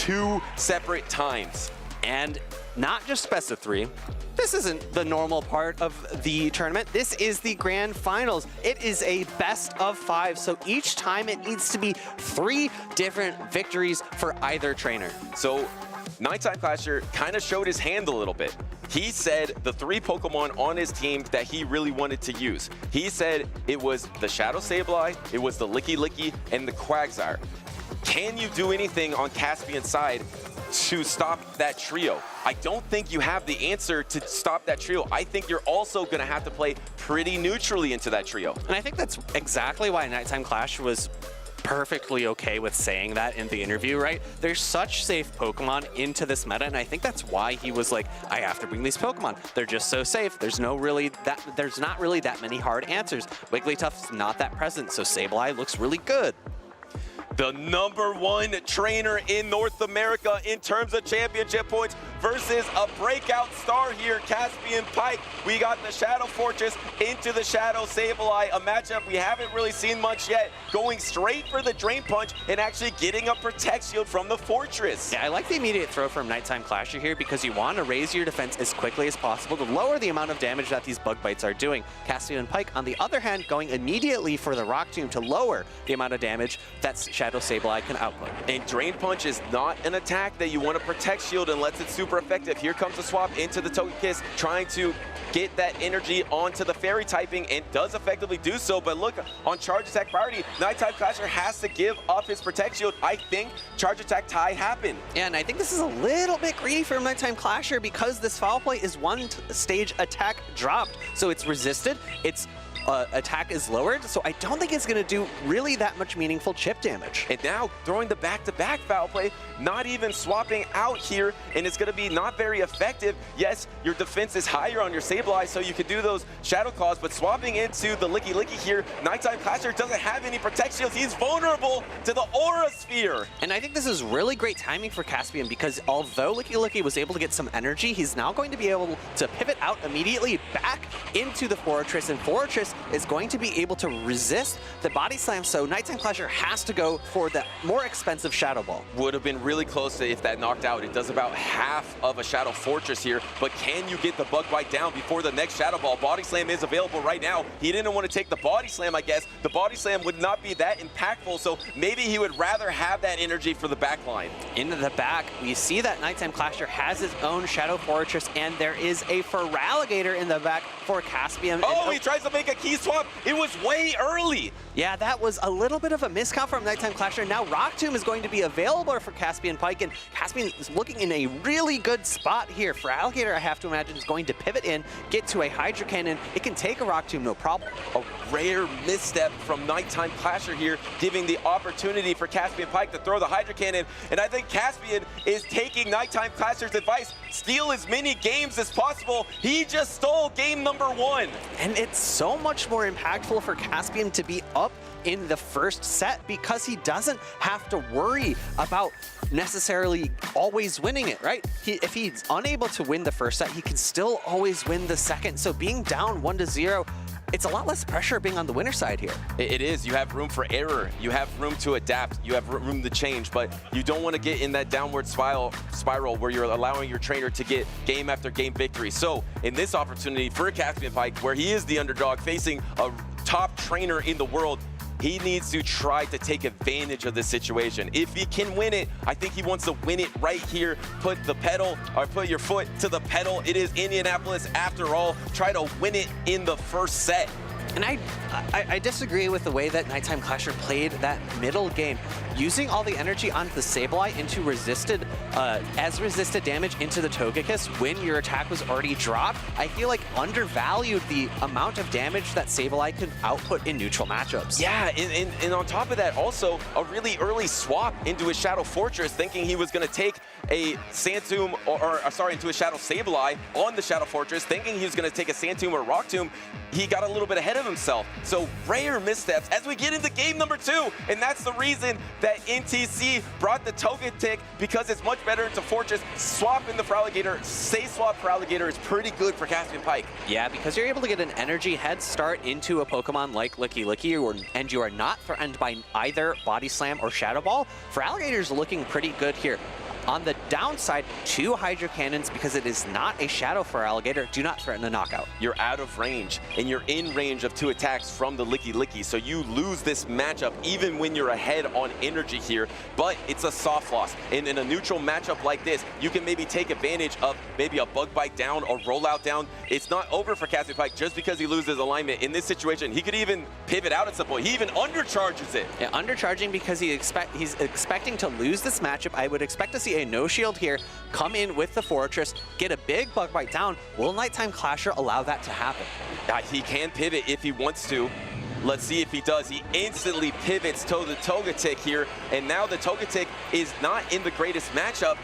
2 separate times. And not just best of 3. This isn't the normal part of the tournament. This is the grand finals. It is a best of 5, so each time it needs to be 3 different victories for either trainer. So Nighttime Clasher kind of showed his hand a little bit. He said the 3 Pokemon on his team that he really wanted to use. He said it was the Shadow Sableye, it was the Licky Licky, and the Quagsire. Can you do anything on Caspian's side to stop that trio? I don't think you have the answer to stop that trio. I think you're also going to have to play pretty neutrally into that trio. And I think that's exactly why Nighttime Clash was perfectly okay with saying that in the interview, right? There's such safe Pokemon into this meta, and I think that's why he was like, I have to bring these Pokemon. They're just so safe. There's not really that many hard answers. Wigglytuff's not that present, so Sableye looks really good. The #1 trainer in North America in terms of championship points versus a breakout star here, Caspian Pike. We got the Shadow Fortress into the Shadow Sableye, a matchup we haven't really seen much yet, going straight for the Drain Punch and actually getting a Protect Shield from the Fortress. Yeah, I like the immediate throw from Nighttime Clasher here because you want to raise your defense as quickly as possible to lower the amount of damage that these bug bites are doing. Caspian Pike, on the other hand, going immediately for the Rock Tomb to lower the amount of damage that Shadow Sableye can output. And Drain Punch is not an attack that you want to Protect Shield unless it's super effective. Here comes the swap into the Togekiss, trying to get that energy onto the Fairy typing, and does effectively do so. But look, on Charge Attack priority, Nighttime Clasher has to give up his Protect Shield. I think Charge Attack tie happened. Yeah, and I think this is a little bit greedy for Nighttime Clasher because this Foul Play is 1 stage attack dropped. So it's resisted, its attack is lowered, so I don't think it's going to do really that much meaningful chip damage. And now throwing the back-to-back Foul Play, not even swapping out here, and it's going to be not very effective. Yes, your defense is higher on your Sableye, so you can do those Shadow Claws, but swapping into the Licky Licky here, Nighttime Clasher doesn't have any Protect Shields. He's vulnerable to the Aura Sphere. And I think this is really great timing for Caspian because although Licky Licky was able to get some energy, he's now going to be able to pivot out immediately back into the Fortress, and Fortress is going to be able to resist the Body Slam, so Nighttime Clasher has to go for the more expensive Shadow Ball. Would have been really close to if that knocked out. It does about half of a Shadow Fortress here, but can you get the Bug Bite down before the next Shadow Ball? Body Slam is available right now. He didn't want to take the Body Slam, I guess. The Body Slam would not be that impactful, so maybe he would rather have that energy for the back line. Into the back, we see that Nighttime Clasher has his own Shadow Fortress, and there is a Feraligatr in the back for Caspian. Oh, he tries to make a key swap. It was way early. Yeah, that was a little bit of a miscount from Nighttime Clasher. Now Rock Tomb is going to be available for Caspian Pike, and Caspian is looking in a really good spot here. Feraligatr, I have to imagine, is going to pivot in, get to a Hydro Cannon. It can take a Rock Tomb, no problem. A rare misstep from Nighttime Clasher here, giving the opportunity for Caspian Pike to throw the Hydro Cannon, and I think Caspian is taking Nighttime Clasher's advice. Steal as many games as possible. He just stole game #1. And it's so much more impactful for Caspian to be up in the first set because he doesn't have to worry about necessarily always winning it, right? If he's unable to win the first set, he can still always win the second. So being down 1-0, it's a lot less pressure being on the winner side here. It is. You have room for error. You have room to adapt. You have room to change, but you don't want to get in that downward spiral where you're allowing your trainer to get game after game victory. So in this opportunity for Caspian Pike, where he is the underdog facing a top trainer in the world, he needs to try to take advantage of this situation. If he can win it, I think he wants to win it right here. Put your foot to the pedal. It is Indianapolis after all. Try to win it in the first set. And I disagree with the way that Nighttime Clasher played that middle game. Using all the energy onto the Sableye into resisted damage into the Togekiss when your attack was already dropped, I feel like undervalued the amount of damage that Sableye could output in neutral matchups. Yeah, and on top of that, also a really early swap into his Shadow Fortress, thinking he was going to take a Sandtomb, into a Shadow Sableye on the Shadow Fortress, thinking he was going to take a Sandtomb or Rock Tomb. He got a little bit ahead of himself. So rare missteps as we get into game #2, and that's the reason that NTC brought the Togetic, because it's much better into Fortress. Swap in the Feraligatr, swap Feraligatr is pretty good for Caspian Pike. Yeah, because you're able to get an energy head start into a Pokemon like Licky Licky, and you are not threatened by either Body Slam or Shadow Ball. Feraligatr's looking pretty good here. On the downside, 2 Hydro Cannons, because it is not a Shadow for Alligator, do not threaten a knockout. You're out of range, and you're in range of 2 attacks from the Licky Licky, so you lose this matchup even when you're ahead on energy here, but it's a soft loss. And in a neutral matchup like this, you can maybe take advantage of maybe a Bug Bite down or Rollout down. It's not over for Caspian Pike just because he loses alignment. In this situation, he could even pivot out at some point. He even undercharges it. Yeah, undercharging because he's expecting to lose this matchup. I would expect to see a no shield here, come in with the Fortress, get a big Bug Bite down. Will Nighttime Clasher allow that to happen? He can pivot if he wants to. Let's see if he does. He instantly pivots to the Togetic here, and now the Togetic is not in the greatest matchup.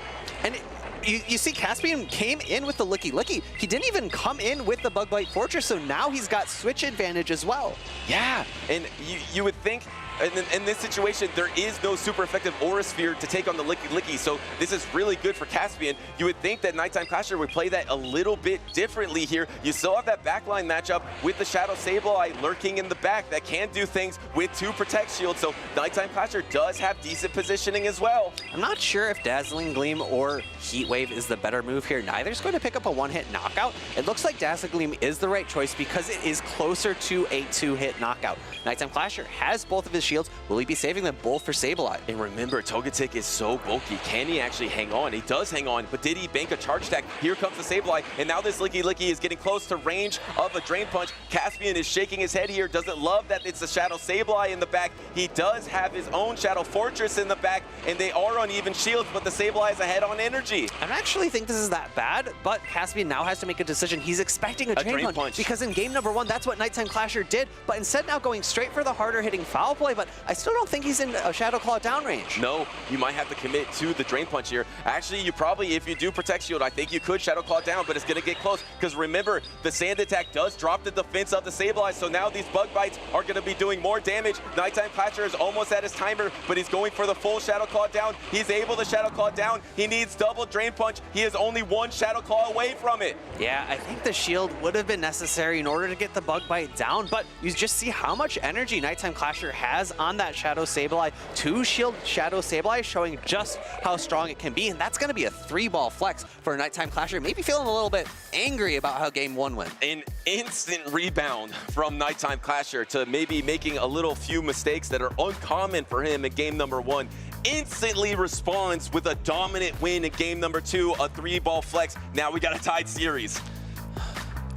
And you see Caspian came in with the Licky Licky. He didn't even come in with the Bug Bite Fortress, so now he's got switch advantage as well. Yeah, and you would think in this situation, there is no super effective Aura Sphere to take on the Licky Licky, so this is really good for Caspian. You would think that Nighttime Clasher would play that a little bit differently here. You still have that backline matchup with the Shadow Sableye lurking in the back that can do things with 2 Protect Shields, so Nighttime Clasher does have decent positioning as well. I'm not sure if Dazzling Gleam or Heat Wave is the better move here. Neither's going to pick up a 1-hit knockout. It looks like Dazzling Gleam is the right choice because it is closer to a 2-hit knockout. Nighttime Clasher has both of his shields. Will he be saving them both for Sableye? And remember, Togetic is so bulky. Can he actually hang on? He does hang on, but did he bank a charge attack? Here comes the Sableye, and now this Licky Licky is getting close to range of a Drain Punch. Caspian is shaking his head here, doesn't love that it's a Shadow Sableye in the back. He does have his own Shadow Fortress in the back, and they are on even shields, but the Sableye is ahead on energy. I don't actually think this is that bad, but Caspian now has to make a decision. He's expecting a Drain Punch because in game number 1, that's what Nighttime Clasher did, but instead now going straight for the harder hitting Foul Play, but I still don't think he's in a Shadow Claw down range. No, you might have to commit to the Drain Punch here. Actually, you probably, if you do Protect Shield, I think you could Shadow Claw down, but it's going to get close because remember, the Sand Attack does drop the defense of the Sableye, so now these Bug Bites are going to be doing more damage. Nighttime Clasher is almost at his timer, but he's going for the full Shadow Claw down. He's able to Shadow Claw down. He needs double Drain Punch. He is only 1 Shadow Claw away from it. Yeah, I think the shield would have been necessary in order to get the Bug Bite down, but you just see how much energy Nighttime Clasher has on that Shadow Sableye. 2 shield Shadow Sableye showing just how strong it can be, and that's going to be a 3-ball flex for a Nighttime Clasher. Maybe feeling a little bit angry about how game 1 went. An instant rebound from Nighttime Clasher to maybe making a few mistakes that are uncommon for him in game number 1. Instantly responds with a dominant win in game number 2, a 3-ball flex. Now we got a tied series.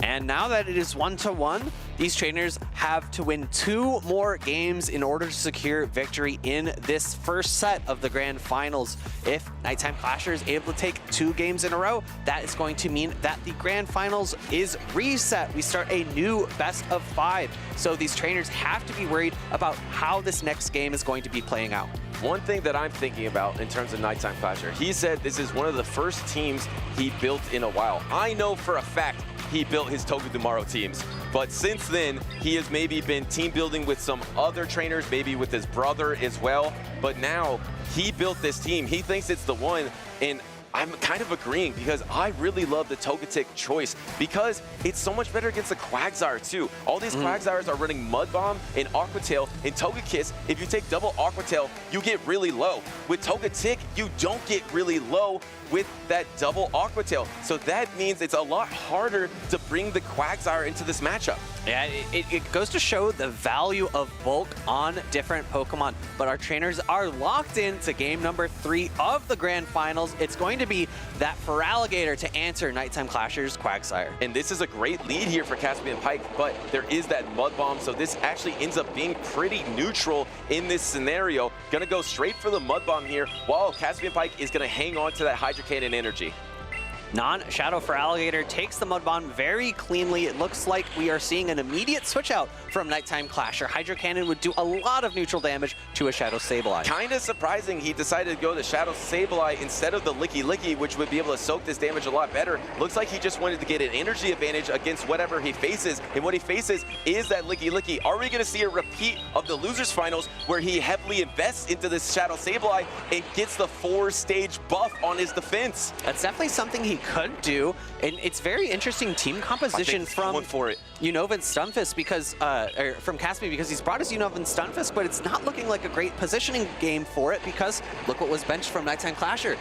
And now that it is 1-1, these trainers have to win 2 more games in order to secure victory in this first set of the grand finals. If Nighttime Clasher is able to take 2 games in a row, that is going to mean that the grand finals is reset. We start a new best of 5. So these trainers have to be worried about how this next game is going to be playing out. One thing that I'm thinking about in terms of Nighttime Clasher, he said this is one of the first teams he built in a while. I know for a fact he built his Togedemaru teams, but since then he has maybe been team building with some other trainers, maybe with his brother as well, but now he built this team. He thinks it's the one, and I'm kind of agreeing because I really love the Togetic choice because it's so much better against the Quagsire too. All these Quagsires are running Mud Bomb and Aqua Tail. In Togekiss, if you take double Aqua Tail, you get really low. With Togetic, you don't get really low with that double Aqua Tail. So that means it's a lot harder to bring the Quagsire into this matchup. Yeah, it goes to show the value of bulk on different Pokemon, but our trainers are locked into game number 3 of the grand finals. It's going to be that Feraligatr to answer Nighttime Clasher's Quagsire. And this is a great lead here for Caspian Pike, but there is that Mud Bomb, so this actually ends up being pretty neutral in this scenario. Gonna go straight for the Mud Bomb here, while Caspian Pike is gonna hang on to that Hydro Cannon energy. Non-Shadow Feraligatr takes the Mud Bomb very cleanly. It looks like we are seeing an immediate switch out from Nighttime Clasher. Hydro Cannon would do a lot of neutral damage to a Shadow Sableye. Kind of surprising he decided to go to Shadow Sableye instead of the Licky Licky, which would be able to soak this damage a lot better. Looks like he just wanted to get an energy advantage against whatever he faces, and what he faces is that Licky Licky. Are we going to see a repeat of the Losers Finals where he heavily invests into this Shadow Sableye and gets the 4-stage buff on his defense? That's definitely something he could do, and it's very interesting team composition from Unova and Stunfisk because from Caspian, because he's brought his Unova and Stunfisk, but it's not looking like a great positioning game for it because look what was benched from Nighttime Clasher.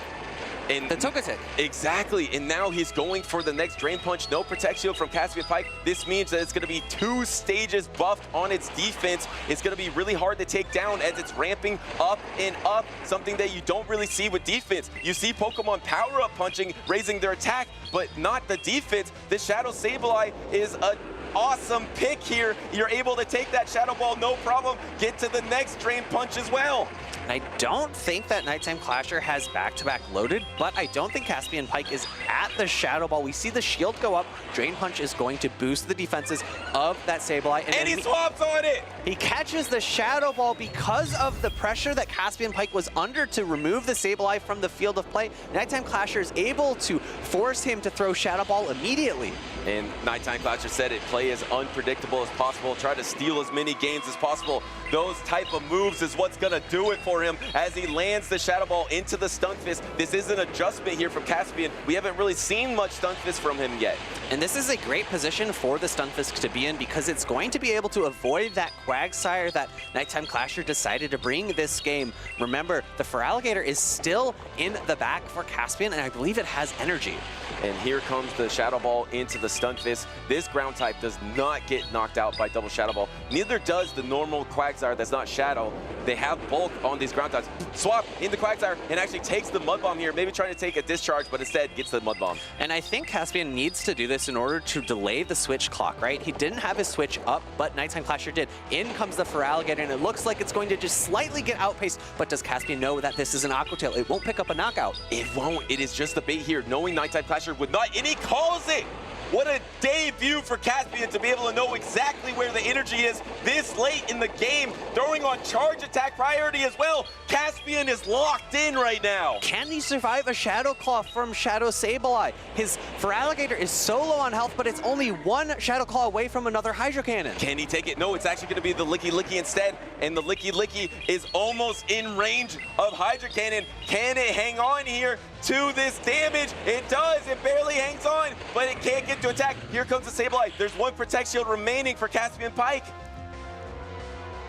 And the Togetic. Exactly, and now he's going for the next Drain Punch. No Protect Shield from Caspian Pike. This means that it's going to be 2 stages buffed on its defense. It's going to be really hard to take down as it's ramping up and up, something that you don't really see with defense. You see Pokemon power-up punching, raising their attack, but not the defense. The Shadow Sableye is a awesome pick here. You're able to take that Shadow Ball, no problem, get to the next Drain Punch as well. I don't think that Nighttime Clasher has back-to-back loaded, but I don't think Caspian Pike is at the Shadow Ball. We see the shield go up. Drain Punch is going to boost the defenses of that Sableye. And he swaps on it! He catches the Shadow Ball because of the pressure that Caspian Pike was under to remove the Sableye from the field of play. Nighttime Clasher is able to force him to throw Shadow Ball immediately. And Nighttime Clasher said it, play as unpredictable as possible, try to steal as many games as possible. Those type of moves is what's gonna do it for him as he lands the Shadow Ball into the Stunfisk. This is an adjustment here from Caspian. We haven't really seen much Stunfisk from him yet. And this is a great position for the Stunfisk to be in because it's going to be able to avoid that Quagsire that Nighttime Clasher decided to bring this game. Remember, the Feraligatr is still in the back for Caspian, and I believe it has energy. And here comes the Shadow Ball into the Stunfisk. This ground type does not get knocked out by double Shadow Ball. Neither does the normal Quagsire that's not Shadow. They have bulk on these ground types. Swap into Quagsire and actually takes the Mud Bomb here, maybe trying to take a discharge, but instead gets the Mud Bomb. And I think Caspian needs to do this in order to delay the switch clock, right? He didn't have his switch up, but Nighttime Clasher did. In comes the Feraligatr, and it looks like it's going to just slightly get outpaced, but does Caspian know that this is an Aqua Tail? It won't pick up a knockout. It won't. It is just a bait here, knowing Nighttime Clasher would not, and he calls it! What a debut for Caspian to be able to know exactly where the energy is this late in the game, throwing on charge attack priority as well. Caspian is locked in right now. Can he survive a Shadow Claw from Shadow Sableye? His Feraligatr is so low on health, but it's only one Shadow Claw away from another Hydro Cannon. Can he take it? No, it's actually going to be the Licky Licky instead, and the Licky Licky is almost in range of Hydro Cannon. Can it hang on here to this damage? It does. It barely hangs on, but it can't get to attack. Here comes the Sableye. There's one Protect Shield remaining for Caspian Pike.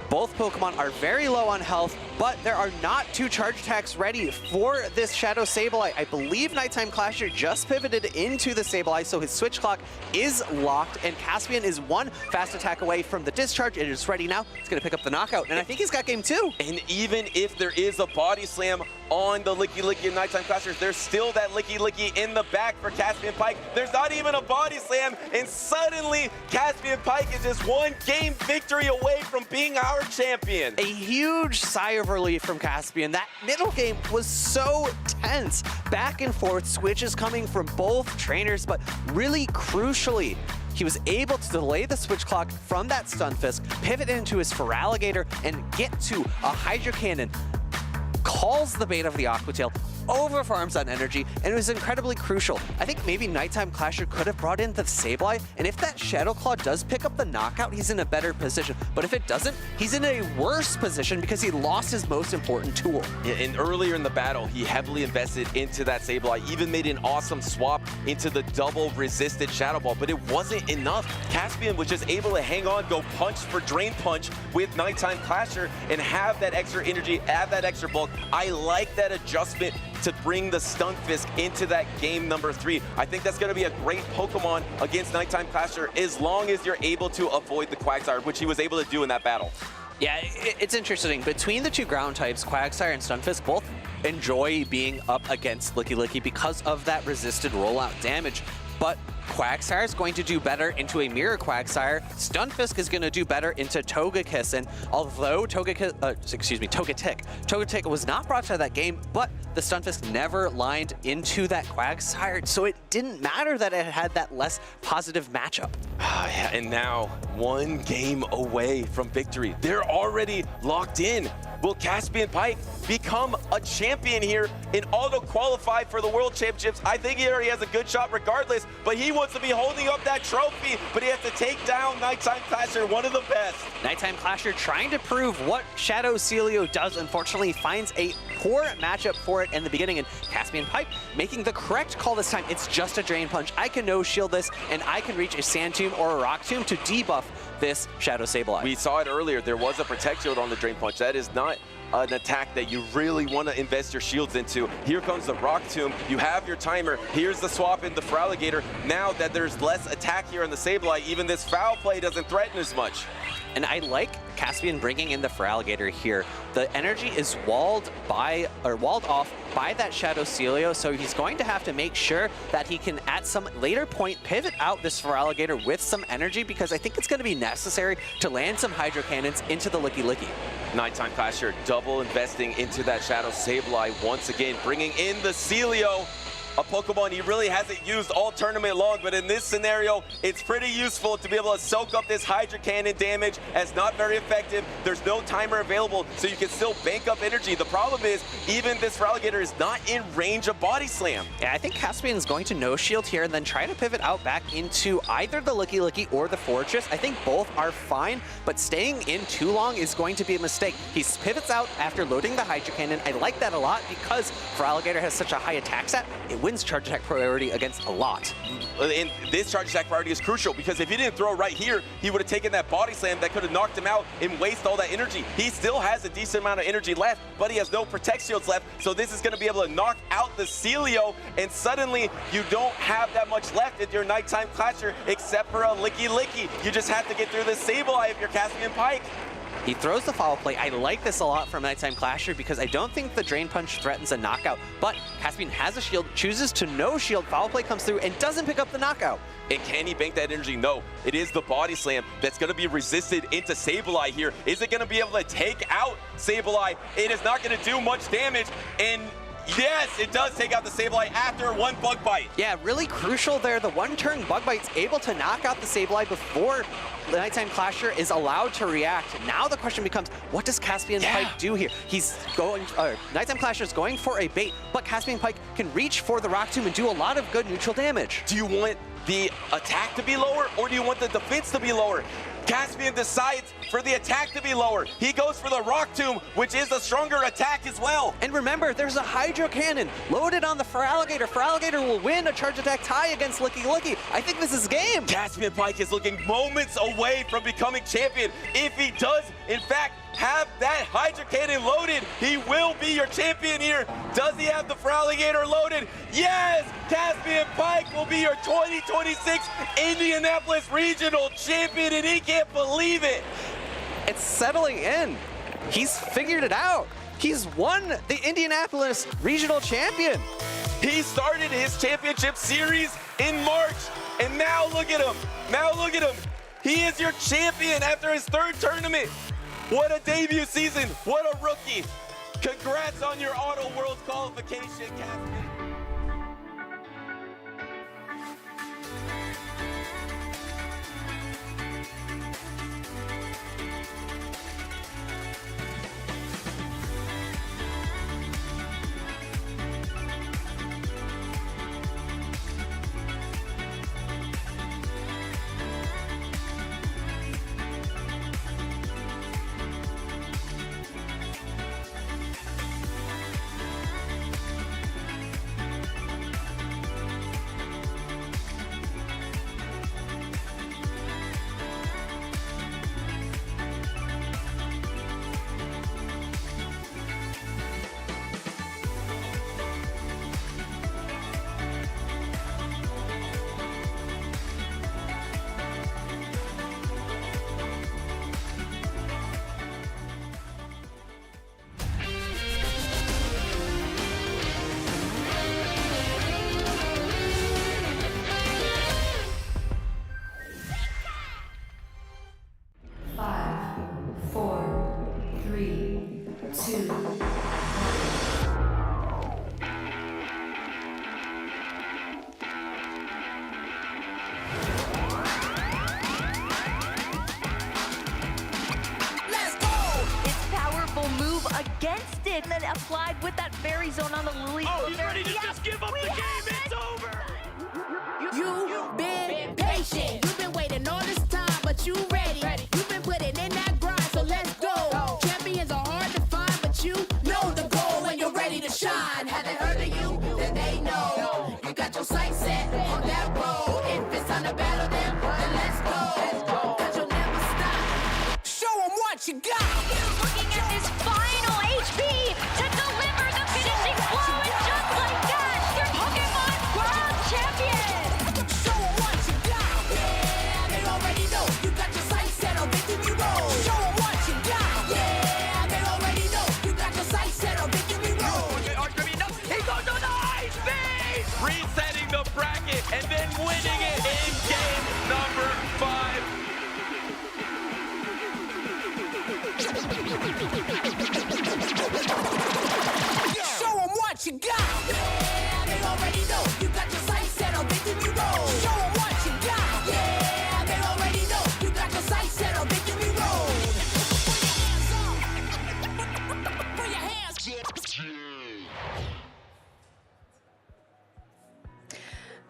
Both Pokemon are very low on health, but there are not 2 charge attacks ready for this Shadow Sableye. I believe Nighttime Clasher just pivoted into the Sableye, so his switch clock is locked, and Caspian is 1 fast attack away from the discharge. It is ready now. It's going to pick up the knockout, and I think he's got game 2. And even if there is a Body Slam on the Licky Licky and Nighttime Clasher, there's still that Licky Licky in the back for Caspian Pike. There's not even a Body Slam, and suddenly Caspian Pike is just 1 game victory away from being our champion. A huge sigh of relief from Caspian. That middle game was so tense. Back and forth, switches coming from both trainers, but really crucially, he was able to delay the switch clock from that Stunfisk, pivot into his Feraligatr, and get to a Hydro Cannon. Calls the bait of the Aqua Tail, overfarms on energy, and it was incredibly crucial. I think maybe Nighttime Clasher could have brought in the Sableye, and if that Shadow Claw does pick up the knockout, he's in a better position. But if it doesn't, he's in a worse position because he lost his most important tool. Yeah, and earlier in the battle, he heavily invested into that Sableye, even made an awesome swap into the double resisted Shadow Ball, but it wasn't enough. Caspian was just able to hang on, go punch for Drain Punch with Nighttime Clasher, and have that extra energy, add that extra bulk. I like that adjustment to bring the Stunfisk into that game number 3. I think that's going to be a great Pokemon against Nighttime Clasher as long as you're able to avoid the Quagsire, which he was able to do in that battle. Yeah, it's interesting. Between the 2 ground types, Quagsire and Stunfisk both enjoy being up against Licky Licky because of that resisted rollout damage. But Quagsire is going to do better into a Mirror Quagsire. Stunfisk is going to do better into Togekiss. And although Togetic was not brought to that game, but the Stunfisk never lined into that Quagsire, so it didn't matter that it had that less positive matchup. Yeah, and now 1 game away from victory. They're already locked in. Will Caspian Pike become a champion here and auto-qualify for the World Championships? I think he already has a good shot regardless, but he wants to be holding up that trophy, but he has to take down Nighttime Clasher, one of the best. Nighttime Clasher trying to prove what Shadow Celio does. Unfortunately, finds a poor matchup for it in the beginning, and Caspian Pike making the correct call this time. It's just a Drain Punch. I can no-shield this, and I can reach a Sand Tomb or a Rock Tomb to debuff this Shadow Sableye. We saw it earlier. There was a Protect Shield on the Drain Punch. That is not an attack that you really want to invest your shields into. Here comes the Rock Tomb. You have your timer. Here's the swap in the Feraligatr. Now that there's less attack here on the Sableye, even this foul play doesn't threaten as much. And I like Caspian bringing in the Feraligatr here. The energy is walled off by that Shadow Celio, so he's going to have to make sure that he can, at some later point, pivot out this Feraligatr with some energy, because I think it's going to be necessary to land some Hydro Cannons into the Licky Licky. Nighttime Clasher double investing into that Shadow Sableye once again, bringing in the Celio. A Pokemon he really hasn't used all tournament long, but in this scenario, it's pretty useful to be able to soak up this Hydro Cannon damage as not very effective. There's no timer available, so you can still bank up energy. The problem is, even this Feraligatr is not in range of Body Slam. Yeah, I think Caspian is going to no shield here and then try to pivot out back into either the Licky Licky or the Fortress. I think both are fine, but staying in too long is going to be a mistake. He pivots out after loading the Hydro Cannon. I like that a lot because Feraligatr has such a high attack stat. It wins charge attack priority against a lot. And this charge attack priority is crucial, because if he didn't throw right here, he would have taken that Body Slam that could have knocked him out and waste all that energy. He still has a decent amount of energy left, but he has no Protect Shields left, so this is going to be able to knock out the Celio, and suddenly you don't have that much left at your Nighttime Clasher except for a Licky Licky. You just have to get through the Sableye if you're Caspian Pike. He throws the foul play. I like this a lot from Nighttime Clasher because I don't think the Drain Punch threatens a knockout, but Caspian has a shield, chooses to no shield, foul play comes through, and doesn't pick up the knockout. And can he bank that energy? No. It is the Body Slam that's going to be resisted into Sableye here. Is it going to be able to take out Sableye? It is not going to do much damage, and yes, it does take out the Sableye after one Bug Bite. Yeah, really crucial there. The one-turn Bug Bite's able to knock out the Sableye before the Nighttime Clasher is allowed to react. Now the question becomes, what does Caspian Pike do here? He's going, Nighttime Clasher is going for a bait, but Caspian Pike can reach for the Rock Tomb and do a lot of good neutral damage. Do you want the attack to be lower, or do you want the defense to be lower? Caspian decides for the attack to be lower. He goes for the Rock Tomb, which is a stronger attack as well. And remember, there's a Hydro Cannon loaded on the Feraligatr. Feraligatr will win a charge attack tie against Licky Licky. I think this is game. Caspian Pike is looking moments away from becoming champion. If he does, in fact, have that Hydro Cannon loaded, he will be your champion here. Does he have the Feraligatr loaded? Yes! Caspian Pike will be your 2026 Indianapolis Regional Champion, and he can't believe it. It's settling in. He's figured it out. He's won the Indianapolis Regional Champion. He started his championship series in March, and now look at him. Now look at him. He is your champion after his third tournament. What a debut season. What a rookie. Congrats on your Auto Worlds qualification, Caspian. Against it, and then applied with that Fairy Zone on the Lily. Oh, he's ready to just give up the game. It's over. You've been patient. You've been waiting all this time, but you ready. You've been putting in that grind, so let's go. Champions are hard to find, but you know the goal when you're ready to shine. Haven't heard of you, then they know. You got your sights set on that road. If it's time to battle them, then let's go. 'Cause you'll never stop. Show them what you got. Looking at this final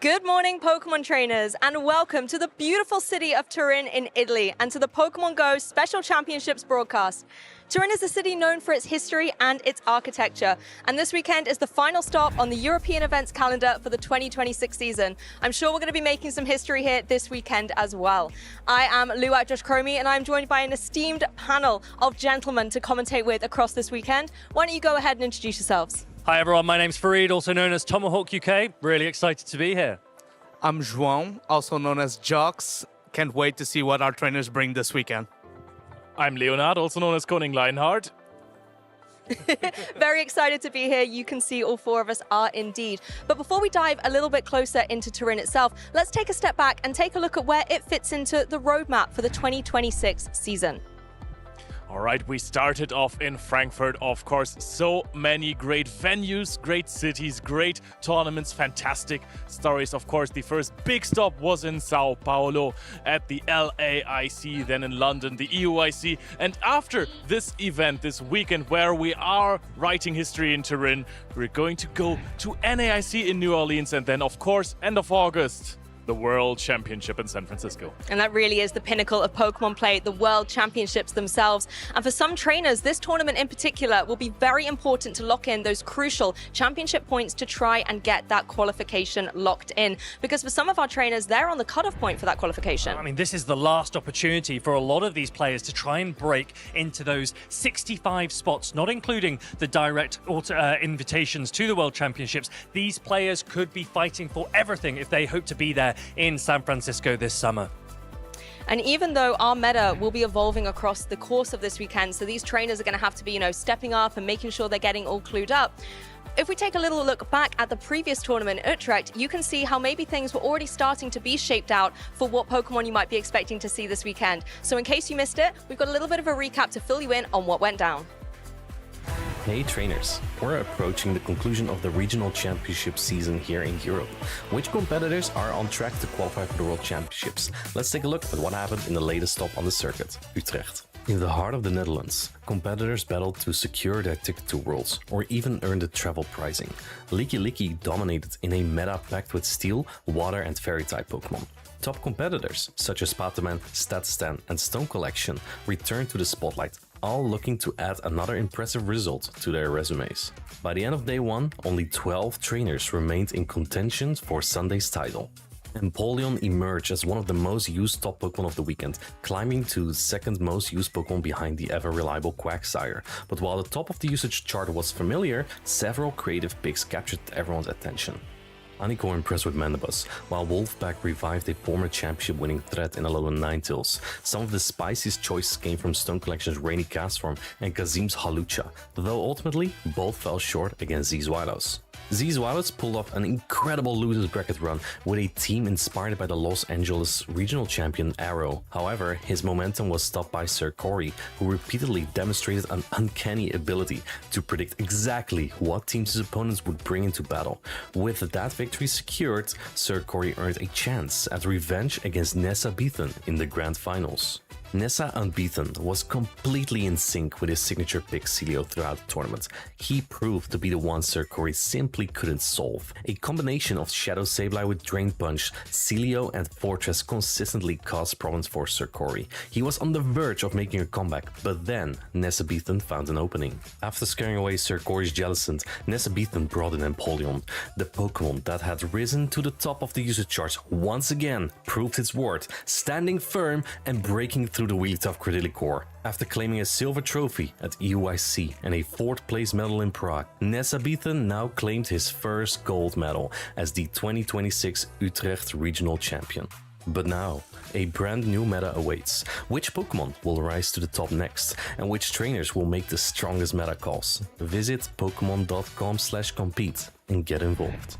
Good morning, Pokemon trainers, and welcome to the beautiful city of Turin in Italy and to the Pokemon Go Special Championships broadcast. Turin is a city known for its history and its architecture, and this weekend is the final stop on the European events calendar for the 2026 season. I'm sure we're going to be making some history here this weekend as well. I am Luwak Josh Cromie, and I'm joined by an esteemed panel of gentlemen to commentate with across this weekend. Why don't you go ahead and introduce yourselves? Hi everyone, my name's Fareed, also known as Tomahawk UK. Really excited to be here. I'm João, also known as Jox. Can't wait to see what our trainers bring this weekend. I'm Leonard, also known as Koning Lionheart. Very excited to be here. You can see all four of us are indeed. But before we dive a little bit closer into Turin itself, let's take a step back and take a look at where it fits into the roadmap for the 2026 season. All right, we started off in Frankfurt, of course. So many great venues, great cities, great tournaments, fantastic stories. Of course, the first big stop was in Sao Paulo at the LAIC, then in London, the EUIC. And after this event, this weekend, where we are writing history in Turin, we're going to go to NAIC in New Orleans. And then, of course, end of August, the World Championship in San Francisco. And that really is the pinnacle of Pokemon play, the World Championships themselves. And for some trainers, this tournament in particular will be very important to lock in those crucial championship points to try and get that qualification locked in. Because for some of our trainers, they're on the cutoff point for that qualification. I mean, this is the last opportunity for a lot of these players to try and break into those 65 spots, not including the direct invitations to the World Championships. These players could be fighting for everything if they hope to be there in San Francisco this summer. And even though our meta will be evolving across the course of this weekend, so these trainers are going to have to be, stepping up and making sure they're getting all clued up. If we take a little look back at the previous tournament in Utrecht, you can see how maybe things were already starting to be shaped out for what Pokemon you might be expecting to see this weekend. So in case you missed it, we've got a little bit of a recap to fill you in on what went down. Hey trainers, we're approaching the conclusion of the regional championship season here in Europe. Which competitors are on track to qualify for the World Championships? Let's take a look at what happened in the latest stop on the circuit, Utrecht. In the heart of the Netherlands, competitors battled to secure their ticket to Worlds, or even earn the travel pricing. Licky dominated in a meta packed with Steel, Water and Fairy-type Pokemon. Top competitors, such as Pataman, Statstan and Stone Collection, returned to the spotlight, all looking to add another impressive result to their resumes. By the end of day one, only 12 trainers remained in contention for Sunday's title. Empoleon emerged as one of the most used top Pokemon of the weekend, climbing to the second most used Pokemon behind the ever-reliable Quagsire. But while the top of the usage chart was familiar, several creative picks captured everyone's attention. Aniko impressed with Mandibus, while Wolfpack revived a former championship-winning threat in Alolan Ninetales. Some of the spiciest choices came from Stone Collection's Rainy Castform and Kazim's Halucha, though ultimately both fell short against Zweilous. Zweilous pulled off an incredible losers bracket run with a team inspired by the Los Angeles regional champion Arrow. However, his momentum was stopped by Sir Corey, who repeatedly demonstrated an uncanny ability to predict exactly what teams his opponents would bring into battle. With that victory secured, Sir Corey earned a chance at revenge against Nessa Beaton in the grand finals. Nessa Unbeaten was completely in sync with his signature pick Celio throughout the tournament. He proved to be the one Sir Corey simply couldn't solve. A combination of Shadow Sableye with Drain Punch, Celio and Fortress consistently caused problems for Sir Corey. He was on the verge of making a comeback, but then Nessa Beaton found an opening. After scaring away Sir Corey's Jellicent, Nessa Beaton brought in Empoleon. The Pokemon that had risen to the top of the usage charts once again proved its worth, standing firm and breaking through the Wigglytuff Credilicore. After claiming a silver trophy at EUIC and a 4th place medal in Prague, Nessa Beaton now claimed his first gold medal as the 2026 Utrecht regional champion. But now, a brand new meta awaits. Which Pokemon will rise to the top next, and which trainers will make the strongest meta calls? Visit pokemon.com/compete and get involved.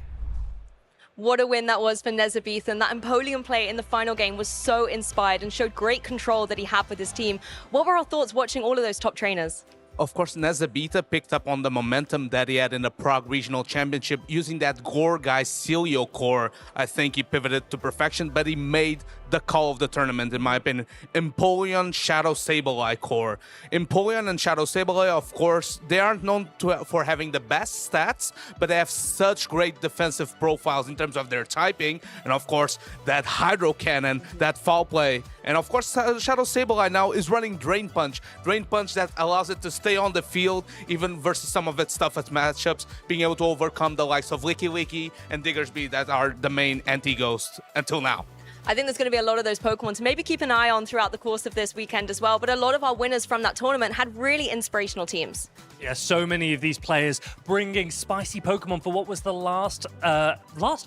What a win that was for Nessa Beaton. That Empoleon play in the final game was so inspired and showed great control that he had with his team. What were our thoughts watching all of those top trainers? of course, Nezabita picked up on the momentum that he had in the Prague Regional Championship using that Gorgai Celio core. I think he pivoted to perfection, but he made the call of the tournament, in my opinion. Empoleon, Shadow Sableye core. Empoleon and Shadow Sableye, of course, they aren't known for having the best stats, but they have such great defensive profiles in terms of their typing, and of course, that Hydro Cannon, that foul play. And of course, Shadow Sableye now is running Drain Punch that allows it to stay on the field, even versus some of its toughest matchups, being able to overcome the likes of Licky Licky and Diggersby that are the main anti-ghost until now. I think there's going to be a lot of those Pokemon to maybe keep an eye on throughout the course of this weekend as well. But a lot of our winners from that tournament had really inspirational teams. Yeah, so many of these players bringing spicy Pokemon for what was the last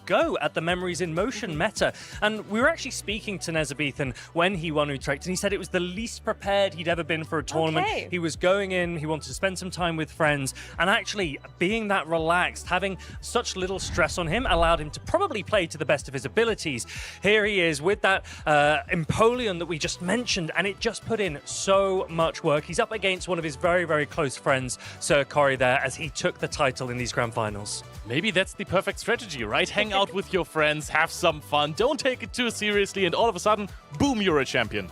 go at the Memories in Motion meta. And we were actually speaking to Nezabethan when he won Utrecht, and he said it was the least prepared he'd ever been for a tournament. Okay. He was going in, he wanted to spend some time with friends, and actually being that relaxed, having such little stress on him, allowed him to probably play to the best of his abilities. Here he is with that Empoleon that we just mentioned, and it just put in so much work. He's up against one of his very, very close friends, Sir Corey, there, as he took the title in these grand finals. Maybe that's the perfect strategy, right? Hang out with your friends, have some fun, don't take it too seriously, and all of a sudden, boom, you're a champion.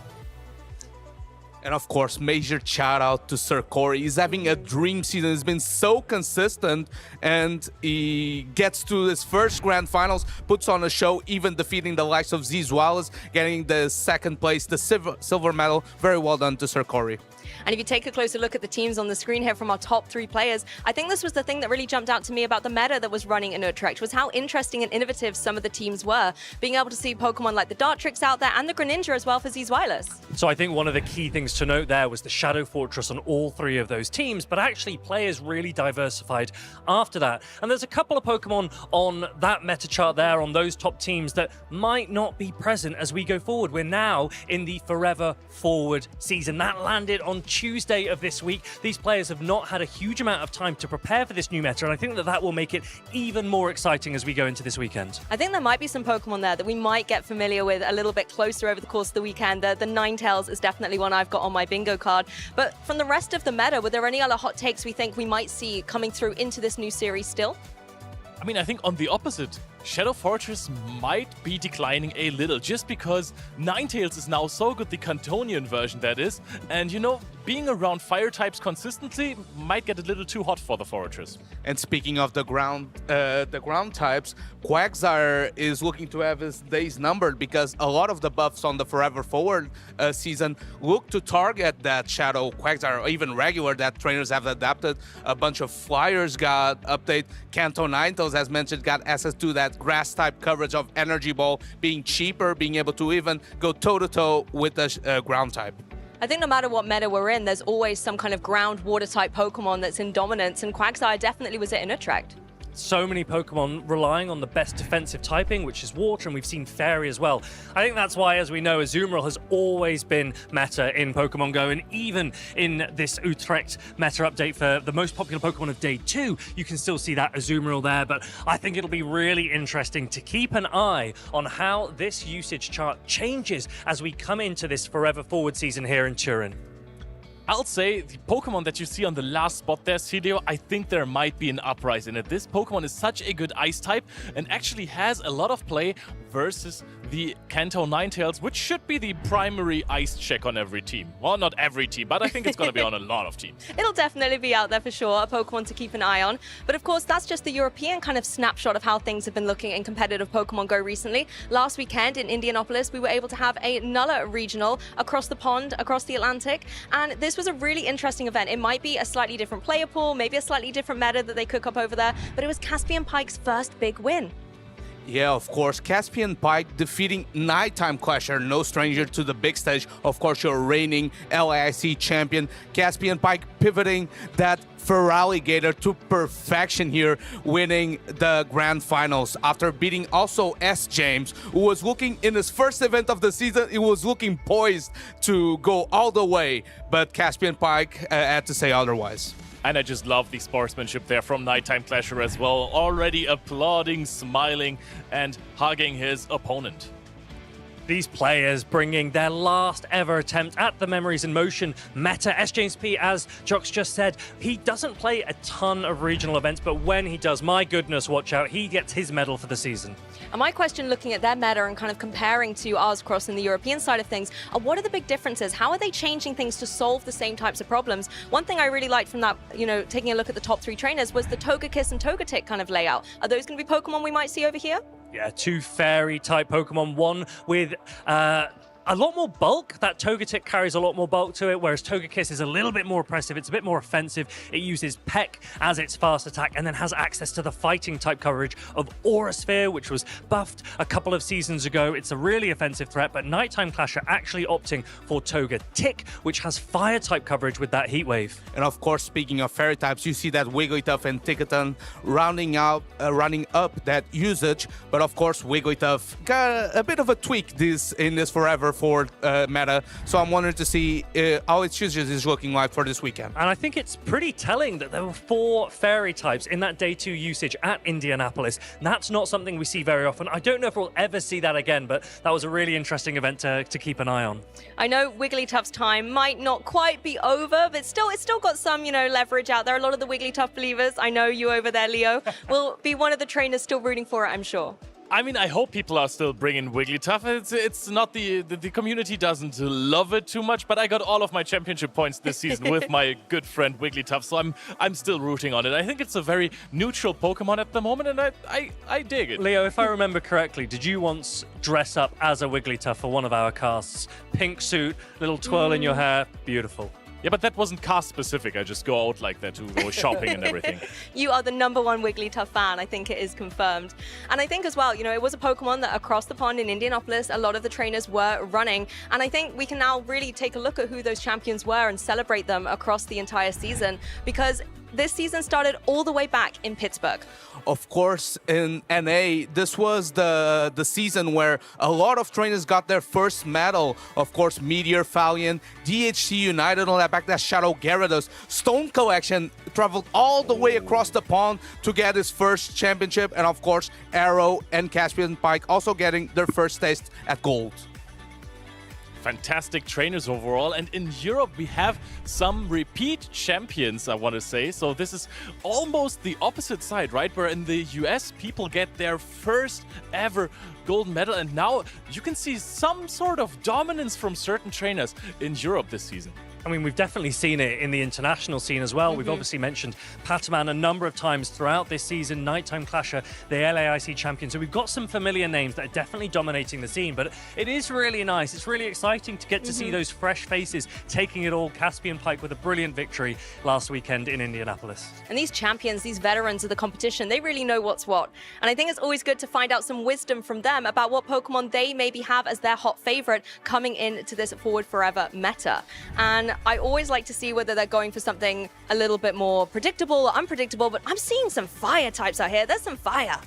And of course, major shout out to Sir Corey. He's having a dream season. He's been so consistent, and he gets to his first grand finals, puts on a show, even defeating the likes of Zizualas, getting the second place, the silver medal. Very well done to Sir Corey. And if you take a closer look at the teams on the screen here from our top 3 players, I think this was the thing that really jumped out to me about the meta that was running in Utrecht, was how interesting and innovative some of the teams were. Being able to see Pokemon like the Dartrix out there and the Greninja as well for Zweilous. So I think one of the key things to note there was the Shadow Fortress on all 3 of those teams, but actually players really diversified after that. And there's a couple of Pokemon on that meta chart there, on those top teams, that might not be present as we go forward. We're now in the Forever Forward season. That landed on Tuesday of this week. These players have not had a huge amount of time to prepare for this new meta, and I think that that will make it even more exciting as we go into this weekend. I think there might be some Pokemon there that we might get familiar with a little bit closer over the course of the weekend. The Ninetales is definitely one I've got on my bingo card. But from the rest of the meta, were there any other hot takes we think we might see coming through into this new series still? I mean, I think on the opposite, Shadow Fortress might be declining a little, just because Ninetales is now so good, the Cantonian version that is, and you know, being around fire types consistently might get a little too hot for the Fortress. And speaking of the ground types, Quagsire is looking to have his days numbered, because a lot of the buffs on the Forever Forward season look to target that Shadow Quagsire, or even regular, that trainers have adapted. A bunch of flyers got update. Kanto Ninetales, as mentioned, got access to that grass type coverage of Energy Ball, being cheaper, being able to even go toe-to-toe with the ground type. I think no matter what meta we're in, there's always some kind of ground water type Pokemon that's in dominance, and Quagsire definitely was it in Utrecht. So many Pokemon relying on the best defensive typing, which is water, and we've seen Fairy as well. I think that's why, as we know, Azumarill has always been meta in Pokemon Go, and even in this Utrecht meta update for the most popular Pokemon of Day 2, you can still see that Azumarill there, but I think it'll be really interesting to keep an eye on how this usage chart changes as we come into this Forever Forward season here in Turin. I'll say the Pokemon that you see on the last spot there, Celio, I think there might be an uprise in it. This Pokemon is such a good ice type and actually has a lot of play versus the Kanto Ninetales, which should be the primary ice check on every team. Well, not every team, but I think it's going to be on a lot of teams. It'll definitely be out there for sure, a Pokemon to keep an eye on. But of course, that's just the European kind of snapshot of how things have been looking in competitive Pokemon Go recently. Last weekend in Indianapolis, we were able to have a Nulla regional across the pond, across the Atlantic, and this was a really interesting event. It might be a slightly different player pool, maybe a slightly different meta that they cook up over there, but it was Caspian Pike's first big win. Yeah, of course, Caspian Pike defeating Nighttime Clasher, no stranger to the big stage. Of course, your reigning LAIC champion, Caspian Pike, pivoting that Feraligatr to perfection here, winning the grand finals after beating also S. James, who was looking in his first event of the season, he was looking poised to go all the way, but Caspian Pike had to say otherwise. And I just love the sportsmanship there from Nighttime Clasher as well, already applauding, smiling, and hugging his opponent. These players bringing their last ever attempt at the Memories in Motion meta. S-James-P, as Jox just said, he doesn't play a ton of regional events, but when he does, my goodness, watch out, he gets his medal for the season. And my question, looking at their meta and kind of comparing to ours across in the European side of things, what are the big differences? How are they changing things to solve the same types of problems? One thing I really liked from that, taking a look at the top 3 trainers was the Togekiss and Togetic kind of layout. Are those going to be Pokemon we might see over here? Yeah, 2 fairy-type Pokemon, one with a lot more bulk. That Togetic carries a lot more bulk to it, whereas Togekiss is a little bit more oppressive. It's a bit more offensive. It uses Peck as its fast attack and then has access to the fighting type coverage of Aura Sphere, which was buffed a couple of seasons ago. It's a really offensive threat, but Nighttime Clash are actually opting for Togetic, which has fire type coverage with that Heat Wave. And of course, speaking of fairy types, you see that Wigglytuff and Ticketon running up that usage. But of course, Wigglytuff got a bit of a tweak in this Forever Forward meta. So I'm wondering to see how its usage is looking like for this weekend. And I think it's pretty telling that there were 4 fairy types in that day 2 usage at Indianapolis. That's not something we see very often. I don't know if we'll ever see that again, but that was a really interesting event to keep an eye on. I know Wigglytuff's time might not quite be over, but it's still got some, leverage out there. A lot of the Wigglytuff believers, I know you over there, Leo, will be one of the trainers still rooting for it, I'm sure. I mean, I hope people are still bringing Wigglytuff. It's not the community doesn't love it too much, but I got all of my championship points this season with my good friend Wigglytuff, so I'm still rooting on it. I think it's a very neutral Pokemon at the moment, and I dig it. Leo, if I remember correctly, did you once dress up as a Wigglytuff for one of our casts? Pink suit, little twirl in your hair, beautiful. Yeah, but that wasn't cast specific. I just go out like that to go shopping and everything. You are the #1 Wigglytuff fan. I think it is confirmed. And I think as well, it was a Pokemon that across the pond in Indianapolis, a lot of the trainers were running. And I think we can now really take a look at who those champions were and celebrate them across the entire season, because this season started all the way back in Pittsburgh. Of course, in NA, this was the season where a lot of trainers got their first medal. Of course, Meteor, Fallion, DHC United on that back, that Shadow Gyarados. Stone Collection traveled all the way across the pond to get his first championship. And of course, Arrow and Caspian Pike also getting their first taste at gold. Fantastic trainers overall, and in Europe we have some repeat champions, I want to say. So this is almost the opposite side, right? Where in the US people get their first ever gold medal, and now you can see some sort of dominance from certain trainers in Europe this season. I mean, we've definitely seen it in the international scene as well. We've obviously mentioned Pataman a number of times throughout this season, Nighttime Clasher, the LAIC champion. So we've got some familiar names that are definitely dominating the scene, but it is really nice. It's really exciting to get to see those fresh faces taking it all. Caspian Pike with a brilliant victory last weekend in Indianapolis. And these champions, these veterans of the competition, they really know what's what. And I think it's always good to find out some wisdom from them about what Pokemon they maybe have as their hot favorite coming into this Forward Forever meta. And I always like to see whether they're going for something a little bit more predictable or unpredictable, but I'm seeing some fire types out here. There's some fire.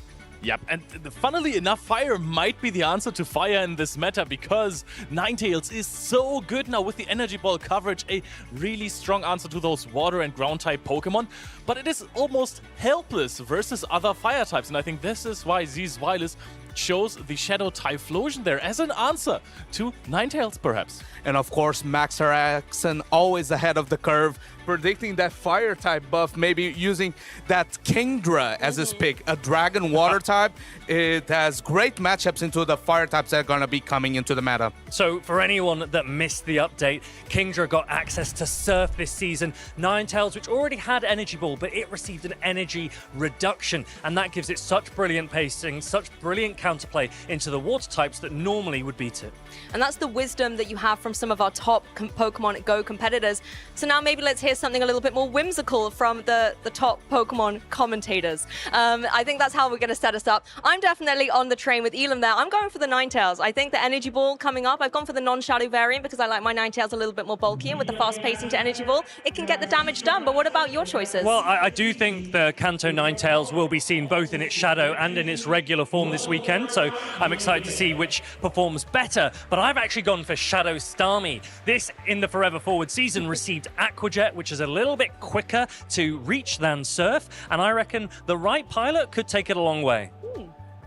Yep, and funnily enough, fire might be the answer to fire in this meta, because Ninetales is so good now with the Energy Ball coverage, a really strong answer to those water and ground type Pokemon, but it is almost helpless versus other fire types, and I think this is why Zweilous chose the Shadow Typhlosion there as an answer to Ninetales, perhaps. And of course, Max Araxen always ahead of the curve, predicting that fire type buff, maybe using that Kingdra as his pick, a dragon water type. It has great matchups into the fire types that are going to be coming into the meta. So for anyone that missed the update, Kingdra got access to Surf this season. Ninetales, which already had Energy Ball, but it received an energy reduction, and that gives it such brilliant pacing, such brilliant counterplay into the water types that normally would beat it. And that's the wisdom that you have from some of our top Pokemon Go competitors. So now maybe let's hear something a little bit more whimsical from the top Pokemon commentators. I think that's how we're going to set us up. I'm definitely on the train with Elam there. I'm going for the Ninetales. I think the Energy Ball coming up, I've gone for the non-Shadow variant because I like my Ninetales a little bit more bulky, and with the fast pacing to Energy Ball, it can get the damage done. But what about your choices? Well, I do think the Kanto Ninetales will be seen both in its Shadow and in its regular form this weekend, so I'm excited to see which performs better. But I've actually gone for Shadow Starmie. This, in the Forever Forward season, received Aquajet, which is a little bit quicker to reach than Surf, and I reckon the right pilot could take it a long way.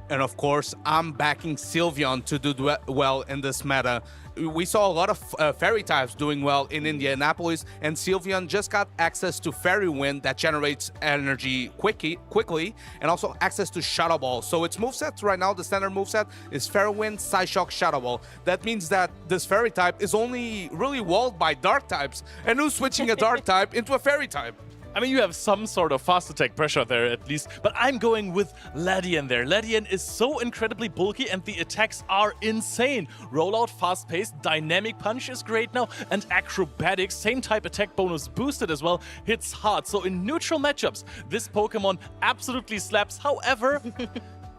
And of course, I'm backing Sylveon to do well in this meta. We saw a lot of Fairy types doing well in Indianapolis, and Sylveon just got access to Fairy Wind that generates energy quickly, and also access to Shadow Ball. So its moveset right now, the standard moveset, is Fairy Wind, Psyshock, Shadow Ball. That means that this Fairy type is only really walled by Dark types, and who's switching a Dark type into a Fairy type? I mean, you have some sort of fast attack pressure there at least, but I'm going with Ledian there. Ledian is so incredibly bulky and the attacks are insane. Rollout, fast-paced, dynamic punch is great now, and acrobatics, same type attack bonus boosted as well, hits hard. So in neutral matchups, this Pokemon absolutely slaps. However,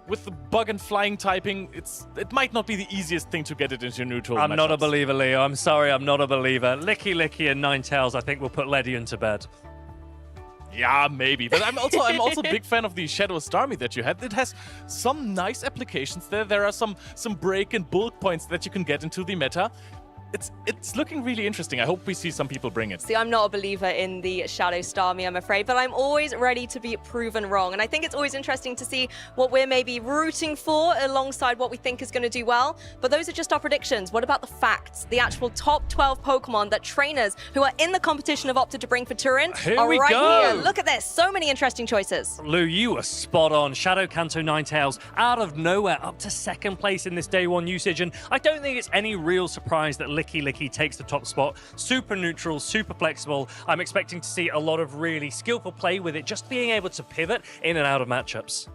with the bug and flying typing, it might not be the easiest thing to get it into neutral matchups. I'm not a believer, Leo. I'm sorry, I'm not a believer. Licky and Ninetales, I think, will put Ledian to bed. Yeah, maybe. But I'm also a big fan of the Shadow Starmie that you had. It has some nice applications there. There are some break and bulk points that you can get into the meta. It's looking really interesting. I hope we see some people bring it. See, I'm not a believer in the Shadow Starmie, I'm afraid, but I'm always ready to be proven wrong. And I think it's always interesting to see what we're maybe rooting for alongside what we think is going to do well. But those are just our predictions. What about the facts? The actual top 12 Pokemon that trainers who are in the competition have opted to bring for Turin are right here. Look at this. So many interesting choices. Lou, you were spot on. Shadow Kanto Ninetales out of nowhere up to second place in this day one usage. And I don't think it's any real surprise that Licky takes the top spot. Super neutral, super flexible. I'm expecting to see a lot of really skillful play with it, just being able to pivot in and out of matchups.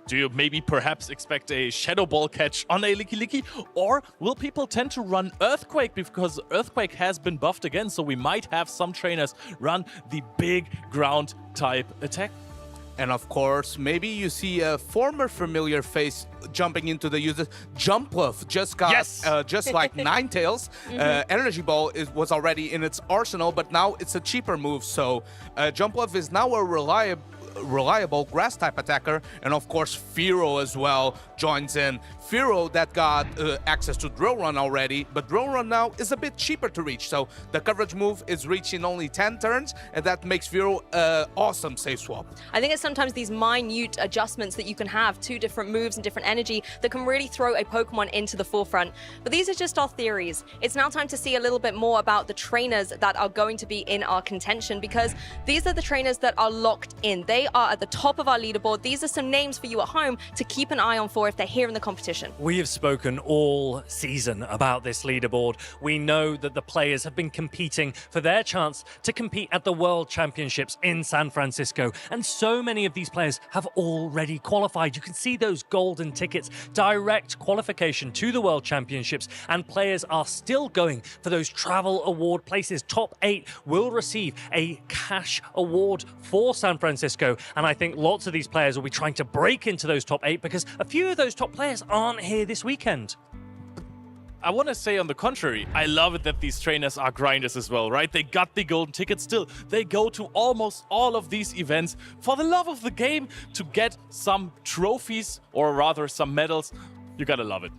Do you maybe perhaps expect a Shadow Ball catch on a Licky? Or will people tend to run Earthquake because Earthquake has been buffed again, so we might have some trainers run the big ground type attack? And of course, maybe you see a former familiar face jumping into the user. Jumpluff just got, just like Ninetales, Energy Ball was already in its arsenal, but now it's a cheaper move. So Jumpluff is now a reliable grass type attacker, and of course Fearow as well joins in. Fearow that got access to Drill Run already, but Drill Run now is a bit cheaper to reach, so the coverage move is reaching only 10 turns, and that makes Fearow awesome safe swap. I think it's sometimes these minute adjustments that you can have to different moves and different energy that can really throw a Pokemon into the forefront. But these are just our theories. It's now time to see a little bit more about the trainers that are going to be in our contention, because these are the trainers that are locked in. They are at the top of our leaderboard. These are some names for you at home to keep an eye on for if they're here in the competition. We have spoken all season about this leaderboard. We know that the players have been competing for their chance to compete at the World Championships in San Francisco. And so many of these players have already qualified. You can see those golden tickets, direct qualification to the World Championships. And players are still going for those travel award places. Top 8 will receive a cash award for San Francisco. And I think lots of these players will be trying to break into those top 8 because a few of those top players aren't here this weekend. I want to say on the contrary, I love it that these trainers are grinders as well, right? They got the golden ticket still. They go to almost all of these events for the love of the game to get some trophies, or rather some medals. You gotta love it.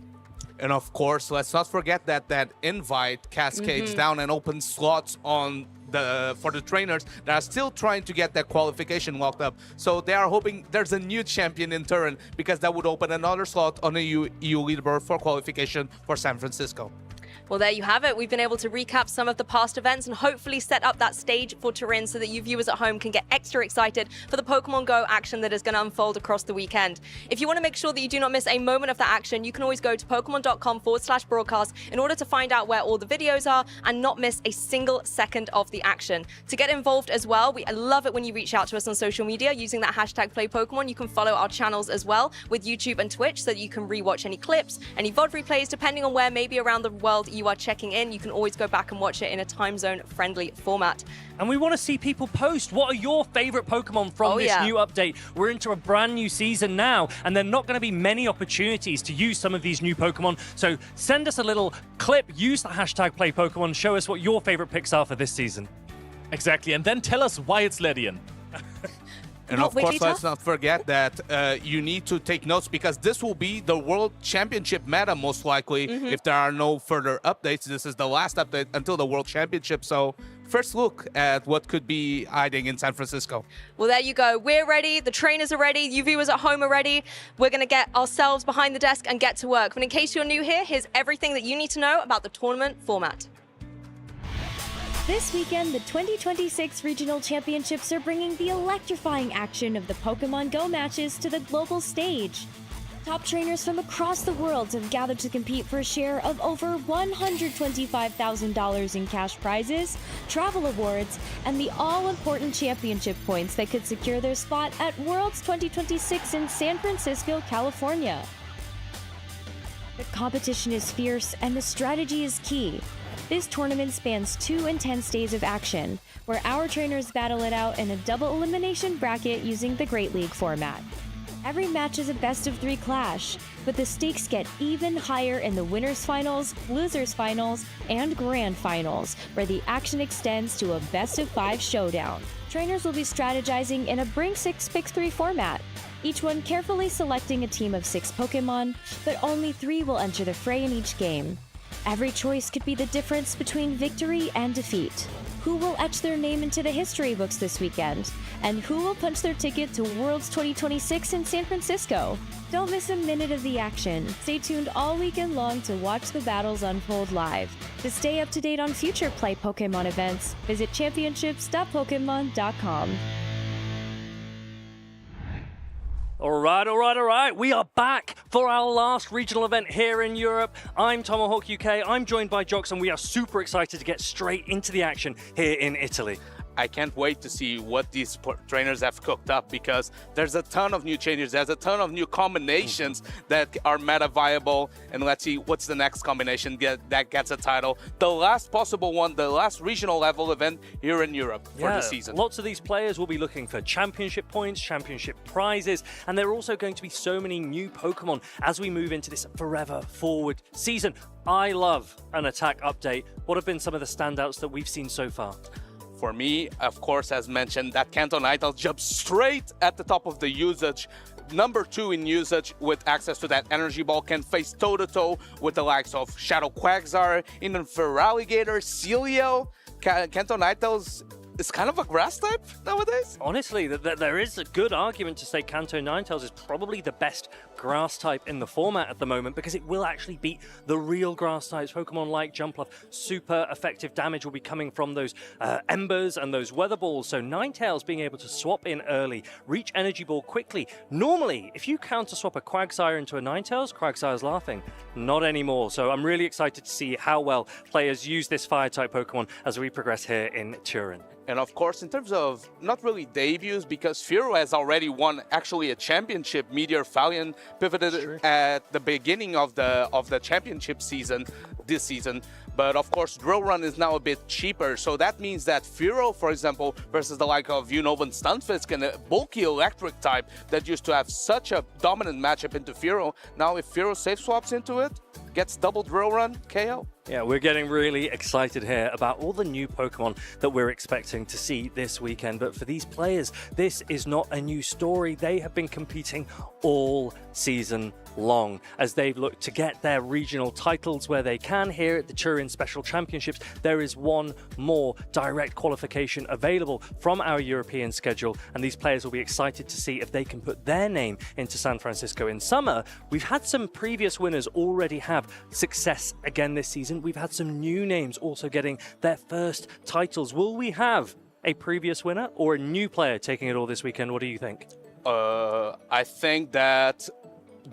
And of course, let's not forget that invite cascades down and opens slots on for the trainers that are still trying to get that qualification locked up. So they are hoping there's a new champion in Turin, because that would open another slot on the EU leaderboard for qualification for San Francisco. Well, there you have it. We've been able to recap some of the past events and hopefully set up that stage for Turin so that you viewers at home can get extra excited for the Pokemon Go action that is going to unfold across the weekend. If you want to make sure that you do not miss a moment of that action, you can always go to pokemon.com/broadcast in order to find out where all the videos are and not miss a single second of the action. To get involved as well, I love it when you reach out to us on social media using that hashtag #PlayPokemon. You can follow our channels as well with YouTube and Twitch so that you can rewatch any clips, any VOD replays, depending on where maybe around the world you are checking in. You can always go back and watch it in a time zone friendly format. And we want to see people post. What are your favorite Pokemon from this new update? We're into a brand new season now, and there are not going to be many opportunities to use some of these new Pokemon. So send us a little clip, use the hashtag #PlayPokemon, show us what your favorite picks are for this season. Exactly, and then tell us why it's Ledian. And of course, let's not forget that you need to take notes because this will be the World Championship meta most likely if there are no further updates. This is the last update until the World Championship. So first look at what could be hiding in San Francisco. Well, there you go. We're ready. The trainers are ready. You viewers at home are ready. We're going to get ourselves behind the desk and get to work. But in case you're new here, here's everything that you need to know about the tournament format. This weekend, the 2026 Regional Championships are bringing the electrifying action of the Pokémon Go matches to the global stage. Top trainers from across the world have gathered to compete for a share of over $125,000 in cash prizes, travel awards, and the all-important championship points that could secure their spot at Worlds 2026 in San Francisco, California. The competition is fierce and the strategy is key. This tournament spans 2 intense days of action, where our trainers battle it out in a double elimination bracket using the Great League format. Every match is a best-of-3 clash, but the stakes get even higher in the winners' finals, losers' finals, and grand finals, where the action extends to a best-of-5 showdown. Trainers will be strategizing in a Bring 6 Pick 3 format, each one carefully selecting a team of 6 Pokemon, but only 3 will enter the fray in each game. Every choice could be the difference between victory and defeat. Who will etch their name into the history books this weekend? And who will punch their ticket to Worlds 2026 in San Francisco? Don't miss a minute of the action. Stay tuned all weekend long to watch the battles unfold live. To stay up to date on future Play Pokemon events, visit championships.pokemon.com. All right. We are back for our last regional event here in Europe. I'm Tomahawk UK. I'm joined by Jox, and we are super excited to get straight into the action here in Italy. I can't wait to see what these trainers have cooked up because there's a ton of new changes. There's a ton of new combinations that are meta viable. And let's see what's the next combination that gets a title. The last possible one, the last regional level event here in Europe for the season. Lots of these players will be looking for championship points, championship prizes, and there are also going to be so many new Pokemon as we move into this forever forward season. I love an attack update. What have been some of the standouts that we've seen so far? For me, of course, as mentioned, that Kanto Nightingale jumps straight at the top of the usage. Number 2 in usage with access to that energy ball can face toe-to-toe with the likes of Shadow Quagsire, even Feraligatr, Celio. Kanto Nightingale is kind of a grass type nowadays. Honestly, there is a good argument to say Kanto Ninetales is probably the best grass type in the format at the moment because it will actually beat the real grass types. Pokemon like Jumpluff, super effective damage will be coming from those Embers and those Weather Balls. So Ninetales being able to swap in early, reach Energy Ball quickly. Normally, if you counter swap a Quagsire into a Ninetales, Quagsire's laughing. Not anymore. So I'm really excited to see how well players use this fire type Pokemon as we progress here in Turin. And of course, in terms of not really debuts, because Fearow has already won actually a championship. Meteor Fallion pivoted at the beginning of the championship season this season. But of course, Drill Run is now a bit cheaper. So that means that Fearow, for example, versus the like of Unova Stunfisk and a bulky electric type that used to have such a dominant matchup into Fearow. Now if Fearow safe swaps into it, gets double Drill Run, KO. Yeah, we're getting really excited here about all the new Pokemon that we're expecting to see this weekend. But for these players, this is not a new story. They have been competing all season long as they've looked to get their regional titles where they can. Here at the Turin Special Championships, there is one more direct qualification available from our European schedule, and these players will be excited to see if they can put their name into San Francisco in summer. We've had some previous winners already have success again this season. We've had some new names also getting their first titles. Will we have a previous winner or a new player taking it all this weekend? What do you think? I think that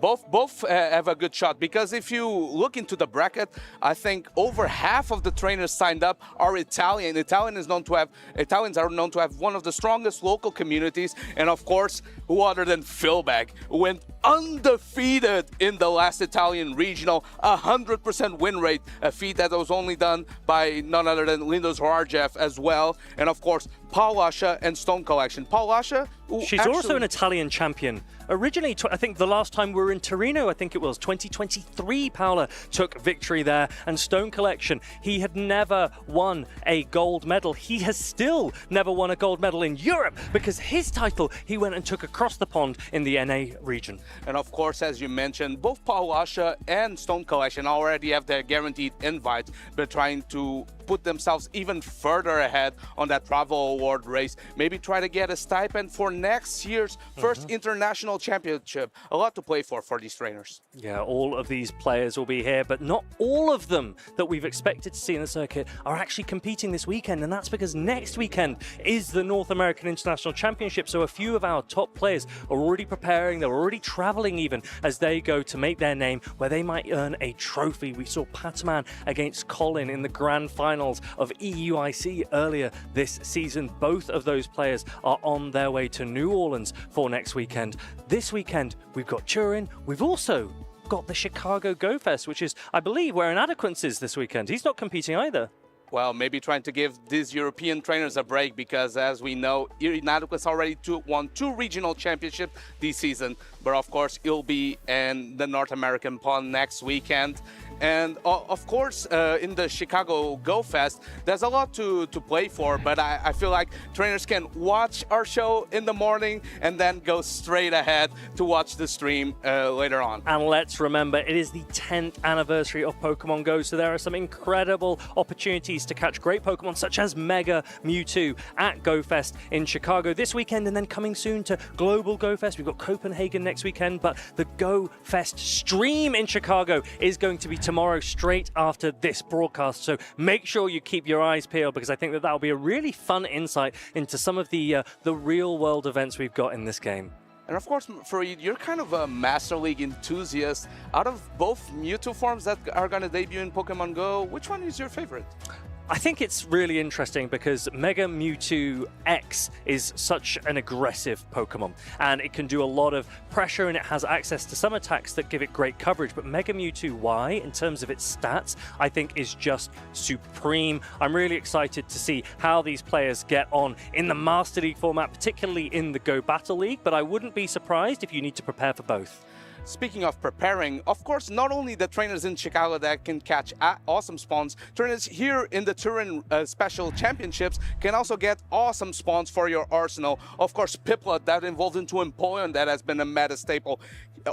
both have a good shot, because if you look into the bracket, I think over half of the trainers signed up are Italian. Italians are known to have one of the strongest local communities, and of course, who other than Philbag, who went undefeated in the last Italian regional, 100% win rate, a feat that was only done by none other than Lindos Horarjev as well. And of course, Paul Asha and Stone Collection. Paul Asha, she's also an Italian champion. Originally, I think the last time we were in Torino, I think it was 2023, Paula took victory there. And Stone Collection, he had never won a gold medal. He has still never won a gold medal in Europe because his title he went and took across the pond in the NA region. And of course, as you mentioned, both Paul Asha and Stone Collection already have their guaranteed invites, but trying to put themselves even further ahead on that travel award race. Maybe try to get a stipend for next year's first international championship. A lot to play for these trainers. Yeah, all of these players will be here, but not all of them that we've expected to see in the circuit are actually competing this weekend, and that's because next weekend is the North American International Championship. So a few of our top players are already preparing, they're already traveling even as they go to make their name where they might earn a trophy. We saw Pataman against Colin in the grand finals of EUIC earlier this season. Both of those players are on their way to New Orleans for next weekend. This weekend, we've got Turin. We've also got the Chicago Go Fest, which is, I believe, where Inadequence is this weekend. He's not competing either. Well, maybe trying to give these European trainers a break because, as we know, Inadequance already won 2 regional championships this season. But of course, he'll be in the North American pond next weekend. And of course, in the Chicago Go Fest, there's a lot to play for, but I feel like trainers can watch our show in the morning and then go straight ahead to watch the stream later on. And let's remember, it is the 10th anniversary of Pokemon Go, so there are some incredible opportunities to catch great Pokemon, such as Mega Mewtwo at Go Fest in Chicago this weekend, and then coming soon to Global Go Fest. We've got Copenhagen next weekend, but the Go Fest stream in Chicago is going to be tomorrow straight after this broadcast, so make sure you keep your eyes peeled because I think that that'll be a really fun insight into some of the real world events we've got in this game. And of course, Fareed, you're kind of a Master League enthusiast. Out of both Mewtwo forms that are going to debut in Pokemon Go, which one is your favorite? I think it's really interesting because Mega Mewtwo X is such an aggressive Pokemon and it can do a lot of pressure and it has access to some attacks that give it great coverage, but Mega Mewtwo Y, in terms of its stats, I think is just supreme. I'm really excited to see how these players get on in the Master League format, particularly in the Go Battle League, but I wouldn't be surprised if you need to prepare for both. Speaking of preparing, of course, not only the trainers in Chicago that can catch awesome spawns, trainers here in the Turin Special Championships can also get awesome spawns for your arsenal. Of course, Piplup that evolves into Empoleon, that has been a meta staple.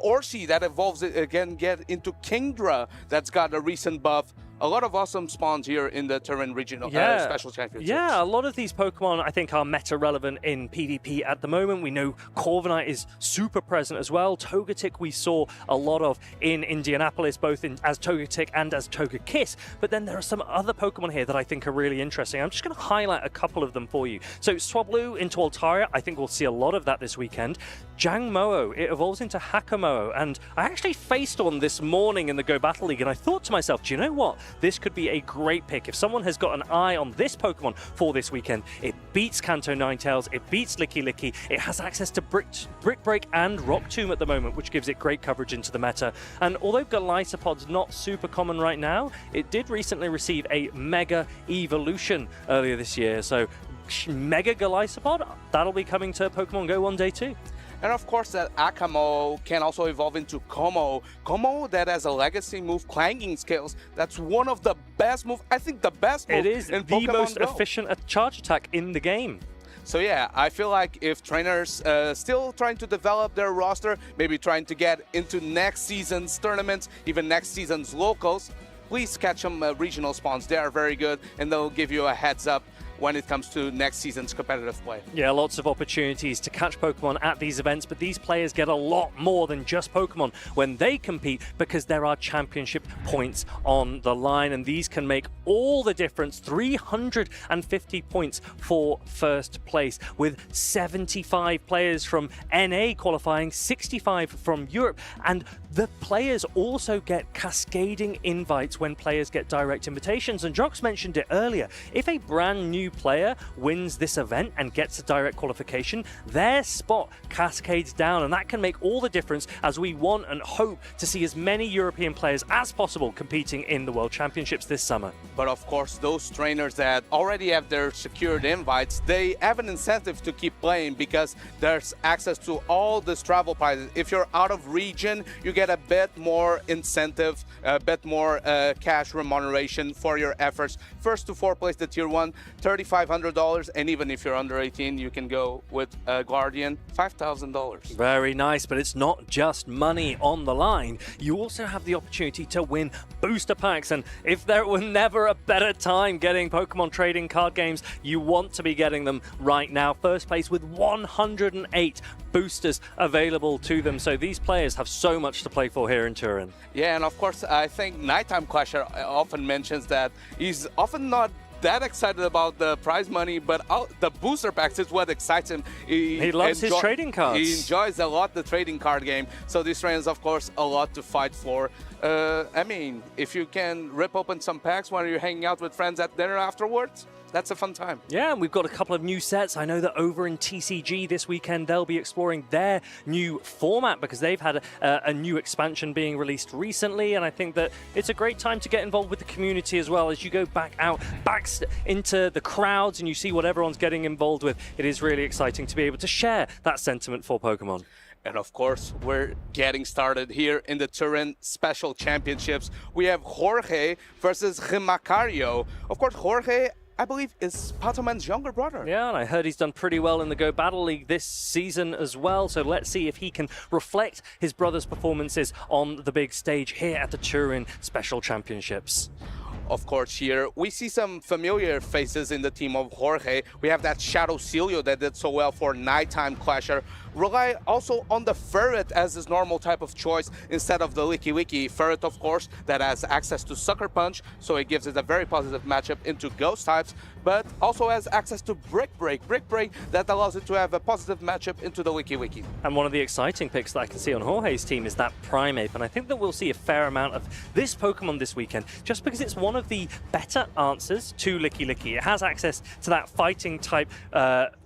Orsi that evolves again, get into Kingdra, that's got a recent buff. A lot of awesome spawns here in the Turin Regional Special Championships. Yeah, a lot of these Pokemon I think are meta-relevant in PvP at the moment. We know Corviknight is super present as well. Togetic we saw a lot of in Indianapolis, both as Togetic and as Togekiss. But then there are some other Pokemon here that I think are really interesting. I'm just going to highlight a couple of them for you. So Swablu into Altaria, I think we'll see a lot of that this weekend. Jangmo-o, it evolves into Hakamo, and I actually faced on this morning in the Go Battle League, and I thought to myself, do you know what? This could be a great pick. If someone has got an eye on this Pokemon for this weekend, it beats Kanto Ninetales, it beats Licky Licky, it has access to Brick Break and Rock Tomb at the moment, which gives it great coverage into the meta. And although Golisopod's not super common right now, it did recently receive a Mega Evolution earlier this year. So Mega Golisopod, that'll be coming to Pokemon Go one day too. And of course, that Akamo can also evolve into Como. Como that has a legacy move, Clanging Scales. That's one of the best moves, I think the best move in Pokemon Go. It is the most efficient charge attack in the game. So yeah, I feel like if trainers still trying to develop their roster, maybe trying to get into next season's tournaments, even next season's locals, please catch some regional spawns. They are very good and they'll give you a heads up when it comes to next season's competitive play. Yeah, lots of opportunities to catch Pokemon at these events, but these players get a lot more than just Pokemon when they compete because there are championship points on the line, and these can make all the difference. 350 points for first place, with 75 players from NA qualifying, 65 from Europe, and the players also get cascading invites when players get direct invitations. And Jox mentioned it earlier. If a brand new new player wins this event and gets a direct qualification, their spot cascades down, and that can make all the difference as we want and hope to see as many European players as possible competing in the World Championships this summer. But of course, those trainers that already have their secured invites, they have an incentive to keep playing because there's access to all this travel prizes. If you're out of region, you get a bit more incentive, a bit more cash remuneration for your efforts. First to fourth place, the Tier 1, $3,500, and even if you're under 18, you can go with a Guardian, $5,000. Very nice, but it's not just money on the line. You also have the opportunity to win booster packs, and if there were never a better time getting Pokemon trading card games, you want to be getting them right now. First place with 108 boosters available to them, so these players have so much to play for here in Turin. Yeah, and of course, I think Nighttime Clasher often mentions that he's often not that excited about the prize money, but the booster packs is what excites him. He loves his trading cards. He enjoys a lot the trading card game. So this train is, of course, a lot to fight for. I mean, if you can rip open some packs while you're hanging out with friends at dinner afterwards, that's a fun time. Yeah, and we've got a couple of new sets. I know that over in TCG this weekend, they'll be exploring their new format because they've had a new expansion being released recently, and I think that it's a great time to get involved with the community as well. As you go back into the crowds and you see what everyone's getting involved with, it is really exciting to be able to share that sentiment for Pokemon. And of course, we're getting started here in the Turin Special Championships. We have Jorge versus Macario. Of course, Jorge, I believe, is Patoman's younger brother. Yeah, and I heard he's done pretty well in the Go Battle League this season as well, so let's see if he can reflect his brother's performances on the big stage here at the Turin Special Championships. Of course, here we see some familiar faces in the team of Jorge. We have that Shadow Celio that did so well for Nighttime Clasher. Rely also on the Ferret as his normal type of choice instead of the Licky Licky. Ferret, of course, that has access to Sucker Punch, so it gives it a very positive matchup into Ghost types, but also has access to Brick Break. Brick Break that allows it to have a positive matchup into the Licky Licky. And one of the exciting picks that I can see on Jorge's team is that Primeape, and I think that we'll see a fair amount of this Pokemon this weekend, just because it's one of the better answers to Licky Licky. It has access to that fighting type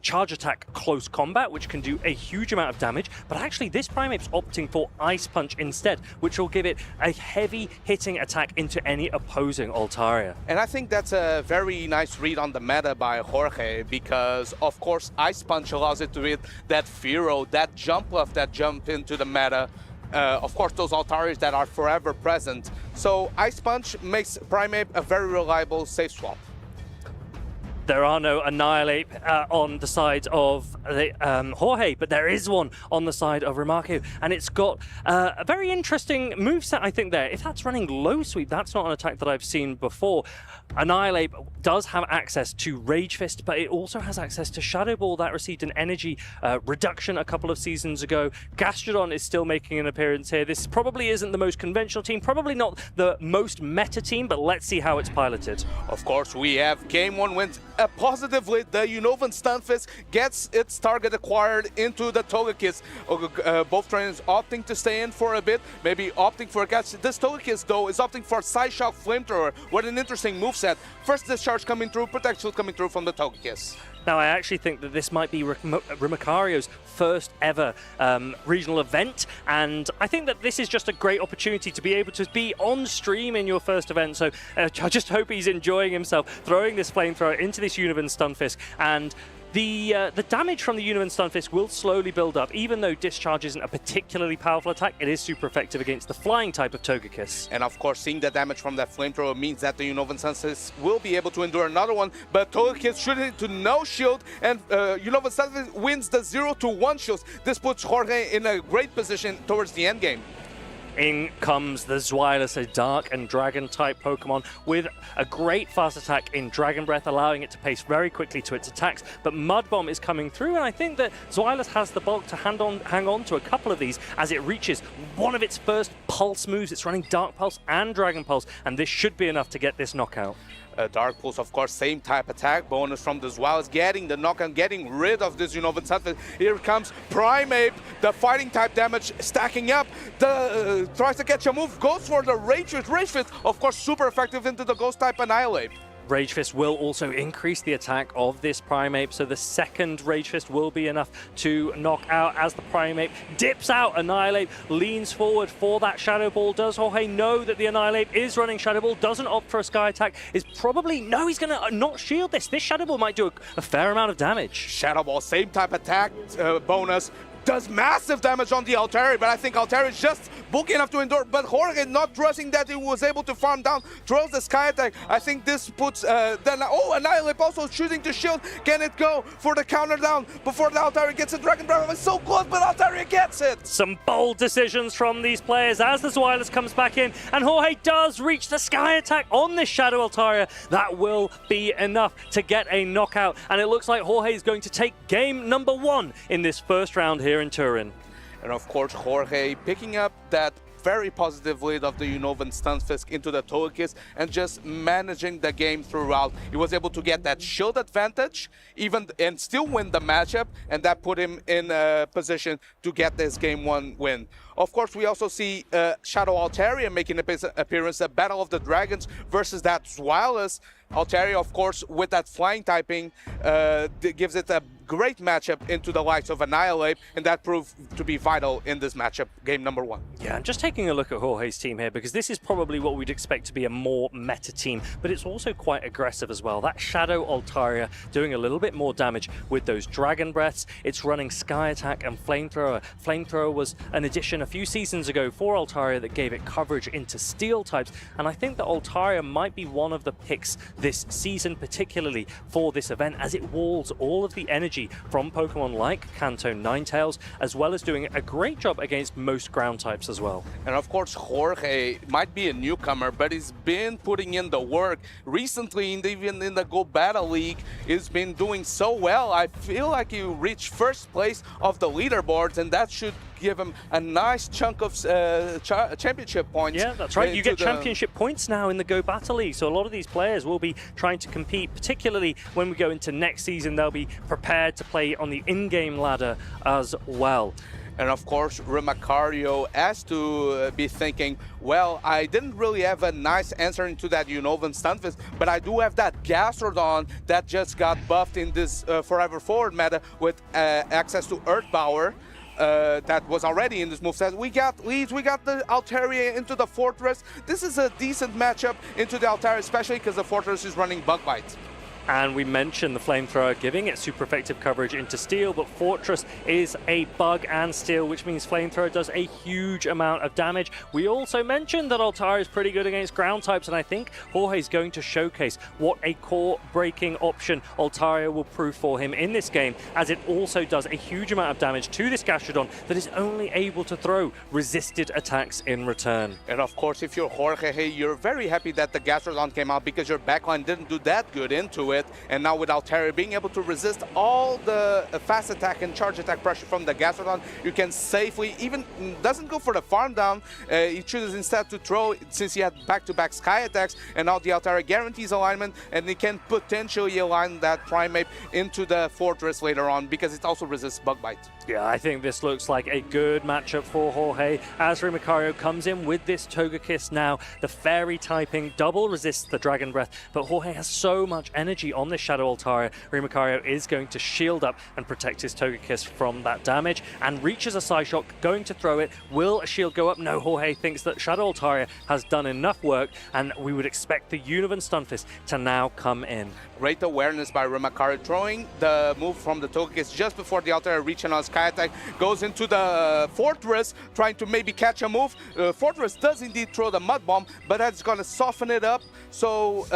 charge attack close combat, which can do a huge amount of damage, but actually this Primeape's opting for Ice Punch instead, which will give it a heavy hitting attack into any opposing Altaria. And I think that's a very nice read on the meta by Jorge, because of course Ice Punch allows it to hit that Fearow, that jump left, that jump into the meta. Of course, those Altarias that are forever present. So Ice Punch makes Primeape a very reliable safe swap. There are no Annihilate on the side of Jorge, but there is one on the side of Remarque, and it's got a very interesting moveset, I think, there. If that's running Low Sweep, that's not an attack that I've seen before. Annihilate does have access to Rage Fist, but it also has access to Shadow Ball that received an energy reduction a couple of seasons ago. Gastrodon is still making an appearance here. This probably isn't the most conventional team, probably not the most meta team, but let's see how it's piloted. Of course, we have Game 1 wins positively. The Unovan Stunfisk gets its target acquired into the Togekiss. Both trainers opting to stay in for a bit, maybe opting for a catch. This Togekiss, though, is opting for Psyshock Flamethrower. What an interesting moveset. First discharge coming through, Protect Shield coming through from the Togekiss. Now, I actually think that this might be Rimacario's first ever regional event, and I think that this is just a great opportunity to be able to be on stream in your first event, so I just hope he's enjoying himself, throwing this flamethrower into this Unovan Stunfisk, and the damage from the Unovan Stunfisk will slowly build up. Even though Discharge isn't a particularly powerful attack, it is super effective against the flying type of Togekiss. And of course, seeing the damage from that flamethrower means that the Unovan Stunfisk will be able to endure another one, but Togekiss shooting to no shield, and Unovan Stunfisk wins the 0-1 shields. This puts Jorge in a great position towards the end game. In comes the Zweilous, a Dark and Dragon type Pokemon with a great fast attack in Dragon Breath, allowing it to pace very quickly to its attacks. But Mud Bomb is coming through, and I think that Zweilous has the bulk to hang on to a couple of these as it reaches one of its first Pulse moves. It's running Dark Pulse and Dragon Pulse, and this should be enough to get this knockout. Dark Pulse, of course, same type attack bonus from the Zweilous, getting the knockout, getting rid of this Unovan Stunfisk. Here comes Primeape, the fighting type damage stacking up. Tries to catch a move, goes for the Rage Fist. Rage Fist, of course, super effective into the Ghost type Annihilate. Rage Fist will also increase the attack of this Primeape, so the second Rage Fist will be enough to knock out as the Primeape dips out. Annihilate leans forward for that Shadow Ball. Does Jorge know that the Annihilate is running Shadow Ball? Doesn't opt for a Sky Attack. Is probably, no, he's going to not shield this. This Shadow Ball might do a fair amount of damage. Shadow Ball, same type attack bonus. Does massive damage on the Altari, but I think Altari is just bulky enough to endure. But Jorge not trusting that he was able to farm down, throws the Sky Attack. I think this puts Annihilate also shooting to shield. Can it go for the counter down before the Altari gets a Dragon Breath? It's so close, but Altari gets it. Some bold decisions from these players as the Zweilous comes back in, and Jorge does reach the Sky Attack on this Shadow Altaria. That will be enough to get a knockout, and it looks like Jorge is going to take game number 1 in this first round here in Turin. And of course, Jorge picking up that very positive lead of the Unova Stunfisk into the Togekiss and just managing the game throughout. He was able to get that shield advantage and still win the matchup, and that put him in a position to get this game 1 win. Of course, we also see Shadow Altaria making an appearance, a Battle of the Dragons versus that Zweilous. Altaria, of course, with that flying typing, gives it a great matchup into the likes of Annihilate, and that proved to be vital in this matchup, game number 1. Yeah, I'm just taking a look at Jorge's team here, because this is probably what we'd expect to be a more meta team, but it's also quite aggressive as well. That Shadow Altaria doing a little bit more damage with those Dragon Breaths. It's running Sky Attack and Flamethrower. Flamethrower was an addition a few seasons ago for Altaria that gave it coverage into Steel types, and I think that Altaria might be one of the picks this season, particularly for this event, as it walls all of the energy from Pokemon like Kanto Ninetales, as well as doing a great job against most ground types as well. And of course, Jorge might be a newcomer, but he's been putting in the work. Recently, even in the Go Battle League, he's been doing so well. I feel like he reached first place of the leaderboards, and that should give him a nice chunk of championship points. Yeah, that's right. You get championship points now in the Go Battle League, so a lot of these players will be trying to compete, particularly when we go into next season. They'll be prepared to play on the in-game ladder as well. And of course, Rimacario has to be thinking, well, I didn't really have a nice answer into that Unovan Stunfisk, but I do have that Gastrodon that just got buffed in this Forever Forward meta with access to Earth Power. That was already in this moveset. We got leads, we got the Altaria into the Fortress. This is a decent matchup into the Altaria, especially because the Fortress is running Bug Bite. And we mentioned the Flamethrower giving it super effective coverage into Steel, but Fortress is a Bug and Steel, which means Flamethrower does a huge amount of damage. We also mentioned that Altaria is pretty good against ground types, and I think Jorge is going to showcase what a core breaking option Altaria will prove for him in this game, as it also does a huge amount of damage to this Gastrodon that is only able to throw resisted attacks in return. And of course, if you're Jorge, hey, you're very happy that the Gastrodon came out because your backline didn't do that good into it. And now with Altaria being able to resist all the fast attack and charge attack pressure from the Gastrodon, you can safely, even doesn't go for the farm down, he chooses instead to throw, since he had back-to-back Sky attacks, and now the Altaria guarantees alignment, and he can potentially align that Primeape into the Fortress later on, because it also resists Bug Bite. Yeah, I think this looks like a good matchup for Jorge as Rimacario comes in with this Togekiss now. The Fairy typing double resists the Dragon Breath, but Jorge has so much energy on this Shadow Altaria. Rimacario is going to shield up and protect his Togekiss from that damage and reaches a Psyshock, going to throw it. Will a shield go up? No, Jorge thinks that Shadow Altaria has done enough work, and we would expect the Unovan Stunfisk to now come in. Great awareness by Rimacario, throwing the move from the Togekiss just before the Altaria reaching on Sky Attack, goes into the Fortress, trying to maybe catch a move. Fortress does indeed throw the Mud Bomb, but that's going to soften it up, so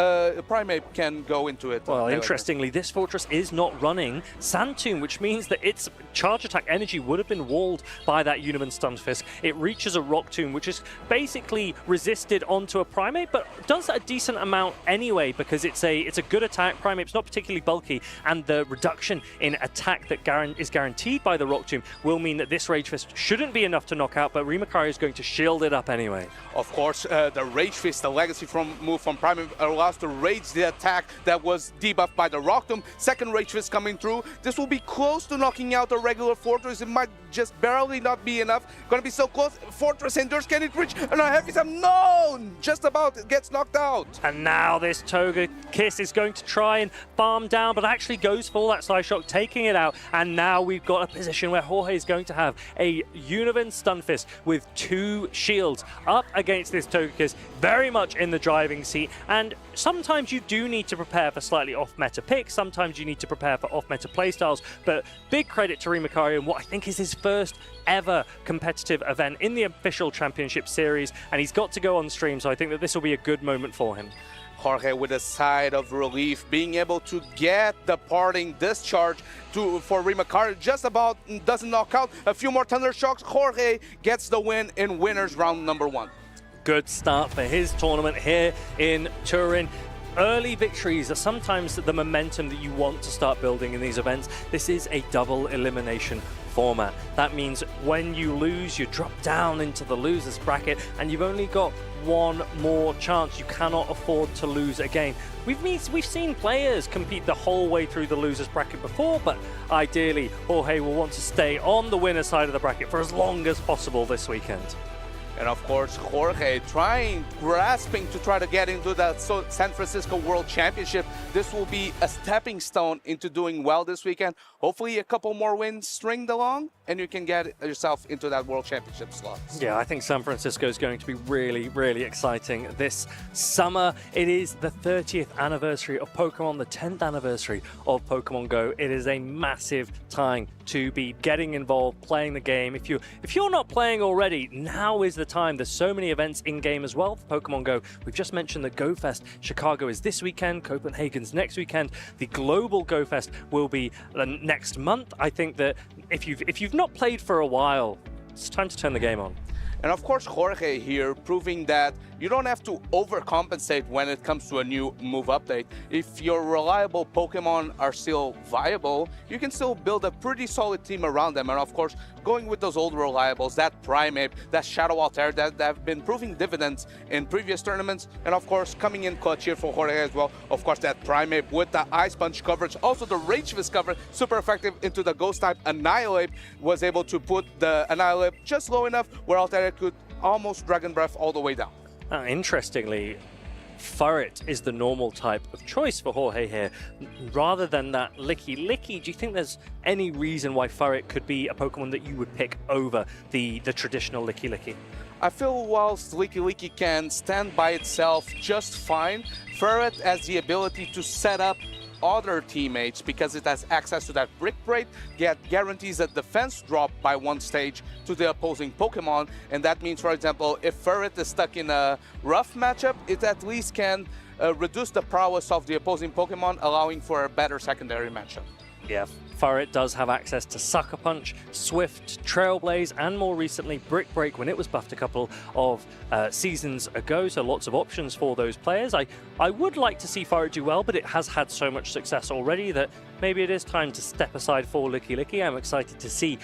Primeape can go into it. Well, interestingly, this Fortress is not running Sand Tomb, which means that its charge attack energy would have been walled by that Unovan Stunfisk. It reaches a Rock Tomb, which is basically resisted onto a Primeape, but does a decent amount anyway, because it's a good attack. Primeape's not particularly bulky, and the reduction in attack that is guaranteed by the Rock Tomb will mean that this Rage Fist shouldn't be enough to knock out, but Rimacario is going to shield it up anyway. Of course, the Rage Fist, the legacy move from Primeape, allows to rage the attack that was gets debuffed by the Rock Tomb. Second Rage Fist coming through. This will be close to knocking out a regular Fortress. It might just barely not be enough. Gonna be so close. Fortress endures. Can it reach? And a heavy slam. No! Just about. It gets knocked out. And now this Togekiss is going to try and farm down, but actually goes for that Side Shock, taking it out. And now we've got a position where Jorge is going to have a Univin Stunfist with 2 shields up against this Togekiss, very much in the driving seat. And sometimes you do need to prepare for slightly off-meta picks, sometimes you need to prepare for off-meta playstyles, but big credit to Rimakari and what I think is his first ever competitive event in the official championship series, and he's got to go on stream, so I think that this will be a good moment for him. Jorge with a sigh of relief, being able to get the parting discharge for Rimakari. Just about doesn't knock out. A few more Thunder Shocks. Jorge gets the win in winners round number 1. Good start for his tournament here in Turin. Early victories are sometimes the momentum that you want to start building in these events. This is a double elimination format. That means when you lose, you drop down into the losers bracket and you've only got one more chance. You cannot afford to lose again. We've seen players compete the whole way through the losers bracket before, but ideally Jorge will want to stay on the winner side of the bracket for as long as possible this weekend. And of course, Jorge grasping to try to get into that San Francisco World Championship. This will be a stepping stone into doing well this weekend. Hopefully a couple more wins stringed along and you can get yourself into that World Championship slot. Yeah, I think San Francisco is going to be really, really exciting this summer. It is the 30th anniversary of Pokemon, the 10th anniversary of Pokemon Go. It is a massive time to be getting involved, playing the game. If you're not playing already, now is the time. There's so many events in-game as well for Pokemon Go. We've just mentioned the Go Fest. Chicago is this weekend, Copenhagen's next weekend. The global Go Fest will be next month. I think that if you've not played for a while, it's time to turn the game on. And of course, Jorge here proving that you don't have to overcompensate when it comes to a new move update. If your reliable Pokemon are still viable, you can still build a pretty solid team around them. And of course, going with those old reliables, that Primeape, that Shadow Altair, that have been proving dividends in previous tournaments. And of course, coming in clutch here for Jorge as well. Of course, that Primeape with the Ice Punch coverage, also the Rage Fist coverage, super effective into the Ghost type. Annihilate was able to put the Annihilate just low enough where Altair could almost Dragon Breath all the way down. Interestingly, Furret is the normal type of choice for Jorge here, rather than that Licky Licky. Do you think there's any reason why Furret could be a Pokemon that you would pick over the traditional Licky Licky? I feel whilst Licky Licky can stand by itself just fine, Furret has the ability to set up other teammates because it has access to that Brick Break, guarantees a defense drop by 1 stage to the opposing Pokemon, and that means, for example, if Furret is stuck in a rough matchup, it at least can reduce the prowess of the opposing Pokemon, allowing for a better secondary matchup. Yeah, Furret does have access to Sucker Punch, Swift, Trailblaze, and more recently Brick Break when it was buffed a couple of seasons ago, so lots of options for those players. I would like to see Furret do well, but it has had so much success already that maybe it is time to step aside for Licky Licky. I'm excited to see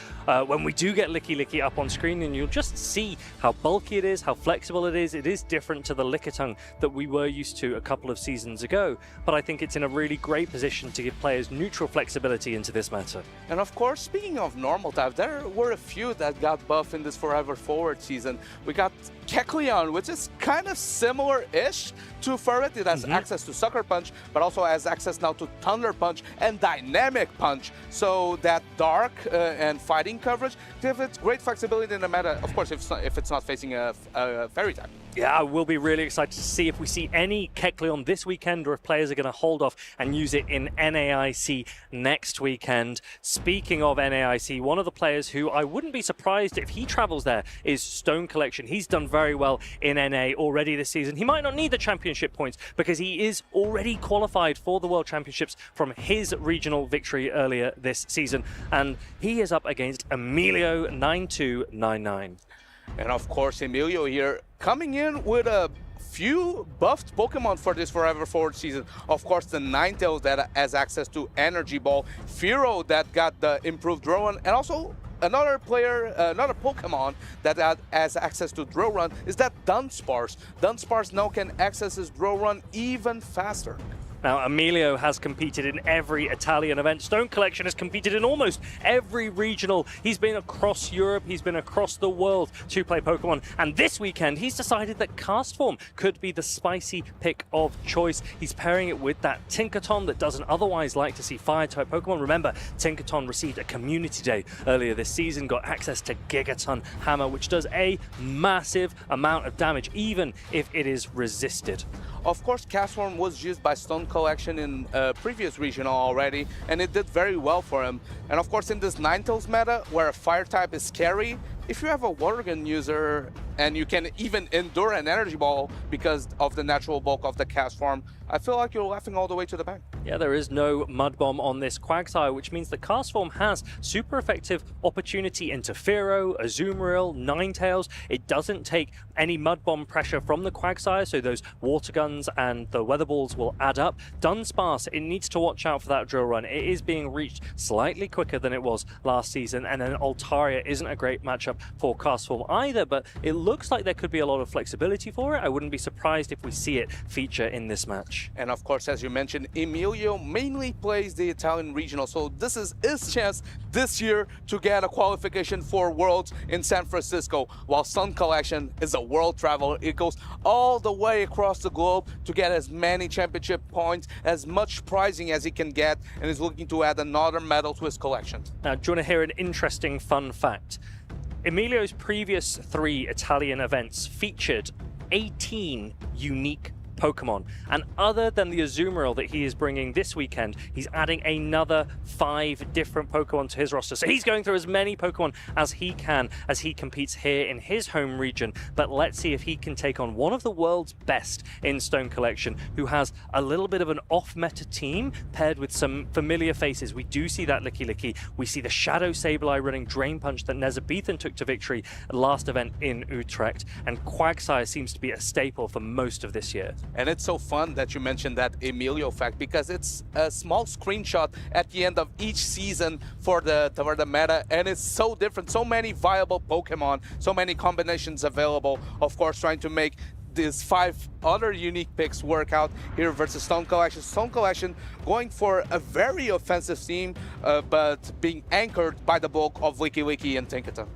when we do get Licky Licky up on screen, and you'll just see how bulky it is, how flexible it is. It is different to the Lickitung that we were used to a couple of seasons ago, but I think it's in a really great position to give players neutral flexibility into this meta. And of course, speaking of normal types, there were a few that got buffed in this Forever Forward season. We got Kecleon, which is kind of similar-ish to Furret. It has access to Sucker Punch, but also has access now to Thunder Punch and Dynamic Punch. So that Dark and Fighting coverage gives it great flexibility in the meta, of course, if it's not facing a Fairy type. Yeah, we'll be really excited to see if we see any Kecleon this weekend or if players are going to hold off and use it in NAIC next weekend. Speaking of NAIC, one of the players who I wouldn't be surprised if he travels there is Stone Collection. He's done very well in NA already this season. He might not need the championship points because he is already qualified for the World Championships from his regional victory earlier this season. And he is up against Emilio 9299. And of course, Emilio here coming in with a few buffed Pokemon for this Forever Forward season. Of course, the Ninetales that has access to Energy Ball, Fearow that got the improved Rowan, and also another player, another Pokemon that has access to Drill Run is that Dunsparce. Dunsparce now can access his Drill Run even faster. Now, Emilio has competed in every Italian event. Stone Collection has competed in almost every regional. He's been across Europe, he's been across the world to play Pokemon. And this weekend, he's decided that Castform could be the spicy pick of choice. He's pairing it with that Tinkaton that doesn't otherwise like to see fire-type Pokemon. Remember, Tinkaton received a community day earlier this season, got access to Gigaton Hammer, which does a massive amount of damage, even if it is resisted. Of course, Castform was used by Stone Collection in previous regional already, and it did very well for him. And of course, in this Ninetales meta, where a fire type is scary, if you have a Water Gun user and you can even endure an Energy Ball because of the natural bulk of the Castform, I feel like you're laughing all the way to the bank. Yeah, there is no Mud Bomb on this Quagsire, which means that Castform has super effective opportunity into Fearow, Azumarill, Ninetales. It doesn't take any Mud Bomb pressure from the Quagsire, so those Water Guns and the Weather Balls will add up. Dunsparce, it needs to watch out for that Drill Run. It is being reached slightly quicker than it was last season, and then Altaria isn't a great matchup for Castform either, but it looks like there could be a lot of flexibility for it. I wouldn't be surprised if we see it feature in this match. And of course, as you mentioned, Emilio mainly plays the Italian regional, so this is his chance this year to get a qualification for Worlds in San Francisco, while Sun Collection is a world traveler. It goes all the way across the globe to get as many championship points, as much prizing as he can get, and is looking to add another medal to his collection. Now, do you want to hear an interesting fun fact? Emilio's previous 3 Italian events featured 18 unique Pokemon, and other than the Azumarill that he is bringing this weekend, he's adding another 5 different Pokemon to his roster. So he's going through as many Pokemon as he can as he competes here in his home region. But let's see if he can take on one of the world's best in Stone Collection, who has a little bit of an off-meta team paired with some familiar faces. We do see that Licky Licky. We see the Shadow Sableye running Drain Punch that Nezabethan took to victory last event in Utrecht, and Quagsire seems to be a staple for most of this year. And it's so fun that you mentioned that Emilio fact, because it's a small screenshot at the end of each season for the meta, and it's so different. So many viable Pokemon, so many combinations available. Of course, trying to make these 5 other unique picks work out here versus Stone Collection. Stone Collection going for a very offensive team, but being anchored by the bulk of Licky Licky and Tinkaton.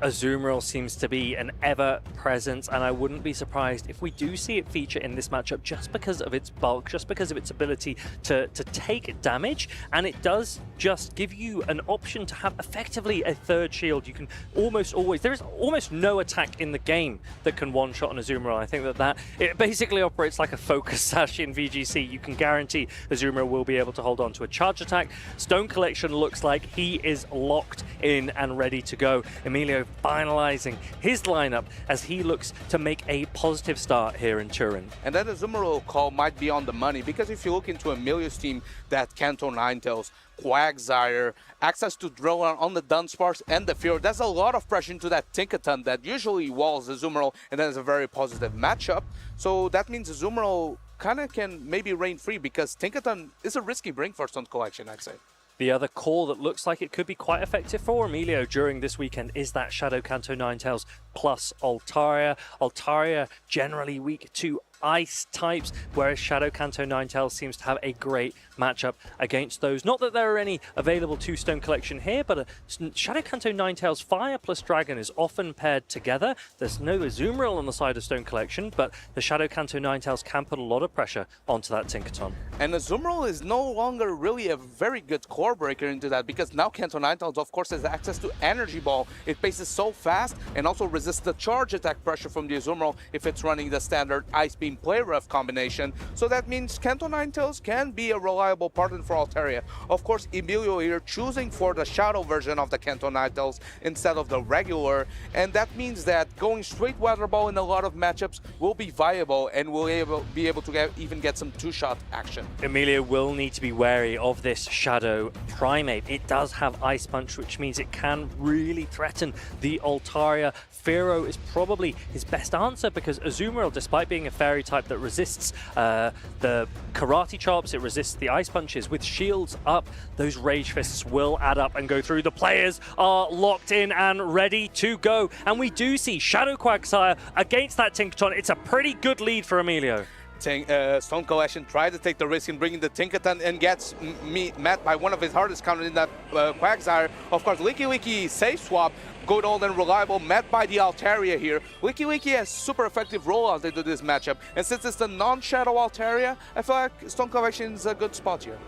Azumarill seems to be an ever-present, and I wouldn't be surprised if we do see it feature in this matchup just because of its bulk, just because of its ability to take damage, and it does just give you an option to have effectively a third shield. You can almost always, there is almost no attack in the game that can one-shot an Azumarill. I think that it basically operates like a focus sash in VGC. You can guarantee Azumarill will be able to hold on to a charge attack. Stone Collection looks like he is locked in and ready to go. Emilio finalizing his lineup as he looks to make a positive start here in Turin. And that Azumarill call might be on the money, because if you look into Emilio's team, that Kanto Ninetales, Quagsire, access to Drill on the Dunsparce and the Fear, there's a lot of pressure into that Tinkaton that usually walls Azumarill, and that is a very positive matchup. So that means Azumarill kind of can maybe reign free, because Tinkaton is a risky bring for Stone Collection, I'd say. The other call that looks like it could be quite effective for Emilio during this weekend is that Shadow Kanto Ninetales plus Altaria. Altaria generally weak to ice types, whereas Shadow Kanto Ninetales seems to have a great matchup against those. Not that there are any available to Stone Collection here, but Shadow Kanto Ninetales Fire plus Dragon is often paired together. There's no Azumarill on the side of Stone Collection, but the Shadow Kanto Ninetales can put a lot of pressure onto that Tinkaton. And Azumarill is no longer really a very good core breaker into that, because now Kanto Ninetales, of course, has access to Energy Ball. It paces so fast and also resists the charge attack pressure from the Azumarill if it's running the standard Ice Beam Play Rough combination. So that means Kanto Ninetales can be a reliable partner for Altaria. Of course, Emilio here choosing for the Shadow version of the Kanto Ninetales instead of the regular, and that means that going straight Weather Ball in a lot of matchups will be viable, and will be able to even get some 2-shot action. Emilio will need to be wary of this Shadow Primate. It does have Ice Punch, which means it can really threaten the Altaria. Fearow is probably his best answer, because Azumarill, despite being a fairy type that resists the Karate Chops, it resists the Ice Punches. With shields up, those Rage Fists will add up and go through. The players are locked in and ready to go. And we do see Shadow Quagsire against that Tinkaton. It's a pretty good lead for Emilio. Stone Collection tried to take the risk in bringing the Tinkaton and gets met by one of his hardest counters in that Quagsire. Of course, Licky safe swap, good old and reliable, met by the Altaria here. Licky has super effective rollouts into this matchup, and since it's the non-Shadow Altaria, I feel like Stone Collection is a good spot here.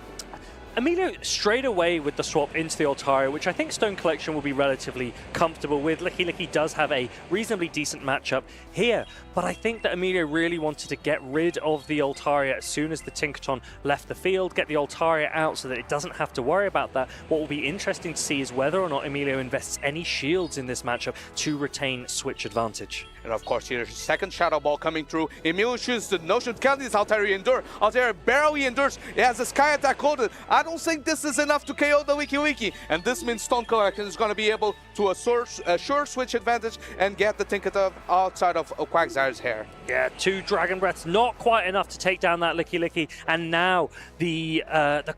Emilio straight away with the swap into the Altaria, which I think Stone Collection will be relatively comfortable with. Licky does have a reasonably decent matchup here, but I think that Emilio really wanted to get rid of the Altaria as soon as the Tinkaton left the field, get the Altaria out so that it doesn't have to worry about that. What will be interesting to see is whether or not Emilio invests any shields in this matchup to retain switch advantage. And of course, here, second Shadow Ball coming through. Emilio chooses the notion, can this Altaria endure? Altaria barely endures. It has a Sky Attack loaded. I don't think this is enough to KO the Licky. And this means Stone Collection is going to be able to assure switch advantage and get the Tinkaton outside of Quagsire's hair. Yeah, 2 Dragon Breaths, not quite enough to take down that Licky. And now the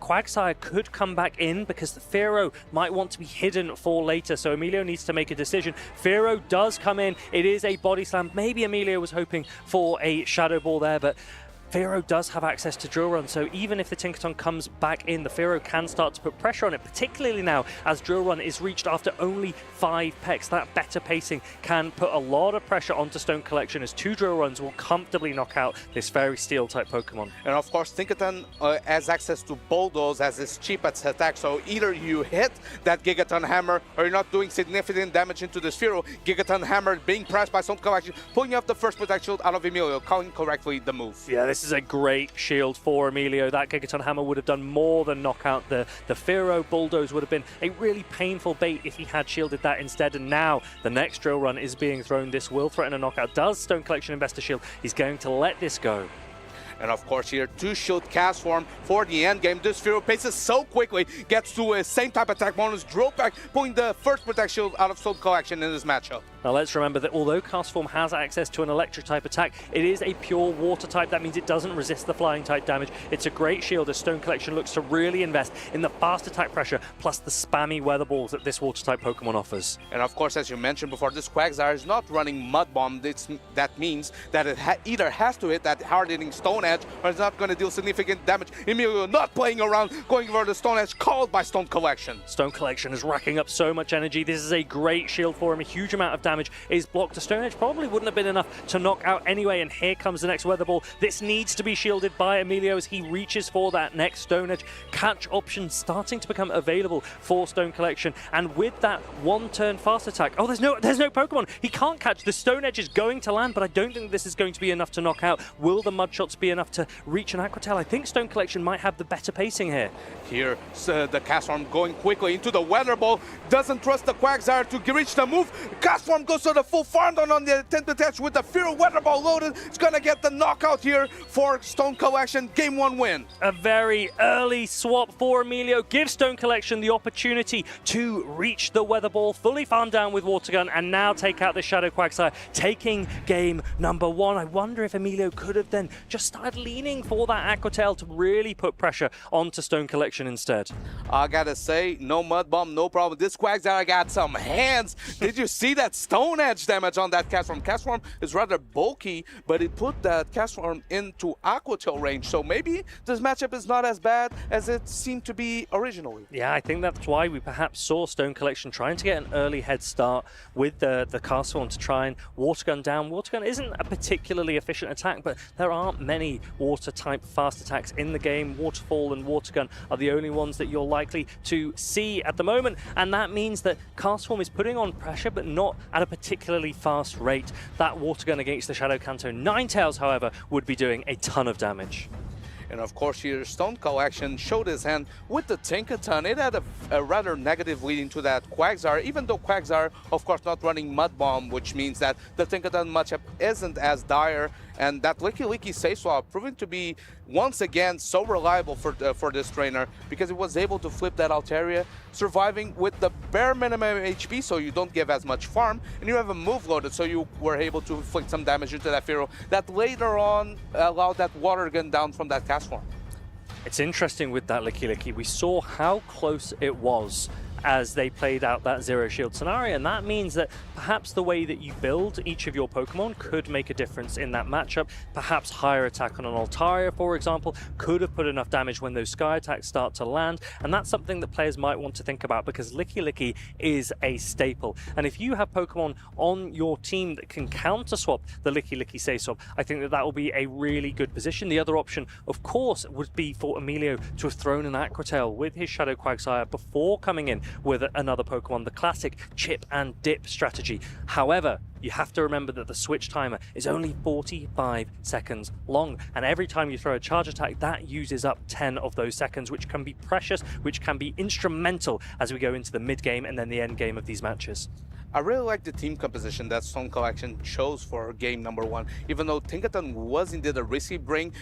Quagsire could come back in because the Fearow might want to be hidden for later. So Emilio needs to make a decision. Fearow does come in. It is a body slam. Maybe Emilio was hoping for a Shadow Ball there, but Fearow does have access to Drill Run, so even if the Tinkaton comes back in, the Fearow can start to put pressure on it, particularly now as Drill Run is reached after only 5 pecks. That better pacing can put a lot of pressure onto Stone Collection as 2 Drill Runs will comfortably knock out this Fairy Steel type Pokemon. And of course, Tinkaton has access to Bulldoze as his cheap attack, so either you hit that Gigaton Hammer or you're not doing significant damage into this Fearow. Gigaton Hammer being pressed by Stone Collection, pulling up the first Protect Shield out of Emilio, calling correctly the move. Yeah, this is a great shield for Emilio. That Gigaton Hammer would have done more than knock out the Fearow. Bulldoze would have been a really painful bait if he had shielded that instead. And now the next Drill Run is being thrown. This will threaten a knockout. Does Stone Collection invest a shield? He's going to let this go. And of course here, 2 shield cast form for the end game. This Fearow paces so quickly, gets to a same type attack bonus, drill back, pulling the first Protect Shield out of Stone Collection in this matchup. Now let's remember that although Cast Form has access to an electric type attack, it is a pure water type. That means it doesn't resist the flying type damage. It's a great shield as Stone Collection looks to really invest in the fast attack pressure plus the spammy weather balls that this water type Pokemon offers. And of course, as you mentioned before, this Quagsire is not running Mud Bomb. That means that it either has to hit that hard-hitting Stone Edge or it's not going to deal significant damage. Emilio not playing around, going for the Stone Edge, called by Stone Collection. Stone Collection is racking up so much energy. This is a great shield for him. A huge amount of damage is blocked. The Stone Edge probably wouldn't have been enough to knock out anyway, and here comes the next Weather Ball. This needs to be shielded by Emilio as he reaches for that next Stone Edge. Catch option starting to become available for Stone Collection, and with that 1-turn fast attack, oh, there's no Pokemon. He can't catch. The Stone Edge is going to land, but I don't think this is going to be enough to knock out. Will the Mud Shots be enough to reach an Aqua Tail? I think Stone Collection might have the better pacing here. Here, the Cast Form going quickly into the Weather Ball. Doesn't trust the Quagsire to reach the move. Cast Form goes to the full farm down on the attempt attach with the Fearow Weather Ball loaded. It's going to get the knockout here for Stone Collection. Game 1 win. A very early swap for Emilio gives Stone Collection the opportunity to reach the Weather Ball, fully farm down with Water Gun, and now take out the Shadow Quagsire, taking game number 1. I wonder if Emilio could have then just started leaning for that Aqua Tail to really put pressure onto Stone Collection instead. I gotta say, no Mud Bomb, no problem. This Quagsire got some hands. Did you see that Stone Edge damage on that Cast Form? Cast Form is rather bulky, but it put that Cast Form into Aqua Tail range. So maybe this matchup is not as bad as it seemed to be originally. Yeah, I think that's why we perhaps saw Stone Collection trying to get an early head start with the Cast Form to try and Water Gun down. Water Gun isn't a particularly efficient attack, but there aren't many water type fast attacks in the game. Waterfall and Water Gun are the only ones that you're likely to see at the moment, and that means that Cast Form is putting on pressure, but not at a particularly fast rate. That Water Gun against the Shadow Kanto Ninetales, however, would be doing a ton of damage. And of course here, Stone Collection showed his hand with the Tinkaton. It had a rather negative lead into that Quagsire, even though Quagsire, of course, not running Mud Bomb, which means that the Tinkaton matchup isn't as dire. And that Licky safe swap proving to be, once again, so reliable for this trainer because it was able to flip that Altaria, surviving with the bare minimum HP so you don't give as much farm, and you have a move loaded so you were able to inflict some damage into that Fearow that later on allowed that Water Gun down from that Cast Form. It's interesting with that Licky. We saw how close it was as they played out that zero shield scenario, and that means that perhaps the way that you build each of your Pokemon could make a difference in that matchup. Perhaps higher attack on an Altaria, for example, could have put enough damage when those sky attacks start to land, and that's something that players might want to think about because Licky Licky is a staple. And if you have Pokemon on your team that can counter swap the Licky Licky Safe Swap, I think that that will be a really good position. The other option, of course, would be for Emilio to have thrown an Aqua Tail with his Shadow Quagsire before coming in with another Pokemon, the classic chip and dip strategy. However, you have to remember that the switch timer is only 45 seconds long, and every time you throw a charge attack, that uses up 10 of those seconds, which can be precious, which can be instrumental as we go into the mid game and then the end game of these matches. I really like the team composition that Stone Collection chose for game number 1. Even though Tinkaton was indeed a risky bring,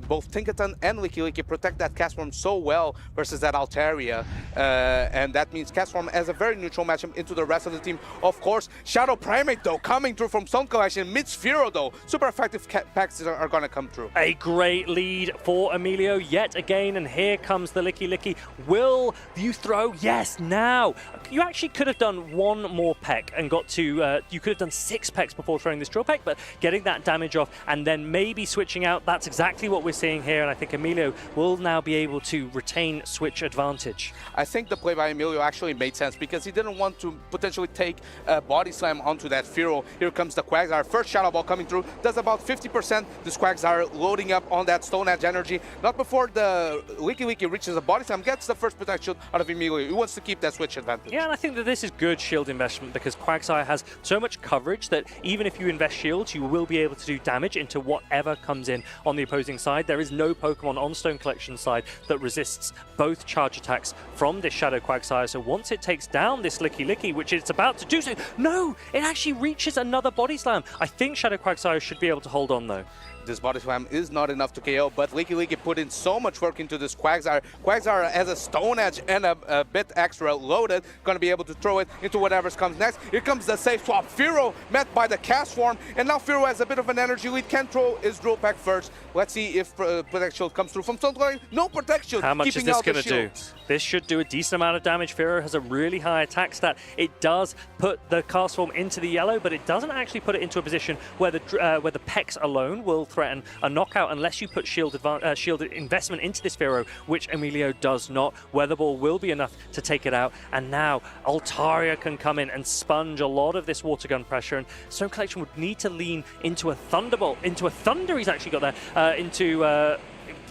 both Tinkaton and Licky Licky protect that Castform so well versus that Altaria, and that means Castform has a very neutral matchup into the rest of the team. Of course, Shadow Primate though coming through from Stone Collection, mid-Sphero though, super effective packs are gonna come through. A great lead for Emilio yet again, and here comes the Licky Licky. Will you throw? Yes, now. You actually could have done one more peck and got to, you could have done 6 pecks before throwing this drill peck, but getting that damage off and then maybe switching out, that's exactly what we're seeing here, and I think Emilio will now be able to retain switch advantage. I think the play by Emilio actually made sense because he didn't want to potentially take a body slam onto that Fearow. Here comes the Quagsire, first Shadow Ball coming through, does about 50%. This Quagsire loading up on that Stone Edge energy. Not before the Licky Licky reaches a body slam, gets the first protection out of Emilio. He wants to keep that switch advantage. Yeah, and I think that this is good shield investment because Quagsire has so much coverage that even if you invest shields, you will be able to do damage into whatever comes in on the opposing side. There is no Pokemon on Stone Collection side that resists both charge attacks from this Shadow Quagsire. So once it takes down this Licky Licky, which it's about to do so, no, it actually reaches another body slam. I think Shadow Quagsire should be able to hold on though. This body slam is not enough to KO, but Licky Licky put in so much work into this Quagsire. Quagsire has a Stone Edge and a bit extra loaded, gonna be able to throw it into whatever comes next. Here comes the safe swap. Fearow met by the Castform, and now Fearow has a bit of an energy lead, can throw his drill pack first. Let's see if Protect Shield comes through from Stone Collection. No Protect Shield. How much is this gonna do? This should do a decent amount of damage. Fearow has a really high attack stat. It does put the Castform into the yellow, but it doesn't actually put it into a position where the Pex alone will threaten a knockout unless you put shield investment into this Fearow, which Emilio does not. Weather Ball will be enough to take it out, and now Altaria can come in and sponge a lot of this water gun pressure, and Stone Collection would need to lean into a Thunderbolt, into a Thunder he's actually got there, into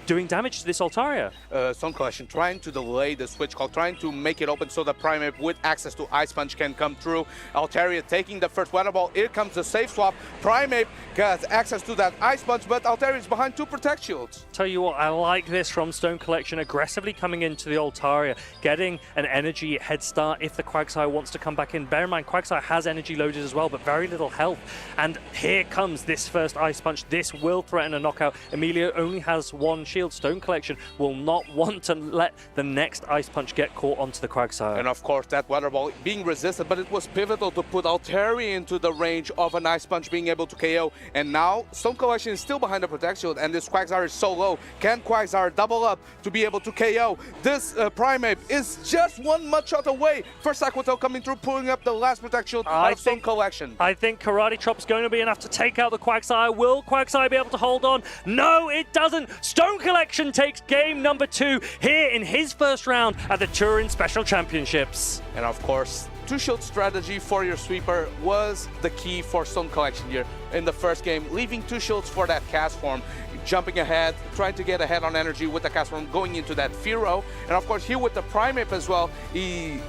doing damage to this Altaria. Stone Collection trying to delay the switch call, trying to make it open so the Primate with access to Ice Punch can come through. Altaria taking the first Weather Ball. Here comes the safe swap. Primate got access to that Ice Punch, but Altaria is behind 2 Protect Shields. Tell you what, I like this from Stone Collection, aggressively coming into the Altaria, getting an energy head start if the Quagsire wants to come back in. Bear in mind, Quagsire has energy loaded as well, but very little health. And here comes this first Ice Punch. This will threaten a knockout. Emilio only has 1 shield. Stone Collection will not want to let the next Ice Punch get caught onto the Quagsire. And of course, that Weather Ball being resisted, but it was pivotal to put Altaria into the range of an Ice Punch being able to KO. And now, Stone Collection is still behind the Protect Shield, and this Quagsire is so low. Can Quagsire double up to be able to KO? This Primate is just 1 Mudshot away. First Aqua Tail coming through, pulling up the last Protect Shield out of Stone Collection. I think Karate Chop's going to be enough to take out the Quagsire. Will Quagsire be able to hold on? No, it doesn't. Stone Collection takes game number 2 here in his first round at the Turin Special Championships. And of course, 2-shield strategy for your sweeper was the key for Stone Collection here in the first game, leaving 2 shields for that Castform, jumping ahead, trying to get ahead on energy with the Castform, going into that Fearow, and of course here with the Primate as well.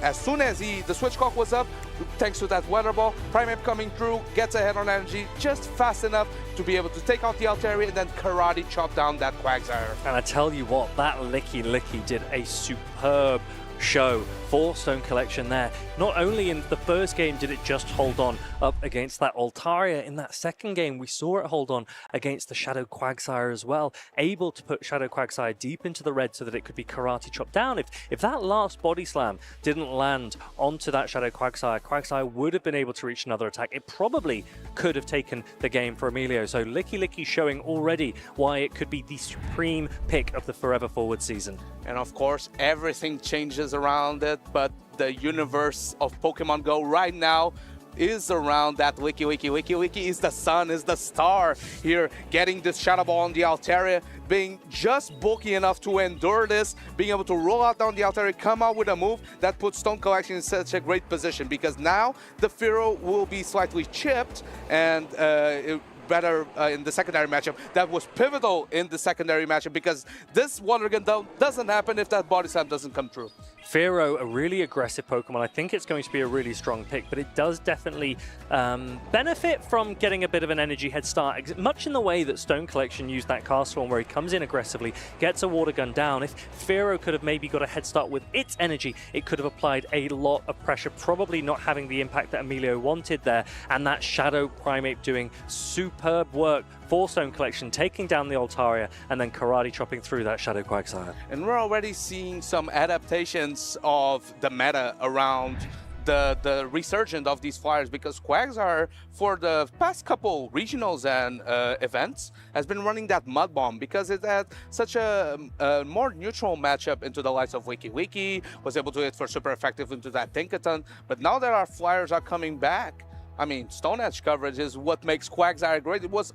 As soon as the switch clock was up, thanks to that Weather Ball, Primate coming through, gets ahead on energy, just fast enough to be able to take out the Altaria and then Karate chop down that Quagsire. And I tell you what, that Licky Licky did a superb show for Stone Collection there. Not only in the first game did it just hold on up against that Altaria, in that second game we saw it hold on against the Shadow Quagsire as well, able to put Shadow Quagsire deep into the red so that it could be Karate chopped down. If that last body slam didn't land onto that Shadow Quagsire, Quagsire would have been able to reach another attack. It probably could have taken the game for Emilio. So Licky Licky showing already why it could be the supreme pick of the Forever Forward season. And of course, everything changes around it, but the universe of Pokemon Go right now is around that Wiki. Wiki is the sun, is the star here, getting this Shadow Ball on the Altaria, being just bulky enough to endure this, being able to roll out down the Altaria, come out with a move that puts Stone Collection in such a great position, because now the Fearow will be slightly chipped and better in the secondary matchup. That was pivotal in the secondary matchup, because this Water Gun doesn't happen if that Body Slam doesn't come true. Fearow, a really aggressive Pokemon. I think it's going to be a really strong pick, but it does definitely benefit from getting a bit of an energy head start, much in the way that Stone Collection used that Castle One, where he comes in aggressively, gets a Water Gun down. If Fearow could have maybe got a head start with its energy, it could have applied a lot of pressure, probably not having the impact that Emilio wanted there, and that Shadow Primeape doing superb work for Stone Collection, taking down the Altaria and then karate chopping through that Shadow Quagsire. And we're already seeing some adaptations of the meta around the resurgence of these flyers, because Quagsire, for the past couple regionals and events, has been running that Mud Bomb, because it had such a more neutral matchup into the likes of Wiki, was able to hit for super effective into that Tinkaton. But now that our flyers are coming back, I mean, Stone Edge coverage is what makes Quagsire great. It was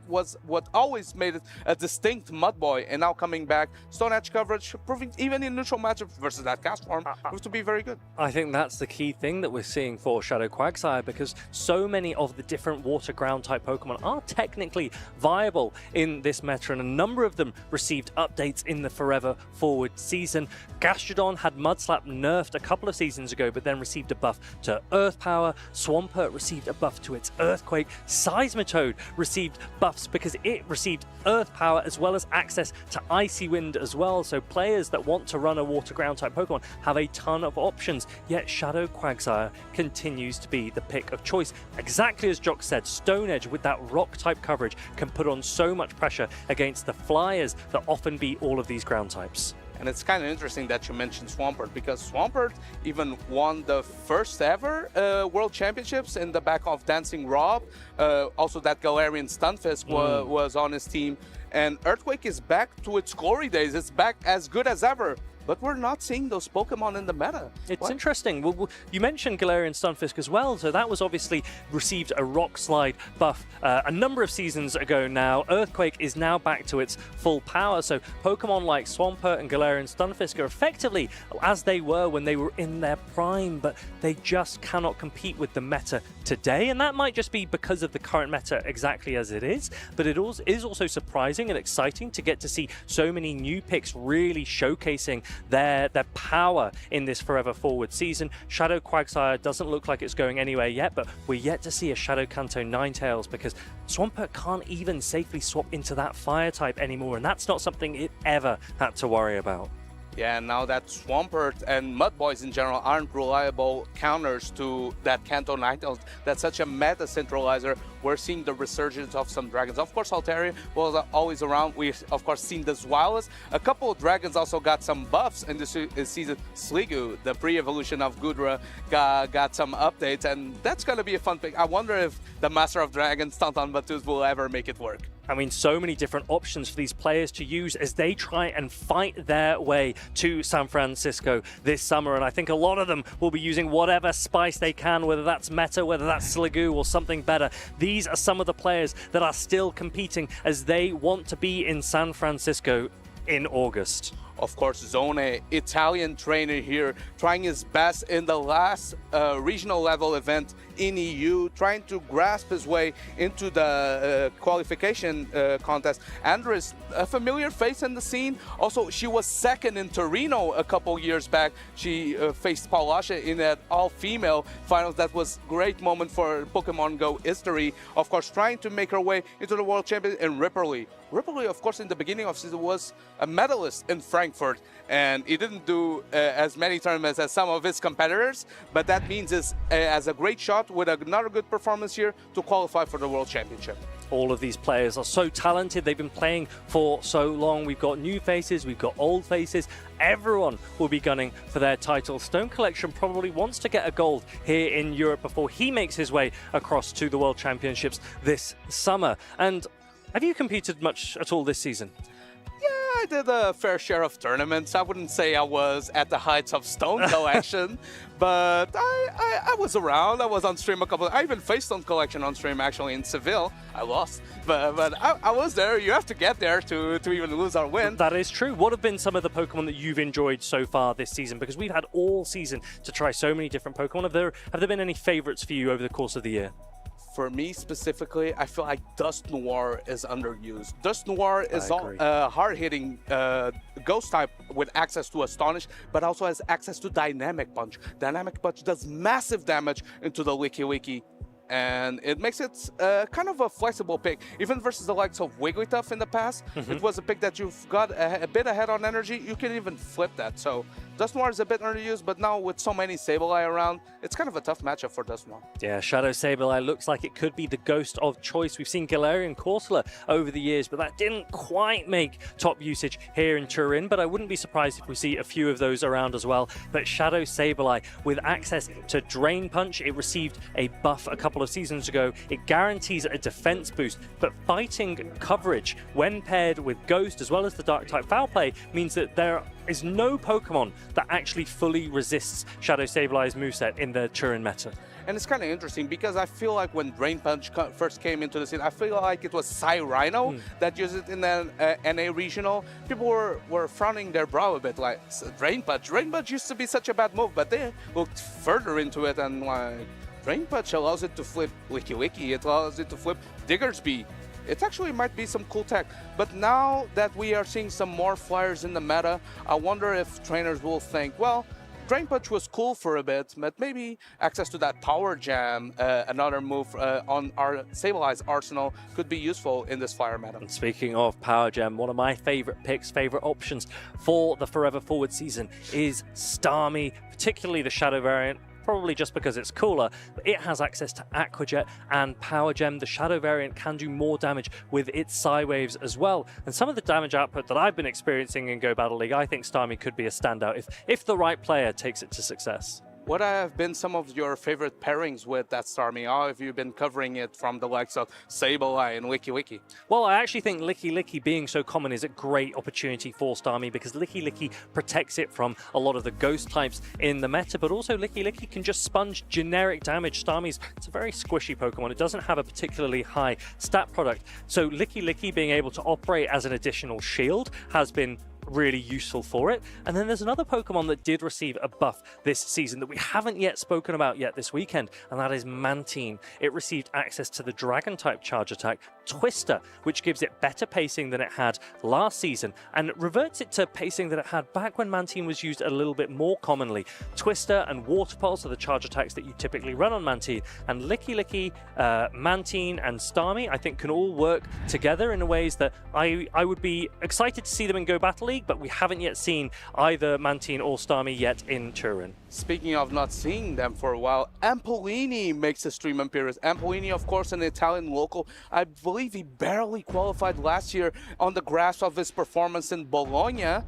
what always made it a distinct Mud Boy, and now coming back, Stone Edge coverage, proving even in neutral matchup versus that cast form, proved to be very good. I think that's the key thing that we're seeing for Shadow Quagsire, because so many of the different water ground type Pokemon are technically viable in this meta, and a number of them received updates in the Forever Forward season. Gastrodon had Mudslap nerfed a couple of seasons ago, but then received a buff to Earth Power. Swampert received a buff to its Earthquake. Seismitoad received buffs because it received Earth Power as well as access to Icy Wind as well. So players that want to run a water ground type Pokemon have a ton of options, yet Shadow Quagsire continues to be the pick of choice. Exactly as Jock said, Stone Edge with that rock type coverage can put on so much pressure against the flyers that often beat all of these ground types. And it's kind of interesting that you mentioned Swampert, because Swampert even won the first ever World Championships in the back of Dancing Rob. Also that Galarian Stunfisk was on his team. And Earthquake is back to its glory days. It's back as good as ever. But we're not seeing those Pokemon in the meta. It's interesting. Well, you mentioned Galarian Stunfisk as well, so that was obviously received a Rock Slide buff a number of seasons ago now. Earthquake is now back to its full power, so Pokemon like Swampert and Galarian Stunfisk are effectively as they were when they were in their prime, but they just cannot compete with the meta today, and that might just be because of the current meta exactly as it is, but it is also surprising and exciting to get to see so many new picks really showcasing their power in this Forever Forward season. Shadow Quagsire doesn't look like it's going anywhere yet, but we're yet to see a Shadow Kanto Ninetales, because Swampert can't even safely swap into that fire type anymore, and that's not something it ever had to worry about. Yeah, now that Swampert and Mud Boys in general aren't reliable counters to that Kanto Ninetales, that's such a meta centralizer. We're seeing the resurgence of some dragons. Of course, Altaria was always around. We've, of course, seen the Zweilous. A couple of dragons also got some buffs in this season. Sliggoo, the pre-evolution of Gudra, got some updates, and that's going to be a fun pick. I wonder if the Master of Dragons, Tonton Batuz, will ever make it work. I mean, so many different options for these players to use as they try and fight their way to San Francisco this summer. And I think a lot of them will be using whatever spice they can, whether that's meta, whether that's Sliggoo or something better. These are some of the players that are still competing as they want to be in San Francisco in August. Of course, Zone, Italian trainer here, trying his best in the last regional level event in EU, trying to grasp his way into the qualification contest. Andres, a familiar face in the scene. Also, she was second in Torino a couple years back. She faced Paulasha in that all-female finals. That was a great moment for Pokemon Go history. Of course, trying to make her way into the World Champion in Ripperley. Ripperley, of course, in the beginning of the season was a medalist in Frankfurt, and he didn't do as many tournaments as some of his competitors, but that means he has a great shot with another good performance here to qualify for the World Championship. All of these players are so talented. They've been playing for so long. We've got new faces, we've got old faces. Everyone will be gunning for their title. Stone Collection probably wants to get a gold here in Europe before he makes his way across to the World Championships this summer. And have you competed much at all this season? Yeah, I did a fair share of tournaments. I wouldn't say I was at the heights of Stone Collection, but I was around. I was on stream a couple. I even faced Stone Collection on stream actually in Seville. I lost, but I was there. You have to get there to even lose or win. That is true. What have been some of the Pokemon that you've enjoyed so far this season? Because we've had all season to try so many different Pokemon. Have there been any favorites for you over the course of the year? For me specifically, I feel like Dust Noir is underused. Dust Noir is hard-hitting ghost type with access to Astonish, but also has access to Dynamic Punch. Dynamic Punch does massive damage into the Licky, and it makes it kind of a flexible pick. Even versus the likes of Wigglytuff in the past, it was a pick that you've got a bit ahead on energy. You can even flip that. So Dust Noir is a bit underused, but now with so many Sableye around, it's kind of a tough matchup for Dust Noir. Yeah, Shadow Sableye looks like it could be the ghost of choice. We've seen Galarian Corsola over the years, but that didn't quite make top usage here in Turin. But I wouldn't be surprised if we see a few of those around as well. But Shadow Sableye, with access to Drain Punch, it received a buff a couple of seasons ago. It guarantees a defense boost, but fighting coverage when paired with Ghost as well as the Dark-type Foul Play means that there is no Pokemon that actually fully resists Shadow Sableye's moveset in the Turin meta. And it's kind of interesting because I feel like when Drain Punch first came into the scene, I feel like it was Rhino that used it in the NA regional. People were frowning their brow a bit, like, Drain Punch? Drain Punch used to be such a bad move, but they looked further into it and like, Drain Punch allows it to flip Licky, it allows it to flip Diggersby. It actually might be some cool tech. But now that we are seeing some more flyers in the meta, I wonder if trainers will think, well, Drain Punch was cool for a bit, but maybe access to that Power Jam, another move on our Sableye's arsenal, could be useful in this flyer meta. And speaking of Power Gem, one of my favorite picks, favorite options for the Forever Forward season is Starmie, particularly the Shadow variant. Probably just because it's cooler, but it has access to Aqua Jet and Power Gem. The Shadow variant can do more damage with its Psy Waves as well. And some of the damage output that I've been experiencing in Go Battle League, I think Starmie could be a standout if the right player takes it to success. What have been some of your favorite pairings with that Starmie? How have you been covering it from the likes of Sableye and Licky? Well, I actually think Licky being so common is a great opportunity for Starmie because Licky protects it from a lot of the ghost types in the meta, but also Licky can just sponge generic damage. It's a very squishy Pokemon. It doesn't have a particularly high stat product. So Licky being able to operate as an additional shield has been really useful for it. And then there's another Pokemon that did receive a buff this season that we haven't yet spoken about yet this weekend, and that is Mantine. It received access to the Dragon type charge attack Twister, which gives it better pacing than it had last season and reverts it to pacing that it had back when Mantine was used a little bit more commonly. Twister and Water Pulse are the charge attacks that you typically run on Mantine, and Licky, Mantine and Starmie I think can all work together in ways that I would be excited to see them in Go Battle League, but we haven't yet seen either Mantine or Starmie yet in Turin. Speaking of not seeing them for a while, Ampolini makes a stream appearance. Ampolini, of course, an Italian local. I believe he barely qualified last year on the grasp of his performance in Bologna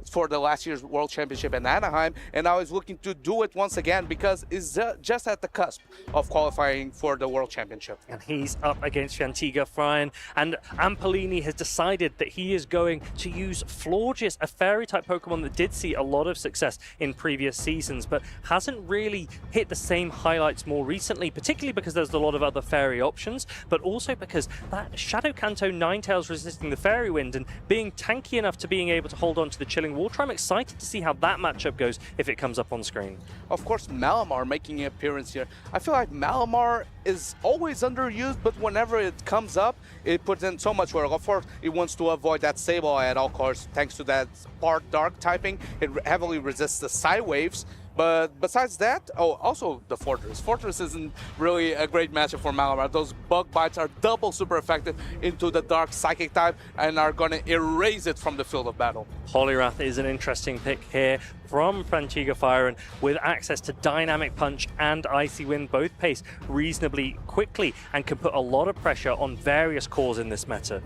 for the last year's World Championship in Anaheim, and now he's looking to do it once again because he's just at the cusp of qualifying for the World Championship. And he's up against Fantiga Fryan, and Ampolini has decided that he is going to use Florges, a fairy-type Pokemon that did see a lot of success in previous seasons, but hasn't really hit the same highlights more recently, particularly because there's a lot of other fairy options, but also because that Shadow Kanto Ninetales resisting the Fairy Wind and being tanky enough to being able to hold on to the Chilling Water. I'm excited to see how that matchup goes if it comes up on screen. Of course, Malamar making an appearance here. I feel like Malamar is always underused, but whenever it comes up, it puts in so much work. Of course, it wants to avoid that Sableye at all costs, thanks to that part dark typing. It heavily resists the Psy Waves. But besides that, also the Fortress. Fortress isn't really a great matchup for Malamar. Those bug bites are double super effective into the dark psychic type and are going to erase it from the field of battle. Poliwrath is an interesting pick here from Fantiga Fryan with access to Dynamic Punch and Icy Wind, both pace reasonably quickly and can put a lot of pressure on various cores in this meta.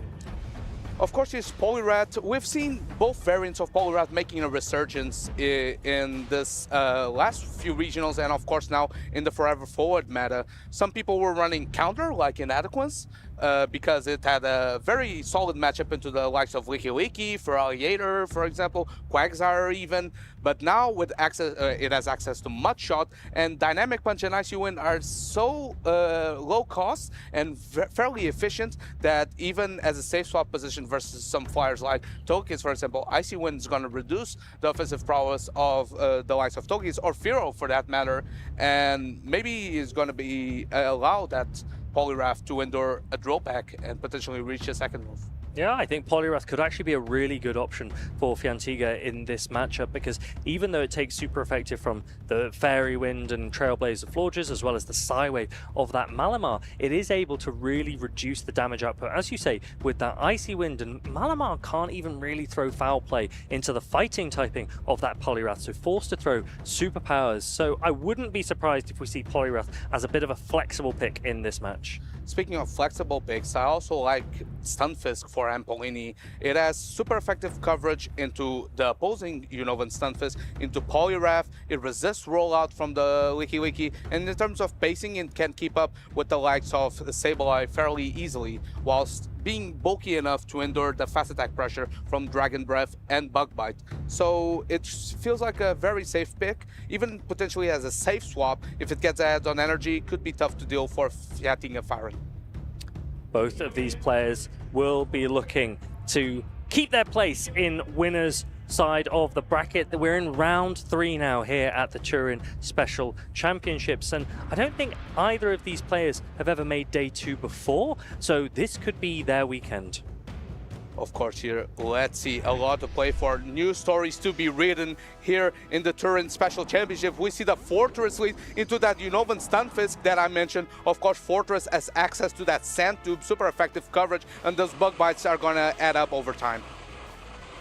Of course, it's Poliwrath. We've seen both variants of Poliwrath making a resurgence in this last few regionals, and of course now in the Forever Forward meta. Some people were running counter, like Inadequance, because it had a very solid matchup into the likes of Licky Licky, Feraliator, for example, Quagsire even. But now with access, it has access to Mudshot, and Dynamic Punch and Icy Wind are so low cost and fairly efficient that even as a safe swap position versus some flyers like Togekiss, for example, Icy Wind is going to reduce the offensive prowess of the likes of Togekiss or Fearow for that matter, and maybe is going to be allow that Poliwrath to endure a drill pack and potentially reach a second move. Yeah, I think Poliwrath could actually be a really good option for Fiantiga in this matchup, because even though it takes super effective from the Fairy Wind and Trailblaze of Florges, as well as the Psywave of that Malamar, it is able to really reduce the damage output. As you say, with that Icy Wind, and Malamar can't even really throw Foul Play into the fighting typing of that Poliwrath, so forced to throw superpowers. So I wouldn't be surprised if we see Poliwrath as a bit of a flexible pick in this match. Speaking of flexible picks, I also like Stunfisk for Ampolini. It has super effective coverage into the opposing Unova Stunfisk, into Poliwrath. It resists rollout from the Licky Licky, and in terms of pacing, it can keep up with the likes of Sableye fairly easily, whilst being bulky enough to endure the fast attack pressure from Dragon Breath and Bug Bite. So it feels like a very safe pick, even potentially as a safe swap. If it gets ahead on energy, could be tough to deal for Fiatinga Firen. Both of these players will be looking to keep their place in winners' side of the bracket. We're in round 3 now here at the Turin Special Championships, and I don't think either of these players have ever made day 2 before, so this could be their weekend. Of course, here, let's see, a lot to play for. New stories to be written here in the Turin Special Championship. We see the Fortress lead into that Unovan Stunfisk that I mentioned. Of course, Fortress has access to that Sand Tube, super effective coverage, and those Bug Bites are going to add up over time.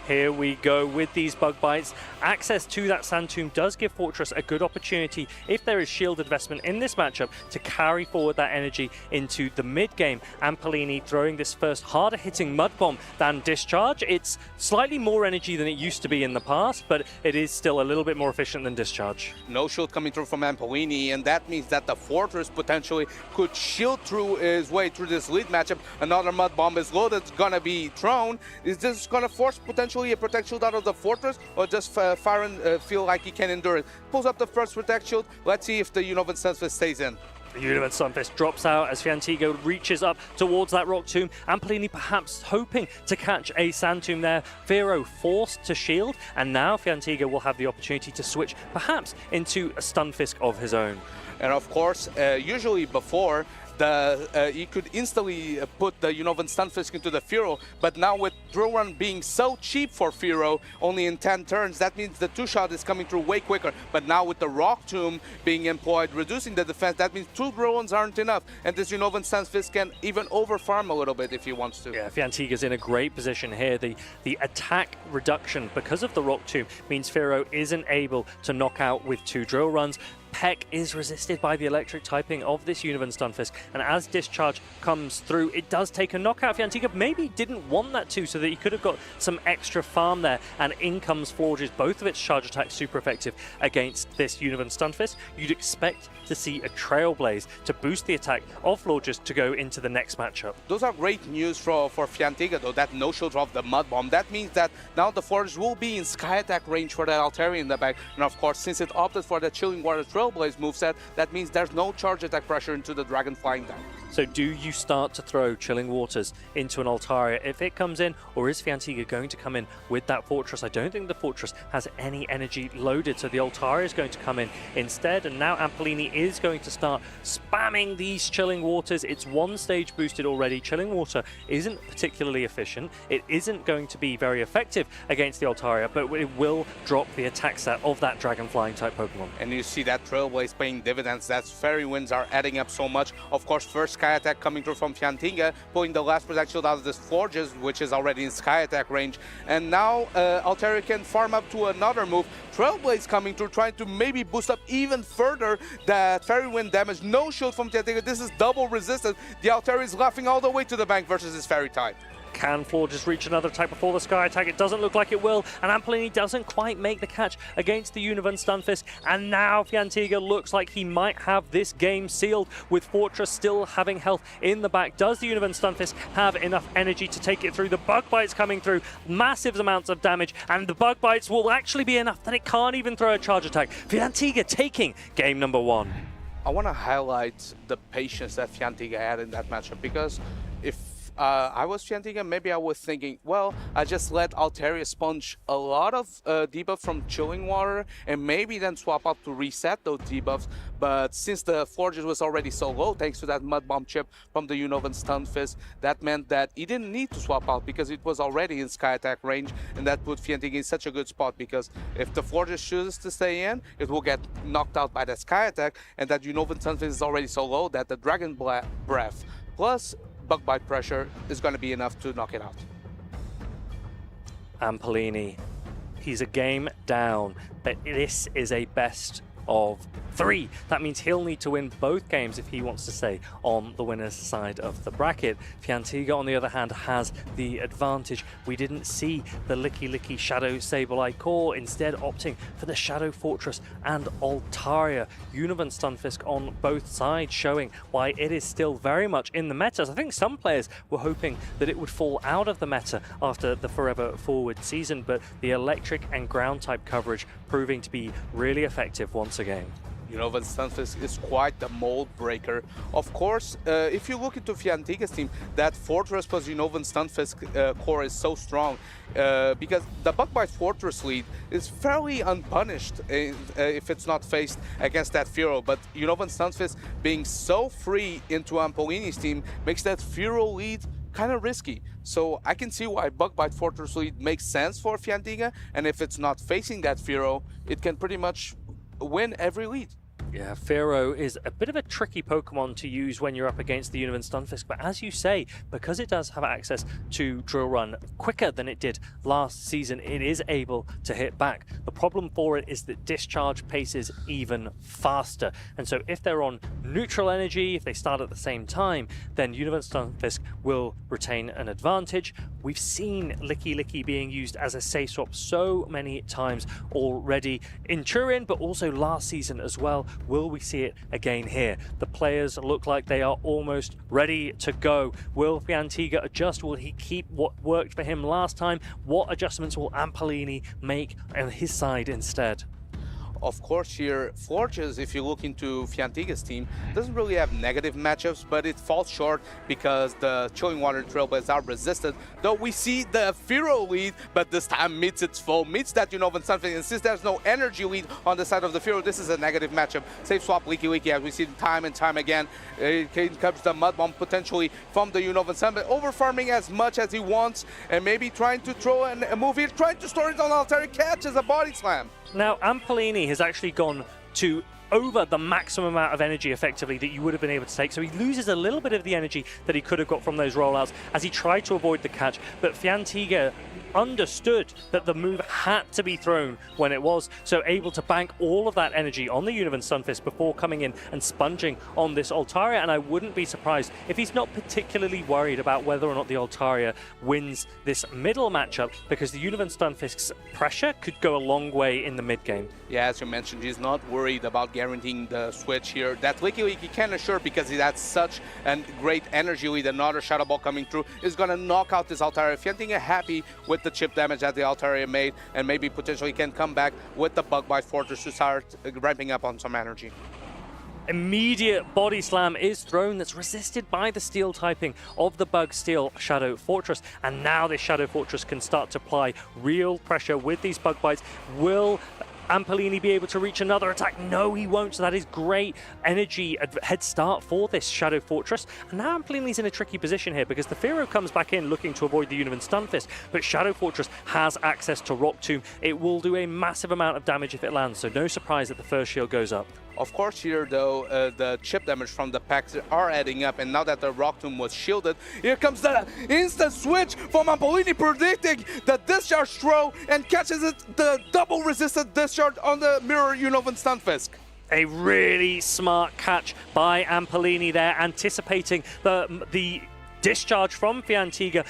Here we go with these Bug Bites. Access to that Sand Tomb does give Fortress a good opportunity, if there is shield investment in this matchup, to carry forward that energy into the mid-game. Ampolini throwing this first harder hitting Mud Bomb than Discharge. It's slightly more energy than it used to be in the past, but it is still a little bit more efficient than Discharge. No shield coming through from Ampolini, and that means that the Fortress potentially could shield through his way through this lead matchup. Another Mud Bomb is loaded, it's gonna be thrown. Is this gonna force potentially a Protect Shield out of the Fortress, or just Firen feel like he can endure it? Pulls up the first Protect Shield. Let's see if the Unovan Stunfisk stays in. The Unovan Stunfisk drops out as Fiantiga reaches up towards that Rock Tomb. Ampolini perhaps hoping to catch a Sand Tomb there. Fearow forced to shield, and now Fiantiga will have the opportunity to switch perhaps into a Stunfisk of his own. And of course, usually before, he could instantly put the Unovan Stunfisk into the Fearow, but now with Drill Run being so cheap for Fearow, only in 10 turns, that means the 2-shot is coming through way quicker. But now with the Rock Tomb being employed, reducing the defense, that means 2 Drill Runs aren't enough, and this Unovan Stunfisk can even overfarm a little bit if he wants to. Yeah, Fiantiga's in a great position here. The attack reduction because of the Rock Tomb means Fearow isn't able to knock out with 2 Drill Runs. Peck is resisted by the electric typing of this Unovan Stunfisk, and as Discharge comes through, it does take a knockout. Fiantiga maybe didn't want that to, so that he could have got some extra farm there, and in comes Florges, both of its charge attacks super effective against this Unovan Stunfisk. You'd expect to see a Trailblaze to boost the attack of Florges to go into the next matchup. Those are great news for Fiantiga, though, that no-shield of the Mud Bomb. That means that now the Florges will be in Sky Attack range for that Altaria in the back, and of course, since it opted for the Chilling Water Trailblaze moveset, that means there's no charge attack pressure into the Dragon flying down. So do you start to throw Chilling Waters into an Altaria if it comes in, or is Fiantiga going to come in with that Fortress? I don't think the Fortress has any energy loaded, so the Altaria is going to come in instead, and now Ampolini is going to start spamming these Chilling Waters. It's 1 stage boosted already. Chilling Water isn't particularly efficient. It isn't going to be very effective against the Altaria, but it will drop the attack set of that Dragon Flying type Pokemon. And you see that Trailblaze paying dividends. That Fairy Winds are adding up so much. Of course, first Sky Attack coming through from Fiantiga, pulling the last Protect Shield out of this Florges, which is already in Sky Attack range. And now Altaria can farm up to another move. Trailblaze coming through, trying to maybe boost up even further that Fairy Wind damage. No shield from Fiantiga. This is double resistant. The Altaria is laughing all the way to the bank versus his Fairy type. Can Floor just reach another attack before the Sky Attack? It doesn't look like it will, and Ampolini doesn't quite make the catch against the Univan Stunfisk, and now Fiantiga looks like he might have this game sealed with Fortress still having health in the back. Does the Univan Stunfisk have enough energy to take it through? The Bug Bites coming through, massive amounts of damage, and the Bug Bites will actually be enough that it can't even throw a charge attack. Fiantiga taking game number 1. I want to highlight the patience that Fiantiga had in that matchup, because if I was Fiantiga, maybe I was thinking, well, I just let Altaria sponge a lot of debuff from Chilling Water and maybe then swap out to reset those debuffs. But since the Forges was already so low, thanks to that Mud Bomb chip from the Unovan Stunfisk, that meant that he didn't need to swap out because it was already in Sky Attack range, and that put Fiantiga in such a good spot, because if the Forges chooses to stay in, it will get knocked out by the Sky Attack, and that Unovan Stunfisk is already so low that the Dragon Breath plus Bug Bite pressure is going to be enough to knock it out. Ampolini, he's a game down, but this is a best of 3. That means he'll need to win both games if he wants to stay on the winner's side of the bracket. Fiantiga, on the other hand, has the advantage. We didn't see the Licky Shadow Sableye core, instead opting for the Shadow Fortress and Altaria. Univan Stunfisk on both sides, showing why it is still very much in the metas. I think some players were hoping that it would fall out of the meta after the Forever Forward season, but the electric and ground type coverage proving to be really effective once again. Unovan Stunfisk is quite the mold breaker. Of course, if you look into Fiantiga's team, that Fortress plus Unovan Stunfisk core is so strong, because the Bug Bite Fortress lead is fairly unpunished if it's not faced against that Furo. But Unovan Stunfisk being so free into Ampolini's team makes that Furo lead kind of risky. So I can see why Bug Bite Fortress lead makes sense for Fiantiga, and if it's not facing that Furo, it can pretty much win every lead. Yeah, Firo is a bit of a tricky Pokemon to use when you're up against the Univan Stunfisk, but as you say, because it does have access to Drill Run quicker than it did last season, it is able to hit back. The problem for it is that discharge paces even faster, and so if they're on neutral energy, if they start at the same time, then Univan Stunfisk will retain an advantage. We've seen Licky being used as a safe swap so many times already in Turin, but also last season as well. Will we see it again here? The players look like they are almost ready to go. Will Fiantiga adjust? Will he keep what worked for him last time? What adjustments will Ampolini make on his side instead? Of course, here, Forges, if you look into Fiantiga's team, doesn't really have negative matchups, but it falls short because the Chilling Water Trailblazers are resisted. Though we see the Firo lead, but this time meets its foe, meets that Unovan Stunfisk, and since there's no energy lead on the side of the Firo, this is a negative matchup. Safe swap Licky, as we see time and time again. It comes the Mud Bomb potentially from the Unovan Stunfisk, over farming as much as he wants, and maybe trying to throw a move here, trying to store it on Altaria, catches a body slam. Now, Ampolini has actually gone to over the maximum amount of energy effectively that you would have been able to take, so he loses a little bit of the energy that he could have got from those rollouts as he tried to avoid the catch, but Fiantiga understood that the move had to be thrown when it was, so able to bank all of that energy on the Univan Stunfisk before coming in and sponging on this Altaria, and I wouldn't be surprised if he's not particularly worried about whether or not the Altaria wins this middle matchup, because the Univan Stunfisk's pressure could go a long way in the mid game. Yeah, as you mentioned, he's not worried about guaranteeing the switch here. That Licky can assure, because he has such a great energy lead, another Shadow Ball coming through is going to knock out this Altaria. Fiantiga happy with the chip damage that the Altaria made, and maybe potentially can come back with the Bug Bite Fortress to start ramping up on some energy. Immediate body slam is thrown that's resisted by the steel typing of the Bug Steel Shadow Fortress, and now this Shadow Fortress can start to apply real pressure with these Bug Bites. Will Ampolini be able to reach another attack? No, he won't, so that is great energy head start for this Shadow Fortress. And now Ampolini's in a tricky position here because the Firo comes back in looking to avoid the Univan Stunfisk, but Shadow Fortress has access to Rock Tomb. It will do a massive amount of damage if it lands, so no surprise that the first shield goes up. Of course here though, the chip damage from the packs are adding up, and now that the Rock Tomb was shielded, here comes the instant switch from Ampolini, predicting the discharge throw and catches it, the double resisted discharge on the mirror Unovan Stunfisk. A really smart catch by Ampolini there, anticipating the discharge from Fiantiga,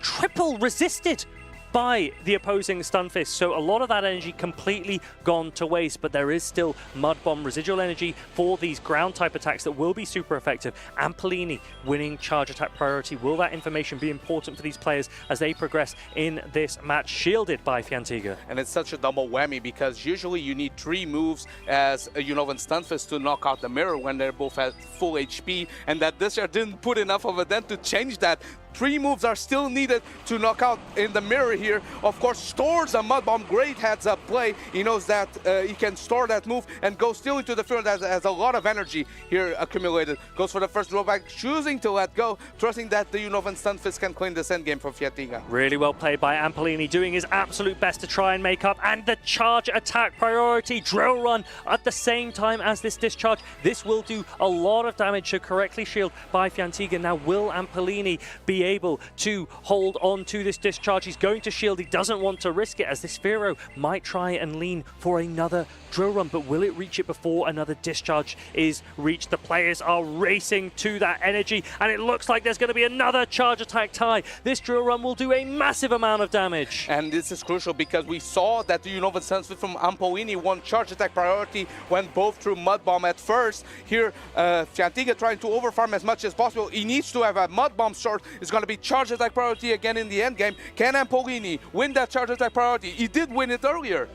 triple resisted by the opposing Stunfisk, so a lot of that energy completely gone to waste, but there is still Mud Bomb residual energy for these ground type attacks that will be super effective. Ampolini winning charge attack priority. Will that information be important for these players as they progress in this match, shielded by Fiantiga? And it's such a double whammy because usually you need 3 moves as a Unova Stunfisk to knock out the mirror when they're both at full HP, and that this year didn't put enough of a dent to change that. 3 moves are still needed to knock out in the mirror here. Of course, stores a Mud Bomb. Great heads-up play. He knows that he can store that move and go still into the field as a lot of energy here accumulated. Goes for the first drawback, choosing to let go, trusting that the Unova Stunfisk can claim this endgame for Fiantiga. Really well played by Ampolini, doing his absolute best to try and make up. And the charge attack priority, drill run at the same time as this discharge. This will do a lot of damage, so correctly shield by Fiantiga. Now, will Ampolini be able to hold on to this discharge? He's going to shield. He doesn't want to risk it as this Pharaoh might try and lean for another drill run, but will it reach it before another discharge is reached? The players are racing to that energy, and it looks like there's going to be another charge attack tie. This drill run will do a massive amount of damage. And this is crucial because we saw that the Unova Stunfisk from Ampolini won charge attack priority when both threw Mud Bomb at first. Here, Fiantiga trying to overfarm as much as possible. He needs to have a Mud Bomb short. It's going to be charge attack priority again in the end game. Can Ampolini win that charge attack priority? He did win it earlier.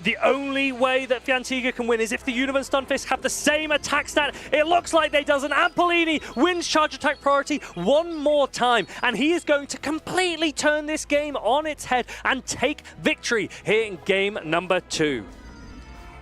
The only way that Fiantiga can win is if the Unova Stunfisk have the same attack stat. It looks like they doesn't. Ampolini wins charge attack priority one more time, and he is going to completely turn this game on its head and take victory here in game number 2.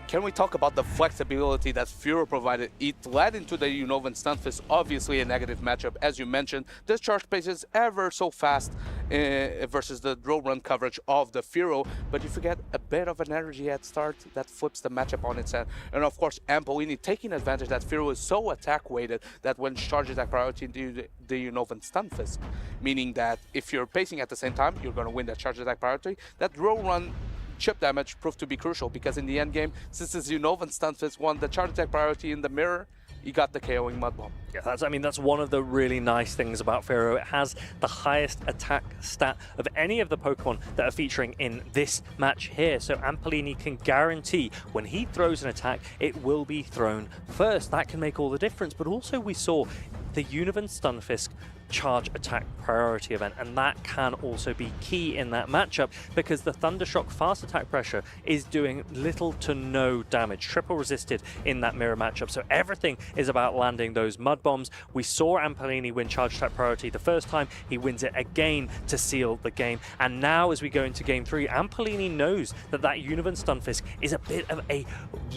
Can we talk about the flexibility that Furo provided? It led into the Unova Stunfisk, obviously a negative matchup, as you mentioned. This charge pace is ever so fast versus the drill run coverage of the Furo, but you forget a bit of an energy head start that flips the matchup on its head. And of course, Ampolini taking advantage that Furo is so attack weighted that when charge attack priority into the Unova Stunfisk, meaning that if you're pacing at the same time, you're going to win that charge attack priority. That drill run chip damage proved to be crucial because in the end game, since this Unova Stunfisk won the charge attack priority in the mirror, he got the KOing Mud Bomb. Yeah, that's one of the really nice things about Pharaoh. It has the highest attack stat of any of the Pokemon that are featuring in this match here. So Ampolini can guarantee when he throws an attack, it will be thrown first. That can make all the difference. But also we saw the Unova Stunfisk charge attack priority event, and that can also be key in that matchup because the Thundershock fast attack pressure is doing little to no damage, triple resisted in that mirror matchup, so everything is about landing those Mud Bombs. We saw Ampolini win charge attack priority the first time. He wins it again to seal the game, and now as we go into game 3, Ampolini knows that that Unova Stunfisk is a bit of a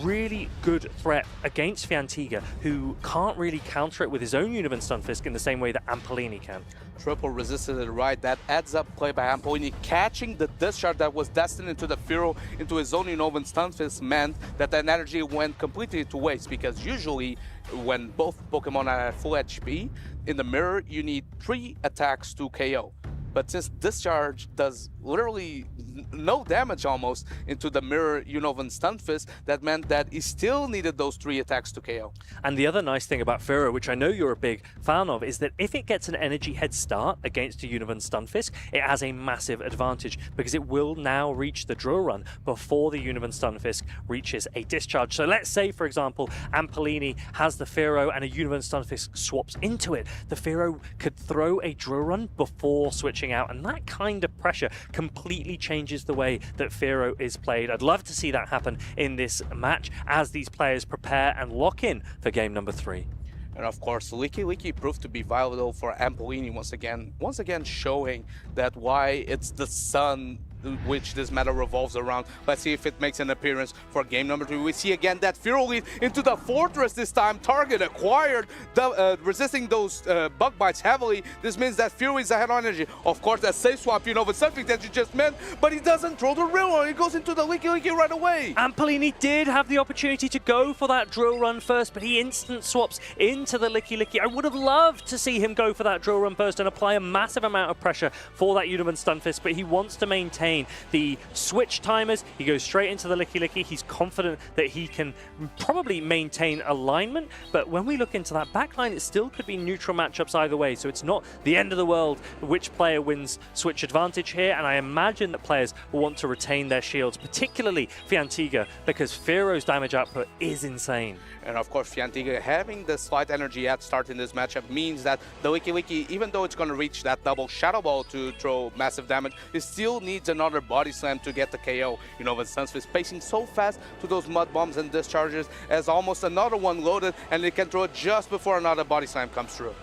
really good threat against Fiantiga, who can't really counter it with his own Unova Stunfisk in the same way that Ampolini can. Triple resisted it right. That adds up play by Ampolini, catching the discharge that was destined into the Furo, into his own Unova Stunfisk, meant that that energy went completely to waste because usually when both Pokemon are at full HP, in the mirror you need 3 attacks to KO. But since discharge does literally no damage almost into the mirror Unova Stunfisk, that meant that he still needed those 3 attacks to KO. And the other nice thing about Pharaoh, which I know you're a big fan of, is that if it gets an energy head start against a Unova Stunfisk, it has a massive advantage because it will now reach the drill run before the Unova Stunfisk reaches a discharge. So let's say, for example, Ampolini has the Pharaoh and a Unova Stunfisk swaps into it. The Pharaoh could throw a drill run before switching out, and that kind of pressure completely changes the way that Pharaoh is played. I'd love to see that happen in this match as these players prepare and lock in for game number 3. And of course, Licky proved to be vital for Ampolini once again showing that why it's the sun which this meta revolves around. Let's see if it makes an appearance for game number 2. We see again that Furo lead into the fortress this time. Target acquired, resisting those bug bites heavily. This means that Furo is ahead on energy. Of course, that safe swap, you know, with something that you just meant, but he doesn't throw the drill run. He goes into the Licky right away. Ampolini did have the opportunity to go for that drill run first, but he instant swaps into the Licky. I would have loved to see him go for that drill run first and apply a massive amount of pressure for that Unova Stunfisk, but he wants to maintain maintain the switch timers. He goes straight into the Licky Licky. He's confident that he can probably maintain alignment, but when we look into that backline, it still could be neutral matchups either way, so it's not the end of the world which player wins switch advantage here, and I imagine that players will want to retain their shields, particularly Fiantiga, because Fearo's damage output is insane. And of course, Fiantiga having the slight energy at start in this matchup means that the Licky Licky, even though it's going to reach that double Shadow Ball to throw massive damage, it still needs another body slam to get the KO. You know, when Sunfist pacing so fast to those mud bombs and discharges as almost another one loaded, and they can throw it just before another body slam comes through.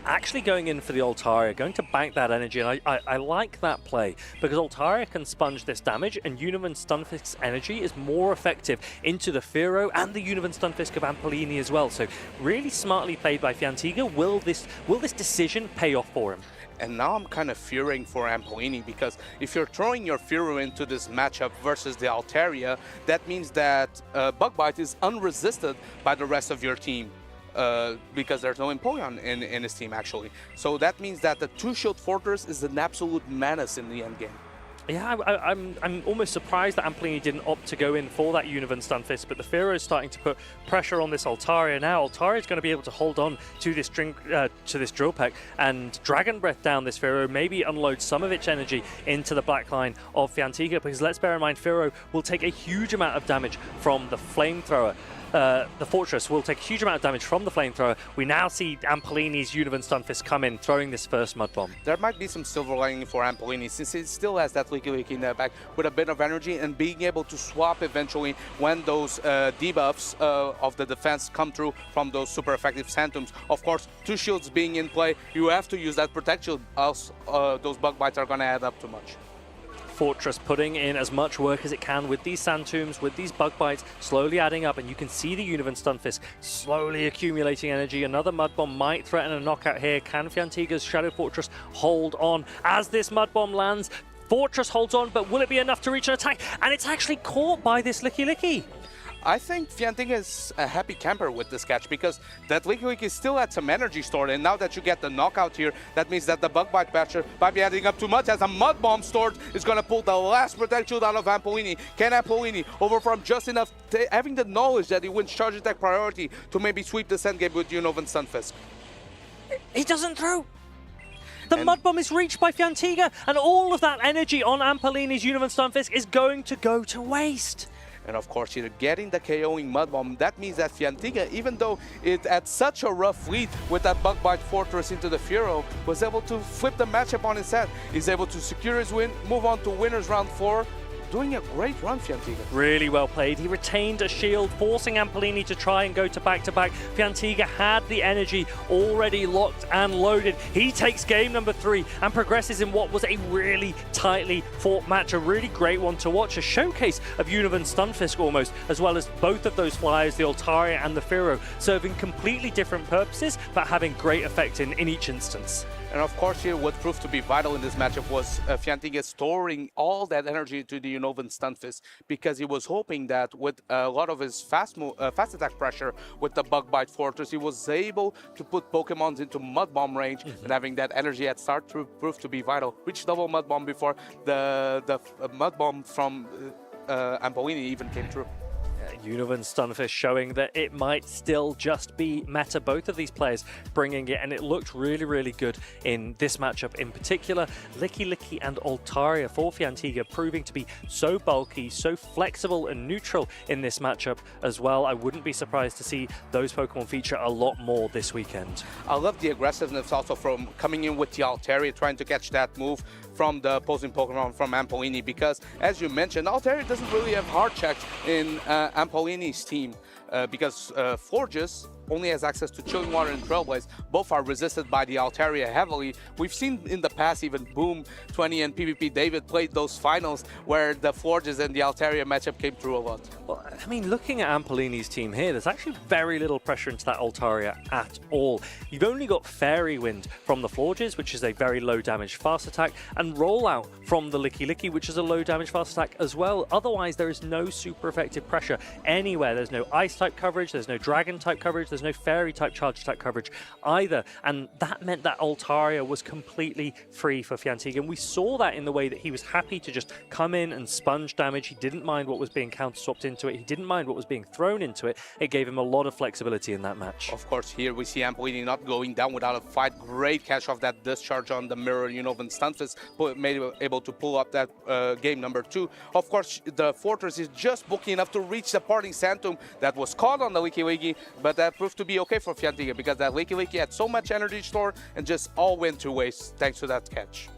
Actually going in for the Altaria, going to bank that energy, and I like that play because Altaria can sponge this damage, and Univan Stunfisk's energy is more effective into the Fearow and the Univan Stunfisk of Ampolini as well. So really smartly played by Fiantiga. Will this decision pay off for him? And now I'm kind of fearing for Ampolini, because if you're throwing your Fearow into this matchup versus the Altaria, that means that Bug Bite is unresisted by the rest of your team. Because there's no Empoleon in his team, actually. So that means that the two-shield Fortress is an absolute menace in the end game. Yeah, I'm almost surprised that Ampolini didn't opt to go in for that Univan Stunfist, but the Fearow is starting to put pressure on this Altaria now. Altaria is going to be able to hold on to this Drill Peck and Dragon Breath down this Fearow, maybe unload some of its energy into the black line of Fiantiga, because let's bear in mind Fearow will take a huge amount of damage from the Flamethrower. The Fortress will take a huge amount of damage from the Flamethrower. We now see Ampolini's Univan Stunfist come in, throwing this first Mud Bomb. There might be some silver lining for Ampolini, since he still has that Licky Licky in the back with a bit of energy and being able to swap eventually when those debuffs of the defense come through from those super effective Phantoms. Of course, two shields being in play, you have to use that Protect Shield, else those Bug Bites are going to add up too much. Fortress putting in as much work as it can with these Sand Tombs, with these Bug Bites, slowly adding up, and you can see the Univan Stunfist slowly accumulating energy. Another Mud Bomb might threaten a knockout here. Can Fiantiga's Shadow Fortress hold on? As this Mud Bomb lands, Fortress holds on, but will it be enough to reach an attack? And it's actually caught by this Licky Licky. I think Fiantiga is a happy camper with this catch, because that Licky Licky still had some energy stored, and now that you get the knockout here, that means that the Bug Bite Patcher might be adding up too much, as a Mud Bomb stored is going to pull the last Protect Shield out of Ampolini. Can Ampolini overfarm just enough, having the knowledge that he wins Charge Attack priority to maybe sweep this endgame with Univan Stunfisk? He doesn't throw. The Mud Bomb is reached by Fiantiga, and all of that energy on Ampolini's Univan Stunfisk is going to go to waste. And of course, you're getting the KOing Mud Bomb. That means that Fiantiga, even though it had such a rough lead with that Bug Bite Fortress into the Fearow, was able to flip the matchup on his head. He's able to secure his win, move on to winners round 4. Doing a great run, Fiantiga. Really well played. He retained a shield, forcing Ampolini to try and go to back-to-back. Fiantiga had the energy already locked and loaded. He takes game number 3 and progresses in what was a really tightly fought match. A really great one to watch. A showcase of Univan Stunfisk almost, as well as both of those flyers, the Altaria and the Fearow, serving completely different purposes, but having great effect in each instance. And of course here, what proved to be vital in this matchup was Fiantiga storing all that energy to the Univan Stunfist, because he was hoping that with a lot of his fast attack pressure with the Bug Bite Fortress, he was able to put Pokemons into Mud Bomb range, and having that energy at start proved to be vital. Reached double Mud Bomb before the Mud Bomb from Ampolini even came through. Univan Stunfisk showing that it might still just be meta. Both of these players bringing it, and it looked really, really good in this matchup in particular. Licky Licky and Altaria for Fiantiga proving to be so bulky, so flexible and neutral in this matchup as well. I wouldn't be surprised to see those Pokemon feature a lot more this weekend. I love the aggressiveness also from coming in with the Altaria, trying to catch that move from the opposing Pokemon from Ampolini, because as you mentioned, Altaria doesn't really have hard checks in Ampolini's team, because Florges only has access to Chilling Water and Trailblaze. Both are resisted by the Altaria heavily. We've seen in the past even Boom 20 and PvP David played those finals where the Florges and the Altaria matchup came through a lot. Well, I mean, looking at Ampolini's team here, there's actually very little pressure into that Altaria at all. You've only got Fairy Wind from the Forges, which is a very low damage fast attack, and Rollout from the Licky Licky, which is a low damage fast attack as well. Otherwise, there is no super effective pressure anywhere. There's no Ice type coverage, there's no Dragon type coverage, there's no Fairy type charge attack coverage either. And that meant that Altaria was completely free for Fiantiga. And we saw that in the way that he was happy to just come in and sponge damage. He didn't mind what was being counter-swapped into it. He didn't mind what was being thrown into it. It gave him a lot of flexibility in that match. Of course, here we see Ampolini not going down without a fight. Great catch of that discharge on the mirror. You know, when Stunfisk made able to pull up that game number 2. Of course, the Fortress is just booking enough to reach the parting Santum that was caught on the Licky Licky, but that proved to be okay for Fiantiga because that Licky Licky had so much energy stored and just all went to waste thanks to that catch.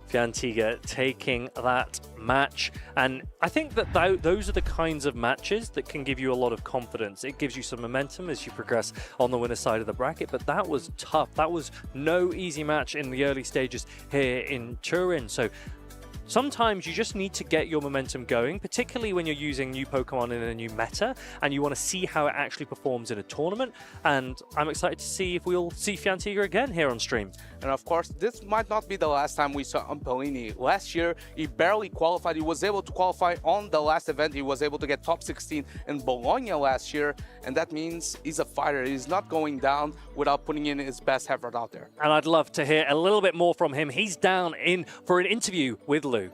Fiantiga taking that match, and I think that those are the kinds of matches that can give you a lot of confidence. It gives you some momentum as you progress on the winner side of the bracket, but that was tough. That was no easy match in the early stages here in Turin. So sometimes you just need to get your momentum going, particularly when you're using new Pokemon in a new meta and you want to see how it actually performs in a tournament. And I'm excited to see if we'll see Fiantiga again here on stream. And of course, this might not be the last time we saw Ampolini. Last year, he barely qualified. He was able to qualify on the last event. He was able to get top 16 in Bologna last year. And that means he's a fighter. He's not going down without putting in his best effort out there. And I'd love to hear a little bit more from him. He's down in for an interview with Lou.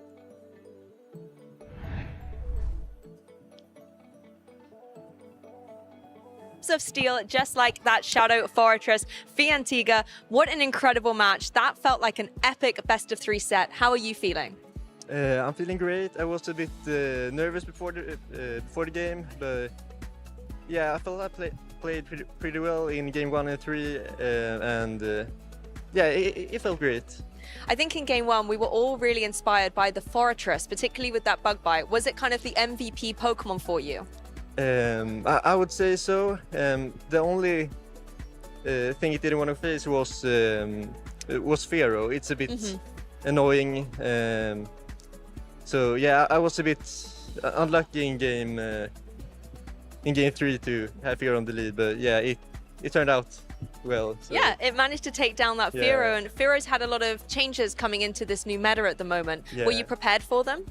Of steel, just like that Shadow Fortress. Fiantiga, what an incredible match. That felt like an epic best of 3 set. How are you feeling? I'm feeling great. I was a bit nervous before the game, but yeah, I felt I played pretty well in game 1 and 3, and yeah, it felt great. I think in game 1 we were all really inspired by the Fortress, particularly with that bug bite. Was it kind of the MVP Pokemon for you? I would say so. The only thing it didn't want to face was Pharaoh. It's a bit annoying. So yeah, I was a bit unlucky in game 3 to have Pharaoh on the lead, but yeah, it turned out well. So. Yeah, it managed to take down that Pharaoh, and Pharaoh's had a lot of changes coming into this new meta at the moment. Yeah. Were you prepared for them?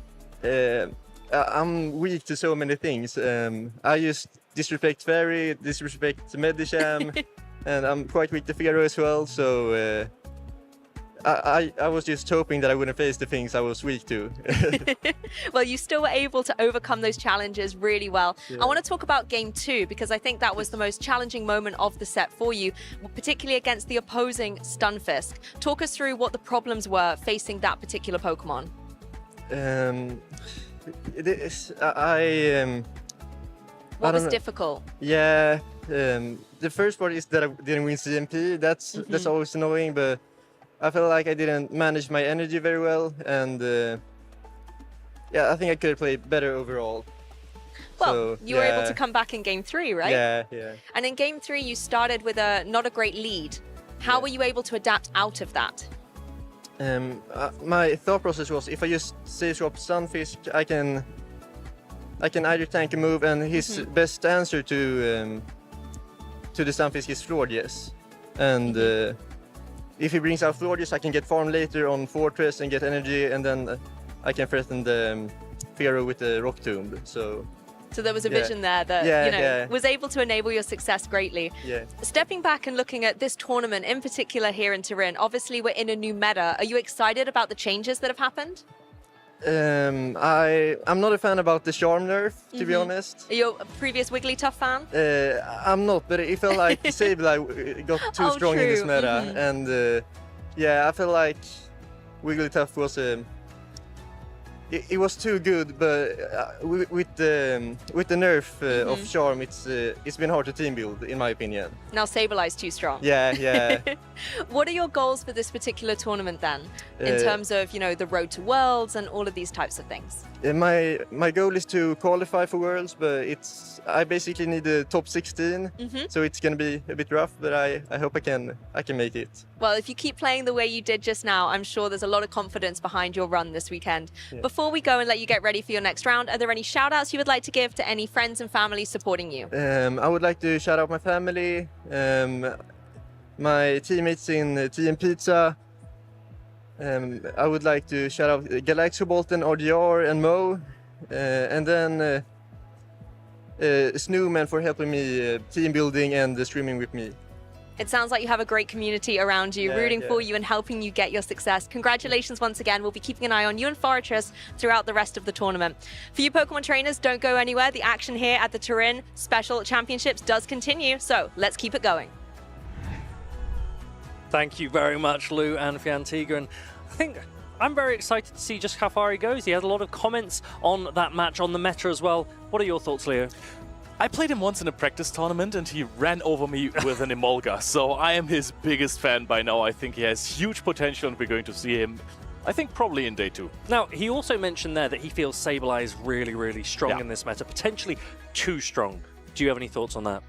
I'm weak to so many things. I just disrespect Fairy, disrespect Medicham, and I'm quite weak to Pharaoh as well, so I was just hoping that I wouldn't face the things I was weak to. Well, you still were able to overcome those challenges really well. Yeah. I want to talk about game 2 because I think that was the most challenging moment of the set for you, particularly against the opposing Stunfisk. Talk us through what the problems were facing that particular Pokemon. What was difficult? Yeah, the first part is that I didn't win CMP. That's always annoying, but I felt like I didn't manage my energy very well, and yeah, I think I could have played better overall. Well, so, you were able to come back in game 3, right? Yeah. And in game 3, you started with not a great lead. How were you able to adapt out of that? My thought process was, if I just save swap Stunfisk, I can either tank a move, and his best answer to the Stunfisk is Florges. And if he brings out Florges, I can get farm later on Fortress and get energy, and then I can threaten the Pharaoh with the Rock Tomb. So there was a vision there that was able to enable your success greatly. Yeah. Stepping back and looking at this tournament, in particular here in Turin, obviously we're in a new meta. Are you excited about the changes that have happened? I'm not a fan about the Charm nerf, to be honest. Are you a previous Wigglytuff fan? I'm not, but it felt like Sableye got too strong in this meta, and yeah, I felt like Wigglytuff was it was too good, but with the nerf of Charm, it's been hard to team build, in my opinion. Now Sableye's too strong. Yeah. What are your goals for this particular tournament then, in terms of the road to Worlds and all of these types of things? My goal is to qualify for Worlds, but I basically need the top 16, so it's gonna be a bit rough, but I hope I can make it. Well, if you keep playing the way you did just now, I'm sure there's a lot of confidence behind your run this weekend. Yeah. before we go and let you get ready for your next round, are there any shout outs you would like to give to any friends and family supporting you? I would like to shout out my family, my teammates in Team Pizza. I would like to shout out Galaxy Bolton, RDR, and Mo, and then Snowman for helping me team building and streaming with me. It sounds like you have a great community around you, rooting for you and helping you get your success. Congratulations once again. We'll be keeping an eye on you and Fortress throughout the rest of the tournament. For you Pokemon trainers, don't go anywhere. The action here at the Turin Special Championships does continue, so let's keep it going. Thank you very much, Lou and Fiantiga. And I think I'm very excited to see just how far he goes. He had a lot of comments on that match on the meta as well. What are your thoughts, Leo? I played him once in a practice tournament and he ran over me with an Emolga, so I am his biggest fan by now. I think he has huge potential and we're going to see him, I think, probably in day 2. Now, he also mentioned there that he feels Sableye is really, really strong in this meta, potentially too strong. Do you have any thoughts on that?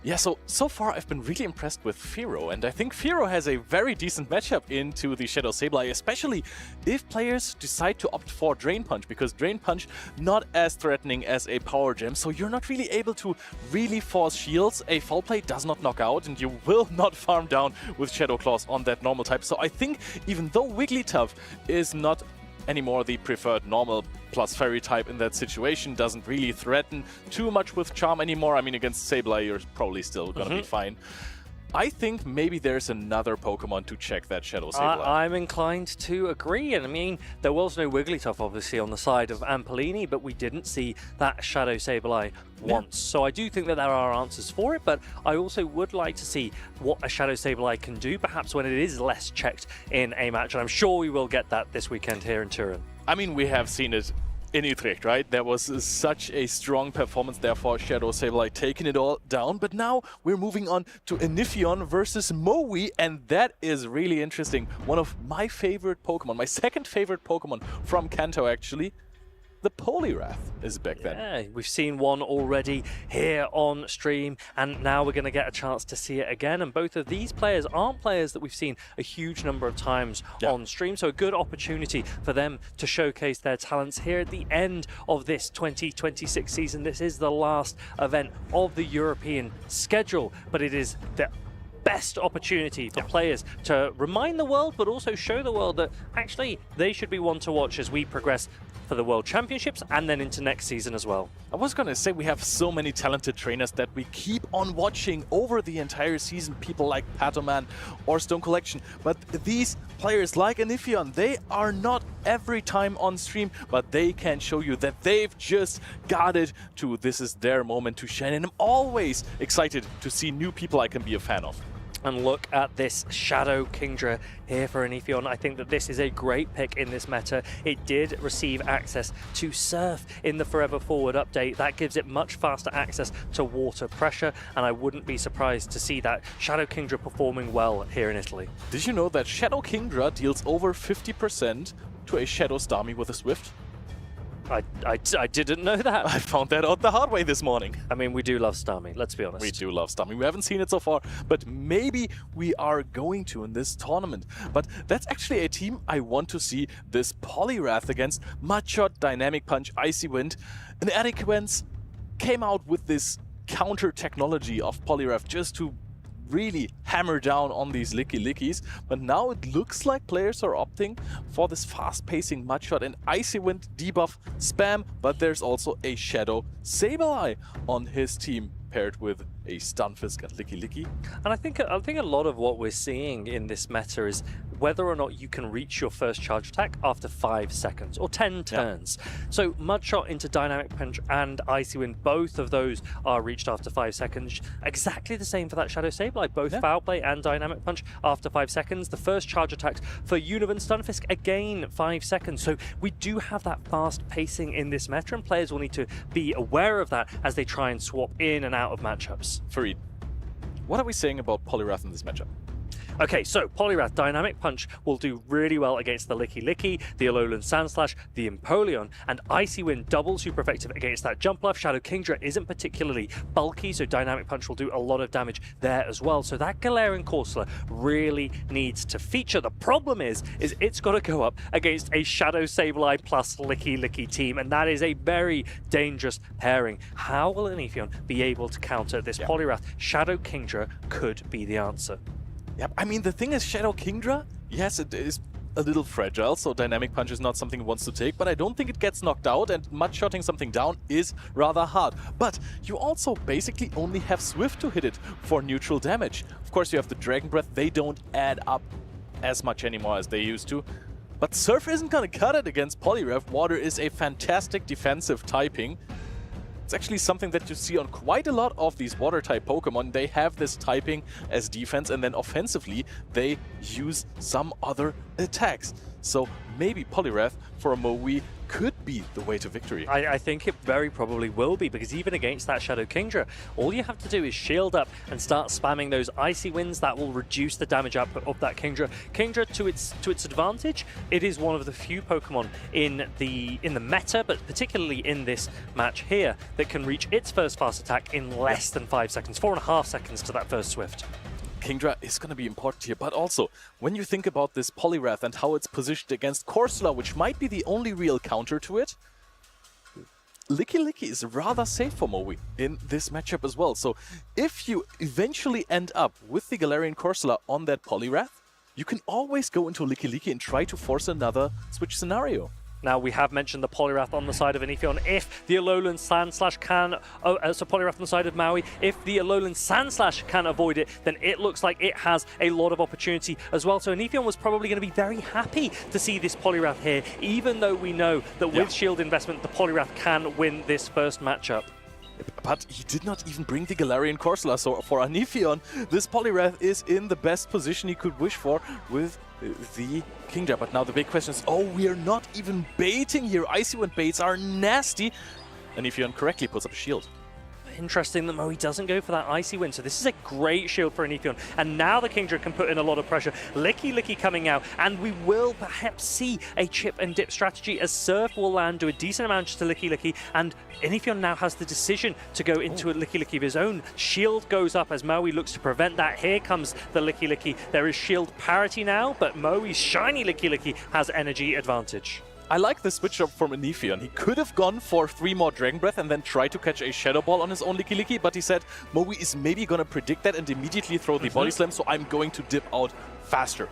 Yeah, so far I've been really impressed with Firo, and I think Firo has a very decent matchup into the Shadow Sableye, especially if players decide to opt for Drain Punch, because Drain Punch not as threatening as a Power Gem, so you're not really able to really force shields. A Foul Play does not knock out, and you will not farm down with Shadow Claws on that normal type. So I think even though Wigglytuff is not anymore the preferred normal plus fairy type in that situation, doesn't really threaten too much with Charm anymore. I mean, against Sableye, you're probably still gonna be fine. I think maybe there's another Pokemon to check that Shadow Sableye. I'm inclined to agree. And I mean, there was no Wigglytuff, obviously, on the side of Ampolini, but we didn't see that Shadow Sableye once. So I do think that there are answers for it, but I also would like to see what a Shadow Sableye can do, perhaps when it is less checked in a match. And I'm sure we will get that this weekend here in Turin. I mean, we have seen it in Utrecht, right? There was such a strong performance there for Shadow Sableye, taking it all down. But now we're moving on to Inifion versus Moe, and that is really interesting. One of my favorite Pokemon, my second favorite Pokemon from Kanto, actually. The Poliwrath is back then. Yeah, we've seen one already here on stream, and now we're going to get a chance to see it again. And both of these players aren't players that we've seen a huge number of times on stream, so a good opportunity for them to showcase their talents here at the end of this 2026 season. This is the last event of the European schedule, but it is the best opportunity for players to remind the world, but also show the world that actually they should be one to watch as we progress for the World Championships and then into next season as well. I was gonna say we have so many talented trainers that we keep on watching over the entire season, people like Patoman or Stone Collection, but these players like Inifion, they are not every time on stream, but they can show you that they've just got it to this is their moment to shine, and I'm always excited to see new people I can be a fan of. And look at this Shadow Kingdra here for Inifion. I think that this is a great pick in this meta. It did receive access to Surf in the Forever Forward update. That gives it much faster access to water pressure, and I wouldn't be surprised to see that Shadow Kingdra performing well here in Italy. Did you know that Shadow Kingdra deals over 50% to a Shadow Starmie with a Swift? I didn't know that. I found that out the hard way this morning. I mean, we do love Starmie, let's be honest. We do love Starmie. We haven't seen it so far, but maybe we are going to in this tournament. But that's actually a team I want to see this Poliwrath against. Mudshot, Dynamic Punch, Icy Wind. And Adequence came out with this counter technology of Poliwrath just to really hammer down on these Lickies, but now it looks like players are opting for this fast-pacing Mudshot and Icy Wind debuff spam, but there's also a Shadow Sableye on his team paired with a Stunfisk and Licky. And I think a lot of what we're seeing in this meta is whether or not you can reach your first charge attack after 5 seconds or 10 turns. So Mudshot into Dynamic Punch and Icy Wind, both of those are reached after 5 seconds. Exactly the same for that Shadow Sableye, both Foul Play and Dynamic Punch after 5 seconds. The first charge attacks for Univan Stunfisk, again 5 seconds. So we do have that fast pacing in this meta, and players will need to be aware of that as they try and swap in and out of matchups. Fareed, what are we saying about Poliwrath in this matchup? Okay, so Poliwrath Dynamic Punch will do really well against the Licky Licky, the Alolan Sandslash, the Empoleon, and Icy Wind double super effective against that Jump Bluff. Shadow Kingdra isn't particularly bulky, so Dynamic Punch will do a lot of damage there as well. So that Galarian Corsola really needs to feature. The problem is it's got to go up against a Shadow Sableye plus Licky Licky team, and that is a very dangerous pairing. How will Anifion be able to counter this Poliwrath? Shadow Kingdra could be the answer. Yep, I mean, the thing is, Shadow Kingdra, yes, it is a little fragile, so Dynamic Punch is not something it wants to take, but I don't think it gets knocked out, and mud-shotting something down is rather hard. But you also basically only have Swift to hit it for neutral damage. Of course, you have the Dragon Breath. They don't add up as much anymore as they used to. But Surf isn't gonna cut it against Poliwrath. Water is a fantastic defensive typing. It's actually something that you see on quite a lot of these water-type Pokemon. They have this typing as defense, and then offensively, they use some other attacks. So maybe Poliwrath for a Maui could be the way to victory. I think it very probably will be, because even against that Shadow Kingdra, all you have to do is shield up and start spamming those Icy Winds. That will reduce the damage output of that Kingdra. Kingdra, to its advantage, it is one of the few Pokemon in the meta, but particularly in this match here, that can reach its first fast attack in less than 5 seconds, 4.5 seconds to that first Swift. Kingdra is going to be important here, but also, when you think about this Poliwrath and how it's positioned against Corsola, which might be the only real counter to it, Licky Licky is rather safe for Maui in this matchup as well. So if you eventually end up with the Galarian Corsola on that Poliwrath, you can always go into Licky Licky and try to force another switch scenario. Now, we have mentioned the Poliwrath on the side of Anifion. If the Alolan Sandslash can... so Poliwrath on the side of Maui. If the Alolan Sandslash can avoid it, then it looks like it has a lot of opportunity as well. So Anifion was probably going to be very happy to see this Poliwrath here, even though we know that with shield investment, the Poliwrath can win this first matchup. But he did not even bring the Galarian Corsola, so for Anifion, this Poliwrath is in the best position he could wish for with the Kingdra. But now the big question is, oh, we are not even baiting here. Icy Wind baits are nasty. Anifion correctly puts up a shield. Interesting that Maui doesn't go for that Icy Wind, so this is a great shield for Anifion. And now the Kingdra can put in a lot of pressure. Licky Licky coming out, and we will perhaps see a chip and dip strategy as Surf will land, do a decent amount to Licky Licky, and Anifion now has the decision to go into a Licky Licky of his own. Shield goes up as Maui looks to prevent that. Here comes the Licky Licky. There is shield parity now, but Maui's shiny Licky Licky has energy advantage. I like the switch up from Anifion. He could have gone for 3 more Dragon Breath and then tried to catch a Shadow Ball on his own Licky Licky, but he said Maui is maybe going to predict that and immediately throw the Body Slam, so I'm going to dip out faster.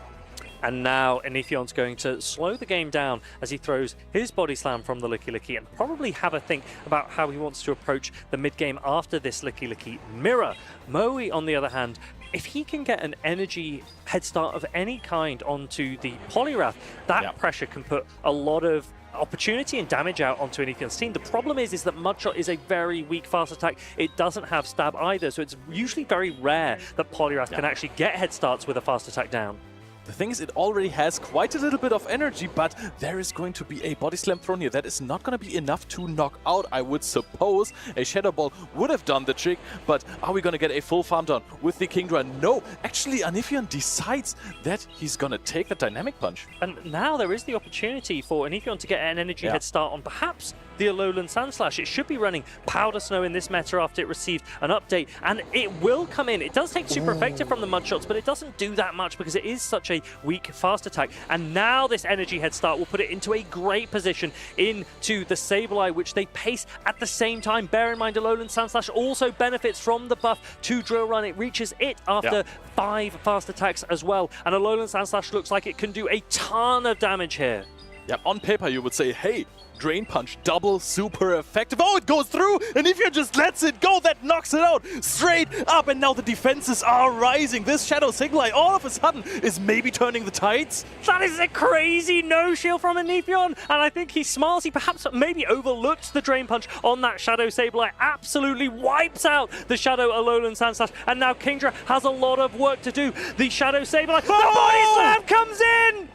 And now Anifion's going to slow the game down as he throws his Body Slam from the Licky Licky and probably have a think about how he wants to approach the mid-game after this Licky Licky mirror. Maui, on the other hand, if he can get an energy head start of any kind onto the Poliwrath, that pressure can put a lot of opportunity and damage out onto Anifion's team. The problem is that Mudshot is a very weak fast attack. It doesn't have stab either, so it's usually very rare that Poliwrath can actually get head starts with a fast attack down. The thing is, it already has quite a little bit of energy, but there is going to be a Body Slam thrown here. That is not going to be enough to knock out, I would suppose. A Shadow Ball would have done the trick, but are we going to get a full farm down with the Kingdra? No, actually, Anifion decides that he's going to take the Dynamic Punch. And now there is the opportunity for Anifion to get an energy head start on perhaps the Alolan Sandslash. It should be running Powder Snow in this meta after it received an update, and it will come in. It does take super effective from the Mudshots, but it doesn't do that much because it is such a weak fast attack. And now this energy head start will put it into a great position into the Sableye, which they pace at the same time. Bear in mind, Alolan Sandslash also benefits from the buff to Drill Run. It reaches it after 5 fast attacks as well, and Alolan Sandslash looks like it can do a ton of damage here. Yeah, on paper you would say, hey, Drain Punch, double, super effective. Oh, it goes through, and if you just lets it go, that knocks it out straight up, and now the defenses are rising. This Shadow Sableye all of a sudden is maybe turning the tides. That is a crazy no-shield from Anifion, and I think he's smart. He perhaps maybe overlooked the Drain Punch on that Shadow Sableye. Absolutely wipes out the Shadow Alolan Sandslash, and now Kingdra has a lot of work to do. The Shadow Sableye, the Body Slam comes in!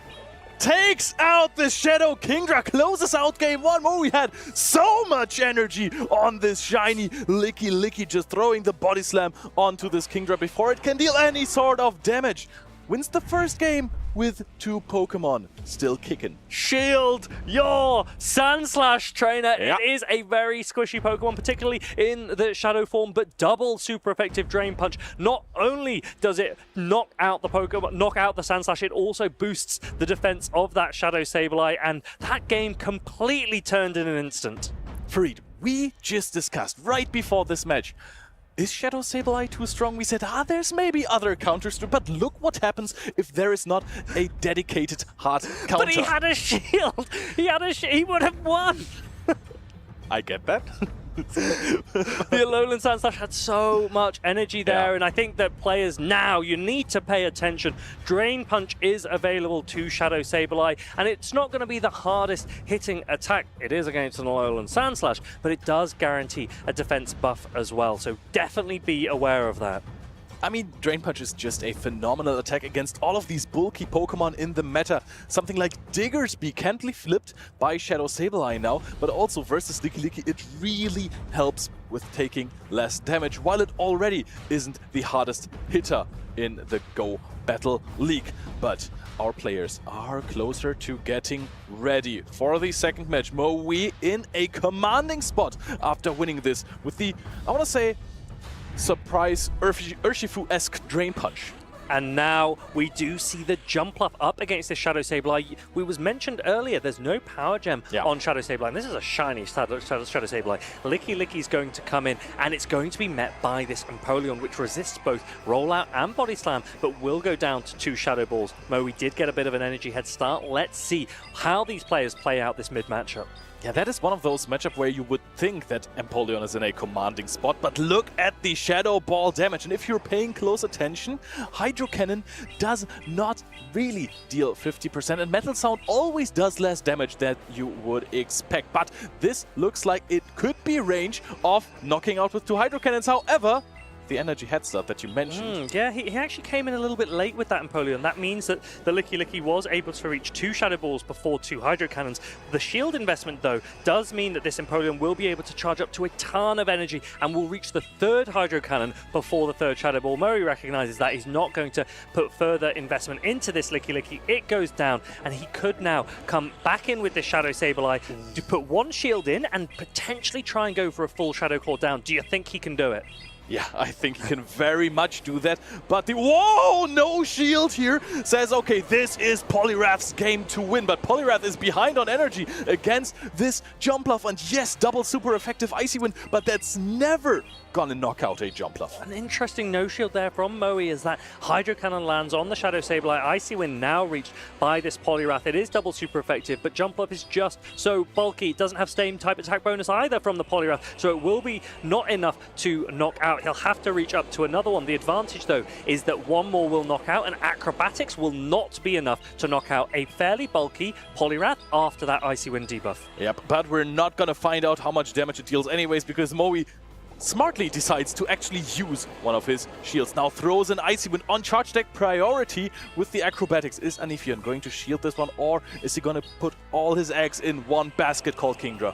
Takes out the Shadow Kingdra, closes out game 1. Maui had so much energy on this shiny Licky Licky, just throwing the Body Slam onto this Kingdra before it can deal any sort of damage. wins the first game with 2 Pokemon still kicking. Shield your Sandslash trainer. It is a very squishy Pokemon, particularly in the Shadow form, but double super effective Drain Punch. Not only does it knock out the Sandslash, it also boosts the defense of that Shadow Sableye, and that game completely turned in an instant. Farid, we just discussed right before this match, is Shadow Sableye too strong? We said, there's maybe other counters to, but look what happens if there is not a dedicated hard counter. But he had a shield! He would have won! I get that. The Alolan Sandslash had so much energy there, and I think that players now, you need to pay attention. Drain Punch is available to Shadow Sableye, and it's not going to be the hardest hitting attack. It is against an Alolan Sandslash, but it does guarantee a defense buff as well, so definitely be aware of that. I mean, Drain Punch is just a phenomenal attack against all of these bulky Pokemon in the meta. Something like Diggersby can be flipped by Shadow Sableye now, but also versus Licky, it really helps with taking less damage, while it already isn't the hardest hitter in the Go Battle League. But our players are closer to getting ready for the second match. Moe in a commanding spot after winning this with the, I want to say, surprise Urshifu-esque Drain Punch. And now we do see the Jumpluff up against this Shadow Sableye. We was mentioned earlier, there's no Power Gem on Shadow Sableye, and this is a shiny Shadow Sableye. Licky's going to come in, and it's going to be met by this Empoleon, which resists both Rollout and Body Slam, but will go down to 2 Shadow Balls. Moe did get a bit of an energy head start. Let's see how these players play out this mid matchup. Yeah, that is one of those matchups where you would think that Empoleon is in a commanding spot, but look at the Shadow Ball damage. And if you're paying close attention, Hydro Cannon does not really deal 50%, and Metal Sound always does less damage than you would expect. But this looks like it could be range of knocking out with 2 Hydro Cannons. However, the energy head start that you mentioned. Yeah, he actually came in a little bit late with that Empoleon. That means that the Licky was able to reach 2 Shadow Balls before 2 Hydro Cannons. The shield investment, though, does mean that this Empoleon will be able to charge up to a ton of energy and will reach the 3rd Hydro Cannon before the 3rd Shadow Ball. Murray recognizes that he's not going to put further investment into this Licky. It goes down, and he could now come back in with this Shadow Sableye to put 1 shield in and potentially try and go for a full Shadow Claw down. Do you think he can do it? Yeah, I think he can very much do that, but the whoa, no shield here says, okay, this is Poliwrath's game to win, but Poliwrath is behind on energy against this Jumpluff, and yes, double super effective Icy Wind, but that's never gonna knock out a Jumpluff. An interesting no shield there from Moe is that Hydro Cannon lands on the Shadow Sableye. Icy Wind now reached by this Poliwrath. It is double super effective, but Jumpluff is just so bulky. It doesn't have same type attack bonus either from the Poliwrath, so it will be not enough to knock out. He'll have to reach up to another one. The advantage, though, is that 1 more will knock out, and Acrobatics will not be enough to knock out a fairly bulky Poliwrath after that Icy Wind debuff. Yep, but we're not gonna find out how much damage it deals anyways, because Moe smartly decides to actually use one of his shields. Now throws an Icy Wind on charge deck priority with the Acrobatics. Is Anifion going to shield this one, or is he gonna put all his eggs in one basket called Kingdra?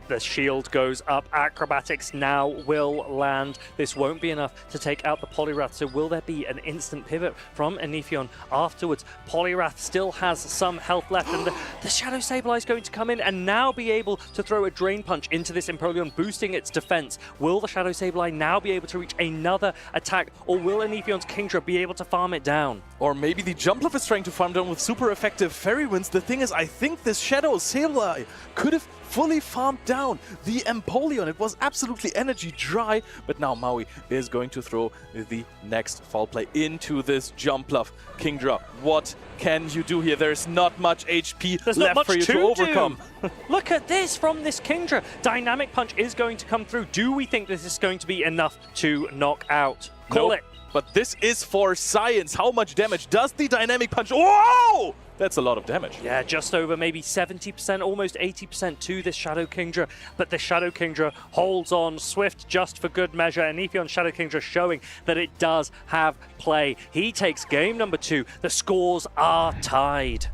The shield goes up. Acrobatics now will land. This won't be enough to take out the Poliwrath, so will there be an instant pivot from Anifion afterwards? Poliwrath still has some health left, and the Shadow Sableye is going to come in and now be able to throw a Drain Punch into this Empoleon, boosting its defense. Will the Shadow Sableye now be able to reach another attack, or will Anifion's Kingdra be able to farm it down? Or maybe the Jumpluff is trying to farm down with super effective Fairy Winds. The thing is, I think this Shadow Sableye could have fully farmed down the Empoleon. It was absolutely energy dry, but now Maui is going to throw the next foul play into this Jumpluff. Kingdra, what can you do here? There's not much HP left for you to overcome. Look at this from this Kingdra. Dynamic Punch is going to come through. Do we think this is going to be enough to knock out? Call it. But this is for science. How much damage does the Dynamic Punch? Whoa! That's a lot of damage. Yeah, just over maybe 70%, almost 80% to this Shadow Kingdra. But the Shadow Kingdra holds on. Swift just for good measure. And Anifion Shadow Kingdra showing that it does have play. He takes game number 2. The scores are tied.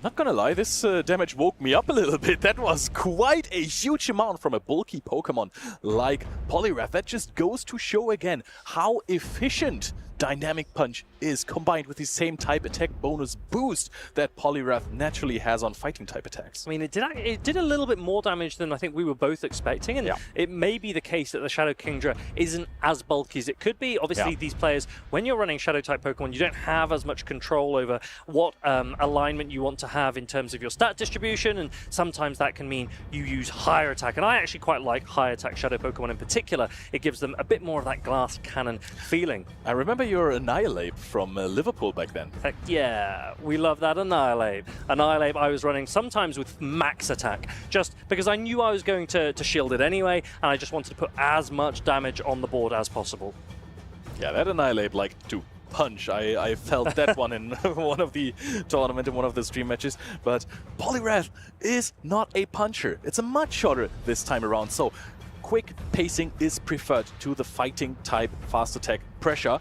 Not gonna lie, this damage woke me up a little bit. That was quite a huge amount from a bulky Pokemon like Poliwrath. That just goes to show again how efficient Dynamic Punch is combined with the same type attack bonus boost that Poliwrath naturally has on fighting type attacks. I mean, it did a little bit more damage than I think we were both expecting, and it may be the case that the Shadow Kingdra isn't as bulky as it could be. Obviously, these players, when you're running Shadow-type Pokemon, you don't have as much control over what alignment you want to have in terms of your stat distribution, and sometimes that can mean you use higher attack, and I actually quite like high attack Shadow Pokemon in particular. It gives them a bit more of that glass cannon feeling. I remember your Annihilate from Liverpool back then. Heck yeah, we love that Annihilate. Annihilate I was running sometimes with max attack, just because I knew I was going to shield it anyway, and I just wanted to put as much damage on the board as possible. Yeah, that Annihilate liked to punch. I felt that one in one of the tournament, in one of the stream matches. But Poliwrath is not a puncher. It's a much shorter this time around. So quick pacing is preferred to the fighting type fast attack pressure.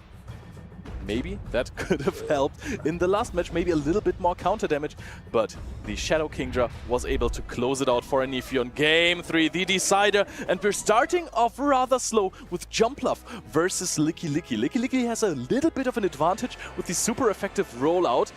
Maybe that could have helped in the last match, maybe a little bit more counter damage, but the Shadow Kingdra was able to close it out for Anifion. Game 3, the decider, and we're starting off rather slow with Jumpluff versus Licky. Licky has a little bit of an advantage with the super effective rollout.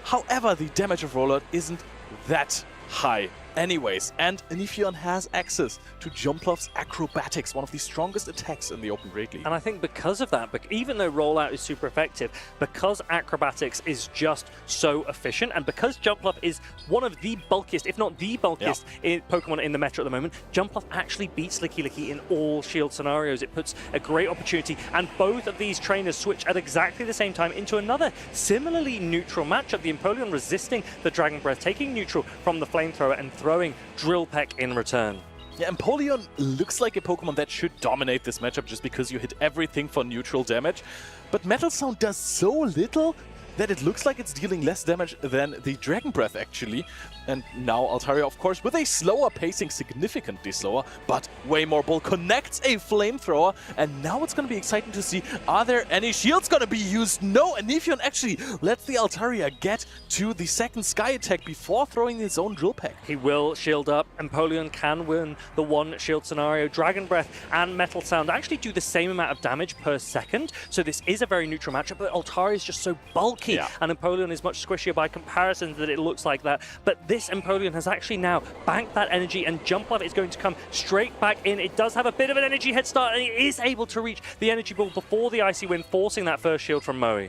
However, the damage of rollout isn't that high anyways, and Anifion has access to Jumpluff's Acrobatics, one of the strongest attacks in the Open Great League. And I think because of that, even though rollout is super effective, because Acrobatics is just so efficient, and because Jumpluff is one of the bulkiest, if not the bulkiest, Pokemon in the meta at the moment, Jumpluff actually beats Licky in all shield scenarios. It puts a great opportunity, and both of these trainers switch at exactly the same time into another similarly neutral matchup. The Empoleon resisting the Dragon Breath, taking neutral from the Flamethrower and throwing Drill Peck in return. Yeah, Empoleon looks like a Pokemon that should dominate this matchup just because you hit everything for neutral damage. But Metal Sound does so little that it looks like it's dealing less damage than the Dragon Breath actually. And now Altaria, of course, with a slower pacing, significantly slower, but way more bulk, connects a Flamethrower. And now it's going to be exciting to see, are there any shields going to be used? No, Anifion actually lets the Altaria get to the second Sky attack before throwing his own Drill Peck. He will shield up. Empoleon can win the one shield scenario. Dragon Breath and Metal Sound actually do the same amount of damage per second, so this is a very neutral matchup, but Altaria is just so bulky, and Empoleon is much squishier by comparison that it looks like that. But this Empoleon has actually now banked that energy, and Jumpluff is going to come straight back in. It does have a bit of an energy head start, and it is able to reach the energy ball before the Icy Wind, forcing that first shield from Moe.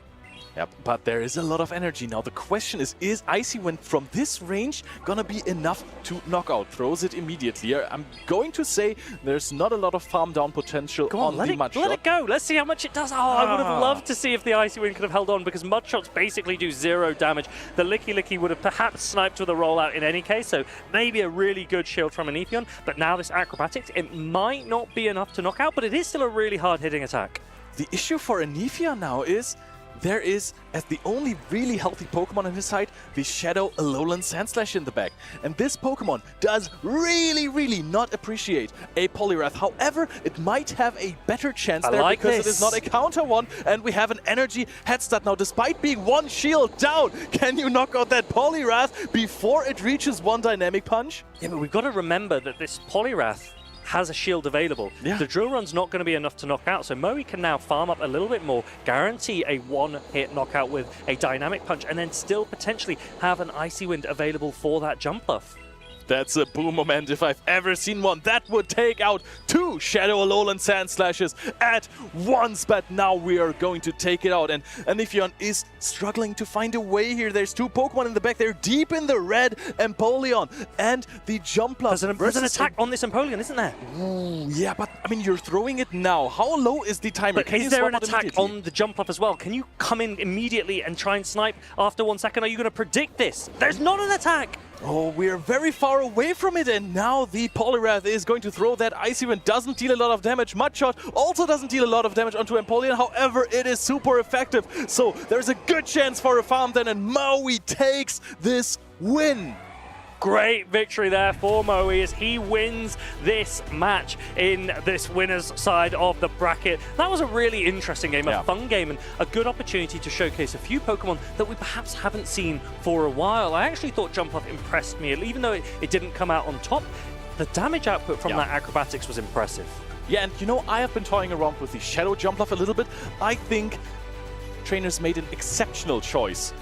Yep, but there is a lot of energy now. The question is Icy Wind from this range gonna be enough to knock out? Throws it immediately. I'm going to say there's not a lot of farm down potential on the Mudshot. Let it go. Let's see how much it does. Oh, I would have loved to see if the Icy Wind could have held on, because Mudshots basically do 0 damage. The Licky would have perhaps sniped with a rollout in any case, so maybe a really good shield from Anifion. But now this Acrobatics, it might not be enough to knock out, but it is still a really hard-hitting attack. The issue for Anifion now is there is, as the only really healthy Pokemon on his side, the Shadow Alolan Sandslash in the back. And this Pokemon does really not appreciate a Poliwrath. However, it might have a better chance there because it is not a counter one, and we have an energy head start now. Despite being one shield down, can you knock out that Poliwrath before it reaches one Dynamic Punch? Yeah, but we've got to remember that this Poliwrath has a shield available. The Drill Run's not going to be enough to knock out, so Moe can now farm up a little bit more, guarantee a one-hit knockout with a Dynamic Punch, and then still potentially have an Icy Wind available for that Jumpluff. That's a boom moment if I've ever seen one. That would take out 2 Shadow Alolan Sandslashes at once, but now we are going to take it out. And Anifion is struggling to find a way here. There's 2 Pokemon in the back. They're deep in the red. Empoleon and the Jumpluff. There's an attack on this Empoleon, isn't there? Ooh, yeah, but I mean, you're throwing it now. How low is the timer? But is there an attack on the Jumpluff as well? Can you come in immediately and try and snipe after 1 second? Are you going to predict this? There's not an attack! Oh, we're very far away from it, and now the Poliwrath is going to throw that Icy Wind. Doesn't deal a lot of damage. Mudshot also doesn't deal a lot of damage onto Empoleon. However, it is super effective. So there's a good chance for a farm then, and Maui takes this win. Great victory there for Moe as he wins this match in this winner's side of the bracket. That was a really interesting game, a fun game, and a good opportunity to showcase a few Pokemon that we perhaps haven't seen for a while. I actually thought Jumpluff impressed me, even though it didn't come out on top. The damage output from that Acrobatics was impressive. Yeah, and you know, I have been toying around with the Shadow Jumpluff a little bit. I think trainers made an exceptional choice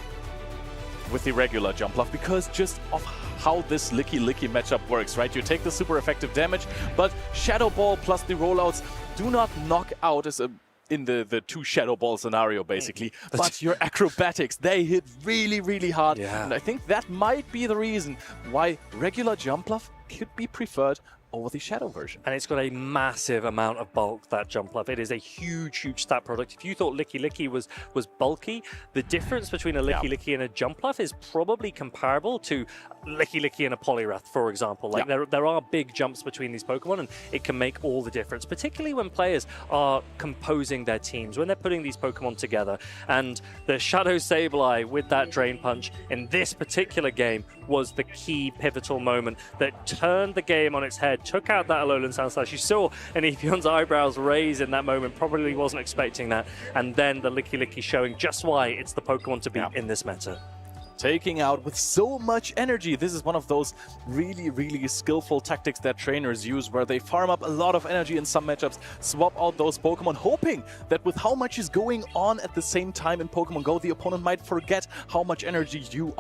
with the regular Jumpluff because just of how this Licky matchup works, right? You take the super effective damage, but Shadow Ball plus the rollouts do not knock out as in the two Shadow Ball scenario, basically. But your acrobatics, they hit really, really hard. Yeah. And I think that might be the reason why regular Jumpluff could be preferred over the Shadow version. And it's got a massive amount of bulk, that Jumpluff. It is a huge, huge stat product. If you thought Licky was bulky, the difference between a Licky and a Jumpluff is probably comparable to Licky and a Poliwrath, for example. Like there are big jumps between these Pokemon, and it can make all the difference, particularly when players are composing their teams, when they're putting these Pokemon together. And the Shadow Sableye with that Drain Punch in this particular game was the key pivotal moment that turned the game on its head, took out that Alolan Sound Slash. You saw Ephion's eyebrows raise in that moment, probably wasn't expecting that. And then the Licky showing just why it's the Pokemon to beat in this meta. Taking out with so much energy. This is one of those really, really skillful tactics that trainers use where they farm up a lot of energy in some matchups, swap out those Pokemon, hoping that with how much is going on at the same time in Pokemon Go, the opponent might forget how much energy you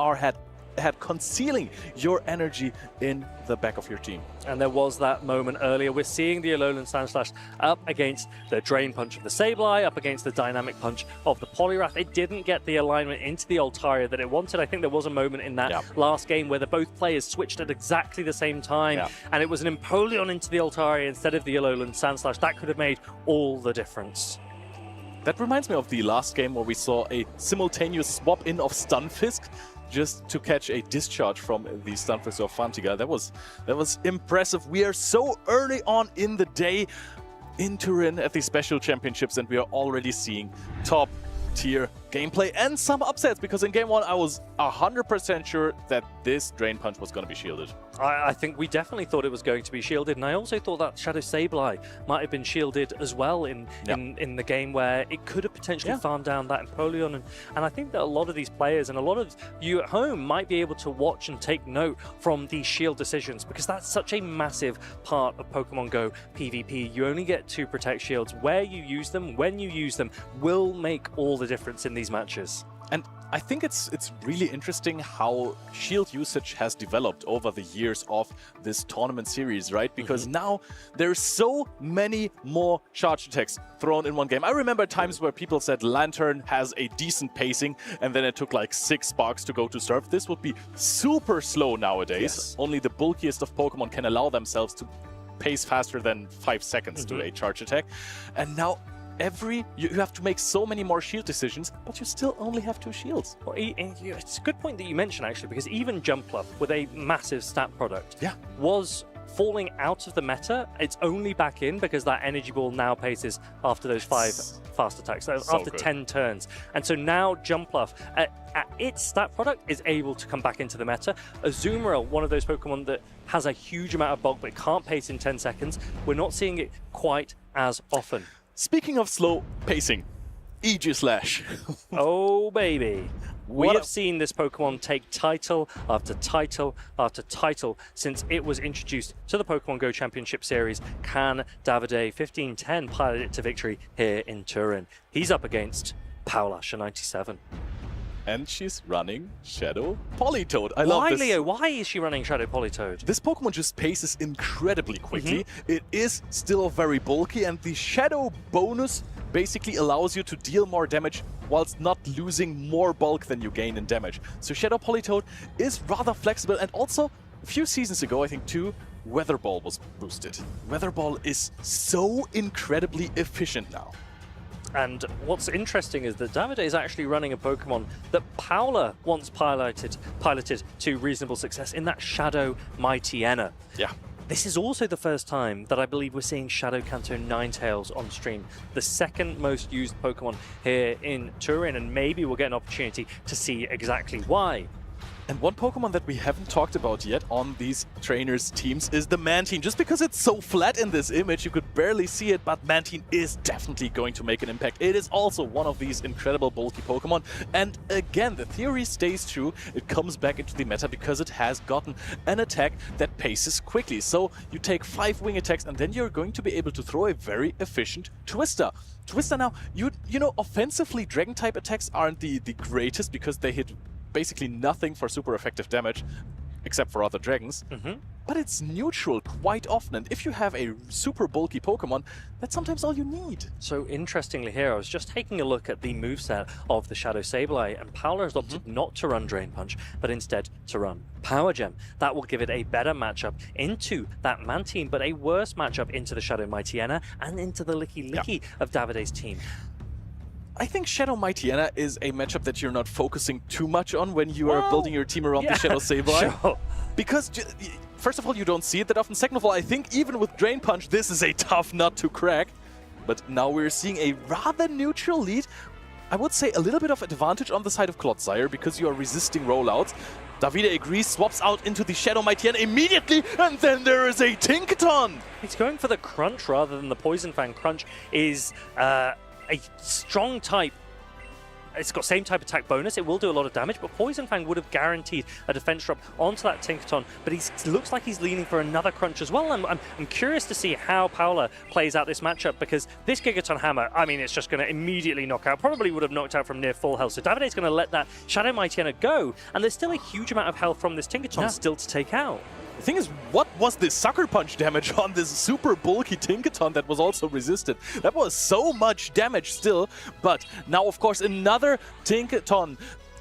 had concealing your energy in the back of your team. And there was that moment earlier. We're seeing the Alolan Sound Slash up against the Drain Punch of the Sableye, up against the Dynamic Punch of the Poliwrath. It didn't get the alignment into the Altaria that it wanted. I think there was a moment in that last game where both players switched at exactly the same time, and it was an Empoleon into the Altaria instead of the Alolan Sound Slash. That could have made all the difference. That reminds me of the last game where we saw a simultaneous swap in of Stunfisk just to catch a discharge from the Stunfisk of Fantiga. That was impressive. We are so early on in the day in Turin at the Special Championships, and we are already seeing top tier gameplay and some upsets, because in game 1 I was 100% sure that this Drain Punch was going to be shielded. I think we definitely thought it was going to be shielded, and I also thought that Shadow Sableye might have been shielded as well in the game where it could have potentially farmed down that Empoleon. And I think that a lot of these players and a lot of you at home might be able to watch and take note from these shield decisions, because that's such a massive part of Pokemon Go PvP. You only get to protect shields. Where you use them, when you use them, will make all the difference in these matches. And I think it's really interesting how shield usage has developed over the years of this tournament series, right? Because now there's so many more charge attacks thrown in one game. I remember times where people said Lantern has a decent pacing, and then it took like 6 sparks to go to Surf. This would be super slow nowadays. Only the bulkiest of Pokemon can allow themselves to pace faster than 5 seconds to a charge attack. And now you have to make so many more shield decisions, but you still only have 2 shields. Well, it's a good point that you mentioned, actually, because even Jumpluff, with a massive stat product, was falling out of the meta. It's only back in because that Energy Ball now paces after those 5 fast attacks, after 10 turns. And so now Jumpluff, at its stat product, is able to come back into the meta. Azumarill, one of those Pokemon that has a huge amount of bulk but can't pace in 10 seconds, we're not seeing it quite as often. Speaking of slow pacing, Aegislash. Oh, baby. We have seen this Pokemon take title after title after title since it was introduced to the Pokemon Go Championship Series. Can Davide 1510 pilot it to victory here in Turin? He's up against Paulasha 97. And she's running Shadow Politoed. I love this. Why, Leo? Why is she running Shadow Politoed? This Pokemon just paces incredibly quickly. It is still very bulky, and the Shadow bonus basically allows you to deal more damage whilst not losing more bulk than you gain in damage. So Shadow Politoed is rather flexible, and also a few seasons ago, I think 2, Weather Ball was boosted. Weather Ball is so incredibly efficient now. And what's interesting is that Davide is actually running a Pokemon that Paula once piloted to reasonable success in that Shadow Mightyena. Yeah. This is also the first time that I believe we're seeing Shadow Kanto Ninetales on stream, the second most used Pokemon here in Turin, and maybe we'll get an opportunity to see exactly why. And one Pokemon that we haven't talked about yet on these trainers' teams is the Mantine. Just because it's so flat in this image, you could barely see it, but Mantine is definitely going to make an impact. It is also one of these incredible bulky Pokemon. And again, the theory stays true. It comes back into the meta because it has gotten an attack that paces quickly. So you take 5 wing attacks and then you're going to be able to throw a very efficient Twister. Twister now, you know, offensively, Dragon-type attacks aren't the greatest because they hit basically nothing for super effective damage, except for other dragons. But it's neutral quite often, and if you have a super bulky Pokemon, that's sometimes all you need. So interestingly here, I was just taking a look at the moveset of the Shadow Sableye, and Paula has opted not to run Drain Punch, but instead to run Power Gem. That will give it a better matchup into that Mantine, but a worse matchup into the Shadow Mightyena and into the Licky Licky of Davide's team. I think Shadow Mightyena is a matchup that you're not focusing too much on when you are building your team around the Shadow Sableye. Sure. Because, first of all, you don't see it that often. Second of all, I think even with Drain Punch, this is a tough nut to crack. But now we're seeing a rather neutral lead. I would say a little bit of advantage on the side of Clodsire because you are resisting rollouts. Davide agrees, swaps out into the Shadow Mightyena immediately, and then there is a Tinkaton! He's going for the Crunch rather than the Poison Fang. Crunch is a strong type. It's got same type attack bonus, it will do a lot of damage, but Poison Fang would have guaranteed a defense drop onto that Tinkaton, but he looks like he's leaning for another Crunch as well. I'm curious to see how Paula plays out this matchup, because this Gigaton Hammer, I mean, it's just going to immediately knock out, probably would have knocked out from near full health, so Davide's going to let that Shadow Mightyena go, and there's still a huge amount of health from this Tinkaton still to take out. The thing is, what was this Sucker Punch damage on this super bulky Tinkaton that was also resisted? That was so much damage still, but now, of course, another Tinkaton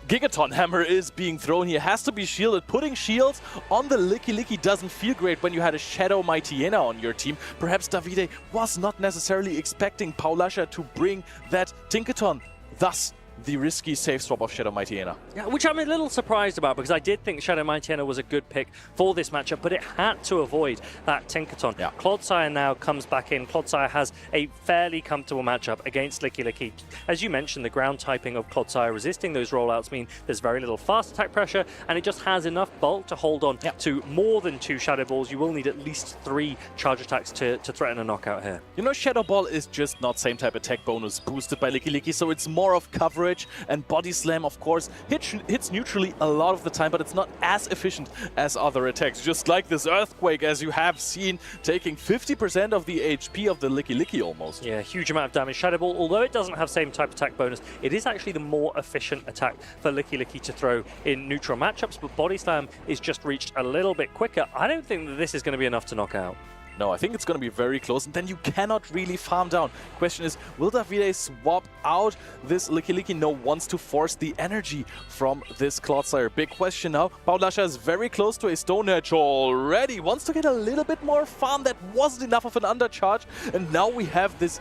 Gigaton Hammer is being thrown here. Has to be shielded. Putting shields on the Licky Licky doesn't feel great when you had a Shadow Mightyena on your team. Perhaps Davide was not necessarily expecting Paulasha to bring that Tinkaton. Thus, the risky safe swap of Shadow Mightyena. Yeah, which I'm a little surprised about, because I did think Shadow Mightyena was a good pick for this matchup, but it had to avoid that Tinkaton. Yeah. Clodsire now comes back in. Clodsire has a fairly comfortable matchup against Licky Licky. As you mentioned, the ground typing of Clodsire resisting those rollouts mean there's very little fast attack pressure, and it just has enough bulk to hold on to more than 2 Shadow Balls. You will need at least 3 charge attacks to threaten a knockout here. You know, Shadow Ball is just not same type attack bonus boosted by Licky Licky, so it's more of coverage, and Body Slam, of course, hits neutrally a lot of the time, but it's not as efficient as other attacks. Just like this Earthquake, as you have seen, taking 50% of the HP of the Licky Licky almost. Yeah, huge amount of damage. Shadow Ball, although it doesn't have same type attack bonus, it is actually the more efficient attack for Licky Licky to throw in neutral matchups, but Body Slam is just reached a little bit quicker. I don't think that this is going to be enough to knock out. No, I think it's going to be very close, and then you cannot really farm down. Question is, will Davide swap out this Licky Licky? No, wants to force the energy from this Clodsire. Big question now. Paulasha is very close to a Stone Edge already. Wants to get a little bit more farm. That wasn't enough of an undercharge, and now we have this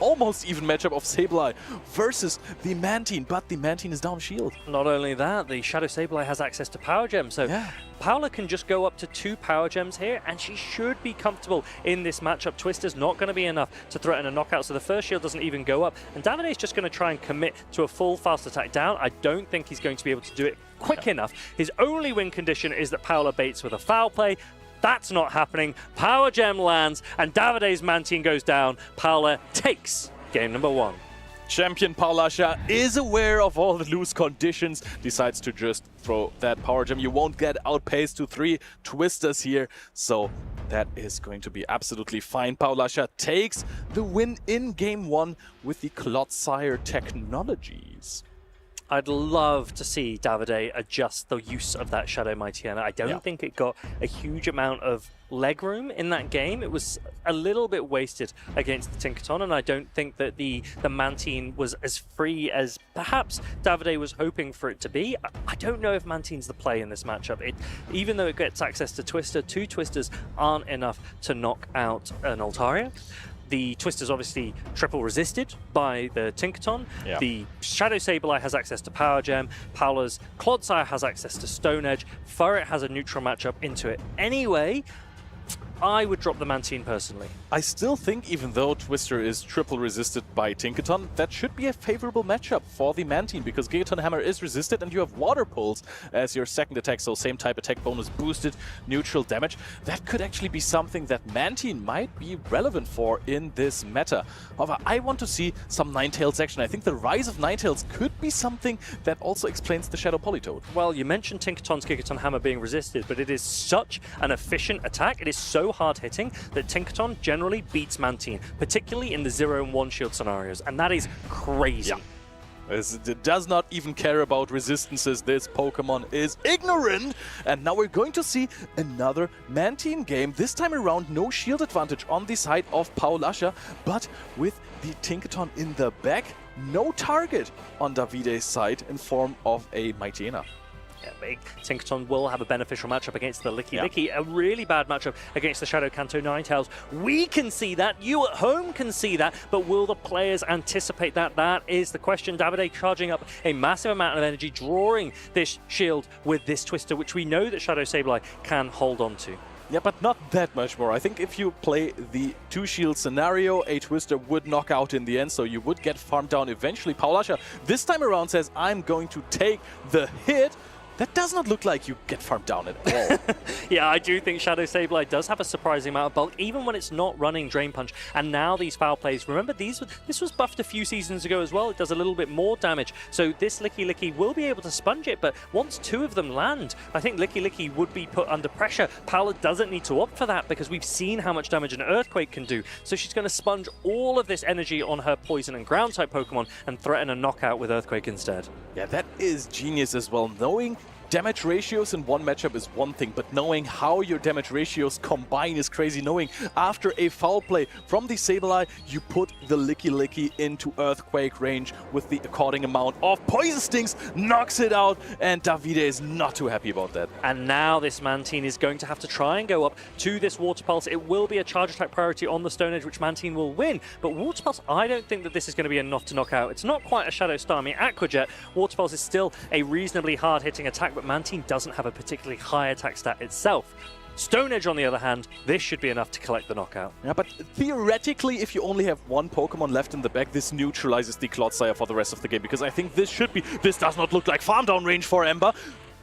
almost even matchup of Sableye versus the Mantine, but the Mantine is down shield. Not only that, the Shadow Sableye has access to Power Gem, so Paula can just go up to 2 Power Gems here, and she should be comfortable in this matchup. Twister's not going to be enough to threaten a knockout, so the first shield doesn't even go up, and Davide's just going to try and commit to a full fast attack down. I don't think he's going to be able to do it quick enough. His only win condition is that Paula baits with a foul play. That's not happening. Power Gem lands, and Davide's Mantine goes down. Paula takes game number 1. Champion Paulasha is aware of all the loose conditions, decides to just throw that Power Gem. You won't get outpaced to 3 Twisters here, so that is going to be absolutely fine. Paulasha takes the win in game 1 with the Clodsire technologies. I'd love to see Davide adjust the use of that Shadow Mightyena. I don't think it got a huge amount of leg room in that game. It was a little bit wasted against the Tinkaton, and I don't think that the Mantine was as free as perhaps Davide was hoping for it to be. I don't know if Mantine's the play in this matchup. Even though it gets access to Twister, 2 Twisters aren't enough to knock out an Altaria. The Twister's obviously triple resisted by the Tinkaton. The Shadow Sableye has access to Power Gem. Paula's Clodsire has access to Stone Edge. Furret has a neutral matchup into it anyway. I would drop the Mantine personally. I still think, even though Twister is triple resisted by Tinkaton, that should be a favorable matchup for the Mantine, because Gigaton Hammer is resisted and you have Water Pulse as your second attack, so same type attack bonus, boosted neutral damage. That could actually be something that Mantine might be relevant for in this meta. However, I want to see some Ninetales action. I think the rise of Ninetales could be something that also explains the Shadow Politoed. Well, you mentioned Tinkaton's Gigaton Hammer being resisted, but it is such an efficient attack, it is so hard hitting that Tinkaton generally beats Mantine, particularly in the 0 and 1 shield scenarios, and that is crazy. Yeah. It does not even care about resistances. This Pokemon is ignorant. And now we're going to see another Mantine game. This time around, no shield advantage on the side of Paulasha, but with the Tinkaton in the back, no target on Davide's side in form of a Mightyena. Yeah, big Tinkaton will have a beneficial matchup against the Licky, a really bad matchup against the Shadow Kanto Ninetales. We can see that, you at home can see that, but will the players anticipate that? That is the question. Davide charging up a massive amount of energy, drawing this shield with this Twister, which we know that Shadow Sableye can hold on to. Yeah, but not that much more. I think if you play the 2-shield scenario, a Twister would knock out in the end, so you would get farmed down eventually. Paulasha this time around says, I'm going to take the hit. That does not look like you get farmed down at all. Yeah, I do think Shadow Sableye does have a surprising amount of bulk, even when it's not running Drain Punch. And now these foul plays, remember this was buffed a few seasons ago as well. It does a little bit more damage. So this Licky will be able to sponge it, but once 2 of them land, I think Licky would be put under pressure. Paula doesn't need to opt for that because we've seen how much damage an Earthquake can do. So she's going to sponge all of this energy on her Poison and Ground type Pokemon and threaten a knockout with Earthquake instead. Yeah, that is genius as well. Knowing damage ratios in one matchup is one thing, but knowing how your damage ratios combine is crazy. Knowing after a foul play from the Sableye, you put the Licky into Earthquake range with the according amount of Poison Stings, knocks it out, and Davide is not too happy about that. And now this Mantine is going to have to try and go up to this Water Pulse. It will be a charge attack priority on the Stone Edge, which Mantine will win. But Water Pulse, I don't think that this is going to be enough to knock out. It's not quite a Shadow Star. I mean, Aqua Jet, Water Pulse is still a reasonably hard-hitting attack, but Mantine doesn't have a particularly high attack stat itself. Stone Edge, on the other hand, this should be enough to collect the knockout. Yeah, but theoretically, if you only have one Pokemon left in the back, this neutralizes the Clodsire for the rest of the game, because I think this should be... This does not look like farm down range for Ember.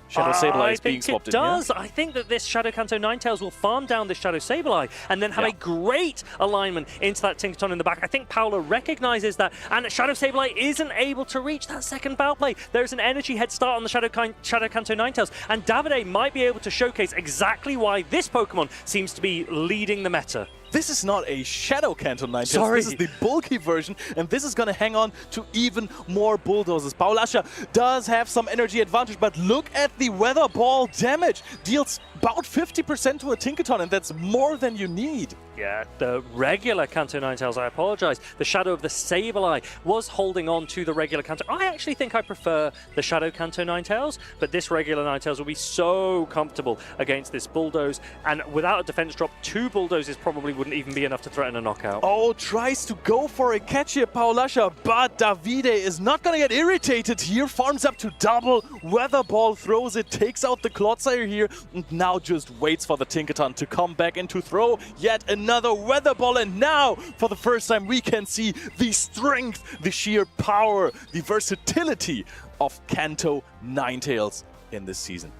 Shadow Sableye is being swapped in here. I think it does. I think that this Shadow Kanto Ninetales will farm down this Shadow Sableye and then have a great alignment into that Tinkaton in the back. I think Paula recognizes that, and Shadow Sableye isn't able to reach that second foul play. There's an energy head start on the Shadow Kanto Ninetales, and Davide might be able to showcase exactly why this Pokemon seems to be leading the meta. This is not a Shadow Kanto Ninetales. Sorry. This is the bulky version, and this is going to hang on to even more bulldozers. Paulasha does have some energy advantage, but look at the Weather Ball damage. Deals about 50% to a Tinkaton, and that's more than you need. Yeah, the regular Kanto Ninetales, I apologize. The Shadow of the Sableye was holding on to the regular Kanto. I actually think I prefer the Shadow Kanto Ninetales, but this regular Ninetales will be so comfortable against this Bulldoze, and without a defense drop, 2 Bulldozes probably wouldn't even be enough to threaten a knockout. Oh, tries to go for a catch here, Paulasha, but Davide is not going to get irritated here. Farms up to double. Weather Ball throws it, takes out the Clodsire here, and now just waits for the Tinkaton to come back and to throw yet another Weather Ball. And now, for the first time, we can see the strength, the sheer power, the versatility of Kanto Ninetales in this season.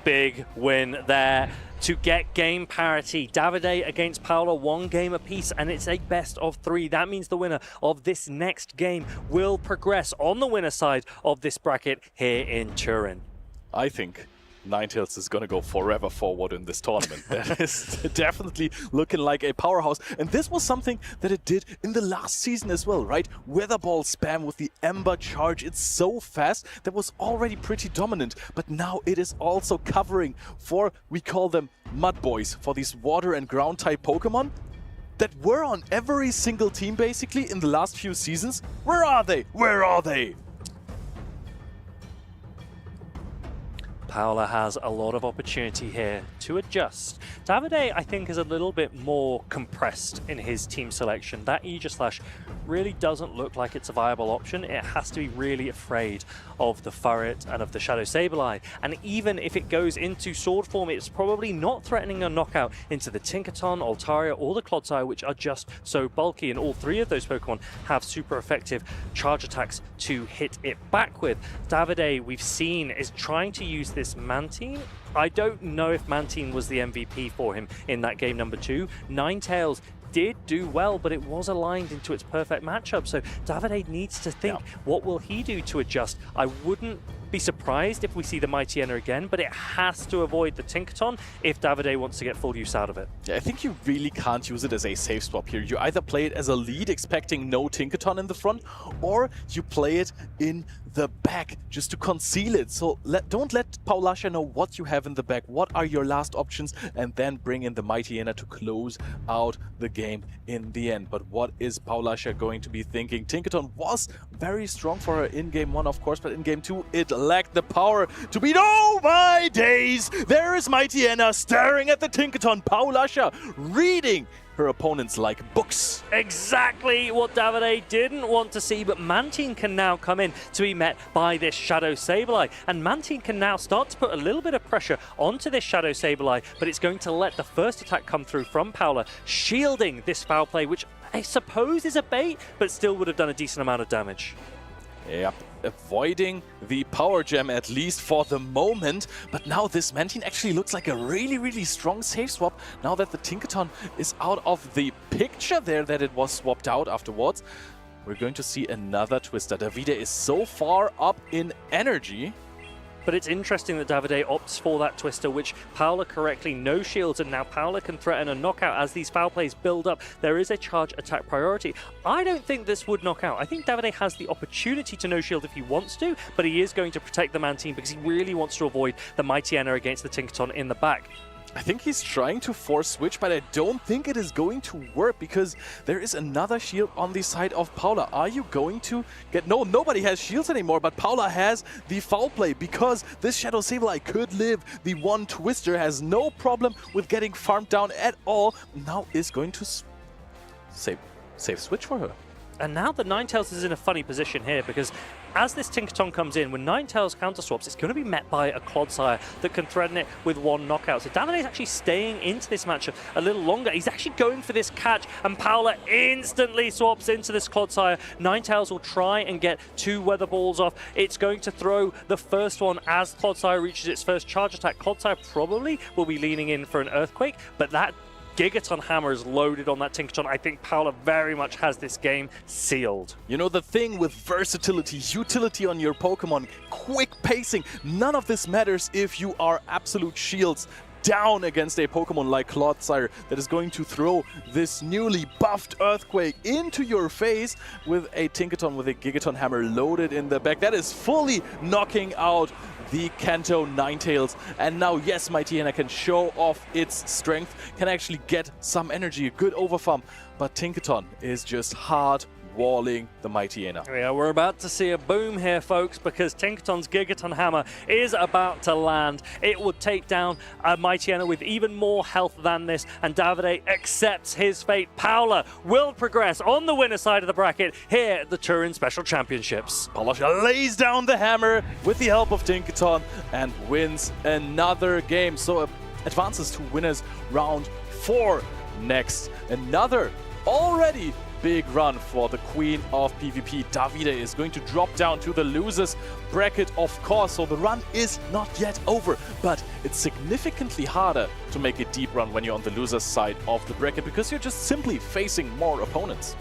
Big win there to get game parity. Davide against Paula, 1 game apiece, and it's a best of 3. That means the winner of this next game will progress on the winner side of this bracket here in Turin. I think Ninetales is going to go forever forward in this tournament. That is definitely looking like a powerhouse. And this was something that it did in the last season as well, right? Weather Ball spam with the Ember charge. It's so fast. That was already pretty dominant. But now it is also covering for, we call them Mud Boys, for these water and ground type Pokemon that were on every single team basically in the last few seasons. Where are they? Where are they? Paula has a lot of opportunity here to adjust. Davide, I think, is a little bit more compressed in his team selection. That Aegis Slash really doesn't look like it's a viable option. It has to be really afraid of the Furret and of the Shadow Sableye. And even if it goes into sword form, it's probably not threatening a knockout into the Tinkaton, Altaria, or the Clodsire, which are just so bulky. And all three of those Pokemon have super effective charge attacks to hit it back with. Davide, we've seen, is trying to use this Mantine. I don't know if Mantine was the MVP for him in that game number 2. Ninetales did do well, but it was aligned into its perfect matchup. So Davide needs to think, what will he do to adjust? I wouldn't be surprised if we see the Mightyena again, but it has to avoid the Tinkaton if Davide wants to get full use out of it. Yeah, I think you really can't use it as a safe swap here. You either play it as a lead, expecting no Tinkaton in the front, or you play it in the back just to conceal it. So don't let Paulasha know what you have in the back, what are your last options, and then bring in the Mightyena to close out the game in the end. But what is Paulasha going to be thinking? Tinkaton was very strong for her in game 1, of course, but in game 2 it lacked the power to beat. Oh my days! There is Mightyena staring at the Tinkaton. Paulasha reading her opponents like books. Exactly what Davide didn't want to see, but Mantine can now come in to be met by this Shadow Sableye. And Mantine can now start to put a little bit of pressure onto this Shadow Sableye, but it's going to let the first attack come through from Paula, shielding this foul play, which I suppose is a bait, but still would have done a decent amount of damage. Yep, avoiding the power gem at least for the moment. But now this Mantine actually looks like a really, really strong safe swap now that the Tinkaton is out of the picture there that it was swapped out afterwards. We're going to see another Twister. Davide is so far up in energy. But it's interesting that Davide opts for that Twister, which Paula correctly no shields, and now Paula can threaten a knockout as these foul plays build up. There is a charge attack priority. I don't think this would knock out. I think Davide has the opportunity to no shield if he wants to, but he is going to protect the Mantine because he really wants to avoid the Mightyena against the Tinkaton in the back. I think he's trying to force switch, but I don't think it is going to work because there is another shield on the side of Paula. Are you going to get... No, nobody has shields anymore, but Paula has the foul play because this Shadow Sableye could live. The one Twister has no problem with getting farmed down at all. Now is going to save switch for her. And now the Ninetales is in a funny position here because as this Tinkaton comes in, when Ninetales counter swaps, it's going to be met by a Clodsire that can threaten it with one knockout. So Davide is actually staying into this matchup a little longer. He's actually going for this catch, and Paula instantly swaps into this Clodsire. Ninetales will try and get 2 Weather Balls off. It's going to throw the first one as Clodsire reaches its first charge attack. Clodsire probably will be leaning in for an Earthquake, but that Gigaton Hammer is loaded on that Tinkaton. I think Paula very much has this game sealed. You know, the thing with versatility, utility on your Pokemon, quick pacing, none of this matters if you are absolute shields down against a Pokemon like Clodsire that is going to throw this newly buffed Earthquake into your face with a Tinkaton with a Gigaton Hammer loaded in the back. That is fully knocking out the Kanto Ninetales. And now, yes, Mightyena can show off its strength, can actually get some energy, a good overfarm. But Tinkaton is just hard walling the Mightyena. Yeah, we're about to see a boom here, folks, because Tinkaton's Gigaton Hammer is about to land. It would take down a Mightyena with even more health than this, and Davide accepts his fate. Paula will progress on the winner side of the bracket here at the Turin Special Championships. Paulasha lays down the hammer with the help of Tinkaton and wins another game. So advances to winners round 4 next. Another already big run for the queen of PvP. Davide is going to drop down to the losers bracket, of course, so the run is not yet over, but it's significantly harder to make a deep run when you're on the losers side of the bracket because you're just simply facing more opponents.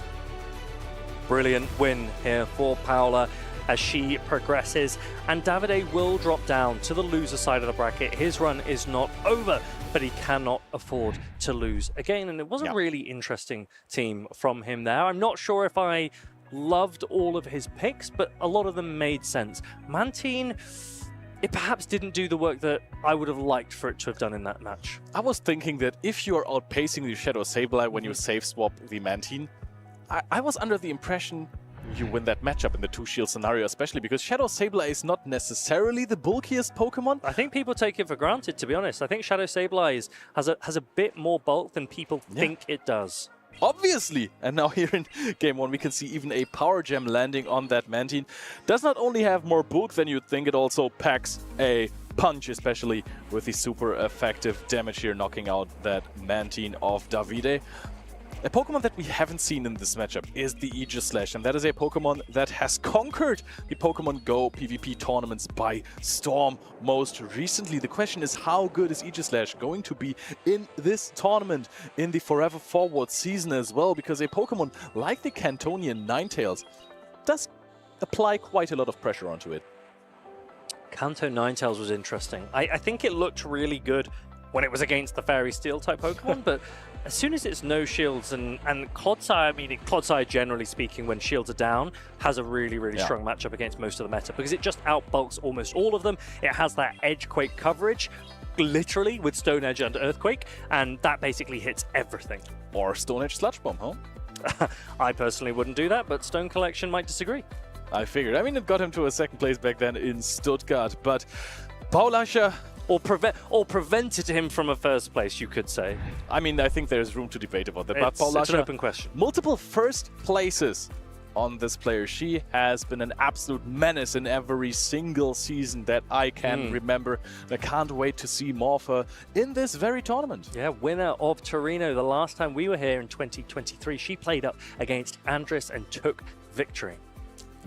Brilliant win here for Paula as she progresses, and Davide will drop down to the loser side of the bracket. His run is not over, but he cannot afford to lose again, and it was a really interesting team from him there. I'm not sure if I loved all of his picks, but a lot of them made sense. Mantine, it perhaps didn't do the work that I would have liked for it to have done in that match. I was thinking that if you are outpacing the Shadow Sableye when you safe swap the Mantine, I was under the impression you win that matchup in the 2-shield scenario, especially because Shadow Sableye is not necessarily the bulkiest Pokemon. I think people take it for granted, to be honest. I think Shadow Sableye has a bit more bulk than people think it does. Obviously! And now here in Game 1 we can see even a Power Gem landing on that Mantine. Does not only have more bulk than you'd think, it also packs a punch, especially with the super effective damage here, knocking out that Mantine of Davide. A Pokemon that we haven't seen in this matchup is the Aegislash, and that is a Pokemon that has conquered the Pokemon Go PvP tournaments by storm most recently. The question is, how good is Aegislash going to be in this tournament in the Forever Forward season as well? Because a Pokemon like the Cantonian Ninetales does apply quite a lot of pressure onto it. Kanto Ninetales was interesting. I think it looked really good when it was against the Fairy Steel type Pokemon, but as soon as it's no shields, and Clodsire, I mean, Clodsire generally speaking, when shields are down, has a really, really strong matchup against most of the meta because it just outbulks almost all of them. It has that Edge Quake coverage, literally, with Stone Edge and Earthquake, and that basically hits everything. Or Stone Edge Sludge Bomb, huh? I personally wouldn't do that, but Stone Collection might disagree. I figured. I mean, it got him to a second place back then in Stuttgart, but Paulasha... Or prevented him from a first place, you could say. I mean, I think there's room to debate about that. But Paulasha, it's an open question. Multiple first places on this player. She has been an absolute menace in every single season that I can remember. And I can't wait to see more of her in this very tournament. Yeah, winner of Torino. The last time we were here in 2023, she played up against Andres and took victory.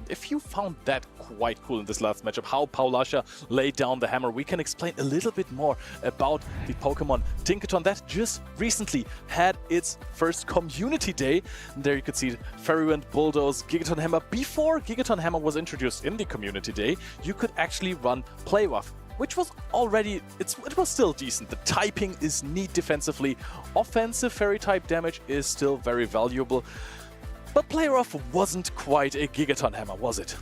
If you found that quite cool in this last matchup, how Paulasha laid down the hammer, we can explain a little bit more about the Pokemon Tinkaton that just recently had its first community day. And there you could see Fairywind, Bulldoze, Gigaton Hammer. Before Gigaton Hammer was introduced in the community day, you could actually run Play Rough, which was already, it was still decent. The typing is neat defensively. Offensive Fairy type damage is still very valuable. But Play Rough wasn't quite a Gigaton Hammer, was it?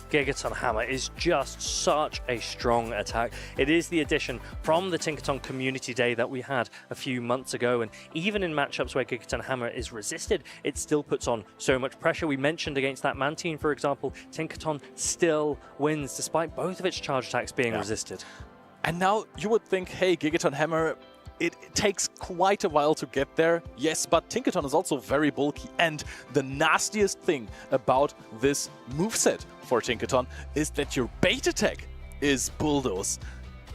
Gigaton Hammer is just such a strong attack. It is the addition from the Tinkaton Community Day that we had a few months ago, and even in matchups where Gigaton Hammer is resisted, it still puts on so much pressure. We mentioned against that Mantine, for example, Tinkaton still wins despite both of its charge attacks being resisted. And now you would think, hey, Gigaton Hammer, it takes quite a while to get there. Yes, but Tinkaton is also very bulky, and the nastiest thing about this moveset for Tinkaton is that your bait attack is Bulldoze.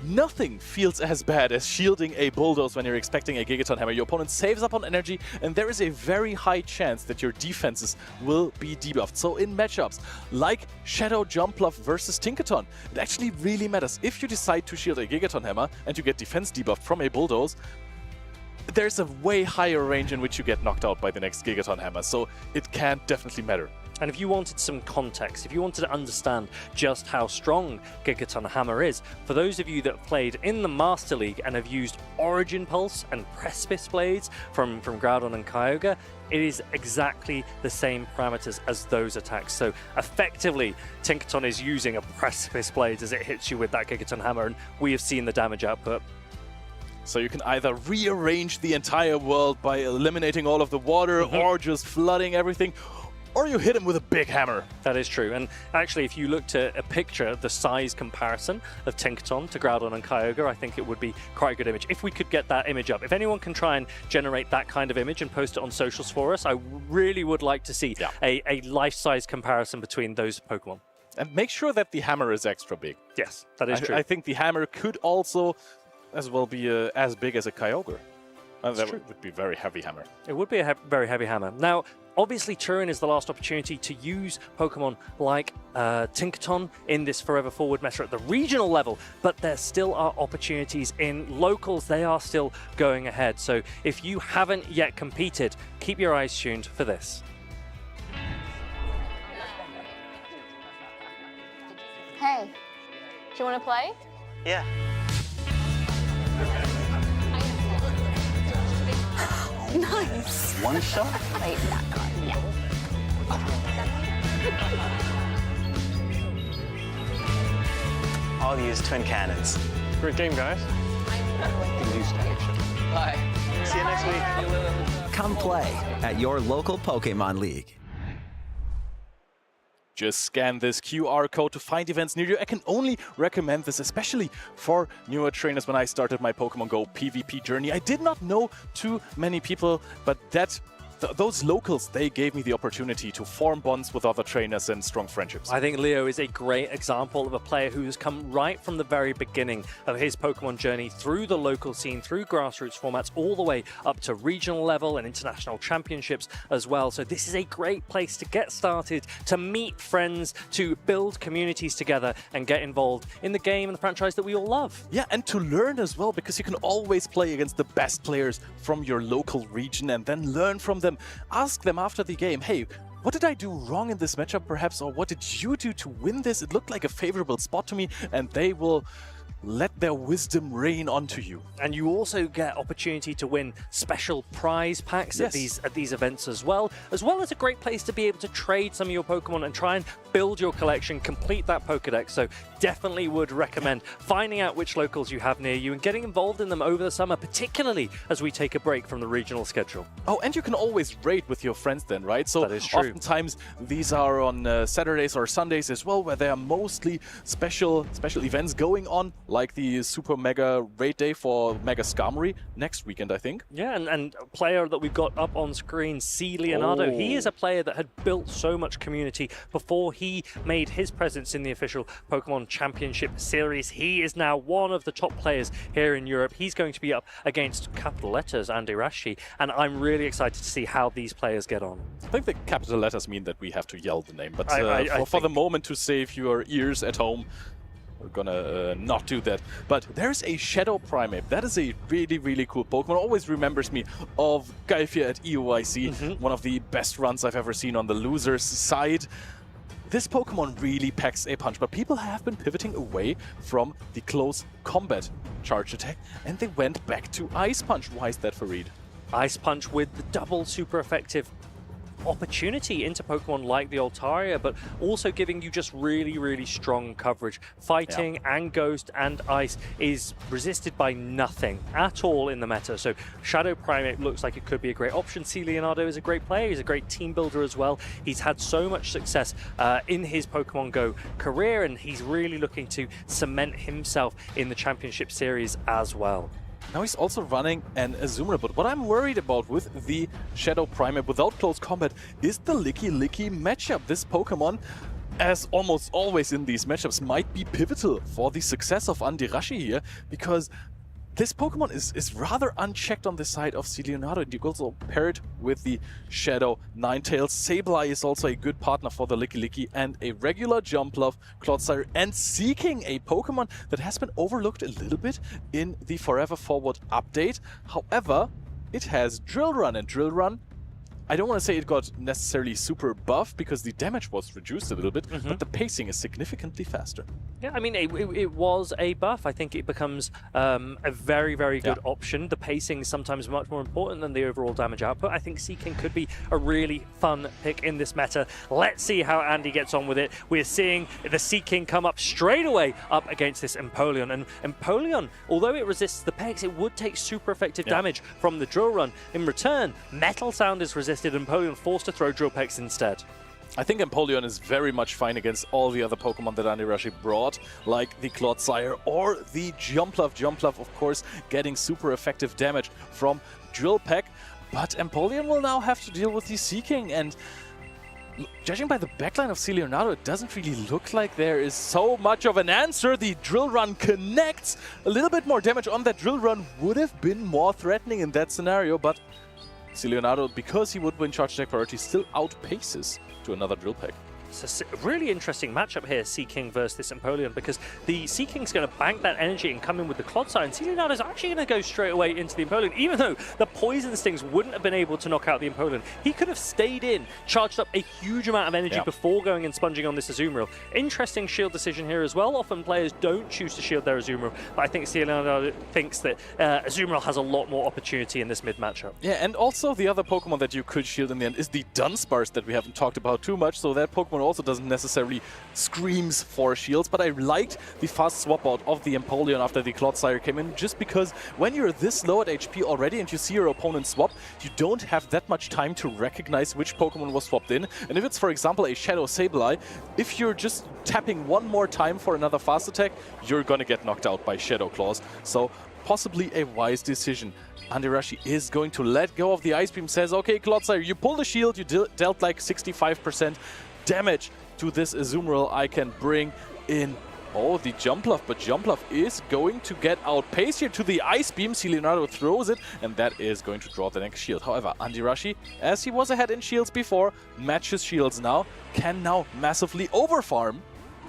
Nothing feels as bad as shielding a Bulldoze when you're expecting a Gigaton Hammer. Your opponent saves up on energy, and there is a very high chance that your defenses will be debuffed. So in matchups like Shadow Jumpluff versus Tinkaton, it actually really matters. If you decide to shield a Gigaton Hammer and you get defense debuffed from a Bulldoze, there's a way higher range in which you get knocked out by the next Gigaton Hammer, so it can definitely matter. And if you wanted some context, if you wanted to understand just how strong Gigaton Hammer is, for those of you that have played in the Master League and have used Origin Pulse and Precipice Blades from Groudon and Kyogre, it is exactly the same parameters as those attacks. So effectively, Tinkaton is using a Precipice Blades as it hits you with that Gigaton Hammer, and we have seen the damage output. So you can either rearrange the entire world by eliminating all of the water or just flooding everything, or you hit him with a big hammer. That is true. And actually, if you looked at a picture of the size comparison of Tinkaton to Groudon and Kyogre, I think it would be quite a good image. If we could get that image up. If anyone can try and generate that kind of image and post it on socials for us, I really would like to see a life-size comparison between those Pokemon. And make sure that the hammer is extra big. Yes, that is true. I think the hammer could also as well be as big as a Kyogre. That would be a very heavy hammer. It would be a very heavy hammer. Now, obviously, Turin is the last opportunity to use Pokemon like Tinkaton in this Forever Forward meta at the regional level, but there still are opportunities in locals. They are still going ahead. So if you haven't yet competed, keep your eyes tuned for this. Hey, do you want to play? Yeah. Nice. One shot? Wait, that card, yeah. I'll use twin cannons. Great game, guys. Bye. See you next week. Come play at your local Pokemon League. Just scan this QR code to find events near you. I can only recommend this, especially for newer trainers. When I started my Pokemon Go PvP journey, I did not know too many people, but those locals, they gave me the opportunity to form bonds with other trainers and strong friendships. I think Leo is a great example of a player who has come right from the very beginning of his Pokemon journey through the local scene, through grassroots formats, all the way up to regional level and international championships as well. So this is a great place to get started, to meet friends, to build communities together and get involved in the game and the franchise that we all love. Yeah, and to learn as well, because you can always play against the best players from your local region and then learn from them. Ask them after the game, hey, what did I do wrong in this matchup perhaps, or what did you do to win this? It looked like a favorable spot to me, and they will let their wisdom rain onto you. And you also get opportunity to win special prize packs at these events as well as a great place to be able to trade some of your Pokemon and try and build your collection, complete that Pokedex. So definitely would recommend finding out which locals you have near you and getting involved in them over the summer, particularly as we take a break from the regional schedule. Oh, and you can always raid with your friends then, right? So that is true. Oftentimes these are on Saturdays or Sundays as well, where there are mostly special events going on, like the Super Mega Raid Day for Mega Skarmory next weekend, I think. Yeah, and a player that we've got up on screen, C. Leonardo, he is a player that had built so much community before he made his presence in the official Pokemon Championship Series. He is now one of the top players here in Europe. He's going to be up against capital letters Andy Rashi, and I'm really excited to see how these players get on. I think the capital letters mean that we have to yell the name, but for the moment, to save your ears at home, we're gonna not do that. But there's a Shadow Primeape. That is a really, really cool Pokemon. Always remembers me of Galfia at EOIC. One of the best runs I've ever seen on the losers side. This Pokemon really packs a punch, but people have been pivoting away from the close combat charge attack, and they went back to Ice Punch. Why is that, Farid? Ice Punch with the double super effective opportunity into Pokemon like the Altaria, but also giving you just really, really strong coverage. Fighting and Ghost and Ice is resisted by nothing at all in the meta, so Shadow Primeape looks like it could be a great option. C. Leonardo is a great player, he's a great team builder as well. He's had so much success in his Pokemon Go career, and he's really looking to cement himself in the Championship Series as well. Now he's also running an Azumarill, but what I'm worried about with the Shadow Primeape without close combat is the Licky Licky matchup. This Pokemon, as almost always in these matchups, might be pivotal for the success of Andy Rashi here, because this Pokemon is rather unchecked on the side of C. Leonardo. You also pair it with the Shadow Ninetales. Sableye is also a good partner for the Licky Licky, and a regular Jumpluff, Clodsire, and Seeking, a Pokemon that has been overlooked a little bit in the Forever Forward update. However, it has Drill Run, and Drill Run, I don't want to say it got necessarily super buff because the damage was reduced a little bit, but the pacing is significantly faster. Yeah, I mean, it was a buff. I think it becomes a very, very good option. The pacing is sometimes much more important than the overall damage output. I think Seeking could be a really fun pick in this meta. Let's see how Andy gets on with it. We're seeing the Seeking come up straight away up against this Empoleon. And Empoleon, although it resists the pegs, it would take super effective damage from the Drill Run. In return, Metal Sound is resisted, and Empoleon forced to throw Drill Pegs instead. I think Empoleon is very much fine against all the other Pokemon that Andy Rashi brought, like the Clodsire or the Jumpluff. Jumpluff, of course, getting super effective damage from Drill Peck, but Empoleon will now have to deal with the Seeking, and judging by the backline of C. Leonardo, it doesn't really look like there is so much of an answer. The Drill Run connects. A little bit more damage on that Drill Run would have been more threatening in that scenario, but C. Leonardo, because he would win charge attack priority, still outpaces to another Drill Peck. It's a really interesting matchup here, Seeking versus this Empoleon, because the Seeking's going to bank that energy and come in with the Clodsire, and C. Leonardo's actually going to go straight away into the Empoleon. Even though the Poison Stings wouldn't have been able to knock out the Empoleon, he could have stayed in, charged up a huge amount of energy before going and sponging on this Azumarill. Interesting shield decision here as well. Often players don't choose to shield their Azumarill, but I think C. Leonardo thinks that Azumarill has a lot more opportunity in this mid matchup. Yeah, and also the other Pokemon that you could shield in the end is the Dunsparce that we haven't talked about too much, so that Pokemon Pokemon also doesn't necessarily screams for shields, but I liked the fast swap out of the Empoleon after the Clodsire came in, just because when you're this low at HP already and you see your opponent swap, you don't have that much time to recognize which Pokemon was swapped in. And if it's, for example, a Shadow Sableye, if you're just tapping one more time for another fast attack, you're gonna get knocked out by Shadow Claws. So possibly a wise decision. Andirashi is going to let go of the Ice Beam, says, okay, Clodsire, you pull the shield, you dealt like 65% damage to this Azumarill. I can bring in, oh, the Jumpluff, but Jumpluff is going to get outpaced here to the Ice Beam. Leonardo throws it, and that is going to draw the next shield. However, Andirashi, as he was ahead in shields before, matches shields now, can now massively overfarm.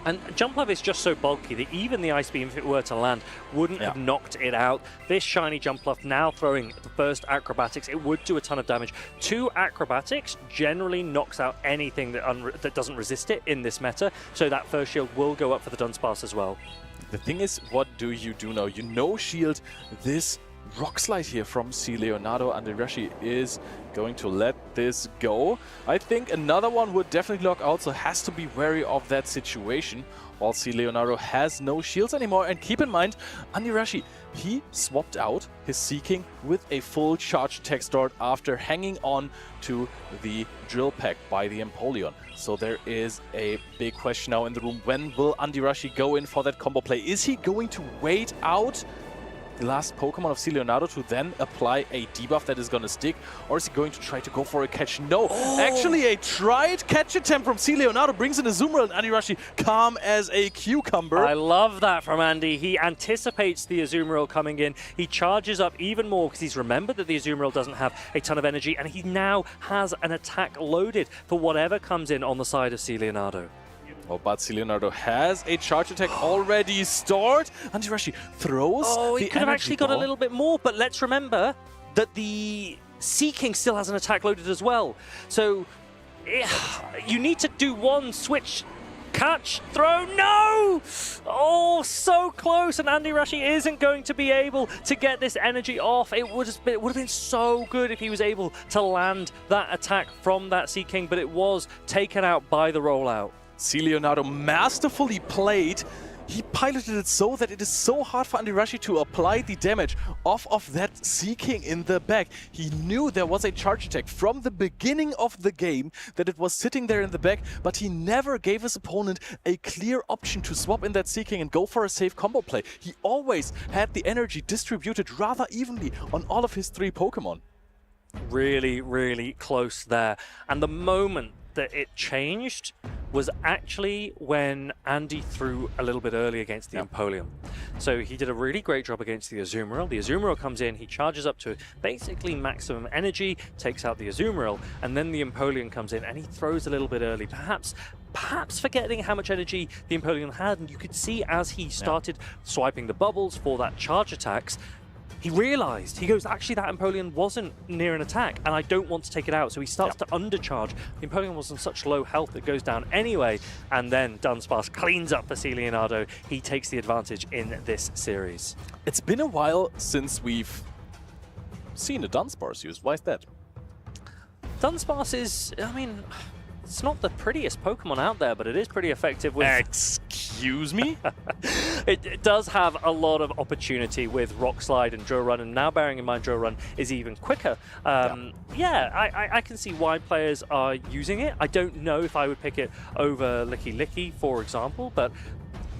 And Jumpluff is just so bulky that even the Ice Beam, if it were to land, wouldn't have knocked it out. This shiny Jumpluff now throwing the first Acrobatics, it would do a ton of damage. 2 Acrobatics generally knocks out anything that doesn't resist it in this meta, so that first shield will go up for the Dunsparce as well. The thing is, what do you do now? You know shield this Rock Slide here from C. Leonardo. Andirashi is going to let this go. I think another one would definitely lock out, so has to be wary of that situation. While C. Leonardo has no shields anymore. And keep in mind, Andirashi, he swapped out his Seeking with a full charge attack start after hanging on to the Drill Peck by the Empoleon. So there is a big question now in the room. When will Andirashi go in for that combo play? Is he going to wait out the last Pokemon of C. Leonardo to then apply a debuff that is going to stick? Or is he going to try to go for a catch? No, actually a tried catch attempt from C. Leonardo brings in a Azumarill, and Andirashi calm as a cucumber. I love that from Andy. He anticipates the Azumarill coming in. He charges up even more because he's remembered that the Azumarill doesn't have a ton of energy, and he now has an attack loaded for whatever comes in on the side of C. Leonardo. Oh, but C. Leonardo has a charge attack already stored. Andirashi throws he could have actually got a little bit more, but let's remember that the Seeking still has an attack loaded as well. So you need to do one switch, catch, throw, no! Oh, so close, and Andirashi isn't going to be able to get this energy off. It would have been so good if he was able to land that attack from that Seeking, but it was taken out by the rollout. C. Leonardo masterfully played. He piloted it so that it is so hard for Andirashi to apply the damage off of that Seeking in the back. He knew there was a charge attack from the beginning of the game, that it was sitting there in the back, but he never gave his opponent a clear option to swap in that Seeking and go for a safe combo play. He always had the energy distributed rather evenly on all of his 3 Pokemon. Really, really close there. And the moment that it changed was actually when Andy threw a little bit early against the Empoleon. So he did a really great job against the Azumarill. The Azumarill comes in, he charges up to basically maximum energy, takes out the Azumarill, and then the Empoleon comes in and he throws a little bit early, perhaps forgetting how much energy the Empoleon had. And you could see as he started swiping the bubbles for that charge attacks, he realized, he goes, actually that Empoleon wasn't near an attack and I don't want to take it out. So he starts to undercharge. The Empoleon was on such low health it goes down anyway. And then Dunsparce cleans up for C. Leonardo. He takes the advantage in this series. It's been a while since we've seen a Dunsparce used. Why is that? Dunsparce is, I mean, it's not the prettiest Pokemon out there, but it is pretty effective with... Excuse me? It does have a lot of opportunity with Rock Slide and Drill Run, and now bearing in mind Drill Run is even quicker. I can see why players are using it. I don't know if I would pick it over Licky Licky, for example, but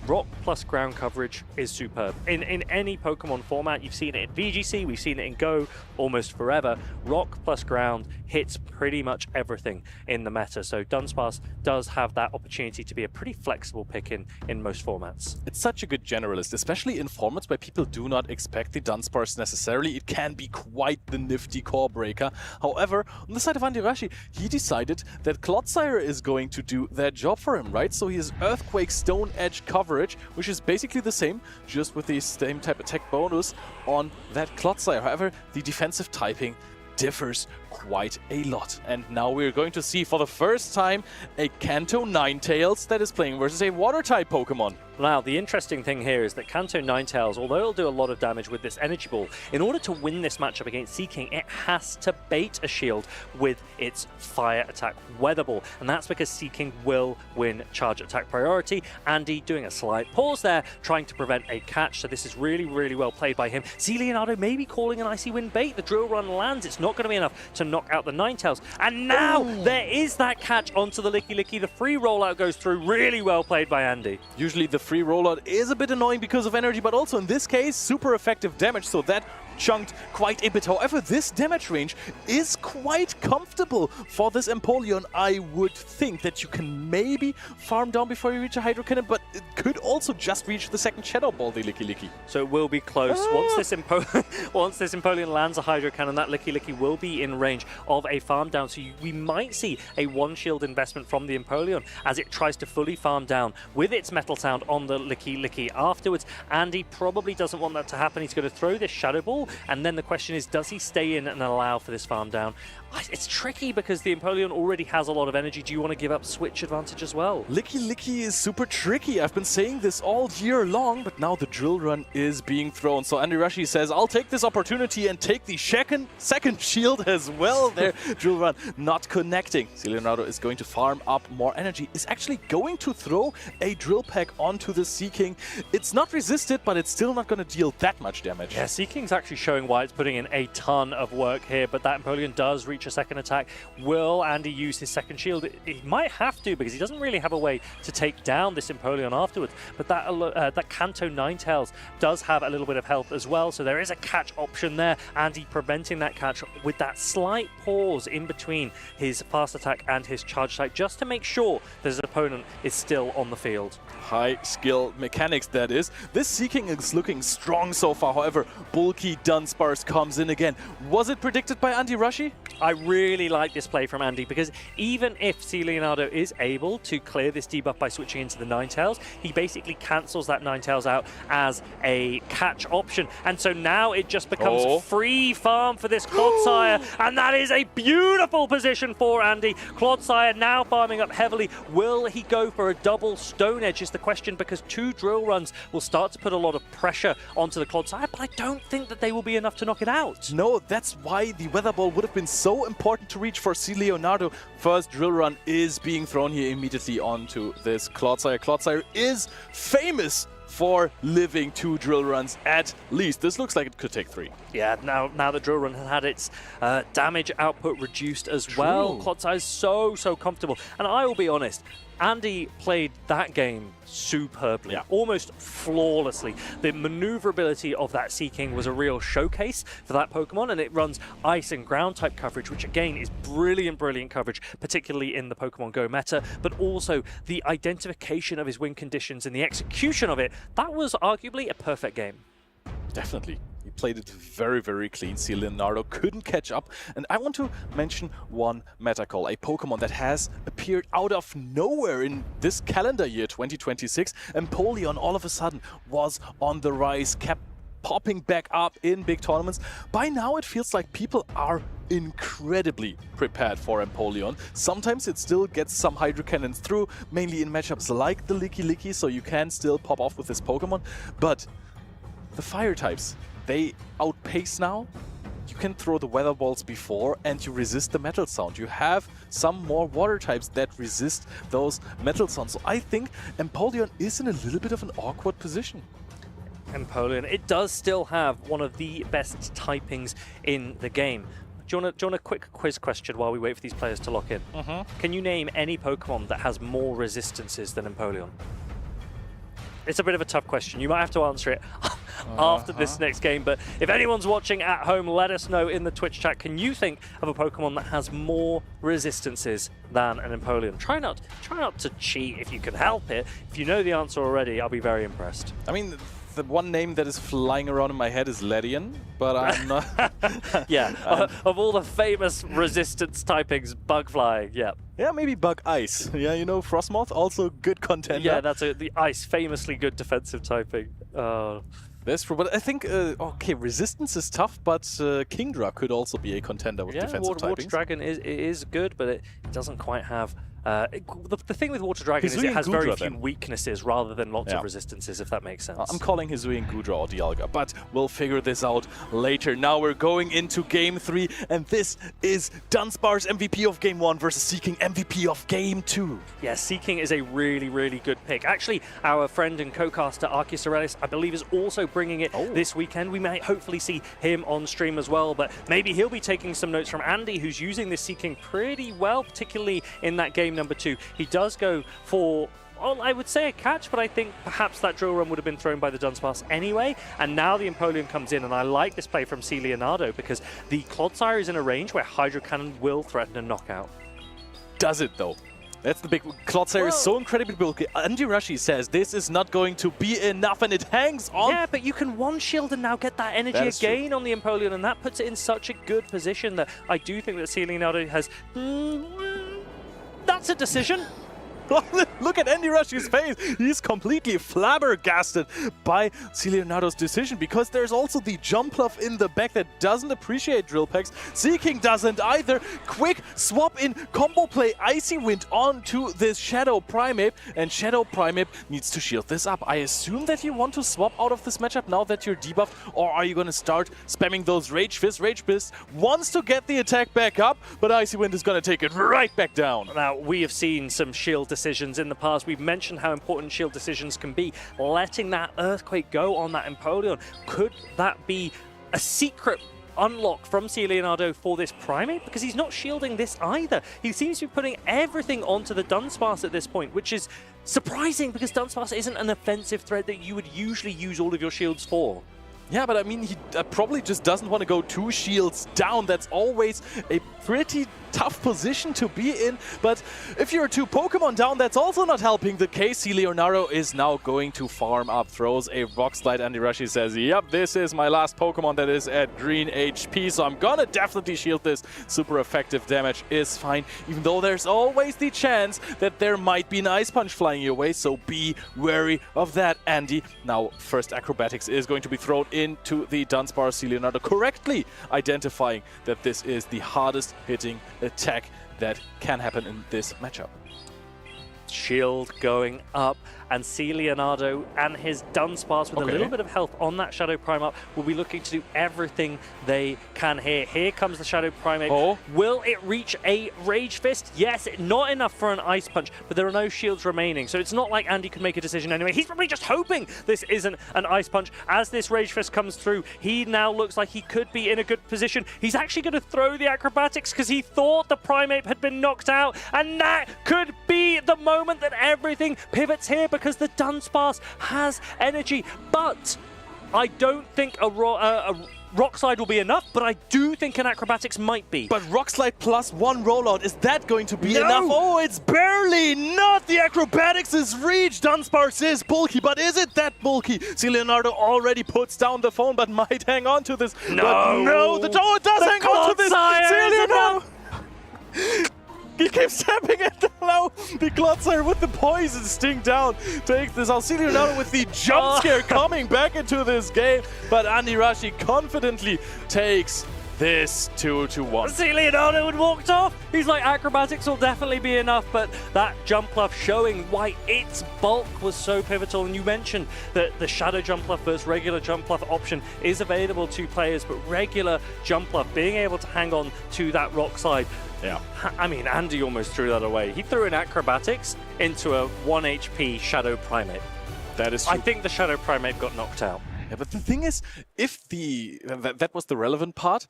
Rock plus ground coverage is superb. In any Pokemon format, you've seen it in VGC, we've seen it in Go almost forever. Rock plus ground hits pretty much everything in the meta. So Dunsparce does have that opportunity to be a pretty flexible pick in most formats. It's such a good generalist, especially in formats where people do not expect the Dunsparce necessarily. It can be quite the nifty core breaker. However, on the side of Andirashi, he decided that Clodsire is going to do that job for him, right? So he has Earthquake Stone Edge coverage, which is basically the same, just with the same type attack bonus on that Clodsire. However, the defensive typing differs quite a lot. And now we're going to see for the first time a Kanto Ninetales that is playing versus a Water-type Pokemon. Now, the interesting thing here is that Kanto Ninetales, although it'll do a lot of damage with this Energy Ball, in order to win this matchup against Seaking, it has to bait a shield with its Fire Attack Weather Ball. And that's because Seaking will win Charge Attack priority. Andy doing a slight pause there, trying to prevent a catch. So this is really, really well played by him. See Leonardo maybe calling an Icy Wind bait. The Drill Run lands. It's not going to be enough to knock out the Ninetales. And now there is that catch onto the Licky Licky. The free rollout goes through. Really well played by Andy. Usually the free rollout is a bit annoying because of energy, but also in this case, super effective damage, so that chunked quite a bit. However, this damage range is quite comfortable for this Empoleon. I would think that you can maybe farm down before you reach a Hydro Cannon, but it could also just reach the second Shadow Ball, the Licky Licky. So it will be close. Once this Empoleon lands a Hydro Cannon, that Licky Licky will be in range of a farm down. So we might see a one shield investment from the Empoleon as it tries to fully farm down with its Metal Sound on the Licky Licky afterwards. Andy probably doesn't want that to happen. He's going to throw this Shadow Ball. And then the question is, does he stay in and allow for this farm down? It's tricky because the Empoleon already has a lot of energy. Do you want to give up switch advantage as well? Licky Licky is super tricky. I've been saying this all year long, but now the Drill Run is being thrown. So Andy Rashi says, I'll take this opportunity and take the second shield as well there. Drill Run not connecting. See Leonardo is going to farm up more energy. Is actually going to throw a Drill Peck onto the Seaking. It's not resisted, but it's still not going to deal that much damage. Yeah, Seaking's actually showing why it's putting in a ton of work here, but that Empoleon does reach a second attack. Will Andy use his second shield? He might have to, because he doesn't really have a way to take down this Empoleon afterwards, but that Kanto Ninetales does have a little bit of health as well, so there is a catch option there. Andy preventing that catch with that slight pause in between his fast attack and his charge attack, just to make sure that his opponent is still on the field. High skill mechanics, that is. This Seaking is looking strong so far. However, bulky Dunsparce comes in again. Was it predicted by Andy Rashi? I really like this play from Andy, because even if C. Leonardo is able to clear this debuff by switching into the Ninetales, he basically cancels that Ninetales out as a catch option. And so now it just becomes free farm for this Clodsire. And that is a beautiful position for Andy. Clodsire now farming up heavily. Will he go for a double Stone Edge is the question, because two Drill Runs will start to put a lot of pressure onto the Clodsire, but I don't think that they will be enough to knock it out. No, that's why the Weather Ball would have been so important to reach for C. Leonardo. First Drill Run is being thrown here immediately onto this Clodsire. Clodsire is famous for living two Drill Runs at least. This looks like it could take 3. Yeah, now the Drill Run has had its damage output reduced as well. Clodsire is so comfortable. And I will be honest, Andy played that game superbly, almost flawlessly. The maneuverability of that Seaking was a real showcase for that Pokemon, and it runs Ice and Ground type coverage, which again is brilliant coverage, particularly in the Pokemon Go meta, but also the identification of his win conditions and the execution of it. That was arguably a perfect game. Definitely. He played it very clean. See, Leonardo couldn't catch up. And I want to mention one meta call, a Pokemon that has appeared out of nowhere in this calendar year, 2026. Empoleon all of a sudden was on the rise, kept popping back up in big tournaments. By now, it feels like people are incredibly prepared for Empoleon. Sometimes it still gets some Hydro Cannons through, mainly in matchups like the Licky Licky, so you can still pop off with this Pokemon. But the Fire types, they outpace now. You can throw the Weather Balls before and you resist the Metal Sound. You have some more Water types that resist those Metal Sounds. So I think Empoleon is in a little bit of an awkward position. Empoleon, it does still have one of the best typings in the game. Do you want a quick quiz question while we wait for these players to lock in? Can you name any Pokemon that has more resistances than Empoleon? It's a bit of a tough question. You might have to answer it after this next game, but if anyone's watching at home, let us know in the Twitch chat. Can you think of a Pokemon that has more resistances than an Empoleon? Try not to cheat if you can help it. If you know the answer already, I'll be very impressed. I mean, the one name that is flying around in my head is Ledian, but I'm not... Yeah, of all the famous resistance typings, Bug Flying, yeah. Yeah, maybe Bug Ice. Yeah, you know, Frostmoth, also good contender. Yeah, that's the Ice, famously good defensive typing. That's true, but I think, okay, Resistance is tough, but Kingdra could also be a contender with defensive typings. Water Dragon is good, but it doesn't quite have... the thing with Water Dragon is it has very few weaknesses rather than lots of resistances, if that makes sense. I'm calling Hisui and Gudra or Dialga, but we'll figure this out later. Now we're going into Game 3, and this is Dunsparce MVP of Game 1 versus Seeking MVP of Game 2. Yeah, Seeking is a really, really good pick. Actually, our friend and co-caster Arceus Aurelius, I believe, is also bringing it this weekend. We may hopefully see him on stream as well, but maybe he'll be taking some notes from Andy, who's using this Seeking pretty well, particularly in that game number 2. He does go for, well, I would say a catch, but I think perhaps that drill run would have been thrown by the Dunsparce anyway. And now the Empoleon comes in, and I like this play from C. Leonardo because the Clodsire is in a range where Hydro Cannon will threaten a knockout. Does it though? That's the big... Clodsire is so incredibly bulky. Andy Rashi says this is not going to be enough, and it hangs on. Yeah, but you can one-shield and now get that energy again on the Empoleon, and that puts it in such a good position that I do think that C. Leonardo has... That's a decision. Look at Andy Rashi's face. He's completely flabbergasted by C. Leonardo's decision because there's also the Jumpluff in the back that doesn't appreciate drill packs. Seeking doesn't either. Quick swap in combo play Icy Wind onto this Shadow Primeape, and Shadow Primeape needs to shield this up. I assume that you want to swap out of this matchup now that you're debuffed, or are you going to start spamming those Rage Fist? Rage Fist wants to get the attack back up, but Icy Wind is going to take it right back down. Now, we have seen some shield decisions in the past. We've mentioned how important shield decisions can be. Letting that Earthquake go on that Empoleon, could that be a secret unlock from C. Leonardo for this Primeape? Because he's not shielding this either. He seems to be putting everything onto the Dunsparce at this point, which is surprising because Dunsparce isn't an offensive threat that you would usually use all of your shields for. Yeah, but I mean, he probably just doesn't want to go 2 shields down. That's always a pretty tough position to be in. But if you're 2 Pokemon down, that's also not helping the case. C. Leonardo is now going to farm up, throws a Rock Slide. Andy Rashi says, yep, this is my last Pokemon that is at green HP, so I'm gonna definitely shield this. Super effective damage is fine, even though there's always the chance that there might be an Ice Punch flying your way, so be wary of that, Andy. Now, first Acrobatics is going to be thrown into the Dunsparce. C. Leonardo correctly identifying that this is the hardest hitting attack that can happen in this matchup. Shield going up, and C. Leonardo and his Dunsparce with a little bit of health on that Shadow Primeape will be looking to do everything they can here. Here comes the Shadow Primeape. Will it reach a Rage Fist? Yes, not enough for an Ice Punch, but there are no shields remaining, so it's not like Andy could make a decision anyway. He's probably just hoping this isn't an Ice Punch. As this Rage Fist comes through, he now looks like he could be in a good position. He's actually going to throw the Acrobatics because he thought the Primeape had been knocked out, and that could be the moment that everything pivots here because the Dunsparce has energy. But I don't think a Rock Slide will be enough, but I do think an Acrobatics might be. But Rock Slide plus 1 rollout, is that going to be enough? Oh, it's barely not! The Acrobatics is reached! Dunsparce is bulky, but is it that bulky? C. Leonardo already puts down the phone, but might hang on to this. No! But no, it does hang on to this! C. Leonardo! He keeps tapping it down. The Clodsire with the poison sting down takes this. I'll see Leonardo with the jump scare coming back into this game. But Andy Rashi confidently takes this 2-1. See, Leonardo had walked off. He's like, Acrobatics will definitely be enough, but that Jumpluff showing why its bulk was so pivotal. And you mentioned that the Shadow Jumpluff versus regular Jumpluff option is available to players, but regular Jumpluff being able to hang on to that Rock Slide. Yeah. I mean, Andy almost threw that away. He threw an Acrobatics into a 1 HP Shadow Primeape. That is true. I think the Shadow Primeape got knocked out. Yeah, but the thing is, if that was the relevant part,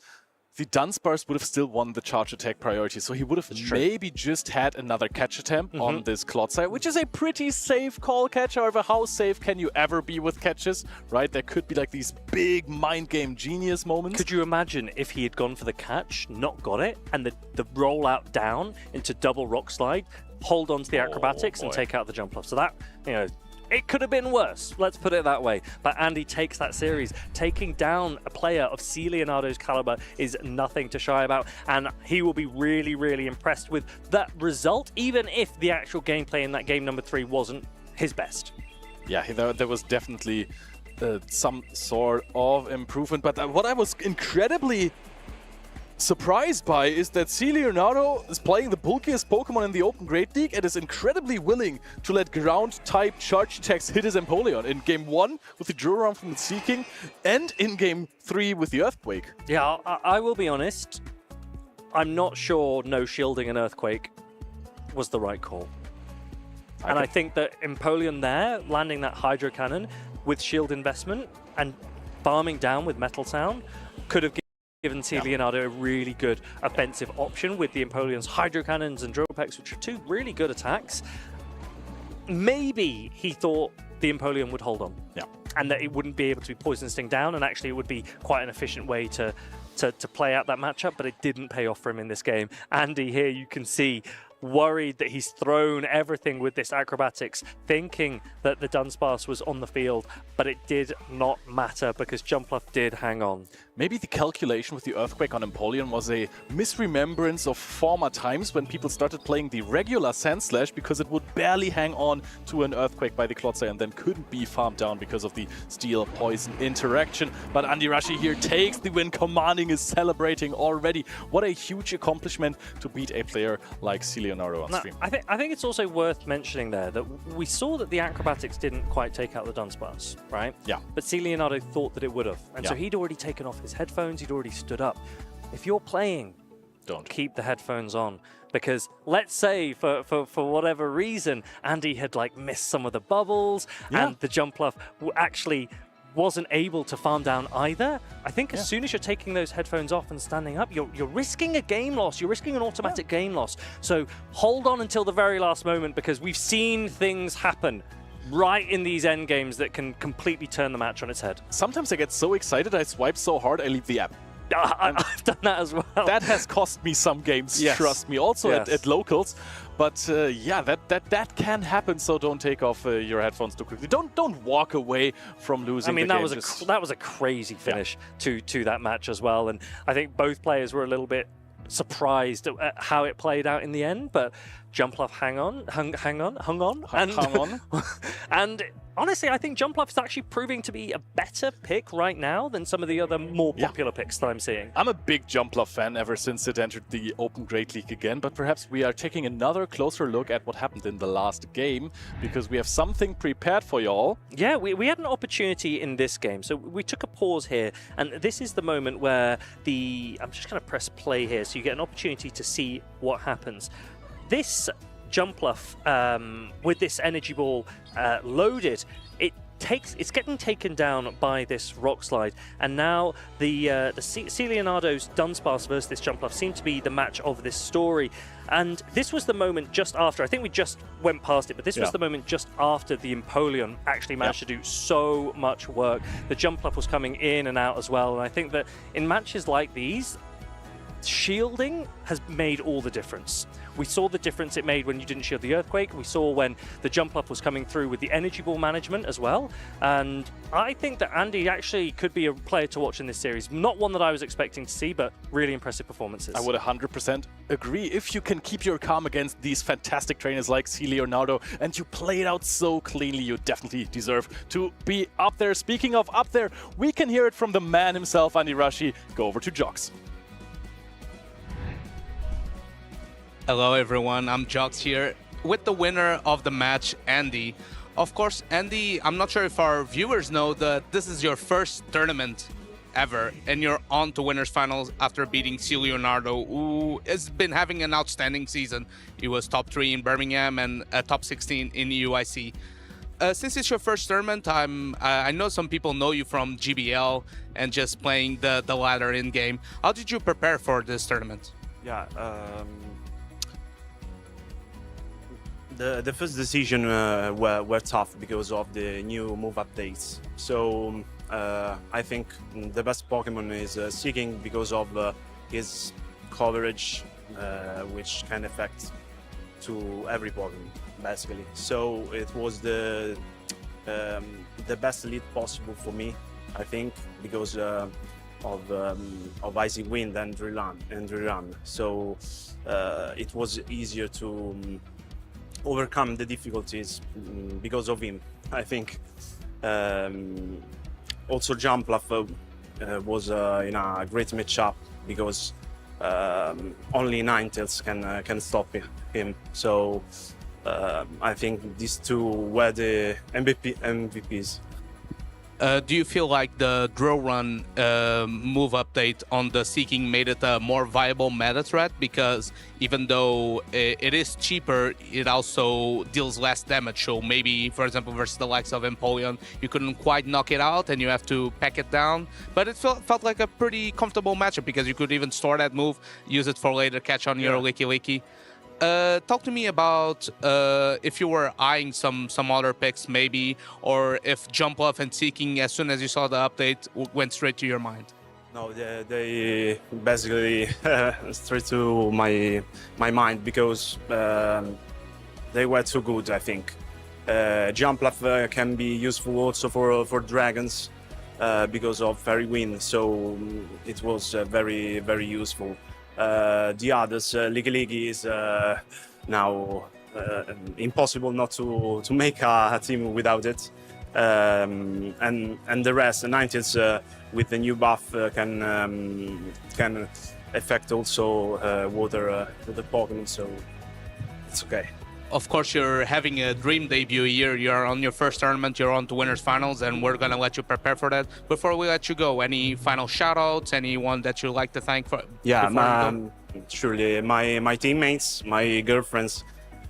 the Dunsparce would have still won the charge attack priority, so he would have maybe just had another catch attempt on this Clodsire, which is a pretty safe call catch. However, how safe can you ever be with catches, right? There could be like these big mind game genius moments. Could you imagine if he had gone for the catch, not got it, and the rollout down into double Rock Slide, hold on to the Acrobatics and take out the Jumpluff? So that, you know, it could have been worse, let's put it that way. But Andy takes that series. Taking down a player of C. Leonardo's caliber is nothing to shy about, and he will be really, really impressed with that result, even if the actual gameplay in that game number 3 wasn't his best. Yeah, there was definitely some sort of improvement. But what I was incredibly surprised by is that C. Leonardo is playing the bulkiest Pokemon in the Open Great League and is incredibly willing to let ground-type charge attacks hit his Empoleon in Game 1 with the Durarump from the Seaking and in Game 3 with the Earthquake. Yeah, I will be honest. I'm not sure no shielding an Earthquake was the right call. And I think that Empoleon there, landing that Hydro Cannon with shield investment and farming down with Metal Sound, could have given C. Leonardo a really good offensive option with the Empoleon's Hydro Cannons and Dropex, which are two really good attacks. Maybe he thought the Empoleon would hold on. Yeah. And that it wouldn't be able to be Poison Sting down, and actually it would be quite an efficient way to play out that matchup, but it didn't pay off for him in this game. Andy here, you can see, worried that he's thrown everything with this acrobatics, thinking that the Dunsparce was on the field, but it did not matter because Jumpluff did hang on. Maybe the calculation with the Earthquake on Empoleon was a misremembrance of former times when people started playing the regular Sandslash because it would barely hang on to an Earthquake by the Clotsai and then couldn't be farmed down because of the Steel-Poison interaction. But Andy Rashi here takes the win, commanding, is celebrating already. What a huge accomplishment to beat a player like C. Leonardo on stream. I think it's also worth mentioning there that we saw that the acrobatics didn't quite take out the Dunsparce, right? Yeah. But C. Leonardo thought that it would have. And so he'd already taken off his headphones, he'd already stood up. If you're playing, don't keep the headphones on. Because let's say for whatever reason, Andy had like missed some of the bubbles and the Jumpluff actually wasn't able to farm down either. I think as soon as you're taking those headphones off and standing up, you're risking a game loss. You're risking an automatic game loss. So hold on until the very last moment, because we've seen things happen right in these end games that can completely turn the match on its head. Sometimes I get so excited, I swipe so hard, I leave the app. I've done that as well. That has cost me some games, trust me, also at locals. But yeah, that can happen, so don't take off your headphones too quickly. Don't walk away from losing. I mean, the that game. was a crazy finish to that match as well, and I think both players were a little bit surprised at how it played out in the end, but Jumpluff hung on. And honestly, I think Jumpluff is actually proving to be a better pick right now than some of the other more popular picks that I'm seeing. I'm a big Jumpluff fan ever since it entered the Open Great League again, but perhaps we are taking another closer look at what happened in the last game, because we have something prepared for y'all. Yeah, we had an opportunity in this game, so we took a pause here, and this is the moment where I'm just going to press play here, so you get an opportunity to see what happens. This Jumpluff, with this energy ball loaded, it's getting taken down by this rock slide, and now the C. Leonardo's Dunsparce versus this Jumpluff seem to be the match of this story. And this was the moment just after, I think we just went past it, but this was the moment just after the Empoleon actually managed to do so much work. The Jumpluff was coming in and out as well, and I think that in matches like these, shielding has made all the difference. We saw the difference it made when you didn't shield the Earthquake. We saw when the Jumpluff was coming through with the energy ball management as well. And I think that Andy actually could be a player to watch in this series. Not one that I was expecting to see, but really impressive performances. I would 100% agree. If you can keep your calm against these fantastic trainers like C. Leonardo and you play it out so cleanly, you definitely deserve to be up there. Speaking of up there, we can hear it from the man himself, Andy Rashi. Go over to Jox. Hello everyone, I'm Jox here with the winner of the match, Andy. Of course, Andy, I'm not sure if our viewers know that this is your first tournament ever, and you're on to winners finals after beating C. Leonardo, who has been having an outstanding season. He was top 3 in Birmingham and top 16 in the UIC. Since it's your first tournament, I know some people know you from GBL and just playing the ladder in game. How did you prepare for this tournament? Yeah, the first decision were tough because of the new move updates. So I think the best Pokemon is Seaking because of his coverage, which can affect to every Pokemon basically. So it was the best lead possible for me, I think, because of Icy Wind and Rerun. So it was easier to overcome the difficulties because of him, I think. also Jumpluff was in a great matchup because only Ninetales can stop him. So I think these two were the MVPs. Do you feel like the drill run move update on the Seeking made it a more viable meta threat? Because even though it is cheaper, it also deals less damage. So maybe, for example, versus the likes of Empoleon, you couldn't quite knock it out and you have to pack it down. But it felt like a pretty comfortable matchup because you could even store that move, use it for later catch on your Licky Licky. Talk to me about if you were eyeing some other picks maybe, or if Jumpluff and Seeking, as soon as you saw the update, went straight to your mind. No, they basically straight to my mind because they were too good, I think. Jumpluff can be useful also for dragons because of Fairy Wind, so it was very, very useful. The others, Licky Licky is now impossible not to make a team without it. And the rest, the Ninetales with the new buff can affect also water Pokemon, so it's okay. Of course, you're having a dream debut here. You're on your first tournament, you're on to winners finals, and we're gonna let you prepare for that. Before we let you go, any final shout-outs, anyone that you'd like to thank for? Yeah, surely my teammates, my girlfriend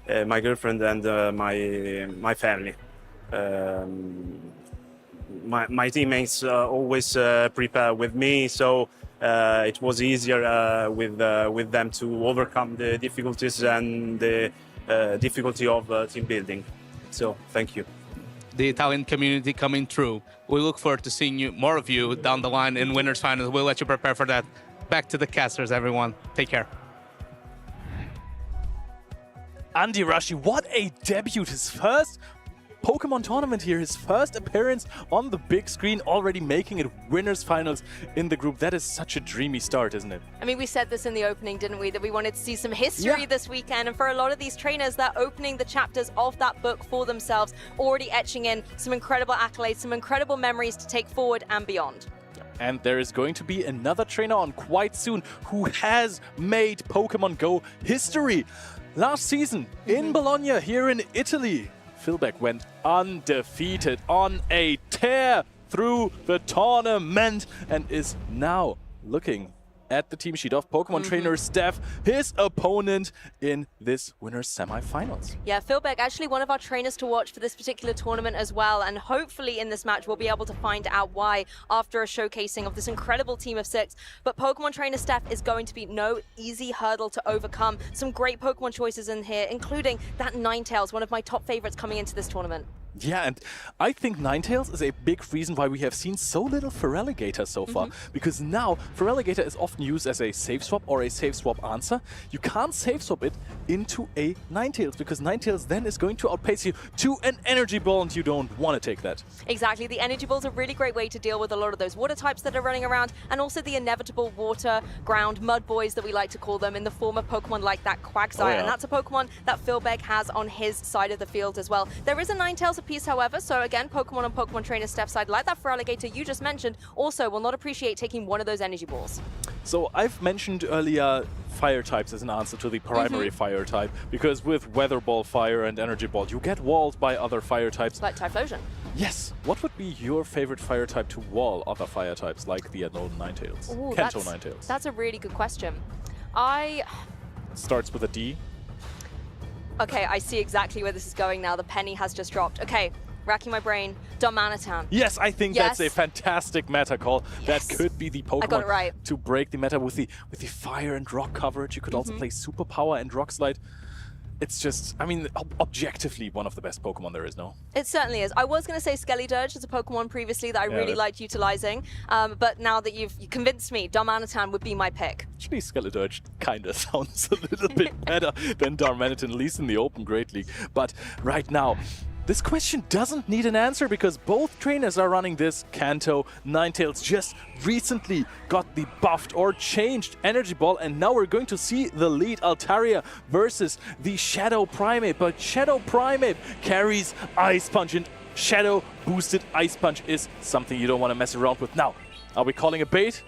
and my family. My teammates always prepare with me, so it was easier with them to overcome the difficulties and the difficulty of team building. So thank you. The Italian community coming through. We look forward to seeing more of you down the line in winners finals. We'll let you prepare for that. Back to the casters, everyone. Take care. Andy Rashi, what a debut! His first Pokemon tournament here, his first appearance on the big screen, already making it winners finals in the group. That is such a dreamy start, isn't it? I mean, we said this in the opening, didn't we? That we wanted to see some history this weekend. And for a lot of these trainers, they're opening the chapters of that book for themselves, already etching in some incredible accolades, some incredible memories to take forward and beyond. And there is going to be another trainer on quite soon who has made Pokemon Go history. Last season in Bologna here in Italy, Philbeck went undefeated on a tear through the tournament and is now looking at the team sheet of Pokemon trainer Steph, his opponent in this winners semifinals. Yeah, Philbeck, actually one of our trainers to watch for this particular tournament as well, and hopefully in this match we'll be able to find out why after a showcasing of this incredible team of 6. But Pokemon trainer Steph is going to be no easy hurdle to overcome. Some great Pokemon choices in here, including that Ninetales, one of my top favorites coming into this tournament. Yeah, and I think Ninetales is a big reason why we have seen so little Feraligatr so far, because now Feraligatr is often used as a save swap or a save swap answer. You can't save swap it into a Ninetales because Ninetales then is going to outpace you to an Energy Ball, and you don't want to take that. Exactly, the Energy Ball is a really great way to deal with a lot of those water types that are running around, and also the inevitable water, ground, mud boys that we like to call them in the form of Pokemon like that Quagsire, and that's a Pokemon that Philbeck has on his side of the field as well. There is a Ninetales piece, however, so again, Pokemon on Pokemon trainer Steph's side, like that Feraligatr you just mentioned, also will not appreciate taking one of those Energy Balls. So I've mentioned earlier fire types as an answer to the primary fire type, because with Weather Ball, Fire, and Energy Ball, you get walled by other fire types. Like Typhlosion. Yes. What would be your favorite fire type to wall other fire types, like the Alolan Ninetales? Ooh, Kanto Ninetales. That's a really good question. Starts with a D. Okay, I see exactly where this is going now. The penny has just dropped. Okay, racking my brain. Darmanitan. Yes, I think that's a fantastic meta call. That could be the Pokemon I got it right. to break the meta with the fire and rock coverage. You could also play Superpower and Rock Slide. It's just, I mean, objectively one of the best Pokemon there is, no? It certainly is. I was going to say Skellydirge as a Pokemon previously that I really liked utilizing, but now that you've convinced me, Darmanitan would be my pick. Actually, Skellydirge kind of sounds a little bit better than Darmanitan, at least in the Open Great League. But right now, This question doesn't need an answer because both trainers are running this. Kanto, Ninetales just recently got the buffed or changed Energy Ball, and now we're going to see the lead Altaria versus the Shadow Primeape. But Shadow Primeape carries Ice Punch, and Shadow boosted Ice Punch is something you don't want to mess around with. Now, are we calling a bait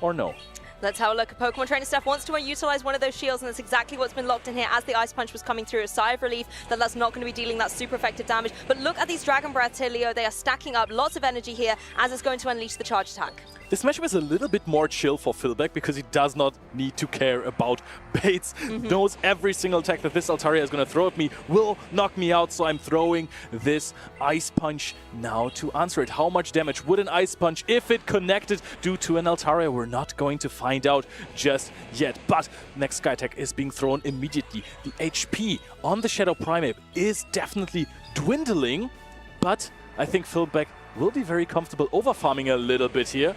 or no? Let's have a look. Pokemon Trainer Steph wants to utilize one of those shields, and that's exactly what's been locked in here as the Ice Punch was coming through. A sigh of relief that that's not going to be dealing that super effective damage. But look at these Dragon Breaths here, Leo. They are stacking up lots of energy here as it's going to unleash the charge attack. This matchup is a little bit more chill for Philbeck because he does not need to care about baits. Knows every single attack that this Altaria is going to throw at me will knock me out, so I'm throwing this Ice Punch now to answer it. How much damage would an Ice Punch, if it connected due to an Altaria? We're not going to find out just yet. But next Sky Attack is being thrown immediately. The HP on the Shadow Primeape is definitely dwindling, but I think Philbeck will be very comfortable over-farming a little bit here.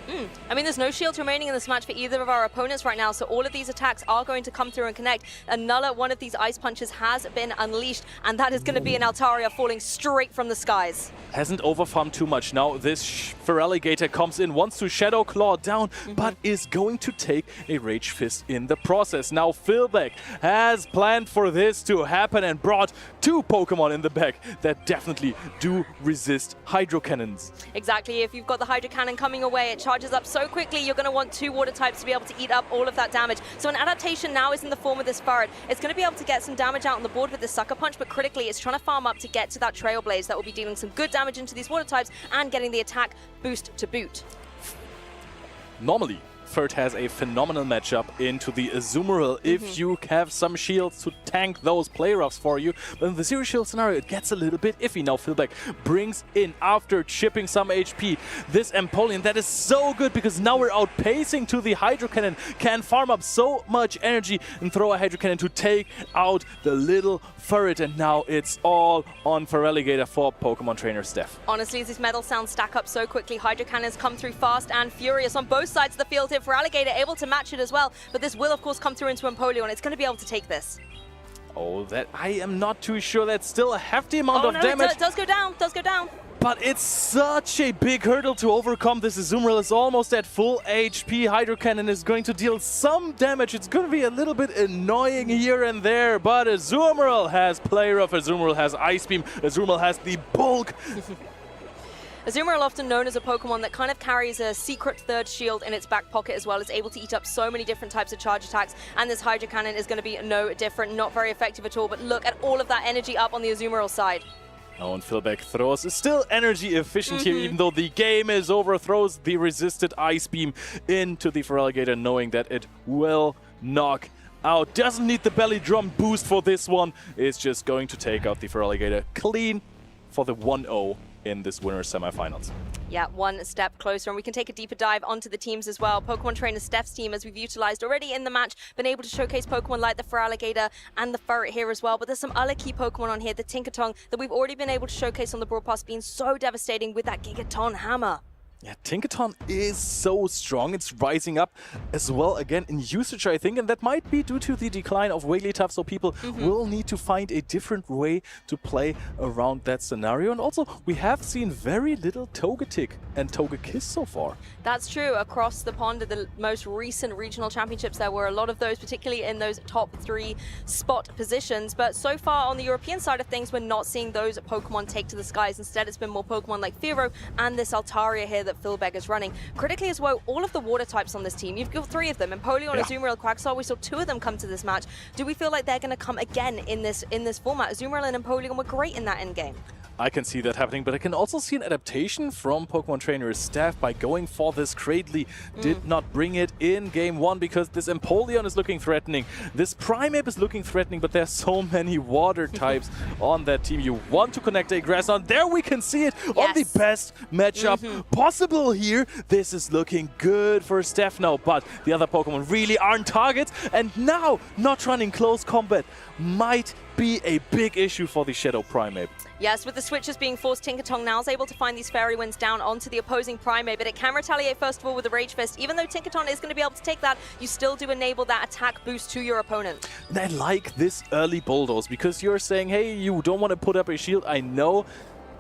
I mean, there's no shields remaining in this match for either of our opponents right now, so all of these attacks are going to come through and connect. Another one of these Ice Punches has been unleashed, and that is going to be an Altaria falling straight from the skies. Hasn't over-farmed too much. Now this Feraligatr comes in, wants to Shadow Claw down, but is going to take a Rage Fist in the process. Now Philbeck has planned for this to happen and brought two Pokemon in the back that definitely do resist Hydro Cannons. Exactly. If you've got the Hydro Cannon coming away, it charges up so quickly, you're going to want two water types to be able to eat up all of that damage. So an adaptation now is in the form of this Furret. It's going to be able to get some damage out on the board with this Sucker Punch, but critically, it's trying to farm up to get to that Trailblaze that will be dealing some good damage into these water types and getting the attack boost to boot. Normally, Furret has a phenomenal matchup into the Azumarill if you have some shields to tank those play roughs for you. But in the Zero Shield scenario, it gets a little bit iffy. Now Philbeck brings in, after chipping some HP, this Empoleon that is so good because now we're outpacing to the Hydro Cannon. Can farm up so much energy and throw a Hydro Cannon to take out the little Furret. And now it's all on Feraligatr for Pokemon Trainer Steph. Honestly, these metal sounds stack up so quickly. Hydro Cannons come through fast and furious on both sides of the field here. Feraligatr able to match it as well, but this will of course come through into Empoleon. It's going to be able to take this. Oh, that I am not too sure. That's still a hefty amount of damage. It does go down, does go down. But it's such a big hurdle to overcome. This Azumarill is almost at full HP. Hydro Cannon is going to deal some damage. It's going to be a little bit annoying here and there, but Azumarill has Play Rough, Azumarill has Ice Beam, Azumarill has the bulk. Azumarill, often known as a Pokemon that kind of carries a secret third shield in its back pocket as well, is able to eat up so many different types of charge attacks, and this Hydro Cannon is going to be no different, not very effective at all, but look at all of that energy up on the Azumarill side. Now and Philbeck throws is still energy efficient here, even though the game is over, throws the resisted Ice Beam into the Feraligatr, knowing that it will knock out. Doesn't need the belly drum boost for this one. It's just going to take out the Feraligatr clean for the 1-0 in this winner's semifinals. Yeah, one step closer, and we can take a deeper dive onto the teams as well. Pokemon Trainer Steph's team, as we've utilized already in the match, been able to showcase Pokemon like the Feraligatr and the Furret here as well, but there's some other key Pokemon on here, the Tinkaton, that we've already been able to showcase on the broadcast, being so devastating with that Gigaton Hammer. Yeah, Tinkaton is so strong. It's rising up as well again in usage, I think, and that might be due to the decline of Wigglytuff, so people will need to find a different way to play around that scenario. And also, we have seen very little Togetic and Togekiss so far. That's true. Across the pond at the most recent regional championships, there were a lot of those, particularly in those top 3 spot positions. But so far on the European side of things, we're not seeing those Pokemon take to the skies. Instead, it's been more Pokemon like Fearow and this Altaria here that Philbeck is running. Critically as well, all of the water types on this team, you've got 3 of them, Empoleon, Azumarill, Quagsire. We saw 2 of them come to this match. Do we feel like they're going to come again in this format? Azumarill and Empoleon were great in that endgame. I can see that happening, but I can also see an adaptation from Pokemon Trainer's staff by going for this Cradley. Did not bring it in game 1 because this Empoleon is looking threatening. This Primeape is looking threatening, but there's so many water types on that team. You want to connect a Grass on. There we can see it on the best matchup possible here. This is looking good for Steph now, but the other Pokemon really aren't targets, and now not running close combat might be a big issue for the Shadow Primeape. Yes, with the switches being forced, Tinkertong now is able to find these Fairy Winds down onto the opposing Primate, but it can retaliate first of all with the Rage Fist. Even though Tinkertong is going to be able to take that, you still do enable that attack boost to your opponent. And I like this early bulldoze because you're saying, hey, you don't want to put up a shield. I know.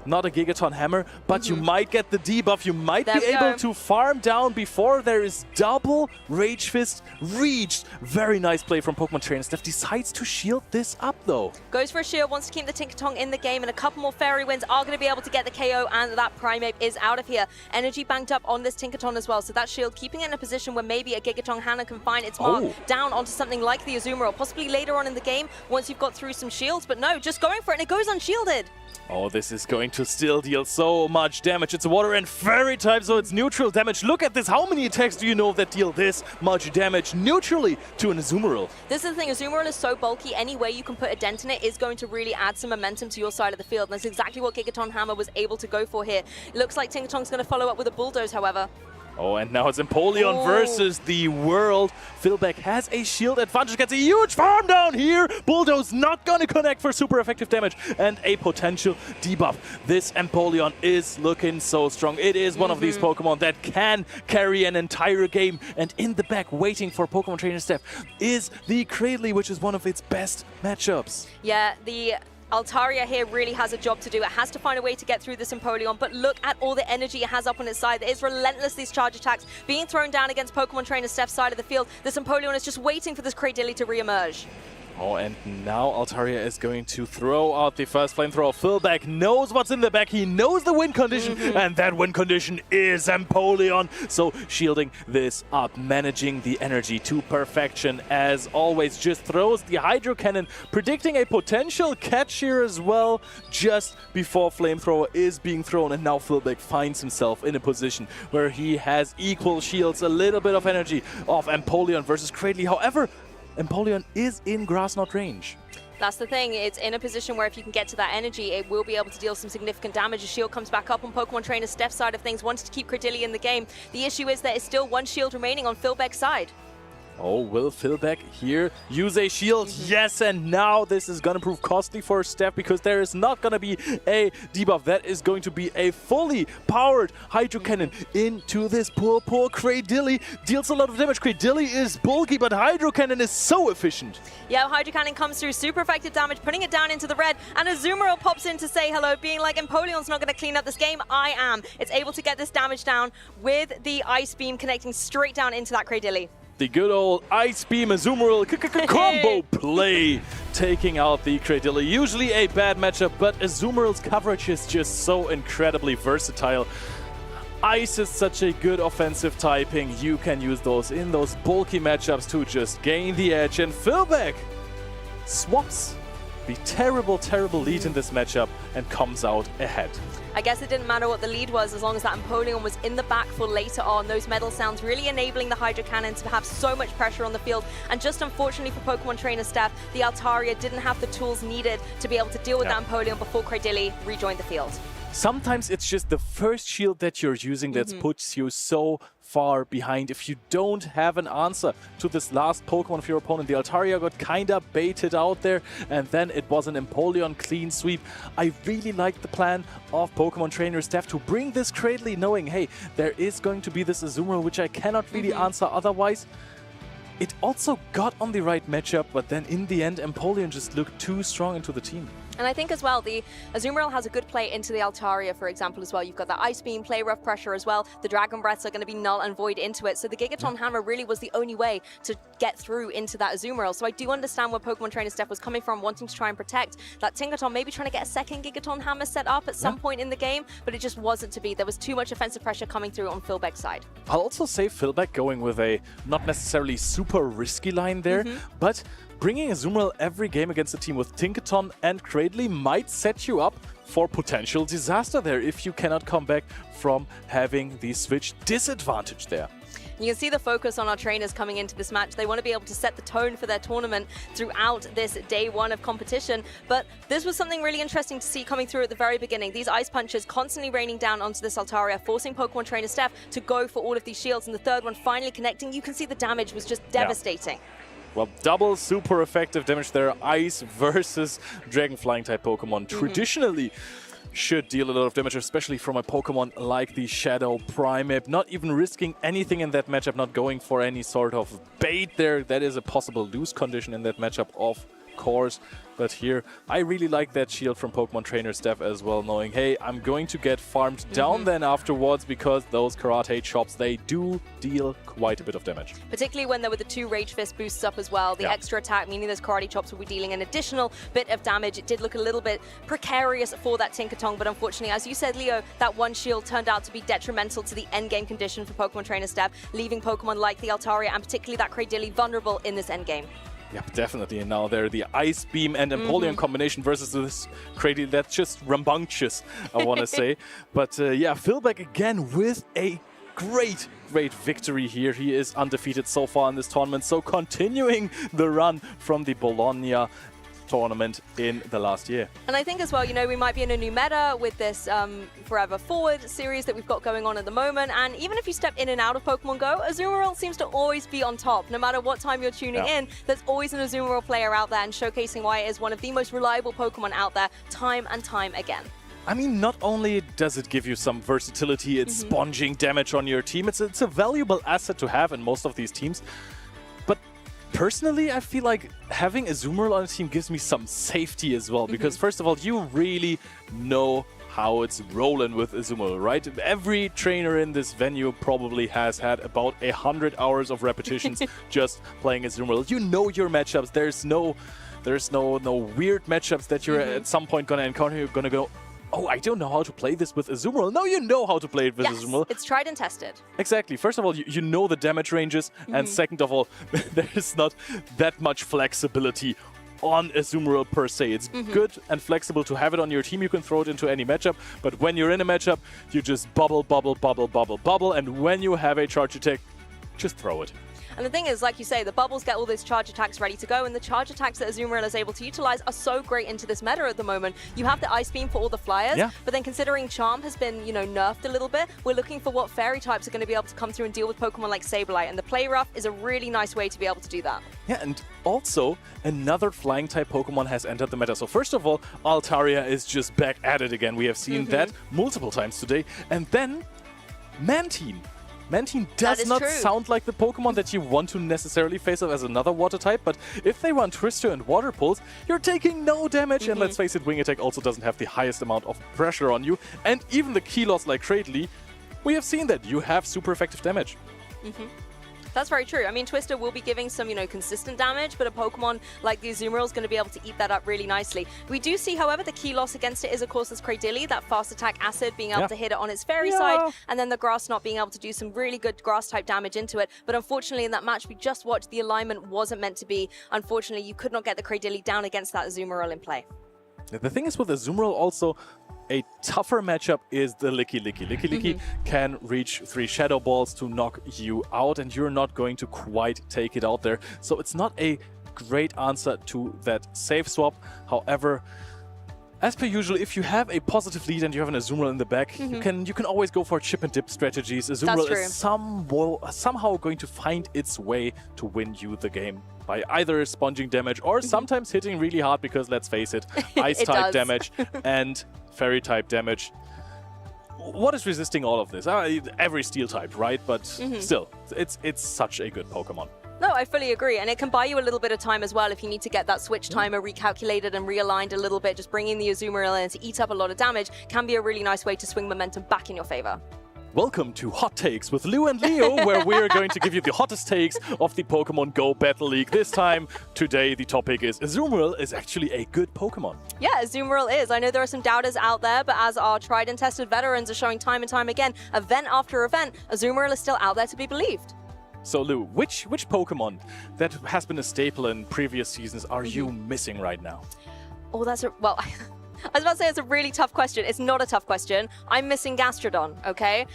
Not a Gigaton Hammer, but you might get the debuff. You might be able to farm down before there is double Rage Fist reached. Very nice play from Pokemon Trainer Steph. Decides to shield this up though. Goes for a shield, wants to keep the Tinkertong in the game, and a couple more Fairy Winds are going to be able to get the KO, and that Primate is out of here. Energy banked up on this Tinkertong as well, so that shield keeping it in a position where maybe a Gigaton Hammer can find its mark down onto something like the Azumarill, possibly later on in the game once you've got through some shields, but no, just going for it, and it goes unshielded. Oh, this is going to still deal so much damage. It's a water and fairy type, so it's neutral damage. Look at this. How many attacks do you know that deal this much damage neutrally to an Azumarill? This is the thing. Azumarill is so bulky. Any way you can put a dent in it is going to really add some momentum to your side of the field. And that's exactly what Gigaton Hammer was able to go for here. It looks like Tinkertong's going to follow up with a Bulldoze, however. Oh, and now it's Empoleon versus the world. Philbeck has a shield advantage, gets a huge farm down here. Bulldoze not gonna connect for super effective damage and a potential debuff. This Empoleon is looking so strong. It is one of these Pokemon that can carry an entire game. And in the back, waiting for Pokemon Trainer Steph, is the Cradley, which is one of its best matchups. Yeah, the Altaria here really has a job to do. It has to find a way to get through this Empoleon, but look at all the energy it has up on its side. It is relentless, these charge attacks being thrown down against Pokemon Trainer Steph's side of the field. This Empoleon is just waiting for this Cradilly to re-emerge. Oh, and now Altaria is going to throw out the first flamethrower. Philbeck knows what's in the back. He knows the win condition, and that win condition is Empoleon. So shielding this up, managing the energy to perfection as always. Just throws the Hydro Cannon, predicting a potential catch here as well, just before flamethrower is being thrown. And now Philbeck finds himself in a position where he has equal shields, a little bit of energy of Empoleon versus Cradley. However, Empoleon is in Grass Knot range. That's the thing, it's in a position where if you can get to that energy, it will be able to deal some significant damage. A shield comes back up on Pokemon Trainer Steph's side of things, wanted to keep Cradilly in the game. The issue is there is still one shield remaining on Philbeck's side. Oh, will Philbeck here use a shield? Yes, and now this is going to prove costly for Steph because there is not going to be a debuff. That is going to be a fully powered Hydro Cannon into this poor Cradilly. Deals a lot of damage. Cradilly is bulky, but Hydro Cannon is so efficient. Yeah, Hydro Cannon comes through, super effective damage, putting it down into the red, and Azumarill pops in to say hello, being like, Empoleon's not going to clean up this game, I am. It's able to get this damage down with the Ice Beam connecting straight down into that Cradilly. The good old Ice Beam Azumarill combo play, taking out the Cradilly. Usually a bad matchup, but Azumarill's coverage is just so incredibly versatile. Ice is such a good offensive typing. You can use those in those bulky matchups to just gain the edge. And Philbeck swaps the terrible lead in this matchup and comes out ahead. I guess it didn't matter what the lead was as long as that Empoleon was in the back for later on. Those metal sounds really enabling the Hydro Cannon to have so much pressure on the field. And just unfortunately for Pokemon Trainer Steph, the Altaria didn't have the tools needed to be able to deal with that Empoleon before Cradilly rejoined the field. Sometimes it's just the first shield that you're using that puts you so far behind. If you don't have an answer to this last Pokemon of your opponent, the Altaria got kinda baited out there, and then it was an Empoleon clean sweep. I really like the plan of Pokemon Trainer Steph to bring this Cradley, knowing, hey, there is going to be this Azumarill, which I cannot really answer otherwise. It also got on the right matchup, but then in the end, Empoleon just looked too strong into the team. And I think as well, the Azumarill has a good play into the Altaria, for example, as well. You've got that Ice Beam, play rough pressure as well. The Dragon Breaths are going to be null and void into it. So the Gigaton Hammer really was the only way to get through into that Azumarill. So I do understand where Pokemon Trainer Steph was coming from, wanting to try and protect that Tinkerton, maybe trying to get a second Gigaton Hammer set up at some point in the game, but it just wasn't to be. There was too much offensive pressure coming through on Philbeck's side. I'll also say Philbeck going with a not necessarily super risky line there, but bringing Azumarill every game against a team with Tinkerton and Cradley might set you up for potential disaster there if you cannot come back from having the switch disadvantage there. You can see the focus on our trainers coming into this match. They want to be able to set the tone for their tournament throughout this day one of competition. But this was something really interesting to see coming through at the very beginning. These ice punches constantly raining down onto this Altaria, forcing Pokemon Trainer Steph to go for all of these shields. And the third one finally connecting. You can see the damage was just devastating. Well, double super effective damage there. Ice versus Dragon Flying type Pokemon. Traditionally, should deal a lot of damage, especially from a Pokemon like the Shadow Primeape. Not even risking anything in that matchup, not going for any sort of bait there. That is a possible lose condition in that matchup, of course. But here, I really like that shield from Pokemon Trainer Steph as well, knowing, hey, I'm going to get farmed down then afterwards, because those Karate chops, they do deal quite a bit of damage. Particularly when there were the 2 Rage Fist boosts up as well. The extra attack, meaning those Karate chops will be dealing an additional bit of damage. It did look a little bit precarious for that Tinkaton, but unfortunately, as you said, Leo, that one shield turned out to be detrimental to the endgame condition for Pokemon Trainer Steph, leaving Pokemon like the Altaria and particularly that Cradily vulnerable in this endgame. Yep, definitely. And now there, the Ice Beam and Empoleon combination versus this Cradily, that's just rambunctious, I want to say. But yeah, Philbeck again with a great victory here. He is undefeated so far in this tournament. So continuing the run from the Bologna tournament in the last year. And I think as well, you know, we might be in a new meta with this Forever Forward series that we've got going on at the moment. And even if you step in and out of Pokemon Go, Azumarill seems to always be on top. No matter what time you're tuning in, there's always an Azumarill player out there and showcasing why it is one of the most reliable Pokemon out there time and time again. I mean, not only does it give you some versatility, it's sponging damage on your team, it's a valuable asset to have in most of these teams. But personally, I feel like having Azumarill on a team gives me some safety as well, because first of all, you really know how it's rolling with Azumarill, right? Every trainer in this venue probably has had about 100 hours of repetitions just playing Azumarill. You know your matchups. There's no weird matchups that you're at some point gonna encounter. You're gonna go, oh, I don't know how to play this with Azumarill. No, you know how to play it with Azumarill. It's tried and tested. Exactly. First of all, you know the damage ranges, and second of all, there's not that much flexibility on Azumarill per se. It's good and flexible to have it on your team. You can throw it into any matchup, but when you're in a matchup, you just bubble, and when you have a charge attack, just throw it. And the thing is, like you say, the bubbles get all those charge attacks ready to go, and the charge attacks that Azumarill is able to utilize are so great into this meta at the moment. You have the Ice Beam for all the flyers, but then considering Charm has been, you know, nerfed a little bit, we're looking for what fairy types are going to be able to come through and deal with Pokemon like Sableye, and the Play Rough is a really nice way to be able to do that. Yeah, and also another flying type Pokemon has entered the meta. So first of all, Altaria is just back at it again. We have seen that multiple times today. And then Mantine. Mantine does not sound like the Pokemon that you want to necessarily face up as another water type, but if they run Twister and Water Pulse, you're taking no damage, and let's face it, Wing Attack also doesn't have the highest amount of pressure on you, and even the Kilos like Cradily, we have seen that you have super effective damage. That's very true. I mean, Twister will be giving some, you know, consistent damage, but a Pokemon like the Azumarill is going to be able to eat that up really nicely. We do see, however, the key loss against it is, of course, this Cradily, that fast attack Acid being able to hit it on its fairy side, and then the Grass not being able to do some really good Grass-type damage into it. But unfortunately, in that match we just watched, the alignment wasn't meant to be. Unfortunately, you could not get the Cradily down against that Azumarill in play. The thing is with Azumarill also, a tougher matchup is the Licky Licky. Licky Licky can reach 3 Shadow Balls to knock you out, and you're not going to quite take it out there. So it's not a great answer to that save swap. However, as per usual, if you have a positive lead and you have an Azumarill in the back, you can always go for chip and dip strategies. Azumarill is somehow going to find its way to win you the game by either sponging damage or sometimes hitting really hard, because let's face it, Ice-type damage and Fairy-type damage. What is resisting all of this? Every Steel-type, right? But still, it's such a good Pokemon. No, I fully agree, and it can buy you a little bit of time as well if you need to get that switch timer recalculated and realigned a little bit. Just bringing the Azumarill in to eat up a lot of damage can be a really nice way to swing momentum back in your favor. Welcome to Hot Takes with Lou and Leo, where we're going to give you the hottest takes of the Pokemon Go Battle League. This time, today, the topic is Azumarill is actually a good Pokemon. Yeah, Azumarill is. I know there are some doubters out there, but as our tried and tested veterans are showing time and time again, event after event, Azumarill is still out there to be believed. So Lou, which Pokemon that has been a staple in previous seasons are you missing right now? Oh, that's well, I was about to say it's a really tough question. It's not a tough question. I'm missing Gastrodon, okay?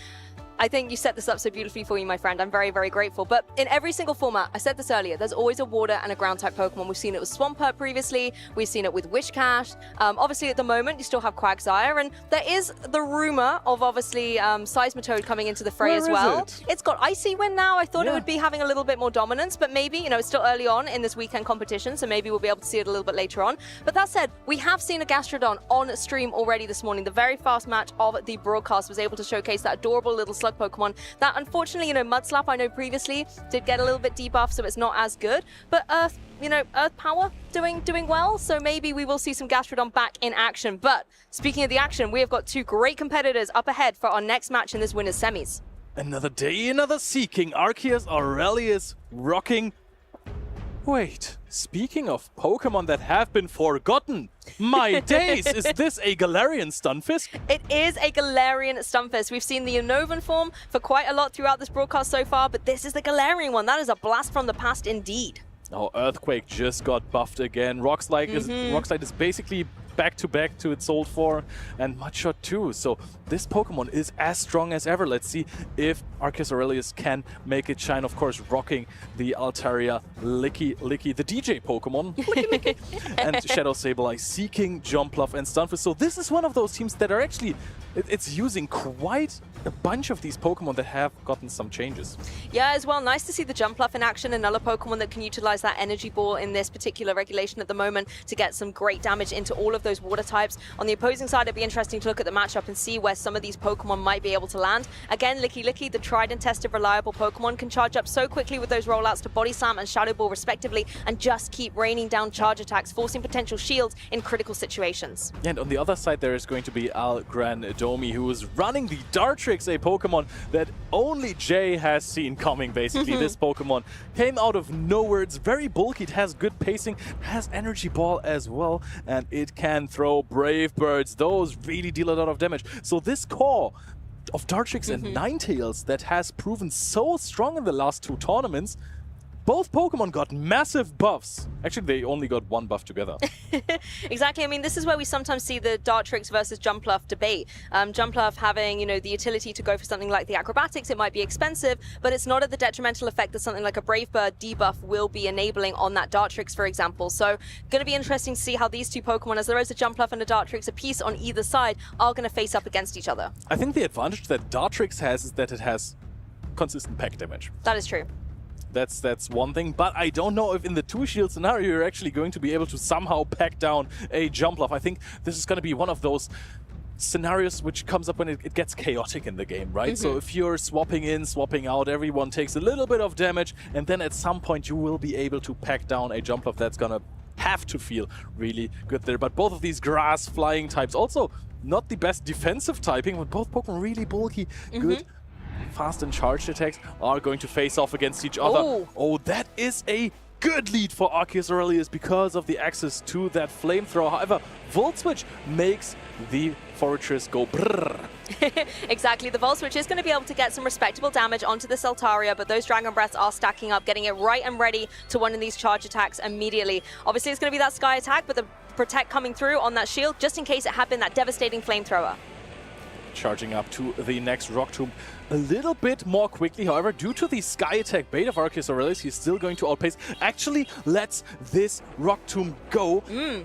I think you set this up so beautifully for you, my friend. I'm very, very grateful. But in every single format, I said this earlier, there's always a water and a ground type Pokemon. We've seen it with Swampert previously. We've seen it with Wishcash. Obviously, at the moment, you still have Quagsire. And there is the rumor of obviously Seismitoad coming into the fray as well. It's got Icy Wind now. I thought it would be having a little bit more dominance, but maybe, you know, it's still early on in this weekend competition, so maybe we'll be able to see it a little bit later on. But that said, we have seen a Gastrodon on stream already this morning. The very fast match of the broadcast was able to showcase that adorable little slug Pokemon that unfortunately, you know, Mudslap, I know previously did get a little bit debuffed, so it's not as good. But Earth, you know, Earth Power doing well, so maybe we will see some Gastrodon back in action. But speaking of the action, we have got two great competitors up ahead for our next match in this winners semis. Another day, another seeking. Arceus Aurelius rocking. Wait, speaking of Pokemon that have been forgotten, my days, is this a Galarian Stunfisk? It is a Galarian Stunfisk. We've seen the Unnovan form for quite a lot throughout this broadcast so far, but this is the Galarian one. That is a blast from the past indeed. Oh, Earthquake just got buffed again. Rockslide is basically back to its old form, and Mudshot too. So this Pokemon is as strong as ever. Let's see if Arceus Aurelius can make it shine. Of course, rocking the Altaria Licky, the DJ Pokemon. Licky. And Shadow Sableye seeking Jumpluff and Stunfisk. So this is one of those teams that are actually, it's using quite a bunch of these Pokemon that have gotten some changes. Yeah, as well, nice to see the Jumpluff in action. Another Pokemon that can utilize that Energy Ball in this particular regulation at the moment to get some great damage into all of those water types. On the opposing side, it'd be interesting to look at the matchup and see where some of these Pokemon might be able to land. Again, Licky, the tried and tested reliable Pokemon, can charge up so quickly with those rollouts to Body Slam and Shadow Ball respectively, and just keep raining down charge attacks, forcing potential shields in critical situations. And on the other side, there is going to be Algrandomi, who is running the Dartrix, a Pokemon that only Jay has seen coming, basically. This Pokemon came out of nowhere. It's very bulky. It has good pacing, has Energy Ball as well, and it can throw Brave Birds. Those really deal a lot of damage. So this core of Dartrix and Ninetales that has proven so strong in the last two tournaments, both Pokemon got massive buffs. Actually, they only got one buff together. Exactly. I mean, this is where we sometimes see the Dartrix versus Jumpluff debate. Jumpluff having, you know, the utility to go for something like the acrobatics. It might be expensive, but it's not at the detrimental effect that something like a Brave Bird debuff will be enabling on that Dartrix, for example. So, going to be interesting to see how these two Pokemon, as there is a Jumpluff and a Dartrix, a piece on either side, are going to face up against each other. I think the advantage that Dartrix has is that it has consistent pack damage. That is true. That's one thing, but I don't know if in the two-shield scenario you're actually going to be able to somehow pack down a Jumpluff. I think this is going to be one of those scenarios which comes up when it gets chaotic in the game, right? So if you're swapping in, swapping out, everyone takes a little bit of damage, and then at some point you will be able to pack down a Jumpluff that's going to have to feel really good there. But both of these grass flying types, also not the best defensive typing, but both Pokemon really bulky, good fast and charged attacks, are going to face off against each other. Oh, that is a good lead for Arceus Aurelius because of the access to that flamethrower. However, Volt Switch makes the Fortress go brrr. Exactly, the Volt Switch is going to be able to get some respectable damage onto this Altaria, but those Dragon Breaths are stacking up, getting it right and ready to one of these charge attacks immediately. Obviously, it's going to be that Sky attack, but the Protect coming through on that shield, just in case it had been that devastating flamethrower. Charging up to the next Rock Tomb a little bit more quickly. However, due to the Sky Attack bait of Arceus Aurelius, he's still going to outpace. Actually lets this Rock Tomb go.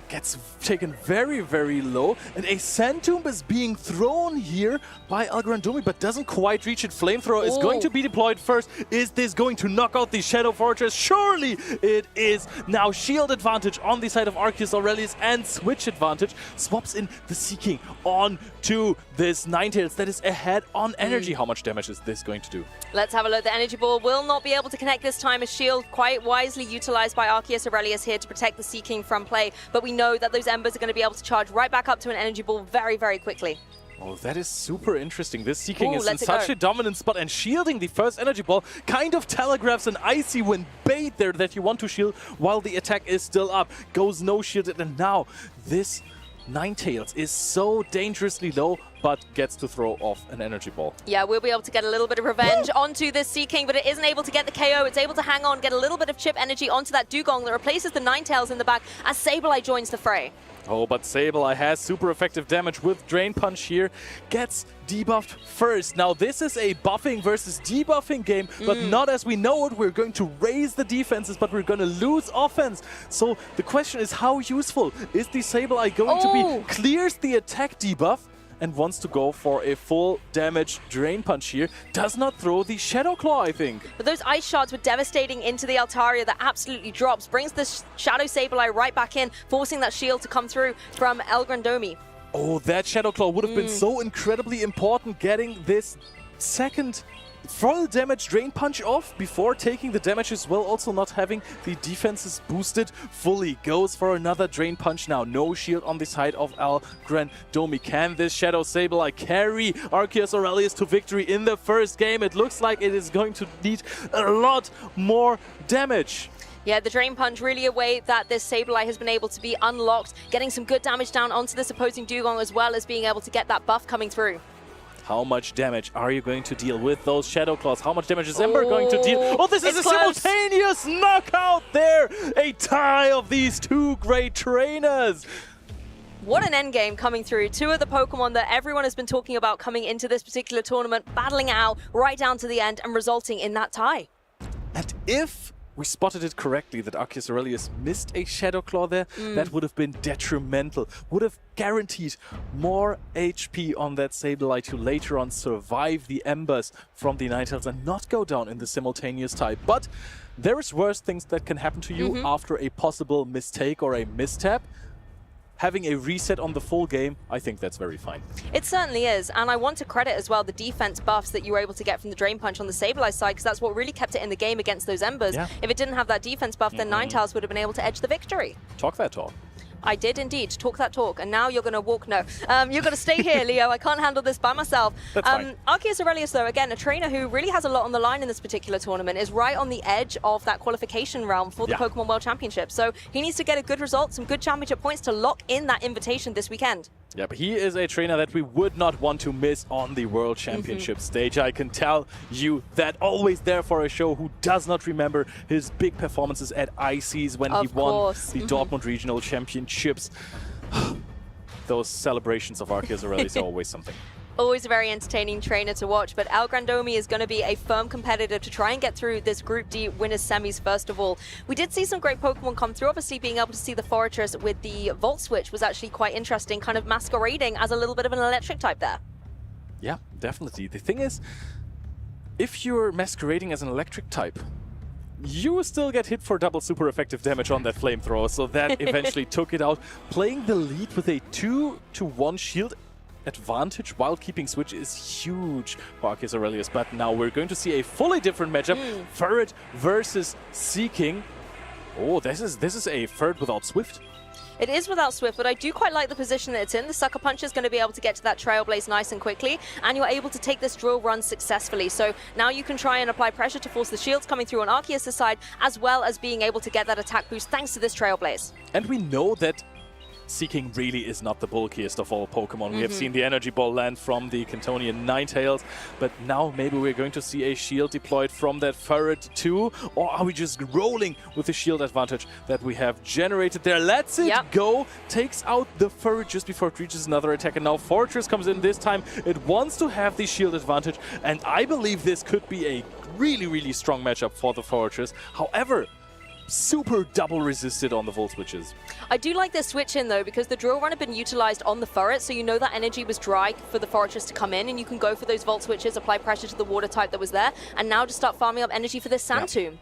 Gets taken very, very low. And a Sand Tomb is being thrown here by Algrandomi, but doesn't quite reach it. Flamethrower is going to be deployed first. Is this going to knock out the Shadow Fortress? Surely it is. Now shield advantage on the side of Arceus Aurelius and switch advantage. Swaps in the Seeking on to this Ninetales that is ahead on energy. How much damage is this going to do? Let's have a look. The Energy Ball will not be able to connect this time. A shield quite wisely utilized by Arceus Aurelius here to protect the Seeking from play. But we know that those Embers are going to be able to charge right back up to an Energy Ball very, very quickly. Oh, that is super interesting. This Seeking is in such a dominant spot, and shielding the first Energy Ball kind of telegraphs an Icy Wind bait there that you want to shield while the attack is still up. Goes no shielded, and now this Ninetales is so dangerously low. but gets to throw off an energy ball. Yeah, we'll be able to get a little bit of revenge onto this Sea King, but it isn't able to get the KO. It's able to hang on, get a little bit of chip energy onto that Dugong that replaces the Ninetales in the back as Sableye joins the fray. Oh, but Sableye has super effective damage with Drain Punch here. Gets debuffed first. Now, this is a buffing versus debuffing game, but not as we know it. We're going to raise the defenses, but we're going to lose offense. So the question is, how useful is the Sableye going to be? Clears the attack debuff and wants to go for a full damage Drain Punch here. Does not throw the Shadow Claw, I think. But those Ice Shards were devastating into the Altaria that absolutely drops, brings the Shadow Sableye right back in, forcing that shield to come through from El Grandomi. Oh, that Shadow Claw would have been so incredibly important, getting this second full damage Drain Punch off before taking the damage as well. Also not having the defenses boosted fully. Goes for another Drain Punch now. No shield on the side of El Grandomi. Can this Shadow Sableye carry Arceus Aurelius to victory in the first game? It looks like it is going to need a lot more damage. Yeah, the Drain Punch really a way that this Sableye has been able to be unlocked, getting some good damage down onto this opposing Dugong as well as being able to get that buff coming through. How much damage are you going to deal with those Shadow Claws? How much damage is Ember going to deal? Oh, this is a simultaneous knockout there! A tie of these two great trainers! What an endgame coming through. Two of the Pokemon that everyone has been talking about coming into this particular tournament, battling it out right down to the end and resulting in that tie. And if we spotted it correctly that Arceus Aurelius missed a Shadow Claw there, that would have been detrimental. Would have guaranteed more HP on that Sableye to later on survive the Embers from the Ninetales and not go down in the simultaneous tie. But there is worse things that can happen to you after a possible mistake or a misstep. Having a reset on the full game, I think that's very fine. It certainly is, and I want to credit as well the defense buffs that you were able to get from the Drain Punch on the Sableye side, because that's what really kept it in the game against those Embers. Yeah. If it didn't have that defense buff, then Ninetales would have been able to edge the victory. Talk that talk. I did indeed talk that talk, and now you're going to walk. No, you're going to stay here, Leo. I can't handle this by myself. That's fine. Arceus Aurelius, though, again, a trainer who really has a lot on the line in this particular tournament, is right on the edge of that qualification realm for the Pokemon World Championship. So he needs to get a good result, some good championship points to lock in that invitation this weekend. Yeah, but he is a trainer that we would not want to miss on the World Championship stage. I can tell you that. Always there for a show. Who does not remember his big performances at ICs when he won the Dortmund Regional Championships? Those celebrations of Arceus Aurelius are always something. Always a very entertaining trainer to watch, but El Grandomi is going to be a firm competitor to try and get through this Group D winners semis first of all. We did see some great Pokemon come through. Obviously, being able to see the Forretress with the Volt Switch was actually quite interesting, kind of masquerading as a little bit of an electric type there. Yeah, definitely. The thing is, if you're masquerading as an electric type, you still get hit for double super effective damage on that flamethrower, so that eventually took it out. Playing the lead with a 2-to-1 shield advantage while keeping switch is huge for Arceus Aurelius, but now we're going to see a fully different matchup. Ferret versus Seeking. Oh, this is a Ferret without Swift. It is without Swift, but I do quite like the position that it's in. The Sucker Punch is going to be able to get to that Trailblaze nice and quickly, and you're able to take this drill run successfully. So now you can try and apply pressure to force the shields coming through on Arceus' side, as well as being able to get that attack boost thanks to this Trailblaze. And we know that Seeking really is not the bulkiest of all Pokemon. We have seen the Energy Ball land from the Cantonian Ninetales, but now maybe we're going to see a shield deployed from that Ferret too, or are we just rolling with the shield advantage that we have generated there? Let's it go! Takes out the Ferret just before it reaches another attack, and now Forretress comes in this time. It wants to have the shield advantage, and I believe this could be a really, really strong matchup for the Forretress. However, super double resisted on the Volt Switches. I do like this switch in though, because the drill run had been utilized on the Ferret, so you know that energy was dry for the Forretress to come in, and you can go for those Volt Switches, apply pressure to the water type that was there, and now just start farming up energy for this Sand Tomb.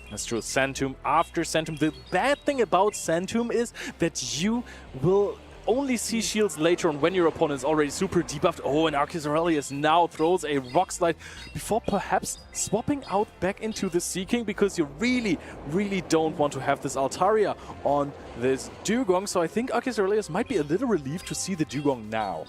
That's true. Sand Tomb after Sand Tomb. The bad thing about Sand Tomb is that you will only see shields later on when your opponent is already super debuffed. Oh, and Arceus Aurelius now throws a Rock Slide before perhaps swapping out back into the Seeking, because you really, really don't want to have this Altaria on this Dugong. So I think Arceus Aurelius might be a little relieved to see the Dugong now.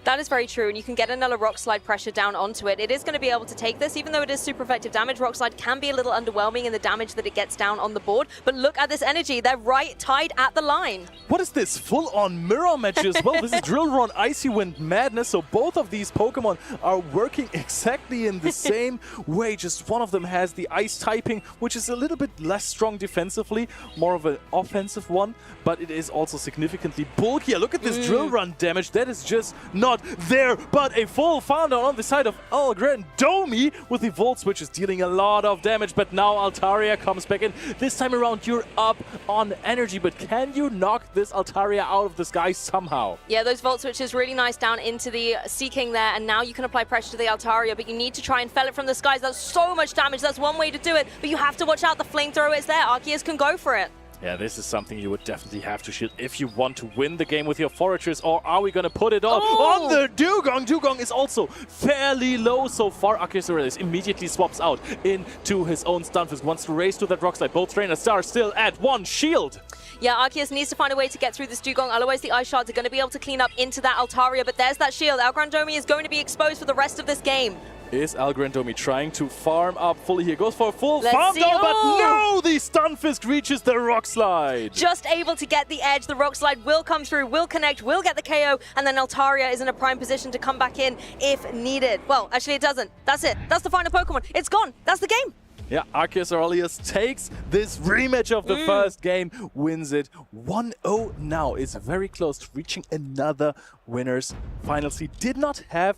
That is very true, and you can get another Rock Slide pressure down onto it. It is going to be able to take this, even though it is super effective damage. Rock Slide can be a little underwhelming in the damage that it gets down on the board, but look at this energy. They're right tied at the line. What is this? Full-on mirror match as well. This is Drill Run Icy Wind Madness, so both of these Pokemon are working exactly in the same way. Just one of them has the Ice typing, which is a little bit less strong defensively, more of an offensive one, but it is also significantly bulkier. Look at this Drill Run damage. That is just not there, but a full farm down on the side of Algrandomi with the Volt Switch is dealing a lot of damage, but now Altaria comes back in. This time around, you're up on energy, but can you knock this Altaria out of the sky somehow? Yeah, those Volt Switches really nice down into the Seeking there, and now you can apply pressure to the Altaria, but you need to try and fell it from the skies. That's so much damage. That's one way to do it, but you have to watch out. The Flamethrower is there. Arceus can go for it. Yeah, this is something you would definitely have to shield if you want to win the game with your Foragers, or are we going to put it all on the Dugong? Dugong is also fairly low so far. Arceus Aurelius immediately swaps out into his own Stunfisk, wants to race to that Rock Slide. Both trainers are still at one shield. Yeah, Arceus needs to find a way to get through this Dugong, otherwise the Ice Shards are going to be able to clean up into that Altaria, but there's that shield. Algrandomi is going to be exposed for the rest of this game. Is Algrandomi trying to farm up fully here? Goes for a full farm down, but no! The Stunfisk reaches the Rock Slide. Just able to get the edge. The Rock Slide will come through, will connect, will get the KO, and then Altaria is in a prime position to come back in if needed. Well, actually it doesn't. That's it. That's the final Pokemon. It's gone. That's the game. Yeah, Arceus Aurelius takes this rematch of the first game, wins it 1-0 now. Is very close to reaching another winner's finals. He did not have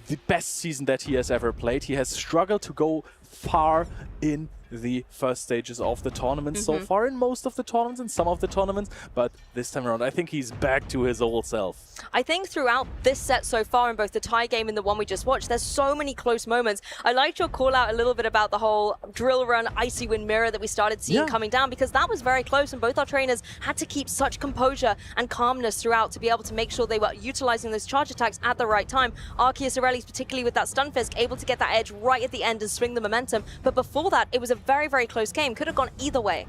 the best season that he has ever played. He has struggled to go far in the first stages of the tournament so far, in most of the tournaments and some of the tournaments, but this time around I think he's back to his old self. I think throughout this set so far, in both the tie game and the one we just watched, there's so many close moments. I liked your call out a little bit about the whole Drill Run Icy Wind Mirror that we started seeing coming down, because that was very close and both our trainers had to keep such composure and calmness throughout to be able to make sure they were utilizing those charge attacks at the right time. Arceus Aurelius, particularly with that Stunfisk, able to get that edge right at the end and swing the momentum, but before that it was a very, very close game. Could have gone either way.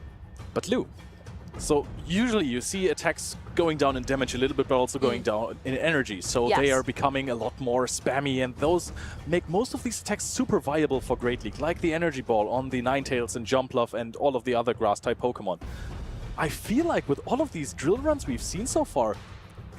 But Lou, so usually you see attacks going down in damage a little bit, but also going down in energy. So they are becoming a lot more spammy, and those make most of these attacks super viable for Great League, like the Energy Ball on the Ninetales and Jumpluff and all of the other Grass-type Pokemon. I feel like with all of these Drill Runs we've seen so far,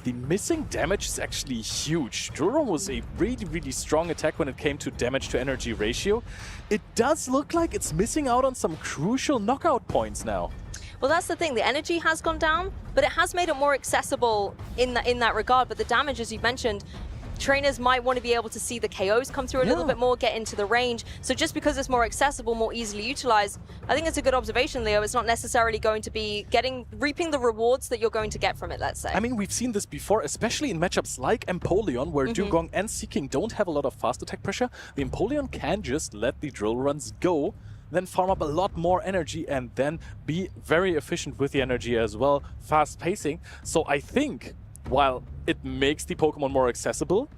the missing damage is actually huge. Drill Run was a really, really strong attack when it came to damage to energy ratio. It does look like it's missing out on some crucial knockout points now. Well, that's the thing. The energy has gone down, but it has made it more accessible in that regard. But the damage, as you mentioned, trainers might want to be able to see the KOs come through a little bit more, get into the range. So just because it's more accessible, more easily utilized, I think it's a good observation, Leo. It's not necessarily going to be reaping the rewards that you're going to get from it, let's say. I mean, we've seen this before, especially in matchups like Empoleon, where Dugong and Seeking don't have a lot of fast attack pressure. The Empoleon can just let the Drill Runs go, then farm up a lot more energy and then be very efficient with the energy as well, fast pacing. So I think while it makes the Pokemon more accessible,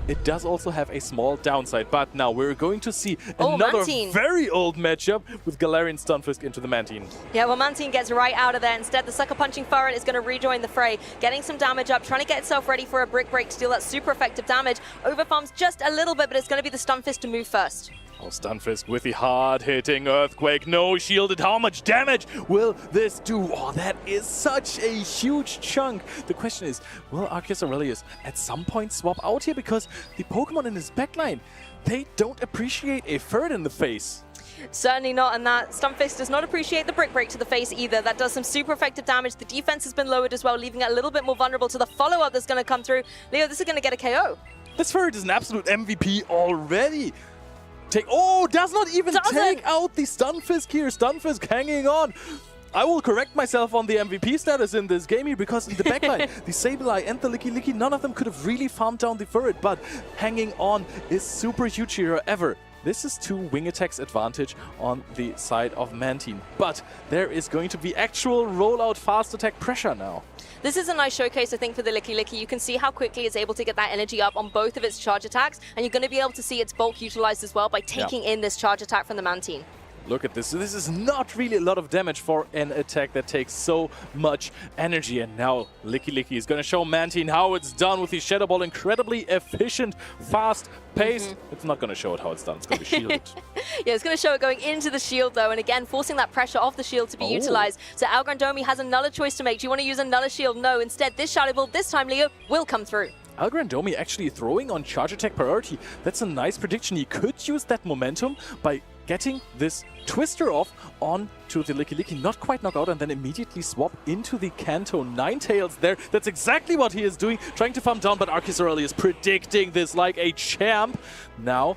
it does also have a small downside. But now we're going to see another very old matchup with Galarian Stunfisk into the Mantine. Yeah, well, Mantine gets right out of there. Instead, the Sucker Punching Furret is going to rejoin the fray, getting some damage up, trying to get itself ready for a Brick Break to deal that super effective damage. Overfarms just a little bit, but it's going to be the Stunfisk to move first. Oh, Stunfisk with the hard-hitting Earthquake. No shielded. How much damage will this do? Oh, that is such a huge chunk. The question is, will Arceus Aurelius at some point swap out here? Because the Pokemon in his backline, they don't appreciate a Furret in the face. Certainly not, and that Stunfisk does not appreciate the Brick Break to the face either. That does some super effective damage. The defense has been lowered as well, leaving it a little bit more vulnerable to the follow-up that's going to come through. Leo, this is going to get a KO. This Furret is an absolute MVP already. Does not even take out the Stunfisk here. Stunfisk hanging on. I will correct myself on the MVP status in this game here, because in the backline, the Sableye and the Licky, none of them could have really farmed down the Furret, but hanging on is super huge here. However, this is 2 wing attacks advantage on the side of Mantine, but there is going to be actual rollout fast attack pressure now. This is a nice showcase, I think, for the Licky. You can see how quickly it's able to get that energy up on both of its charge attacks, and you're going to be able to see its bulk utilized as well by taking in this charge attack from the Mantine. Look at this. This is not really a lot of damage for an attack that takes so much energy. And now Licky is going to show Mantine how it's done with his Shadow Ball. Incredibly efficient, fast paced. It's not going to show it how it's done. It's going to be shielded. Yeah, it's going to show it going into the shield, though. And again, forcing that pressure off the shield to be utilized. So Algrandomi has another choice to make. Do you want to use another shield? No. Instead, this Shadow Ball, this time, Leo, will come through. Algrandomi actually throwing on charge attack priority. That's a nice prediction. He could use that momentum by getting this Twister off onto the Licky. Not quite knock out and then immediately swap into the Kanto Ninetales there. That's exactly what he is doing, trying to farm down, but Arceus Aurelius predicting this like a champ. Now,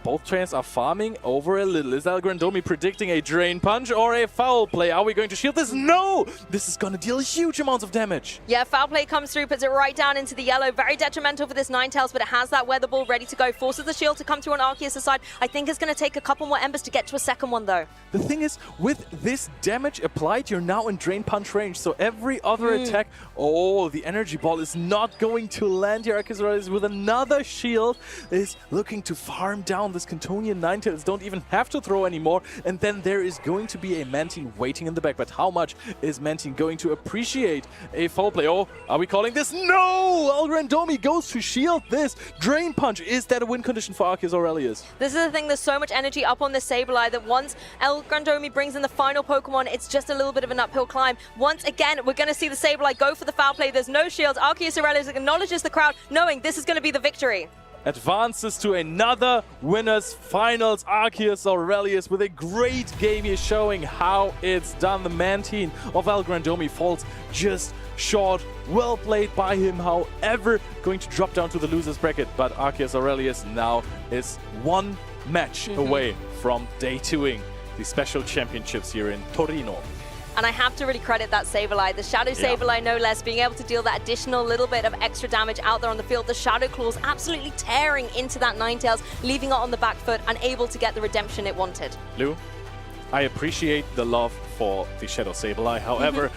both trainers are farming over a little. Is Algrandomi predicting a Drain Punch or a Foul Play? Are we going to shield this? No! This is going to deal huge amounts of damage. Yeah, Foul Play comes through, puts it right down into the yellow. Very detrimental for this Ninetales, but it has that Weather Ball ready to go. Forces the shield to come through on Arceus' side. I think it's going to take a couple more Embers to get to a second one, though. The thing is, with this damage applied, you're now in Drain Punch range. So every other attack, the Energy Ball is not going to land here. Arceus Aurelius with another shield is looking to farm down this Cantonian Ninetales. Don't even have to throw anymore. And then there is going to be a Mantine waiting in the back. But how much is Mantine going to appreciate a Foul Play? Oh, are we calling this? No! Algrandomi goes to shield this. Drain Punch. Is that a win condition for Arceus Aurelius? This is the thing. There's so much energy up on this Sableye that once Algrandomi brings in the final Pokemon, it's just a little bit of an uphill climb. Once again, we're going to see the Sableye go for the Foul Play. There's no shield. Arceus Aurelius acknowledges the crowd, knowing this is going to be the victory. Advances to another winners finals. Arceus Aurelius with a great game here, showing how it's done. The Mantine of Algrandomi falls just short. Well played by him, however, going to drop down to the losers bracket. But Arceus Aurelius now is one match away from debuting the Special Championships here in Torino. And I have to really credit that Sableye, the Shadow Sableye no less, being able to deal that additional little bit of extra damage out there on the field. The Shadow Claws absolutely tearing into that Ninetales, leaving it on the back foot and able to get the redemption it wanted. Lou, I appreciate the love for the Shadow Sableye. However,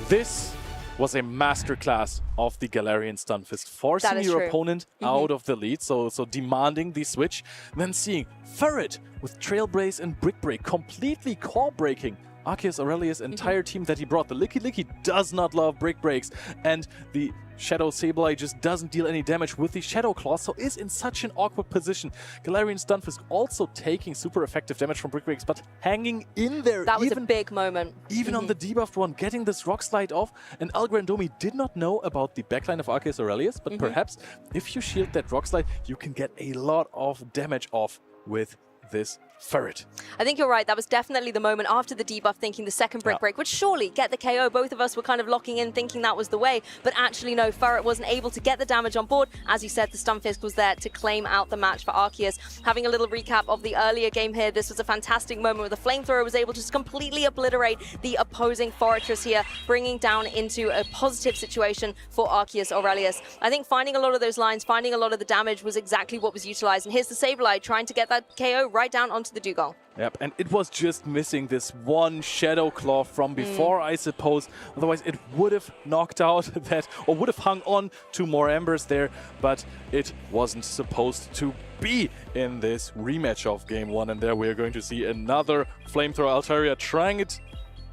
this was a masterclass of the Galarian Stunfisk, forcing your opponent out of the lead, so demanding the switch, then seeing Ferret with Trail Brace and Brick Break completely core breaking Arceus Aurelius' entire team that he brought. The Licky does not love Brick Breaks, and the Shadow Sableye just doesn't deal any damage with the Shadow Claw, so is in such an awkward position. Galarian Stunfisk also taking super effective damage from Brick Breaks, but hanging in there. That was a big moment. Even on the debuffed one, getting this Rock Slide off, and Algrandomi did not know about the backline of Arceus Aurelius, but perhaps if you shield that Rock Slide, you can get a lot of damage off with this Ferret. I think you're right. That was definitely the moment after the debuff, thinking the second Brick Break would surely get the KO. Both of us were kind of locking in, thinking that was the way. But actually, no, Ferret wasn't able to get the damage on board. As you said, the Stunfisk was there to claim out the match for Arceus. Having a little recap of the earlier game here, this was a fantastic moment where the Flamethrower was able to just completely obliterate the opposing Fortress here, bringing down into a positive situation for Arceus Aurelius. I think finding a lot of those lines, finding a lot of the damage was exactly what was utilized. And here's the Sableye trying to get that KO right down onto the Dugong. Yep, and it was just missing this one Shadow Claw from before, I suppose. Otherwise, it would have knocked out that, or would have hung on to more Embers there, but it wasn't supposed to be in this rematch of Game 1. And there we're going to see another Flamethrower. Altaria trying it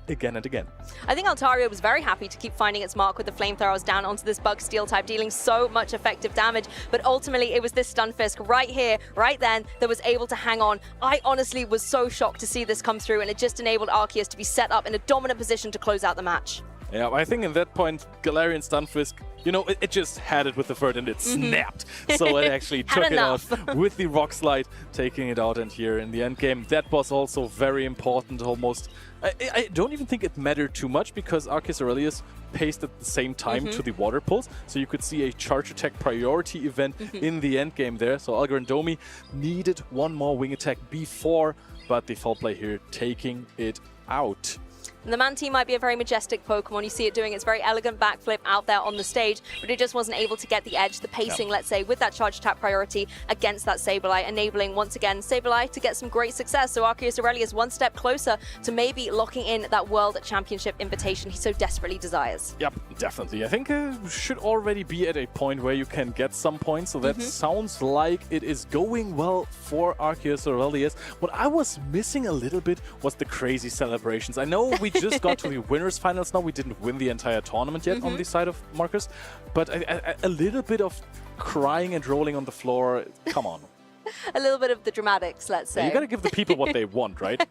again and again. I think Altaria was very happy to keep finding its mark with the Flamethrowers down onto this Bug Steel type, dealing so much effective damage. But ultimately, it was this Stunfisk right here, right then, that was able to hang on. I honestly was so shocked to see this come through, and it just enabled Arceus to be set up in a dominant position to close out the match. Yeah, I think in that point, Galarian Stunfisk, you know, it just had it with the Ferret and it snapped. So it actually took it out with the Rock Slide, taking it out. And here in the end game, that was also very important, almost. I don't even think it mattered too much because Arceus Aurelius paced at the same time to the Water Pulse. So you could see a charge attack priority event in the end game there. So Algrandomi needed one more wing attack before, but the Foul Play here taking it out. And the Manatee might be a very majestic Pokemon. You see it doing its very elegant backflip out there on the stage, but it just wasn't able to get the edge, the pacing, let's say, with that charge attack priority against that Sableye, enabling, once again, Sableye to get some great success. So Arceus Aurelius one step closer to maybe locking in that World Championship invitation he so desperately desires. Yep, definitely. I think should already be at a point where you can get some points, so that sounds like it is going well for Arceus Aurelius. What I was missing a little bit was the crazy celebrations. I know we just got to the winners finals now. We didn't win the entire tournament yet on the side of Marcus, but a little bit of crying and rolling on the floor, come on. A little bit of the dramatics, let's say. You gotta give the people what they want, right?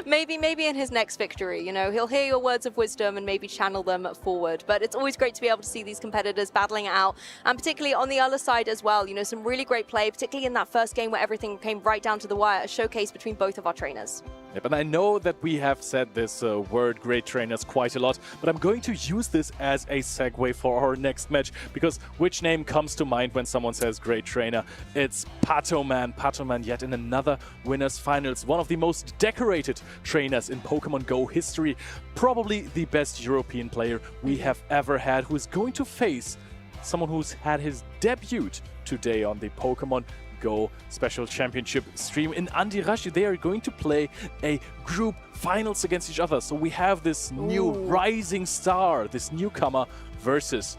Maybe in his next victory, you know, he'll hear your words of wisdom and maybe channel them forward. But it's always great to be able to see these competitors battling it out, and particularly on the other side as well. You know, some really great play, particularly in that first game where everything came right down to the wire, a showcase between both of our trainers. Yep, and I know that we have said this word great trainers quite a lot, but I'm going to use this as a segue for our next match, because which name comes to mind when someone says great trainer? It's Patoman. Patoman yet in another winners finals, one of the most decorated trainers in Pokemon Go history, probably the best European player we have ever had, who is going to face someone who's had his debut today on the Pokemon Go Special Championship stream in Andirashi. They are going to play a group finals against each other. So we have this new rising star, this newcomer, versus,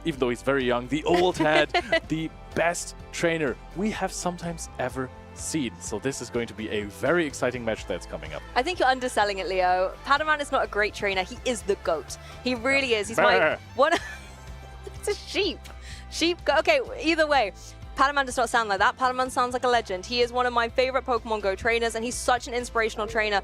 even though he's very young, the old head, the best trainer we have sometimes ever seen. So this is going to be a very exciting match that's coming up. I think you're underselling it, Leo. Padawan is not a great trainer. He is the GOAT. He really is. He's my one. It's a sheep. Okay, either way. Padawan does not sound like that. Padawan sounds like a legend. He is one of my favorite Pokemon Go trainers, and he's such an inspirational trainer.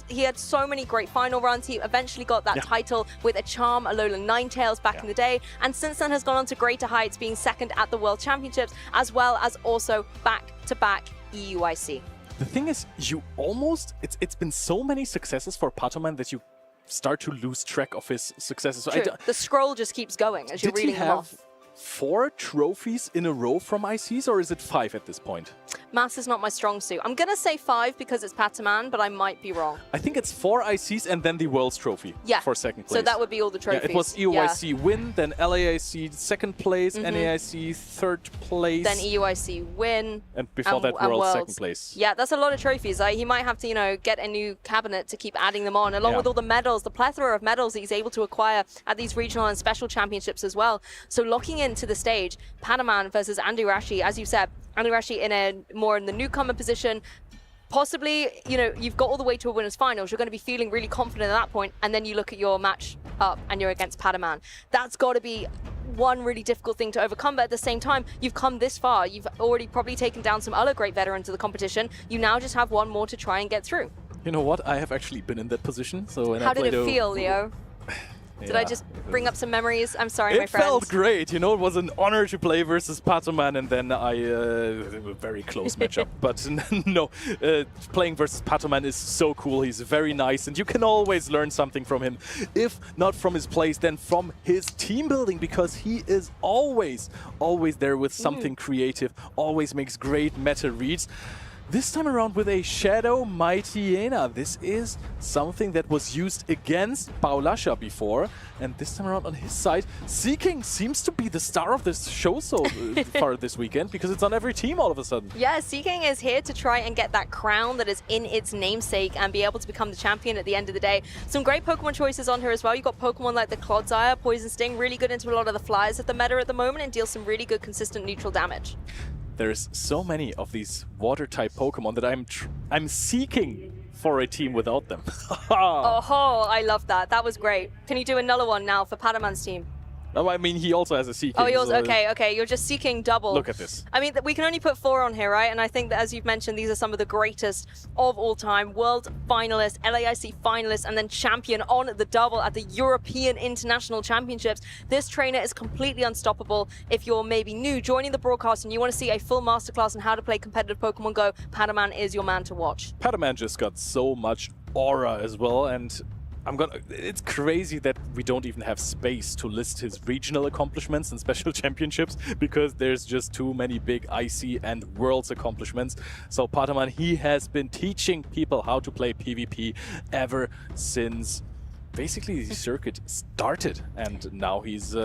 He had so many great final runs. He eventually got that title with a Charm, Alola Ninetales back in the day, and since then has gone on to greater heights, being second at the World Championships, as well as also back-to-back EUIC. The thing is, you almost, it's been so many successes for Patoman that you start to lose track of his successes. So the scroll just keeps going as you're reading them off. 4 trophies in a row from ICs, or is it 5 at this point? Maths is not my strong suit. I'm going to say 5 because it's Pataman, but I might be wrong. I think it's 4 ICs and then the World's Trophy for second place. So that would be all the trophies. Yeah, it was EUIC win, then LAIC second place, NAIC third place. Then EUIC win. And before that, World second place. Yeah, that's a lot of trophies. He might have to, you know, get a new cabinet to keep adding them on, along with all the medals, the plethora of medals that he's able to acquire at these regional and special championships as well. So locking into the stage, Padaman versus Andirashi, as you said, Andirashi more in the newcomer position. Possibly, you know, you've got all the way to a winners finals. You're going to be feeling really confident at that point, and then you look at your match up and you're against Padaman. That's got to be one really difficult thing to overcome, but at the same time, you've come this far. You've already probably taken down some other great veterans of the competition. You now just have one more to try and get through. You know what? I have actually been in that position. So when How did it feel, Leo? Did I just bring up some memories? I'm sorry, my friends. It felt great. You know, it was an honor to play versus Patoman, and then a very close matchup. But no, playing versus Patoman is so cool. He's very nice, and you can always learn something from him. If not from his plays, then from his team building, because he is always there with something creative, always makes great meta reads. This time around with a Shadow Mightyena. This is something that was used against Paulasha before, and this time around on his side, Seeking seems to be the star of this show so far this weekend, because it's on every team all of a sudden. Yeah, Seeking is here to try and get that crown that is in its namesake and be able to become the champion at the end of the day. Some great Pokemon choices on here as well. You've got Pokemon like the Clodsire, Poison Sting, really good into a lot of the flyers of the meta at the moment and deals some really good consistent neutral damage. There's so many of these water-type Pokemon that I'm seeking for a team without them. Oh, I love that. That was great. Can you do another one now for Padaman's team? No, I mean, he also has a Seeking. Oh, yours, okay. You're just Seeking double. Look at this. I mean, we can only put 4 on here, right? And I think that, as you've mentioned, these are some of the greatest of all time. World finalists, LAIC finalists, and then champion on the double at the European International Championships. This trainer is completely unstoppable. If you're maybe new, joining the broadcast, and you want to see a full masterclass on how to play competitive Pokemon Go, Padaman is your man to watch. Padaman just got so much aura as well, and It's crazy that we don't even have space to list his regional accomplishments and special championships because there's just too many big IC and Worlds accomplishments. So Pataman, he has been teaching people how to play PvP ever since basically the circuit started, and now he's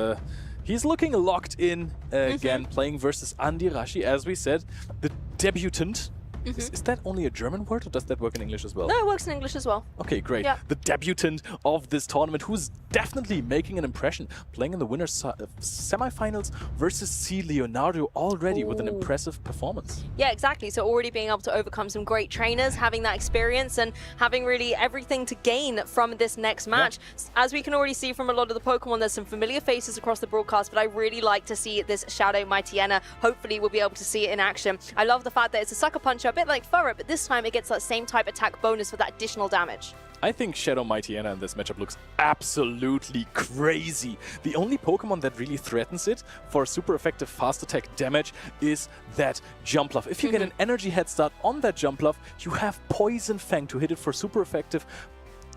looking locked in again, playing versus Andy Rashi, as we said, the debutant. Is that only a German word, or does that work in English as well? No, it works in English as well. Okay, great. Yeah. The debutant of this tournament, who's definitely making an impression, playing in the winners' semifinals versus C. Leonardo already with an impressive performance. Yeah, exactly. So already being able to overcome some great trainers, having that experience, and having really everything to gain from this next match. Yeah. As we can already see from a lot of the Pokemon, there's some familiar faces across the broadcast, but I really like to see this Shadow Mightyena. Hopefully we'll be able to see it in action. I love the fact that it's a sucker puncher, a bit like Furret, but this time it gets that same type attack bonus for that additional damage. I think Shadow Mightyena in this matchup looks absolutely crazy. The only Pokemon that really threatens it for super effective fast attack damage is that Jumpluff. If you get an energy head start on that Jumpluff, you have Poison Fang to hit it for super effective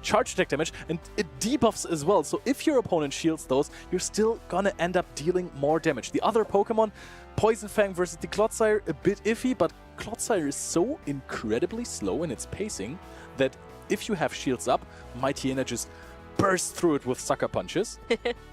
charge attack damage, and it debuffs as well. So if your opponent shields those, you're still gonna end up dealing more damage. The other Pokemon, Poison Fang versus the Clodsire, a bit iffy, but Clodsire is so incredibly slow in its pacing that if you have shields up, Mightyena just bursts through it with sucker punches.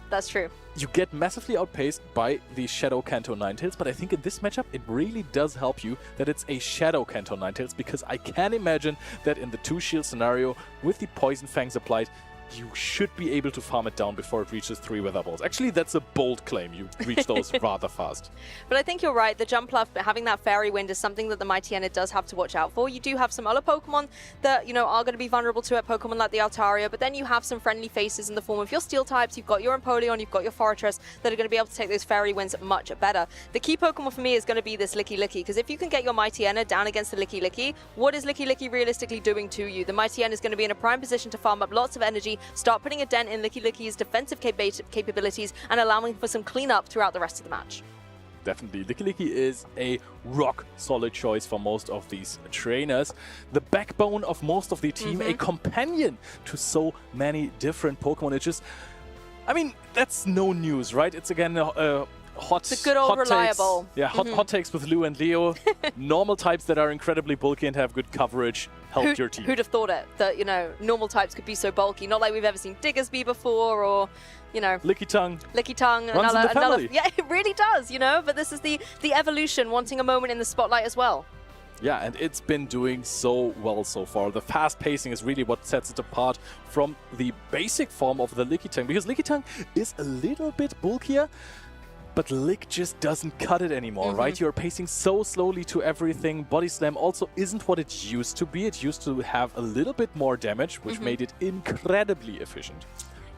That's true. You get massively outpaced by the Shadow Kanto Ninetales, but I think in this matchup it really does help you that it's a Shadow Kanto Ninetales, because I can imagine that in the 2-shield scenario with the Poison Fangs applied, you should be able to farm it down before it reaches 3 Weather Balls. Actually, that's a bold claim. You reach those rather fast. But I think you're right. The Jumpluff, having that Fairy Wind is something that the Mightyena does have to watch out for. You do have some other Pokemon that, you know, are going to be vulnerable to it, Pokemon like the Altaria, but then you have some friendly faces in the form of your Steel types. You've got your Empoleon, you've got your Fortress that are going to be able to take those Fairy Winds much better. The key Pokemon for me is going to be this Licky Licky, because if you can get your Mightyena down against the Licky Licky, what is Licky Licky realistically doing to you? The Mightyena is going to be in a prime position to farm up lots of energy, start putting a dent in Licky Licky's defensive capabilities, and allowing for some cleanup throughout the rest of the match. Definitely. Licky Licky is a rock-solid choice for most of these trainers. The backbone of most of the team, a companion to so many different Pokemon. It's just, I mean, that's no news, right? It's again hot, it's a good old hot reliable. Takes. Yeah, hot takes with Lou and Leo. Normal types that are incredibly bulky and have good coverage help your team. Who'd have thought it, that, you know, normal types could be so bulky? Not like we've ever seen Diggersby before, or, you know, Licky Tongue. Another, yeah, it really does, you know, but this is the evolution, wanting a moment in the spotlight as well. Yeah, and it's been doing so well so far. The fast pacing is really what sets it apart from the basic form of the Licky Tongue, because Licky Tongue is a little bit bulkier, but Lick just doesn't cut it anymore, right? You're pacing so slowly to everything. Body Slam also isn't what it used to be. It used to have a little bit more damage, which made it incredibly efficient.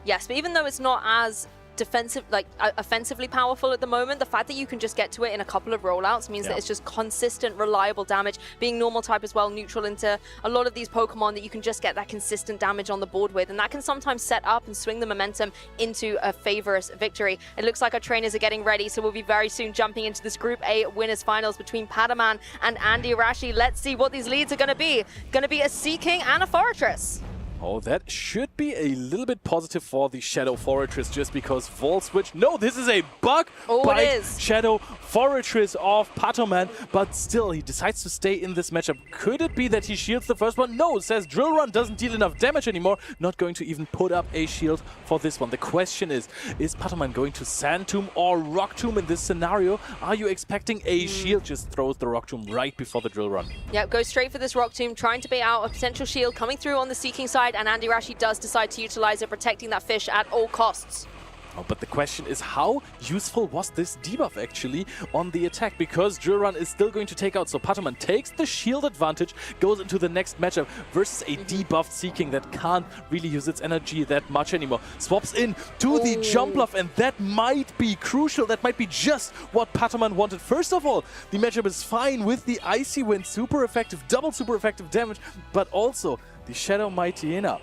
Yes, but even though it's not as offensively powerful at the moment, the fact that you can just get to it in a couple of rollouts means that it's just consistent, reliable damage. Being normal type as well, neutral into a lot of these Pokemon that you can just get that consistent damage on the board with, and that can sometimes set up and swing the momentum into a favorous victory. It looks like our trainers are getting ready, so we'll be very soon jumping into this Group A winners finals between Pataman and Andy Rashi. Let's see what these leads are going to be. Going to be a Sea King and a Fortress. Oh, that should be a little bit positive for the Shadow Fortress, just because Volt Switch. No, this is a bug by Shadow Fortress of Pataman, but still, he decides to stay in this matchup. Could it be that he shields the first one? No, says Drill Run doesn't deal enough damage anymore. Not going to even put up a shield for this one. The question is Pataman going to Sand Tomb or Rock Tomb in this scenario? Are you expecting a shield? Just throws the Rock Tomb right before the Drill Run. Yeah, goes straight for this Rock Tomb, trying to bait out a potential shield coming through on the Seeking side, and Andy Rashi does decide to utilize it, protecting that fish at all costs. Oh, but the question is, how useful was this debuff actually on the attack? Because Drill Run is still going to take out, so Pataman takes the shield advantage, goes into the next matchup versus a debuffed Seeking that can't really use its energy that much anymore. Swaps in to the Jumpluff, and that might be crucial. That might be just what Pataman wanted. First of all, the matchup is fine with the Icy Wind, super effective, double super effective damage, but also the Shadow Mightyena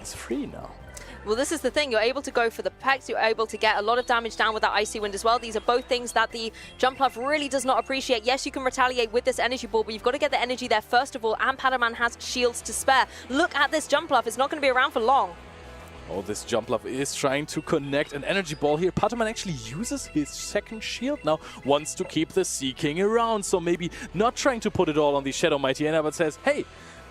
is free now. Well, this is the thing. You're able to go for the pecs. You're able to get a lot of damage down with that Icy Wind as well. These are both things that the Jumpluff really does not appreciate. Yes, you can retaliate with this energy ball, but you've got to get the energy there first of all, and Pataman has shields to spare. Look at this Jumpluff. It's not going to be around for long. Oh, this jump love is trying to connect an energy ball here. Pataman actually uses his second shield now, wants to keep the Seeking around, so maybe not trying to put it all on the Shadow Mightyena, but says, hey,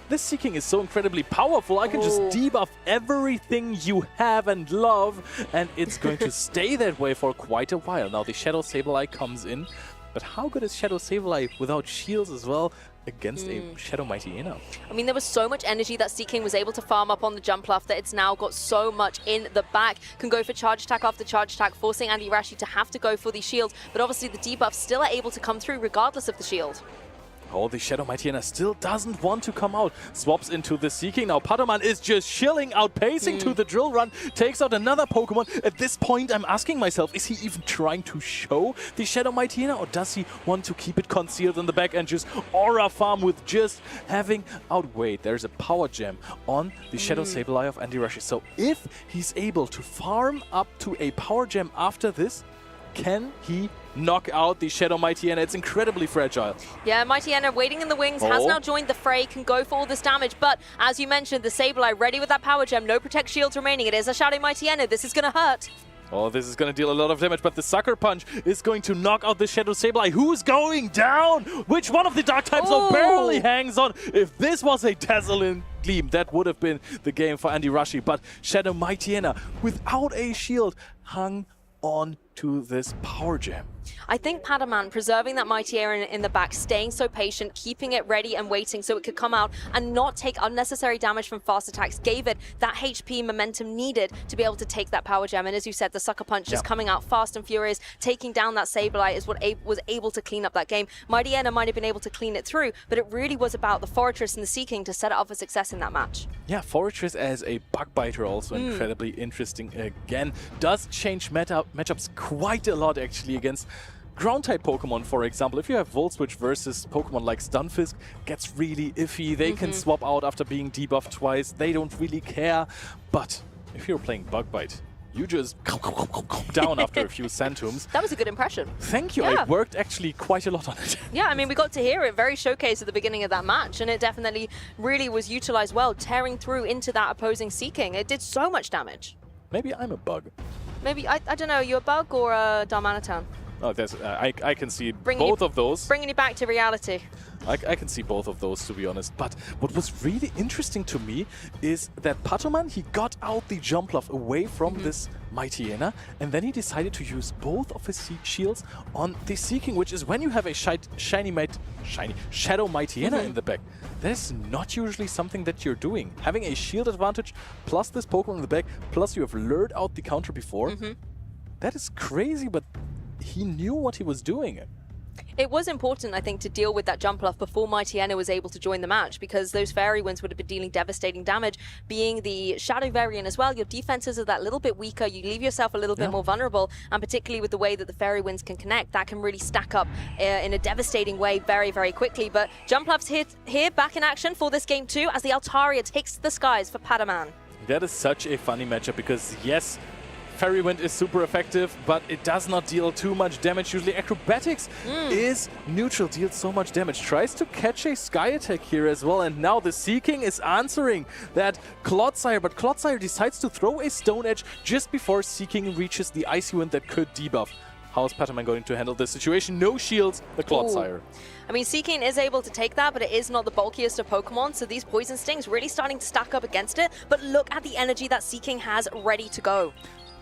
this Seeking is so incredibly powerful, I can just debuff everything you have and love, and it's going to stay that way for quite a while. Now the Shadow Sableye comes in, but how good is Shadow Sableye without shields as well against a Shadow Mightyena? I mean, there was so much energy that Seeking was able to farm up on the jump off that it's now got so much in the back. Can go for charge attack after charge attack, forcing Andy Rashi to have to go for the shields, but obviously the debuffs still are able to come through regardless of the shield. Oh, the Shadow Mightyena still doesn't want to come out. Swaps into the Seeking. Now Pataman is just chilling, outpacing to the drill run. Takes out another Pokemon. At this point, I'm asking myself, is he even trying to show the Shadow Mightyena, or does he want to keep it concealed in the back and just aura farm with just having outweighed? There's a Power Gem on the Shadow Sableye of Andy Rashi. So if he's able to farm up to a Power Gem after this, can he knock out the Shadow Mightyena? It's incredibly fragile. Yeah, Mightyena waiting in the wings, has now joined the fray, can go for all this damage, but as you mentioned, the Sableye ready with that Power Gem, no Protect Shields remaining. It is a Shadow Mightyena, this is going to hurt. Oh, this is going to deal a lot of damage, but the Sucker Punch is going to knock out the Shadow Sableye. Who's going down? Which one of the Dark types barely hangs on? If this was a Dazzling Gleam, that would have been the game for Andy Rashi, but Shadow Mightyena, without a shield, hung on to this Power Gem. I think Pataman preserving that Mightyena in the back, staying so patient, keeping it ready and waiting so it could come out and not take unnecessary damage from fast attacks, gave it that HP momentum needed to be able to take that Power Gem. And as you said, the Sucker Punch just coming out fast and furious, taking down that Sableye is what was able to clean up that game. Mightyena might have been able to clean it through, but it really was about the Fortress and the Seeking to set it up for success in that match. Yeah, Fortress as a bug biter also incredibly interesting again. Does change matchups quite a lot actually against ground-type Pokemon, for example. If you have Volt Switch versus Pokemon like Stunfisk, gets really iffy. They can swap out after being debuffed twice. They don't really care. But if you're playing Bug Bite, you just down after a few Santoums. That was a good impression. Thank you. I worked actually quite a lot on it. Yeah, I mean, we got to hear it very showcased at the beginning of that match, and it definitely really was utilized well, tearing through into that opposing Seeking. It did so much damage. Maybe I'm a bug. Maybe, I don't know, you a bug or a Darmanitan? Oh, that's, I can see both of those. Bringing you back to reality. I can see both of those, to be honest. But what was really interesting to me is that Pataman, he got out the Jump Love away from this Mightyena, and then he decided to use both of his shields on the Seeking, which is when you have a shiny Shadow Mightyena in the back. That is not usually something that you're doing. Having a shield advantage, plus this Pokemon in the back, plus you have lured out the counter before, that is crazy, but he knew what he was doing. It was important, I think, to deal with that jump off before Mightyena was able to join the match, because those Fairy Winds would have been dealing devastating damage. Being the Shadow variant as well, your defenses are that little bit weaker, you leave yourself a little bit more vulnerable, and particularly with the way that the Fairy Winds can connect, that can really stack up in a devastating way very, very quickly. But Jump Love's here back in action for this game too, as the Altaria takes the skies for Pataman. That is such a funny matchup, because yes, Fairy Wind is super effective, but it does not deal too much damage. Usually Acrobatics is neutral, deals so much damage. Tries to catch a Sky Attack here as well, and now the Seeking is answering that Clodsire, but Clodsire decides to throw a Stone Edge just before Seeking reaches the Icy Wind that could debuff. How is Pataman going to handle this situation? No shields, the Clodsire. I mean, Seeking is able to take that, but it is not the bulkiest of Pokemon, so these Poison Stings really starting to stack up against it. But look at the energy that Seeking has ready to go.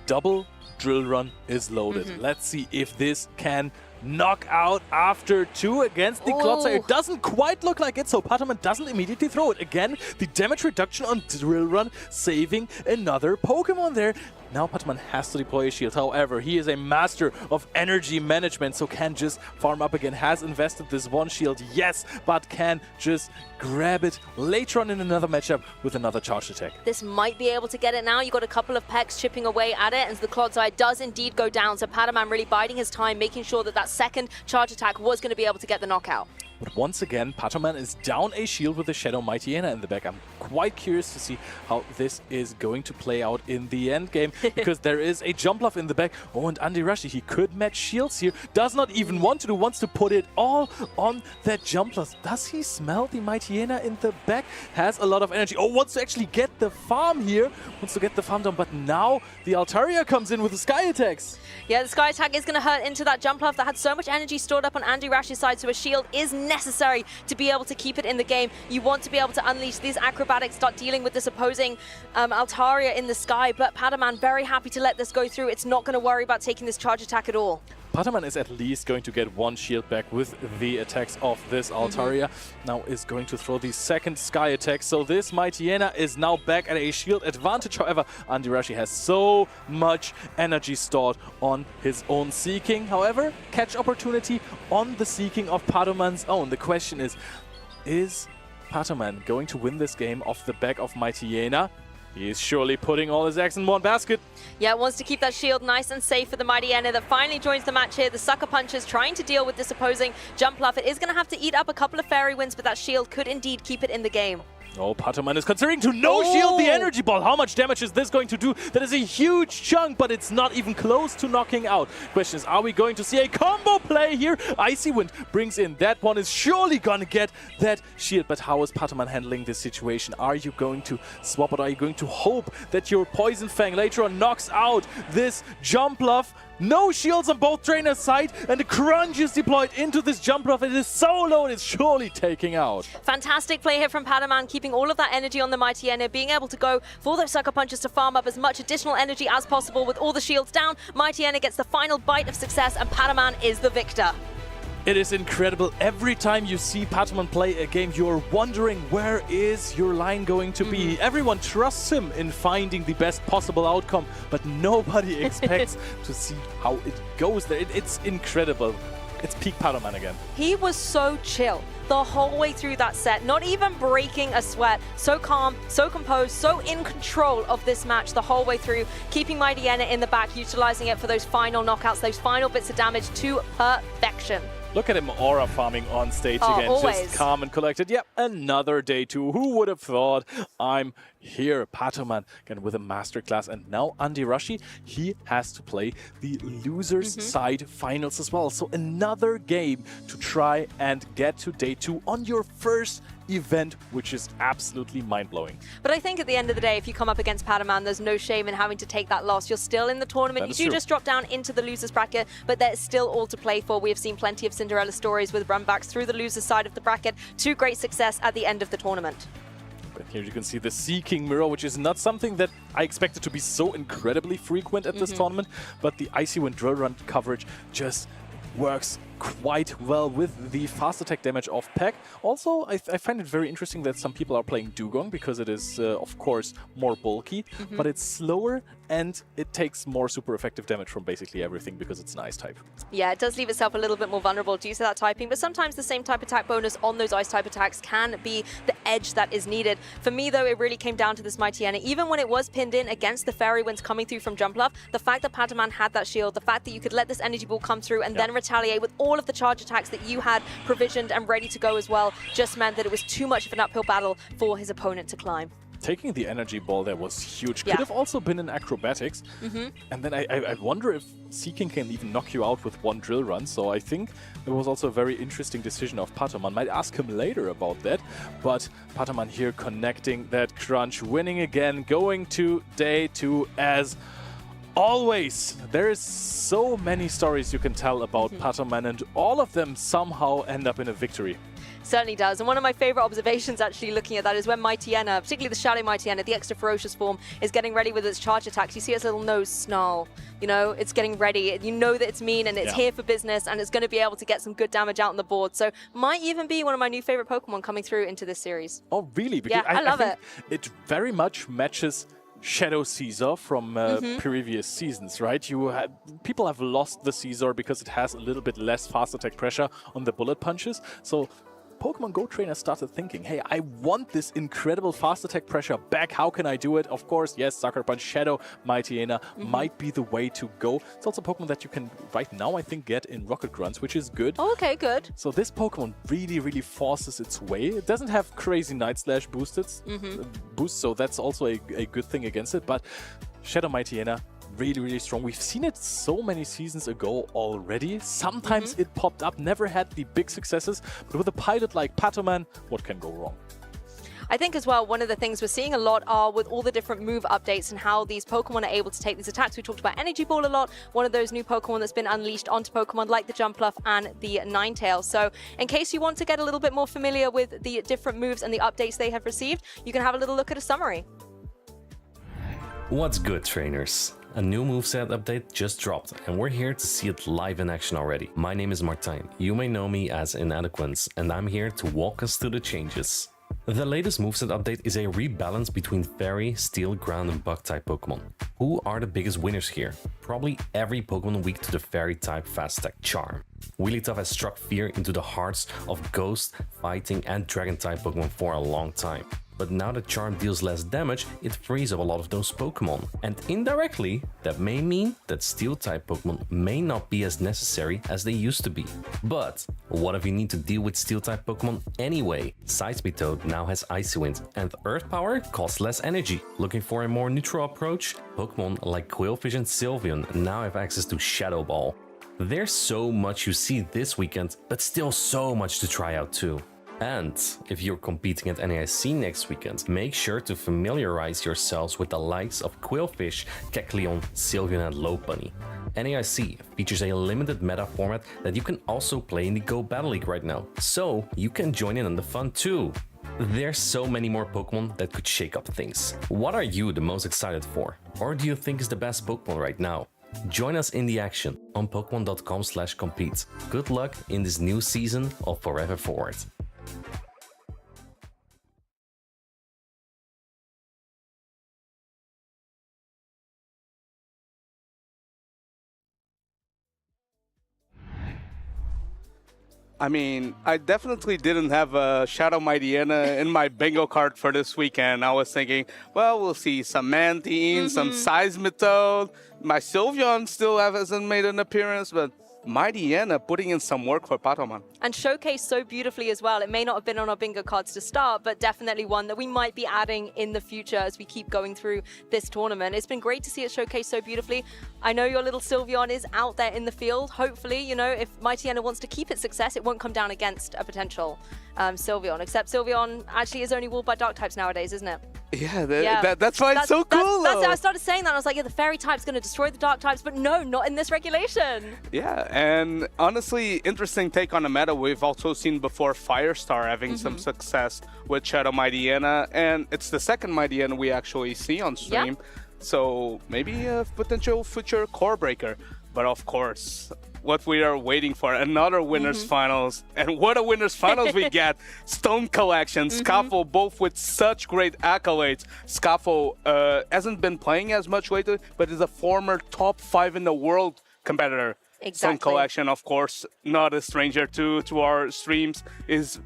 Double Drill Run is loaded. Let's see if this can knock out after 2 against the Clodsire. It doesn't quite look like it, so Pataman doesn't immediately throw it. Again, the damage reduction on Drill Run, saving another Pokemon there. Now Pataman has to deploy a shield. However, he is a master of energy management, so can just farm up again. Has invested this one shield, yes, but can just grab it later on in another matchup with another charge attack. This might be able to get it now. You got a couple of pecks chipping away at it, and the Clodsire does indeed go down. So Pataman really biding his time, making sure that that second charge attack was going to be able to get the knockout. But once again, Pataman is down a shield with the Shadow Mightyena in the back. I'm quite curious to see how this is going to play out in the end game, because there is a jump love in the back. Oh, and Andy Rashi, he could match shields here. Does not even want to do, wants to put it all on that jump love. Does he smell the Mighty Hyena in the back? Has a lot of energy. Oh, wants to actually get the farm here. Wants to get the farm down, but now the Altaria comes in with the Sky attacks. Yeah, the Sky attack is going to hurt into that jump love that had so much energy stored up on Andy Rash's side, so a shield is necessary to be able to keep it in the game. You want to be able to unleash these acrobatics, start dealing with this opposing Altaria in the sky, but Padaman very happy to let this go through. It's not going to worry about taking this charge attack at all. Padaman is at least going to get one shield back with the attacks of this Altaria. Now is going to throw the second Sky attack. So this Mighty Hyena is now back at a shield advantage. However, Andy Rashi has so much energy stored on his own Seeking. However, catch opportunity on the Seeking of Padaman's own. The question is Padaman going to win this game off the back of Mighty Hyena? He is surely putting all his eggs in one basket. Yeah, wants to keep that shield nice and safe for the Mighty Hyena that finally joins the match here. The Sucker Punchers trying to deal with this opposing jump love. It is going to have to eat up a couple of Fairy Winds, but that shield could indeed keep it in the game. Oh, Padaman is considering to no-shield the Energy Ball. How much damage is this going to do? That is a huge chunk, but it's not even close to knocking out. Question is, are we going to see a combo play here? Icy Wind brings in. That one is surely going to get that shield. But how is Padaman handling this situation? Are you going to swap it? Are you going to hope that your Poison Fang later on knocks out this jump love? No shields on both trainers' side, and the crunch is deployed into this jump love. It is so low, it's surely taking out. Fantastic play here from Padaman, keeping all of that energy on the Mighty Hyena, being able to go for those Sucker Punches to farm up as much additional energy as possible with all the shields down. Mighty Hyena gets the final bite of success, and Padaman is the victor. It is incredible. Every time you see Padaman play a game, you're wondering where is your line going to be. Everyone trusts him in finding the best possible outcome, but nobody expects to see how it goes there. It's incredible. It's peak Padaman again. He was so chill the whole way through that set, not even breaking a sweat. So calm, so composed, so in control of this match the whole way through, keeping Mighty Hyena in the back, utilizing it for those final knockouts, those final bits of damage to perfection. Look at him aura farming on stage again. Always. Just calm and collected. Yep, another day two. Who would have thought? I'm here. Padaman again with a masterclass. And now Andy Rashi, he has to play the losers side finals as well. So another game to try and get to day two on your first event, which is absolutely mind-blowing. But I think at the end of the day, if you come up against Padaman, there's no shame in having to take that loss. You're still in the tournament. You do just drop down into the losers bracket, but there's still all to play for. We have seen plenty of Cinderella stories with runbacks through the losers side of the bracket to great success at the end of the tournament. But here you can see the Seeking Mirror, which is not something that I expected to be so incredibly frequent at this tournament, but the Icy Wind Drill Run coverage just works quite well with the fast attack damage of Peck. Also, I find it very interesting that some people are playing Dugong because it is, of course, more bulky, but it's slower and it takes more super effective damage from basically everything because it's an ice type. Yeah, it does leave itself a little bit more vulnerable due to that typing, but sometimes the same type attack bonus on those ice type attacks can be the edge that is needed. For me, though, it really came down to this Mighty Hyena. Even when it was pinned in against the Fairy Winds coming through from Jump Love, the fact that Padaman had that shield, the fact that you could let this energy ball come through and then retaliate with all of the charge attacks that you had provisioned and ready to go as well, just meant that it was too much of an uphill battle for his opponent to climb. Taking the energy ball there was huge. Yeah. Could have also been in acrobatics. And then I wonder if Seeking can even knock you out with one drill run. So I think it was also a very interesting decision of Padaman. Might ask him later about that. But Padaman here connecting that crunch, winning again, going to day two as always. There is so many stories you can tell about Padaman, and all of them somehow end up in a victory. Certainly does. And one of my favorite observations actually looking at that is when Mighty Hyena, particularly the Shadow Mighty Hyena, the extra ferocious form, is getting ready with its charge attacks. You see its little nose snarl. You know, it's getting ready. You know that it's mean and it's here for business and it's going to be able to get some good damage out on the board. So might even be one of my new favorite Pokemon coming through into this series. Oh, really? Because I love it. It very much matches Shadow Caesar from previous seasons, right? People have lost the Caesar because it has a little bit less fast attack pressure on the bullet punches. So Pokemon Go trainers started thinking, hey, I want this incredible fast attack pressure back. How can I do it? Of course, yes, Sucker Punch, Shadow, Mightyena might be the way to go. It's also a Pokemon that you can right now, I think, get in Rocket Grunts, which is good. Oh, okay, good. So this Pokemon really, really forces its way. It doesn't have crazy Night Slash boosts, so that's also a good thing against it. But Shadow Mightyena, really, really strong. We've seen it so many seasons ago already. Sometimes it popped up, never had the big successes, but with a pilot like Patoman, what can go wrong? I think as well, one of the things we're seeing a lot are with all the different move updates and how these Pokemon are able to take these attacks. We talked about Energy Ball a lot, one of those new Pokemon that's been unleashed onto Pokemon like the Jumpluff and the Ninetales. So in case you want to get a little bit more familiar with the different moves and the updates they have received, you can have a little look at a summary. What's good, trainers? A new moveset update just dropped, and we're here to see it live in action already. My name is Martijn. You may know me as Inadequance, and I'm here to walk us through the changes. The latest moveset update is a rebalance between Fairy, Steel, Ground, and Bug-type Pokemon. Who are the biggest winners here? Probably every Pokemon weak to the Fairy-type Fast-Tech Charm. Wigglytuff has struck fear into the hearts of Ghost, Fighting, and Dragon-type Pokemon for a long time. But now that Charm deals less damage, it frees up a lot of those Pokemon. And indirectly, that may mean that Steel-type Pokemon may not be as necessary as they used to be. But what if you need to deal with Steel-type Pokemon anyway? Sidespeed Toad now has Icy Wind, and Earth Power costs less energy. Looking for a more neutral approach? Pokemon like Quillfish and Sylveon now have access to Shadow Ball. There's so much you see this weekend, but still so much to try out too. And if you're competing at NAIC next weekend, make sure to familiarize yourselves with the likes of Quillfish, Kecleon, Sylveon, and Lopunny. NAIC features a limited meta format that you can also play in the Go Battle League right now, so you can join in on the fun too. There's so many more Pokemon that could shake up things. What are you the most excited for? Or do you think is the best Pokemon right now? Join us in the action on Pokemon.com/compete. Good luck in this new season of Forever Forward. I mean, I definitely didn't have a Shadow Mightyena in my bingo card for this weekend. I was thinking, well, we'll see some Mantine, some Seismitoad. My Sylveon still hasn't made an appearance, but Mightyena putting in some work for Patoman. And showcased so beautifully as well. It may not have been on our bingo cards to start, but definitely one that we might be adding in the future as we keep going through this tournament. It's been great to see it showcased so beautifully. I know your little Sylveon is out there in the field. Hopefully, you know, if Mightyena wants to keep its success, it won't come down against a potential Sylveon. Except Sylveon actually is only ruled by dark types nowadays, isn't it? Yeah, that's why it's so cool. I started saying that, and I was like, yeah, the fairy type's going to destroy the dark types, but no, not in this regulation. Yeah, and honestly, interesting take on the meta. We've also seen before Firestar having some success with Shadow Mightyena, and it's the second Mightyena we actually see on stream. Yep. So maybe a potential future core breaker. But of course, what we are waiting for, another winners finals. And what a winners finals we get. Stone Collection, Scaffle, both with such great accolades. Scaffle hasn't been playing as much lately, but is a former top 5 in the world competitor. Stone Collection, of course, not a stranger to our streams,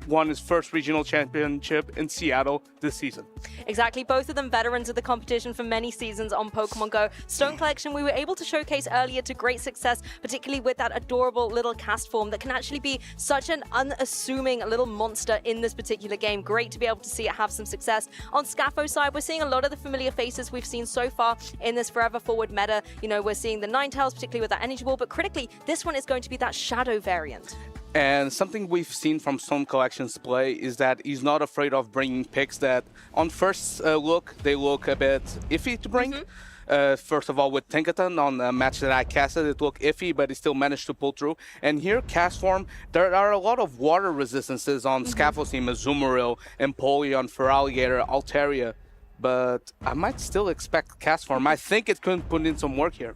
won his first regional championship in Seattle this season. Exactly, both of them veterans of the competition for many seasons on Pokemon Go. Stone Collection we were able to showcase earlier to great success, particularly with that adorable little cast form that can actually be such an unassuming little monster in this particular game. Great to be able to see it have some success. On Scaffo side, we're seeing a lot of the familiar faces we've seen so far in this Forever Forward meta. You know, we're seeing the Ninetales, particularly with that Energy Ball, but critically, this one is going to be that Shadow variant. And something we've seen from Stone Collection's play is that he's not afraid of bringing picks that, on first look, they look a bit iffy to bring. First of all, with Tinkaton on the match that I casted, it looked iffy, but he still managed to pull through. And here, cast form, there are a lot of water resistances on Scaffle's team, Azumarill, Empoleon, Feraligatr, Altaria. But I might still expect cast form. I think it could put in some work here.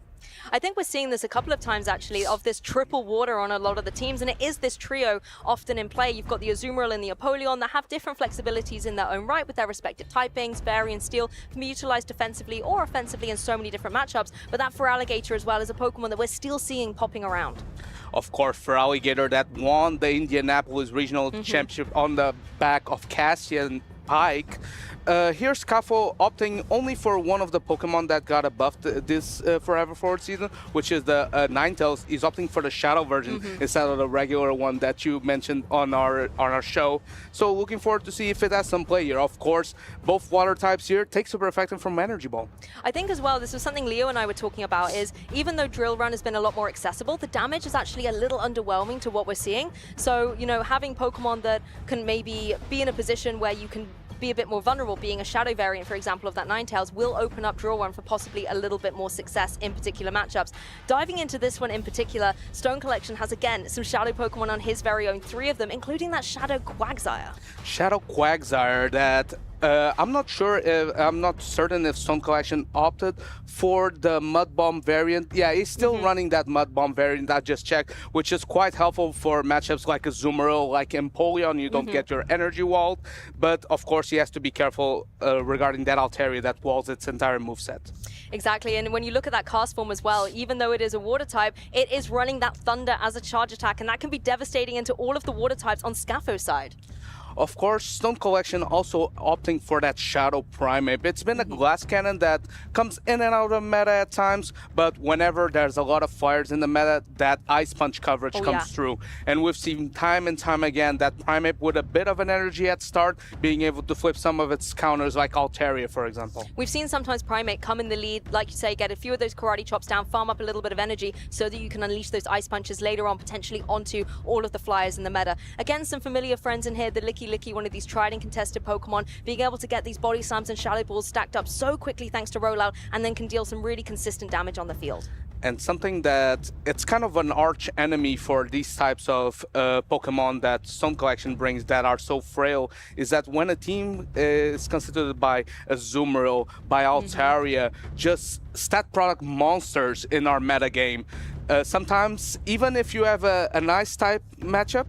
I think we're seeing this a couple of times, actually, of this triple water on a lot of the teams, and it is this trio often in play. You've got the Azumarill and the Apollyon that have different flexibilities in their own right with their respective typings. Fairy and Steel can be utilized defensively or offensively in so many different matchups, but that Feraligatr as well is a Pokemon that we're still seeing popping around. Of course, for Alligator that won the Indianapolis Regional Championship on the back of Cassian Pike. Here Scafo opting only for one of the Pokemon that got a buff this Forever Forward season, which is the Ninetales. He's opting for the Shadow version instead of the regular one that you mentioned on our show. So looking forward to see if it has some play here. Of course, both water types here take Super Effective from Energy Ball. I think as well, this was something Leo and I were talking about, is even though Drill Run has been a lot more accessible, the damage is actually a little underwhelming to what we're seeing. So, you know, having Pokemon that can maybe be in a position where you can be a bit more vulnerable, being a Shadow variant, for example, of that Ninetales, will open up Drill Run for possibly a little bit more success in particular matchups. Diving into this one in particular, Stone Collection has, again, some Shadow Pokemon on his very own, 3 of them, including that Shadow Quagsire. Shadow Quagsire that I'm not certain if Stone Collection opted for the Mud Bomb variant. Yeah, he's still running that Mud Bomb variant, I just checked, which is quite helpful for matchups like Azumarill, like Empoleon. You don't get your energy walled, but of course he has to be careful regarding that Altaria that walls its entire moveset. Exactly, and when you look at that cast form as well, even though it is a water type, it is running that Thunder as a charge attack, and that can be devastating into all of the water types on Scafo's side. Of course, Stone Collection also opting for that Shadow Primeape. It's been a glass cannon that comes in and out of meta at times, but whenever there's a lot of fires in the meta, that Ice Punch coverage comes through. And we've seen time and time again that Primeape with a bit of an energy at start, being able to flip some of its counters like Altaria, for example. We've seen sometimes Primeape come in the lead, like you say, get a few of those karate chops down, farm up a little bit of energy so that you can unleash those Ice Punches later on, potentially onto all of the flyers in the meta. Again, some familiar friends in here, the Licky, one of these tried and contested Pokemon, being able to get these Body Slams and Shadow Balls stacked up so quickly thanks to Rollout, and then can deal some really consistent damage on the field. And something that it's kind of an arch enemy for these types of Pokemon that Stone Collection brings that are so frail is that when a team is considered by Azumarill, by Altaria, just stat product monsters in our meta game, sometimes even if you have a nice type matchup,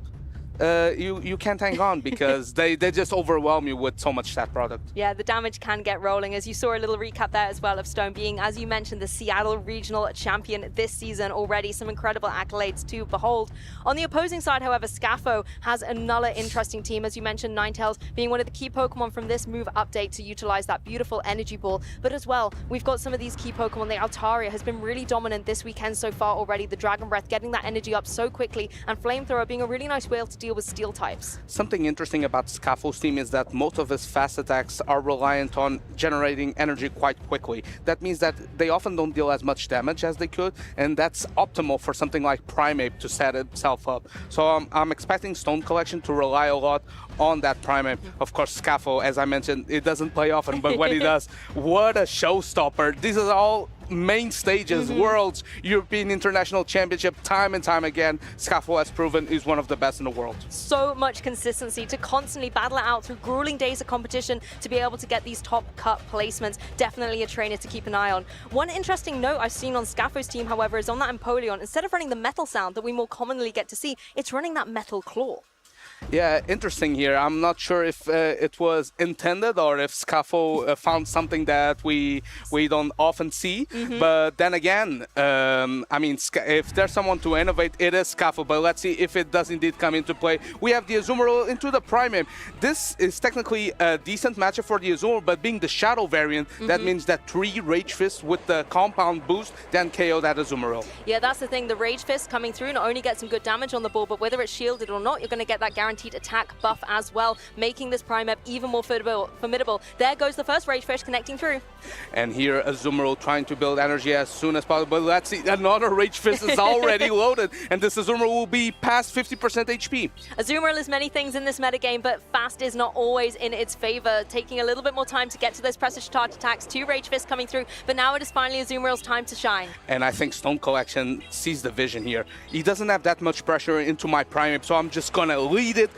you can't hang on because they just overwhelm you with so much stat product. Yeah, the damage can get rolling. As you saw a little recap there as well of Stone being, as you mentioned, the Seattle Regional Champion this season already. Some incredible accolades to behold. On the opposing side, however, Scafo has another interesting team. As you mentioned, Ninetales being one of the key Pokemon from this move update to utilize that beautiful energy ball. But as well, we've got some of these key Pokemon. The Altaria has been really dominant this weekend so far already. The Dragon Breath getting that energy up so quickly, and Flamethrower being a really nice way to deal with steel types. Something interesting about Scafo's team is that most of his fast attacks are reliant on generating energy quite quickly. That means that they often don't deal as much damage as they could, and that's optimal for something like Primeape to set itself up. So I'm expecting Stone Collection to rely a lot on that Primeape. Of course, Scafo, as I mentioned, it doesn't play often, but when he does, what a showstopper. These are all main stages, Worlds, European International Championship, time and time again. Scafo has proven is one of the best in the world. So much consistency to constantly battle it out through grueling days of competition to be able to get these top cut placements. Definitely a trainer to keep an eye on. One interesting note I've seen on Scafo's team, however, is on that Empoleon, instead of running the metal sound that we more commonly get to see, it's running that metal claw. Yeah, interesting here. I'm not sure if it was intended or if Scafo found something that we don't often see. But then again, I mean, if there's someone to innovate, it is Scafo. But let's see if it does indeed come into play. We have the Azumarill into the Primeape. This is technically a decent matchup for the Azumarill, but being the Shadow variant, that means that 3 Rage Fists with the compound boost then KO that Azumarill. Yeah, that's the thing. The Rage Fist coming through not only gets some good damage on the ball, but whether it's shielded or not, you're going to get that guaranteed attack buff as well, making this Primeape even more formidable. There goes the first Rage Fish connecting through. And here Azumarill trying to build energy as soon as possible. But let's see, another Rage Fist is already loaded, and this Azumarill will be past 50% HP. Azumarill is many things in this metagame, but fast is not always in its favor, taking a little bit more time to get to those pressure charge attacks. 2 Rage Fists coming through, but now it is finally Azumarill's time to shine. And I think Stone Collection sees the vision here. He doesn't have that much pressure into my Primeape, so I'm just gonna lead it,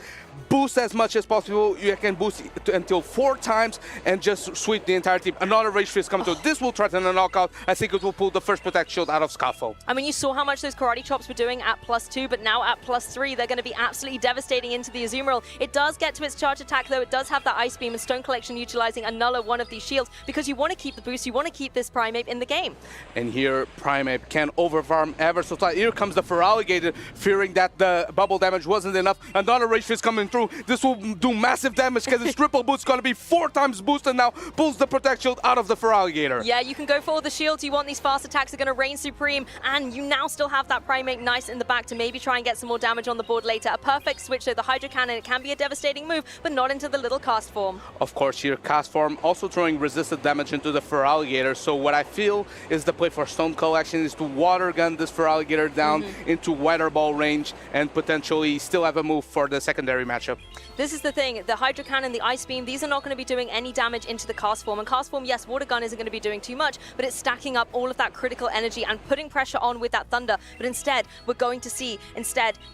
boost as much as possible. You can boost until 4 times and just sweep the entire team. Another Rage Fist coming through. This will threaten a knockout. I think it will pull the first Protect Shield out of Scaffo. I mean, you saw how much those Karate Chops were doing at +2, but now at +3, they're going to be absolutely devastating into the Azumarill. It does get to its charge attack, though. It does have that Ice Beam, and Stone Collection utilizing another one of these shields because you want to keep the boost, you want to keep this Primeape in the game. And here, Primeape can overfarm ever so slightly. Here comes the Feraligatr, fearing that the bubble damage wasn't enough. Another Rage Fist coming through. This will do massive damage because its triple boost is going to be 4 times boosted now. Pulls the Protect Shield out of the Feraligatr. Yeah, you can go for all the shields. You want these fast attacks are going to reign supreme, and you now still have that Primeape nice in the back to maybe try and get some more damage on the board later. A perfect switch, though. The Hydro Cannon, it can be a devastating move, but not into the little cast form. Of course, here, cast form also throwing resisted damage into the Feraligatr. So what I feel is the play for Stone Collection is to water gun this Feraligatr down into Weather Ball range and potentially still have a move for the secondary matchup. This is the thing, the Hydro Cannon, the Ice Beam, these are not going to be doing any damage into the cast form. And cast form, yes, Water Gun isn't going to be doing too much, but it's stacking up all of that critical energy and putting pressure on with that Thunder. But instead, we're going to see,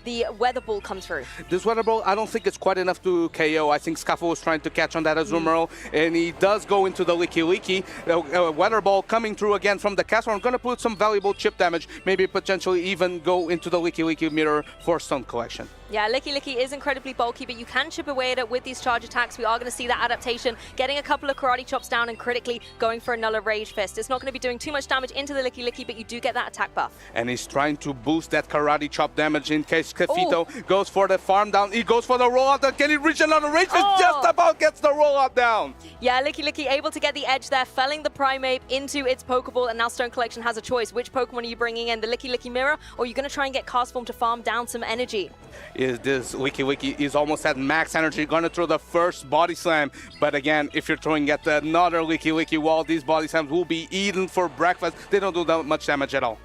the Weather Ball come through. This Weather Ball, I don't think it's quite enough to KO. I think Scaffo was trying to catch on that Azumarill, and he does go into the Licky Licky. Weather Ball coming through again from the cast form. Going to put some valuable chip damage, maybe potentially even go into the Licky Licky mirror for Stone Collection. Yeah, Licky Licky is incredibly bulky, but you can chip away at it with these charge attacks. We are going to see that adaptation, getting a couple of Karate Chops down and critically going for another Rage Fist. It's not going to be doing too much damage into the Licky Licky, but you do get that attack buff. And he's trying to boost that Karate Chop damage in case Cafito goes for the farm down. He goes for the rollout down. Can he reach another Rage Fist? Just about gets the rollout down. Yeah, Licky Licky able to get the edge there, felling the Primeape into its Pokeball, and now Stone Collection has a choice. Which Pokemon are you bringing in? The Licky Licky Mirror, or are you going to try and get Cast Form to farm down some energy? Is this Licky Licky is almost at max energy, gonna throw the first Body Slam, but again, if you're throwing at another Licky Licky wall, these Body Slams will be eaten for breakfast. They don't do that much damage at all.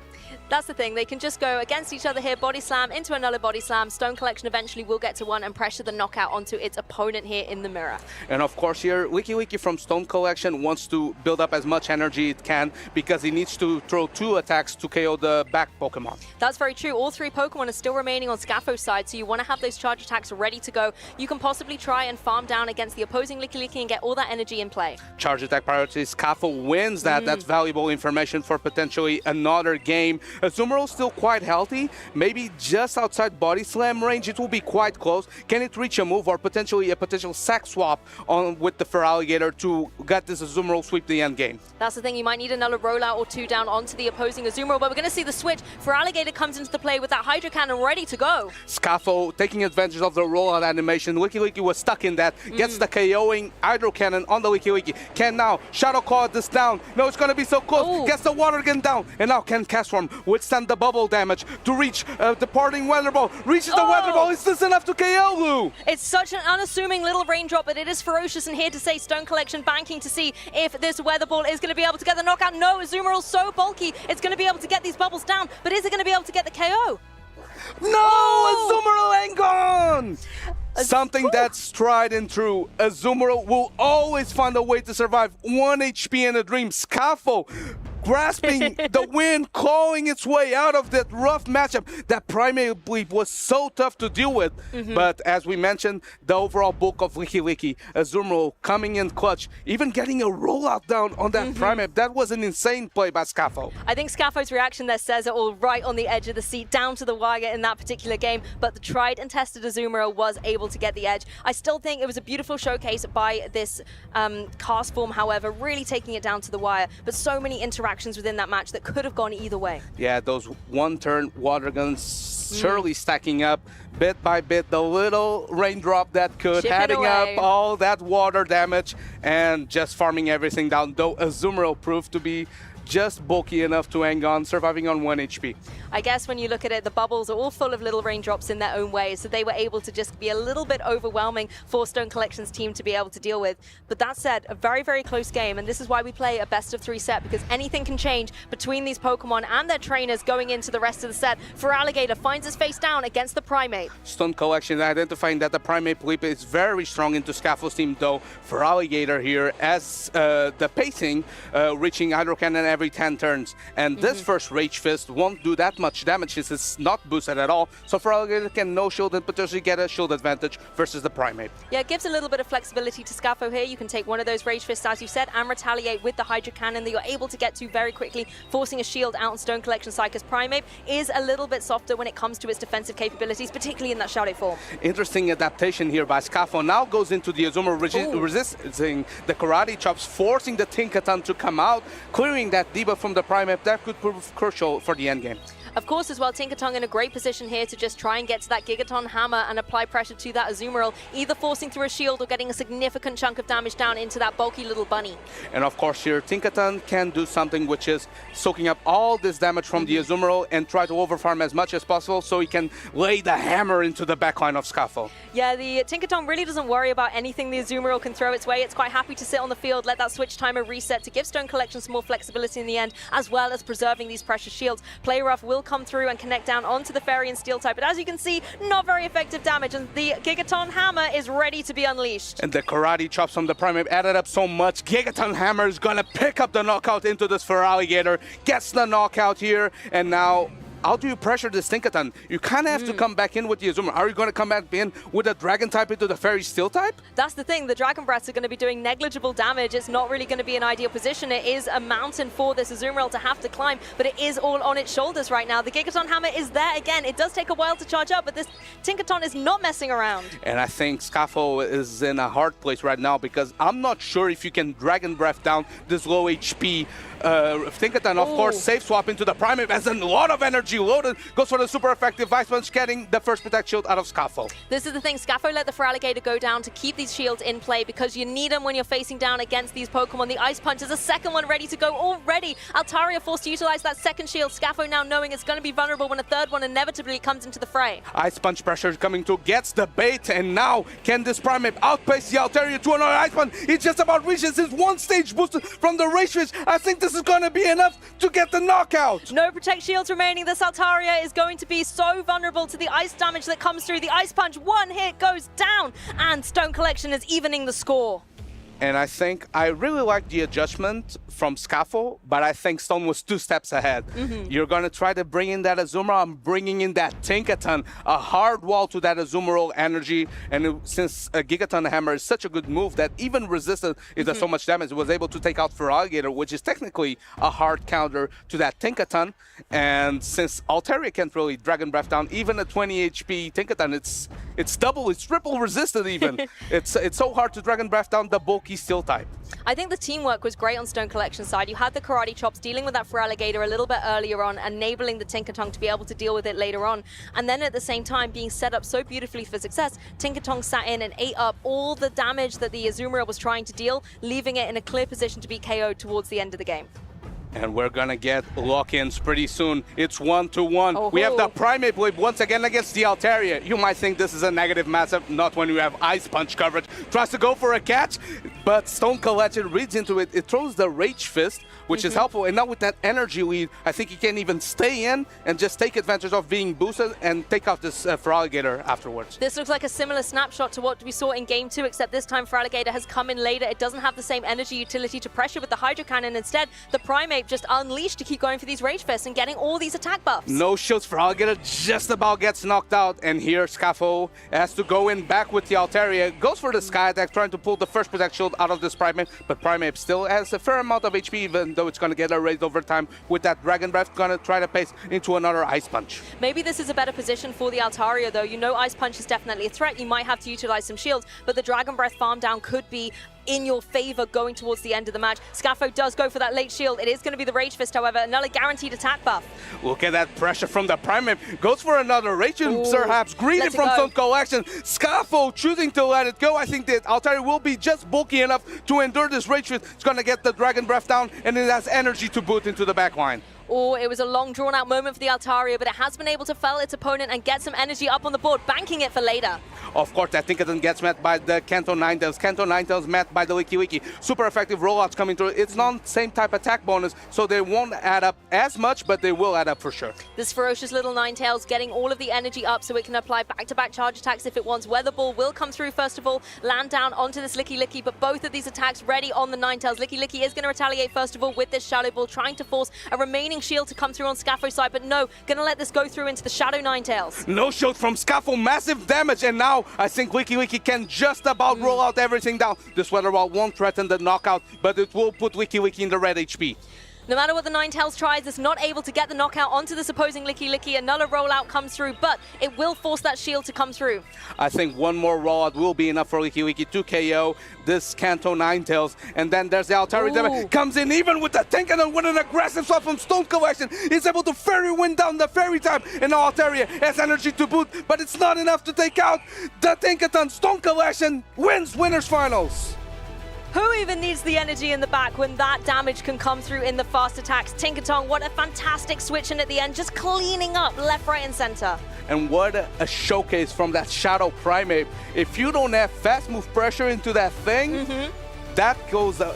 That's the thing, they can just go against each other here, Body Slam into another Body Slam. Stone Collection eventually will get to one and pressure the knockout onto its opponent here in the mirror. And of course here, Licky Licky from Stone Collection wants to build up as much energy it can because he needs to throw 2 attacks to KO the back Pokemon. That's very true. All 3 Pokemon are still remaining on Scaffo's side, so you want to have those charge attacks ready to go. You can possibly try and farm down against the opposing Licky Licky and get all that energy in play. Charge attack priority, Scaffo wins that. That's valuable information for potentially another game. Azumarill still quite healthy, maybe just outside Body Slam range. It will be quite close. Can it reach a move or potentially a potential sack swap on with the Feraligatr to get this Azumarill sweep the end game? That's the thing, you might need another rollout or 2 down onto the opposing Azumarill, but we're going to see the switch. Feraligatr comes into the play with that Hydro Cannon ready to go. Scaffo taking advantage of the rollout animation. Licky Licky was stuck in that. Gets the KOing Hydro Cannon on the Licky Licky. Can now Shadow Claw this down. No, it's going to be so close. Gets the Water Gun down. And now can Cast Form withstand the bubble damage to reach departing Weather Ball. Reaches the Weather Ball. Is this enough to KO, Lou? It's such an unassuming little raindrop, but it is ferocious. And here to say Stone Collection banking to see if this Weather Ball is going to be able to get the knockout. No, Azumarill's so bulky, it's going to be able to get these bubbles down. But is it going to be able to get the KO? No! Azumarill ain't gone! Something that's tried and true. Azumarill will always find a way to survive. 1 HP in a dream. Scaffo grasping the win, clawing its way out of that rough matchup. That Primeape Bleep was so tough to deal with. But as we mentioned, the overall bulk of Licky Licky, Azumarill coming in clutch, even getting a rollout down on that Primeape. That was an insane play by Scaffo. I think Scaffo's reaction there says it all, right on the edge of the seat, down to the wire in that particular game. But the tried and tested Azumarill was able to get the edge. I still think it was a beautiful showcase by this cast form, however, really taking it down to the wire. But so many interactions within that match that could have gone either way. Yeah, those one-turn Water Guns surely stacking up bit by bit. The little raindrop that could, adding up all that water damage and just farming everything down, though Azumarill proved to be just bulky enough to hang on, surviving on 1 HP. I guess when you look at it, the bubbles are all full of little raindrops in their own way, so they were able to just be a little bit overwhelming for Stone Collection's team to be able to deal with. But that said, a very, very close game, and this is why we play a best-of-3 set, because anything can change between these Pokemon and their trainers going into the rest of the set. Feraligatr finds his face down against the Primeape. Stone Collection identifying that the Primeape Leap is very strong into Scaffo's team, though Feraligatr here as the pacing, reaching Hydro Cannon every 10 turns. And this first Rage Fist won't do that much damage. This is not boosted at all. So Feraligatr can no shield and potentially get a shield advantage versus the Primate. Yeah, it gives a little bit of flexibility to Scafo here. You can take one of those Rage Fists, as you said, and retaliate with the Hydra Cannon that you're able to get to very quickly, forcing a shield out on Stone Collection side, because Primate is a little bit softer when it comes to its defensive capabilities, particularly in that Shadow form. Interesting adaptation here by Scafo. Now goes into the Azumarill, resisting the Karate Chops, forcing the Tinkaton to come out, clearing that debuff from the Primate. That could prove crucial for the endgame. Of course, as well, Tinkaton in a great position here to just try and get to that Gigaton Hammer and apply pressure to that Azumarill, either forcing through a shield or getting a significant chunk of damage down into that bulky little bunny. And of course here, Tinkaton can do something, which is soaking up all this damage from the Azumarill and try to overfarm as much as possible so he can lay the hammer into the backline of Scafo. Yeah, the Tinkaton really doesn't worry about anything the Azumarill can throw its way. It's quite happy to sit on the field, let that switch timer reset to give Stone Collection some more flexibility in the end, as well as preserving these precious shields. Play Rough will come through and connect down onto the Fairy and Steel type, but as you can see, not very effective damage, and the Gigaton Hammer is ready to be unleashed. And the Karate Chops from the Primate added up so much. Gigaton Hammer is gonna pick up the knockout into this Feraligatr, gets the knockout here, and now how do you pressure this Tinkaton? You kind of have to come back in with the Azumarill. Are you going to come back in with a Dragon type into the Fairy Steel type? That's the thing. The Dragon Breaths are going to be doing negligible damage. It's not really going to be an ideal position. It is a mountain for this Azumarill to have to climb, but it is all on its shoulders right now. The Gigaton Hammer is there again. It does take a while to charge up, but this Tinkaton is not messing around. And I think Scafo is in a hard place right now because I'm not sure if you can Dragon Breath down this low HP Tinkaton. Of course, safe swap into the Primate has a lot of energy loaded, goes for the super effective Ice Punch, getting the first Protect Shield out of Scafo. This is the thing, Scafo let the Feraligatr go down to keep these shields in play because you need them when you're facing down against these Pokemon. The Ice Punch is a second one ready to go already. Altaria forced to utilize that second shield. Scafo now knowing it's going to be vulnerable when a third one inevitably comes into the fray. Ice Punch pressure is coming through, gets the bait, and now can this Primate outpace the Altaria to another Ice Punch? He just about reaches his one stage boost from the Rage Fist. I think this is going to be enough to get the knockout. No Protect Shields remaining. This Altaria is going to be so vulnerable to the ice damage that comes through. The Ice Punch, one hit goes down, and Stone Collection is evening the score. And I think I really like the adjustment from Scafo, but I think Stone was 2 steps ahead. You're going to try to bring in that Azumarill. I'm bringing in that Tinkaton, a hard wall to that Azumarill energy. And since a Gigaton Hammer is such a good move that even resisted it does so much damage, it was able to take out Feraligatr, which is technically a hard counter to that Tinkaton. And since Altaria can't really Dragon Breath down, even a 20 HP Tinkaton, it's double, it's triple resisted even. It's so hard to Dragon Breath down the bulky Steel type. I think the teamwork was great on Stone Collection side. You had the Karate Chops dealing with that Feraligatr a little bit earlier on, enabling the Tinkaton to be able to deal with it later on. And then at the same time, being set up so beautifully for success, Tinkaton sat in and ate up all the damage that the Azumarill was trying to deal, leaving it in a clear position to be KO'd towards the end of the game. And we're gonna get lock-ins pretty soon. It's 1-1. We have the Primate Blade once again against the Altaria. You might think this is a negative matchup, not when you have Ice Punch coverage. Tries to go for a catch, but Stone Collection reads into it. It throws the Rage Fist, which is helpful. And now with that energy lead, I think he can even stay in and just take advantage of being boosted and take out this Feraligatr afterwards. This looks like a similar snapshot to what we saw in Game 2, except this time Feraligatr has come in later. It doesn't have the same energy utility to pressure with the Hydro Cannon. Instead, the Primate just unleashed to keep going for these Rage Fists and getting all these attack buffs. No shields for Feraligatr, just about gets knocked out. And here Scafo has to go in back with the Altaria. Goes for the Sky Attack, trying to pull the first Protect Shield out of this Primate. But Primate still has a fair amount of HP, even though it's going to get erased over time with that Dragon Breath. Going to try to pace into another Ice Punch. Maybe this is a better position for the Altaria, though. You know Ice Punch is definitely a threat. You might have to utilize some shields, but the Dragon Breath farm down could be in your favor going towards the end of the match. Scafo does go for that late shield. It is going to be the Rage Fist, however, another guaranteed attack buff. Look at that pressure from the Primate. Goes for another Rage Fist, perhaps. Greedy from Stone Collection. Scafo choosing to let it go. I think that Altaria will be just bulky enough to endure this Rage Fist. It's going to get the Dragon Breath down, and it has energy to boot into the back line. Oh, it was a long, drawn-out moment for the Altaria, but it has been able to fell its opponent and get some energy up on the board, banking it for later. Of course, that Tinkerton gets met by the Kanto Ninetales. Kanto Ninetales met by the Wiki Wiki. Super effective rollouts coming through. It's not same type attack bonus, so they won't add up as much, but they will add up for sure. This ferocious little Ninetales getting all of the energy up so it can apply back-to-back charge attacks if it wants. Weather Ball will come through first of all, land down onto this Licky Licky, but both of these attacks ready on the Ninetales. Licky Licky is going to retaliate first of all with this Shadow Ball, trying to force a remaining shield to come through on Scapho's side, but no, going to let this go through into the Shadow Ninetales. No shield from Scapho, massive damage, and now I think Wiki Wiki can just about roll out everything down. This Weather Ball won't threaten the knockout, but it will put Wiki Wiki in the red HP. No matter what the Ninetales tries, it's not able to get the knockout onto this opposing Licky Licky. Another rollout comes through, but it will force that shield to come through. I think one more rollout will be enough for Licky Licky to KO this Kanto Ninetales. And then there's the Altaria that comes in even with the Tinkerton with an aggressive swap from Stone Collection. He's able to Fairy Wind down the Fairy type, and now Altaria has energy to boot, but it's not enough to take out the Tinkerton. Stone Collection wins Winners Finals. Who even needs the energy in the back when that damage can come through in the fast attacks? Tinkerton, what a fantastic switch in at the end, just cleaning up left, right, and center. And what a showcase from that Shadow Primate. If you don't have fast move pressure into that thing, that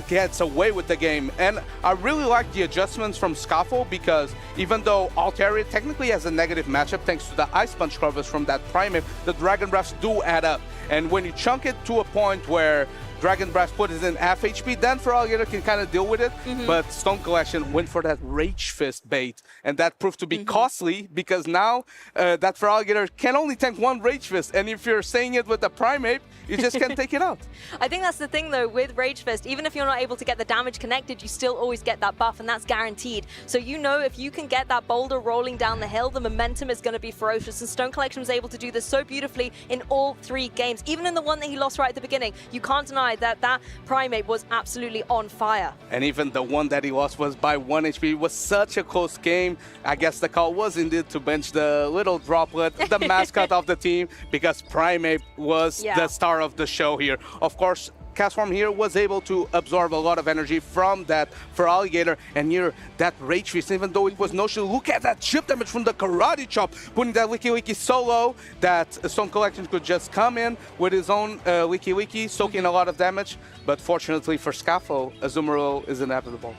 gets away with the game. And I really like the adjustments from Scapho, because even though Altaria technically has a negative matchup thanks to the Ice Punch covers from that Primate, the Dragon Breaths do add up. And when you chunk it to a point where Dragon Breath put it in half HP, then Feraligatr can kind of deal with it. But Stone Collection went for that Rage Fist bait, and that proved to be costly, because now that Feraligatr can only tank one Rage Fist, and if you're saying it with the Primate, you just can't take it out. I think that's the thing though with Rage Fist, even if you're not able to get the damage connected, you still always get that buff, and that's guaranteed. So you know if you can get that boulder rolling down the hill, the momentum is going to be ferocious, and Stone Collection was able to do this so beautifully in all 3 games. Even in the one that he lost right at the beginning, you can't deny that Primate was absolutely on fire. And even the one that he lost was by 1 HP. It was such a close game. I guess the call was indeed to bench the little droplet, the mascot of the team, because Primate was the star of the show here. Of course, Castform here was able to absorb a lot of energy from that Feraligatr, and here that Rage Fist, even though it was no shield, look at that chip damage from the Karate Chop, putting that Wiki Wiki so low that Stone Collection could just come in with his own Wiki Wiki, soaking a lot of damage. But fortunately for Scapho, Azumarill is inevitable.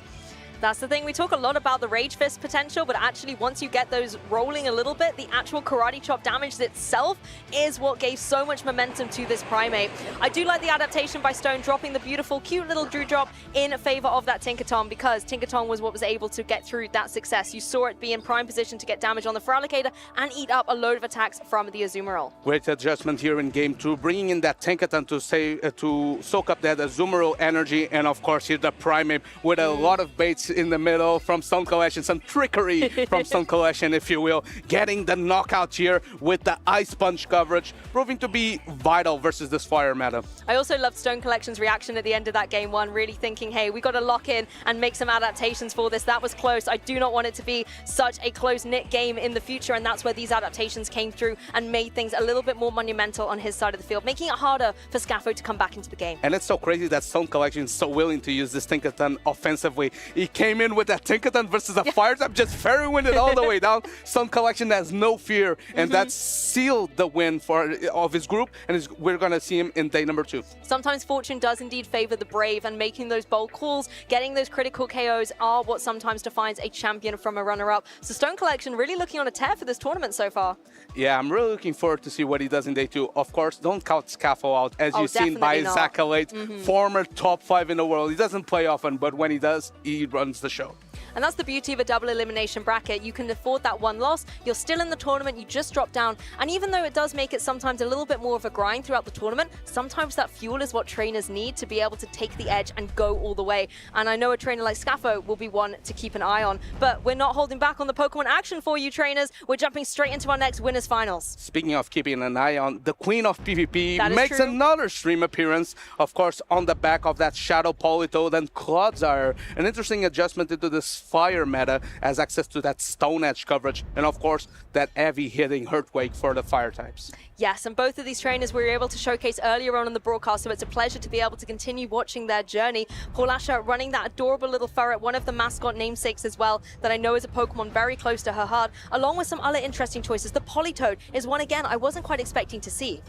That's the thing, we talk a lot about the Rage Fist potential, but actually once you get those rolling a little bit, the actual Karate Chop damage itself is what gave so much momentum to this Primate. I do like the adaptation by Stone, dropping the beautiful, cute little Drew Drop in favor of that Tinkerton, because Tinkerton was what was able to get through that success. You saw it be in prime position to get damage on the Feraligatr and eat up a load of attacks from the Azumarill. Great adjustment here in game 2, bringing in that Tinkerton to soak up that Azumarill energy, and of course here the Primate with a lot of baits in the middle from Stone Collection, some trickery from Stone Collection, if you will, getting the knockout here with the Ice Punch coverage, proving to be vital versus this fire meta. I also loved Stone Collection's reaction at the end of that game 1, really thinking, hey, we got to lock in and make some adaptations for this. That was close. I do not want it to be such a close-knit game in the future, and that's where these adaptations came through and made things a little bit more monumental on his side of the field, making it harder for Scapho to come back into the game. And it's so crazy that Stone Collection is so willing to use this Tinkerton offensively. He came in with that Tinkerton versus a fire type, just Fairy Winded all the way down. Stone Collection has no fear, and that sealed the win of his group, and we're going to see him in day number 2. Sometimes fortune does indeed favor the brave, and making those bold calls, getting those critical KOs are what sometimes defines a champion from a runner-up. So Stone Collection really looking on a tear for this tournament so far. Yeah, I'm really looking forward to see what he does in day 2. Of course, don't count Scapho out, as you've seen by his accolades. Former top 5 in the world. He doesn't play often, but when he does, he runs the show. And that's the beauty of a double elimination bracket. You can afford that one loss. You're still in the tournament. You just drop down. And even though it does make it sometimes a little bit more of a grind throughout the tournament, sometimes that fuel is what trainers need to be able to take the edge and go all the way. And I know a trainer like Scapho will be one to keep an eye on. But we're not holding back on the Pokemon action for you, trainers. We're jumping straight into our next Winners Finals. Speaking of keeping an eye on, the Queen of PvP makes another stream appearance, of course, on the back of that Shadow Politoed and Clodsire. An interesting adjustment into this fire meta, has access to that Stone Edge coverage, and of course, that heavy hitting Earthquake for the fire types. Yes, and both of these trainers we were able to showcase earlier on in the broadcast, so it's a pleasure to be able to continue watching their journey. Paulasha running that adorable little ferret, one of the mascot namesakes as well, that I know is a Pokemon very close to her heart, along with some other interesting choices. The Politoed is one, again, I wasn't quite expecting to see.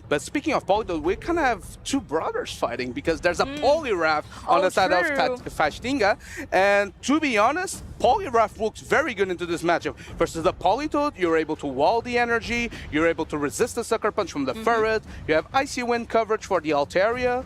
But speaking of Politoed, we kind of have two brothers fighting because there's a Poliwrath on the side of Fashtinga. And to be honest, Poliwrath looks very good into this matchup. Versus the Politoed, you're able to wall the energy, you're able to resist the Sucker Punch from the Ferret, you have Icy Wind coverage for the Altaria.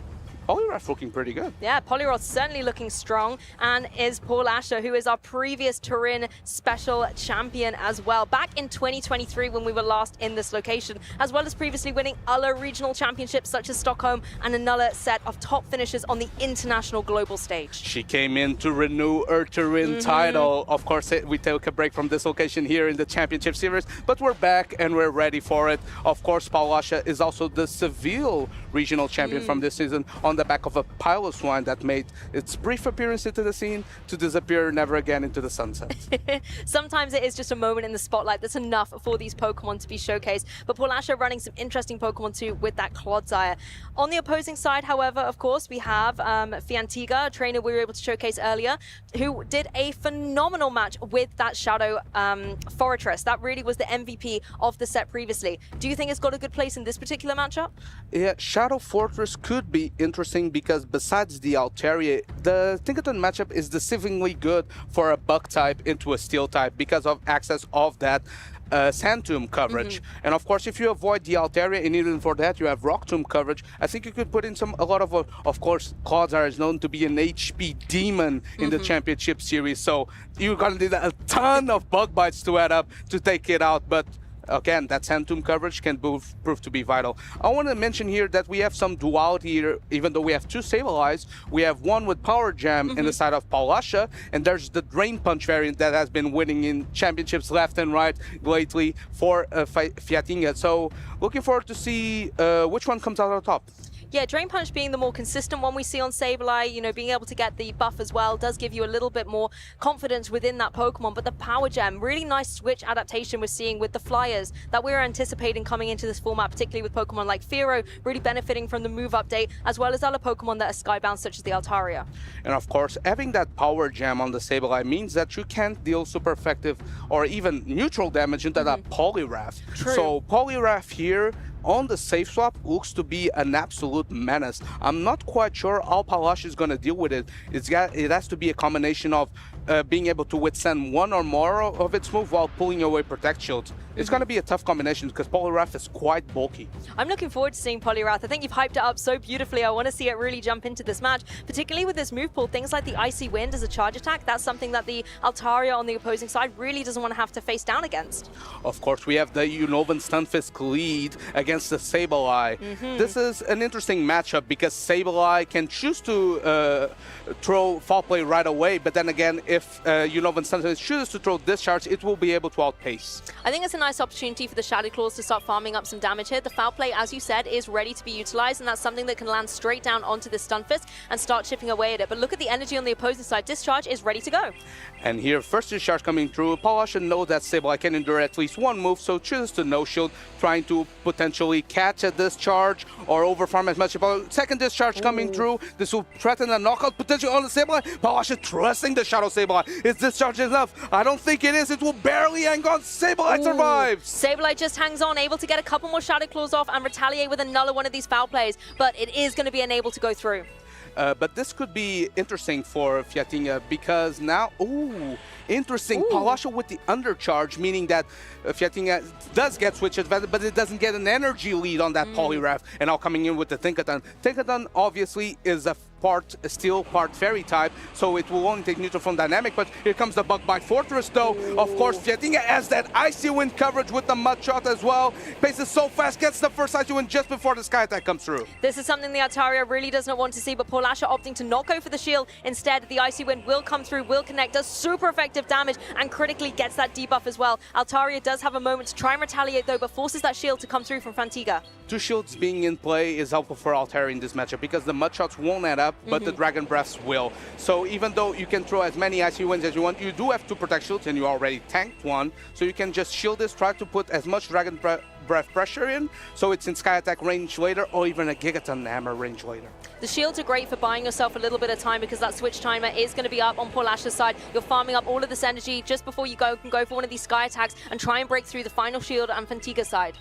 Poliwrath looking pretty good. Yeah, Poliwrath certainly looking strong, and is Paulasha, who is our previous Turin Special Champion as well. Back in 2023 when we were last in this location, as well as previously winning other regional championships such as Stockholm and another set of top finishes on the international global stage. She came in to renew her Turin title. Of course, we took a break from this location here in the Championship Series, but we're back and we're ready for it. Of course, Paulasha is also the Seville regional champion from this season, on the back of a Piloswine that made its brief appearance into the scene to disappear never again into the sunset. Sometimes it is just a moment in the spotlight that's enough for these Pokemon to be showcased, but Paulasha running some interesting Pokemon too with that Clodsire. On the opposing side, however, of course, we have Fiantiga, a trainer we were able to showcase earlier, who did a phenomenal match with that Shadow Fortress. That really was the MVP of the set previously. Do you think it's got a good place in this particular matchup? Yeah, Shadow Fortress could be interesting because besides the Altaria, the Tinkaton matchup is deceivingly good for a Bug type into a Steel type because of access of that Sand Tomb coverage. And of course, if you avoid the Altaria, and even for that you have Rock Tomb coverage, I think you could put in a lot of course, Clodsire is known to be an HP demon in the Championship Series, so you're gonna need a ton of Bug Bites to add up to take it out, but again, that Sand Tomb coverage can prove to be vital. I want to mention here that we have some duality here, even though we have two Sableyes. We have one with Power Jam in the side of Paulasha, and there's the Drain Punch variant that has been winning in championships left and right lately for Fiatinga. So looking forward to see which one comes out on top. Yeah, Drain Punch being the more consistent one we see on Sableye, you know, being able to get the buff as well does give you a little bit more confidence within that Pokemon. But the Power Gem, really nice switch adaptation we're seeing with the Flyers that we're anticipating coming into this format, particularly with Pokemon like Fearow, really benefiting from the move update, as well as other Pokemon that are skybound, such as the Altaria. And of course, having that Power Gem on the Sableye means that you can't deal super effective or even neutral damage into that Poliwrath. True. So Poliwrath here on the safe swap looks to be an absolute menace. I'm not quite sure how Paulasha is going to deal with it. It has to be a combination of being able to withstand one or more of its move while pulling away Protect Shields. It's going to be a tough combination because Poliwrath is quite bulky. I'm looking forward to seeing Poliwrath. I think you've hyped it up so beautifully. I want to see it really jump into this match, particularly with this move pool. Things like the Icy Wind as a charge attack, that's something that the Altaria on the opposing side really doesn't want to have to face down against. Of course, we have the Unova Stunfisk lead against the Sableye. This is an interesting matchup because Sableye can choose to throw Foul Play right away, but then again, if Unova Stunfisk chooses to throw Discharge, it will be able to outpace. I think it's a nice opportunity for the Shadow Claws to start farming up some damage here. The Foul Play, as you said, is ready to be utilized, and that's something that can land straight down onto this Stunfisk and start chipping away at it. But look at the energy on the opposing side. Discharge is ready to go. And here, first Discharge coming through. Paulasha knows that Sableye can endure at least one move, so chooses to no shield, trying to potentially catch a Discharge or overfarm as much as possible. Second Discharge coming through. This will threaten a knockout potential on the Sableye. Paulasha trusting the Shadow Sableye. Is Discharge enough? I don't think it is. It will barely hang on. Sableye survives. Sableye just hangs on, able to get a couple more Shadow Claws off and retaliate with another one of these Foul Plays, but it is going to be unable to go through. But this could be interesting for Fiatinga because now, interesting. Paulasha with the undercharge, meaning that Fiatinga does get switch advantage, but it doesn't get an energy lead on that Poliwrath. And now coming in with the Tinkaton. Tinkaton obviously is a part Steel, part Fairy type, so it will only take neutral from Dynamic, but here comes the Bug Bite Fortress though. Of course, Fiatinga has that Icy Wind coverage with the Mud Shot as well. Paces so fast, gets the first Icy Wind just before the Sky Attack comes through. This is something the Altaria really does not want to see, but Paulasha opting to not go for the shield. Instead, the Icy Wind will come through, will connect, does super effective damage, and critically gets that debuff as well. Altaria does have a moment to try and retaliate though, but forces that shield to come through from Fantiga. Two shields being in play is helpful for Altaria in this matchup because the mud shots won't add up, but the Dragon Breaths will. So even though you can throw as many icy winds as you want, you do have 2 protect shields and you already tanked one. So you can just shield this, try to put as much Dragon Breath pressure in, so it's in Sky Attack range later or even a Gigaton Hammer range later. The shields are great for buying yourself a little bit of time because that switch timer is going to be up on Polash's side. You're farming up all of this energy just before you can go for one of these Sky Attacks and try and break through the final shield on Fantiga's side.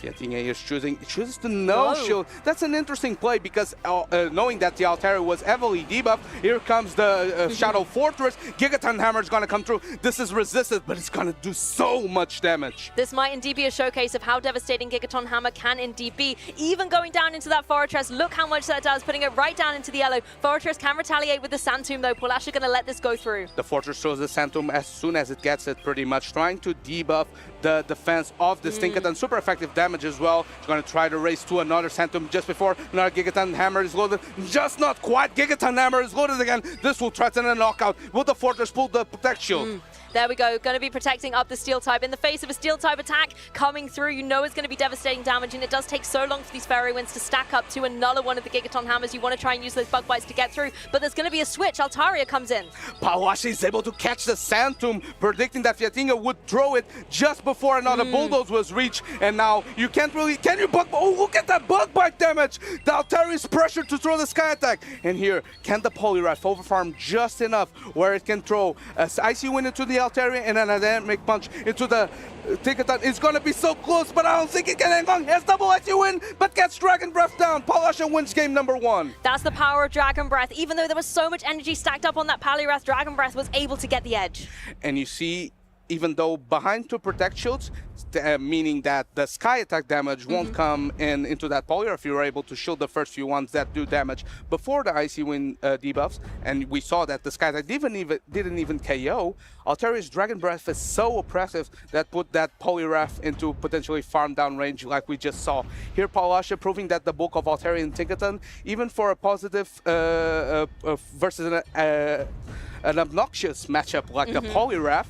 Fiatinha is chooses the no shield. That's an interesting play because knowing that the Altaria was heavily debuffed, here comes the Shadow Fortress. Gigaton Hammer is going to come through. This is resisted, but it's going to do so much damage. This might indeed be a showcase of how devastating Gigaton Hammer can indeed be. Even going down into that Fortress, look how much that does, putting it right down into the yellow. Fortress can retaliate with the Sand Tomb though. Polash are going to let this go through. The Fortress throws the Sand Tomb as soon as it gets it, pretty much, trying to debuff the defense of the Tinkaton. Super effective damage as well. He's going to try to race to another Sand Tomb just before another Gigaton Hammer is loaded. Just not quite. Gigaton Hammer is loaded again. This will threaten a knockout. Will the Fortress pull the Protect Shield? There we go. Going to be protecting up the Steel type. In the face of a Steel type attack coming through, you know it's going to be devastating damage, and it does take so long for these Fairy Winds to stack up to another one of the Gigaton Hammers. You want to try and use those Bug Bites to get through, but there's going to be a switch. Altaria comes in. Pawashi is able to catch the Sand Tomb, predicting that Fiatinha would throw it just before another Bulldoze was reached, and now you can't really... Can you Bug... Oh, look at that Bug Bite damage! The Altaria is pressured to throw the Sky Attack, and here, can the Poliwrath overfarm just enough where it can throw an Icy Wind into the Altaria and an Dynamic Punch into the Tinkaton? It's going to be so close, but I don't think it can hang on. He has double Icy Wind, but gets Dragon Breath down. Palasha wins game number 1. That's the power of Dragon Breath. Even though there was so much energy stacked up on that Poliwrath, Dragon Breath was able to get the edge. And you see, even though behind 2 Protect Shields, meaning that the Sky Attack damage won't come into that Poliwrath, you're able to shield the first few ones that do damage before the Icy Wind debuffs, and we saw that the Sky Attack didn't even KO. Altaria's Dragon Breath is so oppressive that put that Poliwrath into potentially farm down range like we just saw. Here Palasha proving that the bulk of Altaria and Tinkaton, even for a positive versus an obnoxious matchup like the Poliwrath,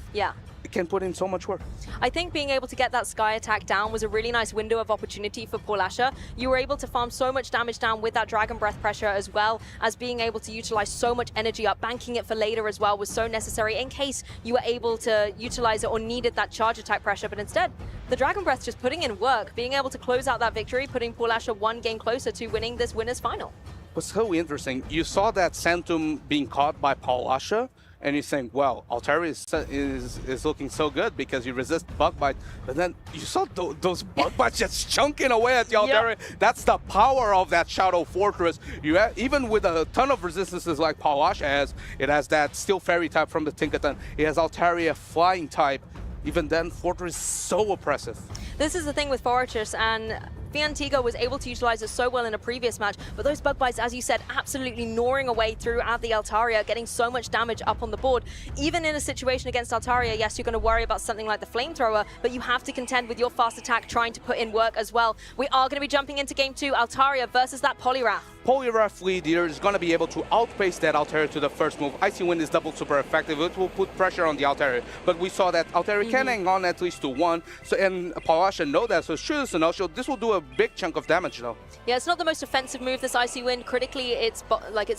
can put in so much work. I think being able to get that Sky Attack down was a really nice window of opportunity for Polasha. You were able to farm so much damage down with that Dragon Breath pressure, as well as being able to utilize so much energy up. Banking it for later as well was so necessary in case you were able to utilize it or needed that charge attack pressure, but instead the Dragon Breath just putting in work, being able to close out that victory, putting Polasha 1 game closer to winning this winner's final. What's so interesting, you saw that Sand Tomb being caught by Palasha, and you think, well, Altaria is looking so good because you resist Bug Bite, but then you saw those Bug Bites just chunking away at the Altaria. That's the power of that Shadow Fortress. You have, even with a ton of resistances like Palasha has, it has that Steel Fairy type from the Tinkaton, it has Altaria Flying type. Even then, Fortress is so oppressive. This is the thing with Fortress, and Fiantiga was able to utilize it so well in a previous match, but those Bug Bites, as you said, absolutely gnawing away throughout the Altaria, getting so much damage up on the board. Even in a situation against Altaria, yes, you're going to worry about something like the Flamethrower, but you have to contend with your fast attack trying to put in work as well. We are going to be jumping into game 2, Altaria versus that Poliwrath. Poliwrath lead here is going to be able to outpace that Altaria to the first move. Icy Wind is double super effective. It will put pressure on the Altaria, but we saw that Altaria can hang on at least to 1, so, and Palasha know that, so shoot us a no-show. This will do a big chunk of damage though. Yeah, it's not the most offensive move, this Icy Wind. Critically, its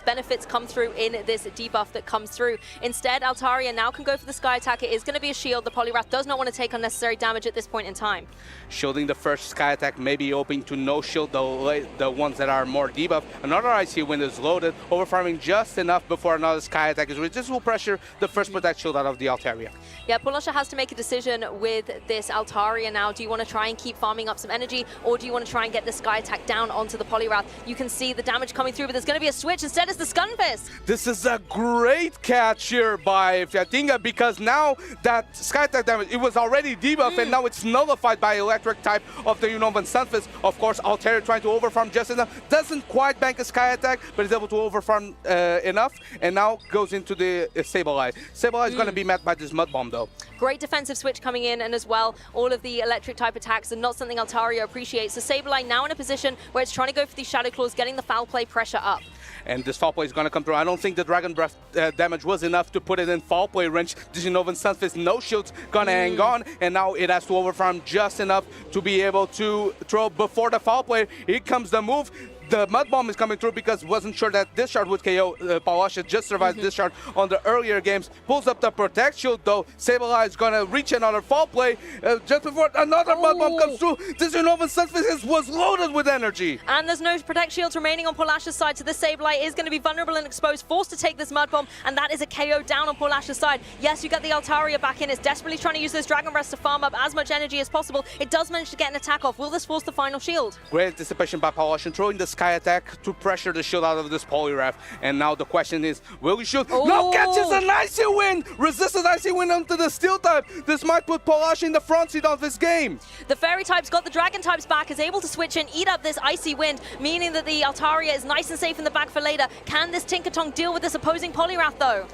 benefits come through in this debuff that comes through. Instead, Altaria now can go for the Sky Attack. It is going to be a shield. The Poliwrath does not want to take unnecessary damage at this point in time. Shielding the first Sky Attack, maybe hoping to no-shield the ones that are more debuffed. Another Icy Wind is loaded, overfarming just enough before another Sky Attack is reached. This will pressure the first Protect Shield out of the Altaria. Yeah, Polasha has to make a decision with this Altaria now. Do you want to try and keep farming up some energy, or do you want to try and get the Sky Attack down onto the Poliwrath? You can see the damage coming through, but there's going to be a switch. Instead, it's the Scunfist. This is a great catch here by Fiatinha, because now that Sky Attack damage, it was already debuffed, and now it's nullified by Electric type of the Unovan Sunfist. Of course, Altaria trying to overfarm just enough. Doesn't quite bank a Sky Attack, but is able to overfarm enough, and now goes into the Sableye. Sableye is going to be met by this Mud Bomb, though. Great defensive switch coming in, and as well, all of the electric type attacks are not something Altaria appreciates. So Sableye now in a position where it's trying to go for these Shadow Claws, getting the foul play pressure up. And this foul play is going to come through. I don't think the Dragon Breath damage was enough to put it in foul play range. Diginovan Sunfist, no shields, gonna hang on, and now it has to overfarm just enough to be able to throw before the foul play. Here comes the move. The Mud Bomb is coming through because wasn't sure that Discharge would KO. Palasha just survived Discharge on the earlier games. Pulls up the Protect Shield, though. Sableye is going to reach another fall play. Just before another Mud Bomb comes through, Diginovan Sunfist was loaded with energy. And there's no Protect Shields remaining on Palasha's side, so the Sableye is going to be vulnerable and exposed, forced to take this Mud Bomb, and that is a KO down on Palasha's side. Yes, you get the Altaria back in. It's desperately trying to use those Dragon Breaths to farm up as much energy as possible. It does manage to get an attack off. Will this force the final shield? Great anticipation by Palasha, throwing the Sky Attack to pressure the shield out of this Poliwrath. And now the question is, will he shoot? No, catches an Icy Wind! Resisted Icy Wind onto the Steel type. This might put Palasha in the front seat of this game. The Fairy type's got the Dragon types back, is able to switch in, eat up this Icy Wind, meaning that the Altaria is nice and safe in the back for later. Can this Tinkaton deal with this opposing Poliwrath, though?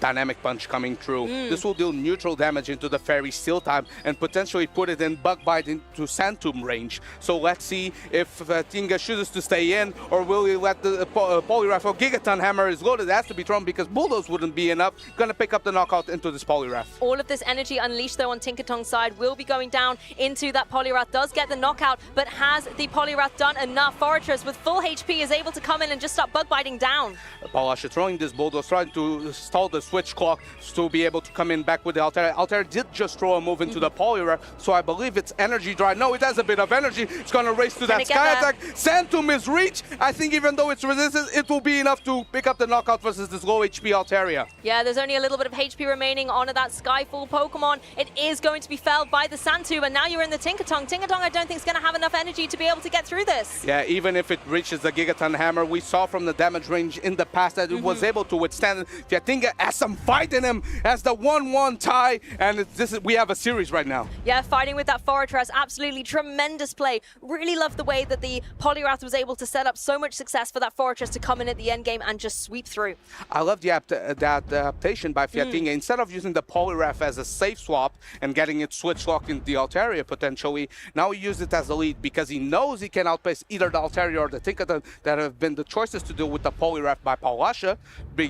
Dynamic Punch coming through. This will deal neutral damage into the Fairy Steel type and potentially put it in Bug Bite into Sand Tomb range. So let's see if Tinga chooses to stay in, or will he let the Poliwrath or Gigaton Hammer is loaded. It has to be thrown because Bulldoze wouldn't be enough. Gonna pick up the knockout into this Poliwrath. All of this energy unleashed though on Tinkatong's side will be going down into that Poliwrath. Does get the knockout, but has the Poliwrath done enough? Fortress with full HP is able to come in and just start bug biting down. Palasha throwing this Bulldoze, trying to stall the switch clock to be able to come in back with the Altaria. Altaria did just throw a move into the Poliwrath, so I believe it's energy dry. No, it has a bit of energy. It's going to race to that Sky Attack. Sand Tomb is reached. I think even though it's resisted, it will be enough to pick up the knockout versus this low HP Altaria. Yeah, there's only a little bit of HP remaining on that Skyfall Pokemon. It is going to be felled by the Sand Tomb, and now you're in the Tinkatong. Tinkatong, I don't think is going to have enough energy to be able to get through this. Yeah, even if it reaches the Gigaton Hammer, we saw from the damage range in the past that it was able to withstand it. Fiatinga has some fight in him, has the 1-1 tie, and we have a series right now. Yeah, fighting with that Fortress, absolutely tremendous play. Really love the way that the Poliwrath was able to set up so much success for that Fortress to come in at the end game and just sweep through. I love the adaptation by Fiatinga. Instead of using the Poliwrath as a safe swap and getting it switch locked into the Altaria potentially, now he used it as a lead because he knows he can outpace either the Altaria or the Tinkaton that have been the choices to deal with the Poliwrath by Palasha,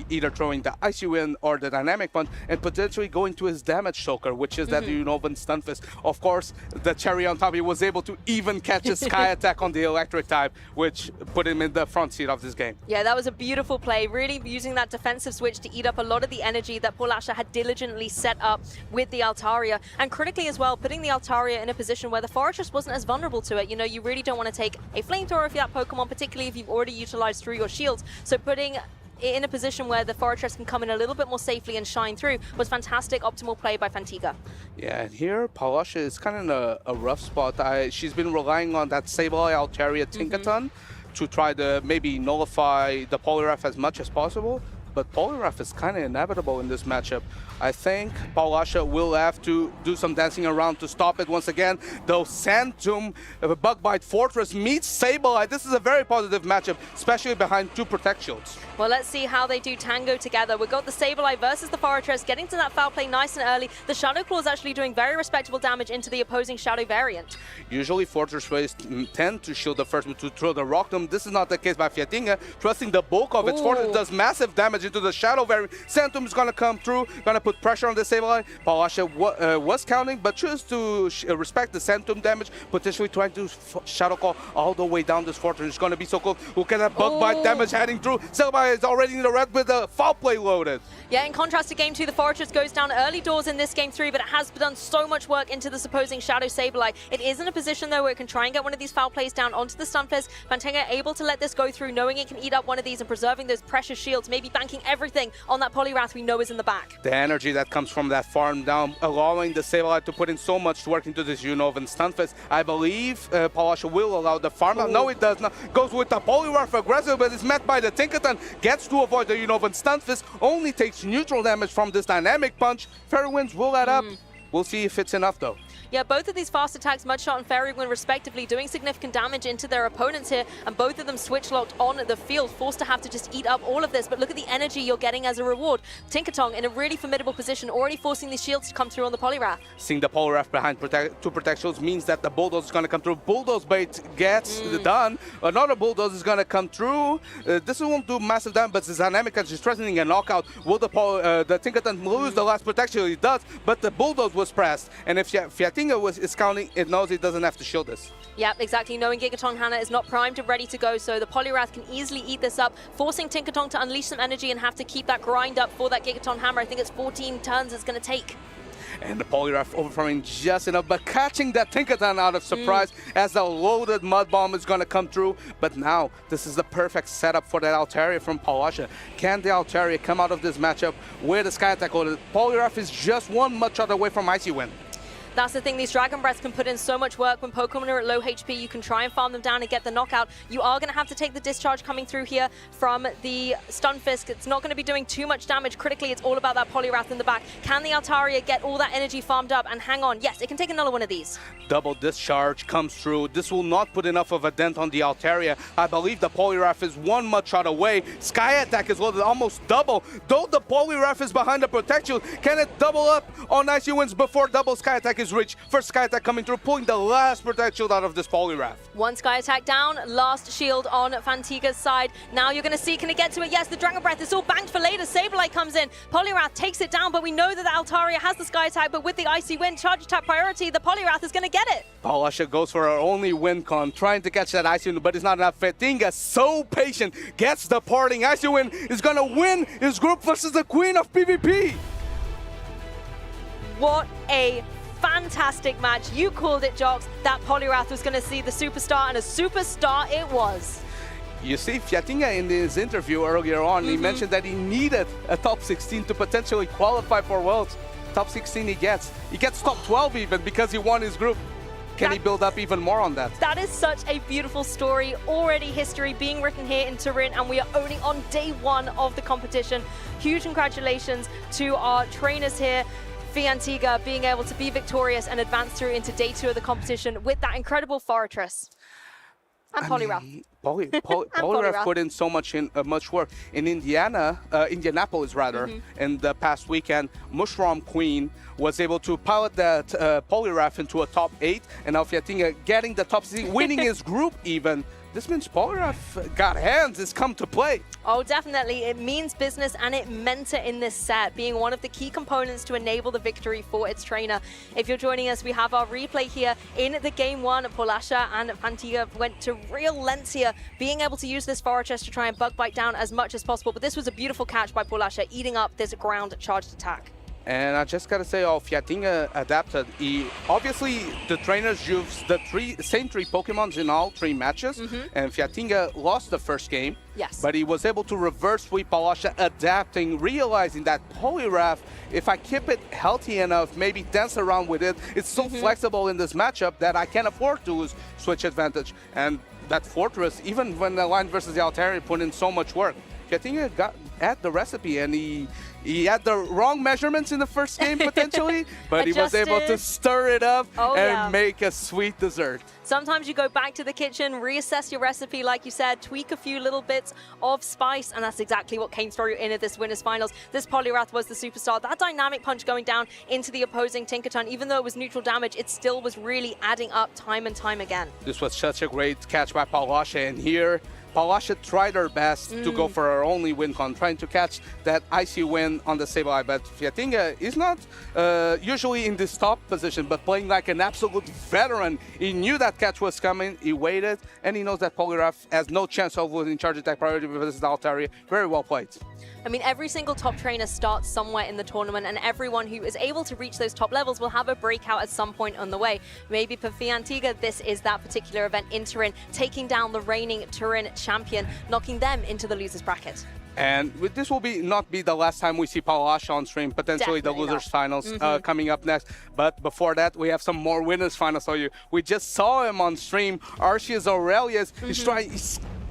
either throwing the Icy Wind or the Dynamic Punch, and potentially going to his damage soaker, which is that Diginovan Stunfist. Of course, the cherry on top, he was able to even catch a Sky Attack on the electric type, which put him in the front seat of this game. Yeah, that was a beautiful play, really using that defensive switch to eat up a lot of the energy that Palasha had diligently set up with the Altaria, and critically as well, putting the Altaria in a position where the Fortress wasn't as vulnerable to it. You know, you really don't want to take a flamethrower for that Pokemon, particularly if you've already utilized through your shields. So putting in a position where the Fortress can come in a little bit more safely and shine through was fantastic, optimal play by Fantiga. Yeah, and here Palasha is kind of in a rough spot. She's been relying on that Sableye Altaria Tinkaton to try to maybe nullify the Poliwrath as much as possible, but Poliwrath is kind of inevitable in this matchup. I think Palasha will have to do some dancing around to stop it once again. Though Sand Tomb, Bug Bite Fortress meets Sableye. This is a very positive matchup, especially behind two Protect Shields. Well, let's see how they do tango together. We've got the Sableye versus the Fortress, getting to that foul play nice and early. The Shadow Claw is actually doing very respectable damage into the opposing Shadow variant. Usually Fortress players tend to shield the first one to throw the Rock Tomb. This is not the case by Fiatinga. Trusting the bulk of its Fortress does massive damage into the Shadow variant. Sand Tomb is going to come through, going to put pressure on the Sableye. Palasha was counting, but chose to respect the Sand Tomb damage, potentially trying to Shadow Claw all the way down this Fortress. It's going to be so cool. Look at that Bug Bite damage heading through. Sableye is already in the red with the foul play loaded. Yeah, in contrast to Game 2, the Fortress goes down early doors in this Game 3, but it has done so much work into this opposing Shadow Sableye. It is in a position, though, where it can try and get one of these foul plays down onto the Stunfisk. Fantenga able to let this go through, knowing it can eat up one of these and preserving those precious shields, maybe banking everything on that Poliwrath we know is in the back. The energy that comes from that farm down, allowing the Sableye to put in so much work into this Diginovan Stunfisk. I believe Palasha will allow the farm out. No, it does not. Goes with the Poliwrath aggressive, but it's met by the Tinkaton. Gets to avoid the Diginovan Stunfisk. Only takes neutral damage from this Dynamic Punch. Fairy Winds will add up. We'll see if it's enough, though. Yeah, both of these fast attacks, Mudshot and Fairy Wind respectively, doing significant damage into their opponents here, and both of them switch-locked on the field, forced to have to just eat up all of this. But look at the energy you're getting as a reward. Tinkertong in a really formidable position, already forcing these shields to come through on the Poliwrath. Seeing the Poliwrath behind two protections means that the Bulldoze is going to come through. Bulldoze bait gets done. Another Bulldoze is going to come through. This won't do massive damage, but Dynamic is threatening a knockout. Will the Tinkerton lose the last protection? He does, but the Bulldoze was pressed. And if Fiatinga is counting, it knows it doesn't have to shield this. Yep, exactly. Knowing Gigaton Hannah is not primed and ready to go, so the Poliwrath can easily eat this up, forcing Tinkertong to unleash some energy and have to keep that grind up for that Gigaton Hammer. I think it's 14 turns it's going to take. And the Poliwrath overthrowing just enough, but catching that Tinkerton out of surprise as the loaded Mud Bomb is going to come through. But now, this is the perfect setup for that Altaria from Palasha. Can the Altaria come out of this matchup with a Sky Attack loaded? Poliwrath is just one Mudshot away from Icy Wind. That's the thing, these Dragon Breaths can put in so much work. When Pokemon are at low HP, you can try and farm them down and get the knockout. You are going to have to take the discharge coming through here from the Stunfisk. It's not going to be doing too much damage critically. It's all about that Poliwrath in the back. Can the Altaria get all that energy farmed up and hang on? Yes, it can take another one of these. Double discharge comes through. This will not put enough of a dent on the Altaria. I believe the Poliwrath is one Mudshot away. Sky Attack is loaded almost double. Though the Poliwrath is behind the protection, can it double up on Icy Winds before double Sky Attack is reached? First Sky Attack coming through, pulling the last Protect Shield out of this Poliwrath. One Sky Attack down, last shield on Fantiga's side. Now you're going to see, can it get to it? Yes, the Dragon Breath is all banked for later. Sableye comes in. Poliwrath takes it down, but we know that the Altaria has the Sky Attack, but with the Icy Wind charge attack priority, the Poliwrath is going to get it. Palasha goes for her only win con, trying to catch that Icy Wind, but it's not enough. Fiatinga, so patient, gets the parting. Icy Wind is going to win his group versus the Queen of PvP. What a fantastic match. You called it, Jocks. That Poliwrath was going to see the superstar, and a superstar it was. You see, Fiatinga in his interview earlier on, he mentioned that he needed a top 16 to potentially qualify for Worlds. Top 16 he gets. He gets top 12 even because he won his group. Can he build up even more on that? That is such a beautiful story. Already history being written here in Turin, and we are only on day one of the competition. Huge congratulations to our trainers here. Fiantiga being able to be victorious and advance through into day two of the competition with that incredible Fortress. And Poliwrath. Poliwrath put in so much work. In Indianapolis rather, in the past weekend, Mushroom Queen was able to pilot that Poliwrath into a top 8, and now Fiatinga getting the top 6, winning his group even. This means Poliwrath got hands, it's come to play. Oh, definitely. It means business, and it meant it in this set, being one of the key components to enable the victory for its trainer. If you're joining us, we have our replay here in the game one. Palasha and Fantiga went to real lengths here, being able to use this Fortress to try and bug bite down as much as possible. But this was a beautiful catch by Palasha, eating up this ground charged attack. And I just gotta say, Fiatinga adapted. Obviously, the trainers used the same three Pokemons in all 3 matches, and Fiatinga lost the first game. Yes. But he was able to reverse sweep Palasha, adapting, realizing that Poliwrath, if I keep it healthy enough, maybe dance around with it, it's so flexible in this matchup that I can't afford to lose switch advantage. And that Fortress, even when the line versus the Altaria put in so much work, Fiatinga got at the recipe, and he had the wrong measurements in the first game potentially, but he was able to stir it up and make a sweet dessert. Sometimes you go back to the kitchen, reassess your recipe, like you said, tweak a few little bits of spice, and that's exactly what came through in this winners finals. This Poliwrath was the superstar. That dynamic punch going down into the opposing Tinkerton, even though it was neutral damage, it still was really adding up time and time again. This was such a great catch by Palasha, and here Palasha tried her best to go for her only win con, trying to catch that Icy Wind on the Sableye, but Fiatinga is not usually in this top position, but playing like an absolute veteran. He knew that catch was coming, he waited, and he knows that Poliwrath has no chance of losing charge attack priority versus Altaria. Very well played. I mean, every single top trainer starts somewhere in the tournament, and everyone who is able to reach those top levels will have a breakout at some point on the way. Maybe for Fiantiga, this is that particular event in Turin, taking down the reigning Turin champion, knocking them into the losers bracket. And this will not be the last time we see Palasha on stream, potentially Definitely the losers finals coming up next. But before that, we have some more winners finals for you. We just saw him on stream. Arceus Aurelius is trying.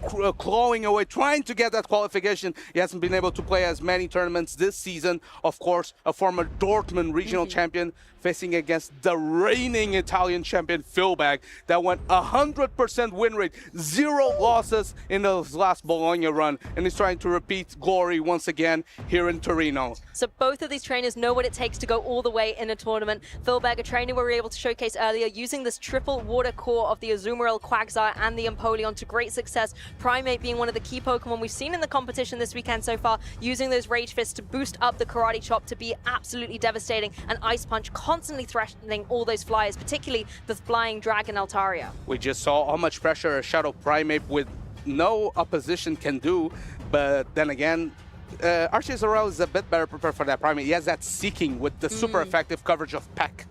clawing away, trying to get that qualification. He hasn't been able to play as many tournaments this season. Of course, a former Dortmund regional champion facing against the reigning Italian champion Philbag that went 100% win rate, 0 losses in his last Bologna run, and he's trying to repeat glory once again here in Torino. So both of these trainers know what it takes to go all the way in a tournament. Philbag, a trainer we were able to showcase earlier, using this triple water core of the Azumarill, Quagsire, and the Empoleon to great success. Primate being one of the key Pokemon we've seen in the competition this weekend so far, using those Rage Fists to boost up the Karate Chop to be absolutely devastating, and Ice Punch constantly threatening all those flyers, particularly the flying Dragon Altaria. We just saw how much pressure a Shadow Primate with no opposition can do, but then again, Arceus is a bit better prepared for that Primate. He has that Seeking with the super effective coverage of Peck.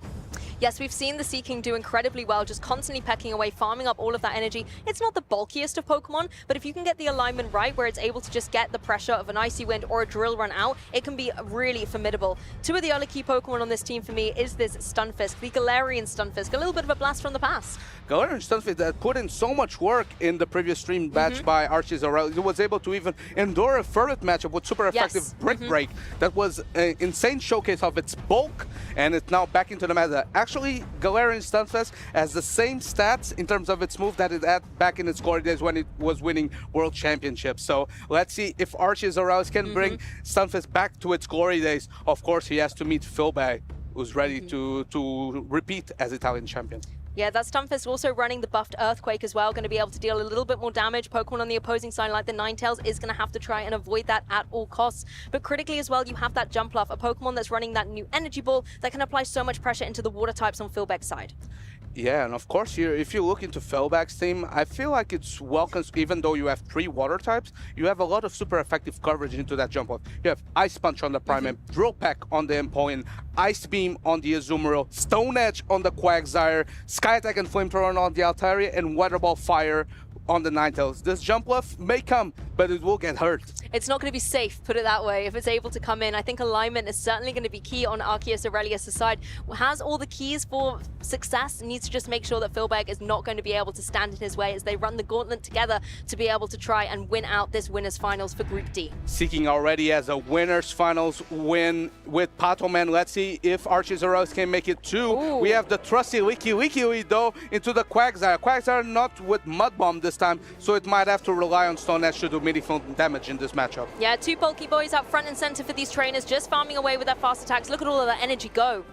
Yes, we've seen the Seeking do incredibly well, just constantly pecking away, farming up all of that energy. It's not the bulkiest of Pokemon, but if you can get the alignment right, where it's able to just get the pressure of an Icy Wind or a Drill Run out, it can be really formidable. Two of the other key Pokemon on this team for me is this Stunfisk, the Galarian Stunfisk, a little bit of a blast from the past. Galarian Stunfisk that put in so much work in the previous stream match by Arceus Aurelius. He was able to even endure a Furret matchup with super effective Brick Break. That was an insane showcase of its bulk, and it's now back into the meta. Actually, Galarian Stunfisk has the same stats in terms of its move that it had back in its glory days when it was winning World Championships. So let's see if Arceus Aurelius can bring Stunfisk back to its glory days. Of course, he has to meet Philbag, who's ready to repeat as Italian champion. Yeah, that Stunfisk also running the buffed Earthquake as well, going to be able to deal a little bit more damage. Pokemon on the opposing side, like the Ninetales, is going to have to try and avoid that at all costs. But critically as well, you have that Jumpluff, a Pokemon that's running that new Energy Ball that can apply so much pressure into the water types on Philbag's side. Yeah, and of course here, if you look into Philbag's team, I feel like it's well, even though you have 3 water types, you have a lot of super effective coverage into that jump off. You have Ice Punch on the Primate, Drill Peck on the Empoleon, Ice Beam on the Azumarill, Stone Edge on the Quagsire, Sky Attack and Flamethrower on the Altaria, and Weather Ball Fire on the Ninetales. This Jumpluff may come, but it will get hurt. It's not going to be safe, put it that way, if it's able to come in. I think alignment is certainly going to be key on Arceus Aurelius' side. Has all the keys for success, needs to just make sure that Philbag is not going to be able to stand in his way as they run the gauntlet together to be able to try and win out this Winners Finals for Group D. Seeking already has a Winners Finals win with Patoman. Let's see if Arceus Aurelius can make it too. Ooh. We have the trusty Wiki though into the Quagsire. Quagsire not with Mud Bomb this time, so it might have to rely on Stone Edge to do meaningful damage in this matchup. Yeah, 2 bulky boys up front and center for these trainers, just farming away with their fast attacks. Look at all of that energy go.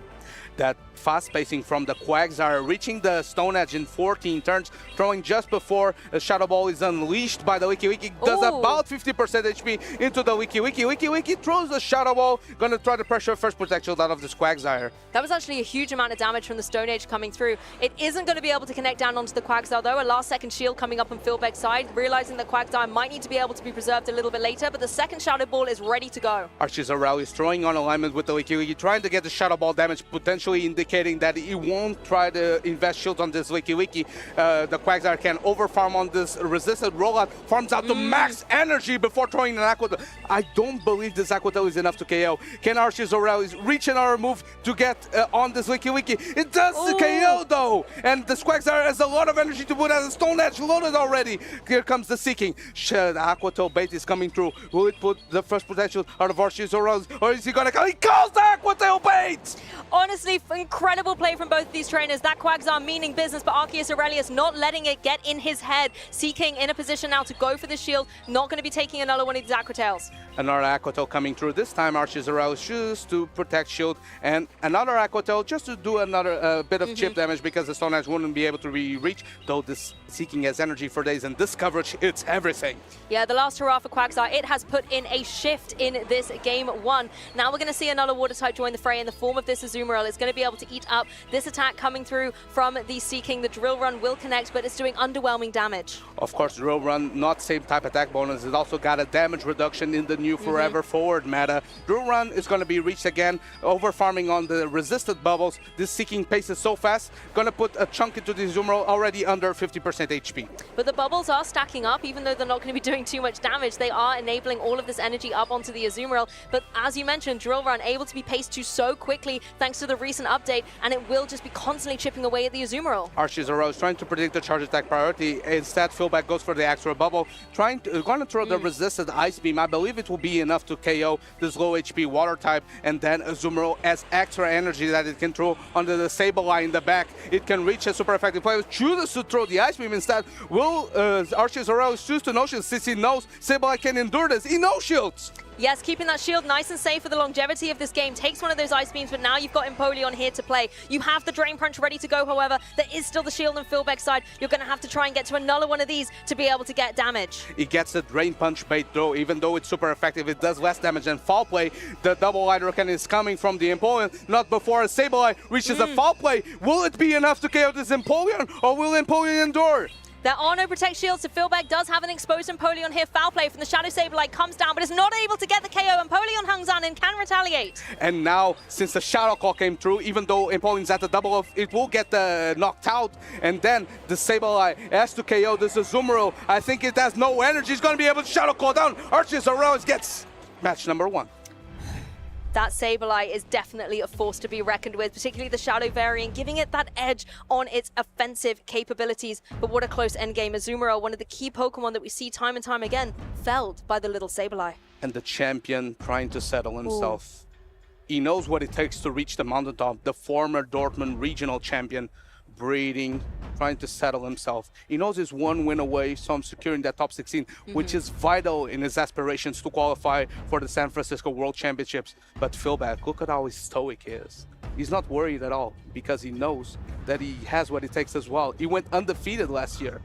That fast pacing from the Quagsire, reaching the Stone Edge in 14 turns, throwing just before the Shadow Ball is unleashed by the Wiki. Does about 50% HP into the Wiki throws the Shadow Ball, gonna try to pressure first protection out of this Quagsire. That was actually a huge amount of damage from the Stone Age coming through. It isn't going to be able to connect down onto the Quagsire though. A last second shield coming up on Philbag's side, realizing that Quagsire might need to be able to be preserved a little bit later, but the second Shadow Ball is ready to go. Arceus Aurelius throwing on alignment with the Wiki, trying to get the Shadow Ball damage, potentially indicating that he won't try to invest shields on this Wiki. The Quagsire can overfarm on this resisted rollout, farms out to max energy before throwing an Aqua Tail. I don't believe this Aqua Tail is enough to KO. Can Arceus Aurelius reach another move to get on this Wiki? It does KO though, and this Quagsire has a lot of energy to put as a Stone Edge loaded already. Here comes the Seeking. The Aqua Tail bait is coming through. Will it put the first potential out of Arceus Aurelius, or is he gonna come? He calls the Aqua Tail bait! Honestly, incredible play from both of these trainers. That Quagsire meaning business, but Arceus Aurelius not letting it get in his head. Seeking in a position now to go for the shield, not going to be taking another one of these Aqua Tails. Another Aqua Tail coming through. This time Arceus Aurelius just to protect shield, and another Aqua Tail just to do another bit of chip damage because the Stone Edge wouldn't be able to be reached, though this Seeking has energy for days, and this coverage, it's everything. Yeah, the last hurrah for Quagsire. It has put in a shift in this game 1. Now we're going to see another water type join the fray in the form of this Azumarill. It's going to be able to eat up this attack coming through from the Seeking. The Drill Run will connect, but it's doing underwhelming damage. Of course, Drill Run, not same type attack bonus. It also got a damage reduction in the new Forever Forward meta. Drill Run is going to be reached again, over farming on the resisted bubbles. This Seeking pace is so fast, going to put a chunk into the Azumarill already under 50% HP. But the bubbles are stacking up, even though they're not going to be doing too much damage. They are enabling all of this energy up onto the Azumarill. But as you mentioned, Drill Run able to be paced to so quickly thanks to the recent update, and it will just be constantly chipping away at the Azumarill. Archie's Arrows trying to predict the charge attack priority. Instead, Philback goes for the extra bubble, going to throw the resisted Ice Beam. I believe it will be enough to KO this low HP water type, and then Azumarill has extra energy that it can throw under the Sableye in the back. It can reach a super effective player. Chooses to throw the Ice Beam instead. Will Archie's Arrows choose to no-shield since he knows Sableye can endure this? He no-shields! Yes, keeping that shield nice and safe for the longevity of this game. Takes one of those Ice Beams, but now you've got Empoleon here to play. You have the Drain Punch ready to go, however. There is still the shield on Philbeck's side. You're going to have to try and get to another one of these to be able to get damage. He gets the Drain Punch bait though, even though it's super effective, it does less damage than Foul Play. The double Hydro Cannon is coming from the Empoleon, not before a Sableye reaches a Foul Play. Will it be enough to KO this Empoleon, or will Empoleon endure? There are no Protect Shields, so Philbeck does have an exposed Empoleon here. Foul Play from the Shadow Sableye comes down, but is not able to get the KO. Empoleon hangs on and can retaliate. And now, since the Shadow Claw came through, even though Empoleon's at the double off, it will get knocked out. And then the Sableye has to KO this Azumarill. I think it has no energy. It's going to be able to Shadow Claw down. Archie's Arrows gets match number 1. That Sableye is definitely a force to be reckoned with, particularly the Shadow variant, giving it that edge on its offensive capabilities. But what a close endgame. Azumarill, one of the key Pokemon that we see time and time again, felled by the little Sableye. And the champion trying to settle himself. He knows what it takes to reach the mountaintop. The former Dortmund regional champion, breathing, trying to settle himself. He knows he's one win away from securing that top 16, which is vital in his aspirations to qualify for the San Francisco World Championships. But Philback, look at how stoic he is. He's not worried at all because he knows that he has what it takes as well. He went undefeated last year.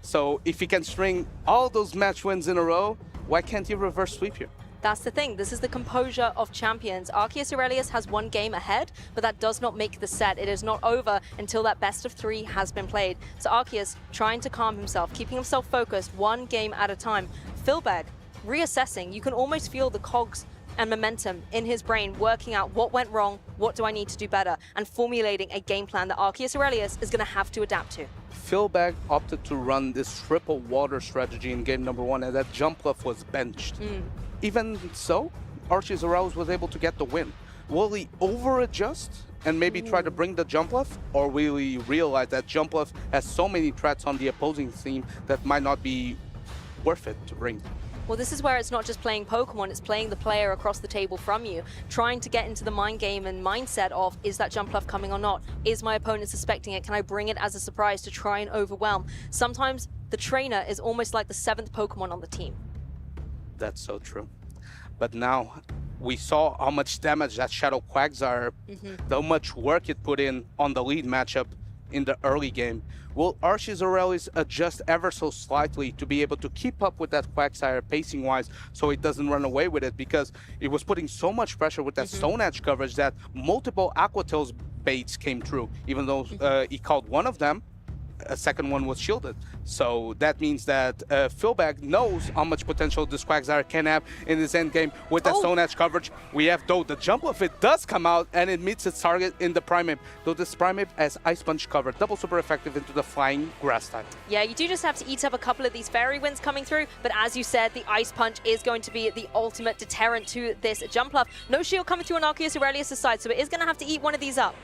So if he can string all those match wins in a row, why can't he reverse sweep here? That's the thing. This is the composure of champions. Arceus Aurelius has one game ahead, but that does not make the set. It is not over until that best of 3 has been played. So Arceus trying to calm himself, keeping himself focused one game at a time. Philbeck reassessing. You can almost feel the cogs and momentum in his brain working out what went wrong, what do I need to do better, and formulating a game plan that Arceus Aurelius is going to have to adapt to. Philback opted to run this triple water strategy in game number 1, and that Jumpluff was benched. Even so, Arceus Arouse was able to get the win. Will he over-adjust and maybe try to bring the Jumpluff? Or will he realize that Jumpluff has so many threats on the opposing team that might not be worth it to bring? Well, this is where it's not just playing Pokemon, it's playing the player across the table from you, trying to get into the mind game and mindset of, is that Jumpluff coming or not? Is my opponent suspecting it? Can I bring it as a surprise to try and overwhelm? Sometimes the trainer is almost like the 7th Pokemon on the team. That's so true. But now we saw how much damage that Shadow Quagsire, how much work it put in on the lead matchup in the early game. Will Arceus Aurelius adjust ever so slightly to be able to keep up with that Quagsire pacing-wise so it doesn't run away with it? Because it was putting so much pressure with that Stone Edge coverage that multiple Aqua Tails baits came through. Even though he called one of them, a second one was shielded. So that means that Philback knows how much potential this Quagsire can have in this endgame with that Stone Edge coverage. We have, though, the Jumpluff. It does come out and it meets its target in the Primeape. Though this Primeape has Ice Punch cover, double super effective into the flying grass type. Yeah, you do just have to eat up a couple of these Fairy Winds coming through, but as you said, the Ice Punch is going to be the ultimate deterrent to this Jumpluff. No shield coming through on Arceus Aurelius' side, so it is going to have to eat one of these up.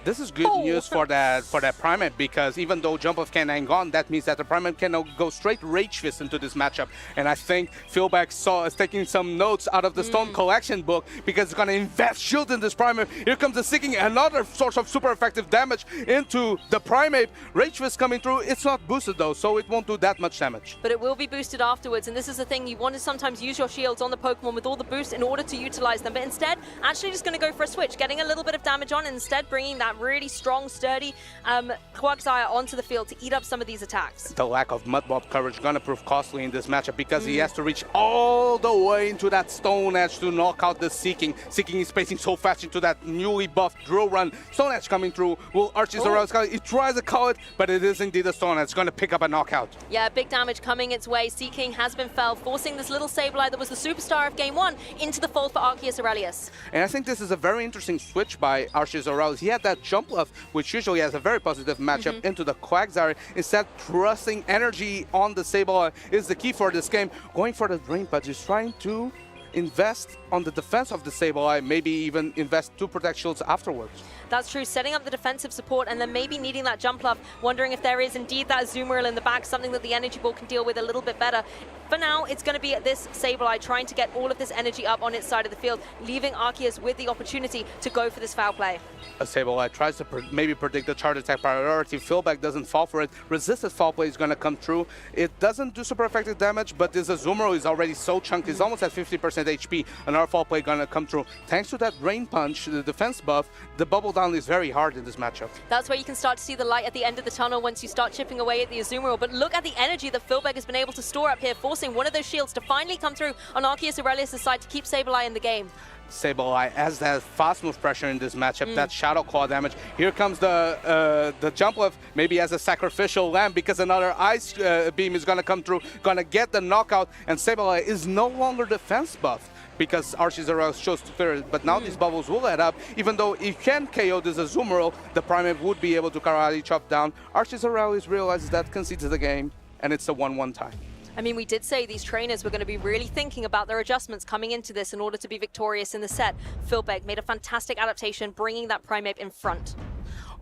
This is good news for that Primeape, because even though Jumpluff can hang on, that means that the Primeape can go straight Rage Fist into this matchup. And I think Philback is taking some notes out of the Stone Collection book, because it's going to invest shield in this Primeape. Here comes the Seeking, another source of super effective damage into the Primeape. Rage Fist coming through. It's not boosted though, so it won't do that much damage. But it will be boosted afterwards, and this is the thing, you want to sometimes use your shields on the Pokemon with all the boosts in order to utilize them, but instead, actually just going to go for a switch, getting a little bit of damage on, and instead bringing that really strong, sturdy Quagsire onto the field to eat up some of these attacks. The lack of Mudbob coverage gonna prove costly in this matchup, because he has to reach all the way into that Stone Edge to knock out the Seeking. Seeking is spacing so fast into that newly buffed Drill Run. Stone Edge coming through. Will Arceus Aurelius call it? He tries to call it, but it is indeed a Stone Edge. It's gonna pick up a knockout. Yeah, big damage coming its way. Seeking has been felled, forcing this little Sableye that was the superstar of Game 1 into the fold for Arceus Aurelius. And I think this is a very interesting switch by Arceus Aurelius. He had that Jumpluff, which usually has a very positive matchup, into the Quagsire. Instead, trusting energy on the Sableye is the key for this game. Going for the Drain Punch is trying to invest on the defense of the Sableye, maybe even invest 2 Protect Shields afterwards. That's true, setting up the defensive support and then maybe needing that jump off, wondering if there is indeed that Azumarill in the back, something that the Energy Ball can deal with a little bit better. For now, it's going to be this Sableye trying to get all of this energy up on its side of the field, leaving Arceus with the opportunity to go for this foul play. A Sableye tries to maybe predict the charge attack priority. Philback doesn't fall for it. Resisted foul play is going to come through. It doesn't do super effective damage, but this Azumarill is already so chunky. It's almost at 50% HP. Another foul play going to come through. Thanks to that Rain Punch, the defense buff, the bubble down is very hard in this matchup. That's where you can start to see the light at the end of the tunnel once you start chipping away at the Azumarill. But look at the energy that Philback has been able to store up here, forcing one of those shields to finally come through on Arceus Aurelius' side to keep Sableye in the game. Sableye has that fast move pressure in this matchup, that Shadow Claw damage. Here comes the jump lift, maybe as a sacrificial lamb, because another Ice Beam is going to come through, going to get the knockout, and Sableye is no longer defense buff because Arceus Aurelius chose to clear it, but now these bubbles will add up. Even though he can KO this Azumarill, the Primate would be able to karate chop down. Arceus Aurelius realizes that, concedes the game, and it's a 1-1 tie. I mean, we did say these trainers were going to be really thinking about their adjustments coming into this in order to be victorious in the set. Philback made a fantastic adaptation, bringing that Primate in front.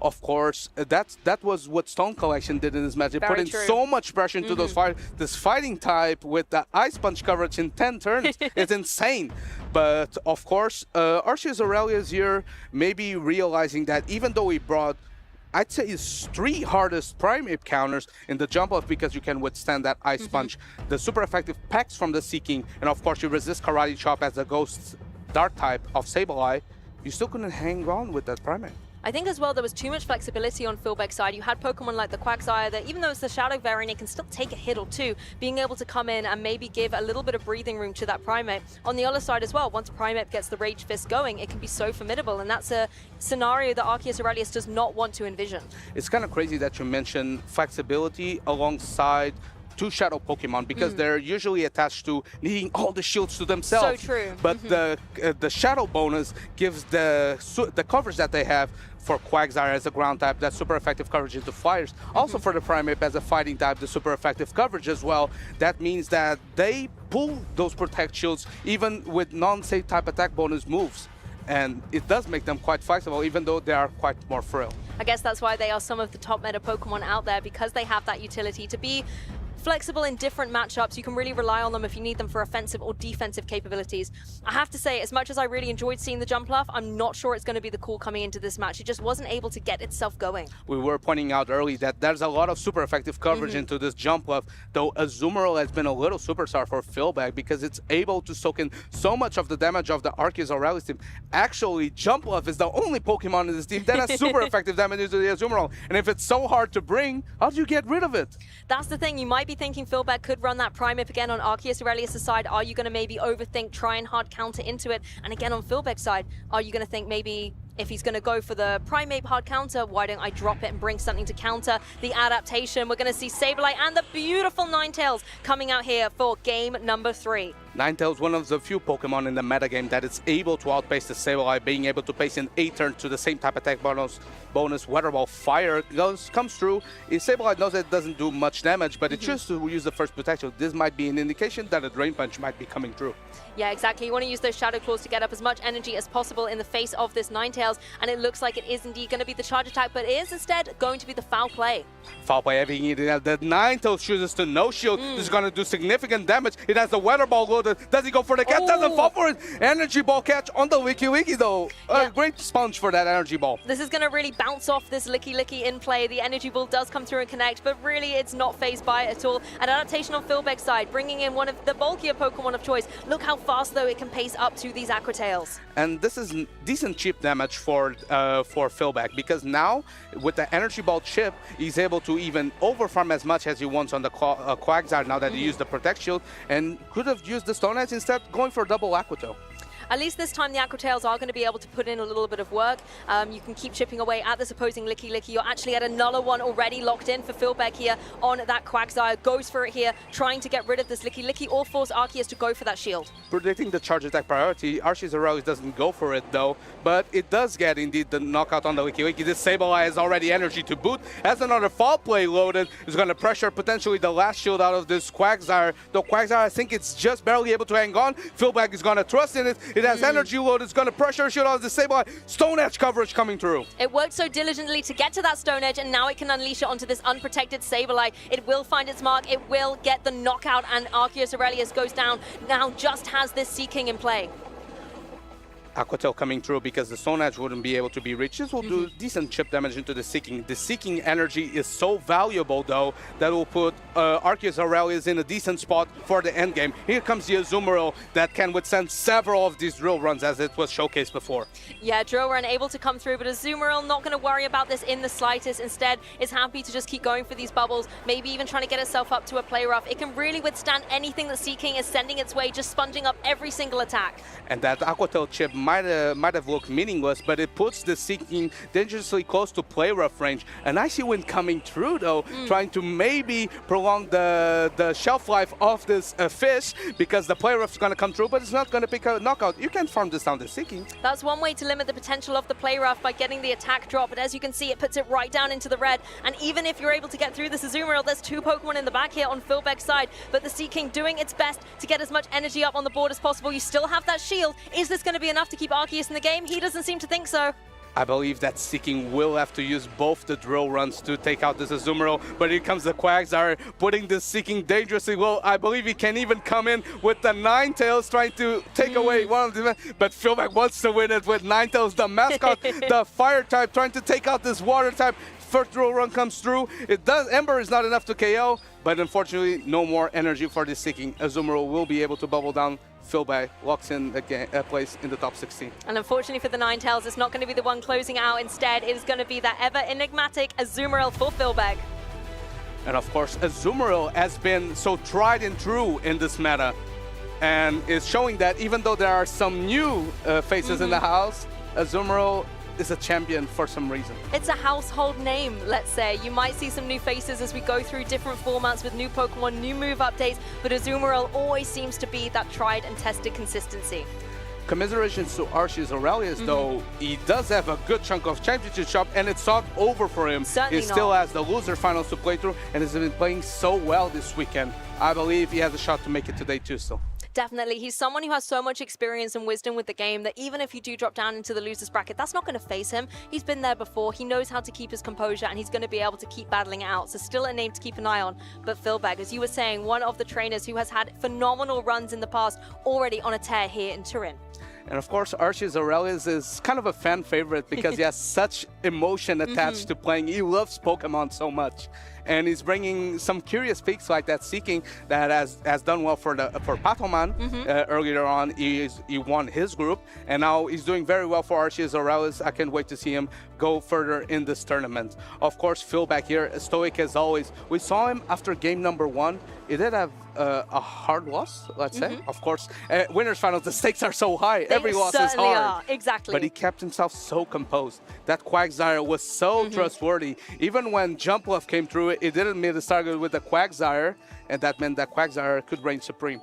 Of course, that was what Stone Collection did in this match. They put in so much pressure into those fights. This fighting type with the Ice Punch coverage in 10 turns is insane. But of course, Arceus Aurelius here maybe realizing that even though he brought, I'd say, his 3 hardest Primate counters in the jump off, because you can withstand that Ice Punch, the super effective packs from the Seeking, and of course you resist Karate Chop as a Ghost Dark type of Sableye, you still couldn't hang on with that Primate. I think as well there was too much flexibility on Philback's side. You had Pokemon like the Quagsire that, even though it's the Shadow variant, it can still take a hit or two, being able to come in and maybe give a little bit of breathing room to that Primate. On the other side as well, once Primate gets the Rage Fist going, it can be so formidable, and that's a scenario that Arceus Aurelius does not want to envision. It's kind of crazy that you mentioned flexibility alongside 2 Shadow Pokemon, because they're usually attached to needing all the shields to themselves. So true. But the Shadow bonus gives the coverage that they have for Quagsire as a ground type, that super effective coverage into flyers. Also for the Primate as a fighting type, the super effective coverage as well. That means that they pull those Protect Shields even with non-safe type attack bonus moves. And it does make them quite flexible, even though they are quite more frail. I guess that's why they are some of the top meta Pokemon out there, because they have that utility to be flexible in different matchups. You can really rely on them if you need them for offensive or defensive capabilities. I have to say, as much as I really enjoyed seeing the jump off, I'm not sure it's going to be the call coming into this match. It just wasn't able to get itself going. We were pointing out early that there's a lot of super effective coverage into this jump off, though Azumarill has been a little superstar for Philback because it's able to soak in so much of the damage of the Arceus Aurelius team. Actually, jump off is the only Pokemon in this team that has super effective damage into the Azumarill. And if it's so hard to bring, how do you get rid of it? That's the thing. You might be thinking Philback could run that Primate again on Arceus Aurelius' side. Are you going to maybe overthink, try and hard counter into it? And again, on Philback's side, are you going to think maybe if he's going to go for the Primate hard counter, why don't I drop it and bring something to counter the adaptation? We're going to see Sableye and the beautiful Ninetales coming out here for game number 3. Ninetales, one of the few Pokemon in the metagame that is able to outpace the Sableye, being able to pace in 8 turns to the same type attack bonus, Weather Ball Fire comes through. Sableye knows that it doesn't do much damage, but it chooses to use the first protection. This might be an indication that a Drain Punch might be coming through. Yeah, exactly. You want to use those Shadow Claws to get up as much energy as possible in the face of this Ninetales, and it looks like it is indeed going to be the charge attack, but it is instead going to be the foul play. Foul play, having it. The Ninetales chooses to no shield. This is going to do significant damage. It has the Weather Ball loaded. Does he go for the catch? Doesn't fall for it. Energy Ball catch on the Wiki Wiki though. A great sponge for that Energy Ball. This is going to really bounce off this Licky Licky in play. The Energy Ball does come through and connect, but really it's not phased by it at all. An adaptation on Philback's side, bringing in one of the bulkier Pokemon of choice. Look how fast though it can pace up to these Aqua Tails. And this is decent chip damage for Philback, because now with the Energy Ball chip, he's able to even overfarm as much as he wants on the Quagsire now that he used the Protect Shield, and could have used the Stone Edge instead, going for double Aqua Tail. At least this time the Aqua Tails are going to be able to put in a little bit of work. You can keep chipping away at this opposing Licky Licky. You're actually at another one already locked in for Philbeck here on that Quagsire. Goes for it here, trying to get rid of this Licky Licky or force Arceus to go for that shield. Predicting the charge attack priority, Arceus Aurelius doesn't go for it though, but it does get indeed the knockout on the Licky Licky. This Sableye has already energy to boot, has another fall play loaded, is going to pressure potentially the last shield out of this Quagsire. Though Quagsire, I think it's just barely able to hang on. Philbeck is going to trust in it. It has energy load, it's going to pressure shield out of the Sableye. Stone Edge coverage coming through. It worked so diligently to get to that Stone Edge, and now it can unleash it onto this unprotected Sableye. It will find its mark, it will get the knockout, and Arceus Aurelius goes down. Now just has this Seeking in play. Aqua Tail coming through because the Stone Edge wouldn't be able to be reached. This will do decent chip damage into the Seeking. The Seeking energy is so valuable though that will put Arceus Aurelius in a decent spot for the end game. Here comes the Azumarill that can withstand several of these drill runs as it was showcased before. Yeah, drill run able to come through, but Azumarill not going to worry about this in the slightest. Instead, is happy to just keep going for these bubbles, maybe even trying to get itself up to a play rough. It can really withstand anything that Seeking is sending its way, just sponging up every single attack. And that Aqua Tail chip might have looked meaningless, but it puts the Seeking dangerously close to play rough range. An Icy Wind coming through though, trying to maybe prolong the shelf life of this fish, because the play rough is going to come through, but it's not going to pick a knockout. You can farm this down to Seeking. That's one way to limit the potential of the play rough, by getting the attack drop, but as you can see, it puts it right down into the red. And even if you're able to get through this Azumarill, there's two Pokemon in the back here on Philbeck's side, but the Seeking doing its best to get as much energy up on the board as possible. You still have that shield. Is this going to be enough to keep Arceus in the game? He doesn't seem to think so. I believe that Seeking will have to use both the drill runs to take out this Azumarill, but here comes the Quagsire, putting this Seeking dangerously low. I believe he can even come in with the Ninetales, trying to take away one of the... But Philbeck wants to win it with Ninetales, the mascot, the fire type, trying to take out this water type. First drill run comes through. It does. Ember is not enough to KO, but unfortunately, no more energy for this Seeking. Azumarill will be able to bubble down. Philbeck locks in the place in the top 16. And unfortunately for the Ninetales, it's not going to be the one closing out. Instead, it is going to be that ever enigmatic Azumarill for Philbeck. And of course, Azumarill has been so tried and true in this meta, and is showing that even though there are some new faces in the house, Azumarill is a champion for some reason. It's a household name, let's say. You might see some new faces as we go through different formats with new Pokemon, new move updates, but Azumarill always seems to be that tried and tested consistency. Commiserations to Arceus Aurelius, though, he does have a good chunk of championship shop, and it's not over for him. Certainly he still has the loser finals to play through, and has been playing so well this weekend. I believe he has a shot to make it today too still. Definitely. He's someone who has so much experience and wisdom with the game that even if you do drop down into the losers bracket, that's not going to phase him. He's been there before. He knows how to keep his composure, and he's going to be able to keep battling it out. So still a name to keep an eye on. But Philbeck, as you were saying, one of the trainers who has had phenomenal runs in the past, already on a tear here in Turin. And of course, Arceus Aurelius is kind of a fan favorite because he has such emotion attached to playing. He loves Pokemon so much. And he's bringing some curious picks like that Seeking that has done well for Patoman. Earlier on, he won his group, and now he's doing very well for Arceus Aurelius. I can't wait to see him go further in this tournament. Of course, Philbeck here, stoic as always. We saw him after game number 1. He did have a hard loss, let's say. Of course, winners finals, the stakes are so high. Every loss is hard. Are. Exactly. But he kept himself so composed. That Quagsire was so trustworthy. Even when Jumpluff came through, it didn't miss the target with the Quagsire, and that meant that Quagsire could reign supreme.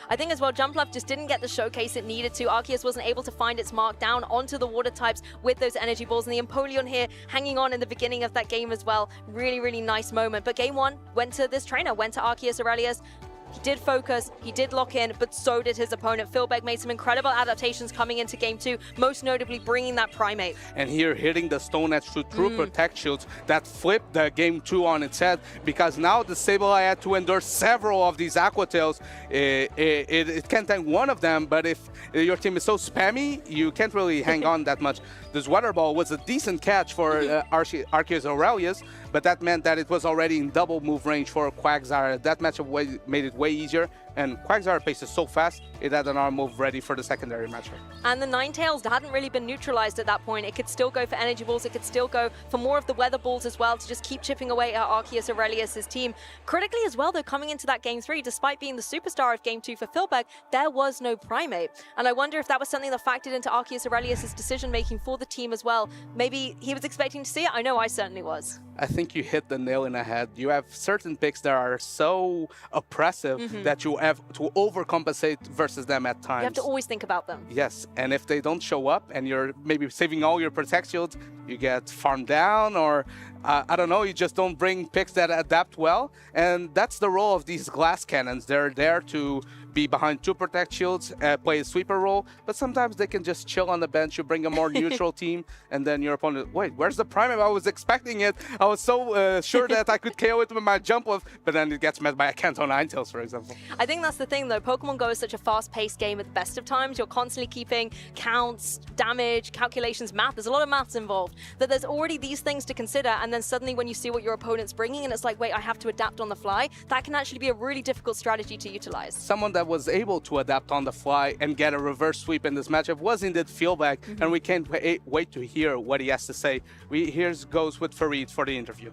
I think as well, Jumpluff just didn't get the showcase it needed to. Arceus wasn't able to find its mark down onto the water types with those energy balls. And the Empoleon here hanging on in the beginning of that game as well. Really, really nice moment. But game 1 went to this trainer, went to Arceus Aurelius. He did focus, he did lock in, but so did his opponent. Philbeck made some incredible adaptations coming into game 2, most notably bringing that Primate. And here hitting the Stone Edge to true Protect Shields that flipped the game 2 on its head, because now the Sableye had to endure several of these Aqua Tails. It can't tank one of them, but if your team is so spammy, you can't really hang on that much. This Weather Ball was a decent catch for Arceus Aurelius, but that meant that it was already in double move range for Quagsire. That matchup made it way easier, and Quagsire pace is so fast, it had an arm move ready for the secondary matchup. And the Ninetales hadn't really been neutralized at that point. It could still go for energy balls, it could still go for more of the weather balls as well to just keep chipping away at Arceus Aurelius' team. Critically as well, though, coming into that Game 3, despite being the superstar of Game 2 for Filberg, there was no Primate. And I wonder if that was something that factored into Arceus Aurelius' decision-making for the team as well. Maybe he was expecting to see it. I know I certainly was. I think you hit the nail in the head. You have certain picks that are so oppressive that you have to overcompensate versus them at times. You have to always think about them. Yes, and if they don't show up and you're maybe saving all your protect shields, you get farmed down, or I don't know, you just don't bring picks that adapt well. And that's the role of these glass cannons. They're there to be behind 2 protect shields, play a sweeper role, but sometimes they can just chill on the bench. You bring a more neutral team, and then your opponent, wait, where's the Primate? I was expecting it. I was so sure that I could KO it with my jump off, but then it gets met by a Kanto Ninetales, for example. I think that's the thing, though. Pokemon Go is such a fast-paced game at the best of times. You're constantly keeping counts, damage, calculations, math. There's a lot of maths involved. That there's already these things to consider, and then suddenly when you see what your opponent's bringing, and it's like, wait, I have to adapt on the fly, that can actually be a really difficult strategy to utilize. Someone that was able to adapt on the fly and get a reverse sweep in this matchup was indeed Feelback, and we can't wait to hear what he has to say. Here goes with Farid for the interview.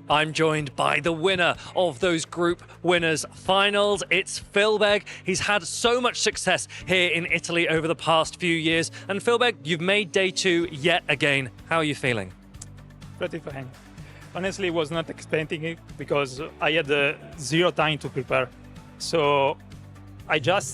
I'm joined by the winner of those group winners finals. It's Filberg. He's had so much success here in Italy over the past few years. And Filberg, you've made day 2 yet again. How are you feeling? Pretty fine. Honestly, was not expecting it because I had zero time to prepare. So I just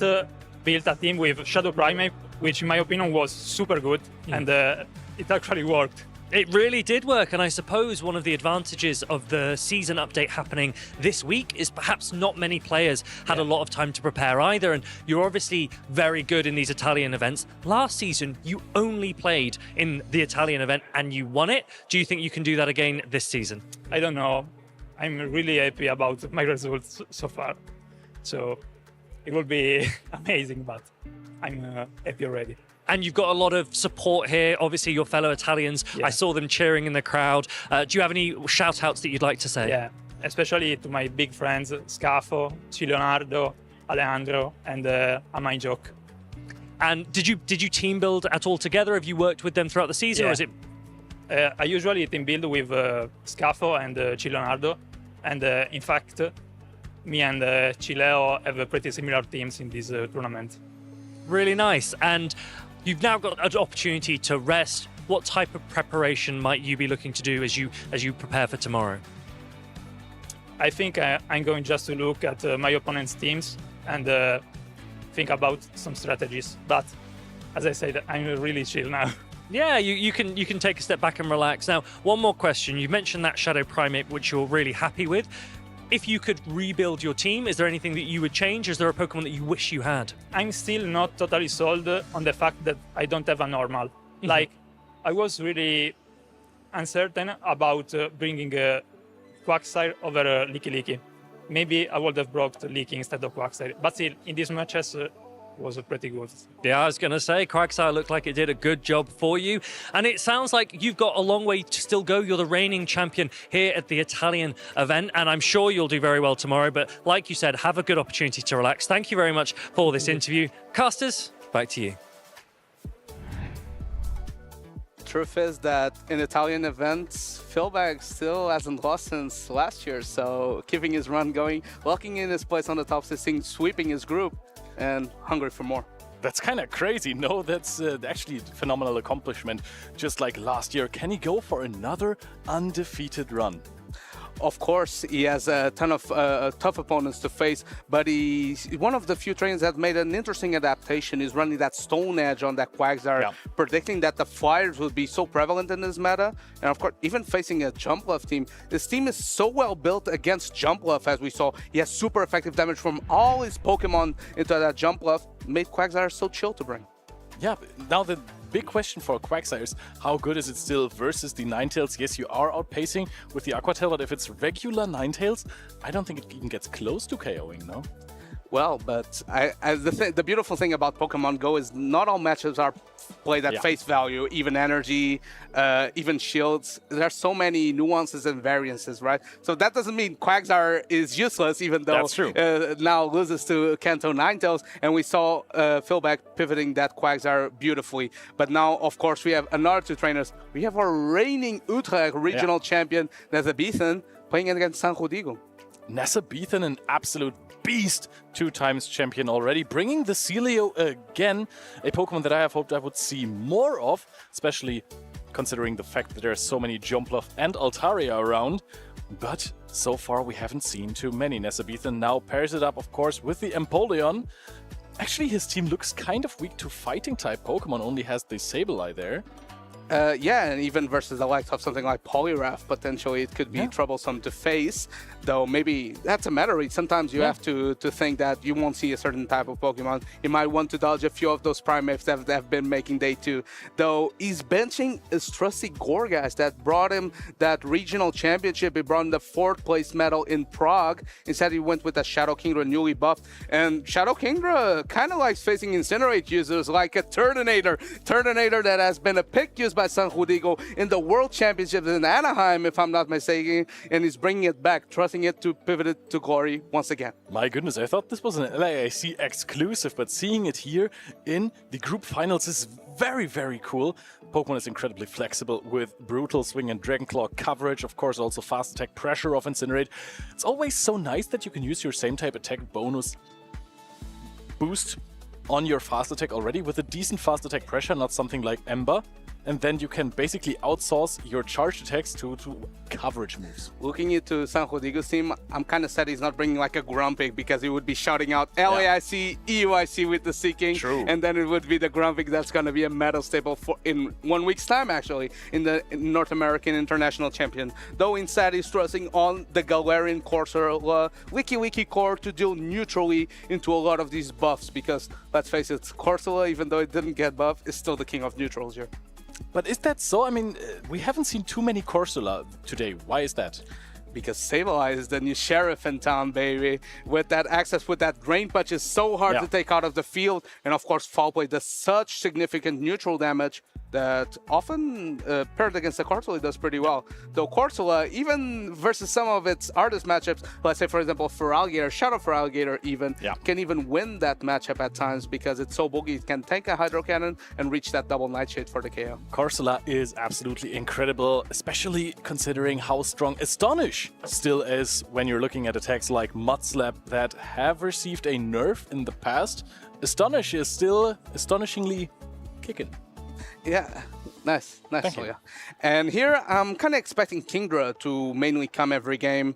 built a team with Shadow Primate, which in my opinion was super good, and it actually worked. It really did work, and I suppose one of the advantages of the season update happening this week is perhaps not many players had a lot of time to prepare either, and you're obviously very good in these Italian events. Last season, you only played in the Italian event and you won it. Do you think you can do that again this season? I don't know. I'm really happy about my results so far. So it will be amazing, but I'm happy already. And you've got a lot of support here, obviously your fellow Italians. I saw them cheering in the crowd. Do you have any shout-outs that you'd like to say? Yeah, especially to my big friends, Scafo, Leonardo, Alejandro, and Amaijoke. And did you team build at all together? Have you worked with them throughout the season, or is it? I usually team build with Scafo and Leonardo, and in fact, me and Chileo have pretty similar teams in this tournament. Really nice. And you've now got an opportunity to rest. What type of preparation might you be looking to do as you prepare for tomorrow? I think I'm going just to look at my opponent's teams and think about some strategies. But as I said, I'm really chill now. Yeah, you can take a step back and relax. Now, one more question. You mentioned that Shadow Primate, which you're really happy with. If you could rebuild your team, is there anything that you would change? Is there a Pokemon that you wish you had? I'm still not totally sold on the fact that I don't have a normal. Like, I was really uncertain about bringing Quagsire over Licky. Maybe I would have brought Licky instead of Quagsire. But still, in these matches, was pretty good. Yeah, I was going to say, Quagsire looked like it did a good job for you. And it sounds like you've got a long way to still go. You're the reigning champion here at the Italian event, and I'm sure you'll do very well tomorrow. But like you said, have a good opportunity to relax. Thank you very much for this interview. Casters, back to you. Truth is that in Italian events, Filberg still hasn't lost since last year, so keeping his run going, locking in his place on the top 16, sweeping his group, and hungry for more. That's kind of crazy. No, that's actually a phenomenal accomplishment. Just like last year, can he go for another undefeated run? Of course, he has a ton of tough opponents to face, but he's one of the few trainers that made an interesting adaptation. He's running that Stone Edge on that Quagsire, predicting that the flyers would be so prevalent in this meta. And of course, even facing a Jumpluff team, this team is so well built against Jumpluff, as we saw. He has super effective damage from all his Pokemon into that Jumpluff, made Quagsire so chill to bring. Yeah, now the big question for Quagsire is how good is it still versus the Ninetales? Yes, you are outpacing with the Aqua Tail, but if it's regular Ninetales, I don't think it even gets close to KOing, no? Well, but the beautiful thing about Pokemon Go is not all matches are played at face value, even energy, even shields. There are so many nuances and variances, right? So that doesn't mean Quagsire is useless, even though now loses to Kanto Ninetales, and we saw Philback pivoting that Quagsire beautifully. But now, of course, we have another two trainers. We have our reigning Utrecht regional champion, Nezabethan, playing against San Rodrigo. Nezabethan, an absolute beast, 2-times champion already, bringing the Celio again, a Pokemon that I have hoped I would see more of, especially considering the fact that there are so many Jumpluff and Altaria around. But so far we haven't seen too many. Nezabethan now pairs it up, of course, with the Empoleon. Actually, his team looks kind of weak to fighting-type Pokemon, only has the Sableye there. Yeah, and even versus the likes of something like Poliwrath, potentially it could be troublesome to face. Though maybe that's a matter. Sometimes you have to think that you won't see a certain type of Pokemon. You might want to dodge a few of those Primates that have been making day 2. Though he's benching his trusty Gorgas that brought him that regional championship. He brought him the 4th place medal in Prague. Instead, he went with a Shadow Kingdra newly buffed. And Shadow Kingdra kind of likes facing Incinerate users like a Turtonator. Turtonator that has been a pick used by San Rodrigo in the World Championships in Anaheim, if I'm not mistaken, and he's bringing it back, trusting it to pivot it to glory once again. My goodness, I thought this was an LAIC exclusive, but seeing it here in the group finals is very, very cool. Pokemon is incredibly flexible with Brutal Swing and Dragon Claw coverage, of course also fast attack pressure of Incinerate. It's always so nice that you can use your same type attack bonus boost on your fast attack already with a decent fast attack pressure, not something like Ember. And then you can basically outsource your charged attacks to coverage moves. Looking into San Rodrigo's team, I'm kind of sad he's not bringing like a Grumpig, because he would be shouting out LAIC, EUIC with the Seeking. True. And then it would be the Grumpig that's going to be a medal staple for in 1 week's time, actually, in the North American International Champion. Though instead he's trusting on the Galarian Corsola, Wiki core to deal neutrally into a lot of these buffs, because let's face it, Corsola, even though it didn't get buffed, is still the king of neutrals here. But is that so? I mean, we haven't seen too many Corsola today. Why is that? Because Sableye is the new sheriff in town, baby. With that access, with that Drain Punch, is so hard to take out of the field. And of course, Foul Play does such significant neutral damage that often paired against the Corsola does pretty well. Though Corsola, even versus some of its hardest matchups, let's say for example Feraligatr, Shadow Feraligatr even, can even win that matchup at times because it's so bulky. It can tank a Hydro Cannon and reach that double Nightshade for the KO. Corsola is absolutely incredible, especially considering how strong Astonish still is when you're looking at attacks like Mudslap that have received a nerf in the past. Astonish is still astonishingly kicking. Yeah, nice. Yeah. And here I'm kind of expecting Kingdra to mainly come every game,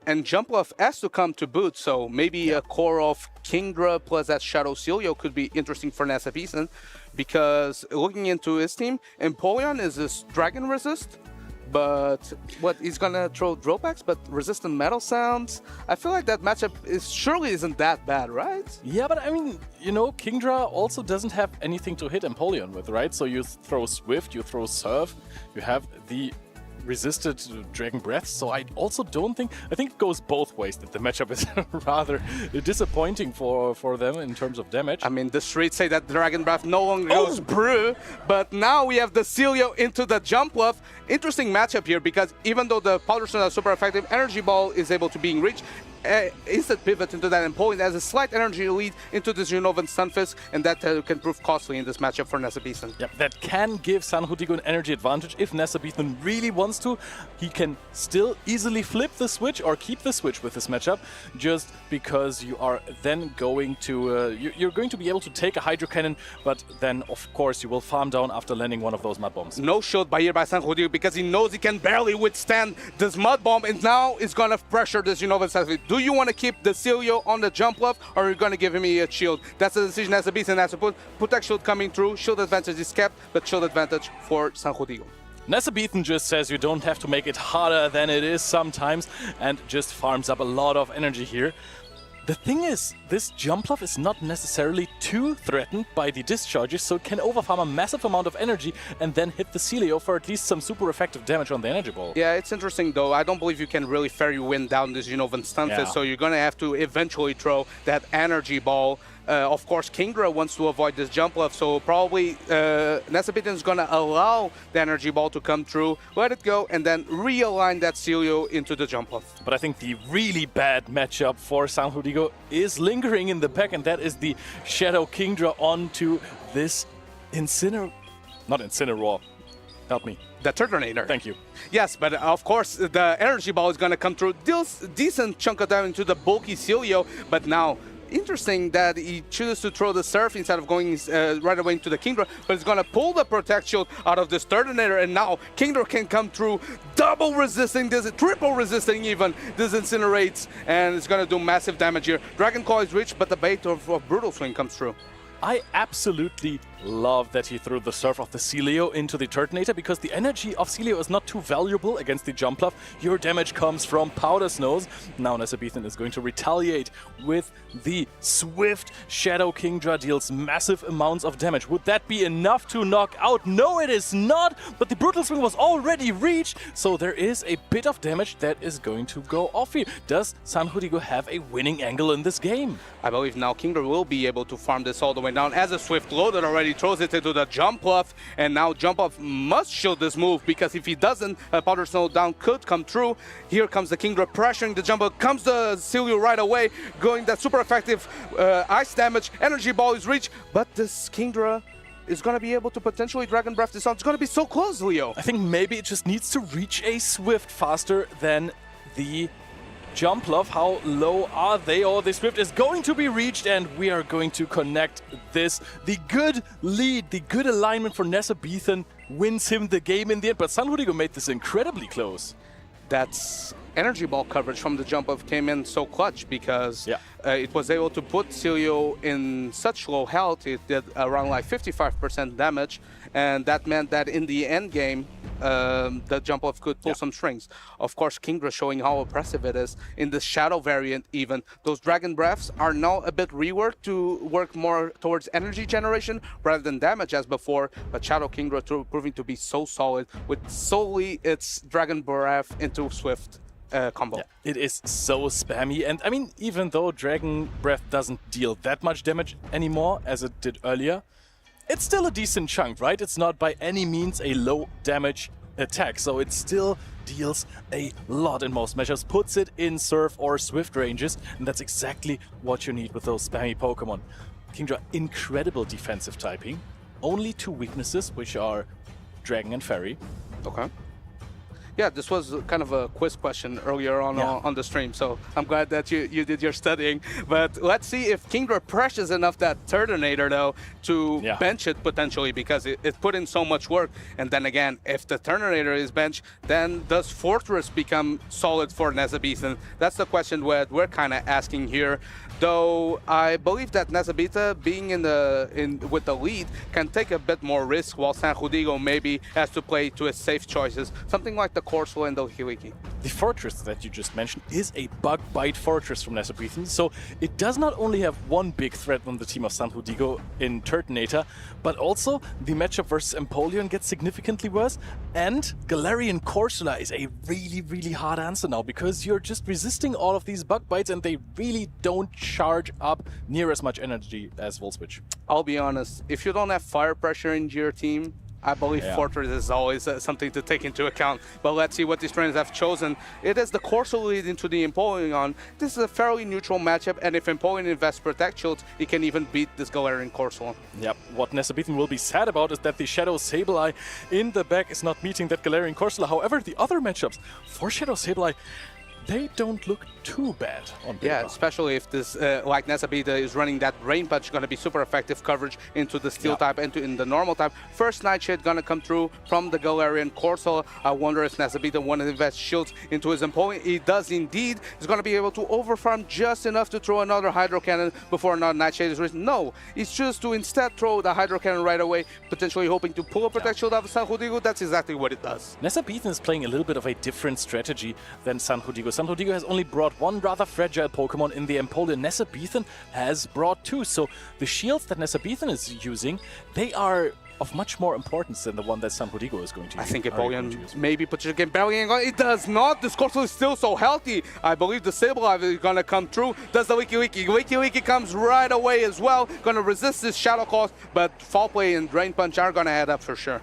and Jumpluff has to come to boot, so maybe a core of Kingdra plus that Shadow Celio could be interesting for Nezabethan, because looking into his team, Empoleon is this Dragon Resist, but what he's gonna throw drawbacks, but resistant metal sounds. I feel like that matchup surely isn't that bad, right? Yeah, but I mean, you know, Kingdra also doesn't have anything to hit Empoleon with, right? So you throw Swift, you throw Surf, you have the resisted Dragon Breath, so I also don't think... I think it goes both ways, that the matchup is rather disappointing for them in terms of damage. I mean, the streets say that Dragon Breath no longer goes brew, but now we have the Celio into the Jumpluff. Interesting matchup here, because even though the Powder Stone is super effective, Energy Ball is able to being reached. Instant pivot into that Empoleon has a slight energy lead into this Unova Stunfisk, and that can prove costly in this matchup for Nezabethan. Yep, that can give San Rodrigo an energy advantage if Nezabethan really wants to. He can still easily flip the switch or keep the switch with this matchup, just because you are then going to you're going to be able to take a Hydro Cannon, but then of course you will farm down after landing one of those Mud Bombs. No shield by here by San Rodrigo, because he knows he can barely withstand this Mud Bomb, and now it's gonna pressure this Unova Stunfisk. Do you want to keep the Celio on the Jumpluff, or are you going to give him a shield? That's the decision as a beast, and has to put that shield coming through. Shield advantage is kept, but shield advantage for San Rodrigo. Nezabethan just says you don't have to make it harder than it is sometimes, and just farms up a lot of energy here. The thing is, this Jumpluff is not necessarily too threatened by the discharges, so it can overfarm a massive amount of energy and then hit the Celio for at least some super effective damage on the Energy Ball. Yeah, it's interesting though. I don't believe you can really fairy win down this Unova Stunfisk, so you're gonna have to eventually throw that Energy Ball. Of course, Kingdra wants to avoid this Jumpluff, so probably Nesabithin is going to allow the Energy Ball to come through, let it go, and then realign that Celio into the Jumpluff. But I think the really bad matchup for San Judigo is lingering in the back, and that is the Shadow Kingdra onto this not Incineroar. Help me. The Turtonator. Thank you. Yes, but of course, the Energy Ball is going to come through. Deals decent chunk of damage to the bulky Celio, but now interesting that he chooses to throw the Surf instead of going right away into the Kingdra, but it's going to pull the Protect Shield out of this Turtonator, and now Kingdra can come through, double resisting this, triple resisting even this Incinerates, and it's going to do massive damage here. Dragon Claw is rich, but the bait of Brutal Swing comes through. I absolutely love that he threw the Surf of the Celio into the Turtonator, because the energy of Celio is not too valuable against the Jumpluff. Your damage comes from Powder Snows. Now Nesabithin is going to retaliate with the Swift Shadow Kingdra, deals massive amounts of damage. Would that be enough to knock out? No, it is not, but the Brutal Swing was already reached, so there is a bit of damage that is going to go off here. Does San Judigo have a winning angle in this game? I believe now Kingdra will be able to farm this all the way down, as a Swift loaded already throws it into the Jumpluff, and now Jumpluff must shield this move, because if he doesn't, Powder Snow down could come through. Here comes the Kingdra pressuring the Jumpluff, comes the Celio right away, going that super effective ice damage. Energy Ball is reached, but this Kingdra is going to be able to potentially Dragon Breath this on. It's going to be so close, Leo. I think maybe it just needs to reach a Swift faster than the Jumpluff. How low are they? Oh, the Swift is going to be reached, and we are going to connect this. The good lead, the good alignment for Nesabithin wins him the game in the end, but San Judigo made this incredibly close. That's Energy Ball coverage from the Jumpluff came in so clutch, because it was able to put Celio in such low health. It did around like 55% damage, and that meant that in the end game, the Jumpluff could pull some strings. Of course, Kingdra showing how oppressive it is. In the Shadow variant even, those Dragon Breaths are now a bit reworked to work more towards energy generation rather than damage as before, but Shadow Kingdra proving to be so solid with solely its Dragon Breath into Swift combo. Yeah, it is so spammy, and I mean, even though Dragon Breath doesn't deal that much damage anymore as it did earlier, it's still a decent chunk, right? It's not by any means a low damage attack, so it still deals a lot in most matchups, puts it in Surf or Swift ranges, and that's exactly what you need with those spammy Pokemon. Kingdra, incredible defensive typing, only two weaknesses, which are Dragon and Fairy. Okay. Yeah, this was kind of a quiz question earlier on the stream, so I'm glad that you did your studying. But let's see if Kingdra pressures enough that Turtonator, though, to bench it potentially, because it put in so much work. And then again, if the Turtonator is benched, then does Fortress become solid for Nesabithin? That's the question we're kind of asking here. Though I believe that Nesabithin, being with the lead, can take a bit more risk, while San Judigo maybe has to play to his safe choices, something like the Corsola and the Hiliki. The Fortress that you just mentioned is a Bug Bite Fortress from Nesabithin, so it does not only have one big threat on the team of San Judigo in Turtonator, but also the matchup versus Empoleon gets significantly worse, and Galarian Corsola is a really, really hard answer now, because you're just resisting all of these Bug Bites, and they really don't charge up near as much energy as Volswitch. I'll be honest, if you don't have fire pressure in your team, I believe Fortress is always something to take into account. But let's see what these trainers have chosen. It is the Corsola lead into the Empoleon. This is a fairly neutral matchup, and if Empoleon invests Protect Shields, it can even beat this Galarian Corsola. Yep, what Nesabithin will be sad about is that the Shadow Sableye in the back is not meeting that Galarian Corsola. However, the other matchups for Shadow Sableye, they don't look too bad on paper. Yeah, especially if this, like Nesabithin is running that Rain Punch, going to be super effective coverage into the Steel type and in the normal type. First Nightshade going to come through from the Galarian Corsola. I wonder if Nesabithin want to invest shields into his Empoleon. He does indeed. He's going to be able to overfarm just enough to throw another Hydro Cannon before another Nightshade is reached. No, it's just to instead throw the Hydro Cannon right away, potentially hoping to pull a Protect Shield out of San Judigo. That's exactly what it does. Nesabithin is playing a little bit of a different strategy than San Judigo. San Diego has only brought one rather fragile Pokemon in the Empoleon. Nesabethan has brought two. So the shields that Nesabethan is using, they are of much more importance than the one that San Diego is going to use. I think Empoleon maybe potentially get barely. It does not. This Corsola is still so healthy. I believe the Sableye is going to come through. Does the Wiki Wiki. Wiki Wiki comes right away as well. Going to resist this Shadow Claws, but Foul Play and Drain Punch are going to head up for sure.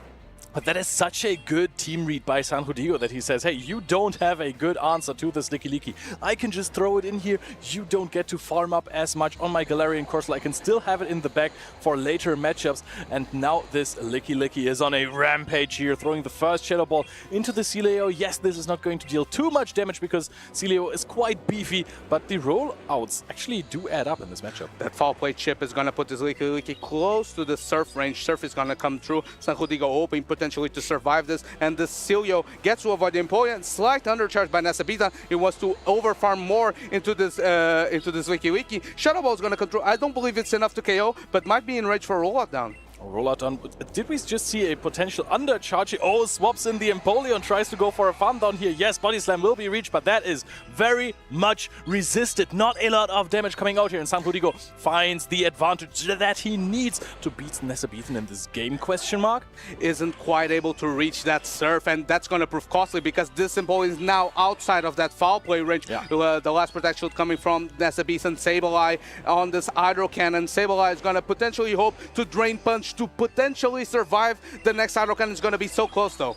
But that is such a good team read by San Diego that he says, hey, you don't have a good answer to this Licky. I can just throw it in here. You don't get to farm up as much on my Galarian Corsola. I can still have it in the back for later matchups. And now this Licky is on a rampage here, throwing the first Shadow Ball into the Celio. Yes, this is not going to deal too much damage because Celio is quite beefy, but the rollouts actually do add up in this matchup. That Foul Play chip is going to put this Licky close to the Surf range. Surf is going to come through. San Diego hoping potentially to survive this, and the Celio gets to avoid the Empoleon. Slight undercharge by Nesabethan. He wants to overfarm more into this Wiki. Shadow Ball is going to control. I don't believe it's enough to KO, but might be in range for a rollout down. Rollout down. Did we just see a potential undercharge? Oh, swaps in the Empoleon, tries to go for a farm down here. Yes, Body Slam will be reached, but that is very much resisted. Not a lot of damage coming out here, and San Diego finds the advantage that he needs to beat Nesabethan in this game, question mark? Isn't quite able to reach that Surf, and that's going to prove costly because this Empoleon is now outside of that Foul Play range. Yeah. The last protection coming from Nesabethan. Sableye on this Hydro Cannon. Sableye is going to potentially hope to Drain Punch to potentially survive. The next Hydro Cannon is going to be so close though.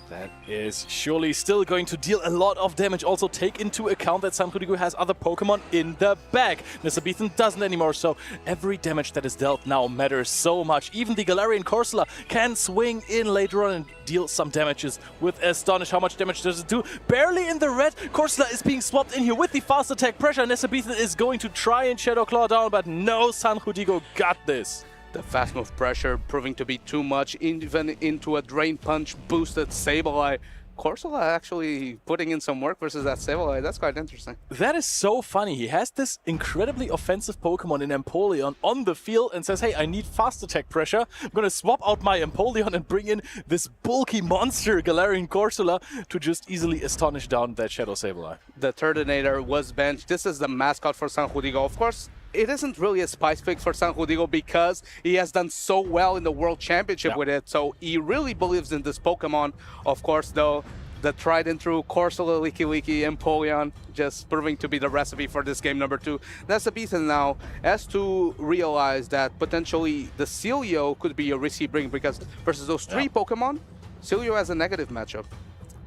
That is surely still going to deal a lot of damage. Also take into account that San Diego has other Pokemon in the back. Nesabethan doesn't anymore, so every damage that is dealt now matters so much. Even the Galarian Corsola can swing in later on and deal some damages with Astonish. How much damage does it do? Barely in the red. Corsola is being swapped in here with the fast attack pressure. Nesabethan is going to try and Shadow Claw down, but no, San Diego got this. The fast move pressure proving to be too much, even into a Drain Punch boosted Sableye. Corsola actually putting in some work versus that Sableye. That's quite interesting. That is so funny. He has this incredibly offensive Pokemon in Empoleon on the field and says, hey, I need fast attack pressure. I'm going to swap out my Empoleon and bring in this bulky monster Galarian Corsola to just easily astonish down that Shadow Sableye. The Turtonator was benched. This is the mascot for San Diego. Of course, it isn't really a spice pick for San Diego because he has done so well in the World Championship with it. So he really believes in this Pokemon. Of course, though, the tried and true Corsola, Licky, Empoleon just proving to be the recipe for this game number 2. Nesabethan now has to realize that potentially the Celio could be a risky bring because versus those 3 Pokemon, Celio has a negative matchup.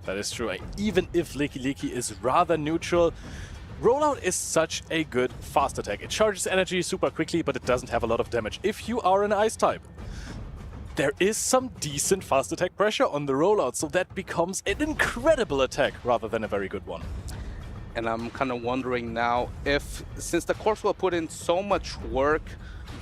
That is true. Even if Licky is rather neutral, Rollout is such a good fast attack. It charges energy super quickly, but it doesn't have a lot of damage if you are an Ice type. There is some decent fast attack pressure on the Rollout, so that becomes an incredible attack rather than a very good one. And I'm kind of wondering now if, since the Corsola put in so much work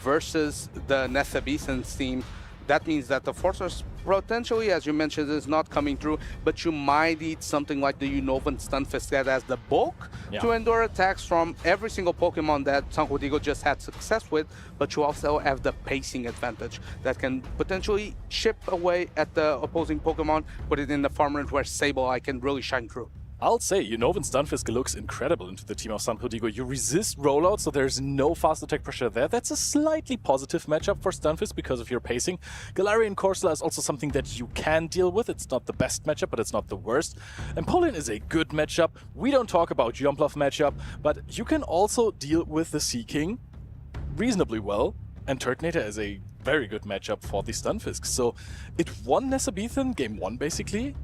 versus the Nesabethan team, that means that the Forcer's potentially, as you mentioned, is not coming through, but you might need something like the Unovan Stunfisk that has the bulk to endure attacks from every single Pokemon that San Diego just had success with, but you also have the pacing advantage that can potentially chip away at the opposing Pokemon, put it in the farm range where Sableye can really shine through. I'll say, Unovan Stunfisk looks incredible into the team of San Diego. You resist rollout, so there's no fast attack pressure there. That's a slightly positive matchup for Stunfisk because of your pacing. Galarian Corsola is also something that you can deal with. It's not the best matchup, but it's not the worst. Empoleon is a good matchup. We don't talk about Jumpluff matchup, but you can also deal with the Sea King reasonably well. And Turtonator is a very good matchup for the Stunfisk. So it won Nesabethan game 1, basically.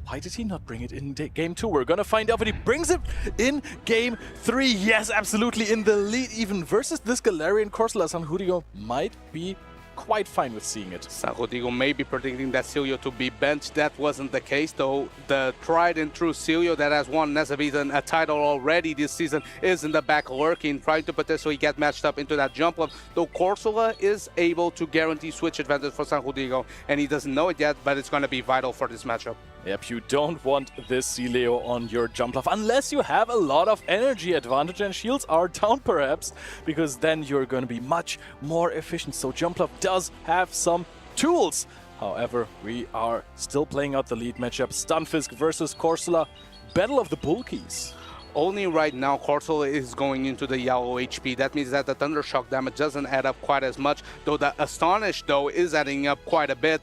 Why did he not bring it in game 2? We're gonna find out, but he brings it in game 3. Yes, absolutely in the lead even versus this Galarian Corsola. San Diego might be quite fine with seeing it. San Diego may be predicting that Celio to be benched. That wasn't the case, though. The tried and true Celio that has won Nesabethan a title already this season is in the back lurking, trying to potentially get matched up into that jump love. Though Corsola is able to guarantee switch advantage for San Diego, and he doesn't know it yet, but it's going to be vital for this matchup. Yep, you don't want this Celio on your Jumpluff unless you have a lot of energy advantage and shields are down perhaps, because then you're going to be much more efficient. So Jumpluff does have some tools. However, we are still playing out the lead matchup. Stunfisk versus Corsola. battle of the bulkies. Only right now, Corsola is going into the yellow HP. That means that the Thundershock damage doesn't add up quite as much, though the Astonish, though, is adding up quite a bit.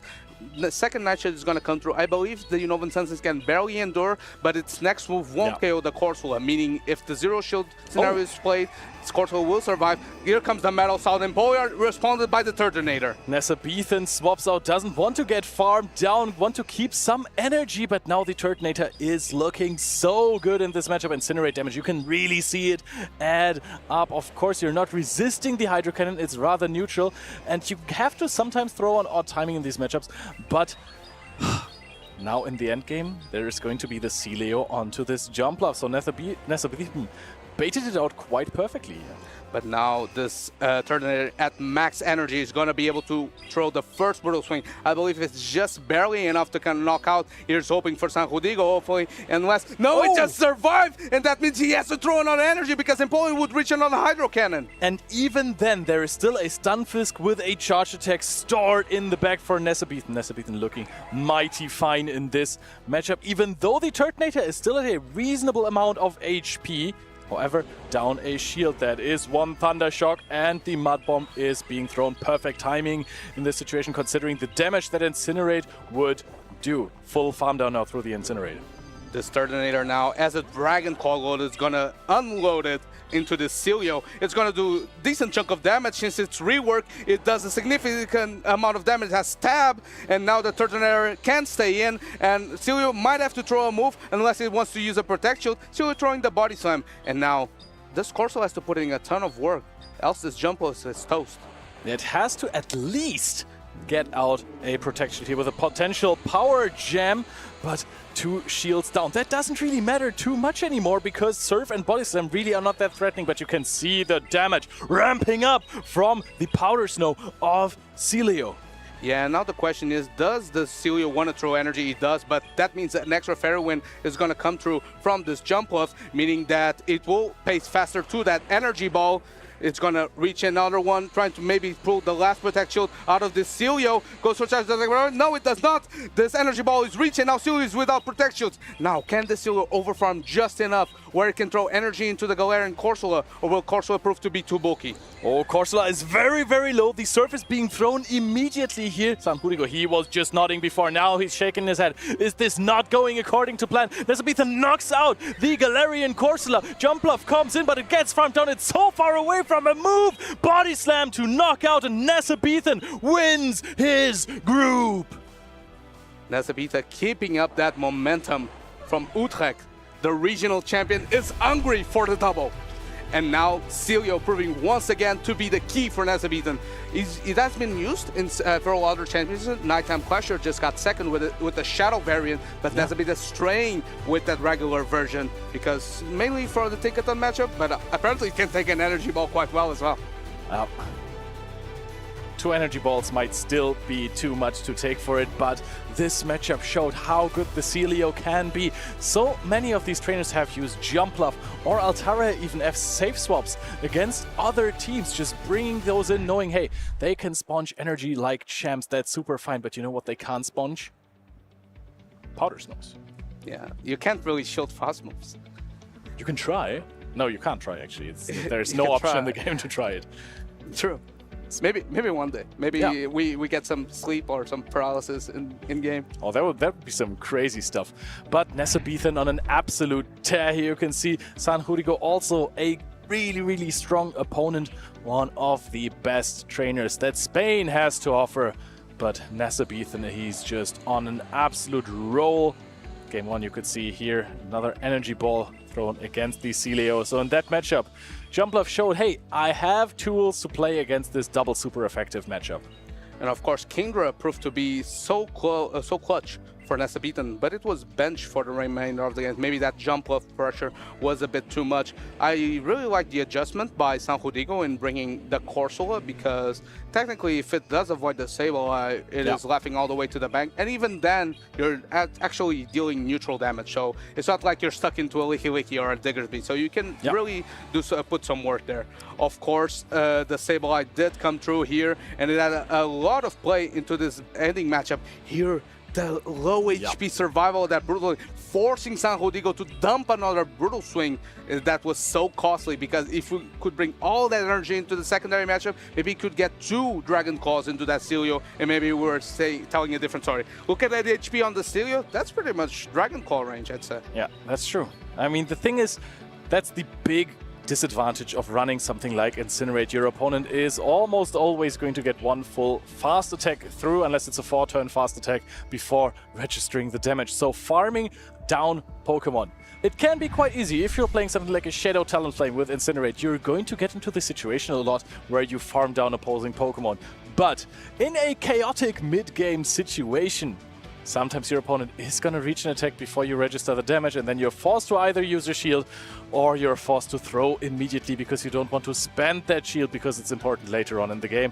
The second Nightshade is going to come through. I believe the Unova Senses can barely endure, but its next move won't KO the Corsola, meaning if the Zero Shield scenario is played, Corsola will survive. Here comes the Metal South Empoler, responded by the Turtonator. Nesabethan swaps out, doesn't want to get farmed down, want to keep some energy, but now the Turtonator is looking so good in this matchup. Incinerate damage, you can really see it add up. Of course, you're not resisting the Hydro Cannon, it's rather neutral, and you have to sometimes throw on odd timing in these matchups, but now in the end game, there is going to be the Celio onto this Jumpluff, so Nesabethan baited it out quite perfectly. But now this Turtonator at max energy is going to be able to throw the first Brutal Swing. I believe it's just barely enough to kind of knock out. Here's hoping for San Judigo, hopefully, unless... No, it just survived! And that means he has to throw another energy because Empoleon would reach another Hydro Cannon. And even then, there is still a Stunfisk with a charge attack stored in the back for Nesabethan. Nesabethan looking mighty fine in this matchup, even though the Turtonator is still at a reasonable amount of HP. However, down a shield, that is one Thunder Shock, and the Mud Bomb is being thrown. Perfect timing in this situation, considering the damage that Incinerate would do. Full farm down now through the Incinerator. This Turtonator now, as a Dragon Claw load, is going to unload it into the Celio. It's going to do a decent chunk of damage since it's rework. It does a significant amount of damage. It has stab, and now the Turtonator can stay in, and Celio might have to throw a move unless it wants to use a Protect Shield. Celio throwing the Body Slam, and now this Corso has to put in a ton of work, else this Jumpluff is toast. It has to at least get out a protection here with a potential power jam, but 2 shields down. That doesn't really matter too much anymore because Surf and Body Slam really are not that threatening, but you can see the damage ramping up from the Powder Snow of Celio. Yeah, now the question is, does the Celio want to throw energy? It does, but that means that an extra Fairy Wind is going to come through from this Jumpluff, meaning that it will pace faster to that Energy Ball. It's going to reach another one, trying to maybe pull the last Protect Shield out of this Celio. Goes for charge. No, it does not. This Energy Ball is reaching. Now Celio is without Protect Shields. Now, can the Celio overfarm just enough where it can throw energy into the Galarian Corsola, or will Corsola prove to be too bulky? Oh, Corsola is very, very low. The Surf is being thrown immediately here. San Judigo, he was just nodding before. Now he's shaking his head. Is this not going according to plan? Nesabethan knocks out the Galarian Corsola. Jumpluff comes in, but it gets farmed down. It's so far away from a move. Body Slam to knock out, and Nesabethan wins his group. Nesabethan keeping up that momentum from Utrecht. The regional champion is hungry for the double. And now Celio proving once again to be the key for Nesabethan. It has been used in several other championships. Nighttime Clasher just got second with the Shadow variant, but Nesabethan straying with that regular version because mainly for the Tinkaton matchup, but apparently it can take an Energy Ball quite well as well. 2 Energy Balls might still be too much to take for it, but this matchup showed how good the Celio can be. So many of these trainers have used Jumpluff or Altara even F safe swaps against other teams, just bringing those in, knowing, hey, they can sponge energy like champs. That's super fine, but you know what they can't sponge? Powder Snows. Yeah, you can't really shield fast moves. You can try. No, you can't try, actually. There's no option in the game to try it. True. Maybe one day. Maybe we get some sleep or some paralysis in game. Oh, that would be some crazy stuff. But Nesabethan on an absolute tear here. You can see San Judigo also a really, really strong opponent. One of the best trainers that Spain has to offer. But Nesabethan, he's just on an absolute roll. Game 1, you could see here another Energy Ball thrown against the Celio. So in that matchup, Jumpluff showed, hey, I have tools to play against this double super effective matchup. And of course, Kingdra proved to be so clutch for Nesabethan, but it was benched for the remainder of the game. Maybe that Jumpluff pressure was a bit too much. I really like the adjustment by San Judigo in bringing the Corsola, because technically if it does avoid the Sableye, it is laughing all the way to the bank. And even then, you're actually dealing neutral damage. So it's not like you're stuck into a Licky or a Diggersby. So you can really put some work there. Of course, the Sableye did come through here, and it had a lot of play into this ending matchup. Here, the low HP survival of that brutal, forcing San Rodrigo to dump another brutal swing that was so costly, because if we could bring all that energy into the secondary matchup, maybe we could get 2 Dragon Claws into that Celio, and maybe we were telling a different story. Look at that HP on the Celio, that's pretty much Dragon Claw range, I'd say. Yeah, that's true. I mean, the thing is, that's the big disadvantage of running something like Incinerate. Your opponent is almost always going to get one full fast attack through, unless it's a 4-turn fast attack, before registering the damage. So farming down Pokemon, it can be quite easy. If you're playing something like a Shadow Talonflame with Incinerate, you're going to get into the situation a lot where you farm down opposing Pokemon. But in a chaotic mid-game situation, sometimes your opponent is going to reach an attack before you register the damage, and then you're forced to either use your shield or you're forced to throw immediately because you don't want to spend that shield because it's important later on in the game.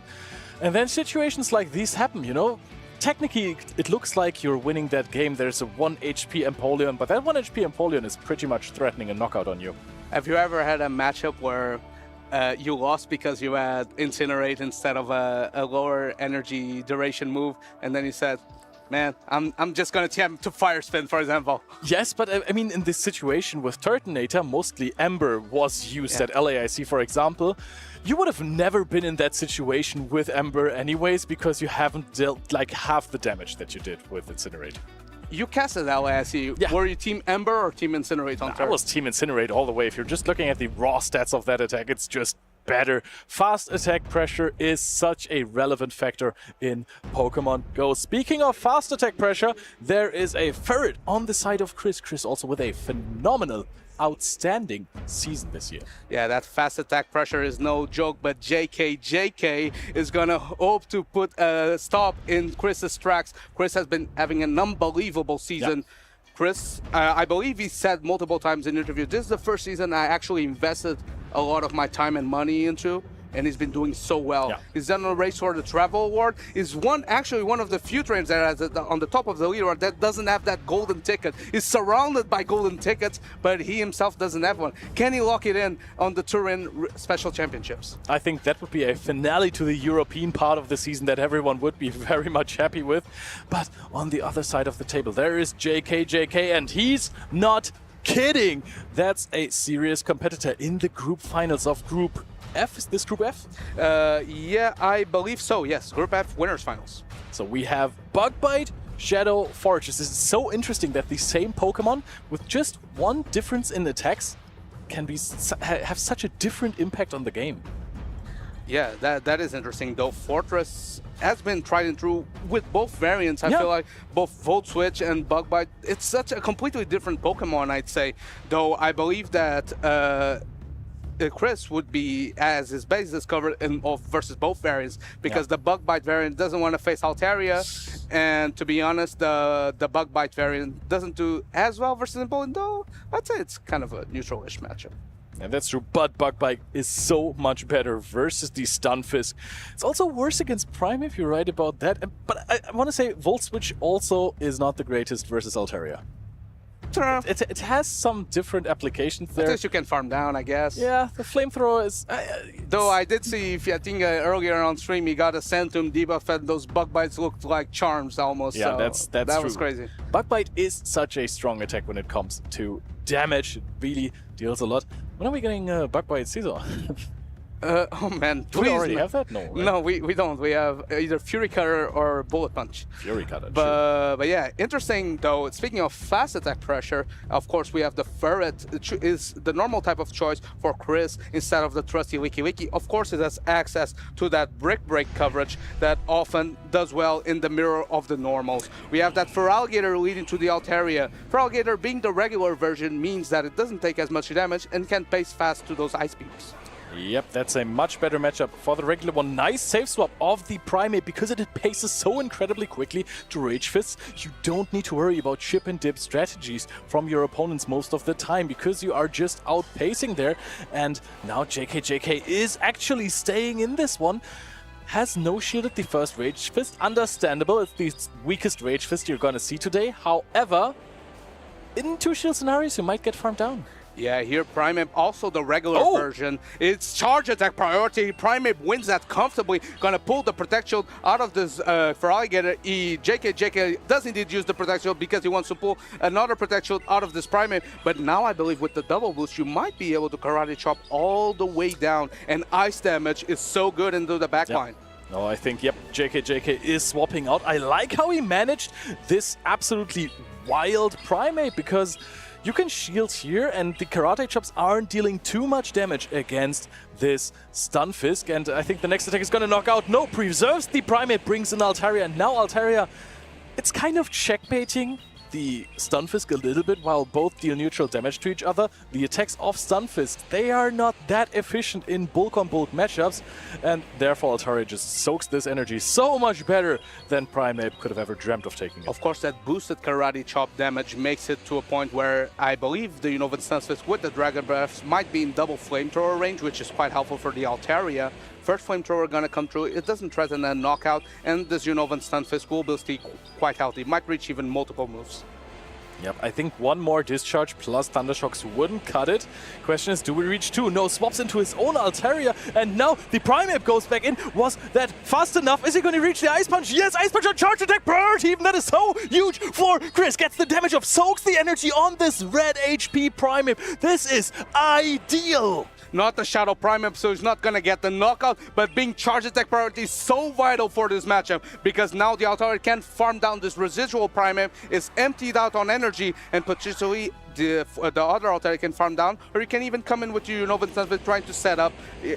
And then situations like these happen, you know. Technically, it looks like you're winning that game. There's a 1 HP Empoleon, but that 1 HP Empoleon is pretty much threatening a knockout on you. Have you ever had a matchup where you lost because you had Incinerate instead of a lower energy duration move, and then you said, man, I'm just going to attempt to Fire Spin, for example? Yes, but I mean, in this situation with Turtonator, mostly Ember was used at LAIC, for example. You would have never been in that situation with Ember anyways, because you haven't dealt like half the damage that you did with Incinerate. You casted LAIC. Yeah. Were you Team Ember or Team Incinerate on turn? I was Team Incinerate all the way. If you're just looking at the raw stats of that attack, it's just better. Fast attack pressure is such a relevant factor in Pokemon Go. Speaking of fast attack pressure, there is a ferret on the side of Chris. Chris also with a phenomenal, outstanding season this year. Yeah, that fast attack pressure is no joke, but JK is gonna hope to put a stop in Chris's tracks. Chris has been having an unbelievable season. Yeah. Chris, I believe he said multiple times in interviews, this is the first season I actually invested a lot of my time and money into, and he's been doing so well. Yeah. He's done a race for the Travel Award. He's actually one of the few trainers that is on the top of the leaderboard that doesn't have that golden ticket. He's surrounded by golden tickets, but he himself doesn't have one. Can he lock it in on the Turin Special Championships? I think that would be a finale to the European part of the season that everyone would be very much happy with. But on the other side of the table, there is JK, and he's not kidding. That's a serious competitor in the group finals of Group F. Is this Group F? Yeah, I believe so. Yes, Group F winners finals. So we have Bugbite, Shadow, Fortress. This is so interesting that the same Pokemon with just one difference in attacks can have such a different impact on the game. Yeah, that is interesting though. Fortress has been tried and true with both variants. I feel like both Volt Switch and Bugbite. It's such a completely different Pokemon, I'd say. Though I believe that Chris would be as his base is covered versus both variants, because the Bugbite variant doesn't want to face Altaria, and to be honest, the Bugbite variant doesn't do as well versus Empoleon, though I'd say it's kind of a neutral-ish matchup. And that's true, but Bugbite is so much better versus the Stunfisk. It's also worse against Prime, if you're right about that. But I want to say Volt Switch also is not the greatest versus Altaria. It has some different applications there. At least you can farm down, I guess. Yeah, the Flamethrower is... Though I did see, I think earlier on stream, he got a Centum debuff and those Bugbites looked like charms almost. Yeah, so that true. Was crazy. Bugbite is such a strong attack when it comes to damage. It really deals a lot. When are we getting Bugbite Caesar? Oh man, do we already have that? No, right? No, we don't. We have either Fury Cutter or Bullet Punch. Fury Cutter, but yeah, interesting though. Speaking of fast attack pressure, of course we have the Ferret. Is the normal type of choice for Chris instead of the trusty Wiki. Of course, it has access to that Brick Break coverage that often does well in the mirror of the normals. We have that Feraligatr leading to the Altaria. Feraligatr being the regular version means that it doesn't take as much damage and can pace fast to those ice beams. Yep, that's a much better matchup for the regular one. Nice save swap of the Primate because it paces so incredibly quickly to Rage Fists. You don't need to worry about chip and dip strategies from your opponents most of the time because you are just outpacing there. And now JK is actually staying in this one. Has no shield at the first Rage Fist. Understandable, it's the weakest Rage Fist you're gonna see today. However, in two shield scenarios, you might get farmed down. Yeah, here Primeape, also the regular version. It's charge attack priority. Primeape wins that comfortably. Gonna pull the Protect Shield out of this for Alligator. JK does indeed use the Protect Shield because he wants to pull another Protect Shield out of this Primeape. But now I believe with the double boost, you might be able to Karate Chop all the way down. And ice damage is so good into the backline. No, I think, yep, JK is swapping out. I like how he managed this absolutely wild Primeape because you can shield here and the Karate Chops aren't dealing too much damage against this Stunfisk. And I think the next attack is going to knock out. No, preserves the Primeape, brings in Altaria. And now Altaria, it's kind of checkmating the Stunfisk a little bit while both deal neutral damage to each other. The attacks of Stunfisk, they are not that efficient in bulk-on-bulk matchups, and therefore Altaria just soaks this energy so much better than Primeape could have ever dreamt of taking it. Of course, that boosted Karate Chop damage makes it to a point where I believe the Unova Stunfisk with the Dragon Breath might be in double Flamethrower range, which is quite helpful for the Altaria. First Flamethrower gonna come through, it doesn't threaten a knockout, and this Unovan Stunfisk will be quite healthy, might reach even multiple moves. Yep, I think one more Discharge plus Thundershocks wouldn't cut it. Question is, do we reach 2? No, swaps into his own Altaria, and now the Primeape goes back in. Was that fast enough? Is he going to reach the Ice Punch? Yes, Ice Punch on charge attack priority, even that is so huge for Chris. Gets the damage off, soaks the energy on this red HP Primeape. This is ideal. Not the Shadow Primeape, so he's not gonna get the knockout, but being charge attack priority is so vital for this matchup because now the Altaria can farm down this residual Primeape, is emptied out on energy, and potentially the other Altaria can farm down, or you can even come in with your Unova Stunfisk trying to set up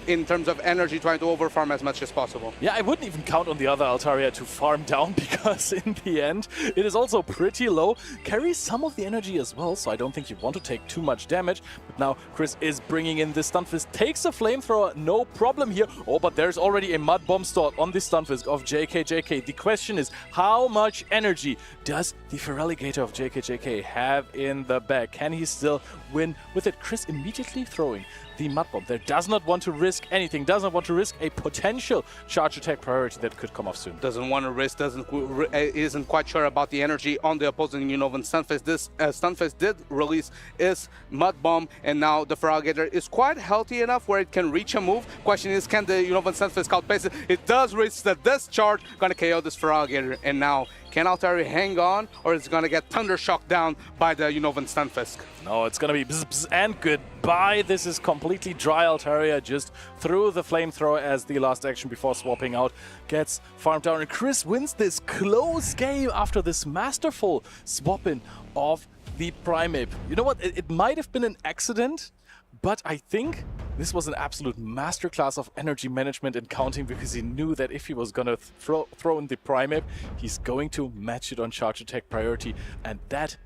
in terms of energy, trying to overfarm as much as possible. Yeah, I wouldn't even count on the other Altaria to farm down because in the end, it is also pretty low. Carries some of the energy as well, so I don't think you want to take too much damage. But now Chris is bringing in this Stunfisk, takes a Flamethrower, no problem here. Oh, but there's already a Mud Bomb stored on this Stunfisk of JK. The question is, how much energy does the Feraligatr of JK have in the bag? Can he still win with it? Chris immediately throwing the Mud Bomb there. Does not want to risk anything. Does not want to risk a potential charge attack priority that could come off soon. Doesn't want to risk, isn't quite sure about the energy on the opposing Unovan Stunfisk. This Stunfisk did release his Mud Bomb, and now the Feraligatr is quite healthy enough where it can reach a move. Question is, can the Unovan Stunfisk outpace it? It does reach the discharge, gonna KO this Feraligatr, and now can Altaria hang on, or is it gonna get Thundershock down by the Unovan Stunfisk? No, it's gonna be bzz, bzz, and goodbye. This is completely dry. Altaria just threw the Flamethrower as the last action before swapping out. Gets farmed down, and Chris wins this close game after this masterful swap-in of the Primeape. You know what? It might have been an accident, but I think this was an absolute masterclass of energy management and counting because he knew that if he was going to throw in the Primeape, he's going to match it on charge attack priority, and that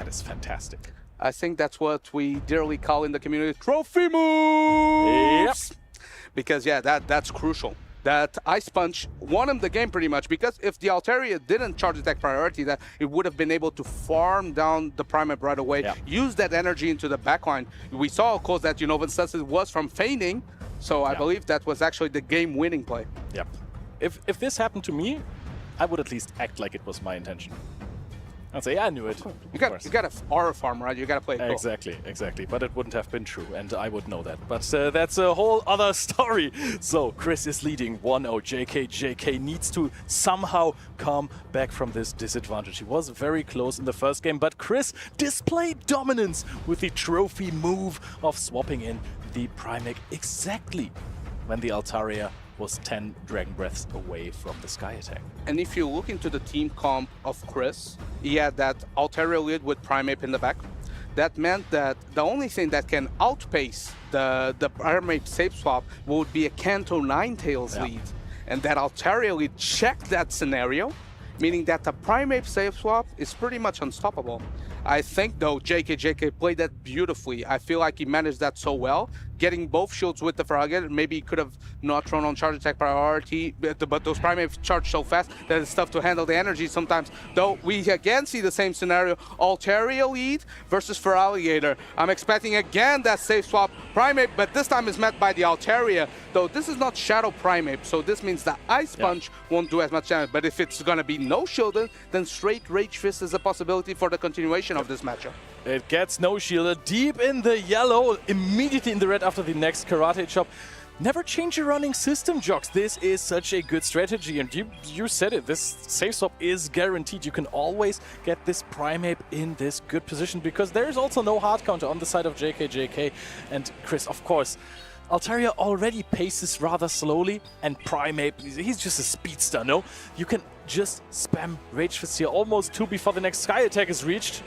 is fantastic. I think that's what we dearly call in the community trophy moves. Yep. Because, yeah, that's crucial. That Ice Punch won him the game pretty much, because if the Altaria didn't charge attack priority, that it would have been able to farm down the Primeape right away, use that energy into the backline. We saw, of course, that Unovan Stunfisk was from feigning, so I believe that was actually the game-winning play. Yep. If this happened to me, I would at least act like it was my intention. I'd say, yeah, I knew it. You got a aura farm, right? You got to play it cool. Exactly. But it wouldn't have been true, and I would know that. But that's a whole other story. So Chris is leading 1-0. JK needs to somehow come back from this disadvantage. He was very close in the first game, but Chris displayed dominance with the trophy move of swapping in the Primeape exactly when the Altaria was 10 Dragon Breaths away from the Sky Attack. And if you look into the team comp of Chris, he had that Altaria lead with Primeape in the back. That meant that the only thing that can outpace the Primeape safe swap would be a Kanto Ninetales lead. And that Altaria lead checked that scenario, meaning that the Primeape safe swap is pretty much unstoppable. I think, though, JK played that beautifully. I feel like he managed that so well. Getting both shields with the Feraligatr, maybe he could have not thrown on charge attack priority, but those Primeape charge so fast that it's tough to handle the energy sometimes. Though we again see the same scenario, Altaria lead versus Feraligatr. I'm expecting again that safe swap Primeape, but this time is met by the Altaria, though this is not Shadow Primeape, so this means the Ice Punch won't do as much damage. But if it's going to be no shielded, then straight Rage Fist is a possibility for the continuation of this matchup. It gets no shielded, deep in the yellow, immediately in the red after the next Karate Chop. Never change your running system, Jocks. This is such a good strategy, and you said it. This safe swap is guaranteed. You can always get this Primeape in this good position because there is also no hard counter on the side of JK. And Chris, of course, Altaria already paces rather slowly, and Primeape, he's just a speedster, no? You can just spam Rage Fist here almost 2 before the next Sky Attack is reached.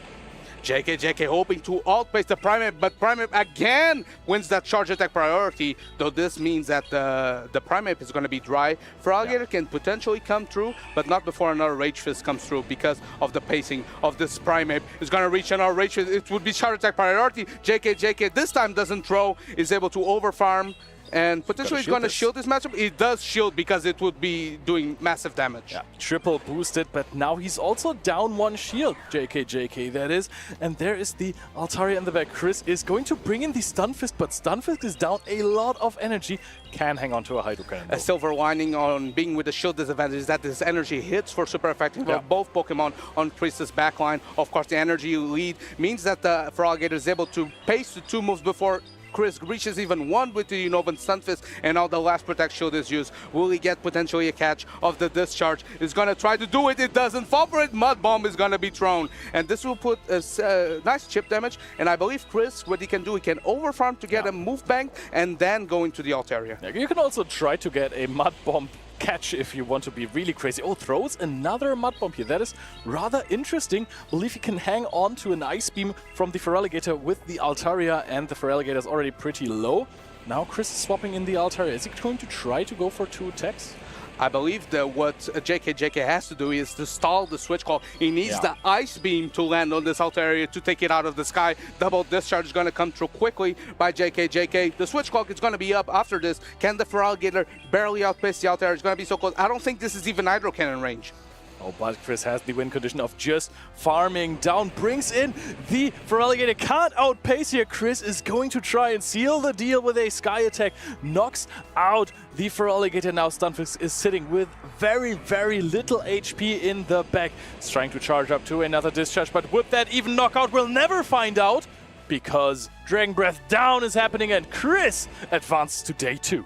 JK hoping to outpace the Primeape, but Primeape again wins that charge attack priority, though this means that the Primeape is going to be dry. Feraligatr can potentially come through, but not before another Rage Fist comes through because of the pacing of this Primeape. Is going to reach another Rage Fist. It would be charge attack priority. JK this time doesn't throw, is able to overfarm, and potentially it's going to shield this matchup. It does shield because it would be doing massive damage. Yeah, triple boosted, but now he's also down 1 shield, JK, that is. And there is the Altaria in the back. Chris is going to bring in the Stun Fist, but Stun Fist is down a lot of energy. Can hang on to a Hydro Cannon. A silver lining on being with the shield disadvantage is that this energy hits for super effective for both Pokemon on Priestess backline. Of course, the energy lead means that the Feraligatr is able to pace the 2 moves before Chris reaches even 1 with the Unovan Stunfist, and now the last Protect Shield is used. Will he get potentially a catch of the Discharge? Is going to try to do it. It doesn't fall for it. Mud Bomb is going to be thrown. And this will put a nice chip damage. And I believe Chris, what he can do, he can overfarm to get a move bank and then go into the Altaria. Yeah, you can also try to get a Mud Bomb catch if you want to be really crazy. Oh, throws another Mud Bomb here. That is rather interesting. Believe he can hang on to an Ice Beam from the Feraligatr with the Altaria, and the Feraligatr is already pretty low. Now Chris is swapping in the Altaria. Is he going to try to go for 2 attacks? I believe that what JK has to do is to stall the switch call. He needs the Ice Beam to land on this Altaria to take it out of the sky. Double Discharge is going to come through quickly by JK. The switch clock is going to be up after this. Can the Feraligatr barely outpace the Altaria? It's going to be so close. I don't think this is even Hydro Cannon range. Oh, but Chris has the win condition of just farming down, brings in the Feraligatr, can't outpace here. Chris is going to try and seal the deal with a Sky Attack, knocks out the Feraligatr. Now Stunfist is sitting with very, very little HP in the back. He's trying to charge up to another Discharge, but with that even knockout, we'll never find out because Dragon Breath down is happening and Chris advances to day 2.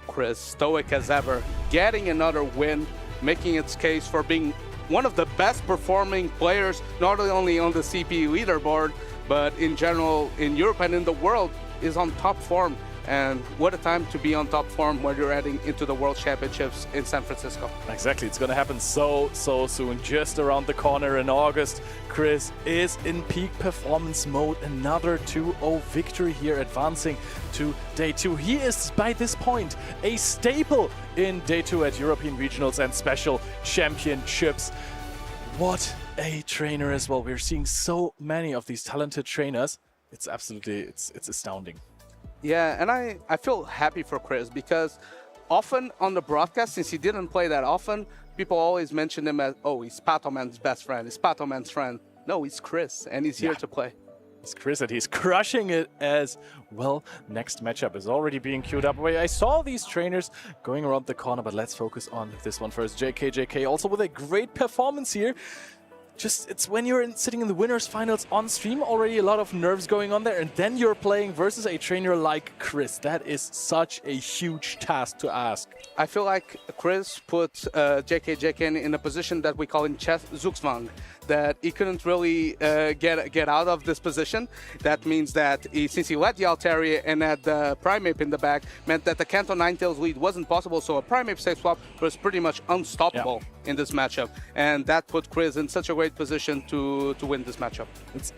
Chris, stoic as ever, getting another win, making its case for being one of the best performing players, not only on the CP leaderboard, but in general in Europe and in the world, is on top form. And what a time to be on top form when you're heading into the World Championships in San Francisco. Exactly, it's going to happen so soon, just around the corner in August. Chris is in peak performance mode. Another 2-0 victory here, advancing to day 2. He is, by this point, a staple in day 2 at European Regionals and Special Championships. What a trainer as well. We're seeing so many of these talented trainers. It's absolutely, it's astounding. Yeah, and I feel happy for Chris because often on the broadcast, since he didn't play that often, people always mention him as, oh, he's Patoman's best friend, he's Patoman's friend. No, he's Chris, and he's here to play. It's Chris, and he's crushing it as well. Next matchup is already being queued up. I saw these trainers going around the corner, but let's focus on this one first. JK also with a great performance here. Just, it's when you're sitting in the winners finals on stream, already a lot of nerves going on there, and then you're playing versus a trainer like Chris. That is such a huge task to ask. I feel like Chris put JK in a position that we call in chess Zugzwang, that he couldn't really get out of this position. That means that since he led the Altaria and had the Primeape in the back, meant that the Kanto Ninetales lead wasn't possible, so a Primeape safe swap was pretty much unstoppable in this matchup. And that put Chris in such a great position to win this matchup.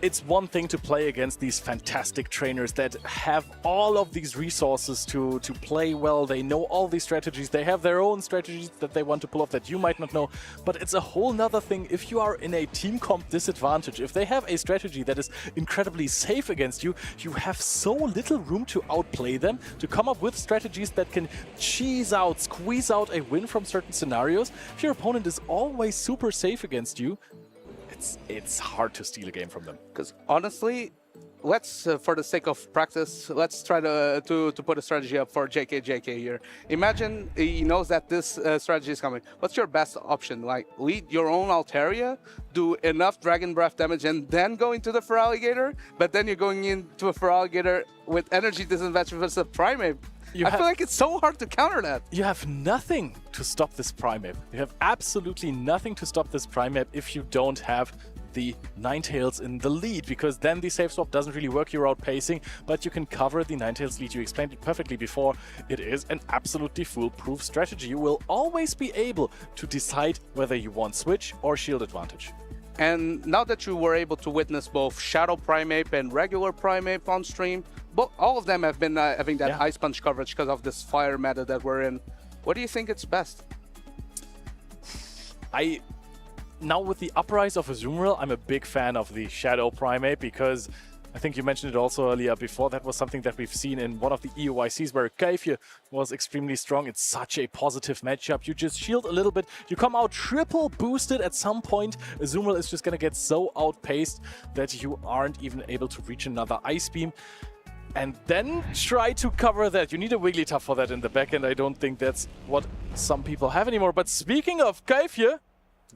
It's one thing to play against these fantastic trainers that have all of these resources to play well. They know all these strategies. They have their own strategies that they want to pull off that you might not know. But it's a whole nother thing if you are in a team comp disadvantage. If they have a strategy that is incredibly safe against you, you have so little room to outplay them, to come up with strategies that can squeeze out a win from certain scenarios. If your opponent is always super safe against you, it's hard to steal a game from them. Because honestly, let's, for the sake of practice, let's try to put a strategy up for JK here. Imagine he knows that this strategy is coming. What's your best option? Like, lead your own Altaria, do enough Dragon Breath damage, and then go into the Feraligatr? But then you're going into a Feraligatr with energy disadvantage versus a Primeape. I feel like it's so hard to counter that. You have nothing to stop this Primeape. You have absolutely nothing to stop this Primeape if you don't have the Ninetales in the lead, because then the safe swap doesn't really work. You're outpacing, but you can cover the Ninetales lead. You explained it perfectly before. It is an absolutely foolproof strategy. You will always be able to decide whether you want switch or shield advantage. And now that you were able to witness both Shadow Primeape and regular Primeape on stream, all of them have been having that Ice Punch coverage because of this fire meta that we're in. What do you think it's best? Now with the uprise of Azumarill, I'm a big fan of the Shadow Primeape, because I think you mentioned it also earlier before. That was something that we've seen in one of the EOICs where Kaifia was extremely strong. It's such a positive matchup. You just shield a little bit. You come out triple boosted at some point. Azumarill is just going to get so outpaced that you aren't even able to reach another Ice Beam. And then try to cover that. You need a Wigglytuff for that in the back end. I don't think that's what some people have anymore. But speaking of Kaifia,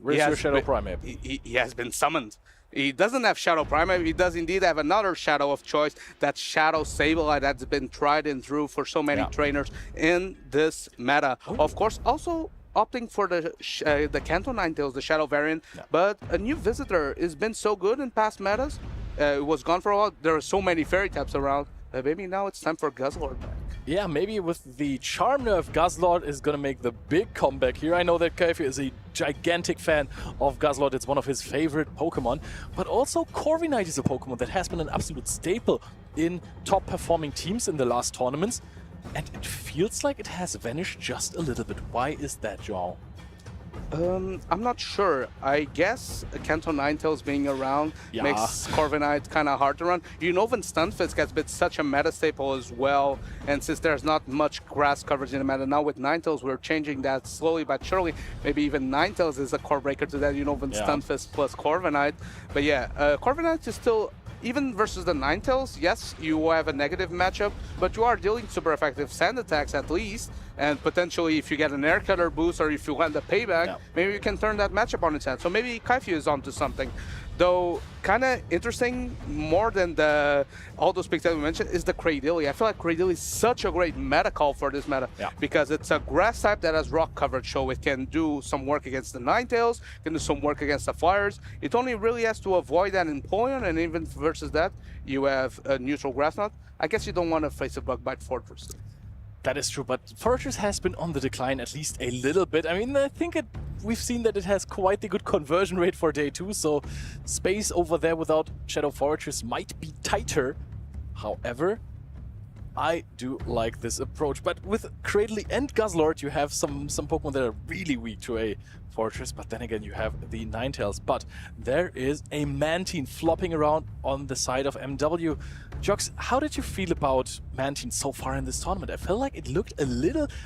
where's your Shadow Primeape? He has been summoned. He doesn't have Shadow Primeape. He does indeed have another Shadow of choice, that Shadow Sableye that's been tried and true for so many trainers in this meta. Of course, also opting for the Kanto Ninetales, the Shadow variant, but a new visitor has been so good in past metas. It was gone for a while. There are so many Fairy types around. Maybe now it's time for Guzzlord back. Yeah, maybe with the Charm Nerf, Guzzlord is going to make the big comeback here. I know that Kaifia is a gigantic fan of Guzzlord. It's one of his favorite Pokemon. But also Corviknight is a Pokemon that has been an absolute staple in top-performing teams in the last tournaments. And it feels like it has vanished just a little bit. Why is that, Joao? I'm not sure. I guess Kanto Ninetales being around makes Corviknight kind of hard to run. Unova and Stunfisk has been such a meta staple as well, and since there's not much grass coverage in the meta, now with Ninetales we're changing that slowly but surely. Maybe even Ninetales is a core breaker to that Unova and Stunfisk plus Corviknight. But yeah, Corviknight is still, even versus the Ninetales, yes, you have a negative matchup, but you are dealing super effective sand attacks at least. And potentially, if you get an Air Cutter boost or if you land the payback, maybe you can turn that matchup on its head. So maybe Kaifia is onto something. Though, kind of interesting, more than all those picks that we mentioned, is the Cradily. I feel like Cradily is such a great meta call for this meta because it's a grass type that has rock coverage, so it can do some work against the Ninetales, can do some work against the Flyers. It only really has to avoid that Empoleon, and even versus that, you have a neutral Grass Knot. I guess you don't want to face a Bug Bite Fortress. That is true, but Fortress has been on the decline at least a little bit. I mean, I think we've seen that it has quite the good conversion rate for day 2, so space over there without Shadow Fortress might be tighter. However, I do like this approach. But with Cradily and Guzzlord, you have some Pokemon that are really weak to a Fortress, but then again you have the Ninetales. But there is a Mantine flopping around on the side of MW. Jox, how did you feel about Mantine so far in this tournament? I felt like it looked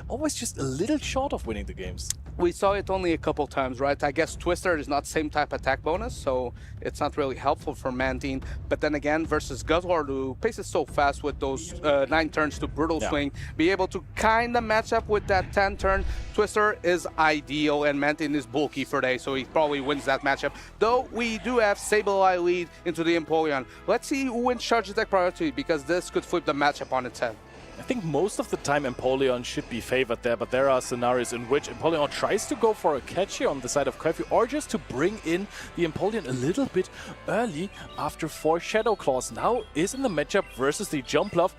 always just a little short of winning the games. We saw it only a couple times, right? I guess Twister is not same type attack bonus, so it's not really helpful for Mantine. But then again, versus Guzzlord, who paces so fast with those 9 turns to Brutal Swing, be able to kind of match up with that 10 turn. Twister is ideal, and Mantine is bulky for day, so he probably wins that matchup. Though we do have Sableye lead into the Empoleon. Let's see who wins Charge Attack Priority, because this could flip the matchup on its head. I think most of the time Empoleon should be favored there, but there are scenarios in which Empoleon tries to go for a catch here on the side of Kaifia, or just to bring in the Empoleon a little bit early after 4 Shadow Claws. Now is in the matchup versus the Jumpluff,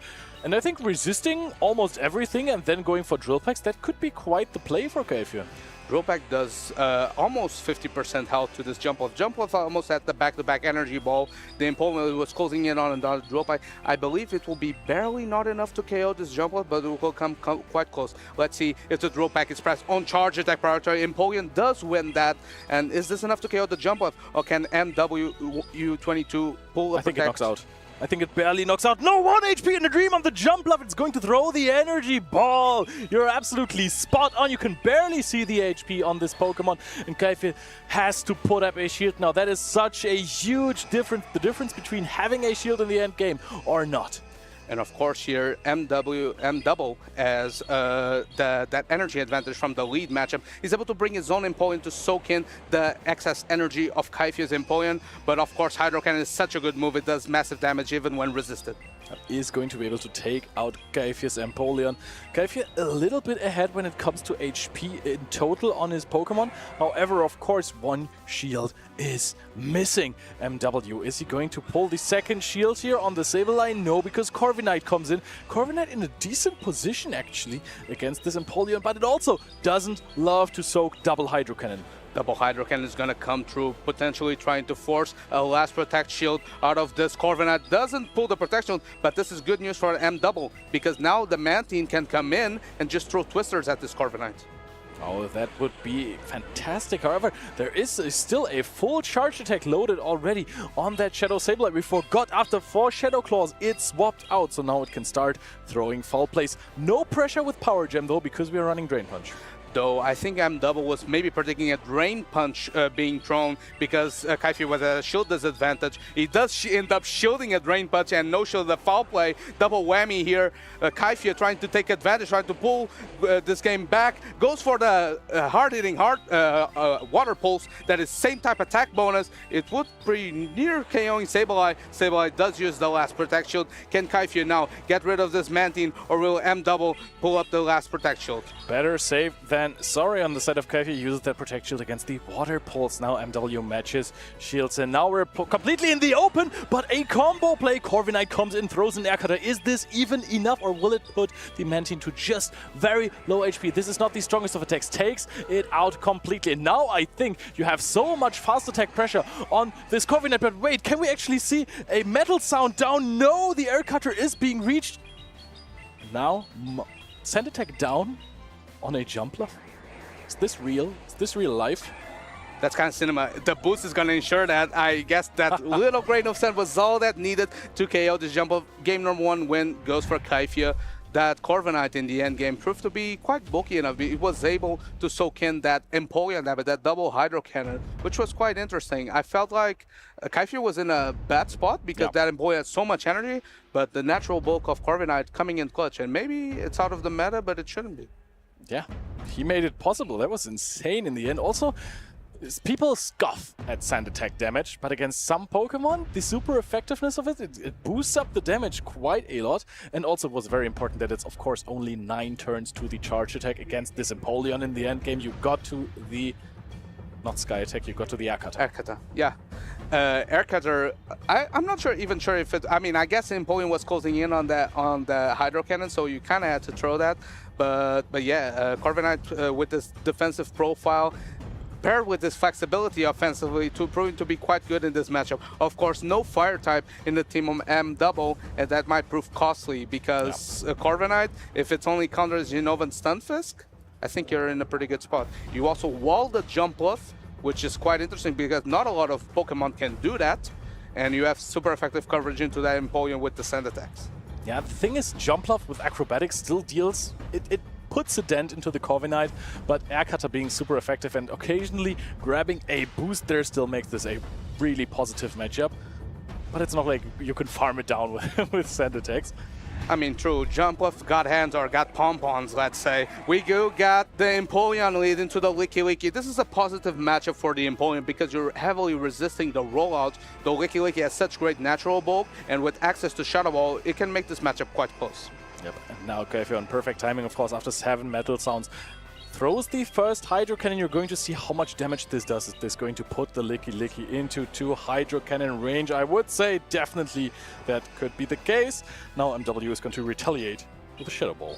and I think resisting almost everything and then going for Drill Packs, that could be quite the play for Kaifia. Drill Pack does almost 50% health to this Jumpluff. Jumpluff almost at the back-to-back energy ball. The Empoleon was closing in on the Drill Pack. I believe it will be barely not enough to KO this Jumpluff, but it will come quite close. Let's see if the Drill Pack is pressed on Charge Attack Priority. Empoleon does win that. And is this enough to KO the Jumpluff? Or can MW-U22 pull a I think it knocks out. I think it barely knocks out. No, 1 HP in the Dream on the jump bluff. It's going to throw the energy ball. You're absolutely spot on. You can barely see the HP on this Pokemon. And Kaifi has to put up a shield now. That is such a huge difference. The difference between having a shield in the end game or not. And of course here, M Double, as that energy advantage from the lead matchup, is able to bring his own Empoleon to soak in the excess energy of Kaifia's Empoleon. But of course, Hydro Cannon is such a good move, it does massive damage even when resisted. Is going to be able to take out Kaifia's Empoleon. Kaifia a little bit ahead when it comes to HP in total on his Pokemon. However, of course, one shield is missing. MW, is he going to pull the second shield here on the Sableye? No, because Corviknight comes in. Corviknight in a decent position, actually, against this Empoleon, but it also doesn't love to soak double Hydro Cannon. Double Hydro Cannon is going to come through, potentially trying to force a last Protect Shield out of this. Corviknight doesn't pull the Protection, but this is good news for M Double, because now the Mantine can come in and just throw Twisters at this Corviknight. Oh, that would be fantastic. However, there is still a full charge attack loaded already on that Shadow Sableye. We forgot after 4 Shadow Claws, it swapped out, so now it can start throwing Foul Plays. No pressure with Power Gem, though, because we are running Drain Punch. Though I think M Double was maybe predicting a Drain Punch being thrown because Kaifi was at a shield disadvantage. He does end up shielding a Drain Punch and no shield the Foul Play. Double whammy here. Kaifi trying to take advantage, trying to pull this game back. Goes for the hard-hitting Water Pulse. That is same type attack bonus. It would be near KOing Sableye. Sableye does use the last Protect Shield. Can Kaifi now get rid of this Mantine, or will M Double pull up the last Protect Shield? Better save than sorry on the side of Kaifi. Uses that Protect Shield against the Water Pulse. Now MW matches shields, and now we're completely in the open, but a combo play. Corviknight comes in, throws an Air Cutter. Is this even enough, or will it put the Mantine to just very low HP? This is not the strongest of attacks. Takes it out completely. And now I think you have so much fast attack pressure on this Corviknight, but wait, can we actually see a metal sound down? No, the Air Cutter is being reached. Now, send attack down on a jump bluff? Is this real? Is this real life? That's kind of cinema. The boost is going to ensure that. I guess that little grain of sand was all that needed to KO this jump bluff. Game number 1 win goes for Kaifia. That Corviknight in the end game proved to be quite bulky enough. He was able to soak in that Empoleon damage, that double Hydro Cannon, which was quite interesting. I felt like Kaifia was in a bad spot because that Empoleon had so much energy, but the natural bulk of Corviknight coming in clutch. And maybe it's out of the meta, but it shouldn't be. Yeah, he made it possible. That was insane in the end. Also, people scoff at sand attack damage, but against some Pokemon, the super effectiveness of it boosts up the damage quite a lot. And also it was very important that it's, of course, only 9 turns to the charge attack against this Empoleon in the end game. You got to the, not Sky Attack, you got to the Air Cutter. Air Cutter, yeah. Air Cutter, I'm not even sure if it, I mean, I guess Empoleon was closing in on the Hydro Cannon, so you kind of had to throw that. But yeah, Corviknight with this defensive profile, paired with this flexibility offensively, proving to be quite good in this matchup. Of course, no fire type in the team of M Double, and that might prove costly because Corviknight, if it's only counters Unova and Stunfisk, I think you're in a pretty good spot. You also wall the jump bluff, which is quite interesting because not a lot of Pokemon can do that, and you have super effective coverage into that Empoleon with the sand attacks. Yeah, the thing is, Jump Bluff with Acrobatics still deals, it puts a dent into the Corviknight, but Air Cutter being super effective and occasionally grabbing a boost there still makes this a really positive matchup. But it's not like you can farm it down with sand attacks. I mean, true. Jump Bluff got hands or got pom-poms, let's say. We got the Empoleon lead into the Licky Licky. This is a positive matchup for the Empoleon because you're heavily resisting the rollout. The Licky Licky has such great natural bulk, and with access to Shadow Ball, it can make this matchup quite close. Yep, and now Kaifi on perfect timing, of course, after 7 Metal Sounds. Throws the first Hydro Cannon. You're going to see how much damage this does. Is this going to put the Licky Licky into 2 Hydro Cannon range? I would say definitely that could be the case. Now MW is going to retaliate with a Shadow Ball.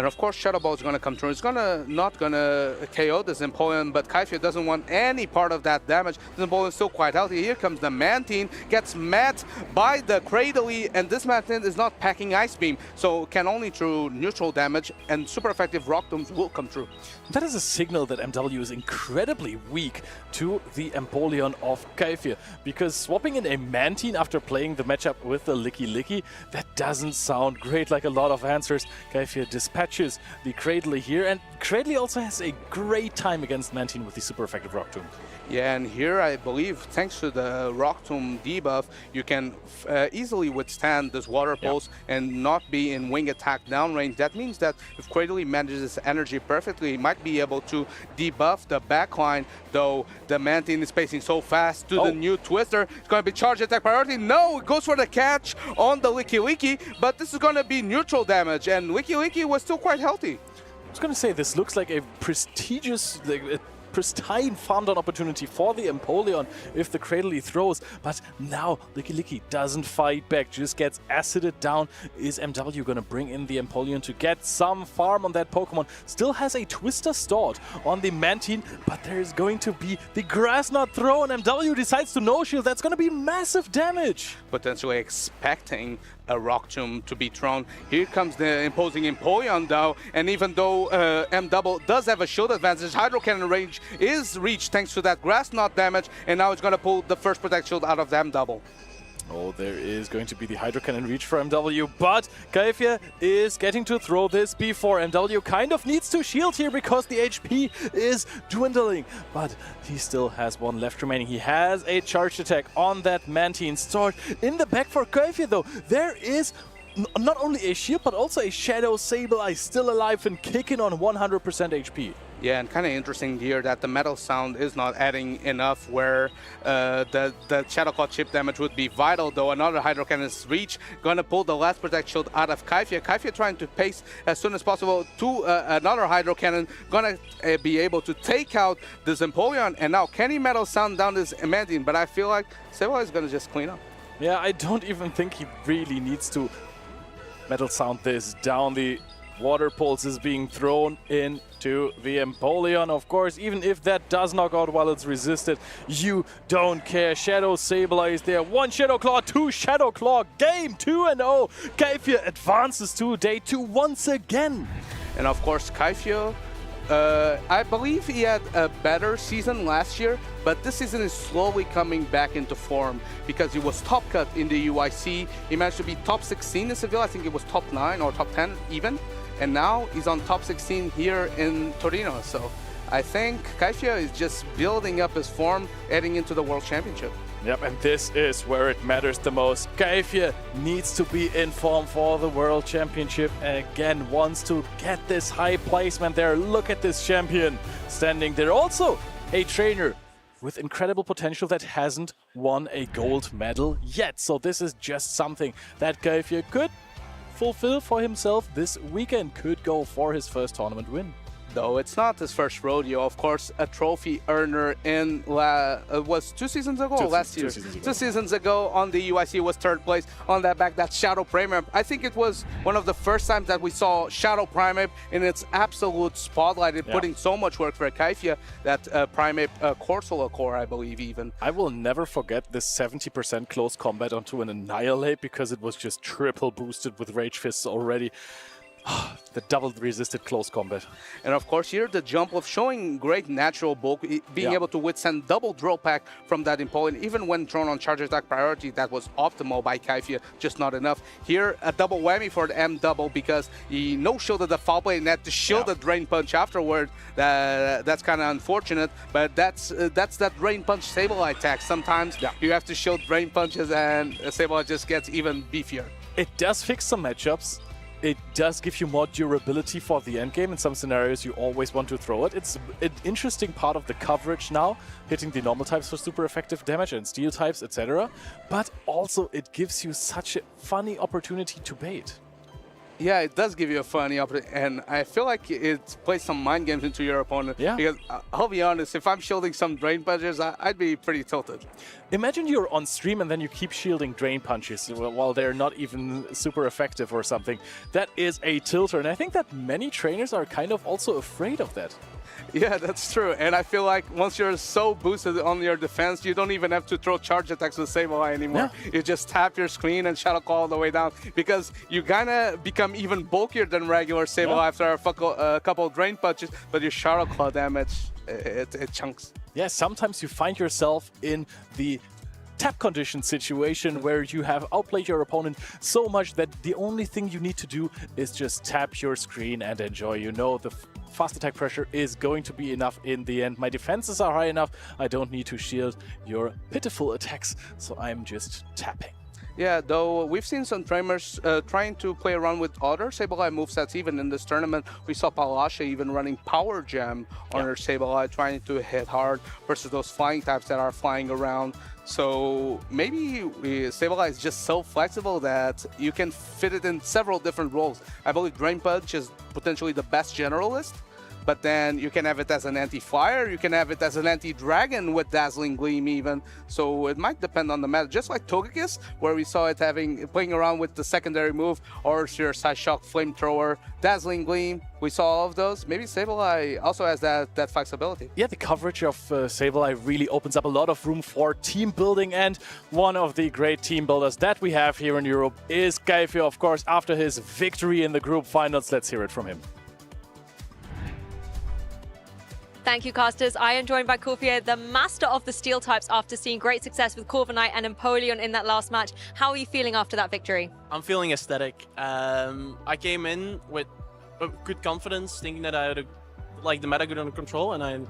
And of course, Shadow Ball is going to come through. It's not going to KO this Empoleon, but Kaifia doesn't want any part of that damage. This Empoleon is still quite healthy. Here comes the Mantine, gets met by the Cradily, and this Mantine is not packing Ice Beam, so can only through neutral damage, and super effective Rock Tombs will come through. That is a signal that MW is incredibly weak to the Empoleon of Kaifia, because swapping in a Mantine after playing the matchup with the Licky, that doesn't sound great like a lot of answers. Kaifia dispatches the Cradily here, and Cradily also has a great time against Mantine with the super effective Rock Tomb. Yeah, and here I believe, thanks to the Rock Tomb debuff, you can easily withstand this Water Pulse and not be in wing attack downrange. That means that if Cradily manages energy perfectly, he might be able to debuff the backline, though the Mantine is pacing so fast to the new Twister. It's going to be charge attack priority. No, it goes for the catch on the Licky, but this is going to be neutral damage, and Licky was still quite healthy. I was going to say, this looks like a prestigious, pristine farm down opportunity for the Empoleon if the Cradily throws, but now Licky doesn't fight back, just gets acided down. Is MW gonna bring in the Empoleon to get some farm on that Pokemon? Still has a Twister stored on the Mantine, but there is going to be the Grass Knot throw, and MW decides to no-shield. That's gonna be massive damage. Potentially expecting a Rock Tomb to be thrown. Here comes the imposing Empoleon though, and even though M-Double does have a shield advantage, Hydro Cannon range is reached thanks to that Grass Knot damage, and now it's going to pull the first Protect Shield out of the M-Double. Oh, there is going to be the Hydro Cannon reach for MW, but Kaifia is getting to throw this before MW kind of needs to shield here because the HP is dwindling, but he still has one left remaining. He has a charged attack on that Mantine stored in the back for Kaifia though. There is not only a shield, but also a Shadow Sableye still alive and kicking on 100% HP. Yeah, and kind of interesting here that the Metal Sound is not adding enough where the Shadow Claw chip damage would be vital, though another Hydro Cannon's reach. Gonna pull the last Protect Shield out of Kaifia. Kaifia trying to pace as soon as possible to another Hydro Cannon. Gonna be able to take out this Empoleon, and now can he Metal Sound down this Mantine? But I feel like Sableye is gonna just clean up. Yeah, I don't even think he really needs to Metal Sound this down. The Water Pulse is being thrown into the Empoleon. Of course, even if that does knock out while it's resisted, you don't care. Shadow Sableye is there. 1 Shadow Claw, 2 Shadow Claw. Game 2-0. Kaifia advances to day 2 once again. And of course, Kaifia, I believe he had a better season last year, but this season is slowly coming back into form because he was top cut in the UIC. He managed to be top 16 in Seville. I think it was top 9 or top 10 even. And now he's on top 16 here in Torino. So I think Kaifia is just building up his form heading into the World Championship. Yep, and this is where it matters the most. Kaifia needs to be in form for the World Championship again, wants to get this high placement there. Look at this champion standing there. Also a trainer with incredible potential that hasn't won a gold medal yet. So this is just something that Kaifia could fulfill for himself this weekend, could go for his first tournament win. Though it's not his first rodeo, of course, a trophy earner in was 2 seasons ago or last year? 2 seasons ago on the UIC was 3rd place on that back, that Shadow Primeape. I think it was one of the first times that we saw Shadow Primeape in its absolute spotlight and putting so much work for Kaifia, that Primeape Corsola core, I believe even. I will never forget this 70% close combat onto an Annihilate because it was just triple boosted with Rage Fists already. The double resisted close combat. And of course here the jump of showing great natural bulk, being able to withstand double drill pack from that Empoleon, even when thrown on charge attack priority. That was optimal by Kaifia, just not enough. Here a double whammy for the M-Double because he no-shielded the foul play and had to shield the Drain Punch afterward. That's kind of unfortunate, but that's that Drain Punch Sableye attack. Sometimes you have to shield Drain Punches and Sableye just gets even beefier. It does fix some matchups. It does give you more durability for the endgame. In some scenarios, you always want to throw it. It's an interesting part of the coverage now, hitting the normal types for super effective damage and steel types, etc. But also, it gives you such a funny opportunity to bait. Yeah, it does give you a funny opportunity, and I feel like it plays some mind games into your opponent. Yeah. Because I'll be honest, if I'm shielding some Drain Punches, I'd be pretty tilted. Imagine you're on stream and then you keep shielding Drain Punches while they're not even super effective or something. That is a tilter, and I think that many trainers are kind of also afraid of that. Yeah, that's true. And I feel like once you're so boosted on your defense, you don't even have to throw charge attacks with Sableye anymore. Yeah. You just tap your screen and Shadow Claw all the way down, because you kind of become even bulkier than regular Sableye after a couple of Drain Punches, but your Shadow Claw damage, it chunks. Yeah, sometimes you find yourself in the tap condition situation where you have outplayed your opponent so much that the only thing you need to do is just tap your screen and enjoy. You know the fast attack pressure is going to be enough in the end. My defenses are high enough. I don't need to shield your pitiful attacks, so I'm just tapping. Yeah, though we've seen some trainers trying to play around with other Sableye movesets even in this tournament. We saw Palasha even running Power Jam on her Sableye, trying to hit hard versus those flying types that are flying around. So maybe Sableye is just so flexible that you can fit it in several different roles. I believe Drain Punch is potentially the best generalist, but then you can have it as an anti-flyer, you can have it as an anti-dragon with Dazzling Gleam even. So it might depend on the meta, just like Togekiss, where we saw it playing around with the secondary move, or your Psyshock Flamethrower, Dazzling Gleam. We saw all of those. Maybe Sableye also has that flexibility. Yeah, the coverage of Sableye really opens up a lot of room for team building, and one of the great team builders that we have here in Europe is Kaifio, of course, after his victory in the group finals. Let's hear it from him. Thank you, casters. I am joined by Corfier, the master of the steel types, after seeing great success with Corviknight and Empoleon in that last match. How are you feeling after that victory? I'm feeling ecstatic. I came in with good confidence, thinking that I had the meta good under control, and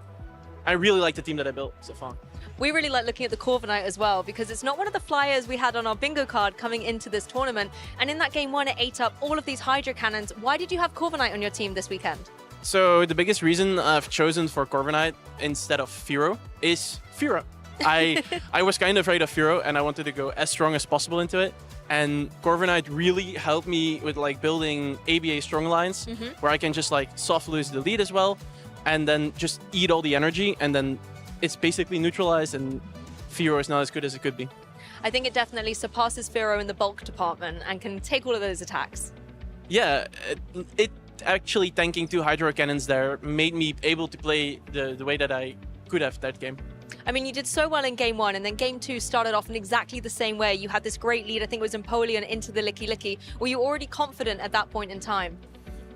I really like the team that I built so far. We really like looking at the Corviknight as well, because it's not one of the flyers we had on our bingo card coming into this tournament. And in that game one, it ate up all of these Hydro Cannons. Why did you have Corviknight on your team this weekend? So the biggest reason I've chosen for Corviknight instead of Firo is Firo. I was kind of afraid of Firo, and I wanted to go as strong as possible into it. And Corviknight really helped me with building ABA strong lines, where I can just soft lose the lead as well, and then just eat all the energy, and then it's basically neutralized, and Firo is not as good as it could be. I think it definitely surpasses Firo in the bulk department and can take all of those attacks. Yeah, it actually tanking 2 Hydro Cannons there made me able to play the way that I could have that game. I mean, you did so well in game one, and then game two started off in exactly the same way. You had this great lead, I think it was Empoleon into the Licky Licky. Were you already confident at that point in time?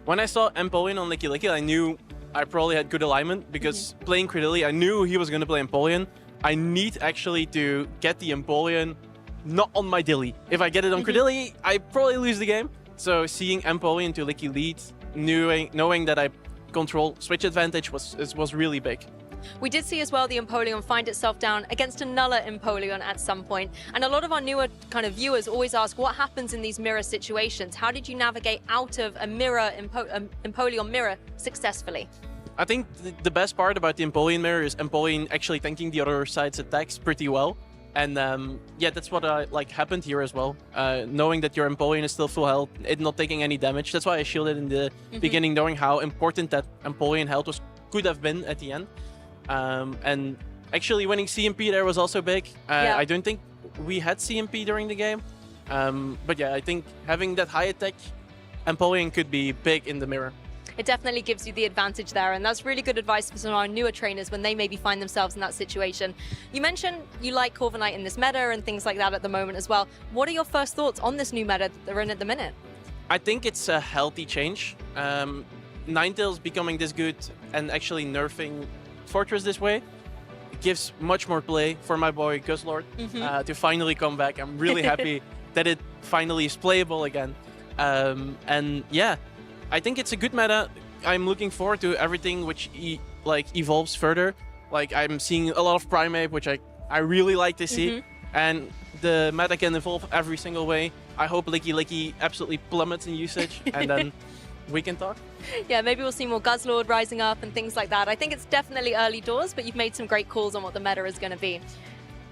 When I saw Empoleon on Licky Licky, I knew I probably had good alignment, because playing Credilli, I knew he was going to play Empoleon. I need actually to get the Empoleon not on my Dilly. If I get it on Credilli, I probably lose the game. So seeing Empoleon to Licky lead, knowing that I control switch advantage was really big. We did see as well the Empoleon find itself down against another Empoleon at some point. And a lot of our newer kind of viewers always ask, what happens in these mirror situations? How did you navigate out of a mirror, Empoleon mirror successfully? I think the best part about the Empoleon mirror is Empoleon actually tanking the other side's attacks pretty well. And yeah, that's what happened here as well. Knowing that your Empoleon is still full health, it not taking any damage. That's why I shielded in the beginning, knowing how important that Empoleon health could have been at the end. And actually winning CMP there was also big. Yeah. I don't think we had CMP during the game. But yeah, I think having that high attack Empoleon could be big in the mirror. It definitely gives you the advantage there, and that's really good advice for some of our newer trainers when they maybe find themselves in that situation. You mentioned you like Corviknight in this meta and things like that at the moment as well. What are your first thoughts on this new meta that they're in at the minute? I think it's a healthy change. Ninetales becoming this good and actually nerfing Fortress this way gives much more play for my boy Guzzlord to finally come back. I'm really happy that it finally is playable again. And yeah, I think it's a good meta. I'm looking forward to everything which evolves further. I'm seeing a lot of Primeape, which I really like to see. And the meta can evolve every single way. I hope Licky Licky absolutely plummets in usage, and then we can talk. Yeah, maybe we'll see more Guzzlord rising up and things like that. I think it's definitely early doors, but you've made some great calls on what the meta is going to be.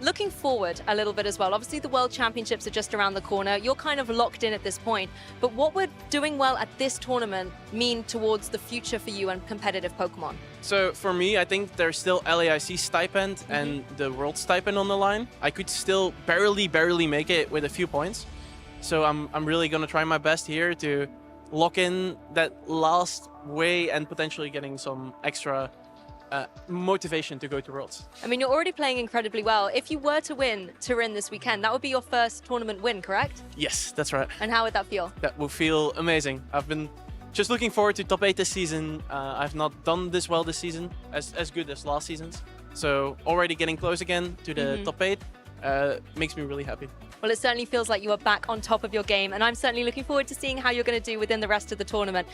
Looking forward a little bit as well, obviously the World Championships are just around the corner. You're kind of locked in at this point, but what would doing well at this tournament mean towards the future for you and competitive Pokemon? So for me, I think there's still LAIC stipend and the World stipend on the line. I could still barely make it with a few points. So I'm really going to try my best here to lock in that last way and potentially getting some extra motivation to go to Worlds. I mean, you're already playing incredibly well. If you were to win Turin this weekend, that would be your first tournament win, correct? Yes, that's right. And how would that feel? That will feel amazing. I've been just looking forward to top 8 this season. I've not done this well this season, as good as last season's. So already getting close again to the top 8 makes me really happy. Well, it certainly feels like you are back on top of your game, and I'm certainly looking forward to seeing how you're going to do within the rest of the tournament.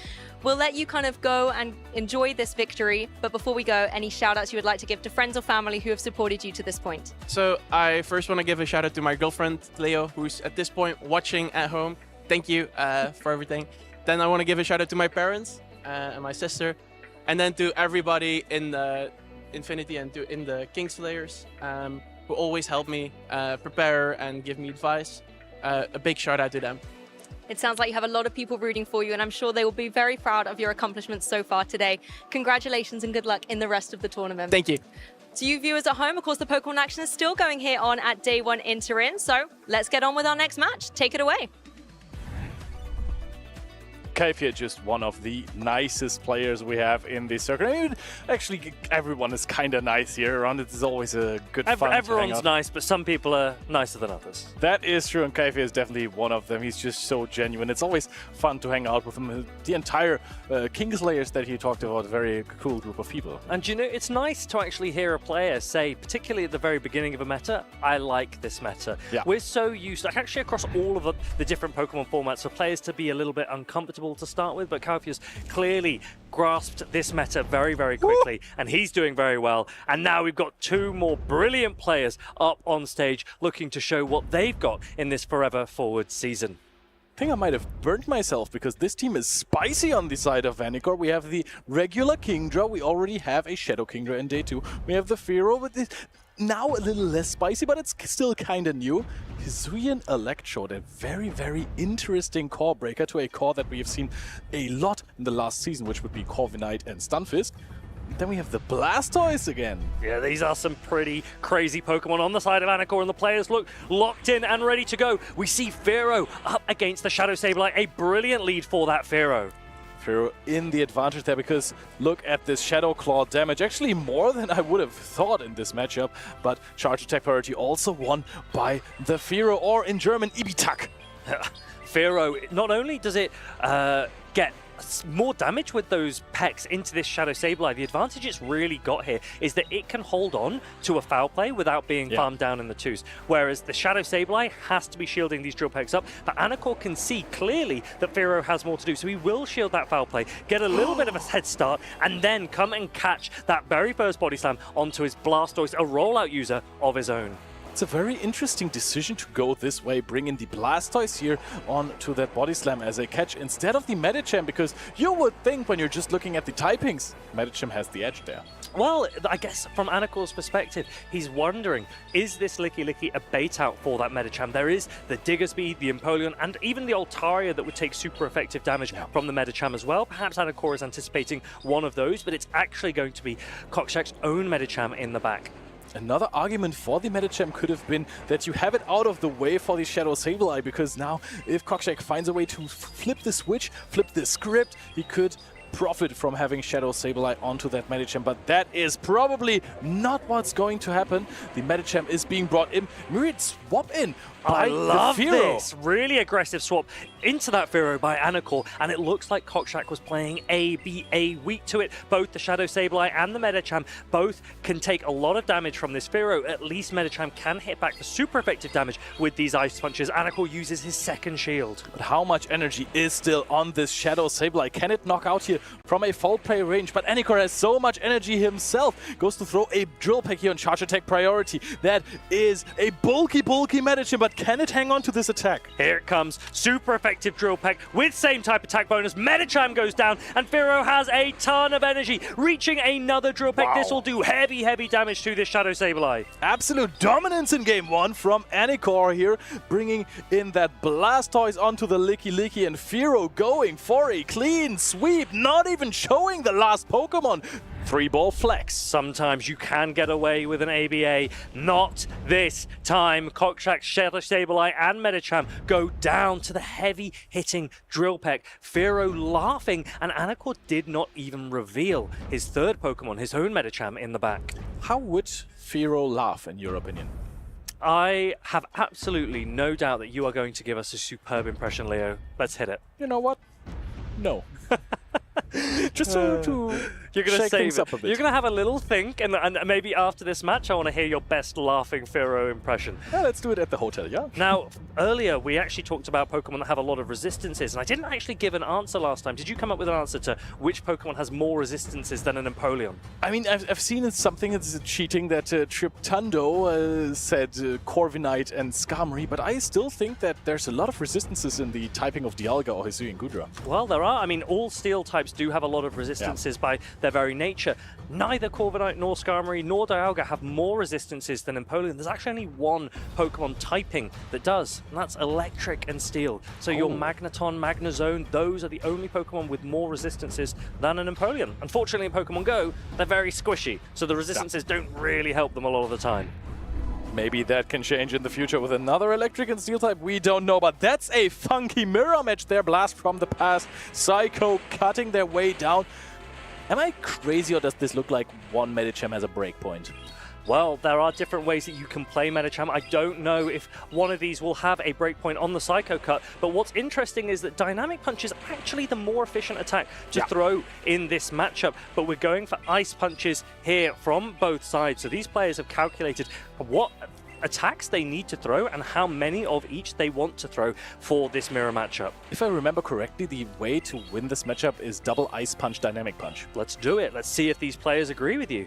We'll let you kind of go and enjoy this victory, but before we go, any shout-outs you would like to give to friends or family who have supported you to this point? So I first want to give a shout-out to my girlfriend, Leo, who's at this point watching at home. Thank you for everything. Then I want to give a shout-out to my parents and my sister, and then to everybody in the Infinity and in the Kingslayers, who always help me prepare and give me advice. A big shout out to them. It sounds like you have a lot of people rooting for you, and I'm sure they will be very proud of your accomplishments so far today. Congratulations and good luck in the rest of the tournament. Thank you. To you viewers at home, of course, the Pokemon action is still going here on at Day 1 in Turin, so let's get on with our next match. Take it away. Kayfia, just one of the nicest players we have in this circuit. I mean, actually, everyone is kind of nice here around. It's always a good fun. Everyone's nice, but some people are nicer than others. That is true, and Kayfia is definitely one of them. He's just so genuine. It's always fun to hang out with him. The entire Kingslayers that he talked about, a very cool group of people. And you know, it's nice to actually hear a player say, particularly at the very beginning of a meta, I like this meta. Yeah. We're so used, like actually across all of the different Pokemon formats, for players to be a little bit uncomfortable to start with, but Kayfia's clearly grasped this meta very, very quickly, and he's doing very well. And now we've got two more brilliant players up on stage looking to show what they've got in this Forever Forward season. I think I might have burnt myself because this team is spicy on the side of Vanicore. We have the regular Kingdra. We already have a Shadow Kingdra in day 2. We have the Fearow, but it's now a little less spicy, but it's still kind of new. Hisuian Electrode, a very, very interesting core breaker to a core that we have seen a lot in the last season, which would be Corviknight and Stunfisk. Then we have the Blastoise again. Yeah, these are some pretty crazy Pokemon on the side of Vanicore, and the players look locked in and ready to go. We see Fearow up against the Shadow Sableye, a brilliant lead for that Fearow. Fearow in the advantage there because look at this Shadow Claw damage. Actually more than I would have thought in this matchup, but charge attack priority also won by the Fearow, or in German, Ibitak. Fearow, not only does it get more damage with those pecks into this Shadow Sableye, the advantage it's really got here is that it can hold on to a foul play without being farmed down in the twos, whereas the Shadow Sableye has to be shielding these drill pecks up, but Anacore can see clearly that Fearow has more to do, so he will shield that foul play, get a little bit of a head start, and then come and catch that very first body slam onto his Blastoise, a rollout user of his own. It's a very interesting decision to go this way, bring in the Blastoise here onto that body slam as a catch instead of the Medicham, because you would think when you're just looking at the typings, Medicham has the edge there. Well, I guess from Anacore's perspective, he's wondering, is this Licky a bait out for that Medicham? There is the Diggersby, the Empoleon, and even the Altaria that would take super effective damage from the Medicham as well. Perhaps Anacore is anticipating one of those, but it's actually going to be Cockshak's own Medicham in the back. Another argument for the Medicham could have been that you have it out of the way for the Shadow Sableye, because now if Cockshak finds a way to flip the switch, flip the script, he could profit from having Shadow Sableye onto that Medicham, but that is probably not what's going to happen. The Medicham is being brought in. Myriad swap in by I love the Fearow. this. Really aggressive swap into that Fearow by Anacore, and it looks like Cockshak was playing A weak to it. Both the Shadow Sableye and the Medicham both can take a lot of damage from this Fearow. At least Medicham can hit back the super effective damage with these ice punches. Anacore uses his second shield. But how much energy is still on this Shadow Sableye? Can it knock out here here from a foul play range, but Anikor has so much energy himself. Goes to throw a drill pack here on charge attack priority. That is a bulky Medicham, but can it hang on to this attack? Here it comes. Super effective drill pack with same type attack bonus. Medicham goes down, and Firo has a ton of energy. Reaching another drill pack. This will do heavy damage to this Shadow Sableye. Absolute dominance in game one from Anikor here, bringing in that Blastoise onto the Licky, and Firo going for a clean sweep, not even showing the last Pokemon. 3-ball flex. Sometimes you can get away with an ABA. Not this time. Cockshack, Shadow Sableye, and Medicham go down to the heavy-hitting drill peck. Firo laughing, and Anikor did not even reveal his third Pokemon, his own Medicham, in the back. How would Firo laugh, in your opinion? I have absolutely no doubt that you are going to give us a superb impression, Leo. Let's hit it. You know what? No. Just to you're going to shake save things it. up a bit. You're going to have a little think, and maybe after this match, I want to hear your best laughing Firo impression. Yeah, let's do it at the hotel, yeah? Now, earlier we actually talked about Pokemon that have a lot of resistances, and I didn't actually give an answer last time. Did you come up with an answer to which Pokemon has more resistances than an Empoleon? I mean, I've seen it's something that's cheating that Triptundo said Corviknight and Skarmory, but I still think that there's a lot of resistances in the typing of Dialga or Hisuian Gudra. Well, there are. I mean, all steel types do have a lot of resistances by their very nature. Neither Corviknight nor Skarmory nor Dialga have more resistances than Empoleon. There's actually only one Pokemon typing that does, and that's Electric and Steel. So your Magneton, Magnezone, those are the only Pokemon with more resistances than an Empoleon. Unfortunately, in Pokemon Go, they're very squishy, so the resistances don't really help them a lot of the time. Maybe that can change in the future with another Electric and Steel type, we don't know, but that's a funky mirror match there. Blast from the past, Psycho cutting their way down. Am I crazy, or does this look like one Medicham has a breakpoint? Well, there are different ways that you can play Medicham. I don't know if one of these will have a breakpoint on the Psycho Cut, but what's interesting is that Dynamic Punch is actually the more efficient attack to throw in this matchup, but we're going for Ice Punches here from both sides. So these players have calculated what attacks they need to throw and how many of each they want to throw for this mirror matchup. If I remember correctly, the way to win this matchup is double Ice Punch, Dynamic Punch. Let's do it. Let's see if these players agree with you.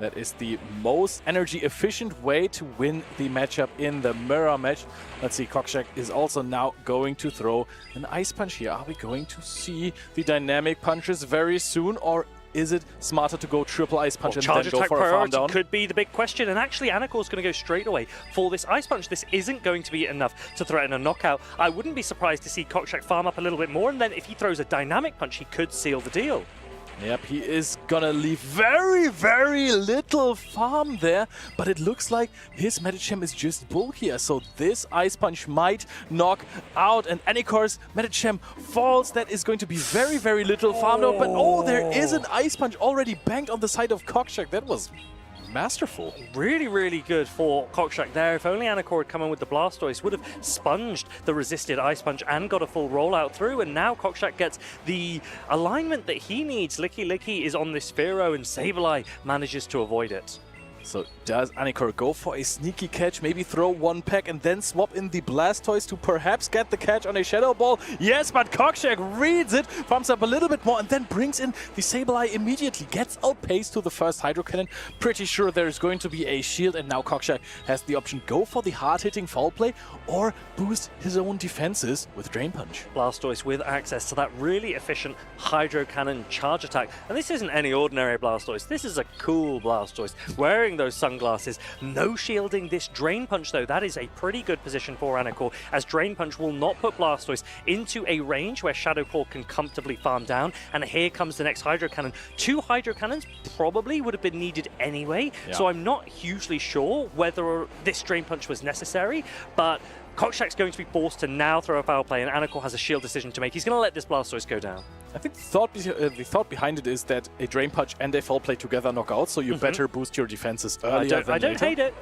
That is the most energy efficient way to win the matchup in the mirror match. Let's see, Cockshack is also now going to throw an Ice Punch here. Are we going to see the Dynamic Punches very soon, or is it smarter to go triple Ice Punch and then go for a farm down? Could be the big question, and actually Anikor's going to go straight away for this Ice Punch. This isn't going to be enough to threaten a knockout. I wouldn't be surprised to see Cockshack farm up a little bit more, and then if he throws a Dynamic Punch, he could seal the deal. Yep, he is gonna leave very little farm there, but it looks like his Medicham is just bulkier, so this Ice Punch might knock out, and Anikor's Medicham falls. That is going to be very little farmed out, but there is an Ice Punch already banked on the side of Cockshack. That was masterful. Really good for Cockshack there. If only Anikor had come in with the Blastoise, would have sponged the resisted Ice Punch and got a full rollout through, and now Cockshack gets the alignment that he needs. Licky is on this Firo, and Sableye manages to avoid it. So does Anikor go for a sneaky catch, maybe throw one pack and then swap in the Blastoise to perhaps get the catch on a Shadow Ball? Yes, but Cockshack reads it, farms up a little bit more, and then brings in the Sableye immediately. Gets outpaced to the first Hydro Cannon. Pretty sure there's going to be a shield, and now Cockshack has the option, go for the hard-hitting foul play or boost his own defenses with Drain Punch. Blastoise with access to that really efficient Hydro Cannon charge attack. And this isn't any ordinary Blastoise. This is a cool Blastoise, wearing those sunglasses. No shielding this Drain Punch, though. That is a pretty good position for Anikor, as Drain Punch will not put Blastoise into a range where Shadow Claw can comfortably farm down. And here comes the next Hydro Cannon. 2 Hydro Cannons probably would have been needed anyway, so I'm not hugely sure whether this Drain Punch was necessary, but Cockshack's going to be forced to now throw a foul play, and Anikor has a shield decision to make. He's going to let this Blastoise go down. I think the thought behind it is that a Drain Punch and a foul play together knock out, so you better boost your defenses earlier than I don't later. hate it.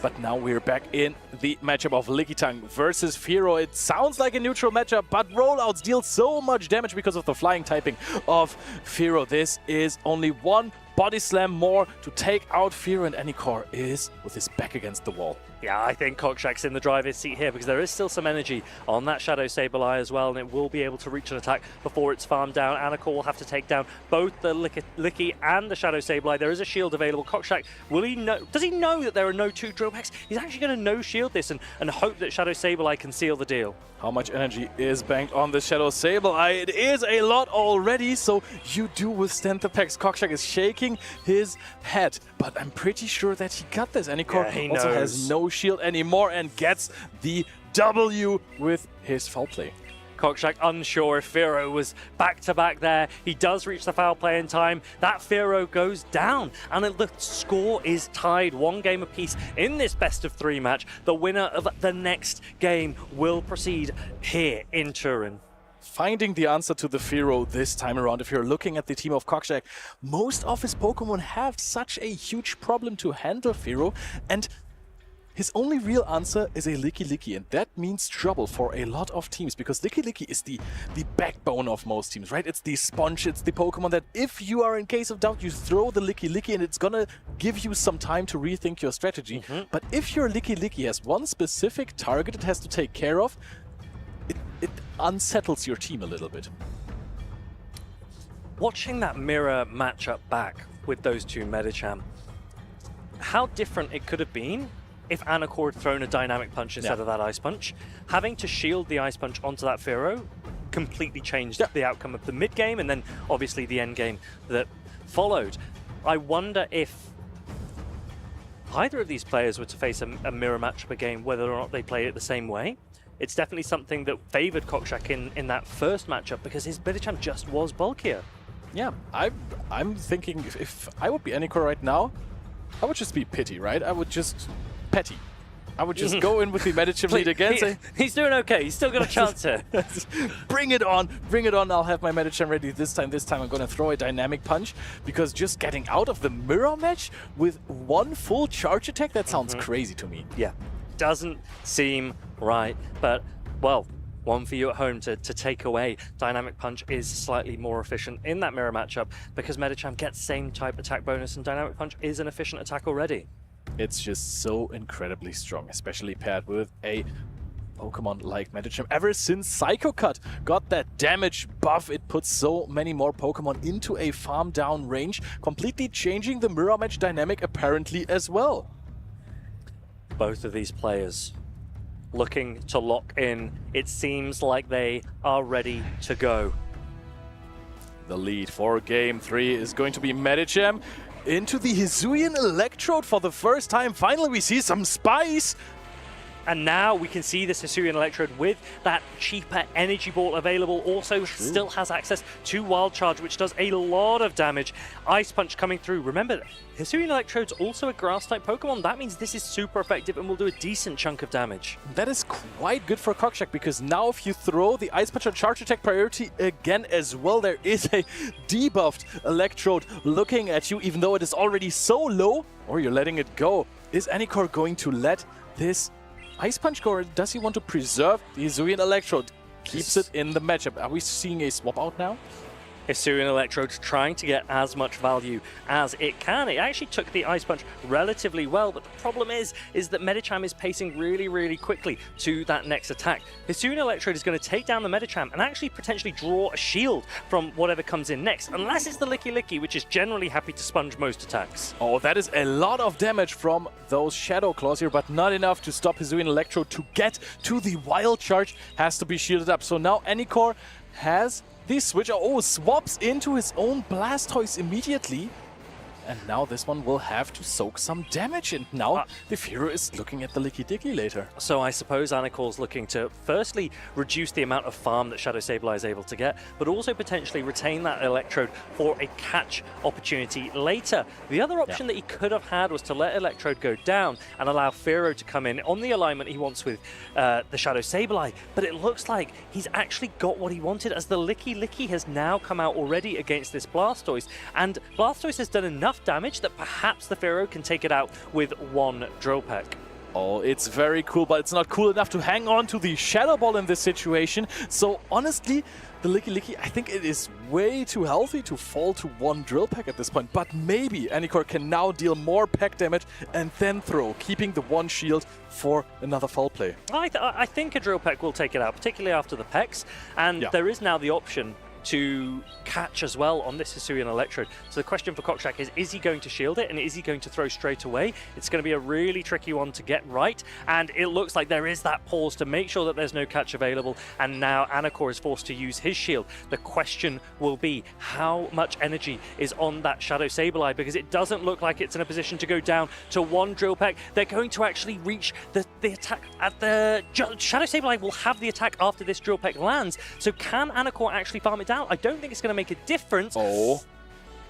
But now we're back in the matchup of Lickitung versus Firo. It sounds like a neutral matchup, but rollouts deal so much damage because of the flying typing of Firo. This is only one Body Slam more to take out Firo, and Anikor is with his back against the wall. Yeah, I think Kokshak's in the driver's seat here because there is still some energy on that Shadow Sableye as well, and it will be able to reach an attack before it's farmed down. Anakor will have to take down both the Licky and the Shadow Sableye. There is a shield available. Kokshak, will he know? Does he know that there are no 2 drill packs? He's actually going to no-shield this and hope that Shadow Sableye can seal the deal. How much energy is banked on the Shadow Sableye? It is a lot already, so you do withstand the packs. Kokshak is shaking his head, but I'm pretty sure that he got this. Anykor also has no shield anymore and gets the W with his foul play. Kokshak unsure if Firo was back-to-back there. He does reach the foul play in time. That Firo goes down, and the score is tied 1 game apiece in this best-of-3 match. The winner of the next game will proceed here in Turin. Finding the answer to the Firo this time around. If you're looking at the team of Kokshak, most of his Pokemon have such a huge problem to handle Firo, and his only real answer is a Licky, and that means trouble for a lot of teams, because Licky is the backbone of most teams, right? It's the sponge, it's the Pokemon that if you are in case of doubt, you throw the Licky and it's gonna give you some time to rethink your strategy. But if your Licky has one specific target it has to take care of, it unsettles your team a little bit. Watching that mirror matchup back with those 2 Medicham, how different it could have been if Anakor had thrown a Dynamic Punch instead of that Ice Punch. Having to shield the Ice Punch onto that Firo completely changed the outcome of the mid-game and then obviously the end game that followed. I wonder if either of these players were to face a mirror matchup again, whether or not they play it the same way. It's definitely something that favoured Kokshak in that first matchup because his Medicham just was bulkier. Yeah, I'm thinking if I would be Anykor right now, I would just be Pity, right? I would just petty. I would just go in with the Medicham lead again. He's doing okay. He's still got a chance here. Bring it on. Bring it on. I'll have my Medicham ready this time. This time I'm going to throw a Dynamic Punch because just getting out of the mirror match with 1 full charge attack, that sounds crazy to me. Yeah, doesn't seem right. But, well, one for you at home to take away. Dynamic Punch is slightly more efficient in that mirror matchup because Medicham gets same type attack bonus and Dynamic Punch is an efficient attack already. It's just so incredibly strong, especially paired with a Pokemon like Medicham. Ever since Psycho Cut got that damage buff, it puts so many more Pokemon into a farm down range, completely changing the mirror match dynamic apparently as well. Both of these players looking to lock in. It seems like they are ready to go. The lead for Game 3 is going to be Medicham into the Hisuian Electrode for the first time. Finally, we see some spice. And now we can see this Hisuian Electrode with that cheaper Energy Ball available. Also still has access to Wild Charge, which does a lot of damage. Ice Punch coming through. Remember, Hisuian Electrode's also a Grass-type Pokemon. That means this is super effective and will do a decent chunk of damage. That is quite good for Kokshak, because now if you throw the Ice Punch on Charge Attack priority again as well, there is a debuffed Electrode looking at you, even though it is already so low, or you're letting it go. Is Anykor going to let this Ice Punch go, or does he want to preserve the Hisuian Electrode? Keeps it in the matchup. Are we seeing a swap out now? Hisuian Electrode trying to get as much value as it can. It actually took the Ice Punch relatively well, but the problem is that Medicham is pacing really, really quickly to that next attack. Hisuian Electrode is going to take down the Medicham and actually potentially draw a shield from whatever comes in next, unless it's the Licky, which is generally happy to sponge most attacks. Oh, that is a lot of damage from those Shadow Claws here, but not enough to stop Hisuian Electrode to get to the Wild Charge. Has to be shielded up. So now Anykor has the switch, swaps into his own Blastoise immediately. And now this one will have to soak some damage. And now the Firo is looking at the Licky later. So I suppose Anakor's looking to firstly reduce the amount of farm that Shadow Sableye is able to get, but also potentially retain that Electrode for a catch opportunity later. The other option that he could have had was to let Electrode go down and allow Firo to come in on the alignment he wants with the Shadow Sableye. But it looks like he's actually got what he wanted, as the Licky has now come out already against this Blastoise. And Blastoise has done enough damage that perhaps the Firo can take it out with 1 Drill Peck. Oh, it's very cool, but it's not cool enough to hang on to the Shadow Ball in this situation. So honestly, the Licky, I think it is way too healthy to fall to one Drill Peck at this point. But maybe Anikor can now deal more Peck damage and then throw, keeping the one shield for another foul play. I think a Drill Peck will take it out, particularly after the Pecks. And there is now the option to catch as well on this Hisuian Electrode. So the question for Kokshak is he going to shield it and is he going to throw straight away? It's going to be a really tricky one to get right, and it looks like there is that pause to make sure that there's no catch available, and now Anikor is forced to use his shield. The question will be how much energy is on that Shadow Sableye, because it doesn't look like it's in a position to go down to one Drill Peck. They're going to actually reach the attack at the... Shadow Sableye will have the attack after this Drill Peck lands, so can Anikor actually farm it down? I don't think it's going to make a difference. Oh,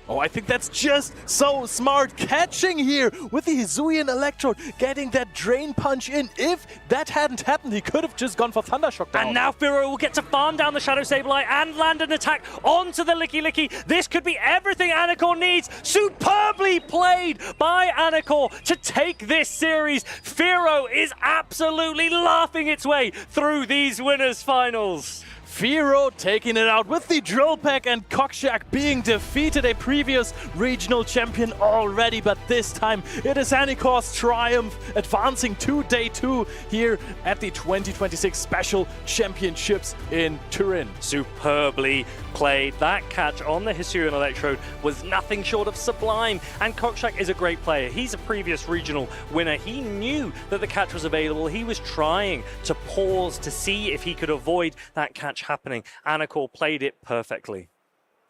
I think that's just so smart. Catching here with the Hisuian Electrode, getting that Drain Punch in. If that hadn't happened, he could have just gone for Thundershock down. And now Firo will get to farm down the Shadow Sableye and land an attack onto the Licky. This could be everything Anikor needs. Superbly played by Anikor to take this series. Firo is absolutely laughing its way through these winners' finals. Firo taking it out with the Drill Peck, and Kokshak being defeated, a previous regional champion already, but this time it is Anikor's triumph, advancing to Day 2 here at the 2026 Special Championships in Turin. Superbly played. That catch on the Hisuian Electrode was nothing short of sublime, and Kokshak is a great player. He's a previous regional winner. He knew that the catch was available. He was trying to pause to see if he could avoid that catch happening. Anikor played it perfectly.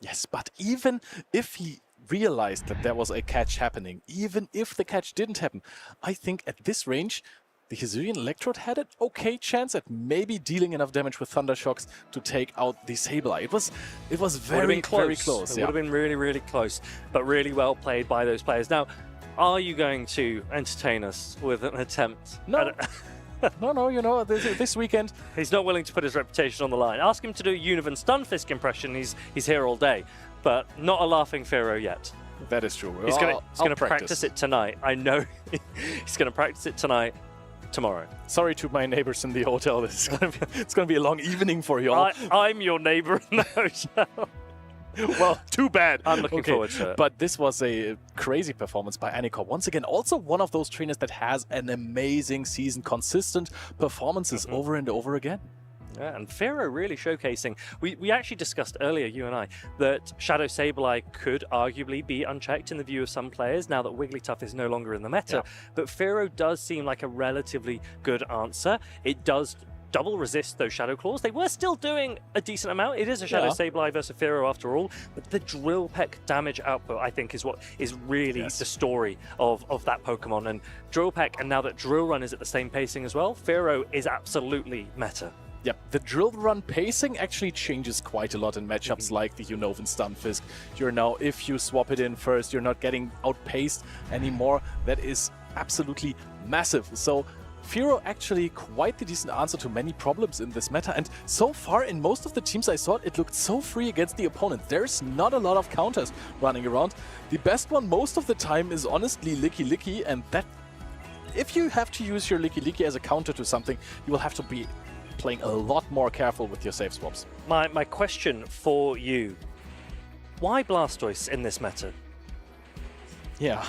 Yes, but even if he realized that there was a catch happening, even if the catch didn't happen, I think at this range, the Hisuian Electrode had an okay chance at maybe dealing enough damage with Thundershocks to take out the Sableye. It was very close. It would have been really, really close, but really well played by those players. Now, are you going to entertain us with an attempt? No. No, you know, this weekend... He's not willing to put his reputation on the line. Ask him to do a Univan Stunfisk impression, he's here all day. But not a laughing Firo yet. That is true. He's going to practice it tonight. I know he's going to practice it tonight, tomorrow. Sorry to my neighbors in the hotel. It's going to be a long evening for you all. I'm your neighbor in the hotel. Well, too bad. I'm looking forward to it. But this was a crazy performance by Anikor. Once again, also one of those trainers that has an amazing season, consistent performances over and over again. Yeah, and Firo really showcasing. We actually discussed earlier, you and I, that Shadow Sableye could arguably be unchecked in the view of some players now that Wigglytuff is no longer in the meta. Yeah. But Firo does seem like a relatively good answer. It does double resist those Shadow Claws. They were still doing a decent amount. It is a Shadow Sableye versus Firo after all, but the Drill Peck damage output, I think, is what is really the story of that Pokemon. And Drill Peck, and now that Drill Run is at the same pacing as well, Firo is absolutely meta. Yep, the Drill Run pacing actually changes quite a lot in matchups like the Univan Stunfisk. You're now, if you swap it in first, you're not getting outpaced anymore. That is absolutely massive. So Firo actually quite the decent answer to many problems in this meta, and so far in most of the teams I saw it looked so free against the opponent. There's not a lot of counters running around. The best one most of the time is honestly Licky, and that if you have to use your Licky as a counter to something, you will have to be playing a lot more careful with your save swaps. My question for you, why Blastoise in this meta? Yeah,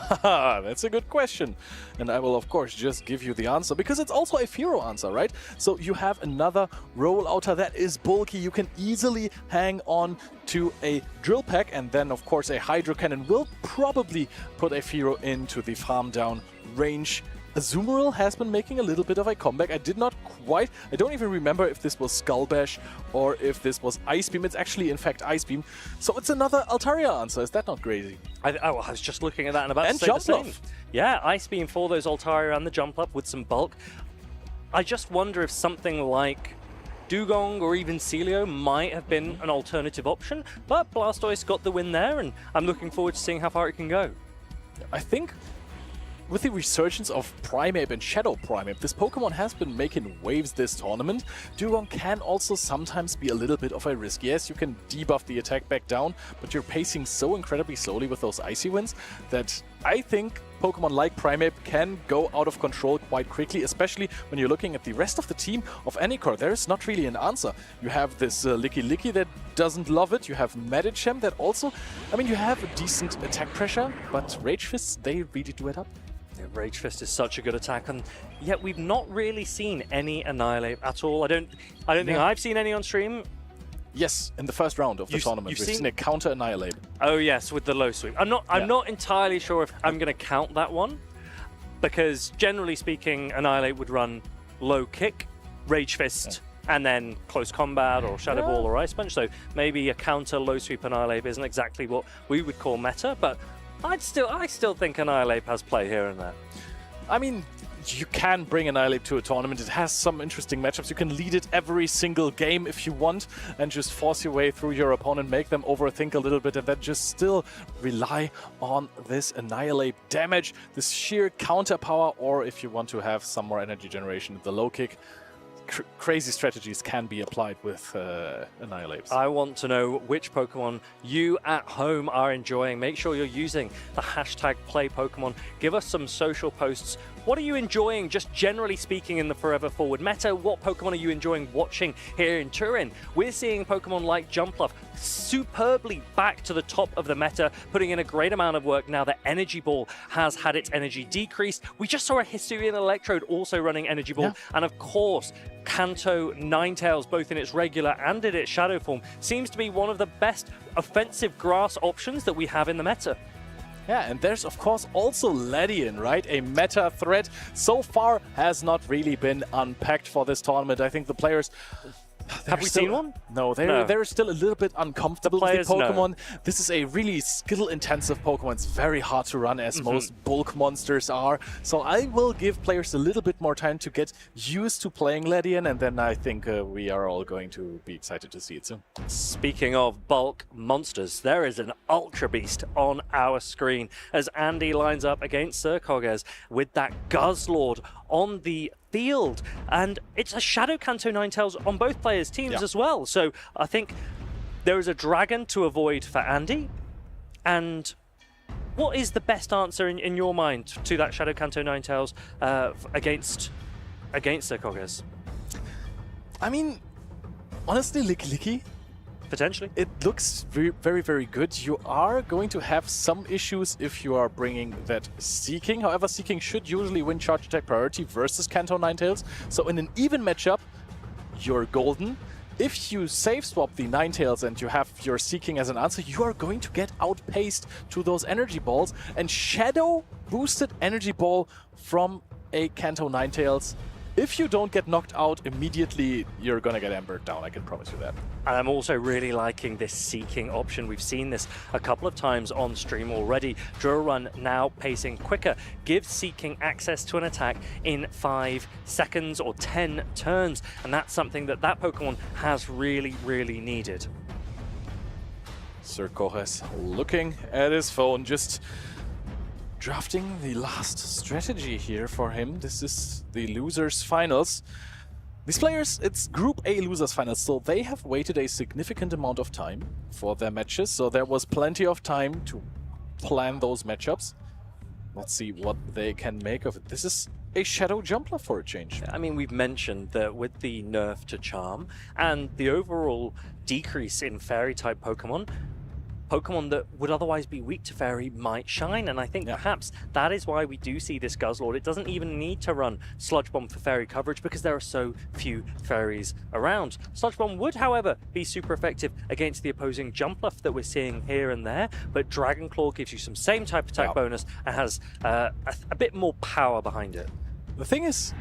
that's a good question. And I will, of course, just give you the answer, because it's also a Firo answer, right? So you have another rollouter that is bulky. You can easily hang on to a Drill Peck, and then, of course, a Hydro Cannon will probably put a Firo into the farm down range. Azumarill has been making a little bit of a comeback. I don't even remember if this was Skull Bash or if this was Ice Beam. It's actually, in fact, Ice Beam. So it's another Altaria answer. Is that not crazy? I was just looking at that and about to say the same. Yeah, Ice Beam for those Altaria and the Jump Up with some bulk. I just wonder if something like Dugong or even Celio might have been an alternative option, but Blastoise got the win there, and I'm looking forward to seeing how far it can go. I think with the resurgence of Primeape and Shadow Primeape, this Pokemon has been making waves this tournament. Dugong can also sometimes be a little bit of a risk. Yes, you can debuff the attack back down, but you're pacing so incredibly slowly with those Icy Winds that I think Pokemon like Primeape can go out of control quite quickly, especially when you're looking at the rest of the team of Anycore. There's not really an answer. You have this Licky that doesn't love it. You have Medicham that also, I mean, you have a decent attack pressure, but Rage Fists, they really do it up. Yeah, Rage Fist is such a good attack, and yet we've not really seen any Annihilate at all. I don't think I've seen any on stream. Yes, in the first round of the tournament, we've seen a counter Annihilate. Oh yes, with the low sweep. I'm not entirely sure if I'm going to count that one, because generally speaking, Annihilate would run low kick, Rage Fist, and then close combat or Shadow Ball or Ice Punch. So maybe a counter low sweep Annihilate isn't exactly what we would call meta, but I still think Annihilate has play here and there. I mean, you can bring Annihilate to a tournament. It has some interesting matchups. You can lead it every single game if you want and just force your way through your opponent, make them overthink a little bit, and then just still rely on this Annihilate damage, this sheer counter power, or if you want to have some more energy generation, the low kick. Crazy strategies can be applied with Annihilates. I want to know which Pokemon you at home are enjoying. Make sure you're using the hashtag #PlayPokemon. Give us some social posts. What are you enjoying, just generally speaking, in the Forever Forward meta? What Pokemon are you enjoying watching here in Turin? We're seeing Pokemon like Jumpluff superbly back to the top of the meta, putting in a great amount of work now that Energy Ball has had its energy decreased. We just saw a Hisuian Electrode also running Energy Ball. And of course, Kanto Ninetales, both in its regular and in its shadow form, seems to be one of the best offensive grass options that we have in the meta. Yeah, and there's of course also Ledian, right? A meta threat so far has not really been unpacked for this tournament. I think the players... Have we seen one? No, they're still a little bit uncomfortable with the Pokemon. This is a really skill-intensive Pokemon. It's very hard to run, as most bulk monsters are. So I will give players a little bit more time to get used to playing Ledian, and then I think we are all going to be excited to see it soon. Speaking of bulk monsters, there is an Ultra Beast on our screen as Andy lines up against Sir Kogez with that Guzzlord on the field, and it's a Shadow Kanto Ninetales on both players' teams as well. So I think there is a dragon to avoid for Andy. And what is the best answer in your mind to that Shadow Kanto Ninetales against Sir Kogez? I mean, honestly, Licky. Potentially. It looks very, very good. You are going to have some issues if you are bringing that Seeking. However, Seeking should usually win charge attack priority versus Kanto Ninetales. So in an even matchup, you're golden. If you save swap the Ninetales and you have your Seeking as an answer, you are going to get outpaced to those energy balls. And Shadow boosted energy ball from a Kanto Ninetales. If you don't get knocked out immediately, you're going to get embered down, I can promise you that. And I'm also really liking this Seeking option. We've seen this a couple of times on stream already. Drill Run now pacing quicker, gives Seeking access to an attack in 5 seconds or 10 turns. And that's something that Pokemon has really, really needed. Sir Kogez looking at his phone, just drafting the last strategy here for him. This is the losers finals. These players, it's Group A losers finals, so they have waited a significant amount of time for their matches, so there was plenty of time to plan those matchups. Let's see what they can make of it. This is a Shadow Jumpluff for a change. I mean, we've mentioned that with the nerf to Charm and the overall decrease in Fairy-type Pokemon that would otherwise be weak to Fairy might shine, and I think perhaps that is why we do see this Guzzlord. It doesn't even need to run Sludge Bomb for Fairy coverage because there are so few Fairies around. Sludge Bomb would, however, be super effective against the opposing Jumpluff that we're seeing here and there, but Dragon Claw gives you some same type attack bonus and has a bit more power behind it. The thing is,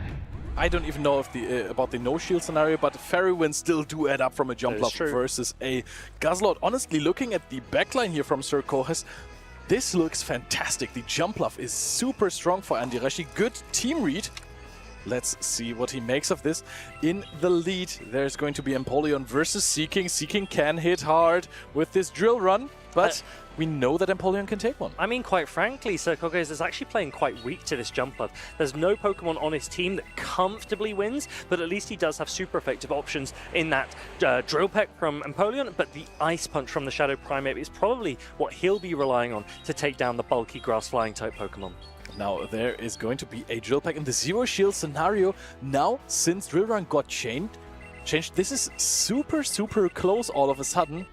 I don't even know if about the no-shield scenario, but Fairy Winds still do add up from a Jumpluff versus a Guzzlord. Honestly, looking at the backline here from Sir Kogez, this looks fantastic. The Jumpluff is super strong for Andy Reshi. Good team read. Let's see what he makes of this. In the lead, there's going to be Empoleon versus Seeking. Seeking can hit hard with this Drill Run, but we know that Empoleon can take one. I mean, quite frankly, Sir Koges is actually playing quite weak to this jump love. There's no Pokemon on his team that comfortably wins, but at least he does have super effective options in that Drill Peck from Empoleon, but the Ice Punch from the Shadow Primeape is probably what he'll be relying on to take down the bulky grass flying type Pokemon. Now there is going to be a Drill Peck in the Zero Shield scenario. Now, since Drill Run got changed, this is super close all of a sudden.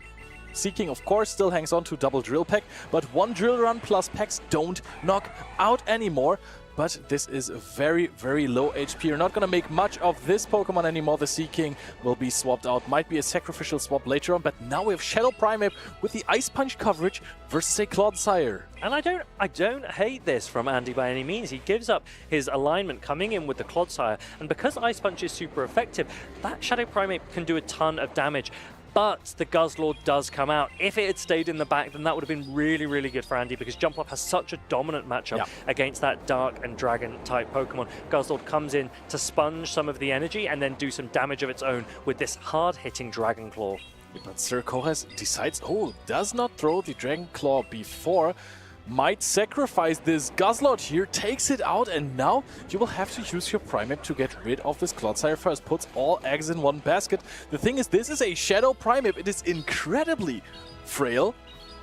Seeking, of course, still hangs on to double Drill Peck, but one Drill Run plus Pecks don't knock out anymore. But this is very low HP. You're not going to make much of this Pokemon anymore. The Seeking will be swapped out. Might be a sacrificial swap later on, but now we have Shadow Primeape with the Ice Punch coverage versus a Clodsire. And I don't hate this from Andy by any means. He gives up his alignment coming in with the Clodsire, and because Ice Punch is super effective, that Shadow Primeape can do a ton of damage. But the Guzzlord does come out. If it had stayed in the back, then that would have been really good for Andy, because Jumpluff has such a dominant matchup against that Dark and Dragon type Pokemon. Guzzlord comes in to sponge some of the energy and then do some damage of its own with this hard-hitting Dragon Claw. But Sir Kohes decides, does not throw the Dragon Claw before. Might sacrifice this Guzzlord here, takes it out, and now you will have to use your Primeape to get rid of this Clodsire first. Puts all eggs in one basket. The thing is, this is a Shadow Primeape. It is incredibly frail.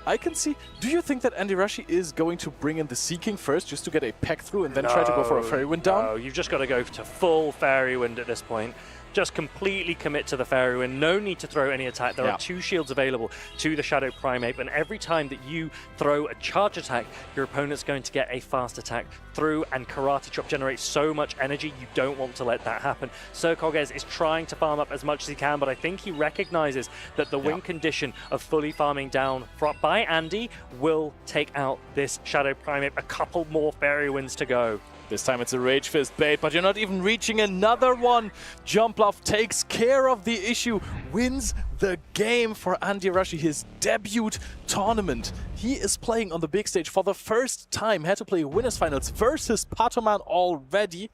I can see... Do you think that Andy Rashi is going to bring in the Seeking first just to get a peck through and then try to go for a Fairy Wind down? No, you've just got to go to full Fairy Wind at this point. Just completely commit to the Fairy Wind. No need to throw any attack. There are 2 shields available to the Shadow Primeape, and every time that you throw a charge attack, your opponent's going to get a fast attack through, and Karate Chop generates so much energy, you don't want to let that happen. Sir Koges is trying to farm up as much as he can, but I think he recognizes that the win condition of fully farming down by Andy will take out this Shadow Primeape. A couple more Fairy Winds to go. This time it's a Rage Fist bait, but you're not even reaching another one. Jumpluff takes care of the issue, wins the game for Andy Rashi, his debut tournament. He is playing on the big stage for the first time. Had to play winners finals versus Patoman already.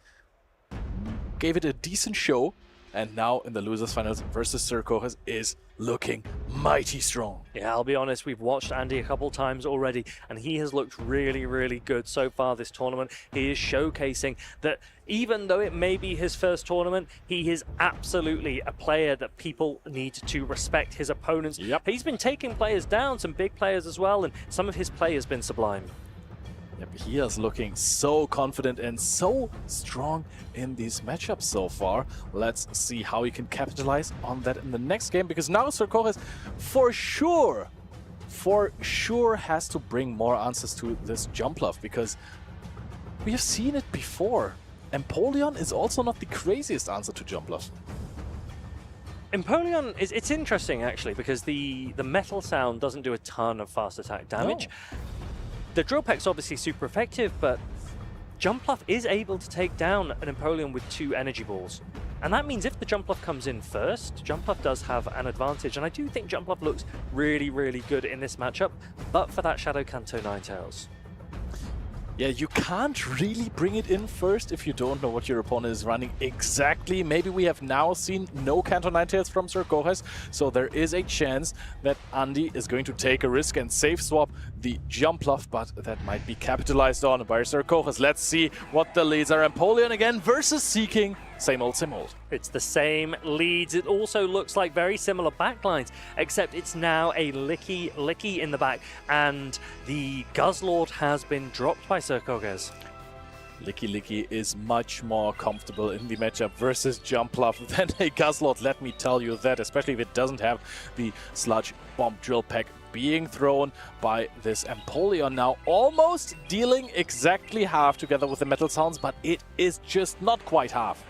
Gave it a decent show. And now in the losers finals versus Sir Kohes is looking mighty strong. Yeah, I'll be honest, we've watched Andy a couple times already, and he has looked really good so far this tournament. He is showcasing that even though it may be his first tournament, he is absolutely a player that people need to respect his opponents. He's been taking players down, some big players as well, and some of his play has been sublime. Yep, he is looking so confident and so strong in these matchups so far. Let's see how he can capitalize on that in the next game, because now Sir Kohes for sure has to bring more answers to this Jumpluff, because we have seen it before. Empoleon is also not the craziest answer to Jumpluff. Empoleon, it's interesting actually, because the metal sound doesn't do a ton of fast attack damage. No. The Drill Peck's obviously super effective, but Jumpluff is able to take down an Empoleon with 2 energy balls. And that means if the Jumpluff comes in first, Jumpluff does have an advantage. And I do think Jumpluff looks really good in this matchup, but for that Shadow Kanto Ninetales. Yeah, you can't really bring it in first if you don't know what your opponent is running exactly. Maybe we have now seen no Kanto Ninetales from Sir Kohes, so there is a chance that Andy is going to take a risk and safe swap the Jumpluff, but that might be capitalized on by Sir Kohes. Let's see what the leads are. Empoleon again versus Seeking. Same old, same old. It's the same leads. It also looks like very similar backlines, except it's now a Licky in the back, and the Guzzlord has been dropped by Sir Koges. Licky is much more comfortable in the matchup versus Jumpluff than a Guzzlord, let me tell you that, especially if it doesn't have the Sludge Bomb Drill Peck being thrown by this Empoleon now, almost dealing exactly half together with the metal sounds, but it is just not quite half.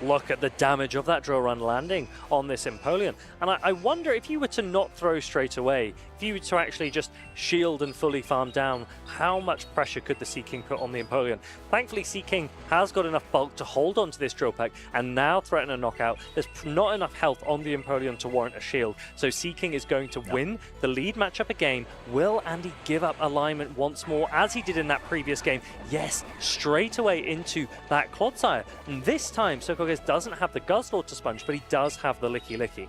Look at the damage of that Drill Run landing on this Empoleon. And I wonder if you were to not throw straight away, if you were to actually just shield and fully farm down, how much pressure could the Seeking put on the Empoleon? Thankfully, Seeking has got enough bulk to hold onto this Drill Peck and now threaten a knockout. There's not enough health on the Empoleon to warrant a shield, so Seeking is going to win the lead matchup again. Will Andy give up alignment once more, as he did in that previous game? Yes, straight away into that Clodsire. And this time, Sir Koges doesn't have the Guzzlord to sponge, but he does have the Licky.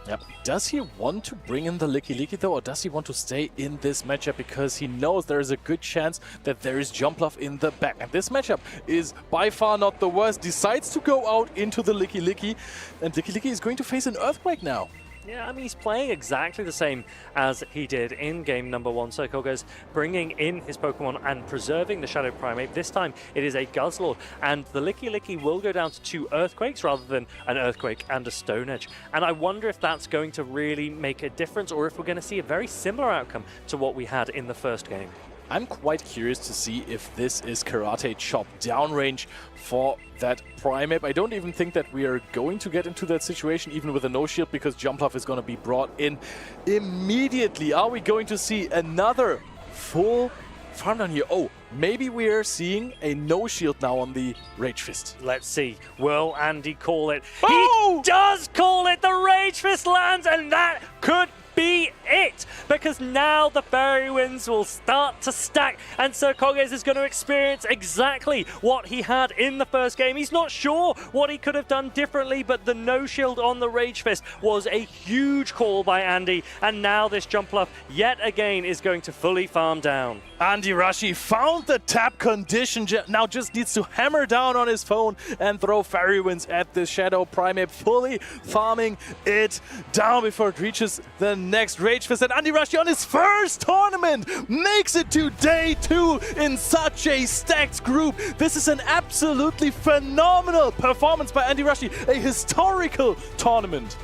Yep. Does he want to bring in the Licky though, or does he want to stay in this matchup because he knows there is a good chance that there is Jumpluff in the back? And this matchup is by far not the worst. Decides to go out into the Licky, and Licky is going to face an Earthquake now. Yeah, I mean, he's playing exactly the same as he did in game number 1. So Koga's bringing in his Pokemon and preserving the Shadow Primate. This time, it is a Guzzlord, and the Licky will go down to 2 Earthquakes rather than an Earthquake and a Stone Edge. And I wonder if that's going to really make a difference, or if we're going to see a very similar outcome to what we had in the first game. I'm quite curious to see if this is Karate Chop downrange for that Primeape. I don't even think that we are going to get into that situation even with a no-shield, because Jumpluff is going to be brought in immediately. Are we going to see another full farm down here? Oh, maybe we are seeing a no-shield now on the Rage Fist. Let's see. Will Andy call it? Oh! He does call it! The Rage Fist lands, and that could be it, because now the Fairy Winds will start to stack, and Sir Koges is going to experience exactly what he had in the first game. He's not sure what he could have done differently, but the no shield on the Rage Fist was a huge call by Andy, and now this Jumpluff yet again is going to fully farm down. Andy Rashi found the tap condition, now just needs to hammer down on his phone and throw Fairy Winds at the Shadow Primeape, fully farming it down before it reaches the next Rage Fist. And Andy Rashi on his first tournament makes it to day 2 in such a stacked group. This is an absolutely phenomenal performance by Andy Rashi, a historical tournament.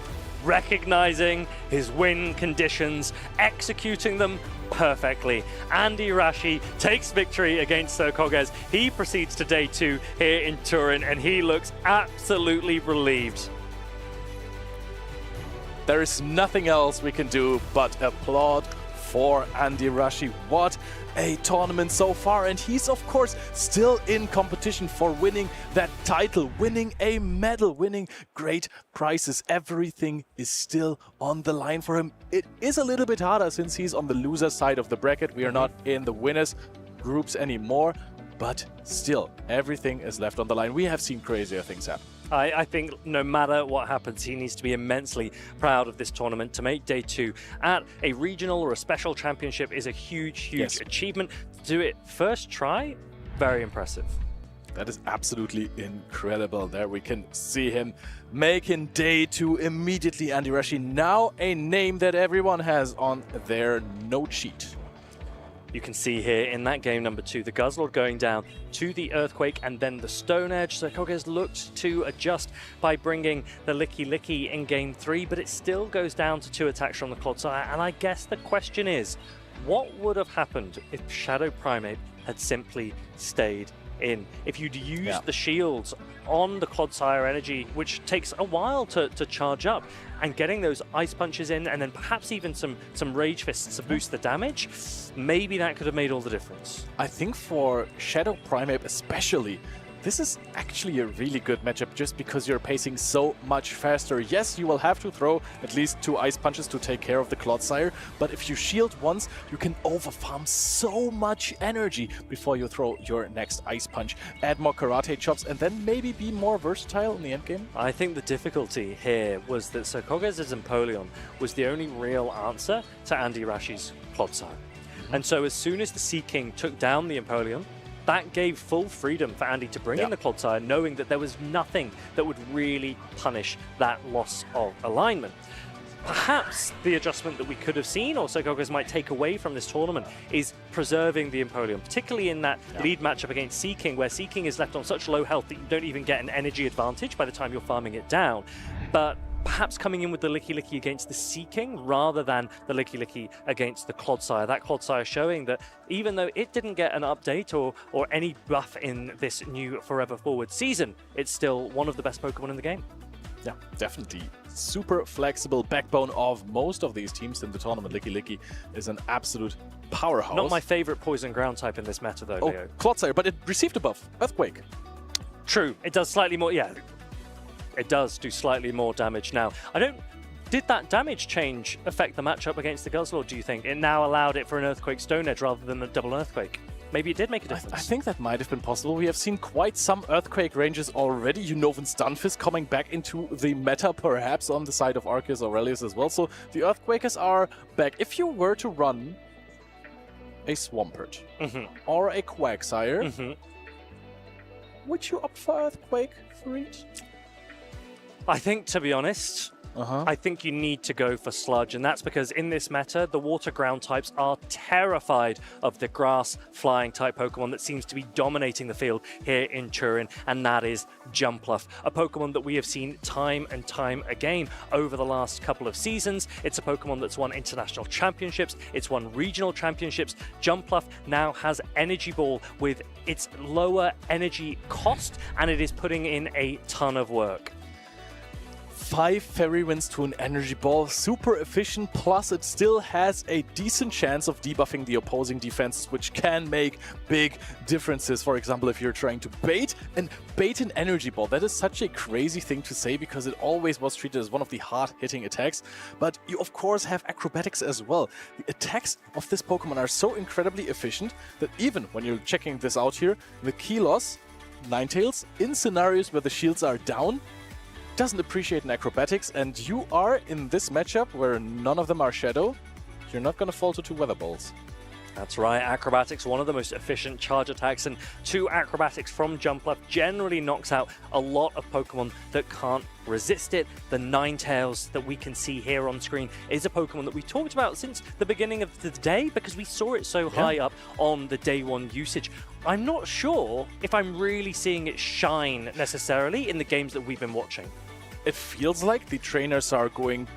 Recognizing his win conditions, executing them perfectly. Andy Rashi takes victory against Sir Koges. He proceeds to day 2 here in Turin, and he looks absolutely relieved. There is nothing else we can do but applaud for Andy Rashi. What a tournament so far, and he's of course still in competition for winning that title, winning a medal, winning great prizes. Everything is still on the line for him. It is a little bit harder since he's on the loser side of the bracket. We are not in the winners groups anymore, but still everything is left on the line. We have seen crazier things happen. I think no matter what happens, he needs to be immensely proud of this tournament. To make day 2 at a regional or a special championship is a huge achievement. To do it first try, very impressive. That is absolutely incredible. There we can see him making day 2 immediately. Andy Rashi, now a name that everyone has on their note sheet. You can see here in that game number 2, the Guzzlord going down to the Earthquake and then the Stone Edge. So Koges looked to adjust by bringing the Licky in game 3, but it still goes down to 2 attacks from the Clodsire. And I guess the question is, what would have happened if Shadow Primeape had simply stayed in? If you'd used the shields on the Clodsire energy, which takes a while to charge up, and getting those Ice Punches in, and then perhaps even some Rage Fists to boost the damage, maybe that could have made all the difference. I think for Shadow Primeape especially, this is actually a really good matchup just because you're pacing so much faster. Yes, you will have to throw at least 2 Ice Punches to take care of the Clodsire, but if you shield once, you can overfarm so much energy before you throw your next Ice Punch. Add more Karate Chops and then maybe be more versatile in the endgame. I think the difficulty here was that Sir Koges' Empoleon was the only real answer to Andy Rashi's Clodsire. And so as soon as the Sea King took down the Empoleon, that gave full freedom for Andy to bring in the Clodsire, knowing that there was nothing that would really punish that loss of alignment. Perhaps the adjustment that we could have seen, or Sir Koges might take away from this tournament, is preserving the Empoleon, particularly in that lead matchup against Sea King, where Sea King is left on such low health that you don't even get an energy advantage by the time you're farming it down. But perhaps coming in with the Licky against the Sea King rather than the Licky against the Clodsire. That Clodsire showing that even though it didn't get an update or any buff in this new Forever Forward season, it's still one of the best Pokemon in the game. Yeah, definitely. Super flexible backbone of most of these teams in the tournament. Licky is an absolute powerhouse. Not my favorite poison ground type in this meta though, Leo. Clodsire, but it received a buff. Earthquake. True, it does slightly more, it does do slightly more damage now. Did that damage change affect the matchup against the Guzzlord, do you think? It now allowed it for an Earthquake Stone Edge rather than a double Earthquake? maybe it did make a difference. I think that might have been possible. We have seen quite some Earthquake ranges already. Unova Stunfisk coming back into the meta, perhaps on the side of Arceus Aurelius as well. So the Earthquakers are back. If you were to run a Swampert or a Quagsire, would you opt for Earthquake for each? I think, to be honest, I think you need to go for Sludge, and that's because in this meta, the water ground types are terrified of the grass flying type Pokemon that seems to be dominating the field here in Turin, and that is Jumpluff, a Pokemon that we have seen time and time again over the last couple of seasons. It's a Pokemon that's won international championships, it's won regional championships. Jumpluff now has Energy Ball with its lower energy cost, and it is putting in a ton of work. 5 Fairy Winds to an Energy Ball, super efficient, plus it still has a decent chance of debuffing the opposing defenses, which can make big differences. For example, if you're trying to bait an Energy Ball, that is such a crazy thing to say because it always was treated as one of the hard-hitting attacks, but you of course have acrobatics as well. The attacks of this Pokemon are so incredibly efficient that even when you're checking this out here, the Kelos, Ninetales, in scenarios where the shields are down, doesn't appreciate an acrobatics, and you are in this matchup where none of them are Shadow, you're not going to fall to 2 Weather Balls. That's right, acrobatics, one of the most efficient charge attacks, and 2 acrobatics from Jumpluff generally knocks out a lot of Pokemon that can't resist it. The Ninetales that we can see here on screen is a Pokemon that we talked about since the beginning of the day because we saw it so high up on the day 1 usage. I'm not sure if I'm really seeing it shine necessarily in the games that we've been watching. It feels like the trainers are going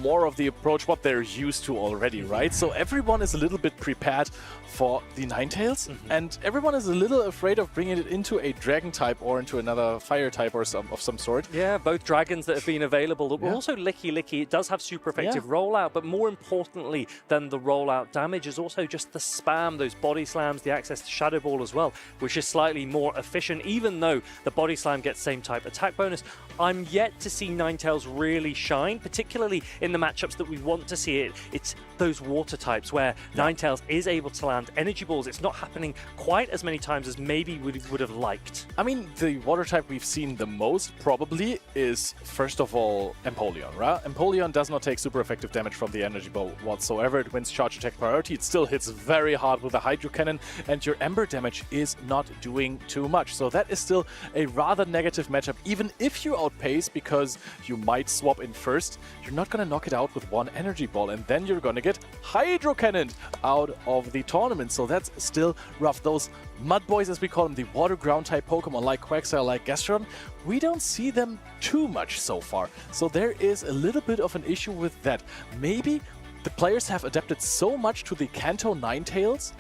more of the approach what they're used to already, right? So everyone is a little bit prepared for the Ninetales, and everyone is a little afraid of bringing it into a Dragon type or into another Fire type or of some sort. Yeah, both Dragons that have been available. Also Licky Licky, it does have super effective rollout, but more importantly than the rollout damage is also just the spam, those body slams, the access to Shadow Ball as well, which is slightly more efficient, even though the body slam gets same type attack bonus. I'm yet to see Ninetales really shine, particularly in the matchups that we want to see it. It's those water types where Ninetales is able to land energy balls. It's not happening quite as many times as maybe we would have liked. I mean, the water type we've seen the most probably is, first of all, Empoleon, right? Empoleon does not take super effective damage from the energy ball whatsoever. It wins charge attack priority. It still hits very hard with a Hydro Cannon, and your Ember damage is not doing too much. So that is still a rather negative matchup. Even if you outpace, because you might swap in first, you're not going to knock it out with 1 energy ball, and then you're going to get Hydro Cannoned out of the tournament. So that's still rough. Those Mud Boys, as we call them, the water ground type Pokemon like Quagsire, like Gastrodon, we don't see them too much so far. So there is a little bit of an issue with that. Maybe the players have adapted so much to the Kanto Ninetales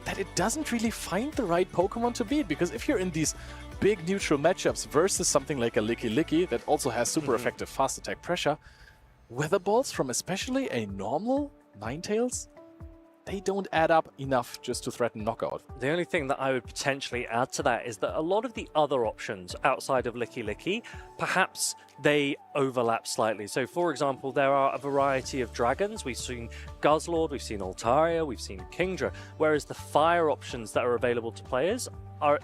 that it doesn't really find the right Pokemon to beat, because if you're in these big neutral matchups versus something like a Licky Licky that also has super effective fast attack pressure, Weather Balls from especially a normal Ninetales, they don't add up enough just to threaten knockout. The only thing that I would potentially add to that is that a lot of the other options outside of Licky Licky, perhaps they overlap slightly. So for example, there are a variety of dragons. We've seen Guzzlord, we've seen Altaria, we've seen Kingdra, whereas the fire options that are available to players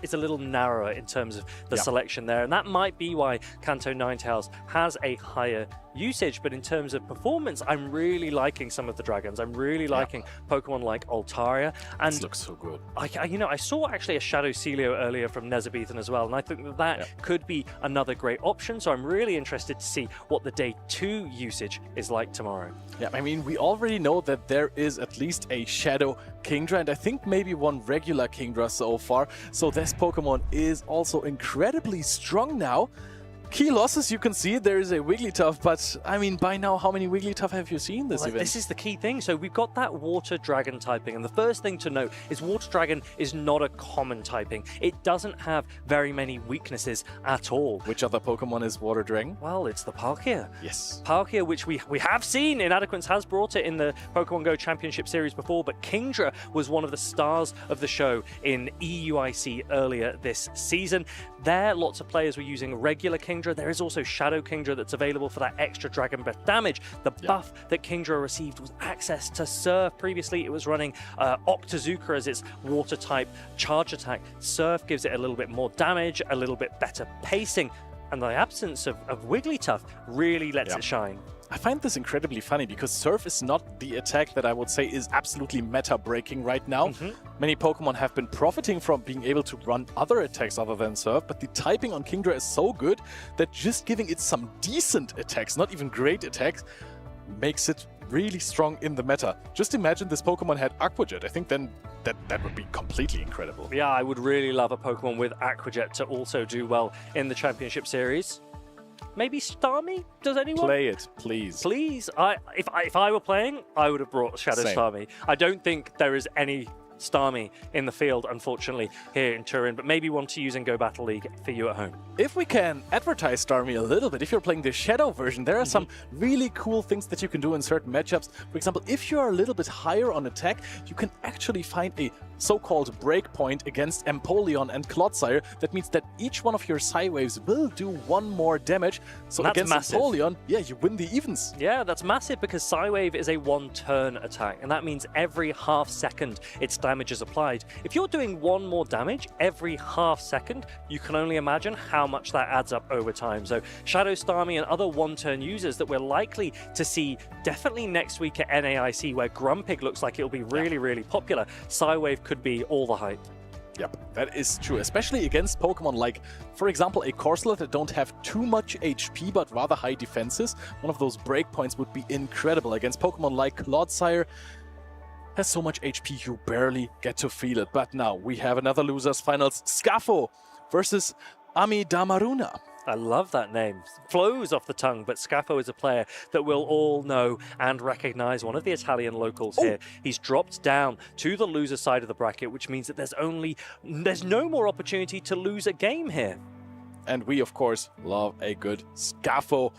is a little narrower in terms of the selection there, and that might be why Kanto Ninetales has a higher usage. But in terms of performance, I'm really liking some of the dragons. I'm really liking Pokemon like Altaria, and this looks so good. I saw actually a Shadow Celio earlier from Nezabethan as well, and I think that could be another great option. So I'm really interested to see what the day 2 usage is like tomorrow. Yeah, I mean, we already know that there is at least a Shadow Kingdra, and I think maybe 1 regular Kingdra so far. So this Pokemon is also incredibly strong now. Key losses, you can see there is a Wigglytuff, but I mean, by now, how many Wigglytuff have you seen this event? This is the key thing. So we've got that Water Dragon typing, and the first thing to note is Water Dragon is not a common typing. It doesn't have very many weaknesses at all. Which other Pokemon is Water Dragon? Well, it's the Palkia. Yes. Palkia, which we have seen, Inadequance has brought it in the Pokemon Go Championship Series before, but Kingdra was one of the stars of the show in EUIC earlier this season. There, lots of players were using regular Kingdra, Kingdra. There is also Shadow Kingdra that's available for that extra Dragon Breath damage. The buff that Kingdra received was access to Surf. Previously, it was running Octazooka as its water-type charge attack. Surf gives it a little bit more damage, a little bit better pacing, and the absence of Wigglytuff really lets it shine. I find this incredibly funny because Surf is not the attack that I would say is absolutely meta-breaking right now. Many Pokemon have been profiting from being able to run other attacks other than Surf, but the typing on Kingdra is so good that just giving it some decent attacks, not even great attacks, makes it really strong in the meta. Just imagine this Pokemon had Aqua Jet. I think then that would be completely incredible. Yeah, I would really love a Pokemon with Aqua Jet to also do well in the Championship Series. Maybe Starmie? Does anyone? Play it, please. Please. If I were playing, I would have brought Shadow Same. Starmie. I don't think there is any Starmie in the field, unfortunately, here in Turin, but maybe one to use in Go Battle League for you at home. If we can advertise Starmie a little bit, if you're playing the Shadow version, there are some really cool things that you can do in certain matchups. For example, if you're a little bit higher on attack, you can actually find a so-called breakpoint against Empoleon and Clodsire. That means that each one of your Psy-Waves will do one more damage. So That's against massive. Empoleon, yeah, you win the evens. Yeah, that's massive because Psy-Wave is a one-turn attack, and that means every half second its damage is applied. If you're doing one more damage every half second, you can only imagine how much that adds up over time. So Shadow Starmie and other one-turn users that we're likely to see definitely next week at NAIC, where Grumpig looks like it'll be really, really popular. Psy-Wave could be all the hype. Yep, that is true, especially against Pokemon like, for example, a Corsola that don't have too much HP but rather high defenses. One of those breakpoints would be incredible. Against Pokemon like Clodsire, has so much HP you barely get to feel it. But now we have another losers finals, Scafo versus Ami Damaruna. I love that name. Flows off the tongue, but Scafo is a player that we'll all know and recognize, one of the Italian locals here. He's dropped down to the loser side of the bracket, which means that there's no more opportunity to lose a game here. And we, of course, love a good Scafo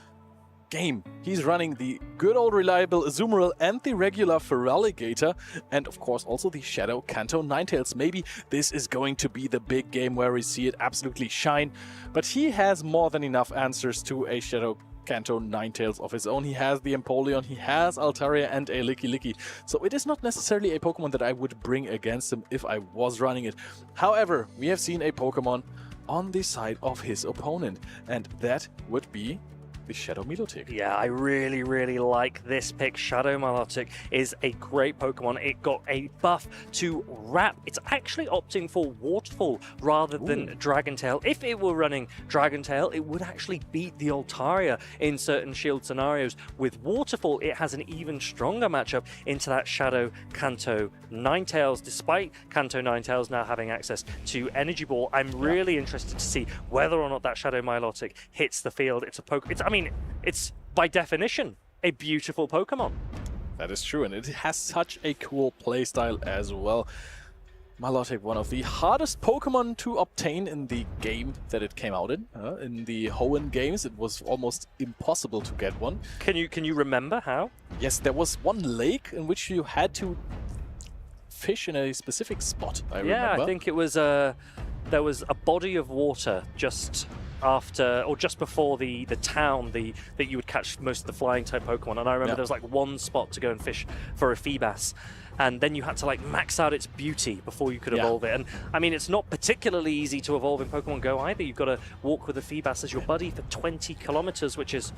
game. He's running the good old reliable Azumarill and the regular Feraligatr, and of course also the Shadow Kanto Ninetales. Maybe this is going to be the big game where we see it absolutely shine, but he has more than enough answers to a Shadow Kanto Ninetales of his own. He has the Empoleon, he has Altaria and a Lickilicky, so it is not necessarily a Pokemon that I would bring against him if I was running it. However, we have seen a Pokemon on the side of his opponent, and that would be the Shadow Milotic. Yeah, I really, really like this pick. Shadow Milotic is a great Pokemon. It got a buff to Wrap. It's actually opting for Waterfall rather than Dragon Tail. If it were running Dragon Tail, it would actually beat the Altaria in certain shield scenarios. With Waterfall, it has an even stronger matchup into that Shadow Kanto Ninetales. Despite Kanto Ninetales now having access to Energy Ball, I'm really interested to see whether or not that Shadow Milotic hits the field. It's a Pokemon. It's by definition a beautiful Pokemon. That is true, and it has such a cool playstyle as well. Milotic, one of the hardest Pokemon to obtain in the game that it came out in. In the Hoenn games, it was almost impossible to get one. Can you remember how? Yes, there was one lake in which you had to fish in a specific spot, I remember. I think it was there was a body of water just after or just before the town that you would catch most of the flying type Pokemon, and I remember there was like one spot to go and fish for a Feebas, and then you had to like max out its beauty before you could evolve it. And I mean, it's not particularly easy to evolve in Pokemon Go either. You've got to walk with a Feebas as your buddy for 20 kilometers, which is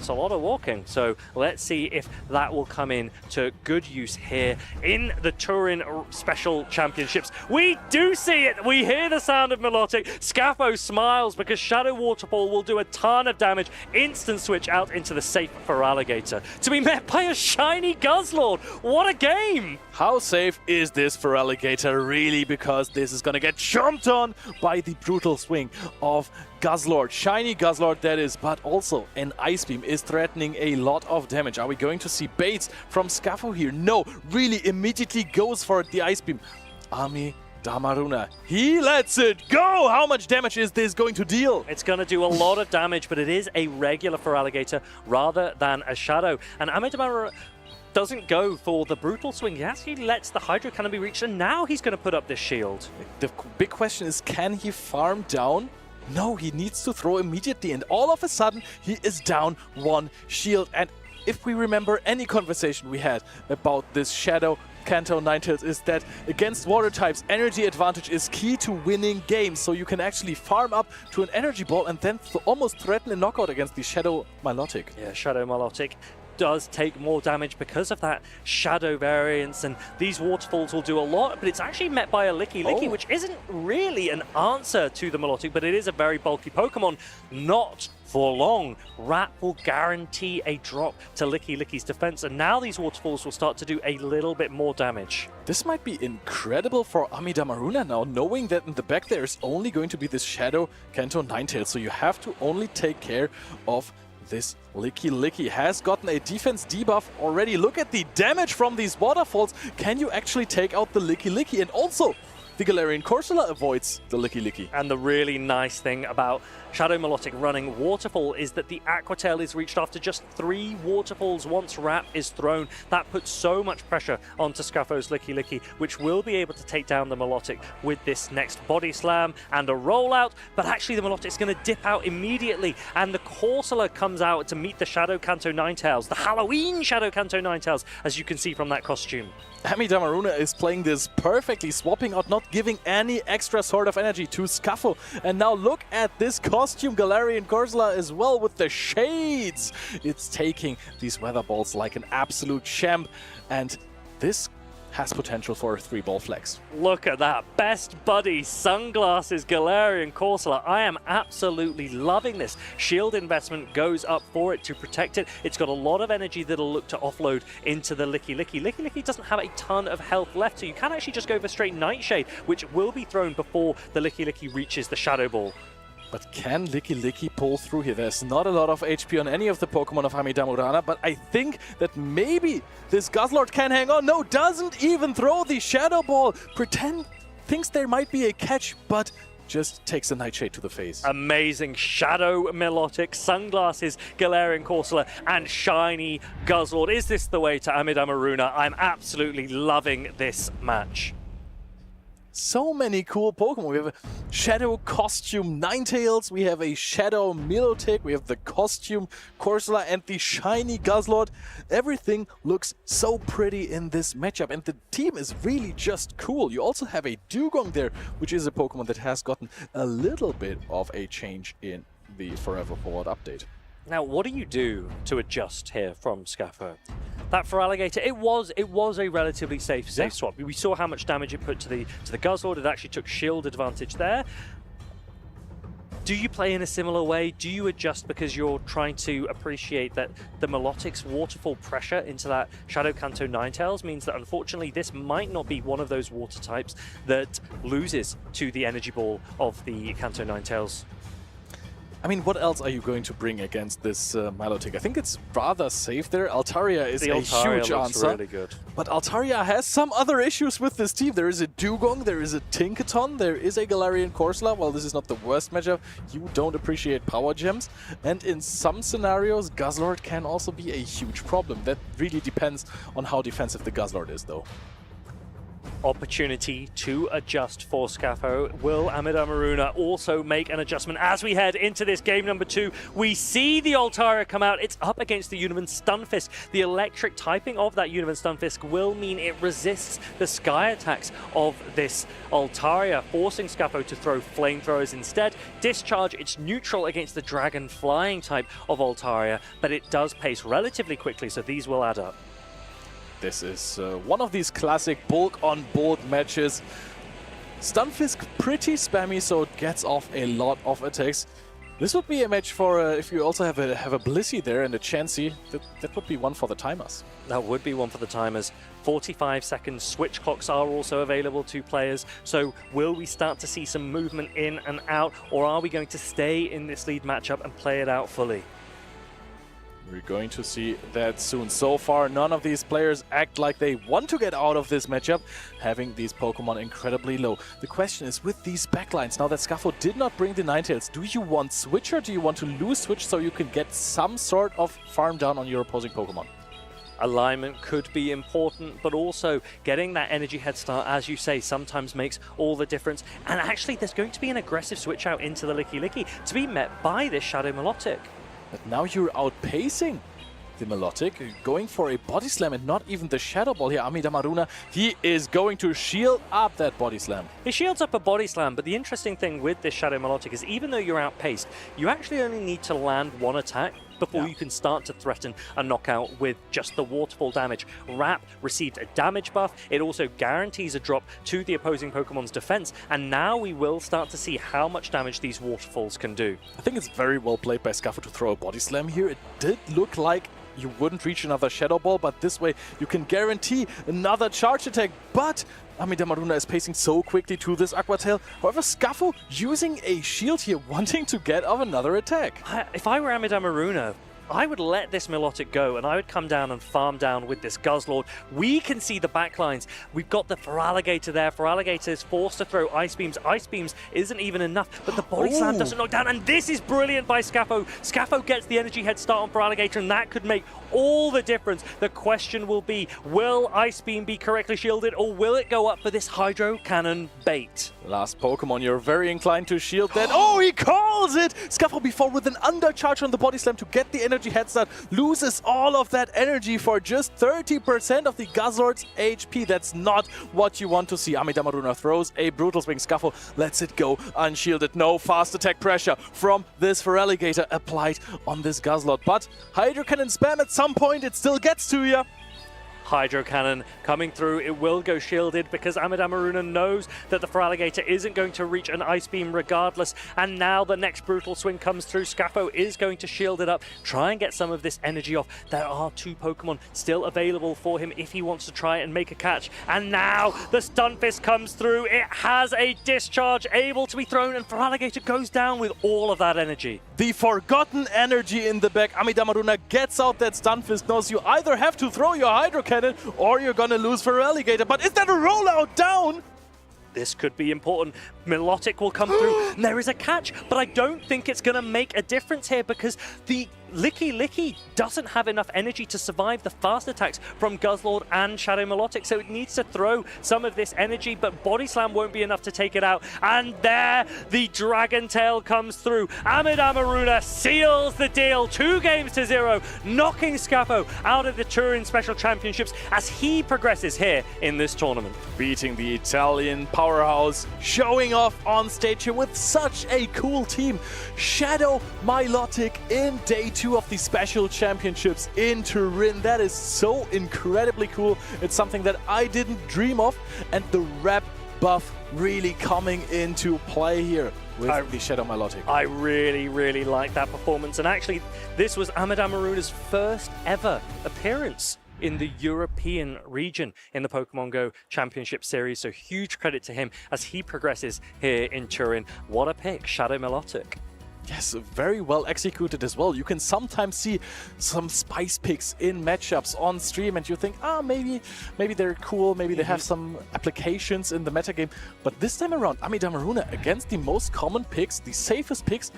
a lot of walking. So let's see if that will come in to good use here in the Turin Special Championships. We do see it. We hear the sound of Milotic. Scafo smiles because Shadow Waterfall will do a ton of damage. Instant switch out into the safe Feraligatr to be met by a shiny Guzzlord. What a game! How safe is this Feraligatr really? Because this is gonna get chomped on by the brutal swing of Guzzlord. Shiny Guzzlord that is, but also an Ice Beam is threatening a lot of damage. Are we going to see baits from Scafo here? No, really immediately goes for it, the Ice Beam. Ami Damaruna, he lets it go! How much damage is this going to deal? It's going to do a lot of damage, but it is a regular Feraligatr rather than a Shadow. And Ami Damaruna doesn't go for the brutal swing. He actually lets the Hydro Cannon be reached, and now he's going to put up this shield. The big question is, can he farm down No, he needs to throw immediately, and all of a sudden, he is down 1 shield. And if we remember any conversation we had about this Shadow Kanto Ninetales, is that against water types, energy advantage is key to winning games. So you can actually farm up to an energy ball and then almost threaten a knockout against the Shadow Milotic. Yeah, Shadow Milotic does take more damage because of that shadow variance, and these waterfalls will do a lot, but it's actually met by a Licky Licky, which isn't really an answer to the Milotic, but it is a very bulky Pokemon. Not for long. Rat will guarantee a drop to Licky Licky's defense, and now these waterfalls will start to do a little bit more damage. This might be incredible for Amida Maruna now, knowing that in the back there is only going to be this Shadow Kanto Ninetales, so you have to only take care of this Licky Licky. Has gotten a defense debuff already. Look at the damage from these waterfalls. Can you actually take out the Licky Licky? And also, the Galarian Corsola avoids the Licky Licky. And the really nice thing about Shadow Milotic running Waterfall is that the Aqua Tail is reached after just 3 waterfalls once Wrap is thrown. That puts so much pressure onto Scuffo's Licky Licky, which will be able to take down the Milotic with this next Body Slam and a rollout. But actually the Milotic's going to dip out immediately, and the Corsola comes out to meet the Shadow Kanto Ninetales, the Halloween Shadow Kanto Ninetales, as you can see from that costume. Amida Maruna is playing this perfectly, swapping out, not giving any extra sort of energy to Scuffle. And now look at this costume, Galarian Corsola as well with the shades. It's taking these weather balls like an absolute champ, and this has potential for a 3-ball flex. Look at that. Best buddy, sunglasses, Galarian Corsola. I am absolutely loving this. Shield investment goes up for it to protect it. It's got a lot of energy that'll look to offload into the Licky Licky. Licky Licky doesn't have a ton of health left, so you can actually just go for straight Nightshade, which will be thrown before the Licky Licky reaches the Shadow Ball. But can Licky Licky pull through here? There's not a lot of HP on any of the Pokemon of Amida Maruna, but I think that maybe this Guzzlord can hang on. No, doesn't even throw the Shadow Ball. Thinks there might be a catch, but just takes a Nightshade to the face. Amazing Shadow Milotic, sunglasses, Galarian Corsola, and shiny Guzzlord. Is this the way to Amida Maruna? I'm absolutely loving this match. So many cool Pokemon. We have a Shadow Costume Ninetales, we have a Shadow Milotic, we have the Costume Corsola and the shiny Guzzlord. Everything looks so pretty in this matchup, and the team is really just cool. You also have a Dugong there, which is a Pokemon that has gotten a little bit of a change in the Forever Forward update. Now, what do you do to adjust here from Scuffo? That for Alligator, it was a relatively safe swap. We saw how much damage it put to the Guzzlord. It actually took shield advantage there. Do you play in a similar way? Do you adjust because you're trying to appreciate that the Milotic's waterfall pressure into that Shadow Kanto Ninetales means that unfortunately this might not be one of those water types that loses to the energy ball of the Kanto Ninetales? I mean, what else are you going to bring against this Milotic? I think it's rather safe there. Altaria is a huge answer. Really good. But Altaria has some other issues with this team. There is a Dugong, there is a Tinkaton, there is a Galarian Corsola. While this is not the worst matchup, you don't appreciate power gems. And in some scenarios, Guzzlord can also be a huge problem. That really depends on how defensive the Guzzlord is, though. Opportunity to adjust for Scuffo. Will Amida Maruna also make an adjustment as we head into this game number 2? We see the Altaria come out. It's up against the Univan Stunfisk. The electric typing of that Univan Stunfisk will mean it resists the sky attacks of this Altaria, forcing Scuffo to throw flamethrowers instead. Discharge, it's neutral against the dragon flying type of Altaria, but it does pace relatively quickly, so these will add up. This is one of these classic bulk on board matches. Stunfisk pretty spammy, so it gets off a lot of attacks. This would be a match for if you also have a Blissey there and a Chansey. That would be one for the timers. That would be one for the timers. 45 seconds switch clocks are also available to players. So will we start to see some movement in and out, or are we going to stay in this lead matchup and play it out fully? We're going to see that soon. So far, none of these players act like they want to get out of this matchup, having these Pokemon incredibly low. The question is, with these backlines, now that Scuffle did not bring the Ninetales, do you want Switch or do you want to lose Switch so you can get some sort of farm down on your opposing Pokemon? Alignment could be important, but also getting that energy head start, as you say, sometimes makes all the difference. And actually, there's going to be an aggressive switch out into the Licky Licky to be met by this Shadow Milotic. But now you're outpacing the Milotic, going for a body slam and not even the Shadow Ball here. Amidamaruna, he is going to shield up that body slam. He shields up a body slam, but the interesting thing with this Shadow Milotic is even though you're outpaced, you actually only need to land one attack before you can start to threaten a knockout with just the waterfall damage. Wrap received a damage buff. It also guarantees a drop to the opposing Pokemon's defense, and now we will start to see how much damage these waterfalls can do. I think it's very well played by Scuffle to throw a body slam here. It did look like you wouldn't reach another Shadow Ball, but this way you can guarantee another charge attack. But Amidamaruna is pacing so quickly to this Aqua Tail. However, Scuffle using a shield here, wanting to get off another attack. If I were Amidamaruna, I would let this Milotic go and I would come down and farm down with this Guzzlord. We can see the backlines. We've got the Feraligatr there. Feraligatr is forced to throw Ice Beams. Ice Beams isn't even enough, but the Body Slam doesn't knock down. And this is brilliant by Scaffo. Scaffo gets the energy head start on Feraligatr, and that could make all the difference. The question will be, will Ice Beam be correctly shielded, or will it go up for this Hydro Cannon bait? Last Pokemon, you're very inclined to shield that. Oh, he calls it! Scuffle before with an undercharge on the Body Slam to get the energy head start. Loses all of that energy for just 30% of the Guzzlord's HP. That's not what you want to see. Amidamaruna throws a Brutal Swing. Scuffle lets it go unshielded. No fast attack pressure from this Feraligatr applied on this Guzzlord. But Hydro Cannon spam at some point, it still gets to you. Hydro Cannon coming through. It will go shielded because Amidamaruna knows that the Feraligatr isn't going to reach an Ice Beam regardless. And now the next Brutal Swing comes through. Scaffo is going to shield it up, try and get some of this energy off. There are two Pokemon still available for him if he wants to try and make a catch. And now the Stunfisk comes through. It has a discharge able to be thrown, and Feraligatr goes down with all of that energy. The forgotten energy in the back. Amidamaruna gets out that Stunfisk, knows you either have to throw your Hydro Cannon or you're gonna lose Feraligatr. But is that a rollout down? This could be important. Milotic will come through. And there is a catch, but I don't think it's going to make a difference here because the Licky Licky doesn't have enough energy to survive the fast attacks from Guzzlord and Shadow Milotic, so it needs to throw some of this energy, but Body Slam won't be enough to take it out. And there, the Dragon Tail comes through. Amidamaruna seals the deal, 2-0, knocking Scaffo out of the Turin Special Championships as he progresses here in this tournament. Beating the Italian powerhouse, showing off on stage here with such a cool team. Shadow Milotic in day 2 of the Special Championships in Turin. That is so incredibly cool. It's something that I didn't dream of, and the rep buff really coming into play here with the Shadow Milotic. I really like that performance, and actually this was Amidamarun's first ever appearance in the European region in the Pokemon Go Championship Series, so huge credit to him as he progresses here in Turin. What a pick, Shadow Milotic. Yes, very well executed as well. You can sometimes see some spice picks in matchups on stream and you think, maybe they're cool, maybe they have some applications in the metagame. But this time around, Amidamaruna against the most common picks, the safest picks,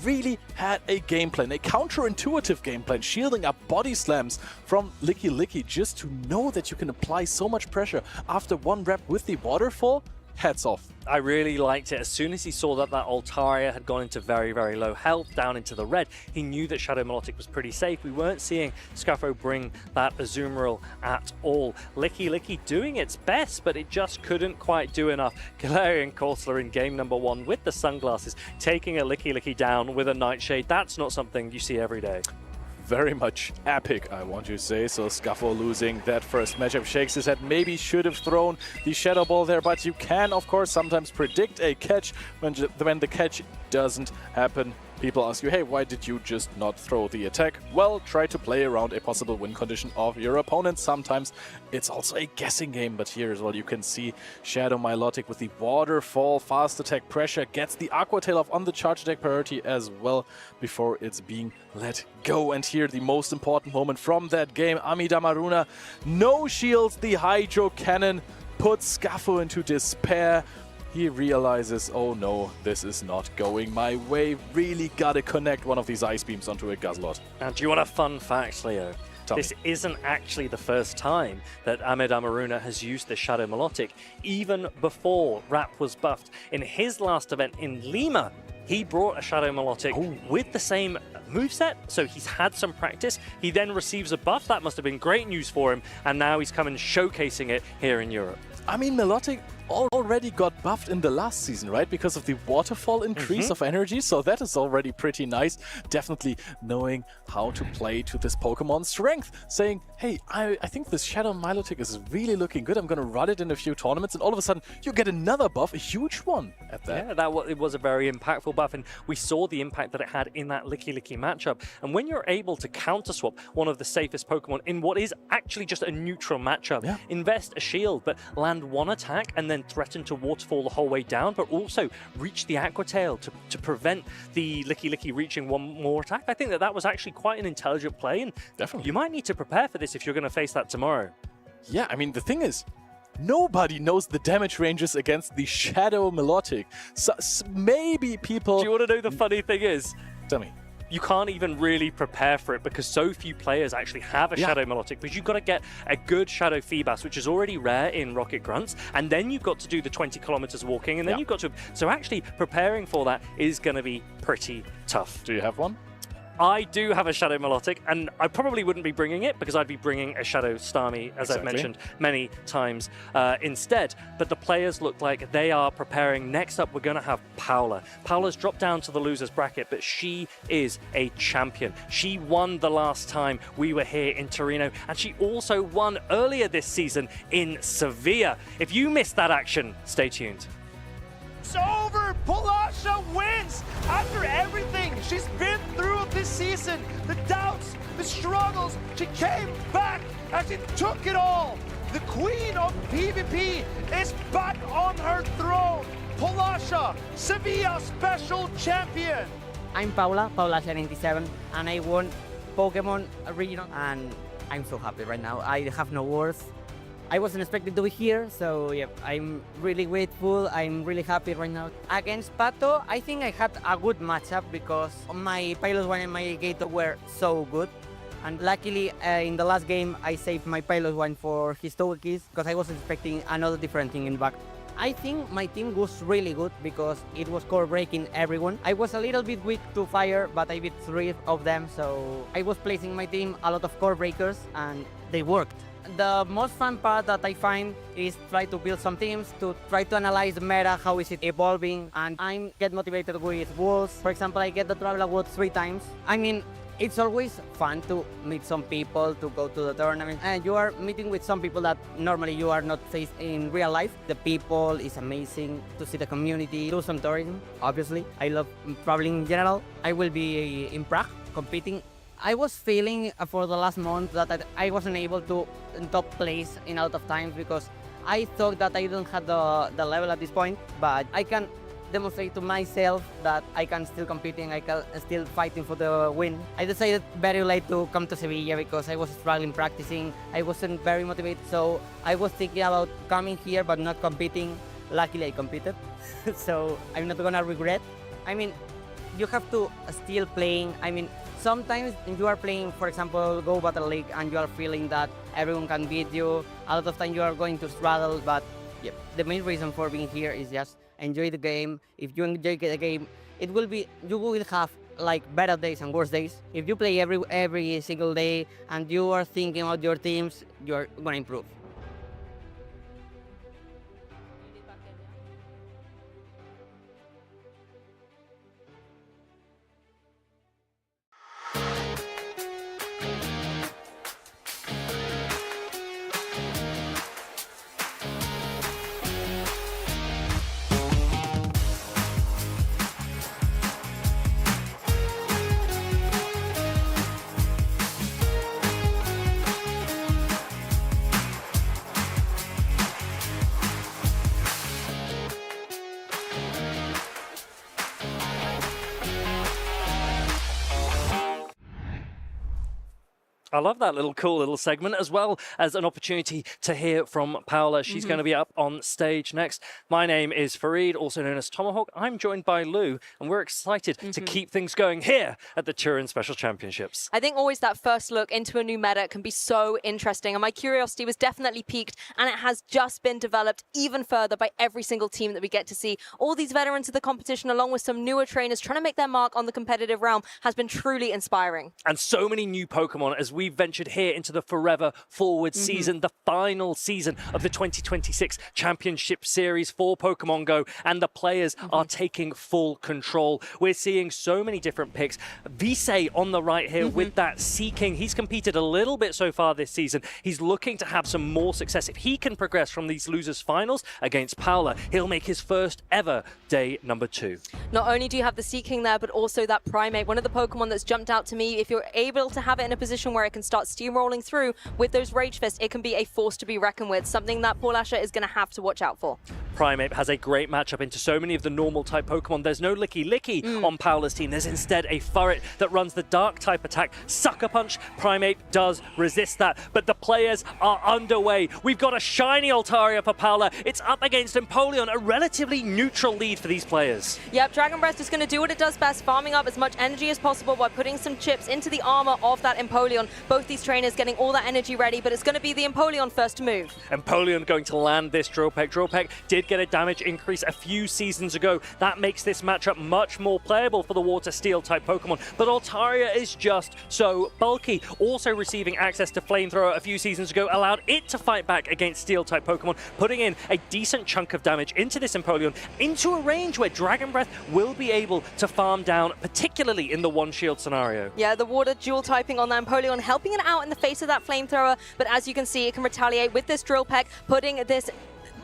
really had a game plan, a counterintuitive game plan, shielding up body slams from Licky Licky just to know that you can apply so much pressure after one rep with the waterfall. Hats off. I really liked it. As soon as he saw that Altaria had gone into very low health, down into the red, he knew that Shadow Milotic was pretty safe. We weren't seeing Scaffo bring that Azumarill at all. Licky Licky doing its best, but it just couldn't quite do enough. Galarian Corsola in game number 1 with the sunglasses, taking a Licky Licky down with a Nightshade. That's not something you see every day. Very much epic, I want to say. So Scuffle losing that first matchup, shakes his head, maybe should have thrown the Shadow Ball there, but you can, of course, sometimes predict a catch when the catch doesn't happen. People ask you, hey, why did you just not throw the attack? Well, try to play around a possible win condition of your opponent. Sometimes it's also a guessing game, but here as well you can see Shadow Milotic with the waterfall fast attack pressure gets the Aqua Tail off on the charge attack priority as well before it's being let go. And here the most important moment from that game, Amidamaruna no shields the Hydro Cannon, puts Scaffo into despair. He realizes, oh no, this is not going my way. Really gotta connect one of these Ice Beams onto a Guzzlord. And do you want a fun fact, Leo? Tommy. This isn't actually the first time that Ahmed Amaruna has used the Shadow Melodic. Even before Rap was buffed, in his last event in Lima, he brought a Shadow Melodic with the same moveset, so he's had some practice. He then receives a buff. That must have been great news for him, and now he's coming showcasing it here in Europe. I mean, Melodic already got buffed in the last season, right? Because of the waterfall increase of energy, so that is already pretty nice. Definitely knowing how to play to this Pokemon's strength, saying, hey, I think this Shadow Milotic is really looking good. I'm going to run it in a few tournaments, and all of a sudden you get another buff, a huge one at that. Yeah, it was a very impactful buff, and we saw the impact that it had in that Licky Licky matchup. And when you're able to counter swap one of the safest Pokemon in what is actually just a neutral matchup, invest a shield, but land one attack and then threaten to waterfall the whole way down, but also reach the Aqua Tail to prevent the Licky Licky reaching one more attack. I think that was actually quite an intelligent play, and definitely you might need to prepare for this if you're going to face that tomorrow. Yeah, I mean, the thing is, nobody knows the damage ranges against the Shadow Melodic. So maybe people... Do you want to know the funny thing is? Tell me. You can't even really prepare for it because so few players actually have a Shadow Melodic, because you've got to get a good Shadow Feebas, which is already rare in Rocket Grunts, and then you've got to do the 20 kilometers walking, and then you've got to... So actually preparing for that is going to be pretty tough. Do you have one? I do have a Shadow Melodic, and I probably wouldn't be bringing it because I'd be bringing a Shadow Starmie, as I've mentioned many times instead. But the players look like they are preparing. Next up, we're going to have Paula. Paula's dropped down to the losers bracket, but she is a champion. She won the last time we were here in Torino, and she also won earlier this season in Sevilla. If you missed that action, stay tuned. It's over! Polasha wins! After everything she's been through this season, the doubts, the struggles, she came back and she took it all! The queen of PvP is back on her throne! Polasha, Sevilla Special Champion! I'm Paula, Paula77, and I won Pokemon Regional, and I'm so happy right now. I have no words. I wasn't expecting to be here, so yeah, I'm really grateful. I'm really happy right now. Against Pato, I think I had a good matchup because my Pilot 1 and my Gator were so good. And luckily, in the last game, I saved my Pilot 1 for his Togekiss because I was expecting another different thing in back. I think my team was really good because it was core breaking everyone. I was a little bit weak to fire, but I beat 3 of them, so I was placing my team a lot of core breakers and they worked. The most fun part that I find is try to build some teams, to try to analyze the meta, how is it evolving, and I get motivated with walls. For example, I get the Travel Award 3 times. I mean, it's always fun to meet some people, to go to the tournament, and you are meeting with some people that normally you are not faced in real life. The people is amazing, to see the community, do some tourism, obviously. I love traveling in general. I will be in Prague competing. I was feeling for the last month that I wasn't able to top place in a lot of times because I thought that I didn't have the level at this point, but I can demonstrate to myself that I can still competing, I can still fighting for the win. I decided very late to come to Sevilla because I was struggling practicing. I wasn't very motivated, so I was thinking about coming here but not competing. Luckily I competed, so I'm not gonna regret. I mean, you have to still playing. I mean, sometimes you are playing, for example, Go Battle League, and you are feeling that everyone can beat you. A lot of time you are going to struggle, but yeah, the main reason for being here is just enjoy the game. If you enjoy the game, it will be, you will have like better days and worse days. If you play every single day and you are thinking about your teams, you are going to improve. I love that little cool little segment, as well as an opportunity to hear from Paula. She's going to be up on stage next. My name is Fareed, also known as Tomahawk. I'm joined by Lou, and we're excited to keep things going here at the Turin Special Championships. I think always that first look into a new meta can be so interesting, and my curiosity was definitely piqued, and it has just been developed even further by every single team that we get to see. All these veterans of the competition, along with some newer trainers trying to make their mark on the competitive realm, has been truly inspiring. And so many new Pokemon as we've ventured here into the Forever Forward season, the final season of the 2026 Championship Series for Pokemon Go, and the players are taking full control. We're seeing so many different picks. Visay on the right here with that Seaking. He's competed a little bit so far this season. He's looking to have some more success. If he can progress from these losers finals against Paula, he'll make his first ever day number 2. Not only do you have the Seaking there, but also that Primate, one of the Pokemon that's jumped out to me. If you're able to have it in a position where it can start steamrolling through with those Rage Fists, it can be a force to be reckoned with, something that Paul Asher is going to have to watch out for. Primate has a great matchup into so many of the normal type Pokemon. There's no Licky on Paula's team. There's instead a Furret that runs the dark type attack. Sucker Punch. Primate does resist that, but the players are underway. We've got a shiny Altaria for Paula. It's up against Empoleon, a relatively neutral lead for these players. Yep, Dragon Breath is going to do what it does best, farming up as much energy as possible by putting some chips into the armor of that Empoleon. Both these trainers getting all that energy ready, but it's going to be the Empoleon first to move. Empoleon going to land this Drill Peck. Drill Peck did get a damage increase a few seasons ago. That makes this matchup much more playable for the Water Steel type Pokemon, but Altaria is just so bulky. Also receiving access to Flamethrower a few seasons ago allowed it to fight back against Steel type Pokemon, putting in a decent chunk of damage into this Empoleon, into a range where Dragon Breath will be able to farm down, particularly in the one shield scenario. Yeah, the water dual typing on that Empoleon, helping it out in the face of that Flamethrower, but as you can see, it can retaliate with this Drill Peck, putting this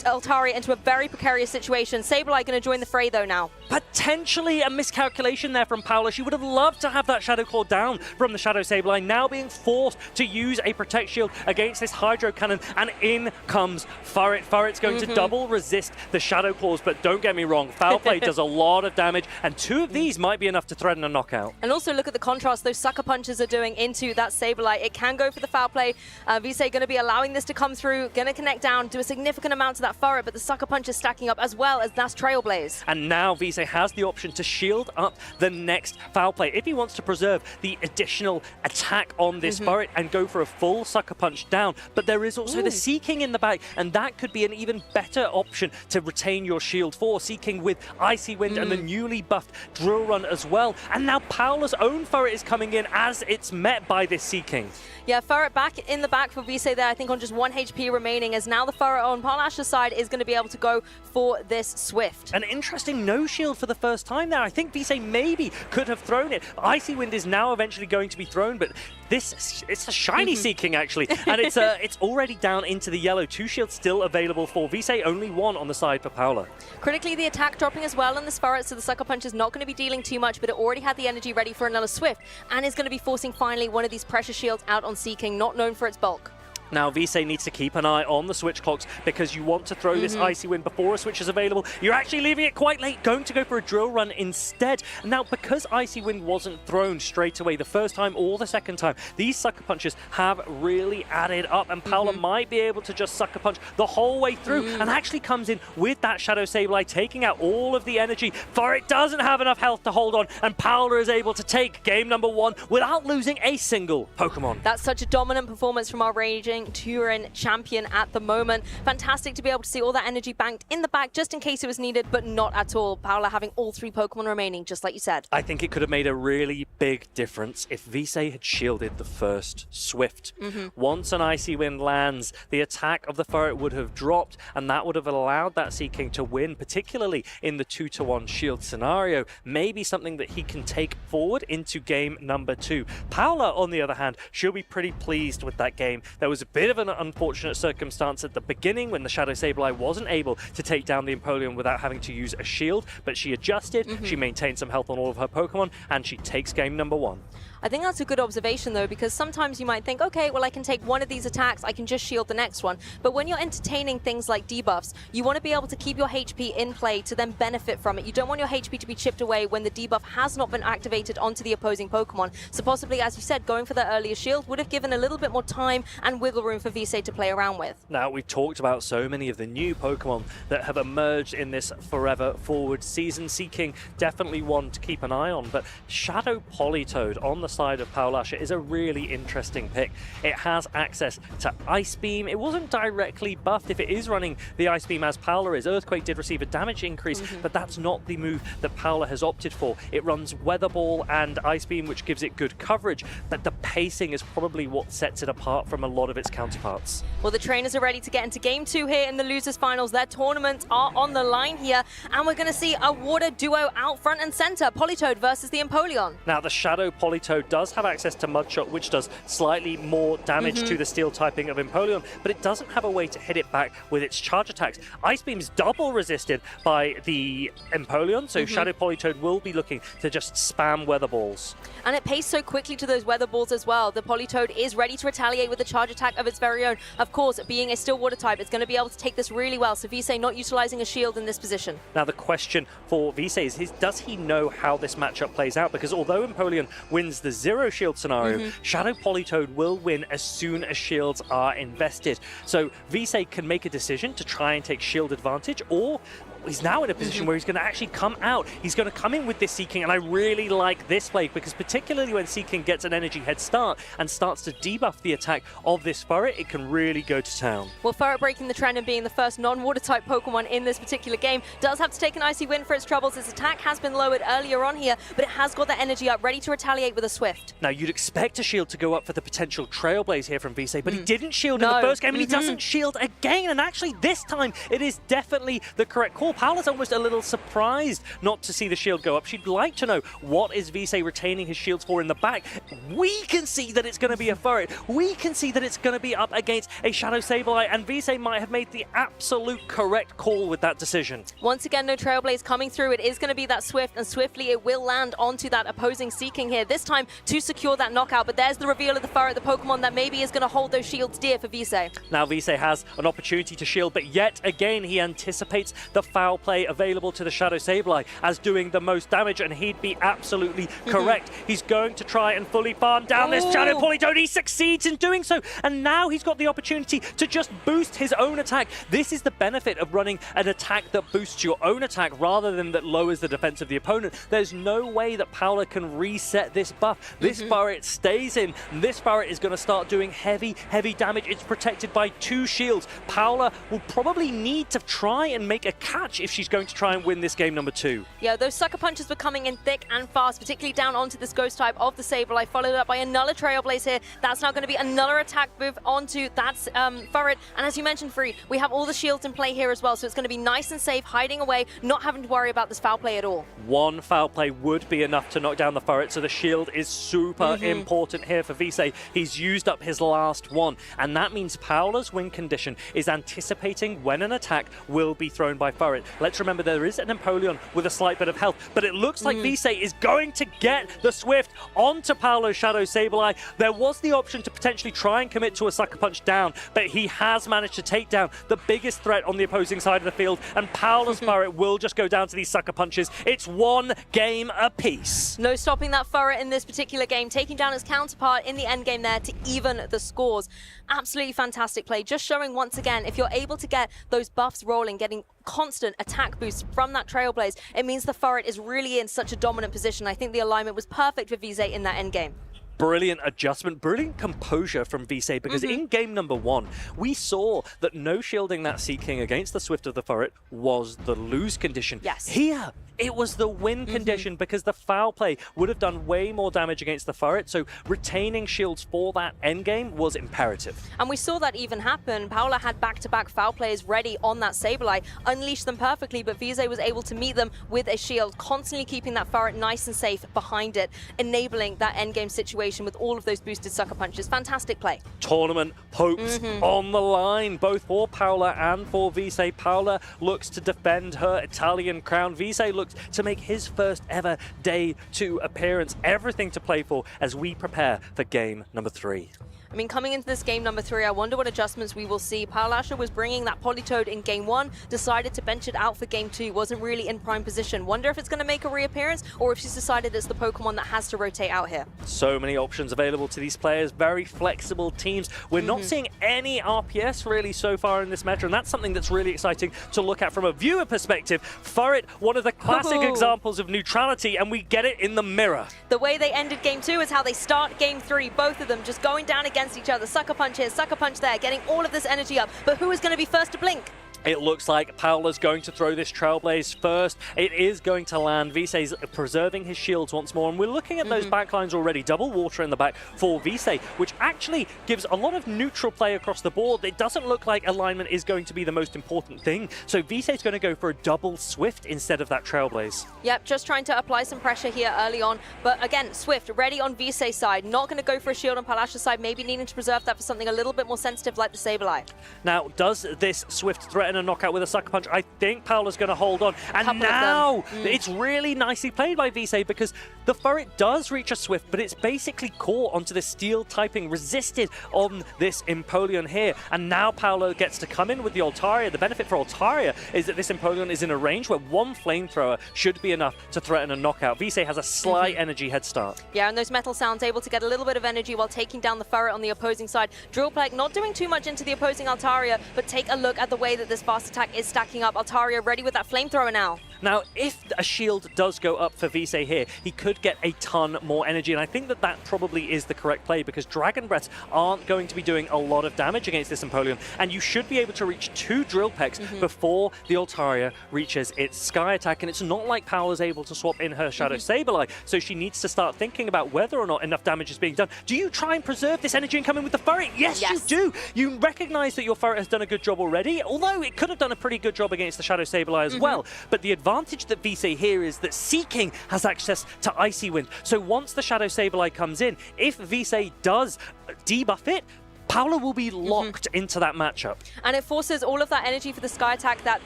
Altaria into a very precarious situation. Sableye going to join the fray though now. Potentially a miscalculation there from Paula. She would have loved to have that Shadow Claw down from the Shadow Sableye, now being forced to use a Protect Shield against this Hydro Cannon, and in comes Furret. Furret's going to double resist the Shadow Claws, but don't get me wrong, Foul Play does a lot of damage, and 2 of these might be enough to threaten a knockout. And also look at the contrast those Sucker Punches are doing into that Sableye. It can go for the Foul Play. Visay going to be allowing this to come through, going to connect down, do a significant amount to that Furret, but the Sucker Punch is stacking up as well as that's Trailblaze. And now Visay has the option to shield up the next Foul Play if he wants to preserve the additional attack on this Furret and go for a full Sucker Punch down. But there is also the Seaking in the back, and that could be an even better option to retain your shield for. Seaking with Icy Wind and the newly buffed Drill Run as well. And now Paula's own Furret is coming in as it's met by this Seaking. Yeah, Furret back in the back for Visay there, I think on just 1 HP remaining, as now the Furret on Paul Asher's side is going to be able to go for this Swift. An interesting no shield for the first time there. I think Visay maybe could have thrown it. Icy Wind is now eventually going to be thrown, but it's a shiny Seaking actually, and it's already down into the yellow. 2 shields still available for Visay, only 1 on the side for Paula. Critically, the attack dropping as well on this Furret, so the Sucker Punch is not going to be dealing too much, but it already had the energy ready for another Swift, and is going to be forcing finally one of these pressure shields out on Seaking, not known for its bulk. Now, Visay needs to keep an eye on the switch clocks because you want to throw this Icy Wind before a switch is available. You're actually leaving it quite late, going to go for a Drill Run instead. Now, because Icy Wind wasn't thrown straight away the first time or the second time, these Sucker Punches have really added up, and Paula might be able to just Sucker Punch the whole way through and actually comes in with that Shadow Sableye, taking out all of the energy. Furret doesn't have enough health to hold on, and Paula is able to take game number 1 without losing a single Pokemon. That's such a dominant performance from our raging Turin champion at the moment. Fantastic to be able to see all that energy banked in the back just in case it was needed, but not at all. Paula having all 3 Pokemon remaining, just like you said. I think it could have made a really big difference if Visay had shielded the first Swift. Once an Icy Wind lands, the attack of the Furret would have dropped, and that would have allowed that Seaking to win, particularly in the 2-to-1 shield scenario. Maybe something that he can take forward into game number 2. Paula, on the other hand, she'll be pretty pleased with that game. There was a bit of an unfortunate circumstance at the beginning when the Shadow Sableye wasn't able to take down the Empoleon without having to use a shield, but she adjusted, she maintained some health on all of her Pokemon, and she takes game number 1. I think that's a good observation, though, because sometimes you might think, okay, well, I can take one of these attacks, I can just shield the next one. But when you're entertaining things like debuffs, you want to be able to keep your HP in play to then benefit from it. You don't want your HP to be chipped away when the debuff has not been activated onto the opposing Pokemon. So possibly, as you said, going for the earlier shield would have given a little bit more time and wiggle room for Visay to play around with. Now, we've talked about so many of the new Pokemon that have emerged in this Forever Forward season. Seeking definitely one to keep an eye on, but Shadow Politoed on the side of Paulasha is a really interesting pick. It has access to Ice Beam. It wasn't directly buffed if it is running the Ice Beam as Paula is. Earthquake did receive a damage increase, but that's not the move that Paula has opted for. It runs Weather Ball and Ice Beam, which gives it good coverage, but the pacing is probably what sets it apart from a lot of its counterparts. Well, the trainers are ready to get into game 2 here in the losers finals. Their tournaments are on the line here, and we're going to see a water duo out front and center, Politoed versus the Empoleon. Now, the Shadow Politoed does have access to Mud Shot, which does slightly more damage to the steel typing of Empoleon, but it doesn't have a way to hit it back with its charge attacks. Ice Beam's double resisted by the Empoleon, so Shadow Politoed will be looking to just spam Weather Balls. And it pays so quickly to those Weather Balls as well. The Politoed is ready to retaliate with a charge attack of its very own. Of course, being a still water type, it's going to be able to take this really well, so Visay not utilizing a shield in this position. Now, the question for Visay is does he know how this matchup plays out? Because although Empoleon wins the zero shield scenario, Shadow Politoed will win as soon as shields are invested. So Visay can make a decision to try and take shield advantage, or he's now in a position where he's going to actually come out. He's going to come in with this Seeking, and I really like this play because particularly when Seeking gets an energy head start and starts to debuff the attack of this Furret, it can really go to town. Well, Furret breaking the trend and being the first non-water type Pokemon in this particular game does have to take an Icy Wind for its troubles. Its attack has been lowered earlier on here, but it has got that energy up, ready to retaliate with a Swift. Now, you'd expect a shield to go up for the potential Trailblaze here from Visay, but he didn't shield in the first game, and he doesn't shield again, and actually this time it is definitely the correct call. Paula's almost a little surprised not to see the shield go up. She'd like to know what is Visay retaining his shields for in the back. We can see that it's going to be a Furret. We can see that it's going to be up against a Shadow Sableye, and Visay might have made the absolute correct call with that decision. Once again, no Trailblaze coming through. It is going to be that Swift, and swiftly it will land onto that opposing Seeking here, this time to secure that knockout. But there's the reveal of the Furret, the Pokemon that maybe is going to hold those shields dear for Visay. Now Visay has an opportunity to shield, but yet again he anticipates the foul play available to the Shadow Sableye as doing the most damage, and he'd be absolutely correct. He's going to try and fully farm down this Shadow Politoed. He succeeds in doing so, and now he's got the opportunity to just boost his own attack. This is the benefit of running an attack that boosts your own attack rather than that lowers the defense of the opponent. There's no way that Paula can reset this buff. This Furret stays in, and this Furret is going to start doing heavy damage. It's protected by 2 shields. Paula will probably need to try and make a catch if she's going to try and win this game number 2. Yeah, those Sucker Punches were coming in thick and fast, particularly down onto this Ghost type of the Sableye, followed up by another Trailblaze here. That's now going to be another attack move onto that Furret. And as you mentioned, Free, we have all the shields in play here as well, so it's going to be nice and safe, hiding away, not having to worry about this foul play at all. One foul play would be enough to knock down the Furret, so the shield is super important here for Visay. He's used up his last one, and that means Paula's win condition is anticipating when an attack will be thrown by Furret. Let's remember there is an Empoleon with a slight bit of health, but it looks like Visay is going to get the Swift onto Paolo's Shadow Sableye. There was the option to potentially try and commit to a Sucker Punch down, but he has managed to take down the biggest threat on the opposing side of the field, and Paola's Furret will just go down to these Sucker Punches. It's one game apiece. No stopping that Furret in this particular game, taking down its counterpart in the end game there to even the scores. Absolutely fantastic play, just showing once again, if you're able to get those buffs rolling, getting constant attack boosts from that Trailblaze, it means the Furret is really in such a dominant position. I think the alignment was perfect for Visay in that endgame. Brilliant adjustment, brilliant composure from Visay, because in game number 1, we saw that no shielding that Seeking against the Swift of the Furret was the lose condition. Yes. Here, it was the win condition, because the foul play would have done way more damage against the Furret, so retaining shields for that endgame was imperative. And we saw that even happen. Paula had back-to-back foul plays ready on that Sableye, unleashed them perfectly, but Visay was able to meet them with a shield, constantly keeping that Furret nice and safe behind it, enabling that endgame situation situation with all of those boosted sucker punches. Fantastic play. Tournament hopes on the line, both for Paula and for Visay. Paula looks to defend her Italian crown. Visay looks to make his first ever Day 2 appearance. Everything to play for as we prepare for game number 3. I mean, coming into this game number 3, I wonder what adjustments we will see. Palasha was bringing that Politoed in game 1, decided to bench it out for game 2, wasn't really in prime position. Wonder if it's going to make a reappearance or if she's decided it's the Pokemon that has to rotate out here. So many options available to these players, very flexible teams. We're not seeing any RPS really so far in this meta, and that's something that's really exciting to look at from a viewer perspective. Furret, one of the classic examples of neutrality, and we get it in the mirror. The way they ended game 2 is how they start game 3. Both of them just going down against each other. Sucker punch here, sucker punch there, getting all of this energy up. But who is going to be first to blink? It looks like Paula's going to throw this Trailblaze first. It is going to land. Visay's preserving his shields once more, and we're looking at those backlines already. Double water in the back for Visay, which actually gives a lot of neutral play across the board. It doesn't look like alignment is going to be the most important thing. So Visay's going to go for a double Swift instead of that Trailblaze. Yep, just trying to apply some pressure here early on. But again, Swift ready on Visay's side. Not going to go for a shield on Palasha's side, maybe needing to preserve that for something a little bit more sensitive like the Sableye. Now, does this Swift threaten a knockout with a Sucker Punch? I think Paula's going to hold on. And now it's really nicely played by Visay because the Furret does reach a Swift, but it's basically caught onto the steel typing, resisted on this Empoleon here. And now Paula gets to come in with the Altaria. The benefit for Altaria is that this Empoleon is in a range where one Flamethrower should be enough to threaten a knockout. Visay has a slight energy head start. Yeah, and those Metal Sounds able to get a little bit of energy while taking down the Furret on the opposing side. Drillpleg not doing too much into the opposing Altaria, but take a look at the way that this fast attack is stacking up. Altaria ready with that Flamethrower now. Now, if a shield does go up for Visay here, he could get a ton more energy, and I think that that probably is the correct play because Dragon Breaths aren't going to be doing a lot of damage against this Empoleon, and you should be able to reach 2 Drill Pecks before the Altaria reaches its Sky Attack, and it's not like Paula's able to swap in her Shadow Sableye, so she needs to start thinking about whether or not enough damage is being done. Do you try and preserve this energy and come in with the Furret? Yes, you do! You recognize that your Furret has done a good job already, although it could have done a pretty good job against the Shadow Sableye as well, but the advantage that Visay here is that Seeking has access to Icy Wind. So once the Shadow Sableye comes in, if Visay does debuff it, Paula will be locked into that matchup. And it forces all of that energy for the Sky Attack that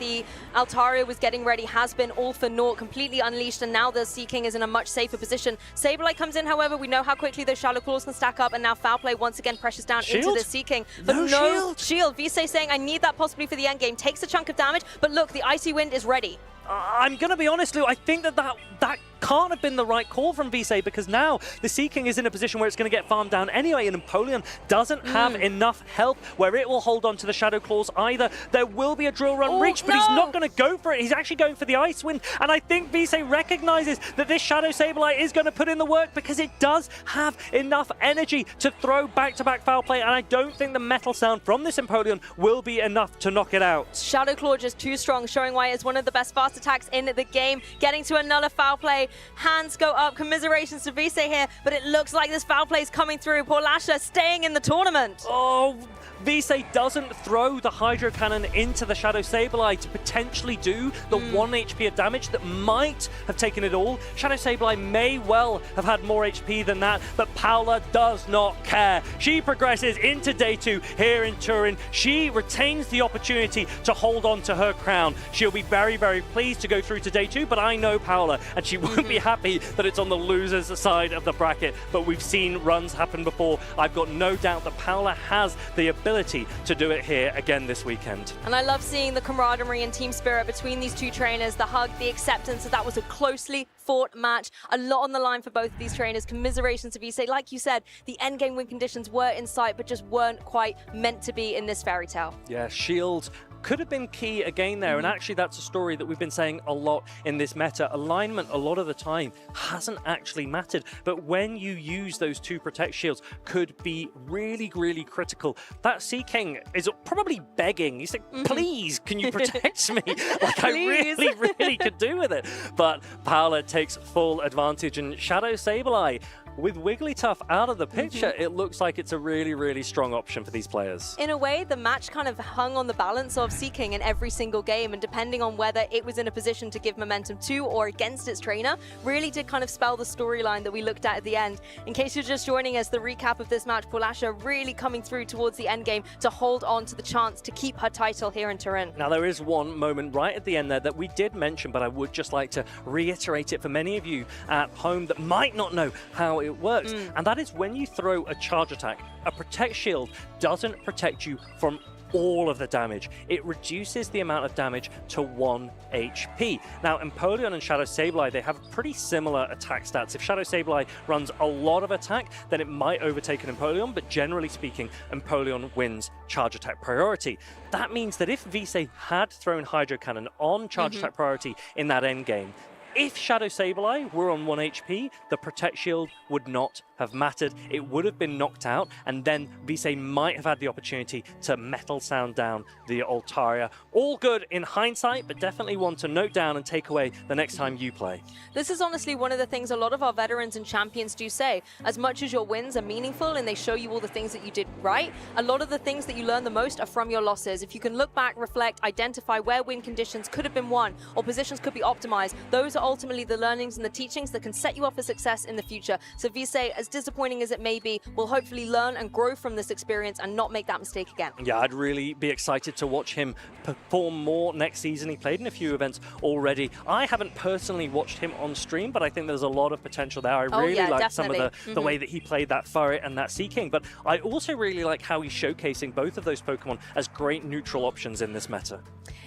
the Altaria was getting ready has been all for naught, completely unleashed, and now the Seeking is in a much safer position. Sableye comes in, however, we know how quickly those Shallow Claws can stack up, and now Foul Play once again pressures down into the Seeking. But no shield. Visay saying, I need that possibly for the end game. Takes a chunk of damage, but look, the Icy Wind is ready. I'm going to be honest, Lou, I think that can't have been the right call from Visay because now the Seeking is in a position where it's going to get farmed down anyway, and Empoleon doesn't have enough health where it will hold on to the Shadow Claws either. There will be a Drill Run reach, but he's not going to go for it. He's actually going for the Ice Wind, and I think Visay recognizes that this Shadow Sableye is going to put in the work because it does have enough energy to throw back-to-back Foul Play, and I don't think the Metal Sound from this Empoleon will be enough to knock it out. Shadow Claw just too strong, showing why it's one of the best fast attacks in the game. Getting to another Foul Play. Hands go up. Commiserations to Visay here, but it looks like this Foul Play is coming through. Porlasha staying in the tournament. Oh, Visay doesn't throw the Hydro Cannon into the Shadow Sableye to potentially do the 1 HP of damage that might have taken it all. Shadow Sableye may well have had more HP than that, but Paula does not care. She progresses into Day 2 here in Turin. She retains the opportunity to hold on to her crown. She'll be very, very pleased to go through to Day 2, but I know Paula, and she won't be happy that it's on the loser's side of the bracket, but we've seen runs happen before. I've got no doubt that Paula has the ability to do it here again this weekend. And I love seeing the camaraderie and team spirit between these two trainers, the hug, the acceptance that was a closely fought match. A lot on the line for both of these trainers. Commiserations to Visay. Like you said, the endgame win conditions were in sight, but just weren't quite meant to be in this fairy tale. Yeah, shield could have been key again there, and actually that's a story that we've been saying a lot in this meta. Alignment a lot of the time hasn't actually mattered, but when you use those 2 Protect shields could be really, really critical. That Seeking is probably begging. He's like, please, can you protect me? Like I really could do with it. But Paula takes full advantage, and Shadow Sableye with Wigglytuff out of the picture, it looks like it's a really, really strong option for these players. In a way, the match kind of hung on the balance of Seeking in every single game, and depending on whether it was in a position to give momentum to or against its trainer, really did kind of spell the storyline that we looked at the end. In case you're just joining us, the recap of this match, Polasha really coming through towards the end game to hold on to the chance to keep her title here in Turin. Now, there is one moment right at the end there that we did mention, but I would just like to reiterate it for many of you at home that might not know how it works, and that is when you throw a charge attack, a Protect Shield doesn't protect you from all of the damage. It reduces the amount of damage to 1 HP. Now, Empoleon and Shadow Sableye, they have pretty similar attack stats. If Shadow Sableye runs a lot of attack, then it might overtake an Empoleon, but generally speaking, Empoleon wins charge attack priority. That means that if Visay had thrown Hydro Cannon on charge attack priority in that endgame, if Shadow Sableye were on 1 HP, the Protect Shield would not have mattered. It would have been knocked out, and then Visay might have had the opportunity to Metal Sound down the Altaria. All good in hindsight, but definitely one to note down and take away the next time you play. This is honestly one of the things a lot of our veterans and champions do say. As much as your wins are meaningful and they show you all the things that you did right, a lot of the things that you learn the most are from your losses. If you can look back, reflect, identify where win conditions could have been won or positions could be optimized, those are ultimately the learnings and the teachings that can set you up for success in the future. So Visay, as disappointing as it may be, will hopefully learn and grow from this experience and not make that mistake again. Yeah, I'd really be excited to watch him perform more next season. He played in a few events already. I haven't personally watched him on stream, but I think there's a lot of potential there. I really like some of the way that he played that Furret and that Seeking, but I also really like how he's showcasing both of those Pokemon as great neutral options in this meta.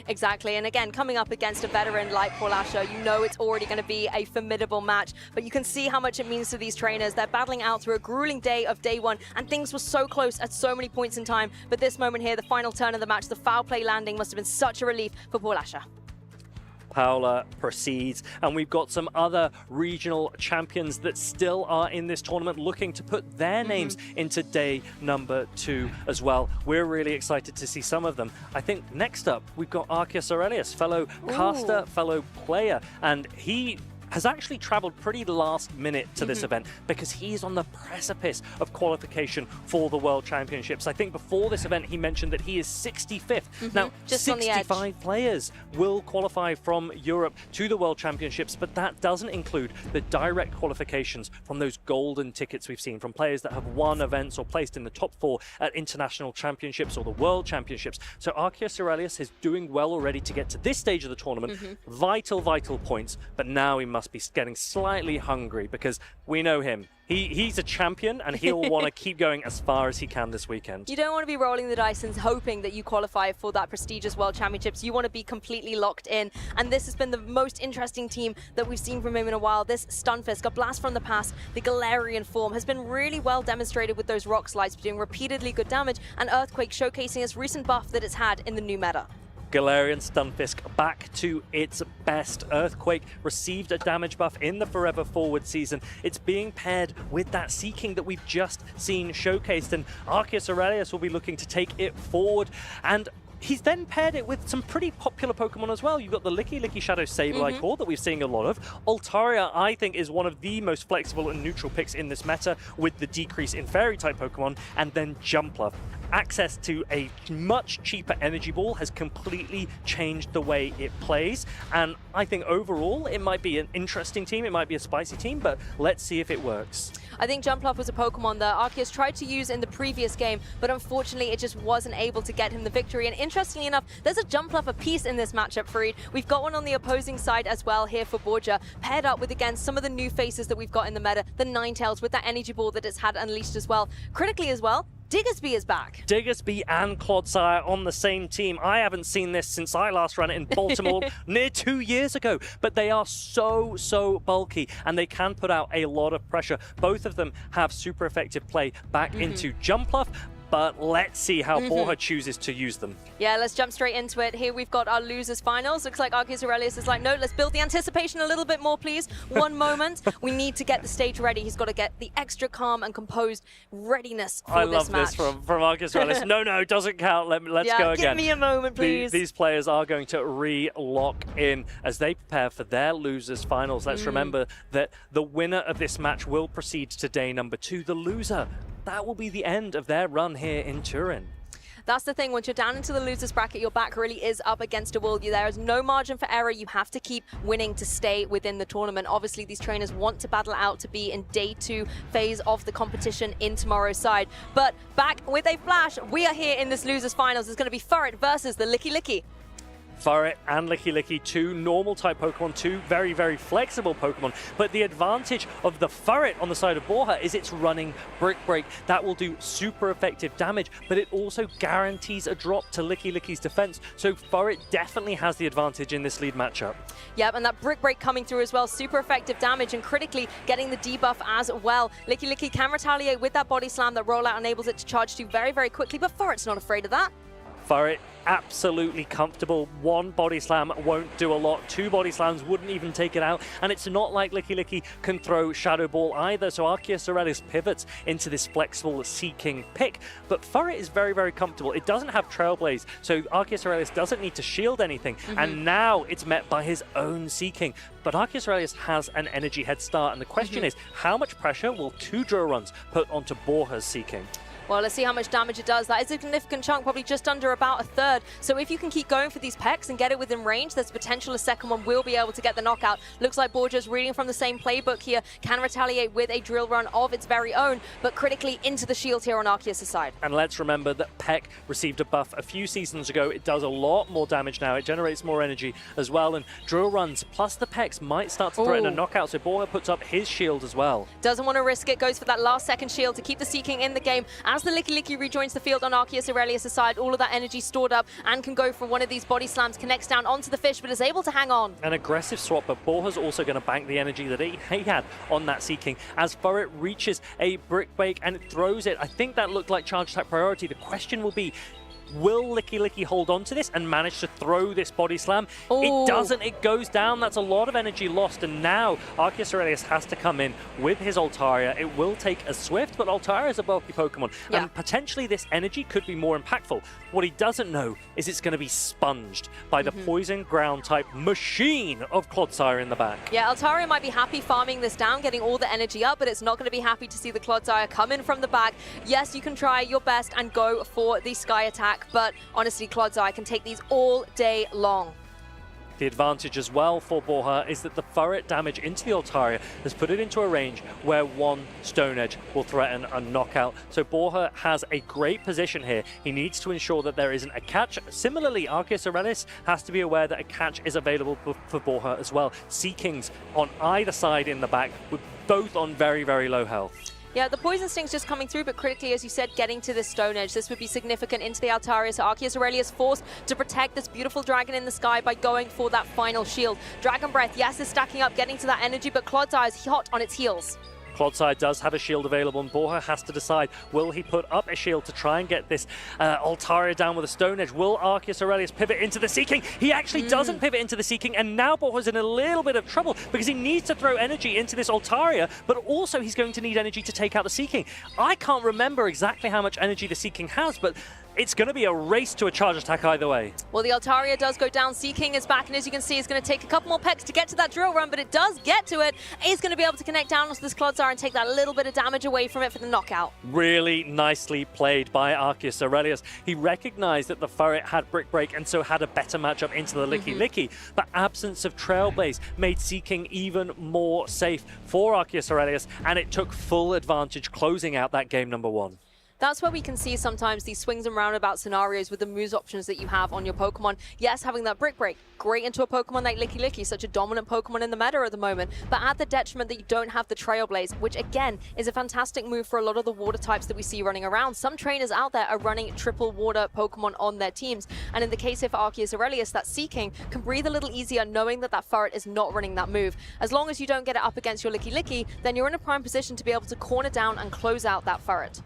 Exactly, and again, coming up against a veteran like Polasha, you know it's already going to be a formidable match, but you can see how much it means to these trainers. They're battling out through a grueling day of day one, and things were so close at so many points in time, but this moment here, the final turn of the match, the foul play landing must have been such a relief for Polasha. Paula proceeds, and we've got some other regional champions that still are in this tournament looking to put their names into day number 2 as well. We're really excited to see some of them. I think next up we've got Arceus Aurelius, fellow caster, fellow player, and he has actually traveled pretty last minute to this event because he's on the precipice of qualification for the World Championships. I think before this event he mentioned that he is 65th. Now, just 65 players will qualify from Europe to the World Championships, but that doesn't include the direct qualifications from those golden tickets we've seen from players that have won events or placed in the top 4 at international championships or the World Championships. So Arceus Aurelius is doing well already to get to this stage of the tournament. Vital points, but now he must be getting slightly hungry because we know him. He's a champion and he'll want to keep going as far as he can this weekend. You don't want to be rolling the dice and hoping that you qualify for that prestigious World Championships. You want to be completely locked in. And this has been the most interesting team that we've seen from him in a while. This Stunfisk, a blast from the past, the Galarian form, has been really well demonstrated with those rock slides, doing repeatedly good damage, and Earthquake showcasing its recent buff that it's had in the new meta. Galarian Stunfisk back to its best. Earthquake received a damage buff in the Forever Forward season. It's being paired with that Seeking that we've just seen showcased, and Arceus Aurelius will be looking to take it forward. And he's then paired it with some pretty popular Pokemon as well. You've got the Licky Shadow Sableye core that we're seeing a lot of. Altaria, I think, is one of the most flexible and neutral picks in this meta with the decrease in Fairy-type Pokemon, and then Jumpluff. Access to a much cheaper Energy Ball has completely changed the way it plays, and I think overall it might be an interesting team, it might be a spicy team, but let's see if it works. I think Jumpluff was a Pokemon that Arceus tried to use in the previous game, but unfortunately it just wasn't able to get him the victory. And interestingly enough, there's a Jumpluff apiece in this matchup, Farid. We've got one on the opposing side as well here for Borgia, paired up with, again, some of the new faces that we've got in the meta, the Ninetales with that Energy Ball that it's had unleashed as well. Critically as well, Diggersby is back. Diggersby and Clodsire on the same team. I haven't seen this since I last ran it in Baltimore near 2 years ago, but they are so bulky and they can put out a lot of pressure. Both of them have super effective play back into Jumpluff. but let's see how Borja chooses to use them. Yeah, let's jump straight into it. Here we've got our losers finals. Looks like Arceus Aurelius is like, no, let's build the anticipation a little bit more, please. One moment. We need to get the stage ready. He's got to get the extra calm and composed readiness for this match. I love this from Arceus Aurelius. No, doesn't count. Let's go again. Give me a moment, please. These players are going to re-lock in as they prepare for their losers finals. Let's remember that the winner of this match will proceed to day number 2. The loser, that will be the end of their run here in Turin. That's the thing, once you're down into the losers bracket, your back really is up against a wall. There is no margin for error. You have to keep winning to stay within the tournament. Obviously, these trainers want to battle out to be in day 2 phase of the competition in tomorrow's side. But back with a flash, we are here in this losers finals. It's going to be Furret versus the Licky Licky. Furret and Licky Licky, 2 normal type Pokemon, 2 very, very flexible Pokemon. But the advantage of the Furret on the side of Borja is it's running Brick Break. That will do super effective damage, but it also guarantees a drop to Licky Licky's defense. So Furret definitely has the advantage in this lead matchup. Yep, and that Brick Break coming through as well. Super effective damage and critically getting the debuff as well. Licky Licky can retaliate with that Body Slam. That rollout enables it to charge to very, very quickly, but Furret's not afraid of that. Furret absolutely comfortable. 1 Body Slam won't do a lot. 2 Body Slams wouldn't even take it out. And it's not like Licky Licky can throw Shadow Ball either. So Arceus Aurelius pivots into this flexible Seeking pick. But Furret is very, very comfortable. It doesn't have Trailblaze, so Arceus Aurelius doesn't need to shield anything. And now it's met by his own Seeking. But Arceus Aurelius has an energy head start. And the question is, how much pressure will 2 drill runs put onto Borja's Seeking? Well, let's see how much damage it does. That is a significant chunk, probably just under about a third. So if you can keep going for these pecks and get it within range, there's potential a second one will be able to get the knockout. Looks like Borja's reading from the same playbook here, can retaliate with a drill run of its very own, but critically into the shield here on Arceus' side. And let's remember that Peck received a buff a few seasons ago. It does a lot more damage now. It generates more energy as well. And drill runs plus the Pecks might start to threaten a knockout. So Borja puts up his shield as well. Doesn't want to risk it. Goes for that last second shield to keep the Seeking in the game. As the Licky Licky rejoins the field on Arceus Aurelius' side, all of that energy stored up and can go for one of these Body Slams, connects down onto the fish, but is able to hang on. An aggressive swap, but Borja's also going to bank the energy that he had on that Seeking. As Furret reaches a Brick Break and it throws it, I think that looked like charge attack priority. The question will be, will Licky Licky hold on to this and manage to throw this Body Slam? It doesn't. It goes down. That's a lot of energy lost. And now Arceus Aurelius has to come in with his Altaria. It will take a Swift, but Altaria is a bulky Pokemon. Yeah. And potentially this energy could be more impactful. What he doesn't know is it's going to be sponged by the Poison Ground type machine of Clodsire in the back. Yeah, Altaria might be happy farming this down, getting all the energy up, but it's not going to be happy to see the Clodsire come in from the back. Yes, you can try your best and go for the Sky Attack, but honestly, Clodsire can take these all day long. The advantage as well for Borja is that the Furret damage into the Altaria has put it into a range where 1 Stone Edge will threaten a knockout. So Borja has a great position here. He needs to ensure that there isn't a catch. Similarly, Arceus Aurelius has to be aware that a catch is available for Borja as well. Seekings on either side in the back, with both on very, very low health. Yeah, the Poison Sting's just coming through, but critically, as you said, getting to this Stone Edge. This would be significant into the Altaria, so Arceus Aurelius forced to protect this beautiful dragon in the sky by going for that final shield. Dragon Breath, yes, is stacking up, getting to that energy, but Clodsire is hot on its heels. Clodsire does have a shield available, and Borja has to decide, will he put up a shield to try and get this Altaria down with a Stone Edge? Will Arceus Aurelius pivot into the Seeking? He actually doesn't pivot into the Seeking, and now Borja's in a little bit of trouble because he needs to throw energy into this Altaria, but also he's going to need energy to take out the Seeking. I can't remember exactly how much energy the Seeking has, but it's going to be a race to a charge attack either way. Well, the Altaria does go down. Seeking is back, and as you can see, it's going to take a couple more pecks to get to that drill run, but it does get to it. It's going to be able to connect down onto this Clodsire and take that little bit of damage away from it for the knockout. Really nicely played by Arceus Aurelius. He recognized that the Furret had Brick Break and so had a better matchup into the Licky Licky, but absence of Trailblaze made Seeking even more safe for Arceus Aurelius, and it took full advantage closing out that game number 1. That's where we can see sometimes these swings and roundabout scenarios with the moves options that you have on your Pokemon. Yes, having that Brick Break, great into a Pokemon like Licky Licky, such a dominant Pokemon in the meta at the moment, but at the detriment that you don't have the Trailblaze, which again is a fantastic move for a lot of the water types that we see running around. Some trainers out there are running triple water Pokemon on their teams, and in the case of Arceus Aurelius, that Seeking can breathe a little easier knowing that that Furret is not running that move. As long as you don't get it up against your Licky Licky, then you're in a prime position to be able to corner down and close out that Furret.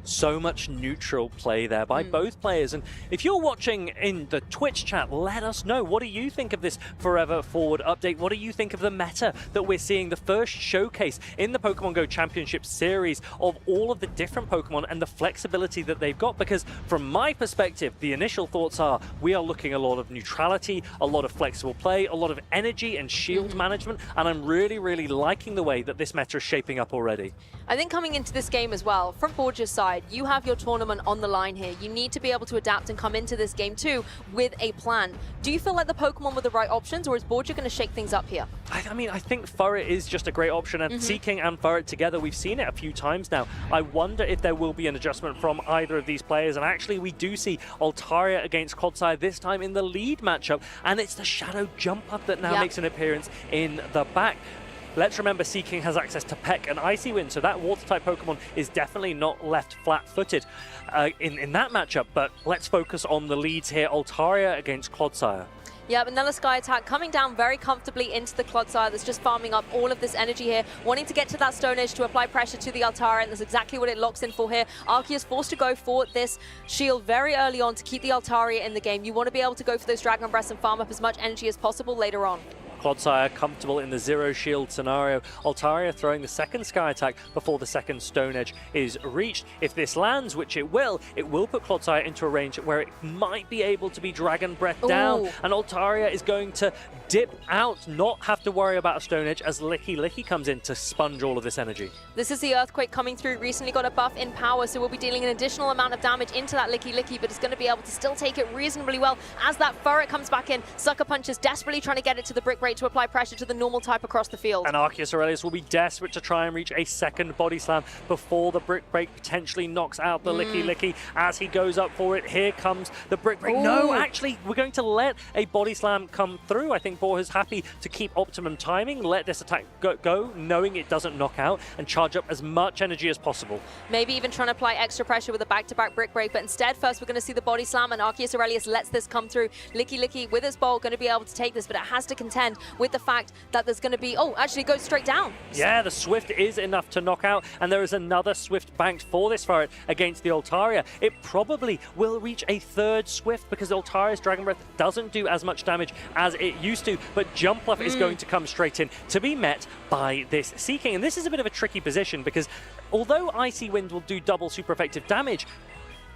So much neutral play there by both players. And if you're watching in the Twitch chat, let us know. What do you think of this Forever Forward update? What do you think of the meta that we're seeing? The first showcase in the Pokemon Go Championship series of all of the different Pokemon and the flexibility that they've got. Because from my perspective, the initial thoughts are we are looking a lot of neutrality, a lot of flexible play, a lot of energy and shield management. And I'm really, really liking the way that this meta is shaping up already. I think coming into this game as well, from Borgia's side, you have your tournament on the line here. You need to be able to adapt and come into this game too with a plan. Do you feel like the Pokemon were the right options, or is Borgia going to shake things up here? I mean, I think Furret is just a great option, and Seaking and Furret together, we've seen it a few times now. I wonder if there will be an adjustment from either of these players, and actually we do see Altaria against Clodsire this time in the lead matchup, and it's the Shadow Jump Up that now makes an appearance in the back. Let's remember Seaking has access to Peck and Icy Wind, so that Water-type Pokemon is definitely not left flat-footed in that matchup, but let's focus on the leads here. Altaria against Clodsire. Yeah, Vanilla Sky Attack coming down very comfortably into the Clodsire that's just farming up all of this energy here, wanting to get to that Stone Edge to apply pressure to the Altaria, and that's exactly what it locks in for here. Arceus forced to go for this shield very early on to keep the Altaria in the game. You want to be able to go for those Dragon Breaths and farm up as much energy as possible later on. Clodsire comfortable in the zero shield scenario. Altaria throwing the second Sky Attack before the second Stone Edge is reached. If this lands, which it will put Clodsire into a range where it might be able to be Dragon Breath down. And Altaria is going to dip out, not have to worry about a Stone Edge as Licky comes in to sponge all of this energy. This is the Earthquake coming through, recently got a buff in power, so we'll be dealing an additional amount of damage into that Licky, but it's going to be able to still take it reasonably well as that Furret comes back in. Sucker Punch is desperately trying to get it to the Brick Break to apply pressure to the normal type across the field. And Arceus Aurelius will be desperate to try and reach a second Body Slam before the Brick Break potentially knocks out the Licky as he goes up for it. Here comes the Brick Break. No, actually, we're going to let a Body Slam come through. I think Borja's happy to keep optimum timing, let this attack go, knowing it doesn't knock out, and charge up as much energy as possible. Maybe even trying to apply extra pressure with a back-to-back Brick Break, but instead first we're going to see the Body Slam, and Arceus Aurelius lets this come through. Licky with his bolt going to be able to take this, but it has to contend with the fact that there's going to be, actually it goes straight down. Yeah, the Swift is enough to knock out, and there is another Swift banked for this Furret against the Altaria. It probably will reach a third Swift because Altaria's Dragon Breath doesn't do as much damage as it used to, but Jumpluff is going to come straight in to be met by this Seaking. And this is a bit of a tricky position because although Icy Wind will do double super effective damage,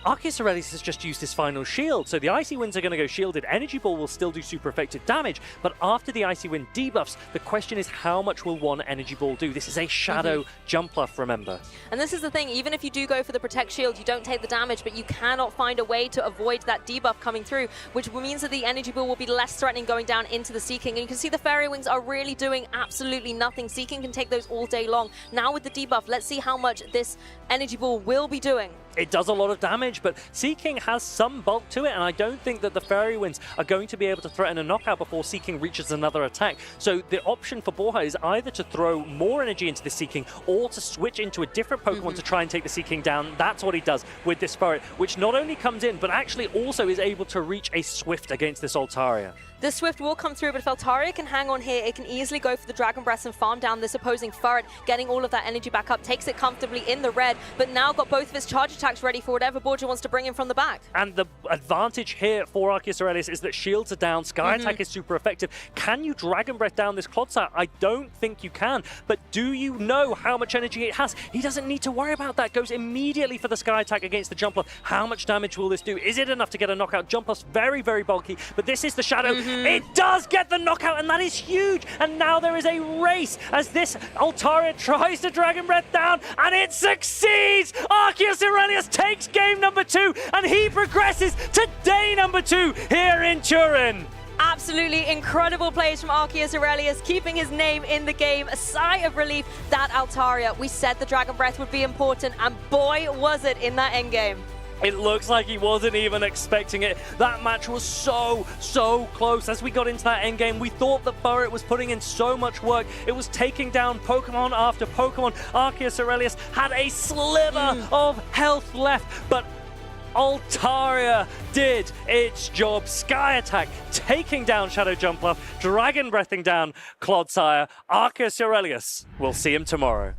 Arceus Aurelius has just used his final shield, so the Icy Winds are going to go shielded. Energy Ball will still do super effective damage, but after the Icy Wind debuffs, the question is how much will one Energy Ball do? This is a Shadow Jumpluff, remember. And this is the thing, even if you do go for the Protect Shield, you don't take the damage, but you cannot find a way to avoid that debuff coming through, which means that the Energy Ball will be less threatening going down into the Seaking. And you can see the Fairy Wings are really doing absolutely nothing. Seaking can take those all day long. Now with the debuff, let's see how much this Energy Ball will be doing. It does a lot of damage, but Seaking has some bulk to it, and I don't think that the Fairy Winds are going to be able to threaten a knockout before Seaking reaches another attack. So the option for Borja is either to throw more energy into the Seaking or to switch into a different Pokemon to try and take the Seaking down. That's what he does with this Furret, which not only comes in, but actually also is able to reach a Swift against this Altaria. The Swift will come through, but if Altaria can hang on here, it can easily go for the Dragon Breath and farm down this opposing Furret, getting all of that energy back up, takes it comfortably in the red, but now got both of his charge attacks ready for whatever Borja wants to bring in from the back. And the advantage here for Arceus Aurelius is that shields are down, Sky Attack is super effective. Can you Dragon Breath down this Clodsire? I don't think you can, but do you know how much energy it has? He doesn't need to worry about that. Goes immediately for the Sky Attack against the Jumpluff. How much damage will this do? Is it enough to get a knockout? Jumpluff's very, very bulky, but this is the Shadow. It does get the knockout, and that is huge. And now there is a race as this Altaria tries to Dragon Breath down, and it succeeds! Arceus Aurelius takes game number 2, and he progresses to day number 2 here in Turin. Absolutely incredible plays from Arceus Aurelius, keeping his name in the game. A sigh of relief that Altaria. We said the Dragon Breath would be important, and boy was it in that endgame. It looks like he wasn't even expecting it. That match was so close. As we got into that endgame, we thought that Furret was putting in so much work. It was taking down Pokemon after Pokemon. Arceus Aurelius had a sliver of health left, but Altaria did its job. Sky Attack taking down Shadow Jumpluff, Dragon Breathing down Clodsire. Arceus Aurelius, we'll see him tomorrow.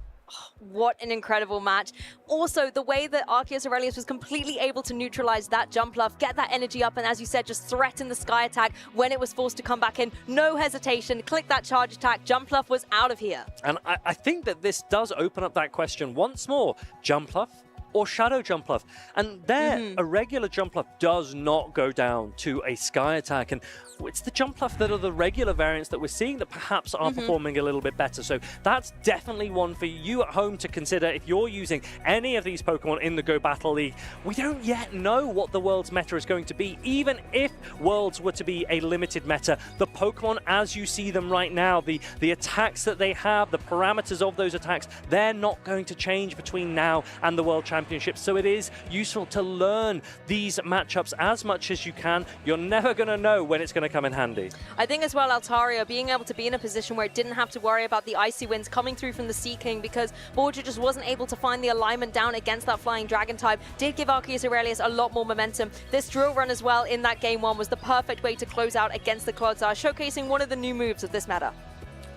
What an incredible match. Also, the way that Arceus Aurelius was completely able to neutralize that jump bluff, get that energy up, and as you said, just threaten the Sky attack when it was forced to come back in. No hesitation, click that charge attack, jump bluff was out of here. And I think that this does open up that question once more. Jump bluff or shadow jump bluff? And there, a regular jump bluff does not go down to a Sky attack. And it's the jump bluff that are the regular variants that we're seeing that perhaps are performing a little bit better. So that's definitely one for you at home to consider if you're using any of these Pokemon in the Go Battle League. We don't yet know what the Worlds meta is going to be. Even if Worlds were to be a limited meta, the Pokemon as you see them right now, the attacks that they have, the parameters of those attacks, they're not going to change between now and the World Championships. So it is useful to learn these matchups as much as you can. You're never going to know when it's going to come in handy. I think as well, Altaria being able to be in a position where it didn't have to worry about the Icy Winds coming through from the Sea King because Borgia just wasn't able to find the alignment down against that Flying Dragon type, did give Arceus Aurelius a lot more momentum. This drill run as well in that game one was the perfect way to close out against the Clodsire, showcasing one of the new moves of this meta.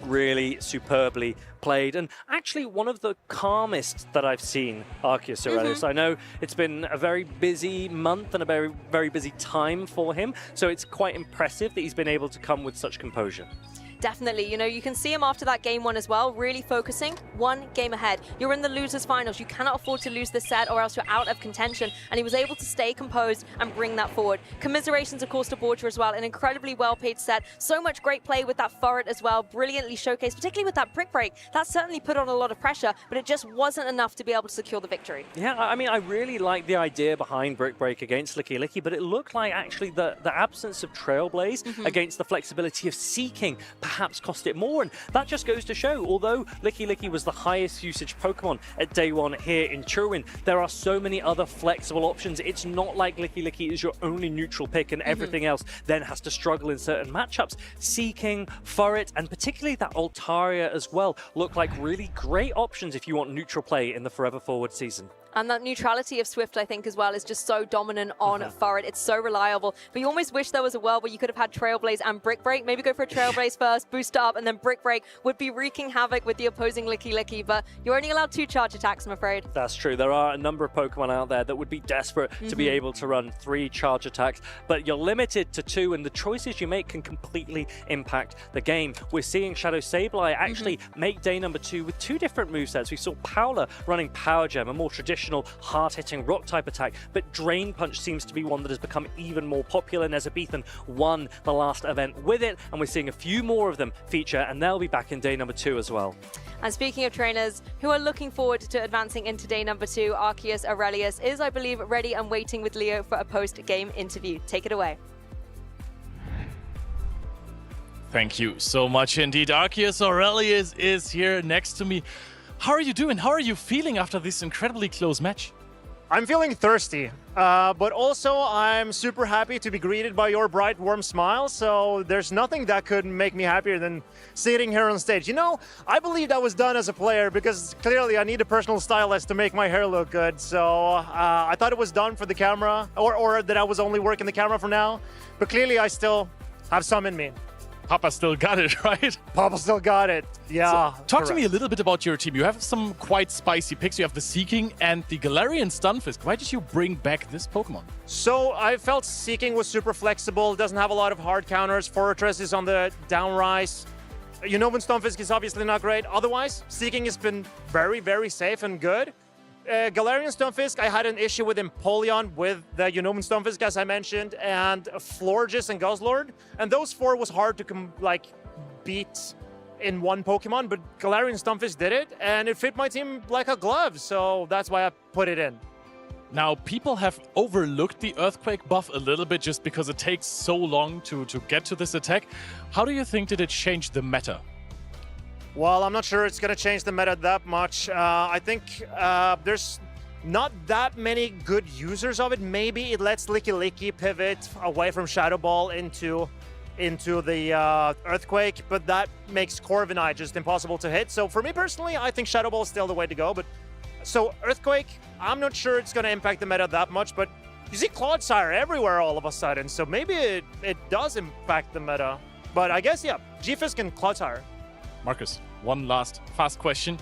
Really superbly played, and actually one of the calmest that I've seen Arceus Aurelius. I know it's been a very busy month and a very, very busy time for him, so it's quite impressive that he's been able to come with such composure. Definitely, you know, you can see him after that game one as well, really focusing, one game ahead. You're in the losers finals, you cannot afford to lose this set or else you're out of contention, and he was able to stay composed and bring that forward. Commiserations, of course, to Borgia as well, an incredibly well-played set. So much great play with that Furret as well, brilliantly showcased, particularly with that Brick Break. That certainly put on a lot of pressure, but it just wasn't enough to be able to secure the victory. Yeah, I mean, I really like the idea behind Brick Break against Licky Licky, but it looked like actually the absence of Trailblaze against the flexibility of Seeking perhaps cost it more, and that just goes to show, although Licky Licky was the highest usage Pokemon at day one here in Turin, there are so many other flexible options. It's not like Licky Licky is your only neutral pick and everything else then has to struggle in certain matchups. Seeking, Furret, and particularly that Altaria as well look like really great options if you want neutral play in the Forever Forward season. And that neutrality of Swift, I think, as well, is just so dominant on Furret. It's so reliable. But you almost wish there was a world where you could have had Trailblaze and Brick Break. Maybe go for a Trailblaze first, boost up, and then Brick Break would be wreaking havoc with the opposing Licky Licky. But you're only allowed 2 charge attacks, I'm afraid. That's true. There are a number of Pokemon out there that would be desperate to be able to run 3 charge attacks, but you're limited to 2, and the choices you make can completely impact the game. We're seeing Shadow Sableye actually make day number 2 with 2 different movesets. We saw Powler running Power Gem, a more traditional hard-hitting rock type attack, but Drain Punch seems to be one that has become even more popular. Nezabethan won the last event with it, and we're seeing a few more of them feature, and they'll be back in day number 2 as well. And speaking of trainers who are looking forward to advancing into day number 2, Arceus Aurelius is, I believe, ready and waiting with Leo for a post-game interview. Take it away. Thank you so much indeed. Arceus Aurelius is here next to me. How are you doing? How are you feeling after this incredibly close match? I'm feeling thirsty, but also I'm super happy to be greeted by your bright, warm smile, so there's nothing that could make me happier than sitting here on stage. You know, I believed I was done as a player because clearly I need a personal stylist to make my hair look good, so I thought it was done for the camera, or that I was only working the camera for now, but clearly I still have some in me. Papa still got it, right? Papa still got it, yeah. So, talk to me a little bit about your team. You have some quite spicy picks. You have the Seeking and the Galarian Stunfisk. Why did you bring back this Pokemon? So I felt Seeking was super flexible, doesn't have a lot of hard counters. Fortress is on the downrise. Unova Stunfisk is obviously not great. Otherwise, Seeking has been very, very safe and good. Galarian Stunfisk, I had an issue with Empoleon with the Unova Stunfisk, as I mentioned, and Florges and Guzzlord. And those 4 was hard to beat in one Pokemon, but Galarian Stunfisk did it, and it fit my team like a glove, so that's why I put it in. Now, people have overlooked the Earthquake buff a little bit just because it takes so long to get to this attack. How do you think did it change the meta? Well, I'm not sure it's going to change the meta that much. I think there's not that many good users of it. Maybe it lets Licky Licky pivot away from Shadow Ball into the Earthquake, but that makes Corviknight just impossible to hit. So for me personally, I think Shadow Ball is still the way to go. But so Earthquake, I'm not sure it's going to impact the meta that much, but you see Clodsire everywhere all of a sudden, so maybe it does impact the meta. But I guess, yeah, G-Fisk and Clodsire. Marcus, one last fast question.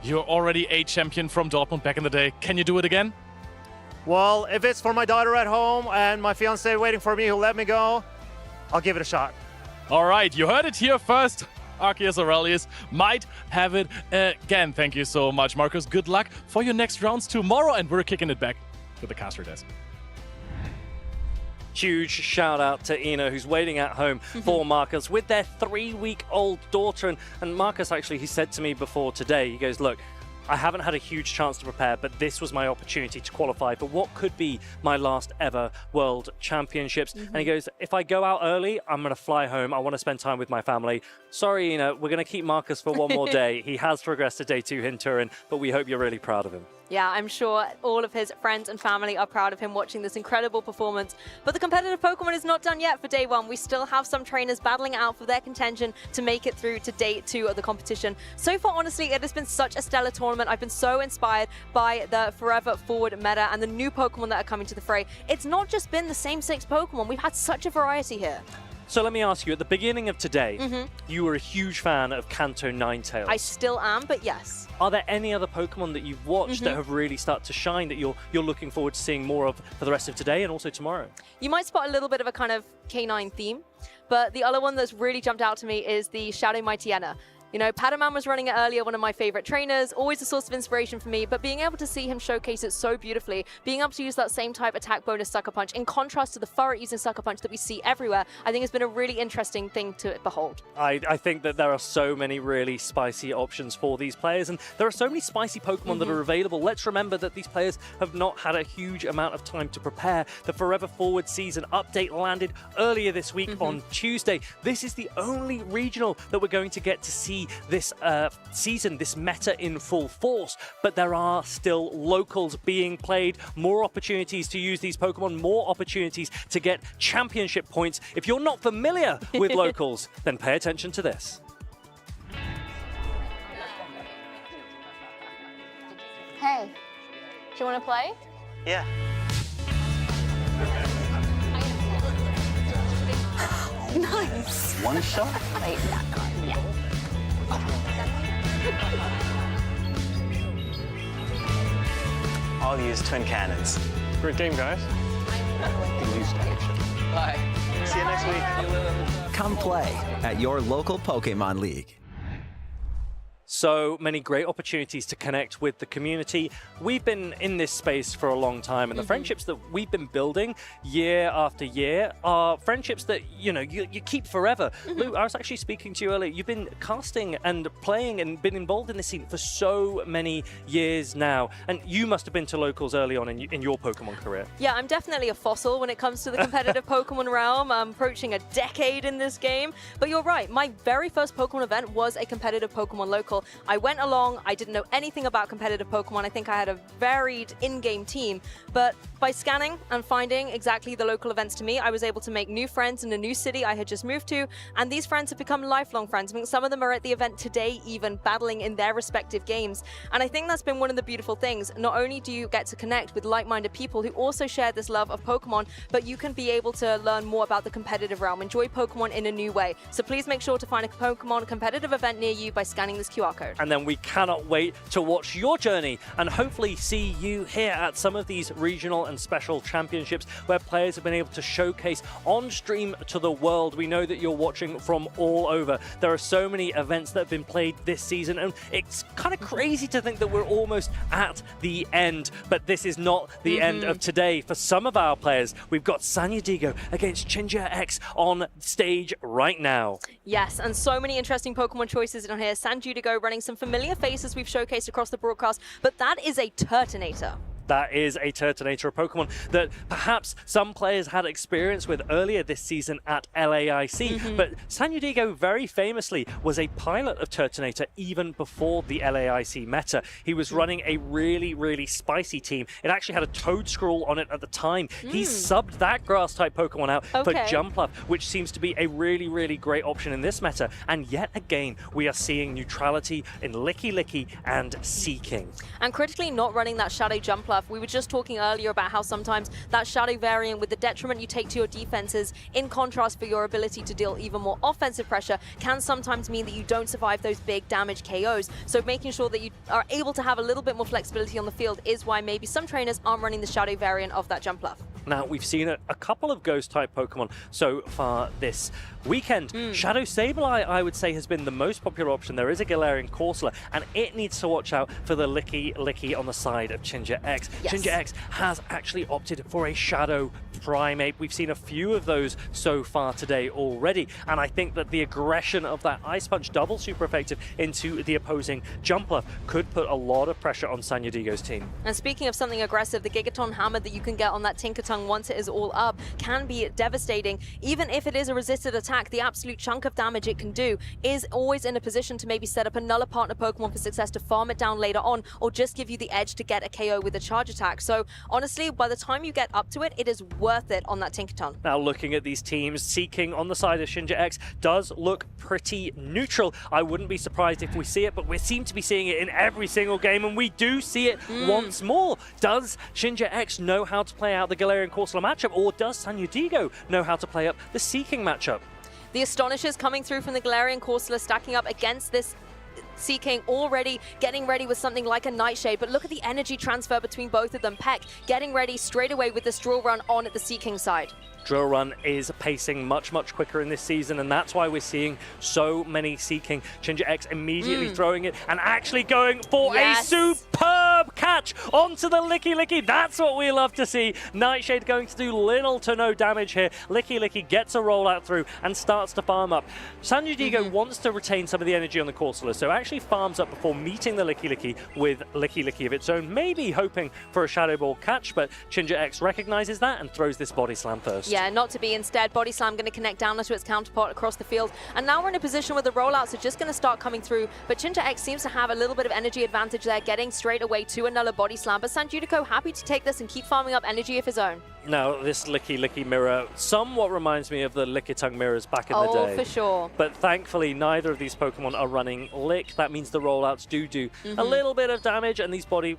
You're already a champion from Dortmund back in the day. Can you do it again? Well, if it's for my daughter at home and my fiance waiting for me who let me go, I'll give it a shot. All right, you heard it here first. Arceus Aurelius might have it again. Thank you so much, Marcus. Good luck for your next rounds tomorrow, and we're kicking it back to the caster desk. Huge shout out to Ina, who's waiting at home for Marcus with their 3-week-old daughter. And Marcus, actually, he said to me before today, he goes, look, I haven't had a huge chance to prepare, but this was my opportunity to qualify for what could be my last ever World Championships. And he goes, if I go out early, I'm going to fly home. I want to spend time with my family. Sorry, we're going to keep Marcus for one more day. He has progressed to day 2 in Turin, but we hope you're really proud of him. Yeah, I'm sure all of his friends and family are proud of him watching this incredible performance. But the competitive Pokemon is not done yet for day 1. We still have some trainers battling it out for their contention to make it through to day 2 of the competition. So far, honestly, it has been such a stellar tournament. I've been so inspired by the Forever Forward meta and the new Pokemon that are coming to the fray. It's not just been the same 6 Pokemon. We've had such a variety here. So let me ask you, at the beginning of today, you were a huge fan of Kanto Ninetales. I still am, but yes. Are there any other Pokemon that you've watched that have really started to shine that you're looking forward to seeing more of for the rest of today and also tomorrow? You might spot a little bit of a kind of canine theme, but the other one that's really jumped out to me is the Shadow Mightyena. You know, Padaman was running it earlier, one of my favorite trainers, always a source of inspiration for me, but being able to see him showcase it so beautifully, being able to use that same type attack bonus Sucker Punch in contrast to the Furret using Sucker Punch that we see everywhere, I think has been a really interesting thing to behold. I think that there are so many really spicy options for these players, and there are so many spicy Pokemon that are available. Let's remember that these players have not had a huge amount of time to prepare. The Forever Forward season update landed earlier this week on Tuesday. This is the only regional that we're going to get to see this season, this meta in full force, but there are still locals being played, more opportunities to use these Pokemon, more opportunities to get championship points. If you're not familiar with locals, then pay attention to this. Hey, do you want to play? Yeah. Nice. One shot? Wait, that card, yeah. I'll use twin cannons. Great game, guys. Bye. See you next week. Come play at your local Pokemon League. So many great opportunities to connect with the community. We've been in this space for a long time, and the friendships that we've been building year after year are friendships that, you keep forever. Lou, I was actually speaking to you earlier. You've been casting and playing and been involved in this scene for so many years now, and you must have been to locals early on in your Pokemon career. Yeah, I'm definitely a fossil when it comes to the competitive Pokemon realm. I'm approaching a decade in this game, but you're right. My very first Pokemon event was a competitive Pokemon local. I went along, I didn't know anything about competitive Pokemon. I think I had a varied in-game team, but by scanning and finding exactly the local events to me, I was able to make new friends in a new city I had just moved to, and these friends have become lifelong friends. I mean, some of them are at the event today, even battling in their respective games. And I think that's been one of the beautiful things. Not only do you get to connect with like-minded people who also share this love of Pokemon, but you can be able to learn more about the competitive realm, enjoy Pokemon in a new way. So please make sure to find a Pokemon competitive event near you by scanning this QR code. And then we cannot wait to watch your journey and hopefully see you here at some of these regional and special championships where players have been able to showcase on stream to the world. We know that you're watching from all over. There are so many events that have been played this season, and it's kind of crazy to think that we're almost at the end. But this is not the end of today. For some of our players, we've got San Diego against Chinja X on stage right now. Yes, and so many interesting Pokemon choices in here. San Diego running some familiar faces we've showcased across the broadcast, but that is a Turtonator. That is a Turtonator, a Pokemon that perhaps some players had experience with earlier this season at LAIC. But San Diego very famously was a pilot of Turtonator even before the LAIC meta. He was running a really, really spicy team. It actually had a Toedscruel on it at the time. He subbed that Grass-type Pokemon out for Jumpluff, which seems to be a really, really great option in this meta. And yet again, we are seeing neutrality in Licky Licky and Seeking. And critically not running that Shadow Jumpluff Jumpluff. We were just talking earlier about how sometimes that Shadow variant with the detriment you take to your defenses in contrast for your ability to deal even more offensive pressure can sometimes mean that you don't survive those big damage KOs. So making sure that you are able to have a little bit more flexibility on the field is why maybe some trainers aren't running the Shadow variant of that Jumpluff. Now, we've seen a couple of Ghost-type Pokemon so far this weekend. Shadow Sableye, I would say, has been the most popular option. There is a Galarian Corsola, and it needs to watch out for the Licky on the side of Chinja X. Yes. Chinja X has actually opted for a Shadow Primeape. We've seen a few of those so far today already, and I think that the aggression of that Ice Punch double super effective into the opposing Jumpluff could put a lot of pressure on San Digo's team. And speaking of something aggressive, the Gigaton Hammer that you can get on that Tinkaton once it is all up can be devastating. Even if it is a resisted attack, the absolute chunk of damage it can do is always in a position to maybe set up another partner Pokemon for success to farm it down later on, or just give you the edge to get a KO with a charge attack. So honestly, by the time you get up to it, it is worth it on that Tinkaton. Now looking at these teams, Seeking on the side of Chinja X does look pretty neutral. I wouldn't be surprised if we see it, but we seem to be seeing it in every single game, and we do see it once more. Does Chinja X know how to play out the Galarian Corsola matchup, or does San Diego know how to play up the Seeking matchup? The Astonishers coming through from the Galarian Corsola, stacking up against this Seeking, already getting ready with something like a Nightshade, but look at the energy transfer between both of them. Peck getting ready straight away with this Drill Run on at the Seeking side. Drill Run is pacing much quicker in this season, and that's why we're seeing so many Seeking. Chinja X immediately throwing it and actually going for a superb catch onto the Licky. That's what we love to see. Nightshade going to do little to no damage here. Licky gets a rollout through and starts to farm up. San Diego wants to retain some of the energy on the Corsola, so actually farms up before meeting the Licky with Licky of its own, maybe hoping for a Shadow Ball catch, but Chinja X recognizes that and throws this Body Slam first. Yeah, not to be. Instead, Body Slam going to connect down to its counterpart across the field. And now we're in a position where the rollouts are just going to start coming through. But Chinja X seems to have a little bit of energy advantage there, getting straight away to another Body Slam. But San Diego happy to take this and keep farming up energy of his own. Now, this Licky mirror somewhat reminds me of the Lickitung mirrors back in the day. Oh, for sure. But thankfully, neither of these Pokemon are running Lick. That means the rollouts do a little bit of damage, and these body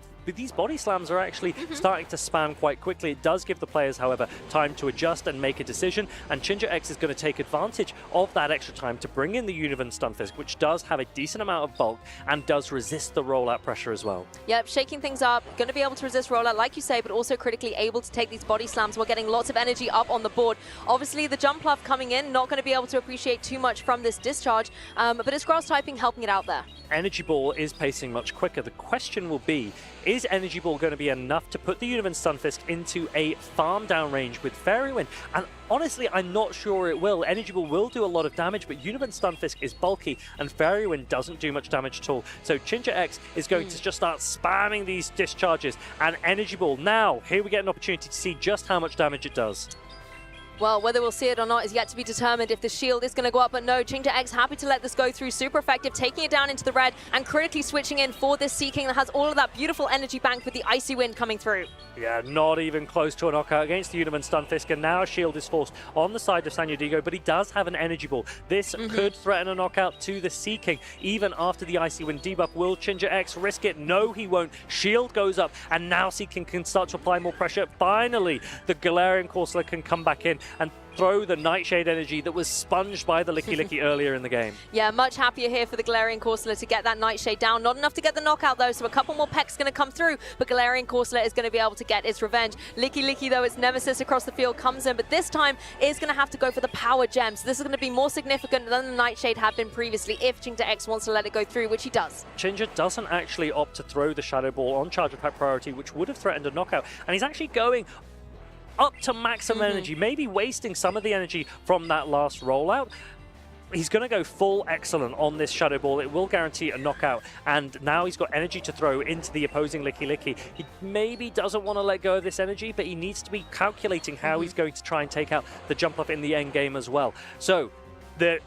slams are actually starting to spam quite quickly. It does give the players, however, time to adjust and make a decision, and Chinja X is going to take advantage of that extra time to bring in the Univan Stunfisk, which does have a decent amount of bulk and does resist the rollout pressure as well. Yep, shaking things up, going to be able to resist rollout, like you say, but also critically able to take these body slams while getting lots of energy up on the board. Obviously, the Jumpluff coming in, not going to be able to appreciate too much from this discharge, but his Grass typing helping it out there. Energy Ball is pacing much quicker. The question will be, is Energy Ball going to be enough to put the Univan Stunfisk into a farm down range with Fairy Wind? And honestly, I'm not sure it will. Energy Ball will do a lot of damage, but Univan Stunfisk is bulky, and Fairy Wind doesn't do much damage at all. So Chinja X is going to just start spamming these discharges, and Energy Ball, now, here we get an opportunity to see just how much damage it does. Well, whether we'll see it or not is yet to be determined if the shield is going to go up, but no, Chinja X happy to let this go through. Super effective, taking it down into the red and critically switching in for this Seeking that has all of that beautiful energy bank with the Icy Wind coming through. Yeah, not even close to a knockout against the Univan Stunfisk, and now a shield is forced on the side of San Diego, but he does have an Energy Ball. This could threaten a knockout to the Seeking, even after the Icy Wind debuff. Will Chinja X risk it? No, he won't. Shield goes up, and now Seeking can start to apply more pressure. Finally, the Galarian Corsola can come back in and throw the Nightshade energy that was sponged by the Licky earlier in the game. Yeah, much happier here for the Galarian Corsola to get that Nightshade down. Not enough to get the knockout though, so a couple more pecks going to come through, but Galarian Corsola is going to be able to get its revenge. Licky though, its nemesis across the field comes in, but this time is going to have to go for the power gems. This is going to be more significant than the Nightshade had been previously if Chinja X wants to let it go through, which he does. Chinja doesn't actually opt to throw the Shadow Ball on Charge Attack priority, which would have threatened a knockout, and he's actually going up to maximum energy, maybe wasting some of the energy from that last rollout. He's going to go full excellent on this Shadow Ball. It will guarantee a knockout, and now he's got energy to throw into the opposing Licky. He maybe doesn't want to let go of this energy, but he needs to be calculating how he's going to try and take out the Jumpluff in the end game as well. So the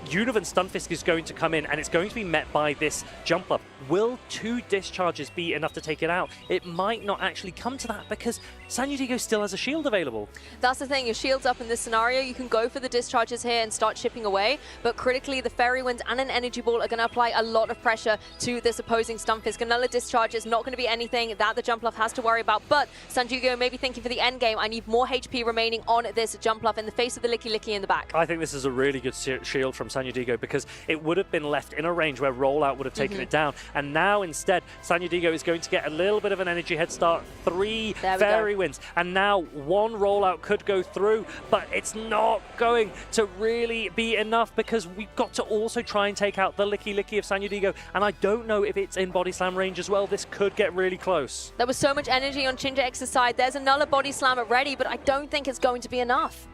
Univan Stunfisk is going to come in, and it's going to be met by this Jumpluff. Will 2 discharges be enough to take it out? It might not actually come to that, because San Diego still has a shield available. That's the thing, your shield's up in this scenario, you can go for the discharges here and start chipping away, but critically the Fairy Winds and an Energy Ball are going to apply a lot of pressure to this opposing Stunfisk. Another discharge is not going to be anything that the Jumpluff has to worry about, but San Diego may be thinking for the end game, I need more HP remaining on this Jumpluff in the face of the Licky Licky in the back. I think this is a really good shield from San Diego because it would have been left in a range where Rollout would have taken it down, and now instead San Diego is going to get a little bit of an energy head start. 3 Fairy Winds, and now 1 Rollout could go through, but it's not going to really be enough because we've got to also try and take out the Licky Licky of San Diego, and I don't know if it's in Body Slam range as well. This could get really close. There was so much energy on Ginger X's side. There's another Body Slam ready, but I don't think it's going to be enough.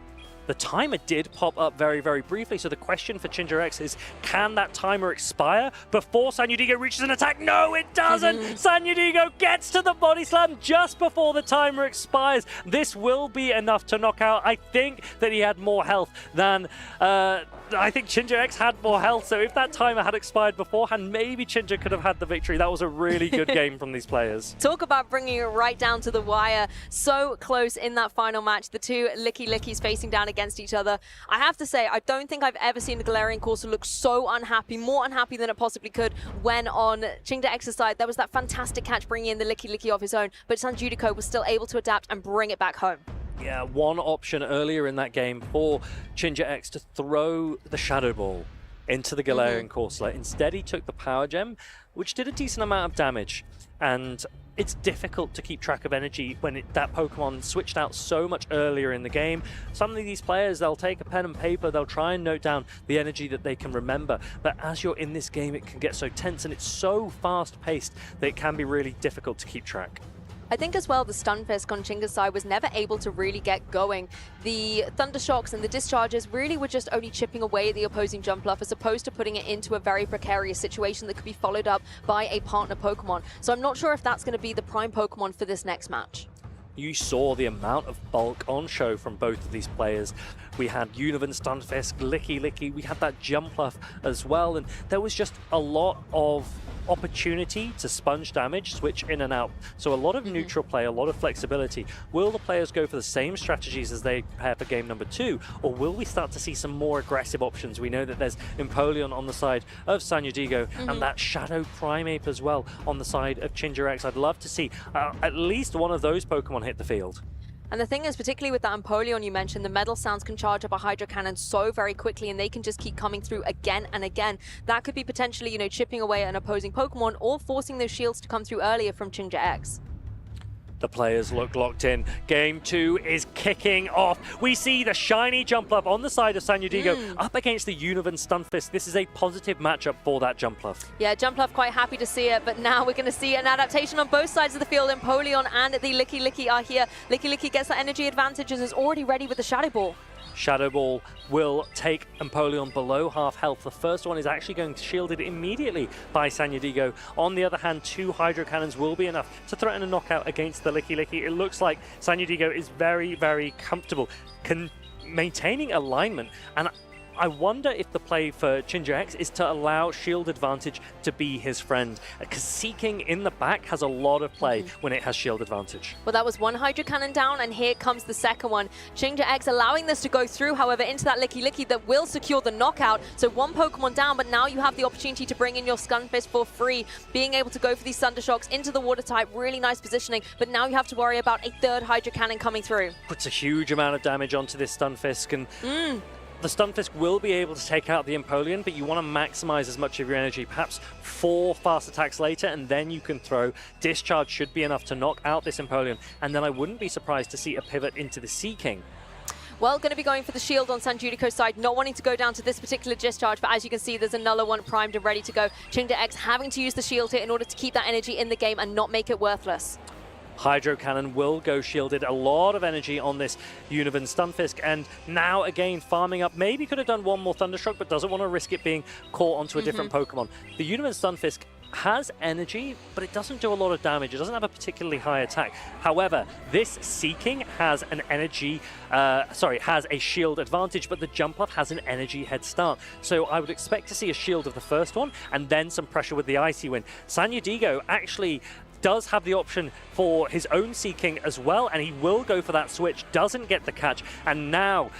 The timer did pop up very, very briefly, so the question for Ginger X is, can that timer expire before San Diego reaches an attack? No, it doesn't! San Diego gets to the Body Slam just before the timer expires. This will be enough to knock out. I think that he had more health than... I think Ginger X had more health, so if that timer had expired beforehand, maybe Ginger could have had the victory. That was a really good game from these players. Talk about bringing it right down to the wire. So close in that final match. The two Licky Lickies facing down against each other. I have to say, I don't think I've ever seen the Galarian Corsa look so unhappy, more unhappy than it possibly could when on Ginger X's side, there was that fantastic catch bringing in the Licky Licky of his own, but San Diego was still able to adapt and bring it back home. Yeah, one option earlier in that game for Ginger X to throw the Shadow Ball into the Galarian Corsola. Instead, he took the Power Gem, which did a decent amount of damage. And it's difficult to keep track of energy when that Pokemon switched out so much earlier in the game. Some of these players, they'll take a pen and paper, they'll try and note down the energy that they can remember. But as you're in this game, it can get so tense and it's so fast-paced that it can be really difficult to keep track. I think as well the Stunfisk on Chinga's side was never able to really get going. The Thundershocks and the discharges really were just only chipping away at the opposing Jumpluff as opposed to putting it into a very precarious situation that could be followed up by a partner Pokemon. So I'm not sure if that's going to be the prime Pokemon for this next match. You saw the amount of bulk on show from both of these players. We had Univan, Stunfisk, Licky Licky, we had that Jumpluff as well, and there was just a lot of opportunity to sponge damage, switch in and out. So a lot of neutral play, a lot of flexibility. Will the players go for the same strategies as they prepare for game number 2, or will we start to see some more aggressive options? We know that there's Empoleon on the side of San Diego and that Shadow Primeape as well on the side of Ginger X. I'd love to see at least one of those Pokemon hit the field. And the thing is, particularly with that Empoleon you mentioned, the Metal Sounds can charge up a Hydro Cannon so very quickly and they can just keep coming through again and again. That could be potentially, you know, chipping away at an opposing Pokemon or forcing those shields to come through earlier from Ginger X. The players look locked in. Game 2 is kicking off. We see the shiny Jumpluff on the side of San Diego up against the Univan Stunfisk. This is a positive matchup for that Jumpluff. Yeah, Jumpluff quite happy to see it, but now we're going to see an adaptation on both sides of the field. Empoleon and the Licky Licky are here. Licky Licky gets that energy advantage and is already ready with the Shadow Ball. Shadow Ball will take Empoleon below half health. The first one is actually going to shielded immediately by San Diego. On the other hand, 2 Hydro Cannons will be enough to threaten a knockout against the Licky Licky. It looks like San Diego is very, very comfortable maintaining alignment, and I wonder if the play for Ginger X is to allow shield advantage to be his friend, because Seeking in the back has a lot of play when it has shield advantage. Well, that was one Hydro Cannon down, and here comes the second one. Ginger X allowing this to go through, however, into that Licky Licky that will secure the knockout. So one Pokemon down, but now you have the opportunity to bring in your Stunfisk for free, being able to go for these Thundershocks into the water type, really nice positioning, but now you have to worry about a third Hydro Cannon coming through. Puts a huge amount of damage onto this Stunfisk, and the Stunfisk will be able to take out the Empoleon, but you want to maximize as much of your energy. Perhaps 4 fast attacks later, and then you can throw. Discharge should be enough to knock out this Empoleon, and then I wouldn't be surprised to see a pivot into the Seeking. Well, going to be going for the shield on San Diego's side, not wanting to go down to this particular discharge, but as you can see, there's another one primed and ready to go. Ginger X having to use the shield here in order to keep that energy in the game and not make it worthless. Hydro Cannon will go shielded. A lot of energy on this Univan Stunfisk, and now again farming up. Maybe could have done one more Thundershock, but doesn't want to risk it being caught onto a different Pokemon. The Univan Stunfisk has energy, but it doesn't do a lot of damage. It doesn't have a particularly high attack. However, this Seeking has an energy, has a shield advantage, but the Jumpluff has an energy head start. So I would expect to see a shield of the first one, and then some pressure with the Icy Wind. San Diego actually does have the option for his own Seeking as well, and he will go for that switch, doesn't get the catch, and now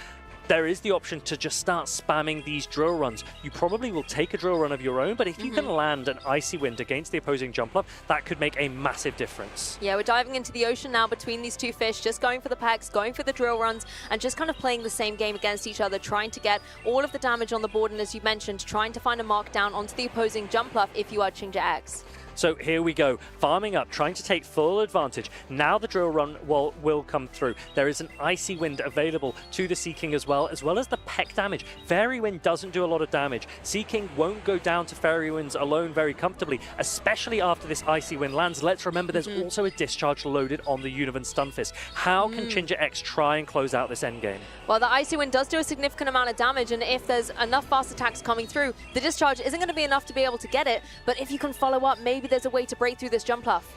there is the option to just start spamming these drill runs. You probably will take a drill run of your own, but if you can land an Icy Wind against the opposing jump up, that could make a massive difference. Yeah, we're diving into the ocean now between these two fish, just going for the pecks, going for the drill runs, and just kind of playing the same game against each other, trying to get all of the damage on the board, and as you mentioned, trying to find a mark down onto the opposing jump bluff if you are Chinja X. So here we go, farming up, trying to take full advantage. Now the drill run will come through. There is an Icy Wind available to the Seeking as well as the peck damage. Fairy Wind doesn't do a lot of damage. Seeking won't go down to Fairy Winds alone very comfortably, especially after this Icy Wind lands. Let's remember there's also a discharge loaded on the Univan Stunfisk. How can Chinja X try and close out this endgame? Well, the Icy Wind does do a significant amount of damage, and if there's enough fast attacks coming through, the discharge isn't going to be enough to be able to get it, but if you can follow up, maybe there's a way to break through this jump bluff.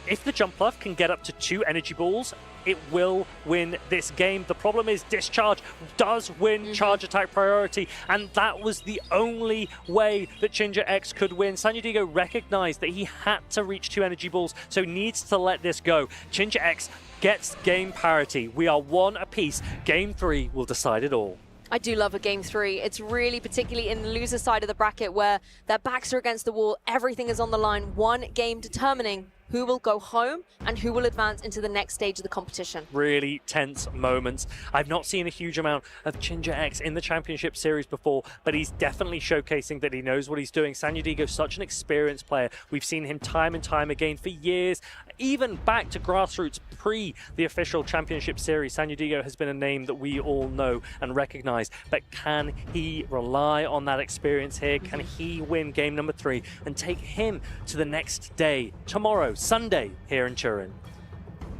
If the jump bluff can get up to 2 energy balls, it will win this game. The problem is discharge does win charge attack priority, and that was the only way that Chinja X could win. Sanjudigo recognized that he had to reach 2 energy balls, so needs to let this go. Chinja X gets game parity. We are 1 apiece. Game 3 will decide it all. I do love a game 3. It's really particularly in the loser side of the bracket where their backs are against the wall, everything is on the line, 1 game determining who will go home and who will advance into the next stage of the competition. Really tense moments. I've not seen a huge amount of Chinja X in the championship series before, but he's definitely showcasing that he knows what he's doing. Sanjudigo's such an experienced player. We've seen him time and time again for years, even back to grassroots pre the official championship series. Sanjudigo has been a name that we all know and recognize, but can he rely on that experience here? Can he win game number 3 and take him to the next day, tomorrow, Sunday, here in Turin?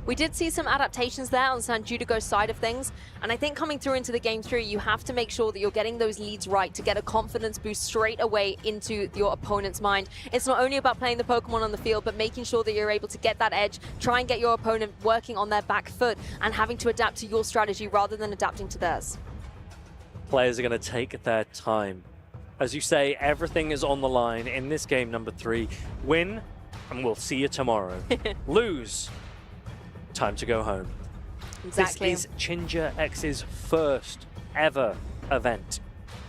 We did see some adaptations there on Sanjudigo's side of things, and I think coming through into the game 3, you have to make sure that you're getting those leads right to get a confidence boost straight away into your opponent's mind. It's not only about playing the Pokemon on the field, but making sure that you're able to get that edge, try and get your opponent working on their back foot, and having to adapt to your strategy rather than adapting to theirs. Players are going to take their time. As you say, everything is on the line in this game number 3. Win, and we'll see you tomorrow. Lose, time to go home. Exactly. This is Chinja X's first ever event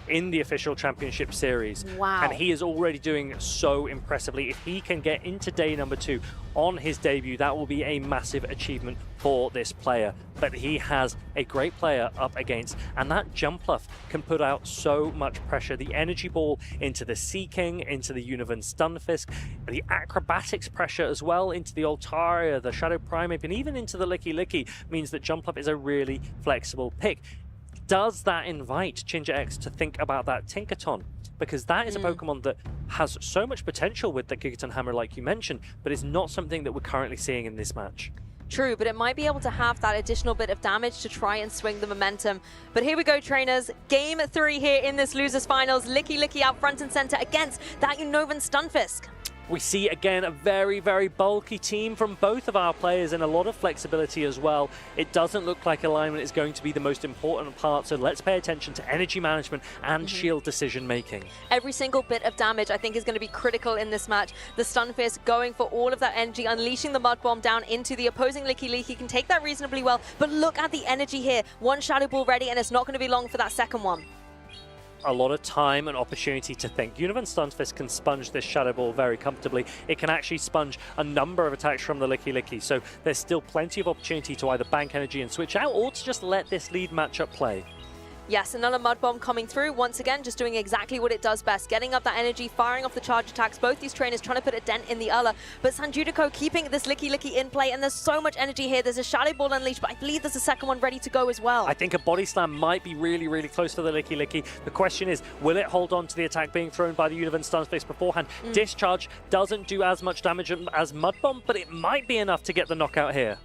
in the official championship series. Wow. And he is already doing so impressively. If he can get into day number 2 on his debut, that will be a massive achievement for this player. But he has a great player up against, and that jump bluff can put out so much pressure. The energy ball into the Seeking, into the Univan Stunfisk, the acrobatics pressure as well into the Altaria, the Shadow Primate, and even into the Licky Licky means that jump bluff is a really flexible pick. Does that invite Chinja X to think about that Tinkaton? Because that is a Pokemon that has so much potential with the Gigaton Hammer, like you mentioned, but it's not something that we're currently seeing in this match. True, but it might be able to have that additional bit of damage to try and swing the momentum. But here we go, trainers. Game 3 here in this losers finals. Licky Licky out front and center against that Univan Stunfisk. We see again a very, very bulky team from both of our players and a lot of flexibility as well. It doesn't look like alignment is going to be the most important part, so let's pay attention to energy management and shield decision making. Every single bit of damage I think is going to be critical in this match. The Stunfisk going for all of that energy, unleashing the Mud Bomb down into the opposing Licky Licky. Can take that reasonably well, but look at the energy here. 1 Shadow Ball ready, and it's not going to be long for that second one. A lot of time and opportunity to think. Univan Stunfisk can sponge this Shadow Ball very comfortably. It can actually sponge a number of attacks from the Licky Licky, so there's still plenty of opportunity to either bank energy and switch out, or to just let this lead matchup play. Yes, another Mud Bomb coming through. Once again, just doing exactly what it does best. Getting up that energy, firing off the charge attacks. Both these trainers trying to put a dent in the other. But Sanjudigo keeping this Licky Licky in play, and there's so much energy here. There's a Shadow Ball unleashed, but I believe there's a second one ready to go as well. I think a Body Slam might be really, really close for the Licky Licky. The question is, will it hold on to the attack being thrown by the Univan Stunfisk beforehand? Discharge doesn't do as much damage as Mud Bomb, but it might be enough to get the knockout here.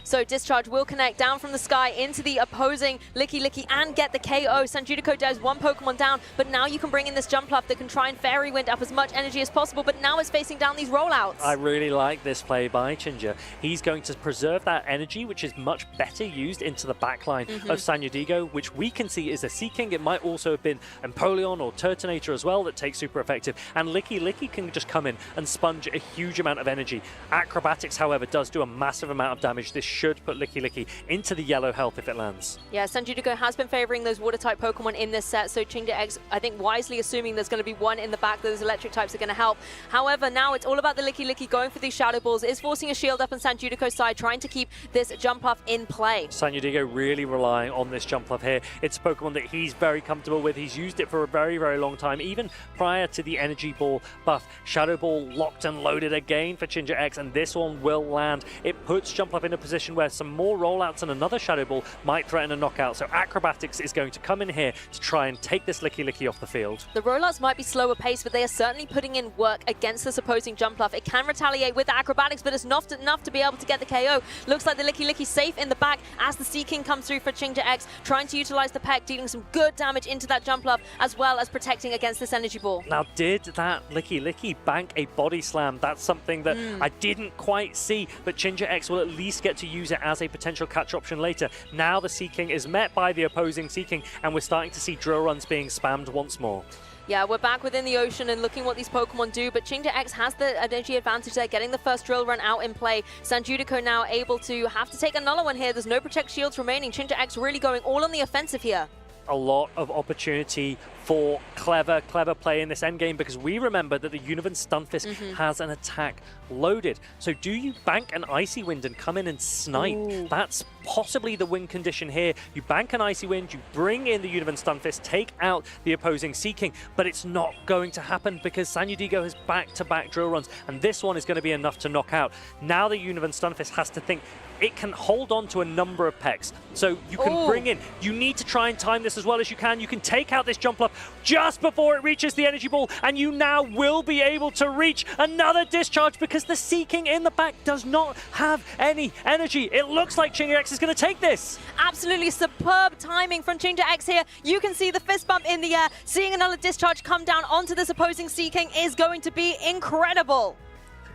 So Discharge will connect down from the sky into the opposing Licky Licky and get the KO. Sanjudico does one Pokemon down, but now you can bring in this Jump Up that can try and Fairy Wind up as much energy as possible, but now it's facing down these rollouts. I really like this play by Chinja. He's going to preserve that energy, which is much better used into the backline of Sanjudigo, which we can see is a Seaking. It might also have been Empoleon or Turtonator as well that takes super effective. And Licky Licky can just come in and sponge a huge amount of energy. Acrobatics, however, does do a massive amount of damage. This should put Licky Licky into the yellow health if it lands. Yeah, Sanjudico has been favoring those water-type Pokemon in this set, so Chinja X, I think, wisely assuming there's going to be one in the back that those electric types are going to help. However, now it's all about the Licky Licky going for these Shadow Balls, is forcing a shield up on Sanjudico's side, trying to keep this Jump Up in play. Sanjudigo really relying on this Jump Up here. It's a Pokemon that he's very comfortable with. He's used it for a very, very long time, even prior to the Energy Ball buff. Shadow Ball locked and loaded again for Chinja X, and this one will land. It puts Jump Up in a position where some more rollouts and another Shadow Ball might threaten a knockout. So Acrobatics is going to come in here to try and take this Licky Licky off the field. The rollouts might be slower paced, but they are certainly putting in work against this opposing Jump Up. It can retaliate with the Acrobatics, but it's not enough to be able to get the KO. Looks like the Licky Licky safe in the back as the Seaking comes through for Chinja X, trying to utilize the Peck, dealing some good damage into that Jump Up, as well as protecting against this Energy Ball. Now, did that Licky Licky bank a Body Slam? That's something that I didn't quite see, but Chinja X will at least get to use it as a potential catch option later. Now the Seaking is met by the opposing Seaking, and we're starting to see drill runs being spammed once more. Yeah, we're back within the ocean and looking what these Pokemon do, but Chinja X has the energy advantage there, getting the first drill run out in play. Sanjudico now able to have to take another one here. There's no Protect Shields remaining. Chinja X really going all on the offensive here. A lot of opportunity for clever play in this endgame, because we remember that the Univern Stunfisk has an attack loaded. So do you bank an Icy Wind and come in and snipe? Ooh. That's possibly the win condition here. You bank an Icy Wind, you bring in the Univern Stunfisk, take out the opposing Seaking, but it's not going to happen because Sanjudigo has back-to-back drill runs, and this one is going to be enough to knock out. Now the Univern Stunfisk has to think it can hold on to a number of pecks. So you can bring in, you need to try and time this as well as you can. You can take out this Jump Up just before it reaches the Energy Ball, and you now will be able to reach another Discharge because the Seaking in the back does not have any energy. It looks like Chinja X is going to take this. Absolutely superb timing from Chinja X here. You can see the fist bump in the air. Seeing another Discharge come down onto this opposing Seaking is going to be incredible.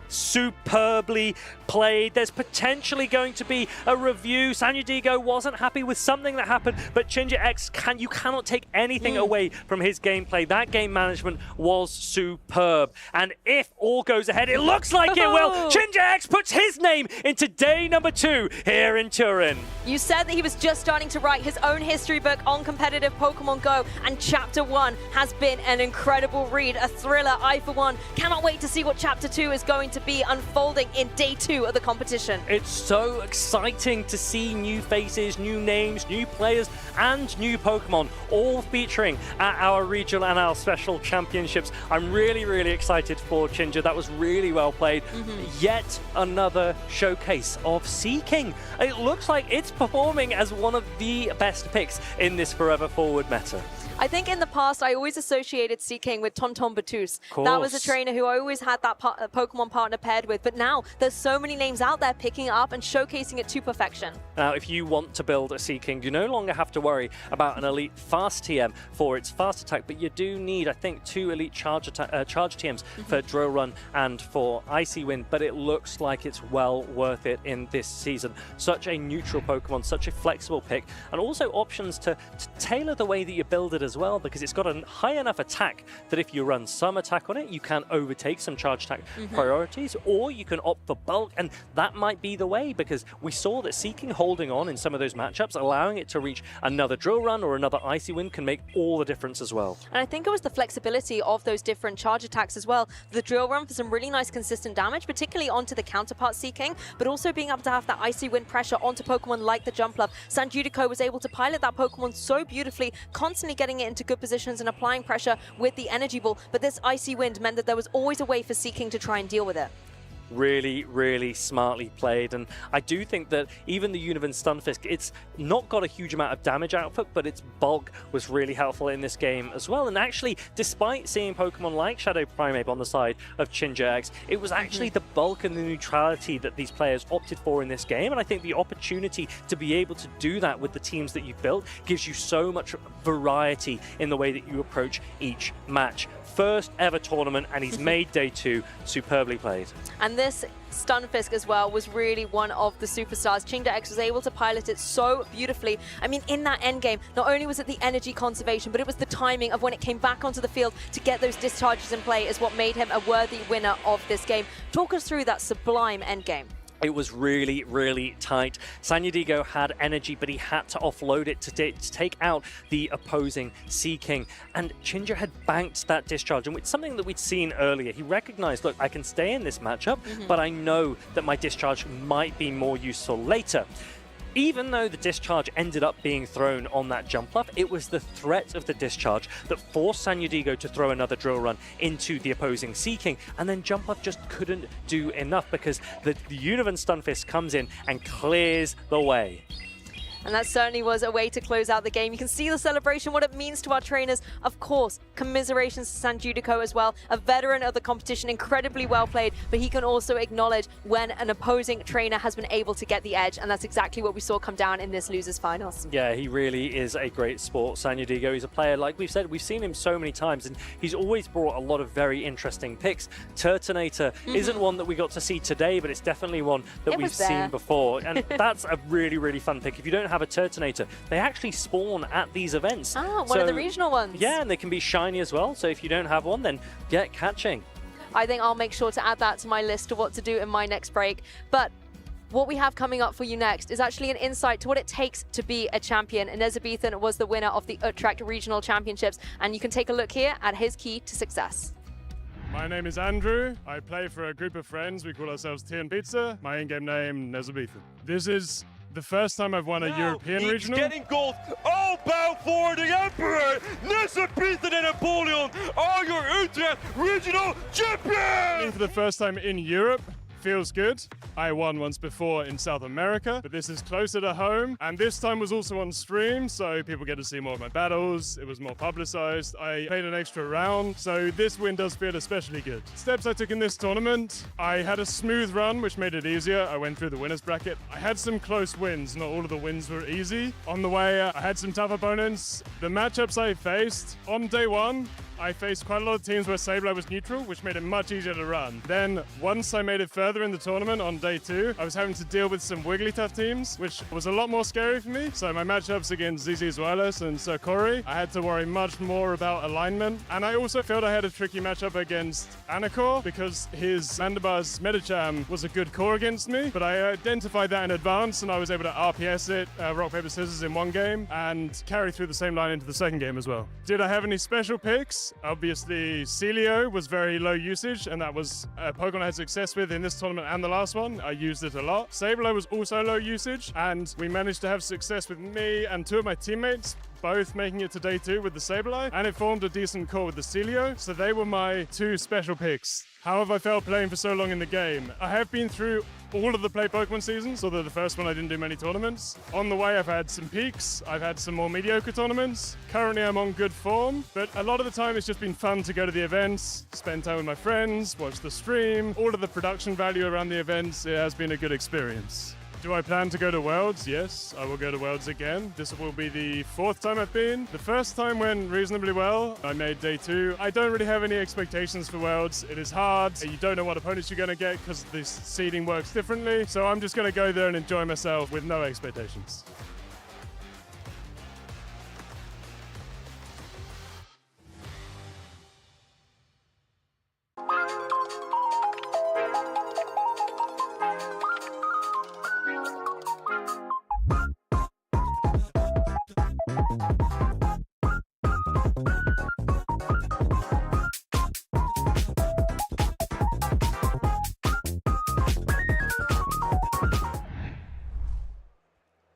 Superbly played. There's potentially going to be a review. Sanjudigo wasn't happy with something that happened, but Chinja X, you cannot take anything away from his gameplay. That game management was superb. And if all goes ahead, it looks like it will. Chinja X puts his name into day number 2 here in Turin. You said that he was just starting to write his own history book on competitive Pokemon Go, and Chapter 1 has been an incredible read, a thriller. I, for one, cannot wait to see what Chapter 2 is going to be unfolding in day 2 of the competition. It's so exciting to see new faces, new names, new players, and new Pokemon all featuring at our regional and our special championships. I'm really, really excited for Chinja. That was really well played. Yet another showcase of Seaking. It looks like it's performing as one of the best picks in this Forever Forward meta. I think in the past, I always associated Seaking with Tonton Batus. That was a trainer who I always had that Pokemon partner paired with. But now, there's so many names out there picking it up and showcasing it to perfection. Now, if you want to build a Seaking, you no longer have to worry about an elite fast TM for its fast attack, but you do need, I think, 2 elite charge TMs for Drill Run and for Icy Wind, but it looks like it's well worth it in this season. Such a neutral Pokemon, such a flexible pick, and also options to tailor the way that you build it as well, because it's got a high enough attack that if you run some attack on it, you can overtake some charge attack priorities, or you can opt for bulk, and that might be the way, because we saw that Seaking holding on in some of those matchups, allowing it to reach another Drill Run or another Icy Wind can make all the difference as well. And I think it was the flexibility of those different charge attacks as well. The Drill Run for some really nice consistent damage, particularly onto the counterpart Seaking, but also being able to have that Icy Wind pressure onto Pokemon like the Jumpluff. Sanjudico was able to pilot that Pokemon so beautifully, constantly getting it into good positions and applying pressure with the Energy Ball, but this Icy Wind meant that there was always a way for Seaking to try and deal with it. really, really smartly played. And I do think that even the Univan Stunfisk, it's not got a huge amount of damage output, but its bulk was really helpful in this game as well. And actually, despite seeing Pokemon like Shadow Primeape on the side of Chinjax, it was actually the bulk and the neutrality that these players opted for in this game. And I think the opportunity to be able to do that with the teams that you've built gives you so much variety in the way that you approach each match. First ever tournament, and he's made day 2 superbly played. And this Stunfisk as well was really one of the superstars. Chinjax was able to pilot it so beautifully. I mean, in that end game, not only was it the energy conservation, but it was the timing of when it came back onto the field to get those discharges in play is what made him a worthy winner of this game. Talk us through that sublime end game. It was really, really tight. Sanyadigo had energy, but he had to offload it to take out the opposing Sea King. And Chinja had banked that discharge, and it's something that we'd seen earlier. He recognized, look, I can stay in this matchup, but I know that my discharge might be more useful later. Even though the discharge ended up being thrown on that Jumpluff, it was the threat of the discharge that forced Sanyadigo to throw another drill run into the opposing Sea King, and then Jumpluff just couldn't do enough because the Univan Stunfisk comes in and clears the way. And that certainly was a way to close out the game. You can see the celebration, what it means to our trainers. Of course, commiserations to San Judico as well, a veteran of the competition, incredibly well played, but he can also acknowledge when an opposing trainer has been able to get the edge, and that's exactly what we saw come down in this losers finals. Yeah, he really is a great sport, Sanyadigo. He's a player, like we've said, we've seen him so many times, and he's always brought a lot of very interesting picks. Turtonator isn't one that we got to see today, but it's definitely one that we've seen before, and that's a really, really fun pick. If you don't have a Turtonator, they actually spawn at these events. Ah, one of the regional ones. Yeah, and they can be shiny as well, so if you don't have one, then get catching. I think I'll make sure to add that to my list of what to do in my next break. But what we have coming up for you next is actually an insight to what it takes to be a champion. Nezabethan was the winner of the Utrecht Regional Championships, and you can take a look here at his key to success. My name is Andrew. I play for a group of friends. We call ourselves Tea and Pizza. My in-game name, Nezabethan. This is the first time I've won a European regional. Getting gold. All bow for the Emperor. Nezabethan and Napoleon are your Utrecht Regional Champions! For the first time in Europe. Feels good. I won once before in South America, but this is closer to home. And this time was also on stream, so people get to see more of my battles. It was more publicized. I played an extra round, so this win does feel especially good. Steps I took in this tournament, I had a smooth run, which made it easier. I went through the winner's bracket. I had some close wins. Not all of the wins were easy. On the way, I had some tough opponents. The matchups I faced, on day 1, I faced quite a lot of teams where Sableye was neutral, which made it much easier to run. Then, once I made it further in the tournament on day 2, I was having to deal with some Wigglytuff teams, which was a lot more scary for me. So my matchups against ZZ Zuelas and Sir Corey, I had to worry much more about alignment. And I also felt I had a tricky matchup against Anacor because his Mandibuzz Medicham was a good core against me, but I identified that in advance and I was able to RPS it, rock, paper, scissors in one game and carry through the same line into the second game as well. Did I have any special picks? Obviously, Celio was very low usage, and that was a Pokemon I had success with in this tournament and the last one. I used it a lot. Sableye was also low usage, and we managed to have success with me and 2 of my teammates, both making it to day 2 with the Sableye, and it formed a decent core with the Celio, so they were my 2 special picks. How have I felt playing for so long in the game? I have been through all of the play Pokemon seasons, although the first one I didn't do many tournaments. On the way, I've had some peaks. I've had some more mediocre tournaments. Currently, I'm on good form, but a lot of the time it's just been fun to go to the events, spend time with my friends, watch the stream. All of the production value around the events, it has been a good experience. Do I plan to go to Worlds? Yes, I will go to Worlds again. This will be the 4th time I've been. The first time went reasonably well. I made day 2. I don't really have any expectations for Worlds. It is hard. You don't know what opponents you're going to get because the seeding works differently. So I'm just going to go there and enjoy myself with no expectations.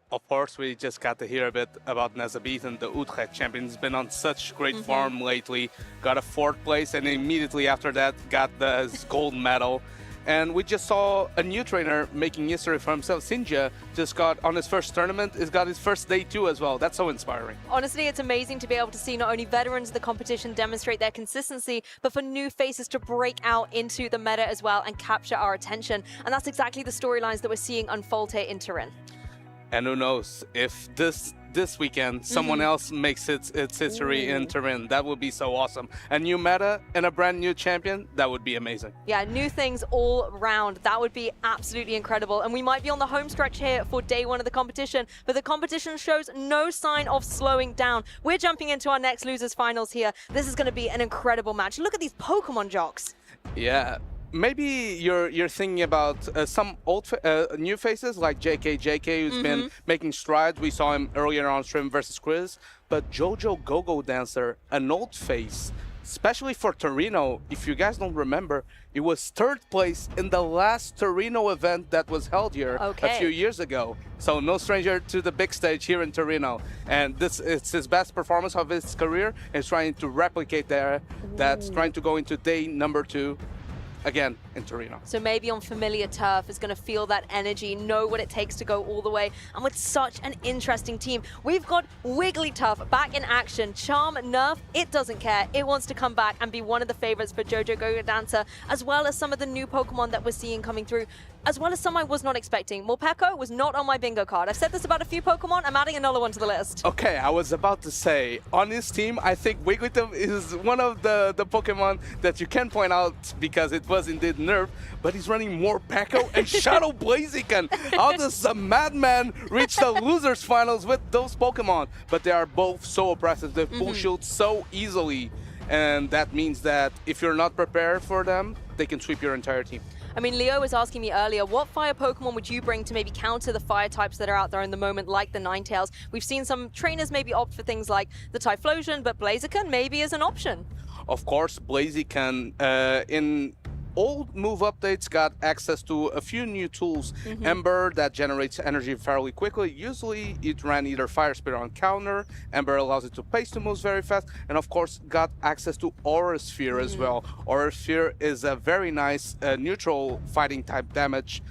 Of course, we just got to hear a bit about Nezabethan, the Utrecht champion. He's been on such great form lately. Got a 4th place, and immediately after that, got the gold medal. And we just saw a new trainer making history for himself. Sinja just got on his first tournament, he's got his first day too as well. That's so inspiring. Honestly, it's amazing to be able to see not only veterans of the competition demonstrate their consistency, but for new faces to break out into the meta as well and capture our attention. And that's exactly the storylines that we're seeing unfold here in Turin. And who knows, if this weekend someone else makes its history in Turin, that would be so awesome. A new meta and a brand new champion, that would be amazing. Yeah, new things all round. That would be absolutely incredible. And we might be on the home stretch here for day one of the competition, but the competition shows no sign of slowing down. We're jumping into our next losers finals here. This is going to be an incredible match. Look at these Pokemon jocks. Yeah. Maybe you're thinking about some old new faces like JK, who's been making strides. We saw him earlier on stream versus Chris. But Jojo Go-Go Dancer, an old face, especially for Torino. If you guys don't remember, it was third place in the last Torino event that was held here a few years ago. So no stranger to the big stage here in Torino. And it's his best performance of his career, and he's trying to replicate there. That's trying to go into day number 2. Again, in Torino. So maybe on familiar turf is going to feel that energy, know what it takes to go all the way. And with such an interesting team, we've got Wigglytuff back in action. Charm, Nerf, it doesn't care. It wants to come back and be one of the favorites for Jojo Go-Go Dancer, as well as some of the new Pokemon that we're seeing coming through, as well as some I was not expecting. Morpeko was not on my bingo card. I've said this about a few Pokemon. I'm adding another one to the list. Okay, I was about to say, on his team, I think Wigglytuff is one of the Pokemon that you can point out because it was indeed nerfed, but he's running Morpeko and Shadow Blaziken. How does a madman reach the losers finals with those Pokemon? But they are both so oppressive. They pull shield so easily, and that means that if you're not prepared for them, they can sweep your entire team. I mean, Leo was asking me earlier, what fire Pokemon would you bring to maybe counter the fire types that are out there in the moment, like the Ninetales? We've seen some trainers maybe opt for things like the Typhlosion, but Blaziken maybe is an option. Of course, Blaziken in old move updates got access to a few new tools. Ember, that generates energy fairly quickly. Usually it ran either Fire Spirit on counter. Ember allows it to pace the moves very fast. And of course got access to Aura Sphere as well. Aura Sphere is a very nice neutral fighting type damage.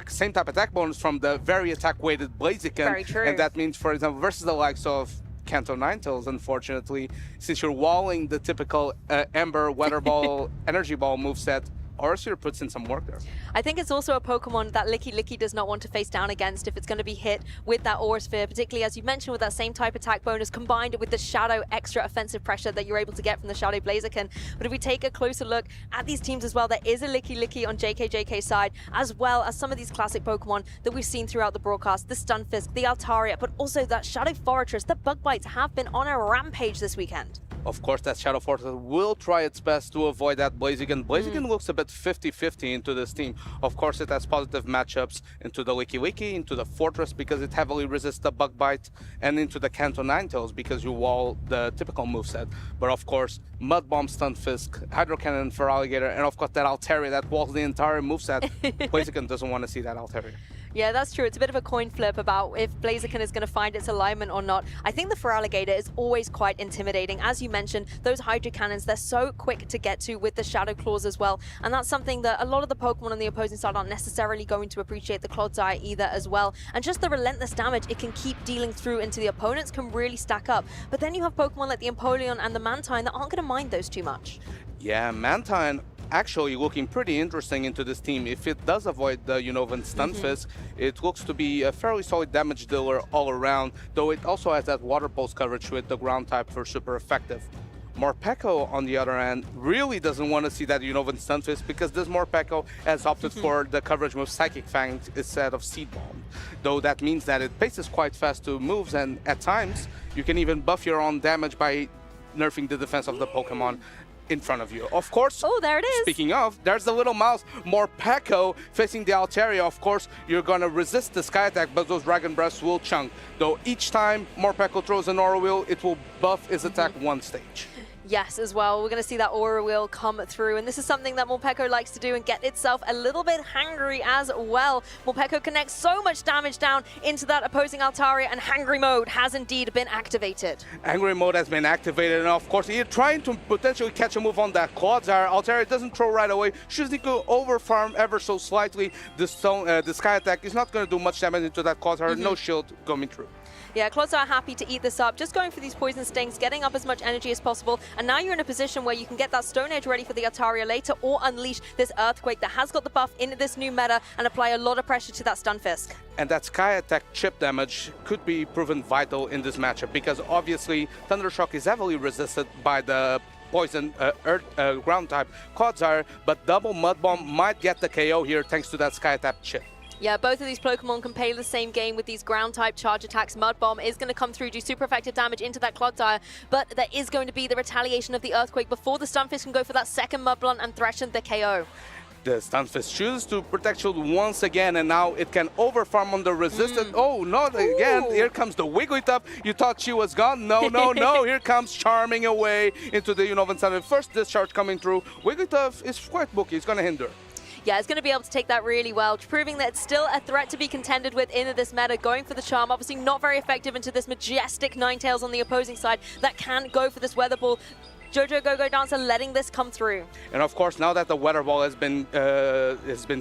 Same type attack bonus from the very attack weighted Blaziken. Very true. And that means, for example, versus the likes of Kanto Ninetales, unfortunately, since you're walling the typical Ember, Weather Ball, Energy Ball moveset, Aura Sphere puts in some work there. I think it's also a Pokemon that Licky does not want to face down against if it's going to be hit with that Aura Sphere, particularly as you mentioned with that same type attack bonus combined with the Shadow extra offensive pressure that you're able to get from the Shadow Blaziken. But if we take a closer look at these teams as well, there is a Licky on JK's side, as well as some of these classic Pokemon that we've seen throughout the broadcast, the Stunfisk, the Altaria, but also that Shadow Forretress. The Bug Bites have been on a rampage this weekend. Of course, that Shadow Fortress will try its best to avoid that Blaziken. Blaziken looks a bit 50-50 into this team. Of course, it has positive matchups into the Licky, into the Fortress because it heavily resists the Bug Bite, and into the Kanto Ninetales because you wall the typical moveset. But of course, Mud Bomb, Stunfisk, Hydro Cannon for Alligator, and of course that Altaria that walls the entire moveset. Blaziken doesn't want to see that Altaria. Yeah, that's true. It's a bit of a coin flip about if Blaziken is going to find its alignment or not. I think the Feraligatr is always quite intimidating. As you mentioned, those Hydro Cannons, they're so quick to get to with the Shadow Claws as well. And that's something that a lot of the Pokemon on the opposing side aren't necessarily going to appreciate, the Clodsire either as well. And just the relentless damage it can keep dealing through into the opponents can really stack up. But then you have Pokemon like the Empoleon and the Mantine that aren't going to mind those too much. Yeah, Mantine actually looking pretty interesting into this team. If it does avoid the Unova Stunfisk, it looks to be a fairly solid damage dealer all around, though it also has that Water Pulse coverage with the ground type for super effective. Morpeko, on the other hand, really doesn't want to see that Unova Stunfisk because this Morpeko has opted for the coverage move Psychic Fang instead of Seed Bomb. Though that means that it paces quite fast to moves, and at times you can even buff your own damage by nerfing the defense of the Pokemon in front of you. Of course, oh, there it is. Speaking of, there's the little mouse, Morpeko facing the Altaria. Of course, you're gonna resist the Sky Attack, but those Dragon Breaths will chunk. Though each time Morpeko throws an Aura Wheel, it will buff his attack one stage. Yes, as well. We're going to see that aura wheel come through, and this is something that Morpeko likes to do and get itself a little bit hangry as well. Morpeko connects so much damage down into that opposing Altaria, and hangry mode has indeed been activated. Angry mode has been activated, and of course, you're trying to potentially catch a move on that Clodsire. Altaria doesn't throw right away. She's need to over farm ever so slightly. The Sky Attack is not going to do much damage into that Clodsire. No shield coming through. Yeah, Clodsire are happy to eat this up, just going for these poison stings, getting up as much energy as possible, and now you're in a position where you can get that Stone Edge ready for the Altaria later, or unleash this Earthquake that has got the buff in this new meta and apply a lot of pressure to that Stunfisk. And that Sky Attack chip damage could be proven vital in this matchup, because obviously Thundershock is heavily resisted by the poison ground type Clodsire, but double Mud Bomb might get the KO here thanks to that Sky Attack chip. Yeah, both of these Pokemon can play the same game with these ground-type charge attacks. Mud Bomb is going to come through, do super effective damage into that Clodsire, but there is going to be the retaliation of the Earthquake before the Stunfisk can go for that second Mud Blunt and threaten the KO. The Stunfisk chooses to protect shield once again, and now it can overfarm on the resistant. Oh, not again. Here comes the Wigglytuff. You thought she was gone? No, no, no. Here comes Charming away into the Unova Stunfisk. First discharge coming through. Wigglytuff is quite booky. It's going to hinder. Yeah, it's going to be able to take that really well, proving that it's still a threat to be contended with in this meta, going for the charm. Obviously not very effective into this majestic Ninetales on the opposing side that can go for this Weather Ball. Jojo Go-Go Dancer letting this come through. And of course, now that the Weather Ball has been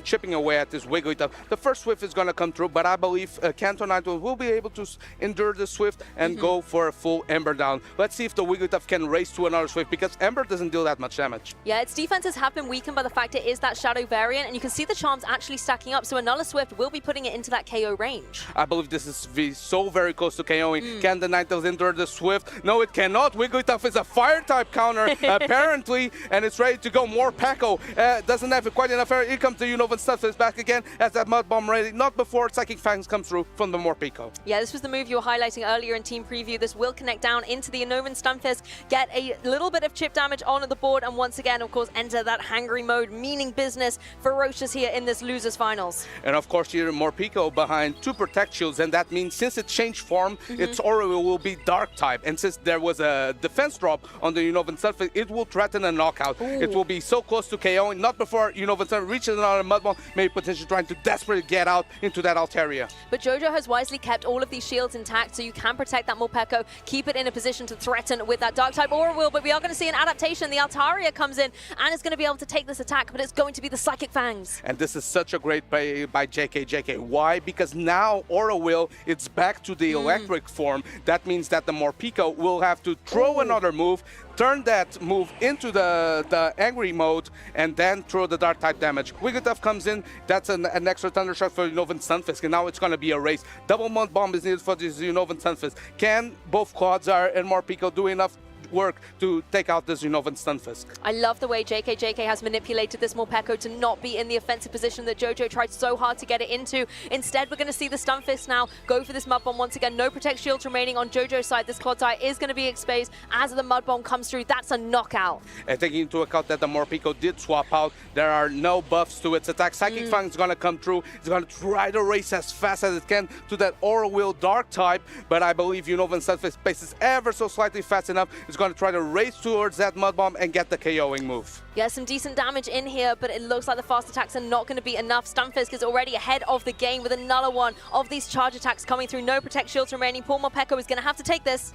chipping away at this Wigglytuff, the first Swift is going to come through, but I believe Kanto Ninetales will be able to endure the Swift and go for a full Ember down. Let's see if the Wigglytuff can race to another Swift, because Ember doesn't deal that much damage. Yeah, its defenses have been weakened by the fact it is that Shadow variant, and you can see the charms actually stacking up, so another Swift will be putting it into that KO range. I believe this is so very close to KOing. Can the Ninetales endure the Swift? No, it cannot. Wigglytuff is a Fire-type counter, apparently, and it's ready to go. Morpeko doesn't have quite enough air. Here comes the Unova Stunfisk back again as that Mud Bomb ready. Not before Psychic Fangs comes through from the Morpeko. Yeah, this was the move you were highlighting earlier in Team Preview. This will connect down into the Unova Stunfisk, get a little bit of chip damage on the board, and once again, of course, enter that hangry mode, meaning business. Ferocious here in this losers finals. And of course, here Morpeko behind 2 Protect Shields, and that means since it changed form, its aura will be Dark type, and since there was a defense drop on the Unova Stunfisk, it will threaten a knockout. It will be so close to KOing, not before Unova Stunfisk reaches another Mud Bomb, maybe potentially trying to desperately get out into that Altaria. But Jojo has wisely kept all of these shields intact, so you can protect that Morpeko, keep it in a position to threaten with that Dark-type Aura Wheel, but we are going to see an adaptation. The Altaria comes in and is going to be able to take this attack, but it's going to be the Psychic Fangs. And this is such a great play by JK. Why? Because now Aura Wheel, it's back to the electric form. That means that the Morpeko will have to throw another move, turn that move into the angry mode, and then throw the Dark type damage. Wigglytuff comes in, that's an extra Thundershock for Unova Stunfisk, and now it's going to be a race. Double Mud Bomb is needed for this Unova Stunfisk. Can both Clodsire and Morpeko do enough work to take out this Unova Stunfisk? I love the way JK has manipulated this Morpeko to not be in the offensive position that Jojo tried so hard to get it into. Instead, we're going to see the Stunfisk now go for this Mud Bomb once again. No Protect Shields remaining on Jojo's side. This Clodsire is going to be exposed as the Mud Bomb comes through. That's a knockout. And taking into account that the Morpeko did swap out, there are no buffs to its attack. Psychic Fang is going to come through. It's going to try to race as fast as it can to that Aura Wheel Dark type, but I believe Unova Stunfisk paces ever so slightly fast enough. It's going to try to race towards that Mud Bomb and get the KOing move. Yeah, some decent damage in here, but it looks like the fast attacks are not going to be enough. Stunfisk is already ahead of the game with another one of these charge attacks coming through. No Protect Shields remaining. Poor Morpeko is going to have to take this.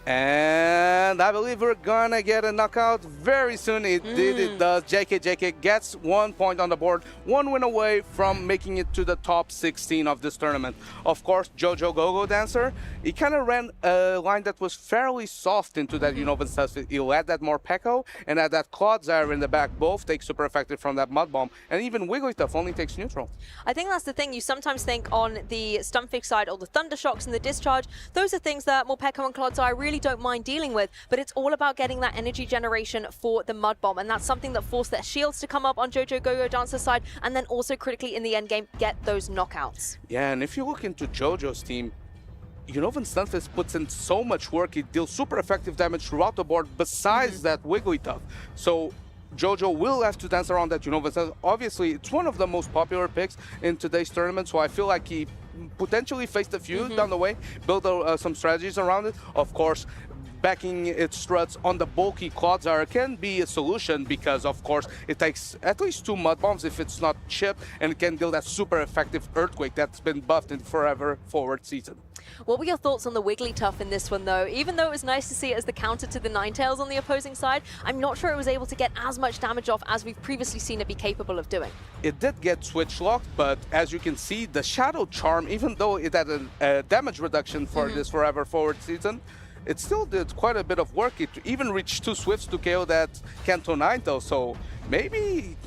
And I believe we're gonna get a knockout very soon. It does. JK gets 1 point on the board, 1 win away from making it to the top 16 of this tournament. Of course, Jojo Go-Go Dancer, he kind of ran a line that was fairly soft into that Unova Stunfisk. He had that Morpeko and had that Clodsire in the back. Both take super effective from that Mud Bomb, and even Wigglytuff only takes neutral. I think that's the thing. You sometimes think on the Stunfisk side, or the Thunder Shocks and the Discharge, those are things that Morpeko and Clodsire really don't mind dealing with, but it's all about getting that energy generation for the Mud Bomb, and that's something that forced their shields to come up on Jojo Go-Go Dancer's side, and then also critically in the end game get those knockouts. Yeah, and if you look into Jojo's team, Unova Stunfisk puts in so much work. He deals super effective damage throughout the board besides that Wigglytuff. So Jojo will have to dance around that Unova Stunfisk. Obviously, it's one of the most popular picks in today's tournament, so I feel like he potentially faced a few down the way, build some strategies around it. Of course, backing its struts on the bulky Clodsire can be a solution because, of course, it takes at least 2 Mud Bombs if it's not chipped, and it can deal that super effective Earthquake that's been buffed in Forever Forward season. What were your thoughts on the Wigglytuff in this one, though? Even though it was nice to see it as the counter to the Ninetales on the opposing side, I'm not sure it was able to get as much damage off as we've previously seen it be capable of doing. It did get switch locked, but as you can see, the Shadow Charm, even though it had a damage reduction for this Forever Forward season, it still did quite a bit of work. It even reached 2 Swifts to KO that Kanto Ninetales, so maybe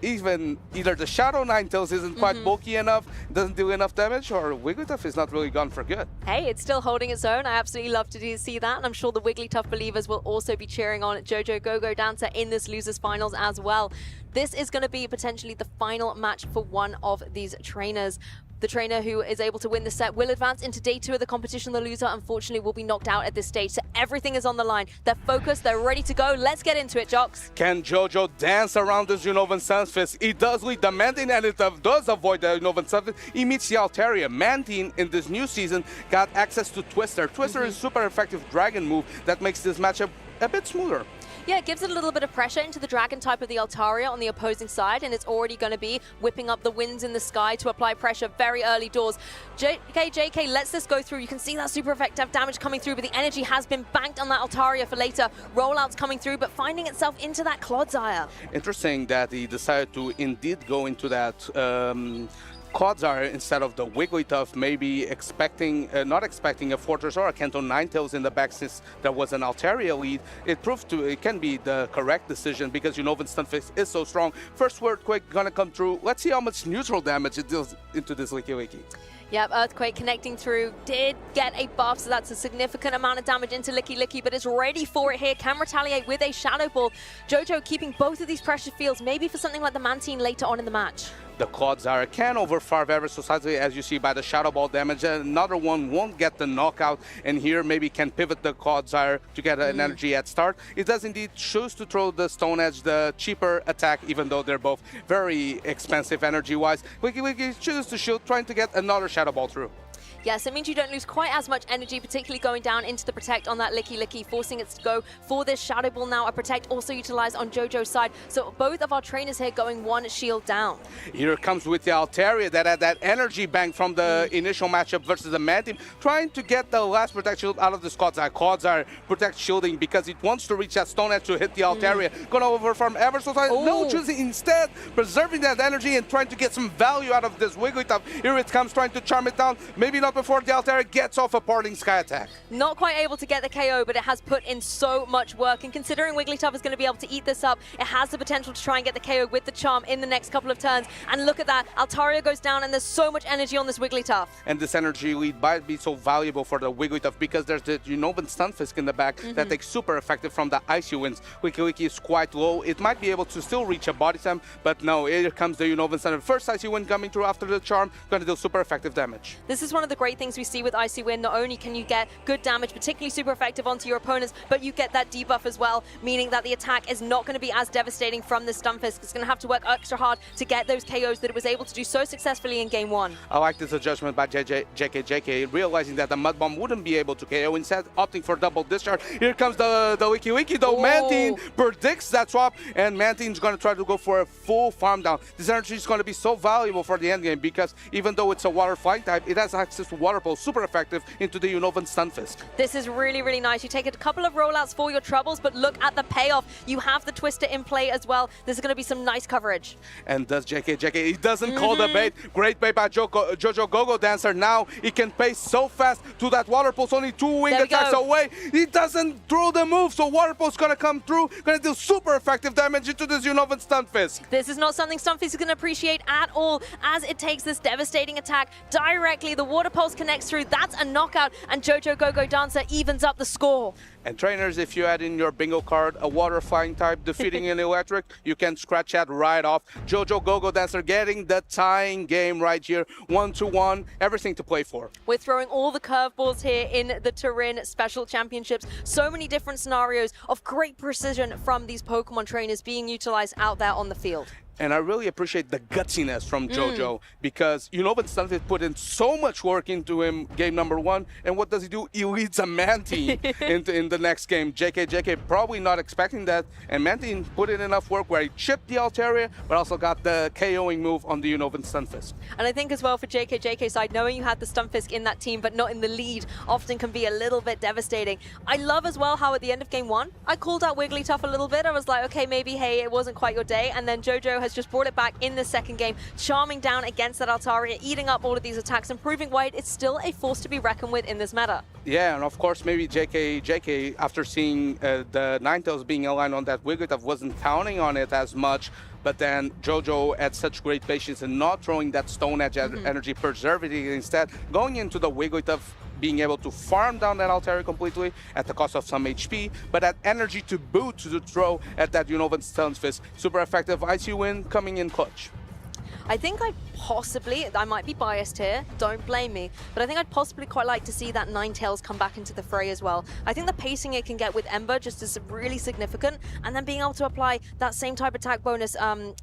even either the Shadow Ninetales isn't quite bulky enough, doesn't do enough damage, or Wigglytuff is not really gone for good. Hey, it's still holding its own. I absolutely love to see that, and I'm sure the Wigglytuff believers will also be cheering on Jojo Go-Go Dancer in this losers finals as well. This is going to be potentially the final match for one of these trainers. The trainer who is able to win the set will advance into day 2 of the competition. The loser, unfortunately, will be knocked out at this stage. So everything is on the line. They're focused. They're ready to go. Let's get into it, Jocks. Can Jojo dance around this Unnovan Sunfist? He does lead the Mantine, and it does avoid the Unnovan Sunfist. He meets the Altaria. Mantine, in this new season, got access to Twister. Twister is a super effective dragon move that makes this matchup a bit smoother. Yeah, it gives it a little bit of pressure into the dragon type of the Altaria on the opposing side, and it's already going to be whipping up the winds in the sky to apply pressure very early doors. JK lets this go through. You can see that super effective damage coming through, but the energy has been banked on that Altaria for later. Rollouts coming through, but finding itself into that Clodsire. Interesting that he decided to indeed go into that Clodsire instead of the Wigglytuff, maybe not expecting a Fortress or a Kanto Ninetales in the back since there was an Altaria lead. It can be the correct decision because Unnovan Stunfisk is so strong. First Earthquake gonna come through. Let's see how much neutral damage it deals into this Licky. Yep, Earthquake connecting through, did get a buff, so that's a significant amount of damage into Licky, but is ready for it here. Can retaliate with a Shadow Ball. Jojo keeping both of these pressure fields, maybe for something like the Mantine later on in the match. The Clodsire can overfarm ever so slightly, as you see by the Shadow Ball damage. Another one won't get the knockout, and here maybe can pivot the Clodsire to get an energy at start. It does indeed choose to throw the Stone Edge, the cheaper attack, even though they're both very expensive energy-wise. Licky chooses to shield, trying to get another Shadow Ball through. Yes, it means you don't lose quite as much energy, particularly going down into the Protect on that Licky, forcing it to go for this Shadow Ball now. A Protect also utilized on Jojo's side. So both of our trainers here going 1 shield down. Here it comes with the Altaria that had that energy bank from the initial matchup versus the Mantine, trying to get the last Protect shield out of the Clodsire. Clodsire Protect shielding because it wants to reach that Stone Edge to hit the Altaria. Gonna overfarm ever so slightly. No, choosing instead preserving that energy and trying to get some value out of this Wigglytuff. Here it comes, trying to charm it down. Maybe not before the Altaria gets off a Parting Sky attack. Not quite able to get the KO, but it has put in so much work. And considering Wigglytuff is going to be able to eat this up, it has the potential to try and get the KO with the charm in the next couple of turns. And look at that, Altaria goes down, and there's so much energy on this Wigglytuff. And this energy lead might be so valuable for the Wigglytuff because there's the Unnovan Stunfisk in the back that takes super effective from the Icy Winds. Licky is quite low. It might be able to still reach a Body Slam, but no, here comes the Unnovan Stunfisk. First Icy Wind coming through after the charm, going to do super effective damage. This is one of the great things we see with Icy Wind. Not only can you get good damage, particularly super effective onto your opponents, but you get that debuff as well, meaning that the attack is not going to be as devastating from the Stunfisk. It's going to have to work extra hard to get those KOs that it was able to do so successfully in game 1. I like this adjustment by JK, realizing that the Mud Bomb wouldn't be able to KO, instead opting for double discharge. Here comes the Licky, though. Mantine predicts that swap, and Mantine's going to try to go for a full farm down. This energy is going to be so valuable for the endgame because even though it's a water flying type, it has access to Water Pulse, super effective into the Unnovan Stunfisk. This is really, really nice. You take a couple of rollouts for your troubles, but look at the payoff. You have the Twister in play as well. There's going to be some nice coverage. And does JK, he doesn't call the bait. Great bait by Jojo Go-Go Dancer. Now he can pace so fast to that Water Pulse, only 2 wing attacks away. He doesn't throw the move, so Water Pulse going to come through, going to do super effective damage into this Unnovan Stunfisk. This is not something Stunfisk is going to appreciate at all, as it takes this devastating attack directly. The Water Pulse connects through. That's a knockout, and Jojo Go-Go Dancer evens up the score. And trainers, if you add in your bingo card a water flying type defeating an electric, you can scratch that right off. Jojo Go-Go Dancer getting the tying game right here. 1-1, everything to play for. We're throwing all the curveballs here in the Turin Special Championships. So many different scenarios of great precision from these Pokemon trainers being utilized out there on the field. And I really appreciate the gutsiness from JoJo because Unova Stunfisk put in so much work into him game number 1. And what does he do? He leads a Mantine in the next game. JK probably not expecting that. And Mantine put in enough work where he chipped the Altaria, but also got the KOing move on the Unova Stunfisk. And I think as well for JK's side, knowing you had the Stunfisk in that team, but not in the lead, often can be a little bit devastating. I love as well how at the end of game 1, I called out Wigglytuff a little bit. I was like, okay, maybe, hey, it wasn't quite your day. And then JoJo has just brought it back in the second game, charming down against that Altaria, eating up all of these attacks and proving why it's still a force to be reckoned with in this meta. Yeah, and of course, maybe JK, after seeing the Ninetales being aligned on that Wigglytuff, wasn't counting on it as much. But then JoJo had such great patience in not throwing that Stone Edge energy, preserving it instead, going into the Wigglytuff, being able to farm down that Altaria completely at the cost of some HP, but that energy to boot to throw at that Unova Stunfisk. Super effective IC win coming in clutch. I think I might be biased here, don't blame me, but I think I'd possibly quite like to see that Ninetales come back into the fray as well. I think the pacing it can get with Ember just is really significant, and then being able to apply that same type attack bonus,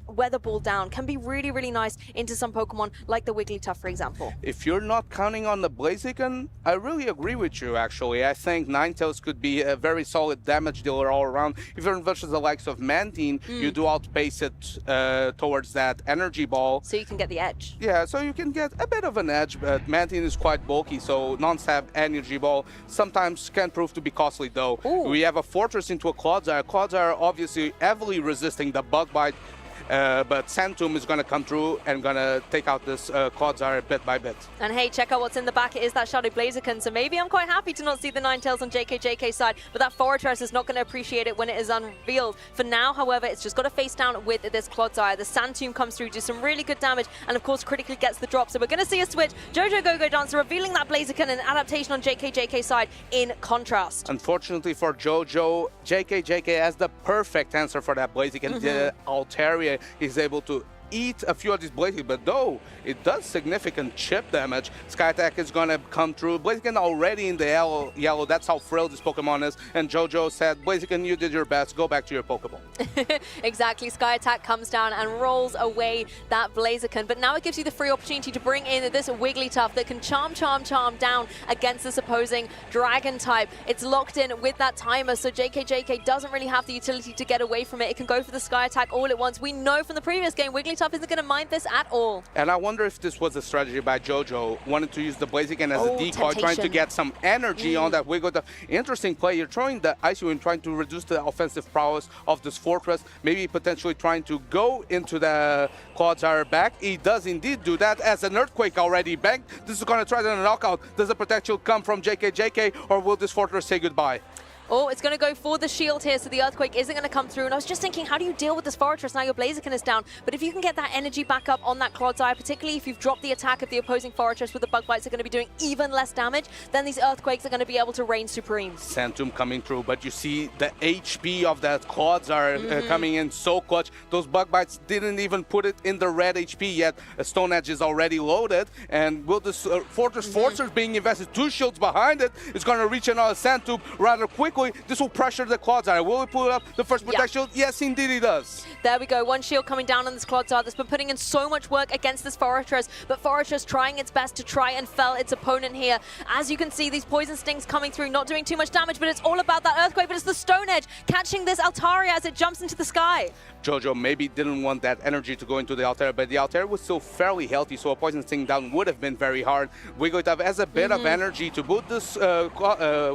Weather Ball down, can be really, really nice into some Pokemon like the Wigglytuff, for example. If you're not counting on the Blaziken, I really agree with you, actually. I think Ninetales could be a very solid damage dealer all around. Even versus the likes of Mantine, you do outpace it towards that Energy Ball. So you can get the edge. Yeah, so you can get a bit of an edge, but Mantine is quite bulky, so non-stab Energy Ball sometimes can prove to be costly, though. We have a Fortress into a Clodsire. Clodsire obviously heavily resisting the Bug Bite, but Santum is going to come through and going to take out this Clodsire bit by bit. And hey, check out what's in the back. It is that Shadow Blaziken, so maybe I'm quite happy to not see the Ninetales on JK's side, but that Fortress is not going to appreciate it when it is unrevealed. For now, however, it's just got to face down with this Clodsire. The Santum comes through, does some really good damage, and of course critically gets the drop. So we're going to see a switch. JoJo Go-Go Dancer revealing that Blaziken and adaptation on JK's side in contrast. Unfortunately for JoJo, JK has the perfect answer for that Blaziken. The Altaria is able to eat a few of these Blaziken, but though it does significant chip damage, Sky Attack is gonna come through. Blaziken already in the yellow, that's how frail this Pokemon is, and JoJo said, Blaziken, you did your best, go back to your Pokeball. Exactly, Sky Attack comes down and rolls away that Blaziken, but now it gives you the free opportunity to bring in this Wigglytuff that can charm down against this opposing Dragon type. It's locked in with that timer, so JK doesn't really have the utility to get away from it. It can go for the Sky Attack all at once. We know from the previous game, Wigglytuff isn't going to mind this at all. And I wonder if this was a strategy by JoJo, wanted to use the Blaziken as a decoy, trying to get some energy on that Wigglytuff. Interesting play. You're throwing the Icy Wind, trying to reduce the offensive prowess of this Fortress, maybe potentially trying to go into the Clodsire back. He does indeed do that as an Earthquake already banked. This is going to try to knock out. Does the protection come from JK, or will this Fortress say goodbye? Oh, it's going to go for the shield here, so the Earthquake isn't going to come through. And I was just thinking, how do you deal with this Fortress? Now your Blaziken is down. But if you can get that energy back up on that Clodsire, particularly if you've dropped the attack of the opposing Fortress with the Bug Bites are going to be doing even less damage, then these Earthquakes are going to be able to reign supreme. Santum coming through, but you see the HP of that Clodsire coming in so clutch. Those Bug Bites didn't even put it in the red HP yet. A Stone Edge is already loaded. And will this Fortress being invested? 2 shields behind it. It's going to reach another Santum rather quickly. This will pressure the Clodsire. Will he pull up the first protect shield? Yes, indeed he does. There we go. 1 shield coming down on this Clodsire that's been putting in so much work against this Fortress, but Fortress trying its best to try and fell its opponent here. As you can see, these Poison Stings coming through, not doing too much damage, but it's all about that Earthquake, but it's the Stone Edge catching this Altaria as it jumps into the sky. JoJo maybe didn't want that energy to go into the Altaria, but the Altaria was still fairly healthy, so a Poison Sting down would have been very hard. Wigglytuff has a bit of energy to boot this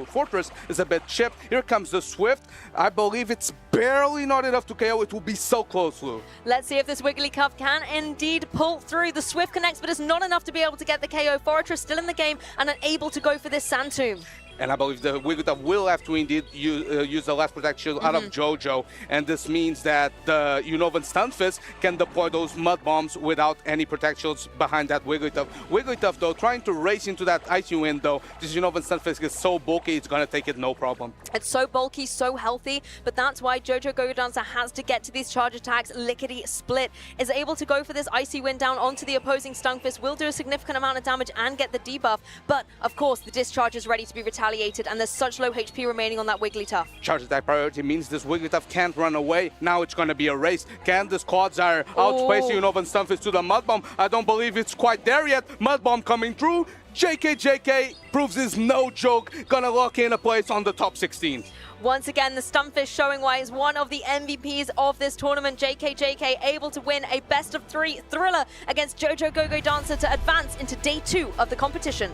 Fortress is a bit chipped. Here comes the Swift. I believe it's barely not enough to KO. It will be so close, Lou. Let's see if this Wigglytuff can indeed pull through. The Swift connects, but it's not enough to be able to get the KO. Fortress still in the game and unable to go for this Santum. And I believe the Wigglytuff will have to indeed use the last Protect Shield out of JoJo. And this means that the Unova Stunfisk can deploy those Mud Bombs without any Protect Shields behind that Wigglytuff. Wigglytuff, though, trying to race into that Icy Wind, though. This Unova Stunfisk is so bulky, it's going to take it no problem. It's so bulky, so healthy, but that's why JoJo Go-Go Dancer has to get to these charge attacks. Lickety Split is able to go for this Icy Wind down onto the opposing Stunfisk, will do a significant amount of damage and get the debuff. But, of course, the discharge is ready to be retaliated retaliated, and there's such low HP remaining on that Wigglytuff. Charge attack priority means this Wigglytuff can't run away. Now it's going to be a race. Can this Quagsire outspace Unova Stunfisk to the Mud Bomb? I don't believe it's quite there yet. Mud Bomb coming through. JK proves is no joke. Gonna lock in a place on the top 16. Once again, the Stunfisk showing why he's one of the MVPs of this tournament. JK able to win a best-of-3 thriller against Jojo Gogo Dancer to advance into day 2 of the competition.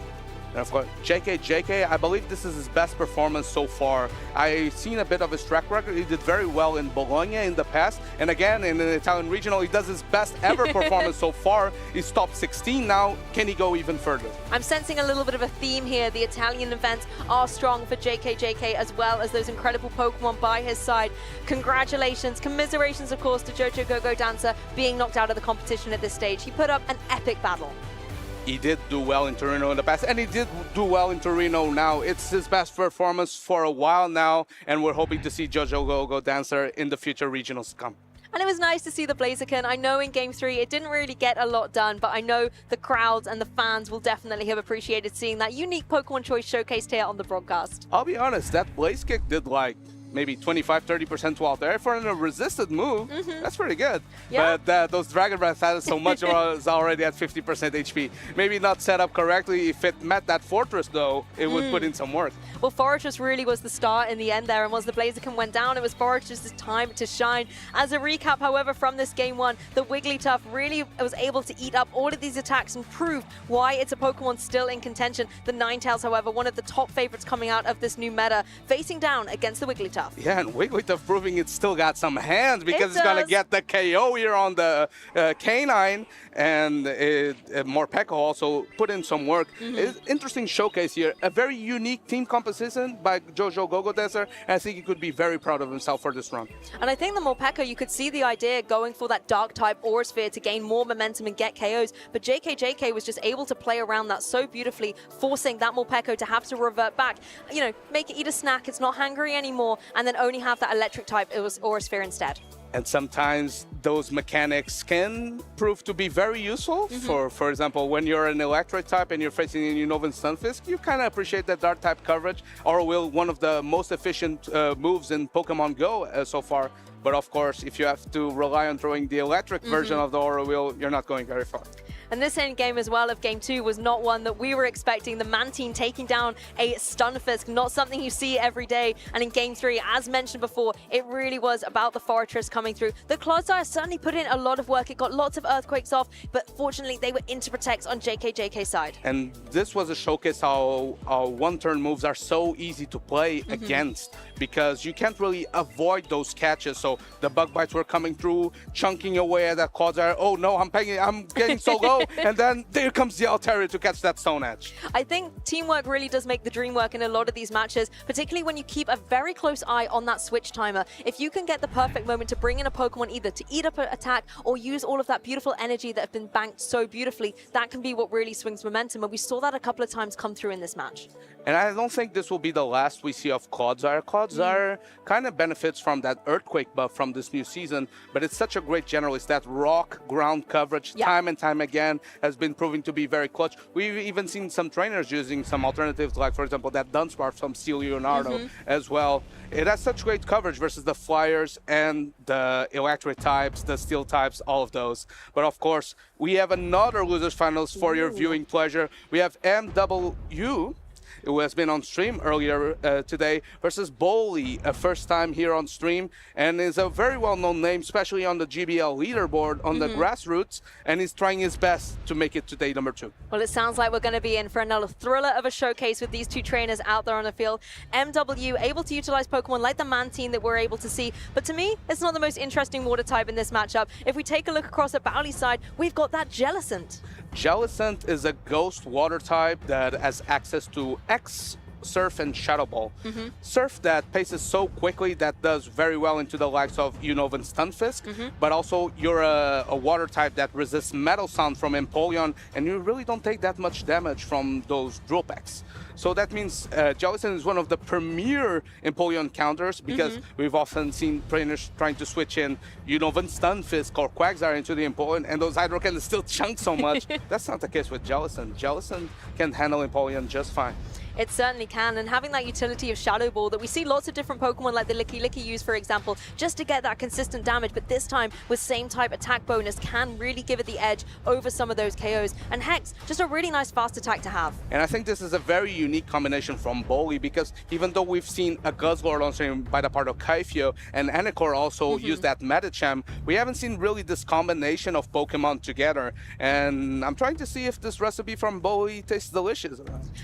And of course, JK, I believe this is his best performance so far. I've seen a bit of his track record. He did very well in Bologna in the past. And again, in the Italian regional, he does his best ever performance so far. He's top 16 now. Can he go even further? I'm sensing a little bit of a theme here. The Italian events are strong for JK as well as those incredible Pokemon by his side. Congratulations, commiserations, of course, to Jojo Gogo Dancer being knocked out of the competition at this stage. He put up an epic battle. He did do well in Torino in the past, and he did do well in Torino now. It's his best performance for a while now, and we're hoping to see Jojo Gogo Dancer in the future regionals to come. And it was nice to see the Blaziken. I know in Game 3 it didn't really get a lot done, but I know the crowds and the fans will definitely have appreciated seeing that unique Pokemon choice showcased here on the broadcast. I'll be honest, that Blaziken did like maybe 25-30% to out there for a resisted move. That's pretty good. Yeah. But those Dragon Breath had so much was already at 50% HP. Maybe not set up correctly. If it met that Fortress, though, it would put in some work. Well, Fortress really was the star in the end there, and once the Blaziken went down, it was Fortress's time to shine. As a recap, however, from this Game 1, the Wigglytuff really was able to eat up all of these attacks and prove why it's a Pokemon still in contention. The Ninetales, however, one of the top favorites coming out of this new meta, facing down against the Wigglytuff. Yeah, and Wigglytuff proving it's still got some hands because it's going to get the KO here on the Canine, and Morpeko also put in some work. Interesting showcase here. A very unique team composition by Jojo Gogo Dancer, and I think he could be very proud of himself for this run. And I think the Morpeko, you could see the idea going for that Dark-type Aura Sphere to gain more momentum and get KOs, but JK was just able to play around that so beautifully, forcing that Morpeko to have to revert back. You know, make it eat a snack, it's not hungry anymore, and then only have that electric type, it was Aura Sphere instead. And sometimes those mechanics can prove to be very useful. For example, when you're an electric type and you're facing a Unova Stunfisk, you kind of appreciate that dark type coverage. Aura Wheel, one of the most efficient moves in Pokemon Go so far. But of course, if you have to rely on throwing the electric version of the Aura Wheel, you're not going very far. And this end game as well of Game 2 was not one that we were expecting. The Mantine taking down a Stunfisk, not something you see every day. And in Game 3, as mentioned before, it really was about the Fortress coming through. The Clodsire certainly put in a lot of work. It got lots of Earthquakes off, but fortunately they were into protects on JK's side. And this was a showcase how one-turn moves are so easy to play against, because you can't really avoid those catches. So the Bug Bites were coming through, chunking away at that Quagsire. Oh no, I'm getting so low. And then there comes the Altaria to catch that Stone Edge. I think teamwork really does make the dream work in a lot of these matches, particularly when you keep a very close eye on that switch timer. If you can get the perfect moment to bring in a Pokemon either to eat up an attack or use all of that beautiful energy that have been banked so beautifully, that can be what really swings momentum. And we saw that a couple of times come through in this match. And I don't think this will be the last we see of Clodsire. Clodsire kind of benefits from that Earthquake buff from this new season, but it's such a great generalist. That rock ground coverage time and time again has been proving to be very clutch. We've even seen some trainers using some alternatives, like for example that Dunsparce from Steel Leonardo as well. It has such great coverage versus the Flyers and the Electric types, the Steel types, all of those. But of course, we have another Losers Finals for your viewing pleasure. We have MW, who has been on stream earlier today, versus Bowley, a first time here on stream, and is a very well-known name, especially on the GBL leaderboard on the grassroots, and he's trying his best to make it to day number 2. Well, it sounds like we're going to be in for another thriller of a showcase with these two trainers out there on the field. MW able to utilize Pokemon like the Mantine that we're able to see, but to me, it's not the most interesting water type in this matchup. If we take a look across at Bowley's side, we've got that Jellicent. Jellicent is a ghost water type that has access to X, Surf, and Shadow Ball. Surf that paces so quickly that does very well into the likes of Unova and Stunfisk, but also you're a water type that resists Metal Sound from Empoleon, and you really don't take that much damage from those Drill Packs. So that means Jellicent is one of the premier Empoleon counters, because we've often seen trainers trying to switch in Unova, Stunfisk, or Quagsire into the Empoleon, and those Hydro Cannons still chunk so much. That's not the case with Jellicent. Jellicent can handle Empoleon just fine. It certainly can, and having that utility of Shadow Ball that we see lots of different Pokemon like the Licky use, for example, just to get that consistent damage, but this time with same type attack bonus can really give it the edge over some of those KOs. And Hex, just a really nice fast attack to have. And I think this is a very unique combination from Bolly, because even though we've seen a Guzzlord on stream by the part of Kaifio and Anacor also use that Medicham, we haven't seen really this combination of Pokemon together. And I'm trying to see if this recipe from Bolly tastes delicious.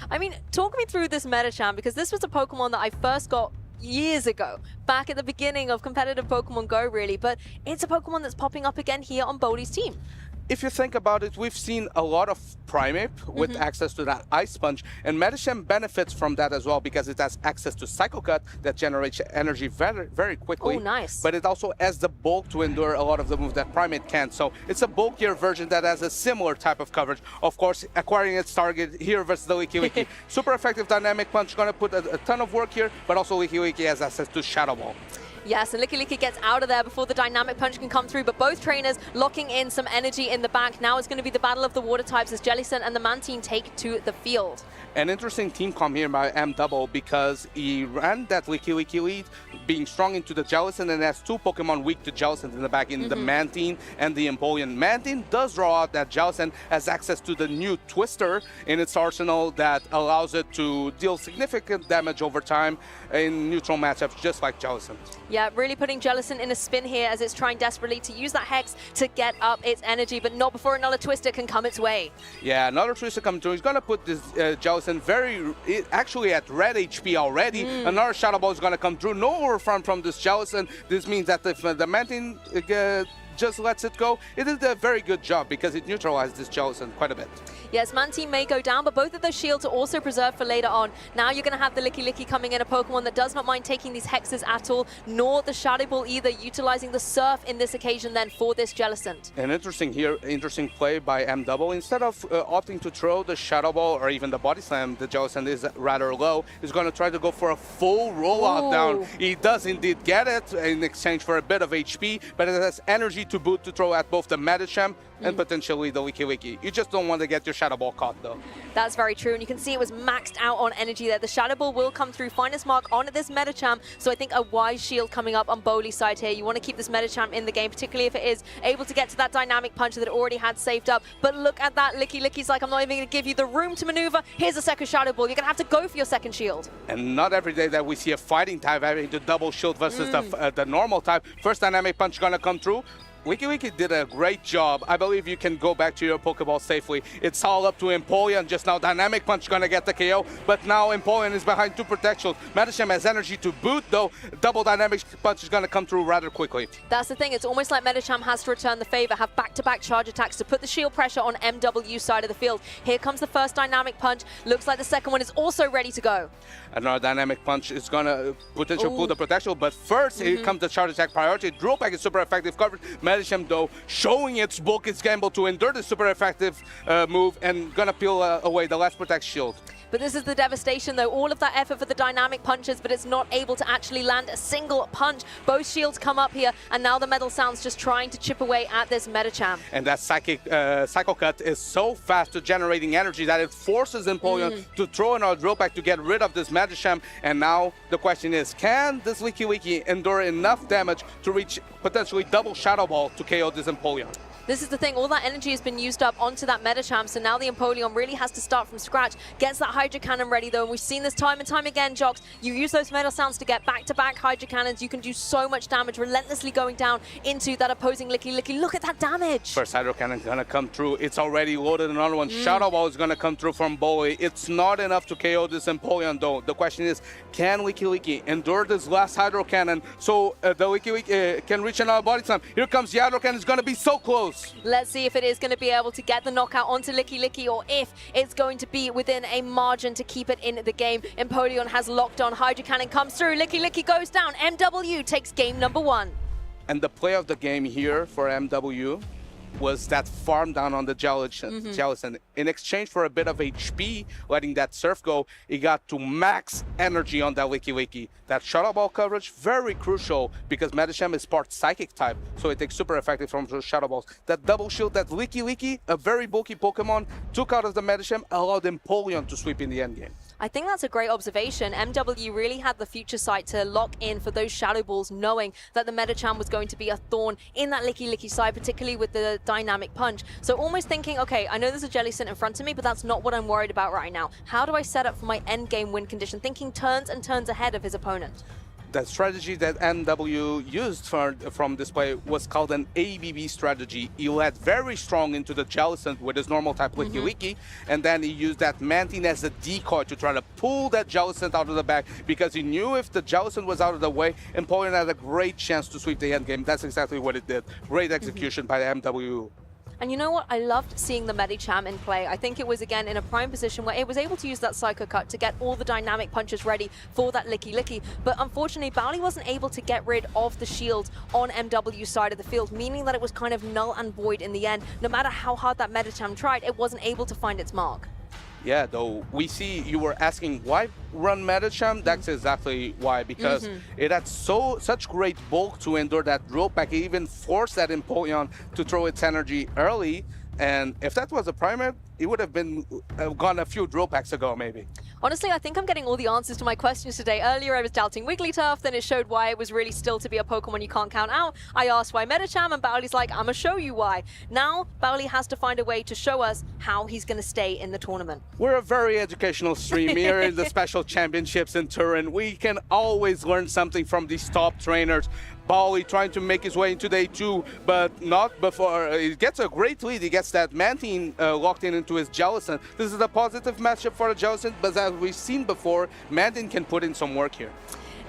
I mean, talk me through this Medicham, because this was a Pokemon that I first got years ago, back at the beginning of competitive Pokemon Go, really, but it's a Pokemon that's popping up again here on Bolly's team. If you think about it, we've seen a lot of Primeape with access to that Ice Punch, and Medicham benefits from that as well because it has access to Psycho Cut that generates energy very, very quickly. Oh, nice. But it also has the bulk to endure a lot of the moves that Primeape can't. So it's a bulkier version that has a similar type of coverage. Of course, acquiring its target here versus the Licky. Super effective Dynamic Punch, gonna put a ton of work here, but also Licky has access to Shadow Ball. Yes, and Licky gets out of there before the Dynamic Punch can come through, but both trainers locking in some energy in the back. Now it's going to be the battle of the water types as Jellicent and the Mantine take to the field. An interesting team comp here by M-Double because he ran that Licky lead, being strong into the Jellicent, and has two Pokemon weak to Jellicent in the back, in the Mantine and the Empoleon. Mantine does draw out that Jellicent has access to the new Twister in its arsenal that allows it to deal significant damage over time in neutral matchups, just like Jellicent. Yeah, really putting Jellicent in a spin here as it's trying desperately to use that Hex to get up its energy, but not before another Twister can come its way. Yeah, another Twister coming through. He's going to put this Jellicent actually at red HP already. Another Shadow Ball is going to come through. No overfront from this Jellicent. This means that if the Mantine just lets it go, it did a very good job because it neutralized this Jellicent quite a bit. Yes, Mantine may go down, but both of those shields are also preserved for later on. Now you're going to have the Licky coming in, a Pokemon that does not mind taking these Hexes at all, nor the Shadow Ball either, utilizing the Surf in this occasion then for this Jellicent. And interesting play by M-Double. Instead of opting to throw the Shadow Ball or even the Body Slam, the Jellicent is rather low. He's going to try to go for a full rollout down. He does indeed get it in exchange for a bit of HP, but it has energy to boot to throw at both the Medicham and potentially the Licky. You just don't want to get your Shadow Ball caught, though. That's very true, and you can see it was maxed out on energy there. The Shadow Ball will come through, finest mark on this Medicham, so I think a wise shield coming up on Bolly's side here. You want to keep this Medicham in the game, particularly if it is able to get to that Dynamic Punch that it already had saved up. But look at that, Licky's like, I'm not even going to give you the room to maneuver. Here's a second Shadow Ball. You're going to have to go for your second shield. And not every day that we see a fighting type having to double shield versus the normal type. First Dynamic Punch going to come through. Licky did a great job. I believe you can go back to your Pokeball safely. It's all up to Empoleon. Just now, Dynamic Punch gonna get the KO, but now Empoleon is behind two protections. Medicham has energy to boot, though. Double Dynamic Punch is gonna come through rather quickly. That's the thing. It's almost like Medicham has to return the favor, have back-to-back charge attacks to put the shield pressure on MW's side of the field. Here comes the first Dynamic Punch. Looks like the second one is also ready to go. Another Dynamic Punch is gonna potentially pull the protection, but first here comes the charge attack priority. Drill Pack is super effective coverage. Medicham, though, showing its bulk, its gamble to endure the super effective move and gonna peel away the last Protect shield. But this is the devastation, though. All of that effort for the Dynamic Punches, but it's not able to actually land a single punch. Both shields come up here, and now the Metal Sound's just trying to chip away at this Medicham. And that Psycho Cut is so fast to generating energy that it forces Empoleon to throw another Drill Pack to get rid of this Medicham. And now the question is, can this Licky endure enough damage to reach potentially double Shadow Ball to KO this Empoleon? This is the thing, all that energy has been used up onto that Medicham, so now the Empoleon really has to start from scratch. Gets that Hydro Cannon ready, though, and we've seen this time and time again, Jocks. You use those Metal Sounds to get back-to-back Hydro Cannons. You can do so much damage, relentlessly going down into that opposing Licky. Look at that damage! First Hydro Cannon gonna come through. It's already loaded. Another one. Shadow Ball is gonna come through from Bolly. It's not enough to KO this Empoleon, though. The question is, can Licky endure this last Hydro Cannon so the Licky can reach another Body Slam? Here comes the Hydro Cannon. It's gonna be so close. Let's see if it is going to be able to get the knockout onto Licky, or if it's going to be within a margin to keep it in the game. Empoleon has locked on. Hydro Cannon comes through. Licky goes down. MW takes game number 1. And the play of the game here for MW was that farm down on the Jellicent. In exchange for a bit of HP, letting that Surf go, he got to max energy on that Licky. That Shadow Ball coverage, very crucial because Medicham is part Psychic type, so it takes super effective from those Shadow Balls. That double shield that Licky, a very bulky Pokemon, took out of the Medicham, allowed Empoleon to sweep in the endgame. I think that's a great observation. MW really had the future sight to lock in for those Shadow Balls, knowing that the Medicham was going to be a thorn in that Licky side, particularly with the dynamic punch. So almost thinking, okay, I know there's a Jellicent in front of me, but that's not what I'm worried about right now. How do I set up for my end game win condition? Thinking turns and turns ahead of his opponent. The strategy that MW used from this play was called an ABB strategy. He led very strong into the Jellicent with his normal type Licky, and then he used that Mantine as a decoy to try to pull that Jellicent out of the back, because he knew if the Jellicent was out of the way, Empoleon had a great chance to sweep the end game. That's exactly what it did. Great execution by MW. And you know what? I loved seeing the Medicham in play. I think it was, again, in a prime position where it was able to use that Psycho Cut to get all the dynamic punches ready for that Licky. But unfortunately, Bowley wasn't able to get rid of the shield on MW's side of the field, meaning that it was kind of null and void in the end. No matter how hard that Medicham tried, it wasn't able to find its mark. Yeah, though we see you were asking why run Medicham. That's exactly why, because it had such great bulk to endure that drill pack. It even forced that Empoleon to throw its energy early. And if that was a primer, it would have been gone a few drill packs ago, maybe. Honestly, I think I'm getting all the answers to my questions today. Earlier, I was doubting Wigglytuff, then it showed why it was really still to be a Pokemon you can't count out. I asked why Medicham, and Bowley's like, I'm gonna show you why. Now, Bowley has to find a way to show us how he's gonna stay in the tournament. We're a very educational stream here in the Special Championships in Turin. We can always learn something from these top trainers. Bowley trying to make his way into day 2, but not before he gets a great lead. He gets that Mantine locked into his Jellicent. This is a positive matchup for the Jellicent, but as we've seen before, Mantine can put in some work here.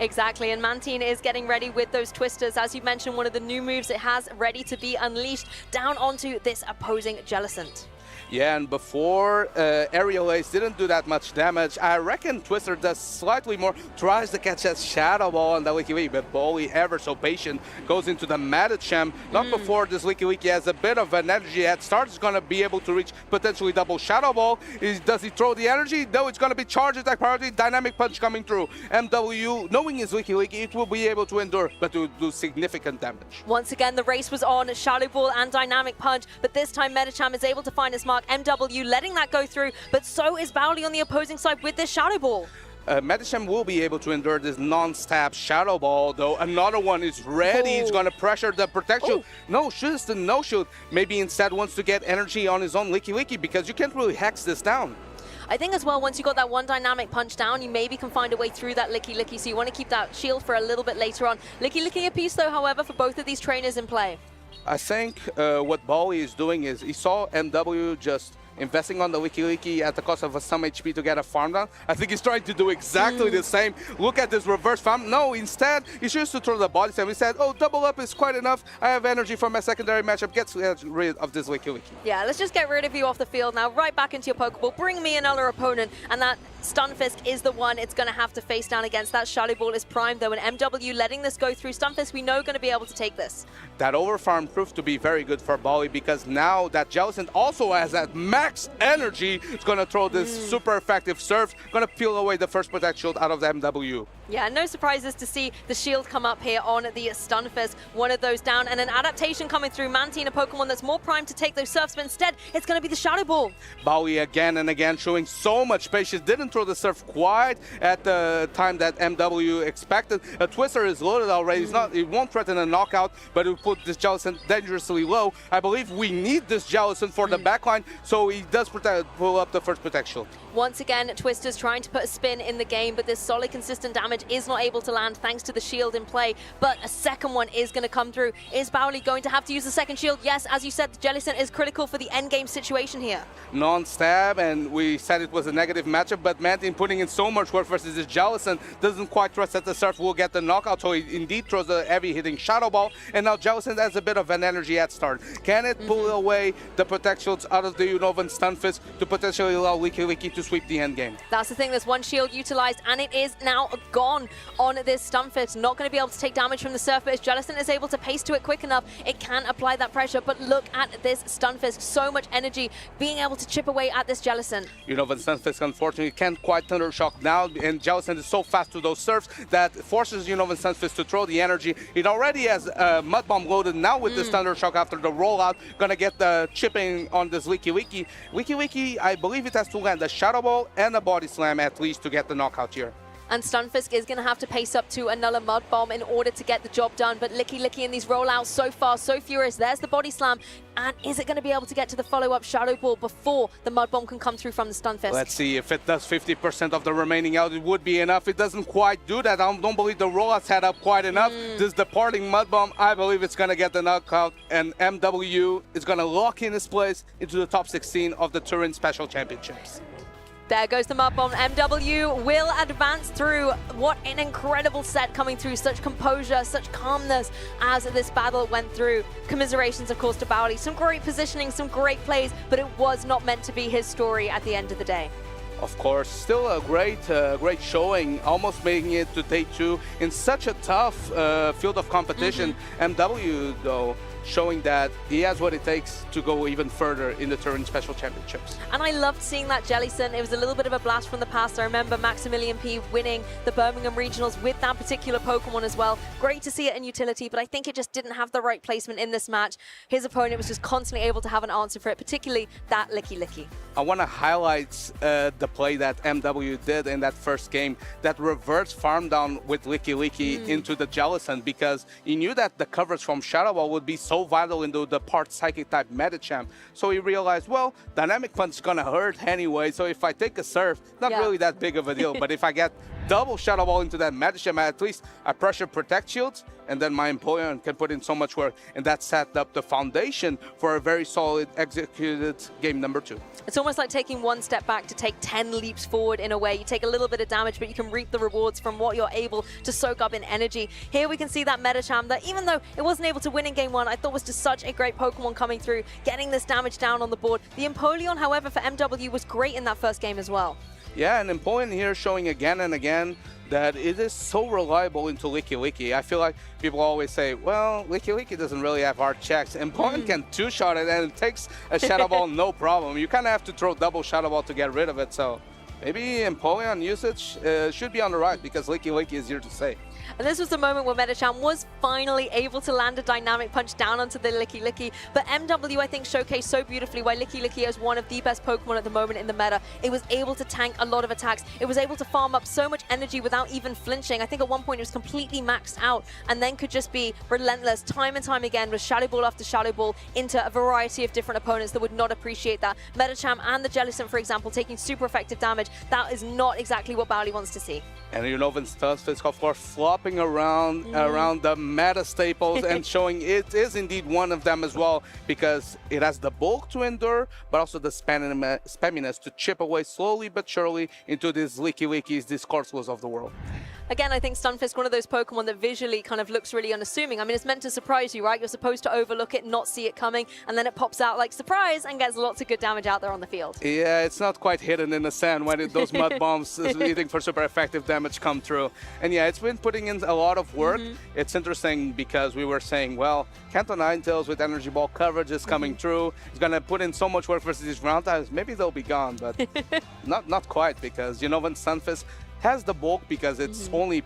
Exactly, and Mantine is getting ready with those twisters. As you mentioned, one of the new moves it has ready to be unleashed down onto this opposing Jellicent. Yeah, and before Aerial Ace didn't do that much damage. I reckon Twister does slightly more, tries to catch that Shadow Ball on the Licky, but Bowley, ever so patient, goes into the Medicham. Not before this Licky has a bit of an energy head start. Is going to be able to reach potentially double Shadow Ball. Does he throw the energy? No, it's going to be charge attack priority, dynamic punch coming through. MW, knowing his Licky, it will be able to endure, but to do significant damage. Once again, the race was on, Shadow Ball and dynamic punch, but this time Medicham is able to find his mark. MW letting that go through, but so is Bowley on the opposing side with this Shadow Ball. Medicham will be able to endure this non-stab Shadow Ball, though. Another one is ready. He's going to pressure the protection. No, just a no-shoot. Maybe instead wants to get energy on his own Licky, because you can't really hex this down. I think as well, once you got that one dynamic punch down, you maybe can find a way through that Licky, so you want to keep that shield for a little bit later on. Licky a piece, though, however, for both of these trainers in play. I think what Bowley is doing is he saw MW just investing on the Licky at the cost of some HP to get a farm down. I think he's trying to do exactly the same. Look at this reverse farm. No, instead, he chose to throw the body slam. He said, oh, double up is quite enough. I have energy for my secondary matchup. Get rid of this Licky. Yeah, let's just get rid of you off the field now. Right back into your Pokeball. Bring me another opponent. And that Stunfisk is the one it's going to have to face down against. That Shadow Ball is primed, though. And MW letting this go through. Stunfisk, we know, going to be able to take this. That overfarm proved to be very good for Bowley, because now that Jellicent also has that max energy, it's going to throw this super effective surf, going to peel away the first Protect Shield out of the MW. Yeah, no surprises to see the shield come up here on the Stunfisk. One of those down, and an adaptation coming through. Mantine, a Pokemon that's more primed to take those surfs, but instead, it's going to be the Shadow Ball. Bowley again and again showing so much patience. Didn't throw the surf quite at the time that MW expected. A Twister is loaded already. It won't threaten a knockout, but it will put this Jellicent dangerously low. I believe we need this Jellicent for the backline, so he does pull up the first Protect Shield. Once again, Twister's trying to put a spin in the game, but this solid, consistent damage is not able to land thanks to the shield in play. But a second one is going to come through. Is Bowley going to have to use the second shield? Yes, as you said, the Jellicent is critical for the end game situation here. Non-stab, and we said it was a negative matchup, but Mantine putting in so much work versus this Jellicent doesn't quite trust that the surf will get the knockout, so he indeed throws a heavy hitting Shadow Ball, and now Jellicent has a bit of an energy head start. Can it pull away the Protect Shields out of the Unova Stunfisk to potentially allow Licky to sweep the end game? That's the thing, there's one shield utilized, and it is now gone on this Stunfisk. Not going to be able to take damage from the surf, but if Jellicent is able to pace to it quick enough, it can apply that pressure. But look at this Stunfisk, so much energy being able to chip away at this Jellicent. Unova Stunfisk unfortunately can't quite Thunder Shock now, and Jellicent is so fast to those surfs that forces Unova Stunfisk to throw the energy. It already has Mud Bomb loaded now with this Thunder Shock after the rollout. Gonna get the chipping on this Licky. Licky, I believe it has to land a Shadow Shadow Ball and a Body Slam at least to get the knockout here. And Stunfisk is going to have to pace up to another Mud Bomb in order to get the job done. But Licky Licky in these rollouts so far, so furious. There's the Body Slam. And is it going to be able to get to the follow-up Shadow Ball before the Mud Bomb can come through from the Stunfisk? Let's see if it does 50% of the remaining out. It would be enough. It doesn't quite do that. I don't believe the rollouts had up quite enough. This departing Mud Bomb, I believe it's going to get the knockout. And MW is going to lock in his place into the top 16 of the Turin Special Championships. There goes the Mud Bomb. MW will advance through. What an incredible set coming through. Such composure, such calmness as this battle went through. Commiserations, of course, to Bowley. Some great positioning, some great plays, but it was not meant to be his story at the end of the day. Of course, still a great showing, almost making it to day 2 in such a tough field of competition. MW, though, showing that he has what it takes to go even further in the Turin Special Championships. And I loved seeing that Jellison. It was a little bit of a blast from the past. I remember Maximilian P winning the Birmingham Regionals with that particular Pokemon as well. Great to see it in utility, but I think it just didn't have the right placement in this match. His opponent was just constantly able to have an answer for it, particularly that Licky Licky. I want to highlight the play that MW did in that first game, that reverse farm down with Licky Licky into the Jellison, because he knew that the coverage from Shadow Ball would be so vital into the part Psychic type Medicham. So he realized, well, Dynamic Punch is going to hurt anyway, so if I take a Surf, not really that big of a deal, but if I get double Shadow Ball into that Medicham, at least I pressure Protect Shields, and then my opponent can put in so much work, and that set up the foundation for a very solid executed game number 2. It's almost like taking one step back to take 10 leaps forward in a way. You take a little bit of damage, but you can reap the rewards from what you're able to soak up in energy. Here we can see that Medicham that, even though it wasn't able to win in game 1, I thought was just such a great Pokemon coming through, getting this damage down on the board. The Empoleon, however, for MW was great in that first game as well. Yeah, and Empoleon here showing again and again that it is so reliable into Licky Licky. I feel like people always say, well, Licky Licky doesn't really have hard checks. Empoleon can two-shot it, and it takes a Shadow Ball no problem. You kind of have to throw double Shadow Ball to get rid of it, so maybe Empoleon usage should be on the right, because Licky Licky is here to stay. And this was the moment where Medicham was finally able to land a Dynamic Punch down onto the Licky Licky. But MW, I think, showcased so beautifully why Licky Licky is one of the best Pokemon at the moment in the meta. It was able to tank a lot of attacks. It was able to farm up so much energy without even flinching. I think at one point it was completely maxed out and then could just be relentless time and time again with Shadow Ball after Shadow Ball into a variety of different opponents that would not appreciate that. Medicham and the Jellison, for example, taking super effective damage. That is not exactly what Bowley wants to see. And you know, Stunfisk, of course, flopping around the meta staples and showing it is indeed one of them as well, because it has the bulk to endure, but also the spamminess to chip away slowly but surely into these Licky Lickies, these Corsolas of the world. Again, I think Stunfisk, one of those Pokemon that visually kind of looks really unassuming. I mean, it's meant to surprise you, right? You're supposed to overlook it, not see it coming, and then it pops out like surprise and gets lots of good damage out there on the field. Yeah, it's not quite hidden in the sand when those Mud Bombs leading for super effective damage come through. And yeah, it's been putting in a lot of work. It's interesting because we were saying, well, Kanto Ninetales with Energy Ball coverage is coming through. It's going to put in so much work versus these ground types. Maybe they'll be gone, but not quite, because, you know, when Stunfisk has the bulk because it's only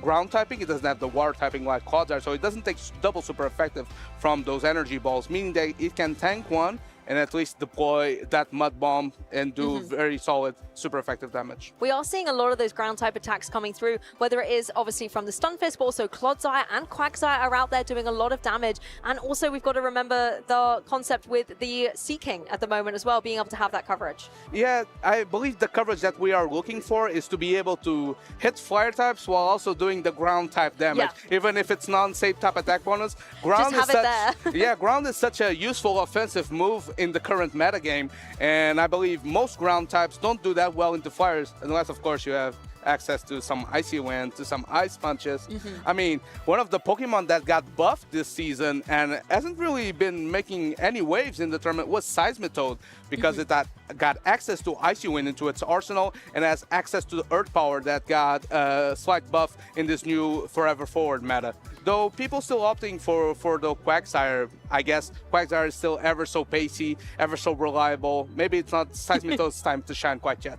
ground typing, it doesn't have the water typing like Quadsire, so it doesn't take double super effective from those energy balls, meaning that it can tank one and at least deploy that Mud Bomb and do very solid, super effective damage. We are seeing a lot of those ground type attacks coming through, whether it is obviously from the Stunfisk, but also Clodsire and Quagsire are out there doing a lot of damage. And also we've got to remember the concept with the Seaking at the moment as well, being able to have that coverage. Yeah, I believe the coverage that we are looking for is to be able to hit fire types while also doing the ground type damage. Yeah. Even if it's non-safe type attack bonus, ground just have it there. Yeah, ground is such a useful offensive move in the current metagame, and I believe most ground types don't do that well into fires, unless of course you have access to some Icy Wind, to some Ice Punches. I mean, one of the Pokemon that got buffed this season and hasn't really been making any waves in the tournament was Seismitoad, because it got access to Icy Wind into its arsenal and has access to the Earth Power that got a slight buff in this new Forever Forward meta. Though people still opting for the Quagsire. I guess Quagsire is still ever so pacey, ever so reliable. Maybe it's not Seismitoad's time to shine quite yet.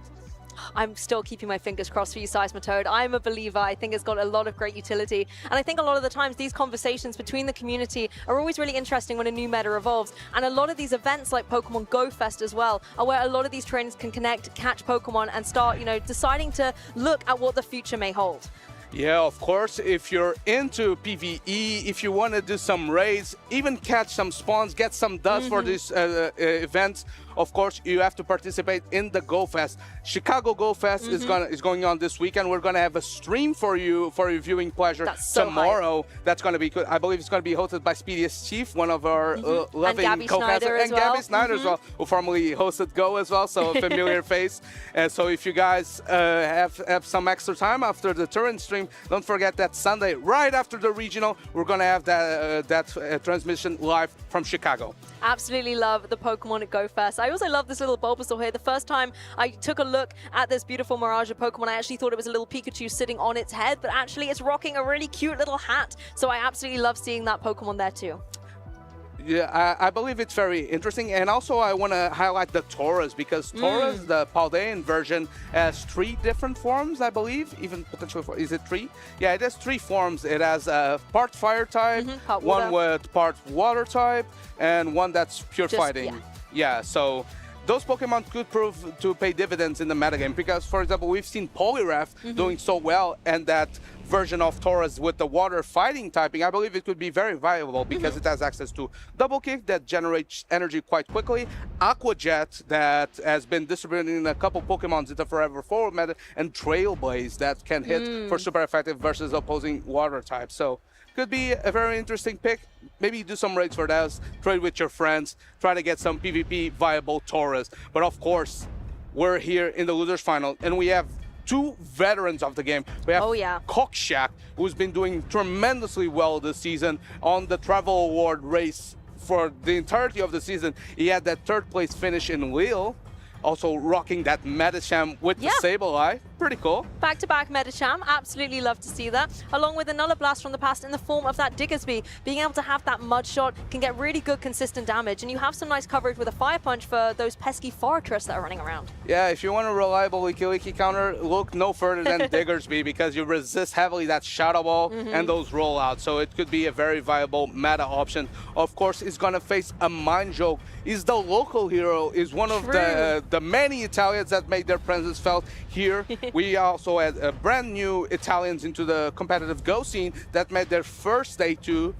I'm still keeping my fingers crossed for you, Seismitoad. I'm a believer. I think it's got a lot of great utility. And I think a lot of the times these conversations between the community are always really interesting when a new meta evolves. And a lot of these events like Pokemon Go Fest as well are where a lot of these trainers can connect, catch Pokemon and start, deciding to look at what the future may hold. Yeah, of course, if you're into PvE, if you want to do some raids, even catch some spawns, get some dust for these events, of course, you have to participate in the Go Fest. Chicago Go Fest is going on this weekend. We're going to have a stream for you for your viewing pleasure tomorrow. That's going to be good. I believe it's going to be hosted by Speediest Chief, one of our loving co-casters, and Gabby Snyder as well, who formerly hosted Go as well, so a familiar face. And so if you guys have some extra time after the Turin stream, don't forget that Sunday, right after the regional, we're going to have that transmission live from Chicago. Absolutely love the Pokemon Go Fest. I also love this little Bulbasaur here. The first time I took a look at this beautiful mirage of Pokemon, I actually thought it was a little Pikachu sitting on its head, but actually it's rocking a really cute little hat. So I absolutely love seeing that Pokemon there too. Yeah, I believe it's very interesting. And also I want to highlight the Tauros, because Tauros, the Paldean version, has 3 different forms, I believe. Even potentially, is it 3? Yeah, it has 3 forms. It has a part fire type, one with part water type, and one that's pure fighting. Yeah, so those Pokemon could prove to pay dividends in the metagame, because, for example, we've seen Poliwrath doing so well, and that version of Tauros with the water fighting typing, I believe it could be very viable because it has access to Double Kick that generates energy quite quickly, Aqua Jet that has been distributed in a couple Pokemons in the Forever Forward meta, and Trailblaze that can hit for super effective versus opposing water types. So could be a very interesting pick. Maybe do some raids for those, trade with your friends, try to get some PvP viable Tauros. But of course, we're here in the losers final, and we have 2 veterans of the game. We have Cockshack, who's been doing tremendously well this season on the Travel Award race for the entirety of the season. He had that 3rd place finish in Lille, also rocking that Medicham with the Sableye. Pretty cool. Back-to-back Medicham, absolutely love to see that. Along with another blast from the past in the form of that Diggersby. Being able to have that Mud Shot can get really good consistent damage, and you have some nice coverage with a Fire Punch for those pesky Fortress that are running around. Yeah, if you want a reliable Licky counter, look no further than Diggersby, because you resist heavily that Shadow Ball and those rollouts, so it could be a very viable meta option. Of course, he's going to face a Mind Joke. He's the local hero, is one of the many Italians that made their presence felt here. We also had brand new Italians into the competitive Go scene that made their first day too.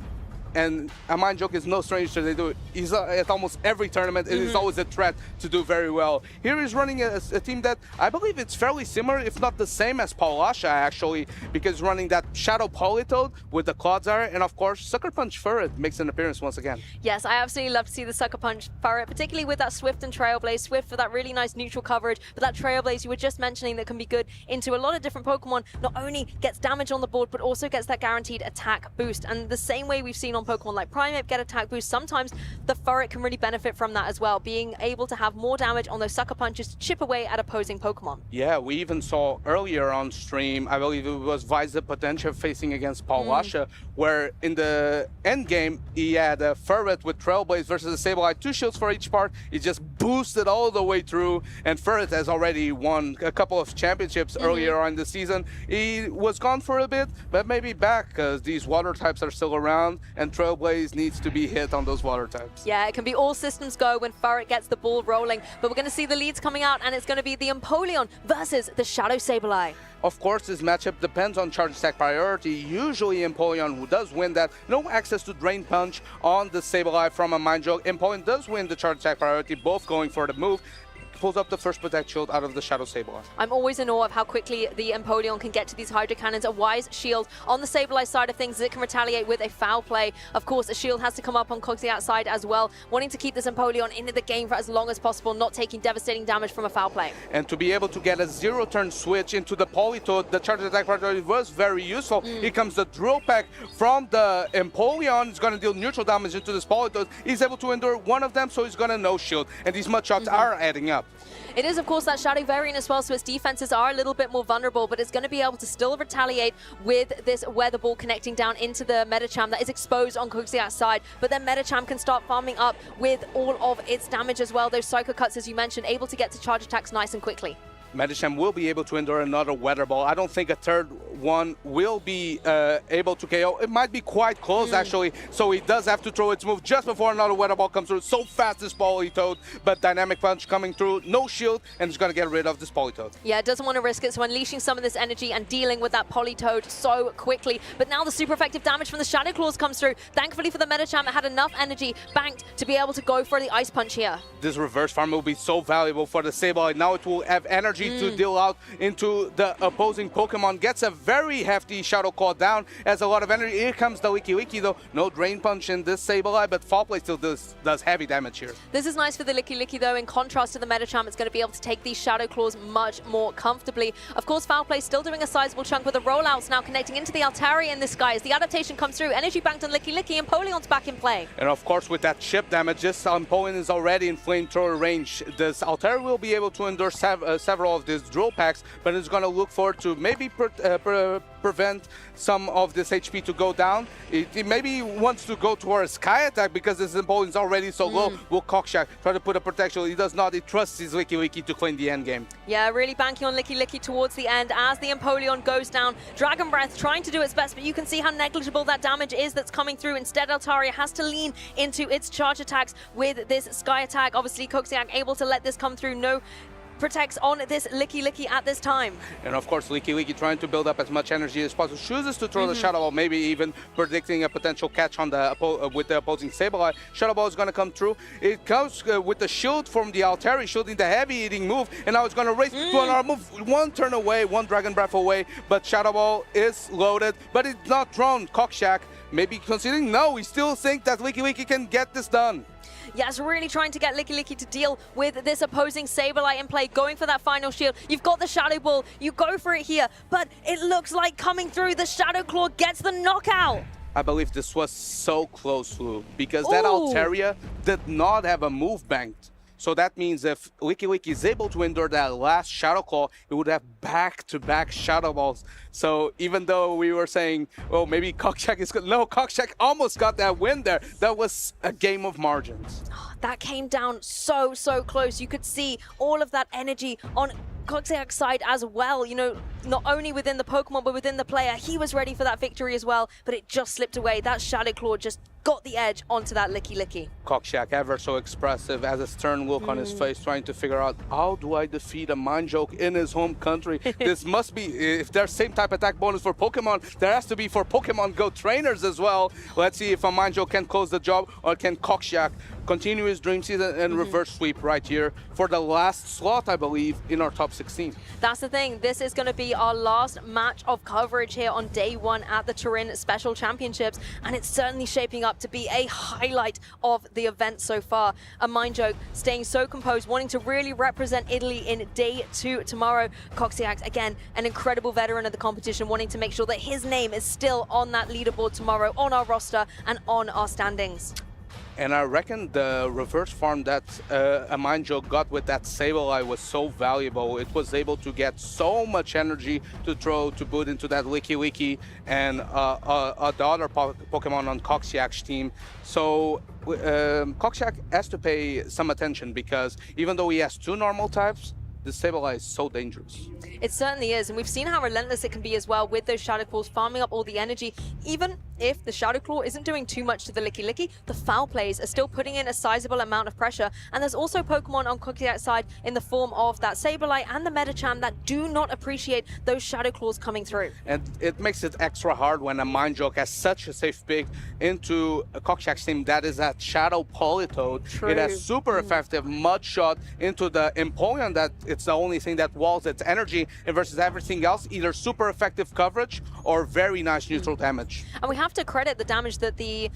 And a Mind Joke is no stranger to they do it. He's at almost every tournament. It is always a threat to do very well. Here he's running a team that I believe it's fairly similar, if not the same as Paulasha actually, because running that Shadow Politoed with the Clodsire, and of course Sucker Punch Ferret makes an appearance once again. Yes, I absolutely love to see the Sucker Punch Ferret, particularly with that Swift and Trailblaze. Swift for that really nice neutral coverage, but that Trailblaze you were just mentioning that can be good into a lot of different Pokemon. Not only gets damage on the board, but also gets that guaranteed attack boost. And the same way we've seen on Pokemon like Primeape get attack boost, sometimes the Ferret can really benefit from that as well, being able to have more damage on those Sucker Punches to chip away at opposing Pokemon. Yeah, we even saw earlier on stream, I believe it was Visa Potentia facing against Paulasha, where in the end game he had a Ferret with Trailblaze versus a Sableye, 2 shields for each part. He just boosted all the way through, and Ferret has already won a couple of championships earlier on the season. He was gone for a bit, but maybe back, because these water types are still around, and Trailblaze needs to be hit on those water types. Yeah, it can be all systems go when Ferret gets the ball rolling, but we're going to see the leads coming out, and it's going to be the Empoleon versus the Shadow Sableye. Of course, this matchup depends on charge attack priority. Usually Empoleon does win that. No access to Drain Punch on the Sableye from a Mind Joke. Empoleon does win the charge attack priority, both going for the move. Pulls up the first Protect Shield out of the Shadow Sableye. I'm always in awe of how quickly the Empoleon can get to these Hydro Cannons. A wise shield on the Sableye side of things as it can retaliate with a foul play. Of course, a shield has to come up on Cogsy outside as well, wanting to keep this Empoleon into the game for as long as possible, not taking devastating damage from a foul play. And to be able to get a 0-turn switch into the Politoed, the charge attack priority was very useful. Here comes the Drill Peck from the Empoleon. It's going to deal neutral damage into this Politoed. He's able to endure one of them, so he's going to no shield. And these Mud Shots are adding up. It is, of course, that Shadow variant as well, so its defenses are a little bit more vulnerable, but it's going to be able to still retaliate with this Weather Ball connecting down into the Medicham that is exposed on Coxiac's side. But then Medicham can start farming up with all of its damage as well. Those Psycho Cuts, as you mentioned, able to get to charge attacks nice and quickly. Medicham will be able to endure another Weather Ball. I don't think a third one will be able to KO. It might be quite close, actually, so he does have to throw its move just before another Weather Ball comes through. So fast, this Politoed, but Dynamic Punch coming through, no shield, and it's going to get rid of this Politoed. Yeah, doesn't want to risk it, so unleashing some of this energy and dealing with that Politoed so quickly. But now the super effective damage from the Shadow Claws comes through. Thankfully for the Medicham, it had enough energy banked to be able to go for the Ice Punch here. This reverse farm will be so valuable for the Sableye. Now it will have energy to deal out into the opposing Pokemon. Gets a very hefty Shadow Claw down, has a lot of energy. Here comes the Licky though. No Drain Punch in this Sableye, but Foul Play still does heavy damage here. This is nice for the Licky though. In contrast to the Medicham, it's going to be able to take these Shadow Claws much more comfortably. Of course, Foul Play still doing a sizable chunk with the rollouts now connecting into the Altaria in this guy as the adaptation comes through. Energy banked on Licky and Poleon's back in play. And of course, with that chip damage, this Empoleon is already in Flamethrower range. This Altaria will be able to endure several of these drill packs, but it's going to look forward to maybe prevent some of this HP to go down. It maybe wants to go towards Sky Attack because this Empoleon is already so low. Will Cockshack try to put a protection? He does not. He trusts his Licky to claim the end game. Yeah, really banking on Licky towards the end as the Empoleon goes down. Dragon Breath trying to do its best, but you can see how negligible that damage is that's coming through. Instead, Altaria has to lean into its charge attacks with this Sky Attack. Obviously, Coxiac able to let this come through. No protects on this Licky at this time. And of course, Licky trying to build up as much energy as possible. Chooses to throw the Shadow Ball, maybe even predicting a potential catch on the with the opposing Sableye. Shadow Ball is going to come through. It comes with the shield from the Altaria, shielding the heavy-hitting move, and now it's going to race to another move. One turn away, one Dragon Breath away, but Shadow Ball is loaded, but it's not thrown. Cockshack maybe considering, no, we still think that Licky can get this done. Yes, really trying to get Licky to deal with this opposing Sableye in play, going for that final shield. You've got the Shadow Ball, you go for it here, but it looks like coming through, the Shadow Claw gets the knockout. I believe this was so close, Lou, because that Altaria did not have a move banked. So that means if Licky is able to endure that last Shadow Claw, it would have back-to-back Shadow Balls. So even though we were saying, oh, maybe Cockshack is good. No, Cockshack almost got that win there. That was a game of margins. That came down so close. You could see all of that energy on Coxiac's side as well, you know, not only within the Pokemon, but within the player. He was ready for that victory as well, but it just slipped away. That Shadow Claw just got the edge onto that Licky. Cockshack, ever so expressive, has a stern look on his face, trying to figure out, how do I defeat a Mind Joke in his home country? This must be, if there's same type attack bonus for Pokemon, there has to be for Pokemon Go trainers as well. Let's see if a Mind Joke can close the job, or can Cockshack continue his dream season and reverse sweep right here for the last slot, I believe, in our top 16. That's the thing. This is going to be our last match of coverage here on day one at the Turin Special Championships, and it's certainly shaping up to be a highlight of the event so far. A Mind Joke staying so composed, wanting to really represent Italy in day two tomorrow. Coxiac, again, an incredible veteran of the competition, wanting to make sure that his name is still on that leaderboard tomorrow, on our roster and on our standings. And I reckon the reverse farm that a Mind Joke got with that Sableye was so valuable. It was able to get so much energy to throw, to put into that Licky and the other Pokemon on Coxiac's team. So Coxiac has to pay some attention, because even though he has two normal types, the Sableye is so dangerous. It certainly is, and we've seen how relentless it can be as well with those Shadow Claws, farming up all the energy. Even if the Shadow Claw isn't doing too much to the Licky, the foul plays are still putting in a sizable amount of pressure. And there's also Pokemon on Coxiac's side in the form of that Sableye and the Medicham that do not appreciate those Shadow Claws coming through. And it makes it extra hard when a Mind Joke has such a safe pick into a Cockshack's team that is that Shadow Politoed. It has super effective mud shot into the Empoleon, that it's the only thing that walls its energy, and versus everything else, either super effective coverage or very nice neutral damage. And we have to credit the damage that the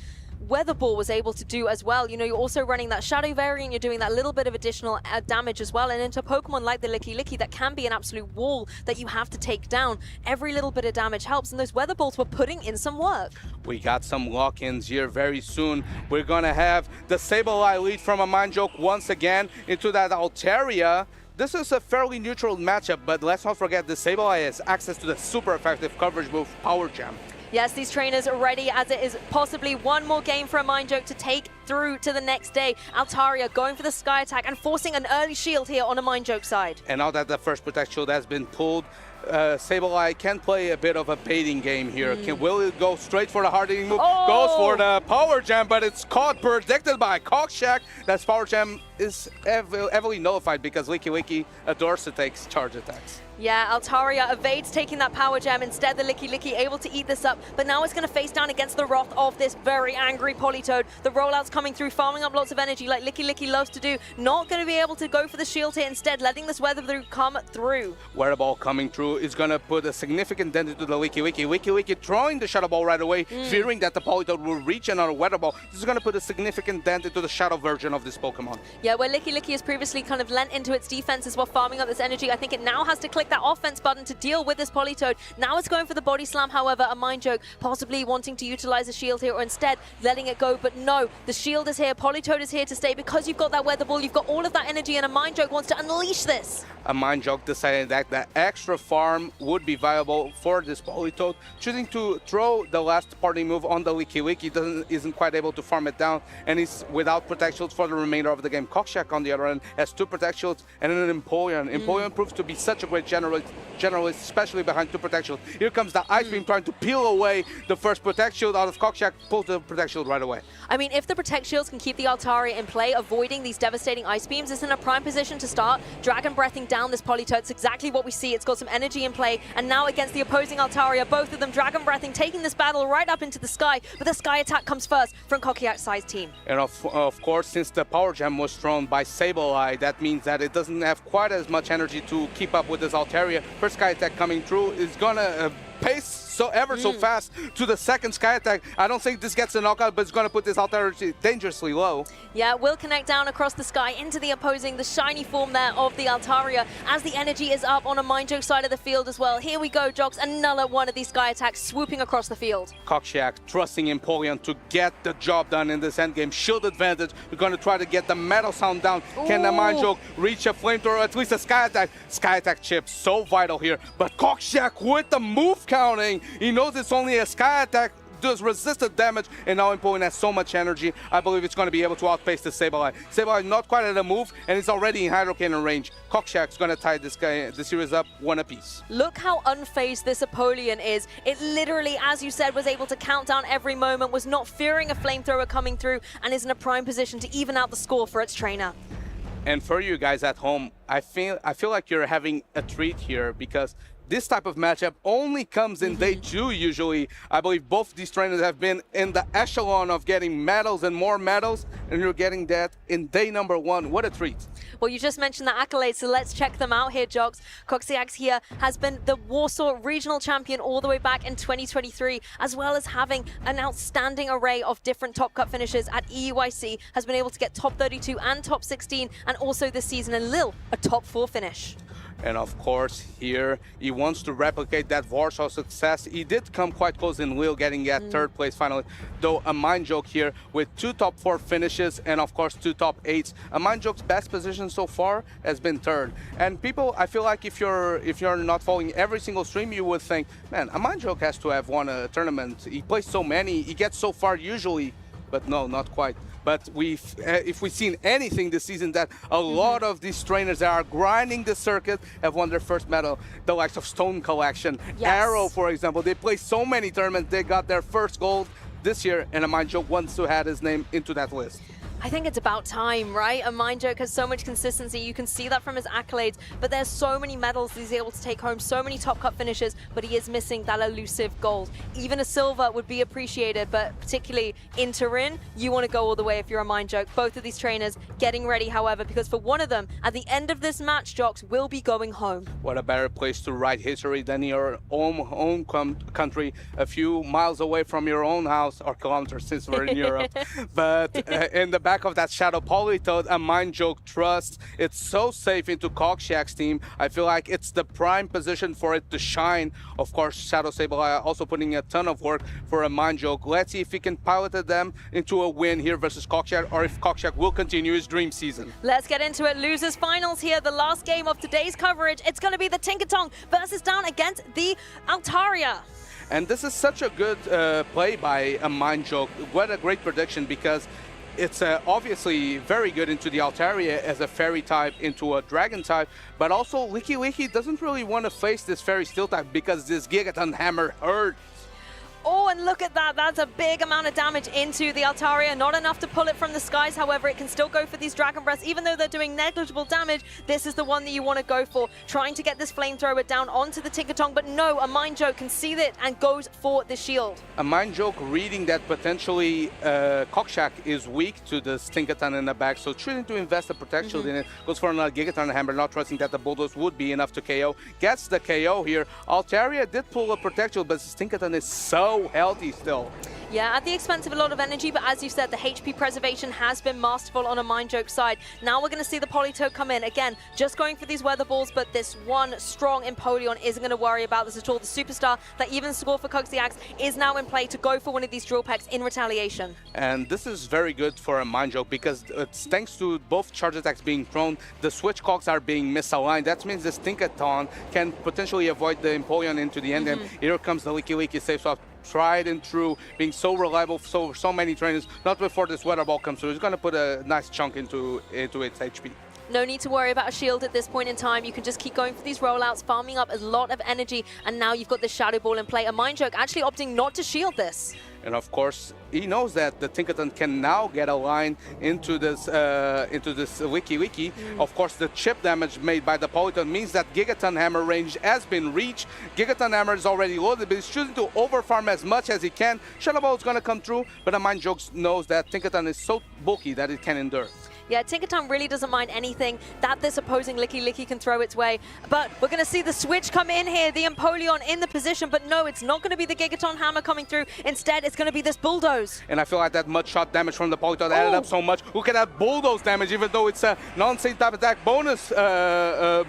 Weather Ball was able to do as well. You know, you're also running that Shadow variant, you're doing that little bit of additional damage as well, and into Pokemon like the Licky that can be an absolute wall that you have to take down. Every little bit of damage helps, and those Weather Balls were putting in some work. We got some lock-ins here very soon. We're gonna have the Sableye lead from a Mind Joke once again into that Altaria. This is a fairly neutral matchup, but let's not forget the Sableye has access to the super effective coverage move, Power Jam. Yes, these trainers are ready, as it is possibly one more game for a Mindjoke to take through to the next day. Altaria going for the Sky Attack and forcing an early shield here on a Mindjoke side. And now that the first Protect Shield has been pulled, Sableye can play a bit of a baiting game here. Will it go straight for the hard-hitting move? Goes for the Power Jam, but it's caught, predicted by Cockshack. That Power Jam is heavily nullified because Licky adores to take charge attacks. Yeah, Altaria evades taking that Power Gem. Instead, the Licky able to eat this up, but now it's going to face down against the wrath of this very angry Politoed. The rollout's coming through, farming up lots of energy like Licky loves to do. Not going to be able to go for the shield here, instead letting this Weather Ball come through. Weather Ball coming through is going to put a significant dent into the Licky. Licky throwing the Shadow Ball right away, fearing that the Politoed will reach another Weather Ball. This is going to put a significant dent into the Shadow version of this Pokemon. Yeah, where Licky has previously kind of lent into its defenses while farming up this energy, I think it now has to click that offense button to deal with this Politoed. Now it's going for the Body Slam, however, a Mindjoke possibly wanting to utilize a shield here, or instead letting it go, but no, the shield is here, Politoed is here to stay because you've got that Weather Ball, you've got all of that energy, and a Mindjoke wants to unleash this. A Mindjoke decided that the extra farm would be viable for this Politoed, choosing to throw the last party move on the Licky. Isn't quite able to farm it down, and he's without Protect Shields for the remainder of the game. Cockshack, on the other end, has 2 Protect Shields and an Empoleon. Empoleon proves to be such a great generalist, especially behind 2 Protect Shields. Here comes the Ice Beam trying to peel away the first Protect Shield out of Cockshack, pulls the Protect Shield right away. I mean, if the Protect Shields can keep the Altaria in play, avoiding these devastating Ice Beams, it's in a prime position to start Dragon Breathing down this Politoed. It's exactly what we see. It's got some energy in play, and now against the opposing Altaria, both of them Dragon Breathing, taking this battle right up into the sky, but the Sky Attack comes first from Cockshack's side team. And of course, since the Power Gem was thrown by Sableye, that means that it doesn't have quite as much energy to keep up with this Altaria. First Sky Attack coming through is gonna pace so fast to the second Sky Attack. I don't think this gets a knockout, but it's going to put this Altaria dangerously low. Yeah, will connect down across the sky into the opposing, the shiny form there of the Altaria, as the energy is up on a Mindjoke side of the field as well. Here we go, Jocks, another one of these Sky Attacks swooping across the field. Cockshack trusting Empoleon to get the job done in this endgame. Shield advantage. We're going to try to get the Metal Sound down. Can the Mindjoke reach a Flamethrower, or at least a Sky Attack? Sky Attack chip, so vital here. But Cockshack with the move counting. He knows it's only a Sky Attack, does resisted damage, and now Empoleon has so much energy, I believe it's going to be able to outpace the Sableye. Sableye not quite at a move, and it's already in Hydro Cannon range. Cockshack's going to tie this series up 1 apiece. Look how unfazed this Empoleon is. It literally, as you said, was able to count down every moment, was not fearing a Flamethrower coming through, and is in a prime position to even out the score for its trainer. And for you guys at home, I feel like you're having a treat here, because this type of matchup only comes in day 2 usually. I believe both these trainers have been in the echelon of getting medals and more medals, and you're getting that in day number 1. What a treat. Well, you just mentioned the accolades, so let's check them out here, Jocks. Cockshack here has been the Warsaw Regional Champion all the way back in 2023, as well as having an outstanding array of different Top Cut finishes at EUIC, has been able to get top 32 and top 16, and also this season in Lille, a top 4 finish. And of course, here, he wants to replicate that Warsaw success. He did come quite close in Lille, getting that 3rd place finally. Though a Mindjoke here with 2 top 4 finishes and of course 2 top 8s. A Mindjoke's best position so far has been 3rd. And people, I feel like if you're not following every single stream, you would think, man, a Mindjoke has to have won a tournament. He plays so many, he gets so far usually, but no, not quite. But if we've seen anything this season, that a lot of these trainers that are grinding the circuit have won their first medal. The likes of Stone Collection, Arrow, for example. They play so many tournaments, they got their first gold this year, and a Mindjoke wants to add his name into that list. I think it's about time, right? A Mindjoke has so much consistency. You can see that from his accolades, but there's so many medals he's able to take home, so many Top Cut finishes, but he is missing that elusive gold. Even a silver would be appreciated, but particularly in Turin, you want to go all the way if you're a Mindjoke. Both of these trainers getting ready, however, because for one of them, at the end of this match, Jocks will be going home. What a better place to write history than your own country, a few miles away from your own house, or kilometers since we're in Europe. But in the back of that Shadow Politoed, a Mindjoke trusts. It's so safe into Cockshack's team. I feel like it's the prime position for it to shine. Of course, Shadow Sableye also putting a ton of work for a Mindjoke. Let's see if he can pilot them into a win here versus Cockshack, or if Cockshack will continue his dream season. Let's get into it. Losers finals here. The last game of today's coverage. It's going to be the Tinkaton versus down against the Altaria. And this is such a good play by a Mind Joke. What a great prediction, because it's obviously very good into the Altaria as a fairy type, into a dragon type, but also Licky Licky doesn't really want to face this fairy steel type because this Gigaton Hammer hurts. Oh, and look at that. That's a big amount of damage into the Altaria. Not enough to pull it from the skies. However, it can still go for these Dragon Breaths. Even though they're doing negligible damage, this is the one that you want to go for. Trying to get this Flamethrower down onto the Tinkaton. But no, a Mind Joke can see it and goes for the shield. A Mind Joke reading that potentially Cockshack is weak to this Tinkaton in the back. So choosing to invest the protection in it. Goes for another Gigaton Hammer, not trusting that the Bulldoze would be enough to KO. Gets the KO here. Altaria did pull a protection, but this Tinkaton is so healthy still. Yeah, at the expense of a lot of energy, but as you said, the HP preservation has been masterful on a Mind Joke side. Now we're going to see the Politoed come in. Again, just going for these weather balls, but this one strong Empoleon isn't going to worry about this at all. The Superstar that even scored for Coxiax is now in play to go for one of these Drill Pecks in retaliation. And this is very good for a Mind Joke because it's thanks to both charge attacks being thrown, the switch cogs are being misaligned. That means this Tinkaton can potentially avoid the Empoleon into the end. And here comes the Licky Licky safe swap. Tried and true, being so reliable for so many trainers. Not before this weather ball comes through. It's going to put a nice chunk into its HP. No need to worry about a shield at this point in time. You can just keep going for these rollouts, farming up a lot of energy, and now you've got this Shadow Ball in play. A Mind Joke actually opting not to shield this. And of course, he knows that the Tinkaton can now get a line into this Licky Licky. Of course, the chip damage made by the Politoed means that Gigaton Hammer range has been reached. Gigaton Hammer is already loaded, but he's choosing to overfarm as much as he can. Shadow Ball is going to come through, but a Mind Joke knows that Tinkaton is so bulky that it can endure. Yeah, Tinkaton really doesn't mind anything that this opposing Licky Licky can throw its way. But we're going to see the switch come in here, the Empoleon in the position. But no, it's not going to be the Gigaton Hammer coming through. Instead, it's going to be this Bulldoze. And I feel like that mud shot damage from the Politoed added up so much. Look at that Bulldoze damage, even though it's a non-same type attack bonus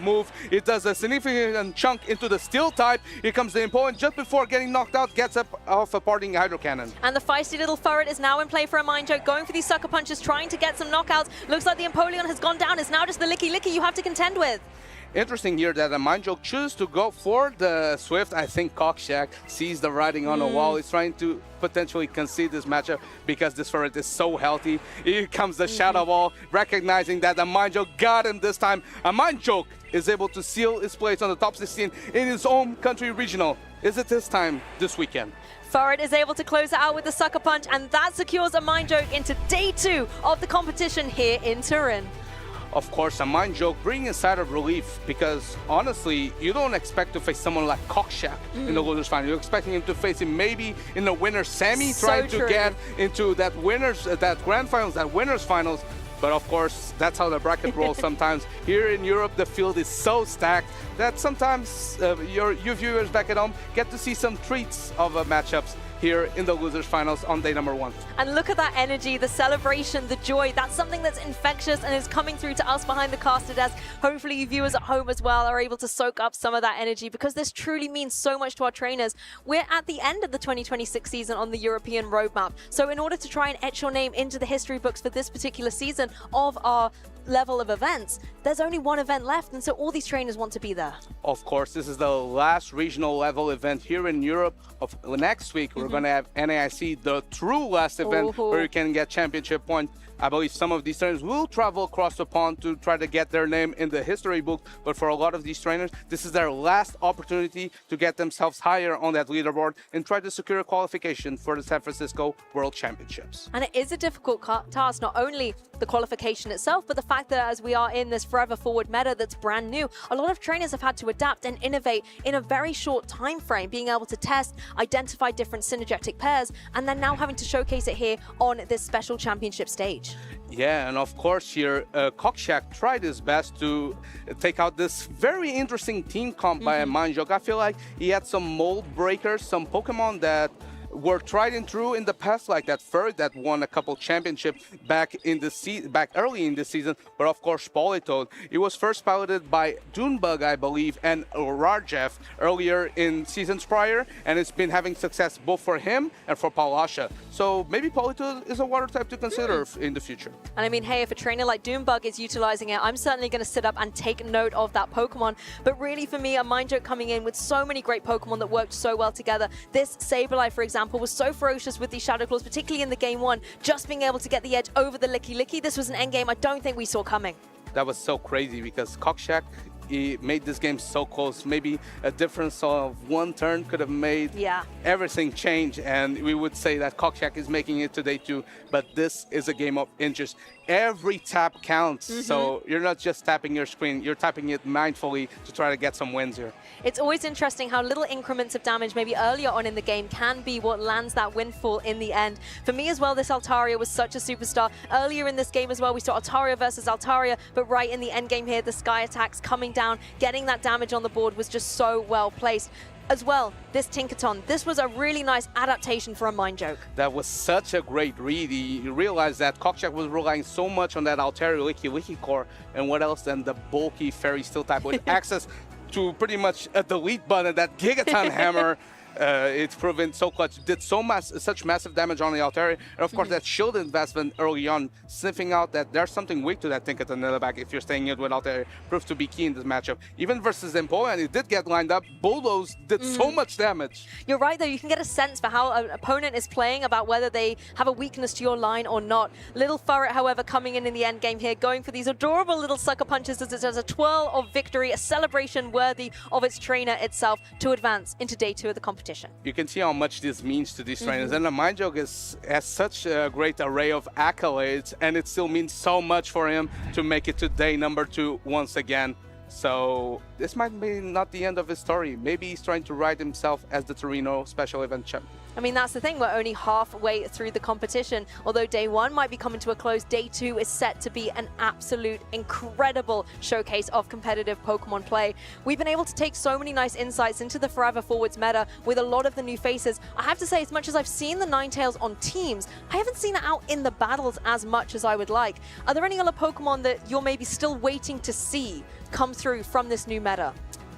move. It does a significant chunk into the Steel type. Here comes the Empoleon just before getting knocked out, gets up off a parting Hydro Cannon. And the feisty little Furret is now in play for a Mind Joke, going for these sucker punches, trying to get some knockouts. Looks like the Empoleon has gone down. It's now just the Licky Licky you have to contend with. Interesting here that a Mind Joke chooses to go for the Swift. I think Cockshack sees the writing on the wall. He's trying to potentially concede this matchup because this Ferret is so healthy. Here comes the Shadow Ball, recognizing that a Mind Joke got him this time. A Mind Joke is able to seal his place on the top 16 in his own country regional. Is it his time this weekend? Furret is able to close it out with the Sucker Punch, and that secures a Mind Joke into day 2 of the competition here in Turin. Of course, a Mind Joke bringing a side of relief because, honestly, you don't expect to face someone like Cockshack in the losers final. You're expecting him to face him maybe in the winner's semi, trying to get into that grand finals, that winner's finals. But of course, that's how the bracket rolls sometimes. Here in Europe, the field is so stacked that sometimes your viewers back at home get to see some treats of matchups here in the losers finals on day number 1. And look at that energy, the celebration, the joy. That's something that's infectious and is coming through to us behind the caster desk. Hopefully you viewers at home as well are able to soak up some of that energy because this truly means so much to our trainers. We're at the end of the 2026 season on the European roadmap. So in order to try and etch your name into the history books for this particular season of our level of events, there's only one event left, and so all these trainers want to be there. Of course, this is the last regional level event here in Europe. Of next week, we're going to have NAIC, the true last event where you can get championship points. I believe some of these trainers will travel across the pond to try to get their name in the history book, but for a lot of these trainers, this is their last opportunity to get themselves higher on that leaderboard and try to secure a qualification for the San Francisco World Championships. And it is a difficult task, not only the qualification itself, but the fact that as we are in this forever forward meta that's brand new, a lot of trainers have had to adapt and innovate in a very short time frame, being able to test, identify different synergetic pairs, and then now having to showcase it here on this special championship stage. Yeah, and of course here, Cockshack tried his best to take out this very interesting team comp by a Mind Joke. I feel like he had some mold breakers, some Pokemon that were tried and true in the past, like that Furry that won a couple championships back early in the season. But of course, Politoed, it was first piloted by Dunebug, I believe, and Rarjev earlier in seasons prior, and it's been having success both for him and for Palasha. So maybe Politoed is a water type to consider in the future. And I mean, hey, if a trainer like Dunebug is utilizing it, I'm certainly going to sit up and take note of that Pokemon. But really, for me, a Mind Joke coming in with so many great Pokemon that worked so well together. This Sableye, for example, was so ferocious with these Shadow Claws, particularly in the game one, just being able to get the edge over the Licky Licky. This was an endgame I don't think we saw coming. That was so crazy because Cockshack, he made this game so close. Maybe a difference of one turn could have made everything change, and we would say that Cockshack is making it today too. But this is a game of inches. Every tap counts, so you're not just tapping your screen, you're tapping it mindfully to try to get some wins here. It's always interesting how little increments of damage maybe earlier on in the game can be what lands that windfall in the end. For me as well, this Altaria was such a superstar. Earlier in this game as well, we saw Altaria versus Altaria, but right in the end game here, the Sky attacks coming down, getting that damage on the board was just so well placed. As well, this Tinkaton, this was a really nice adaptation for a Mind Joke. That was such a great read. He realized that Cockshack was relying so much on that Altaria Licky Licky core, and what else than the bulky Fairy Steel type with access to pretty much a delete button, that Gigaton Hammer. It's proven so clutch, did such massive damage on the Altaria, and of course that shield investment early on, sniffing out that there's something weak to that Tinkaton in the back if you're staying in with Altaria, proved to be key in this matchup. Even versus Empoleon, and it did get lined up, Bulldoze did so much damage. You're right though, you can get a sense for how an opponent is playing about whether they have a weakness to your line or not. Little Furret, however, coming in the end game here, going for these adorable little sucker punches as it does a twirl of victory, a celebration worthy of its trainer itself to advance into day 2 of the competition. You can see how much this means to these trainers, and the Mind Joke has such a great array of accolades, and it still means so much for him to make it to day number 2 once again. So this might be not the end of his story. Maybe he's trying to write himself as the Torino Special Event Champion. I mean, that's the thing. We're only halfway through the competition. Although day 1 might be coming to a close, day 2 is set to be an absolute incredible showcase of competitive Pokemon play. We've been able to take so many nice insights into the Forever Forwards meta with a lot of the new faces. I have to say, as much as I've seen the Ninetales on teams, I haven't seen it out in the battles as much as I would like. Are there any other Pokemon that you're maybe still waiting to see come through from this new meta?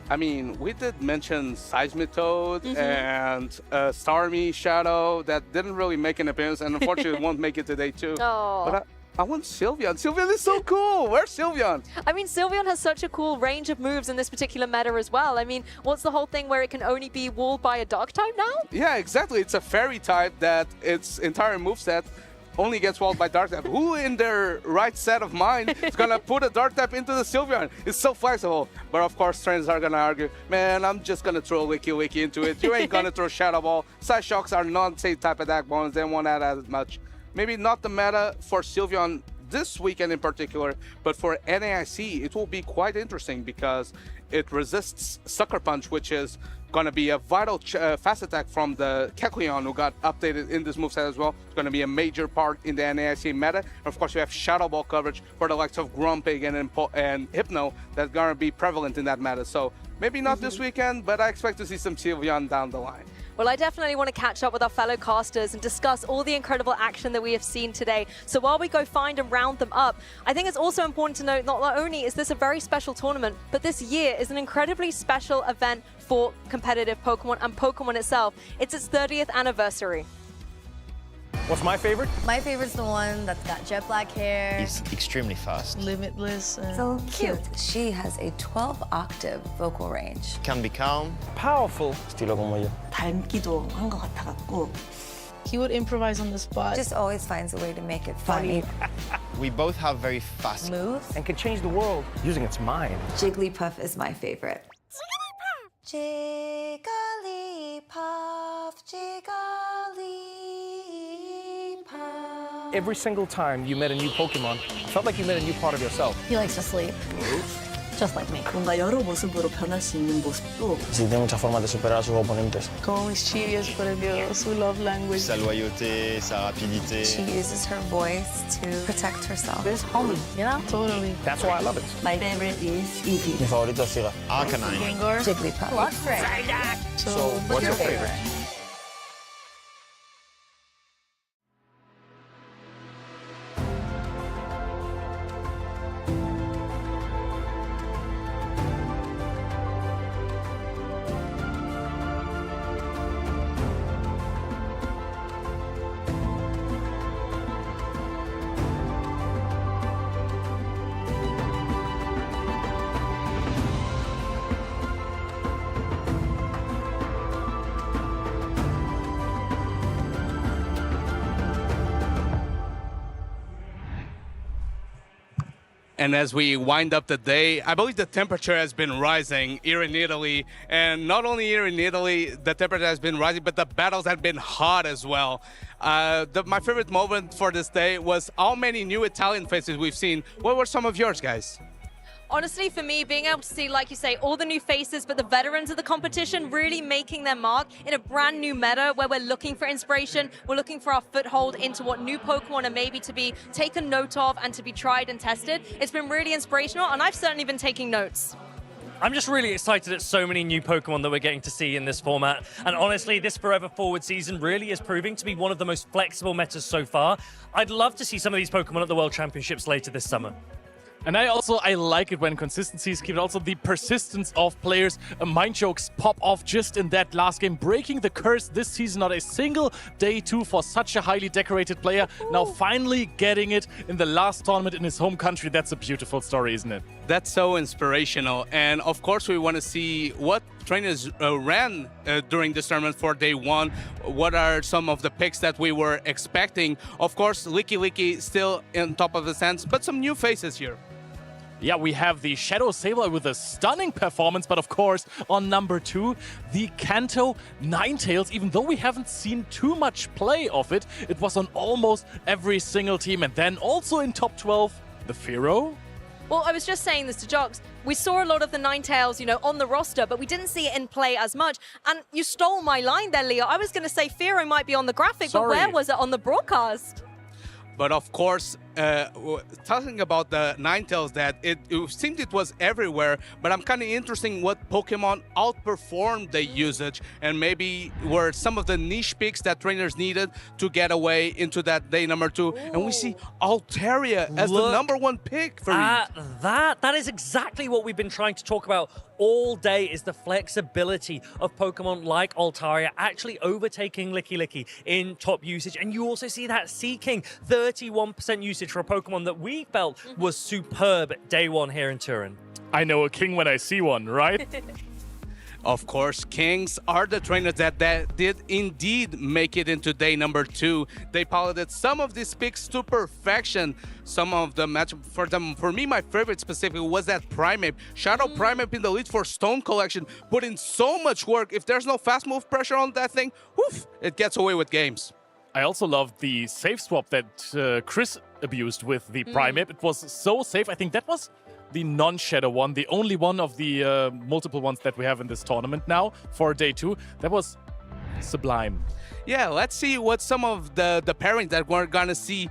I mean, we did mention Seismitoad and Starmie Shadow that didn't really make an appearance, and unfortunately won't make it today too. Oh. But I want Sylveon. Sylveon is so cool. Where's Sylveon? I mean, Sylveon has such a cool range of moves in this particular meta as well. I mean, what's the whole thing where it can only be walled by a Dark type now? Yeah, exactly. It's a Fairy type that its entire moveset only gets walled by Dark type. Who in their right set of mind is gonna put a Dark type into the Sylveon? It's so flexible. But of course, trainers are gonna argue, man, I'm just gonna throw Licky Licky into it. You ain't gonna throw Shadow Ball. Side Shocks are not same type of attack bonus. They won't add as much. Maybe not the meta for Sylveon this weekend in particular, but for NAIC, it will be quite interesting because it resists Sucker Punch, which is going to be a vital fast attack from the Kecleon, who got updated in this moveset as well. It's going to be a major part in the NAIC meta. And of course, you have Shadow Ball coverage for the likes of Grumpig and Hypno that's going to be prevalent in that meta. So maybe not this weekend, but I expect to see some Sylveon down the line. Well, I definitely want to catch up with our fellow casters and discuss all the incredible action that we have seen today. So while we go find and round them up, I think it's also important to note not only is this a very special tournament, but this year is an incredibly special event for competitive Pokemon and Pokemon itself. It's its 30th anniversary. What's my favorite? My favorite's the one that's got jet black hair. He's extremely fast. Limitless. So cute. She has a 12-octave vocal range. Can be calm. Powerful. Estilo como yo. 닮기도 한 것 같아갖고. He would improvise on the spot. Just always finds a way to make it funny. We both have very fast moves. and can change the world using its mind. Jigglypuff is my favorite. Jigglypuff, Jigglypuff. Every single time you met a new Pokemon, it felt like you met a new part of yourself. He likes to sleep. Just like me. 뭔가 여러 모습으로 변할 수 있는 모습도. Sí, tiene muchas formas de superar a sus oponentes. Como mis chivias, por Dios, we love language. Sa loyauté, sa rapidité. She uses her voice to protect herself. It's homey, you know? Totally. That's why I love it. My favorite is Eevee. Mi favorito es Sira. Arcanine. Gengar. Jigglypuff. Luxray. So, what's your favorite? And as we wind up the day, I believe the temperature has been rising here in Italy. And not only here in Italy, the temperature has been rising, but the battles have been hot as well. My favorite moment for this day was how many new Italian faces we've seen. What were some of yours, guys? Honestly, for me, being able to see, like you say, all the new faces, but the veterans of the competition really making their mark in a brand new meta where we're looking for inspiration, we're looking for our foothold into what new Pokemon are maybe to be taken note of and to be tried and tested. It's been really inspirational, and I've certainly been taking notes. I'm just really excited at so many new Pokemon that we're getting to see in this format. And honestly, this Forever Forward season really is proving to be one of the most flexible metas so far. I'd love to see some of these Pokemon at the World Championships later this summer. And I like it when consistencies keep, also the persistence of players. Mind jokes pop off just in that last game, breaking the curse this season. Not a single day 2 for such a highly decorated player. Now finally getting it in the last tournament in his home country. That's a beautiful story, isn't it? That's so inspirational. And of course, we want to see what trainers ran during this tournament for day 1. What are some of the picks that we were expecting? Of course, Licky still in top of the stands, but some new faces here. Yeah, we have the Shadow Sableye with a stunning performance, but of course, on number 2, the Kanto Ninetales. Even though we haven't seen too much play of it, it was on almost every single team. And then also in top 12, the Fearow. Well, I was just saying this to Jocks. We saw a lot of the Ninetales, on the roster, but we didn't see it in play as much. And you stole my line there, Leo. I was going to say Fearow might be on the graphic, but where was it on the broadcast? But of course, talking about the Ninetales, that it seemed it was everywhere, but I'm kind of interested what Pokemon outperformed the usage and maybe were some of the niche picks that trainers needed to get away into that day number 2. Ooh. And we see Altaria as the number 1 pick for that is exactly what we've been trying to talk about all day, is the flexibility of Pokemon like Altaria actually overtaking Licky in top usage. And you also see that Seaking, 31% usage for a Pokemon that we felt was superb day 1 here in Turin. I know a king when I see one, right? Of course, Kings are the trainers that did indeed make it into day number 2. They piloted some of these picks to perfection. Some of the match for me, my favorite specifically was that Primeape. Shadow Primeape in the lead for Stone Collection, put in so much work. If there's no fast move pressure on that thing, woof, it gets away with games. I also loved the safe swap that Chris abused with the Primeape. It was so safe. I think that was the non-Shadow one, the only one of the multiple ones that we have in this tournament now for day 2. That was sublime. Yeah, let's see what some of the pairings that we're gonna see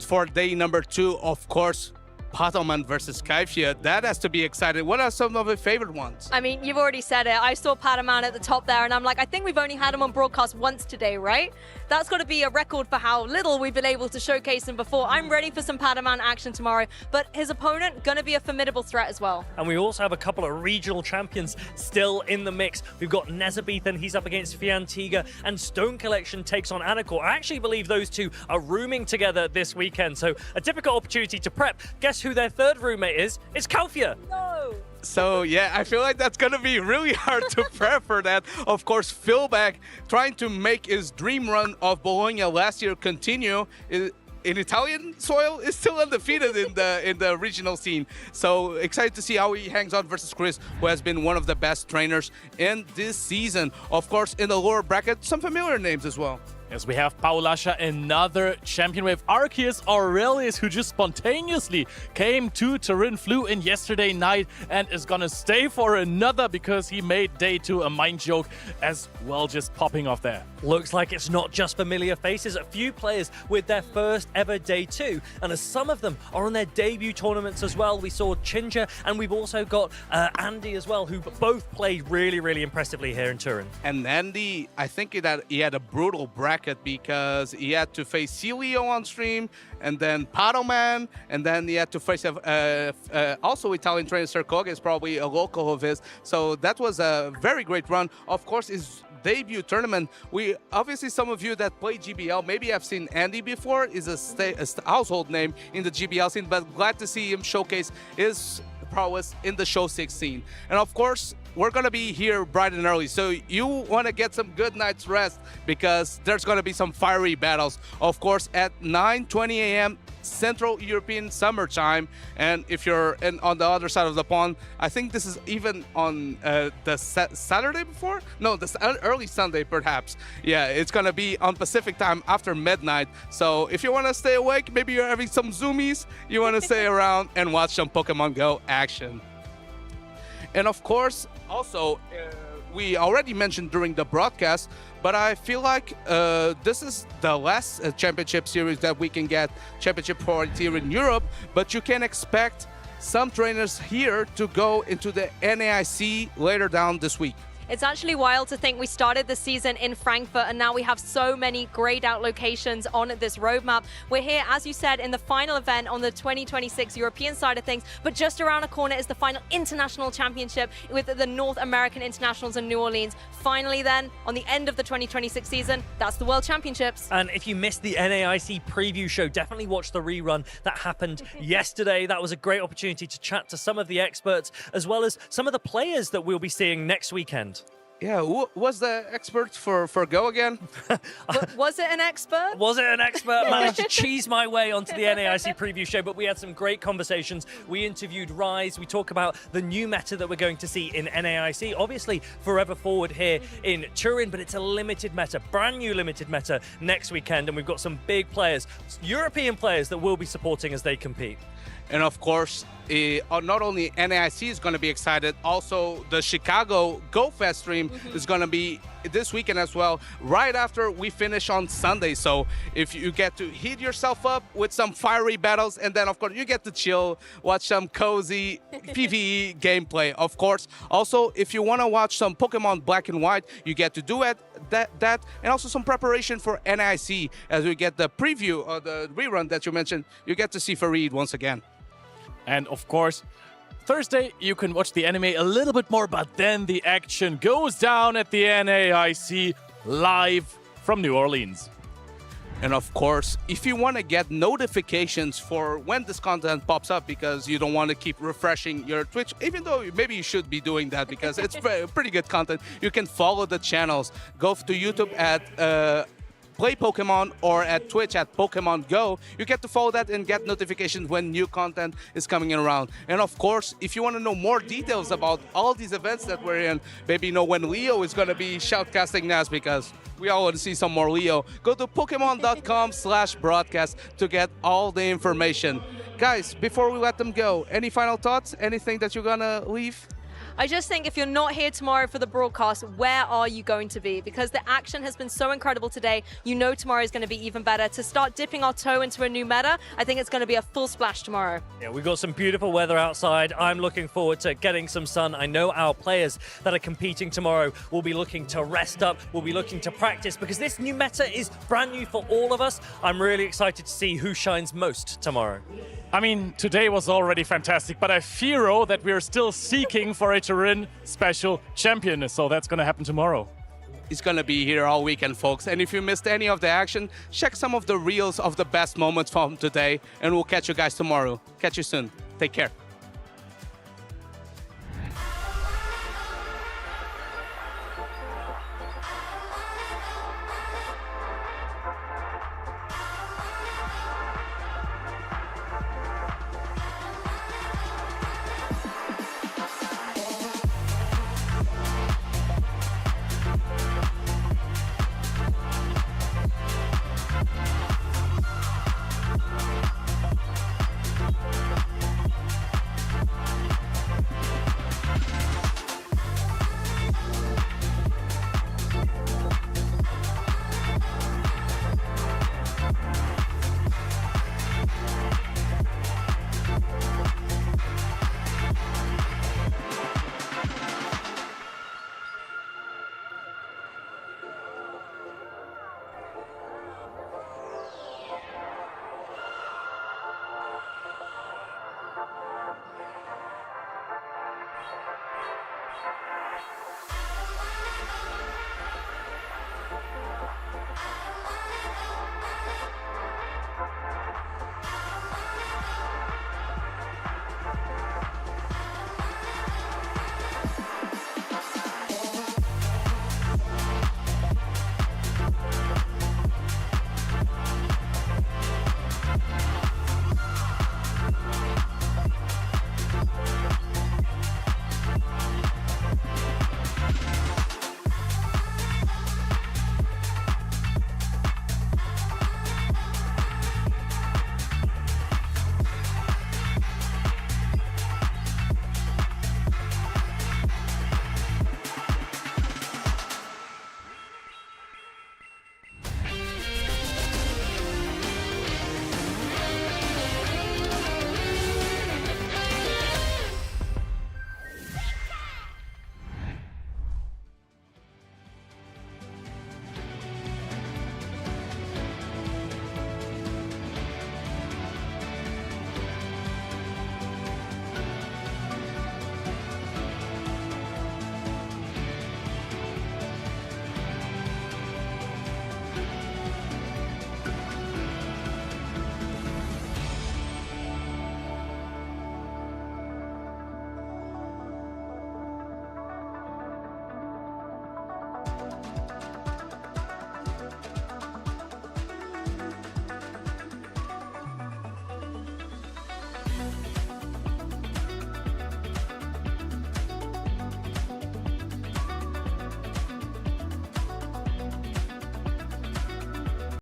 for day number 2. Of course, Patoman versus Kaifia. That has to be exciting. What are some of your favorite ones? I mean, you've already said it. I saw Patoman at the top there, and I'm like, I think we've only had him on broadcast once today, right? That's got to be a record for how little we've been able to showcase him before. I'm ready for some Patoman action tomorrow, but his opponent going to be a formidable threat as well. And we also have a couple of regional champions still in the mix. We've got Nezabethan, he's up against Fiantiga, and Stone Collection takes on Anacor. I actually believe those two are rooming together this weekend, so a typical opportunity to prep. Guess who their third roommate is? It's Kaufia. No! So yeah, I feel like that's gonna be really hard to prep for that. Of course, Philback trying to make his dream run of Bologna last year continue in Italian soil is still undefeated in the regional scene. So excited to see how he hangs on versus Chris, who has been one of the best trainers in this season. Of course, in the lower bracket, some familiar names as well. Yes, we have Paulasha, another champion. We have Arceus Aurelius, who just spontaneously came to Turin, flew in yesterday night, and is gonna stay for another because he made day 2 a mind joke as well, just popping off there. Looks like it's not just familiar faces. A few players with their first ever day 2, and as some of them are on their debut tournaments as well. We saw Chinja, and we've also got Andy as well, who both played really, really impressively here in Turin. And Andy, I think that he had a brutal bracket because he had to face Celio on stream, and then Patoman, and then he had to face also Italian trainer Serkoga is probably a local of his. So that was a very great run. Of course, his debut tournament, we obviously, some of you that play GBL maybe have seen Andy before, is a household name in the GBL scene, but glad to see him showcase his prowess in the Show 6 scene. And of course, we're going to be here bright and early, so you want to get some good night's rest because there's going to be some fiery battles. Of course, at 9:20 a.m. Central European summertime. And if you're on the other side of the pond, I think this is even on the Saturday before? No, the early Sunday perhaps. Yeah, it's going to be on Pacific time after midnight. So if you want to stay awake, maybe you're having some zoomies, you want to stay around and watch some Pokemon Go action. And of course, also, we already mentioned during the broadcast, but I feel like this is the last championship series that we can get championship priority here in Europe, but you can expect some trainers here to go into the NAIC later down this week. It's actually wild to think we started the season in Frankfurt and now we have so many grayed out locations on this roadmap. We're here, as you said, in the final event on the 2026 European side of things, but just around the corner is the final international championship with the North American Internationals in New Orleans. Finally then, on the end of the 2026 season, that's the World Championships. And if you missed the NAIC preview show, definitely watch the rerun that happened yesterday. That was a great opportunity to chat to some of the experts, as well as some of the players that we'll be seeing next weekend. Yeah, who was the expert for Go again? Was it an expert? Was it an expert? Managed to cheese my way onto the NAIC preview show, but we had some great conversations. We interviewed Rise. We talk about the new meta that we're going to see in NAIC. Obviously, forever forward here in Turin, but it's a limited meta, brand new limited meta next weekend. And we've got some big players, European players that we'll be supporting as they compete. And of course, not only NAIC is going to be excited, also the Chicago Go Fest stream is going to be this weekend as well, right after we finish on Sunday. So if you get to heat yourself up with some fiery battles, and then of course you get to chill, watch some cozy PvE gameplay, of course. Also, if you want to watch some Pokemon Black and White, you get to do that, and also some preparation for NAIC as we get the preview or the rerun that you mentioned. You get to see Farid once again. And of course, Thursday you can watch the anime a little bit more, but then the action goes down at the NAIC live from New Orleans. And of course, if you want to get notifications for when this content pops up, because you don't want to keep refreshing your Twitch, even though maybe you should be doing that because it's pretty good content, you can follow the channels. Go to YouTube at Play Pokemon or at Twitch at Pokemon Go. You get to follow that and get notifications when new content is coming around. And of course, if you want to know more details about all these events that we're in, maybe know when Leo is going to be shoutcasting Nas, because we all want to see some more Leo, go to Pokemon.com/broadcast to get all the information. Guys, before we let them go, any final thoughts? Anything that you're going to leave? I just think if you're not here tomorrow for the broadcast, where are you going to be? Because the action has been so incredible today. You know tomorrow is going to be even better. To start dipping our toe into a new meta, I think it's going to be a full splash tomorrow. Yeah, we've got some beautiful weather outside. I'm looking forward to getting some sun. I know our players that are competing tomorrow will be looking to rest up, will be looking to practice, because this new meta is brand new for all of us. I'm really excited to see who shines most tomorrow. I mean, today was already fantastic, but I fear that we're still seeking for a Turin Special Champion, so that's going to happen tomorrow. He's going to be here all weekend, folks. And if you missed any of the action, check some of the reels of the best moments from today, and we'll catch you guys tomorrow. Catch you soon. Take care.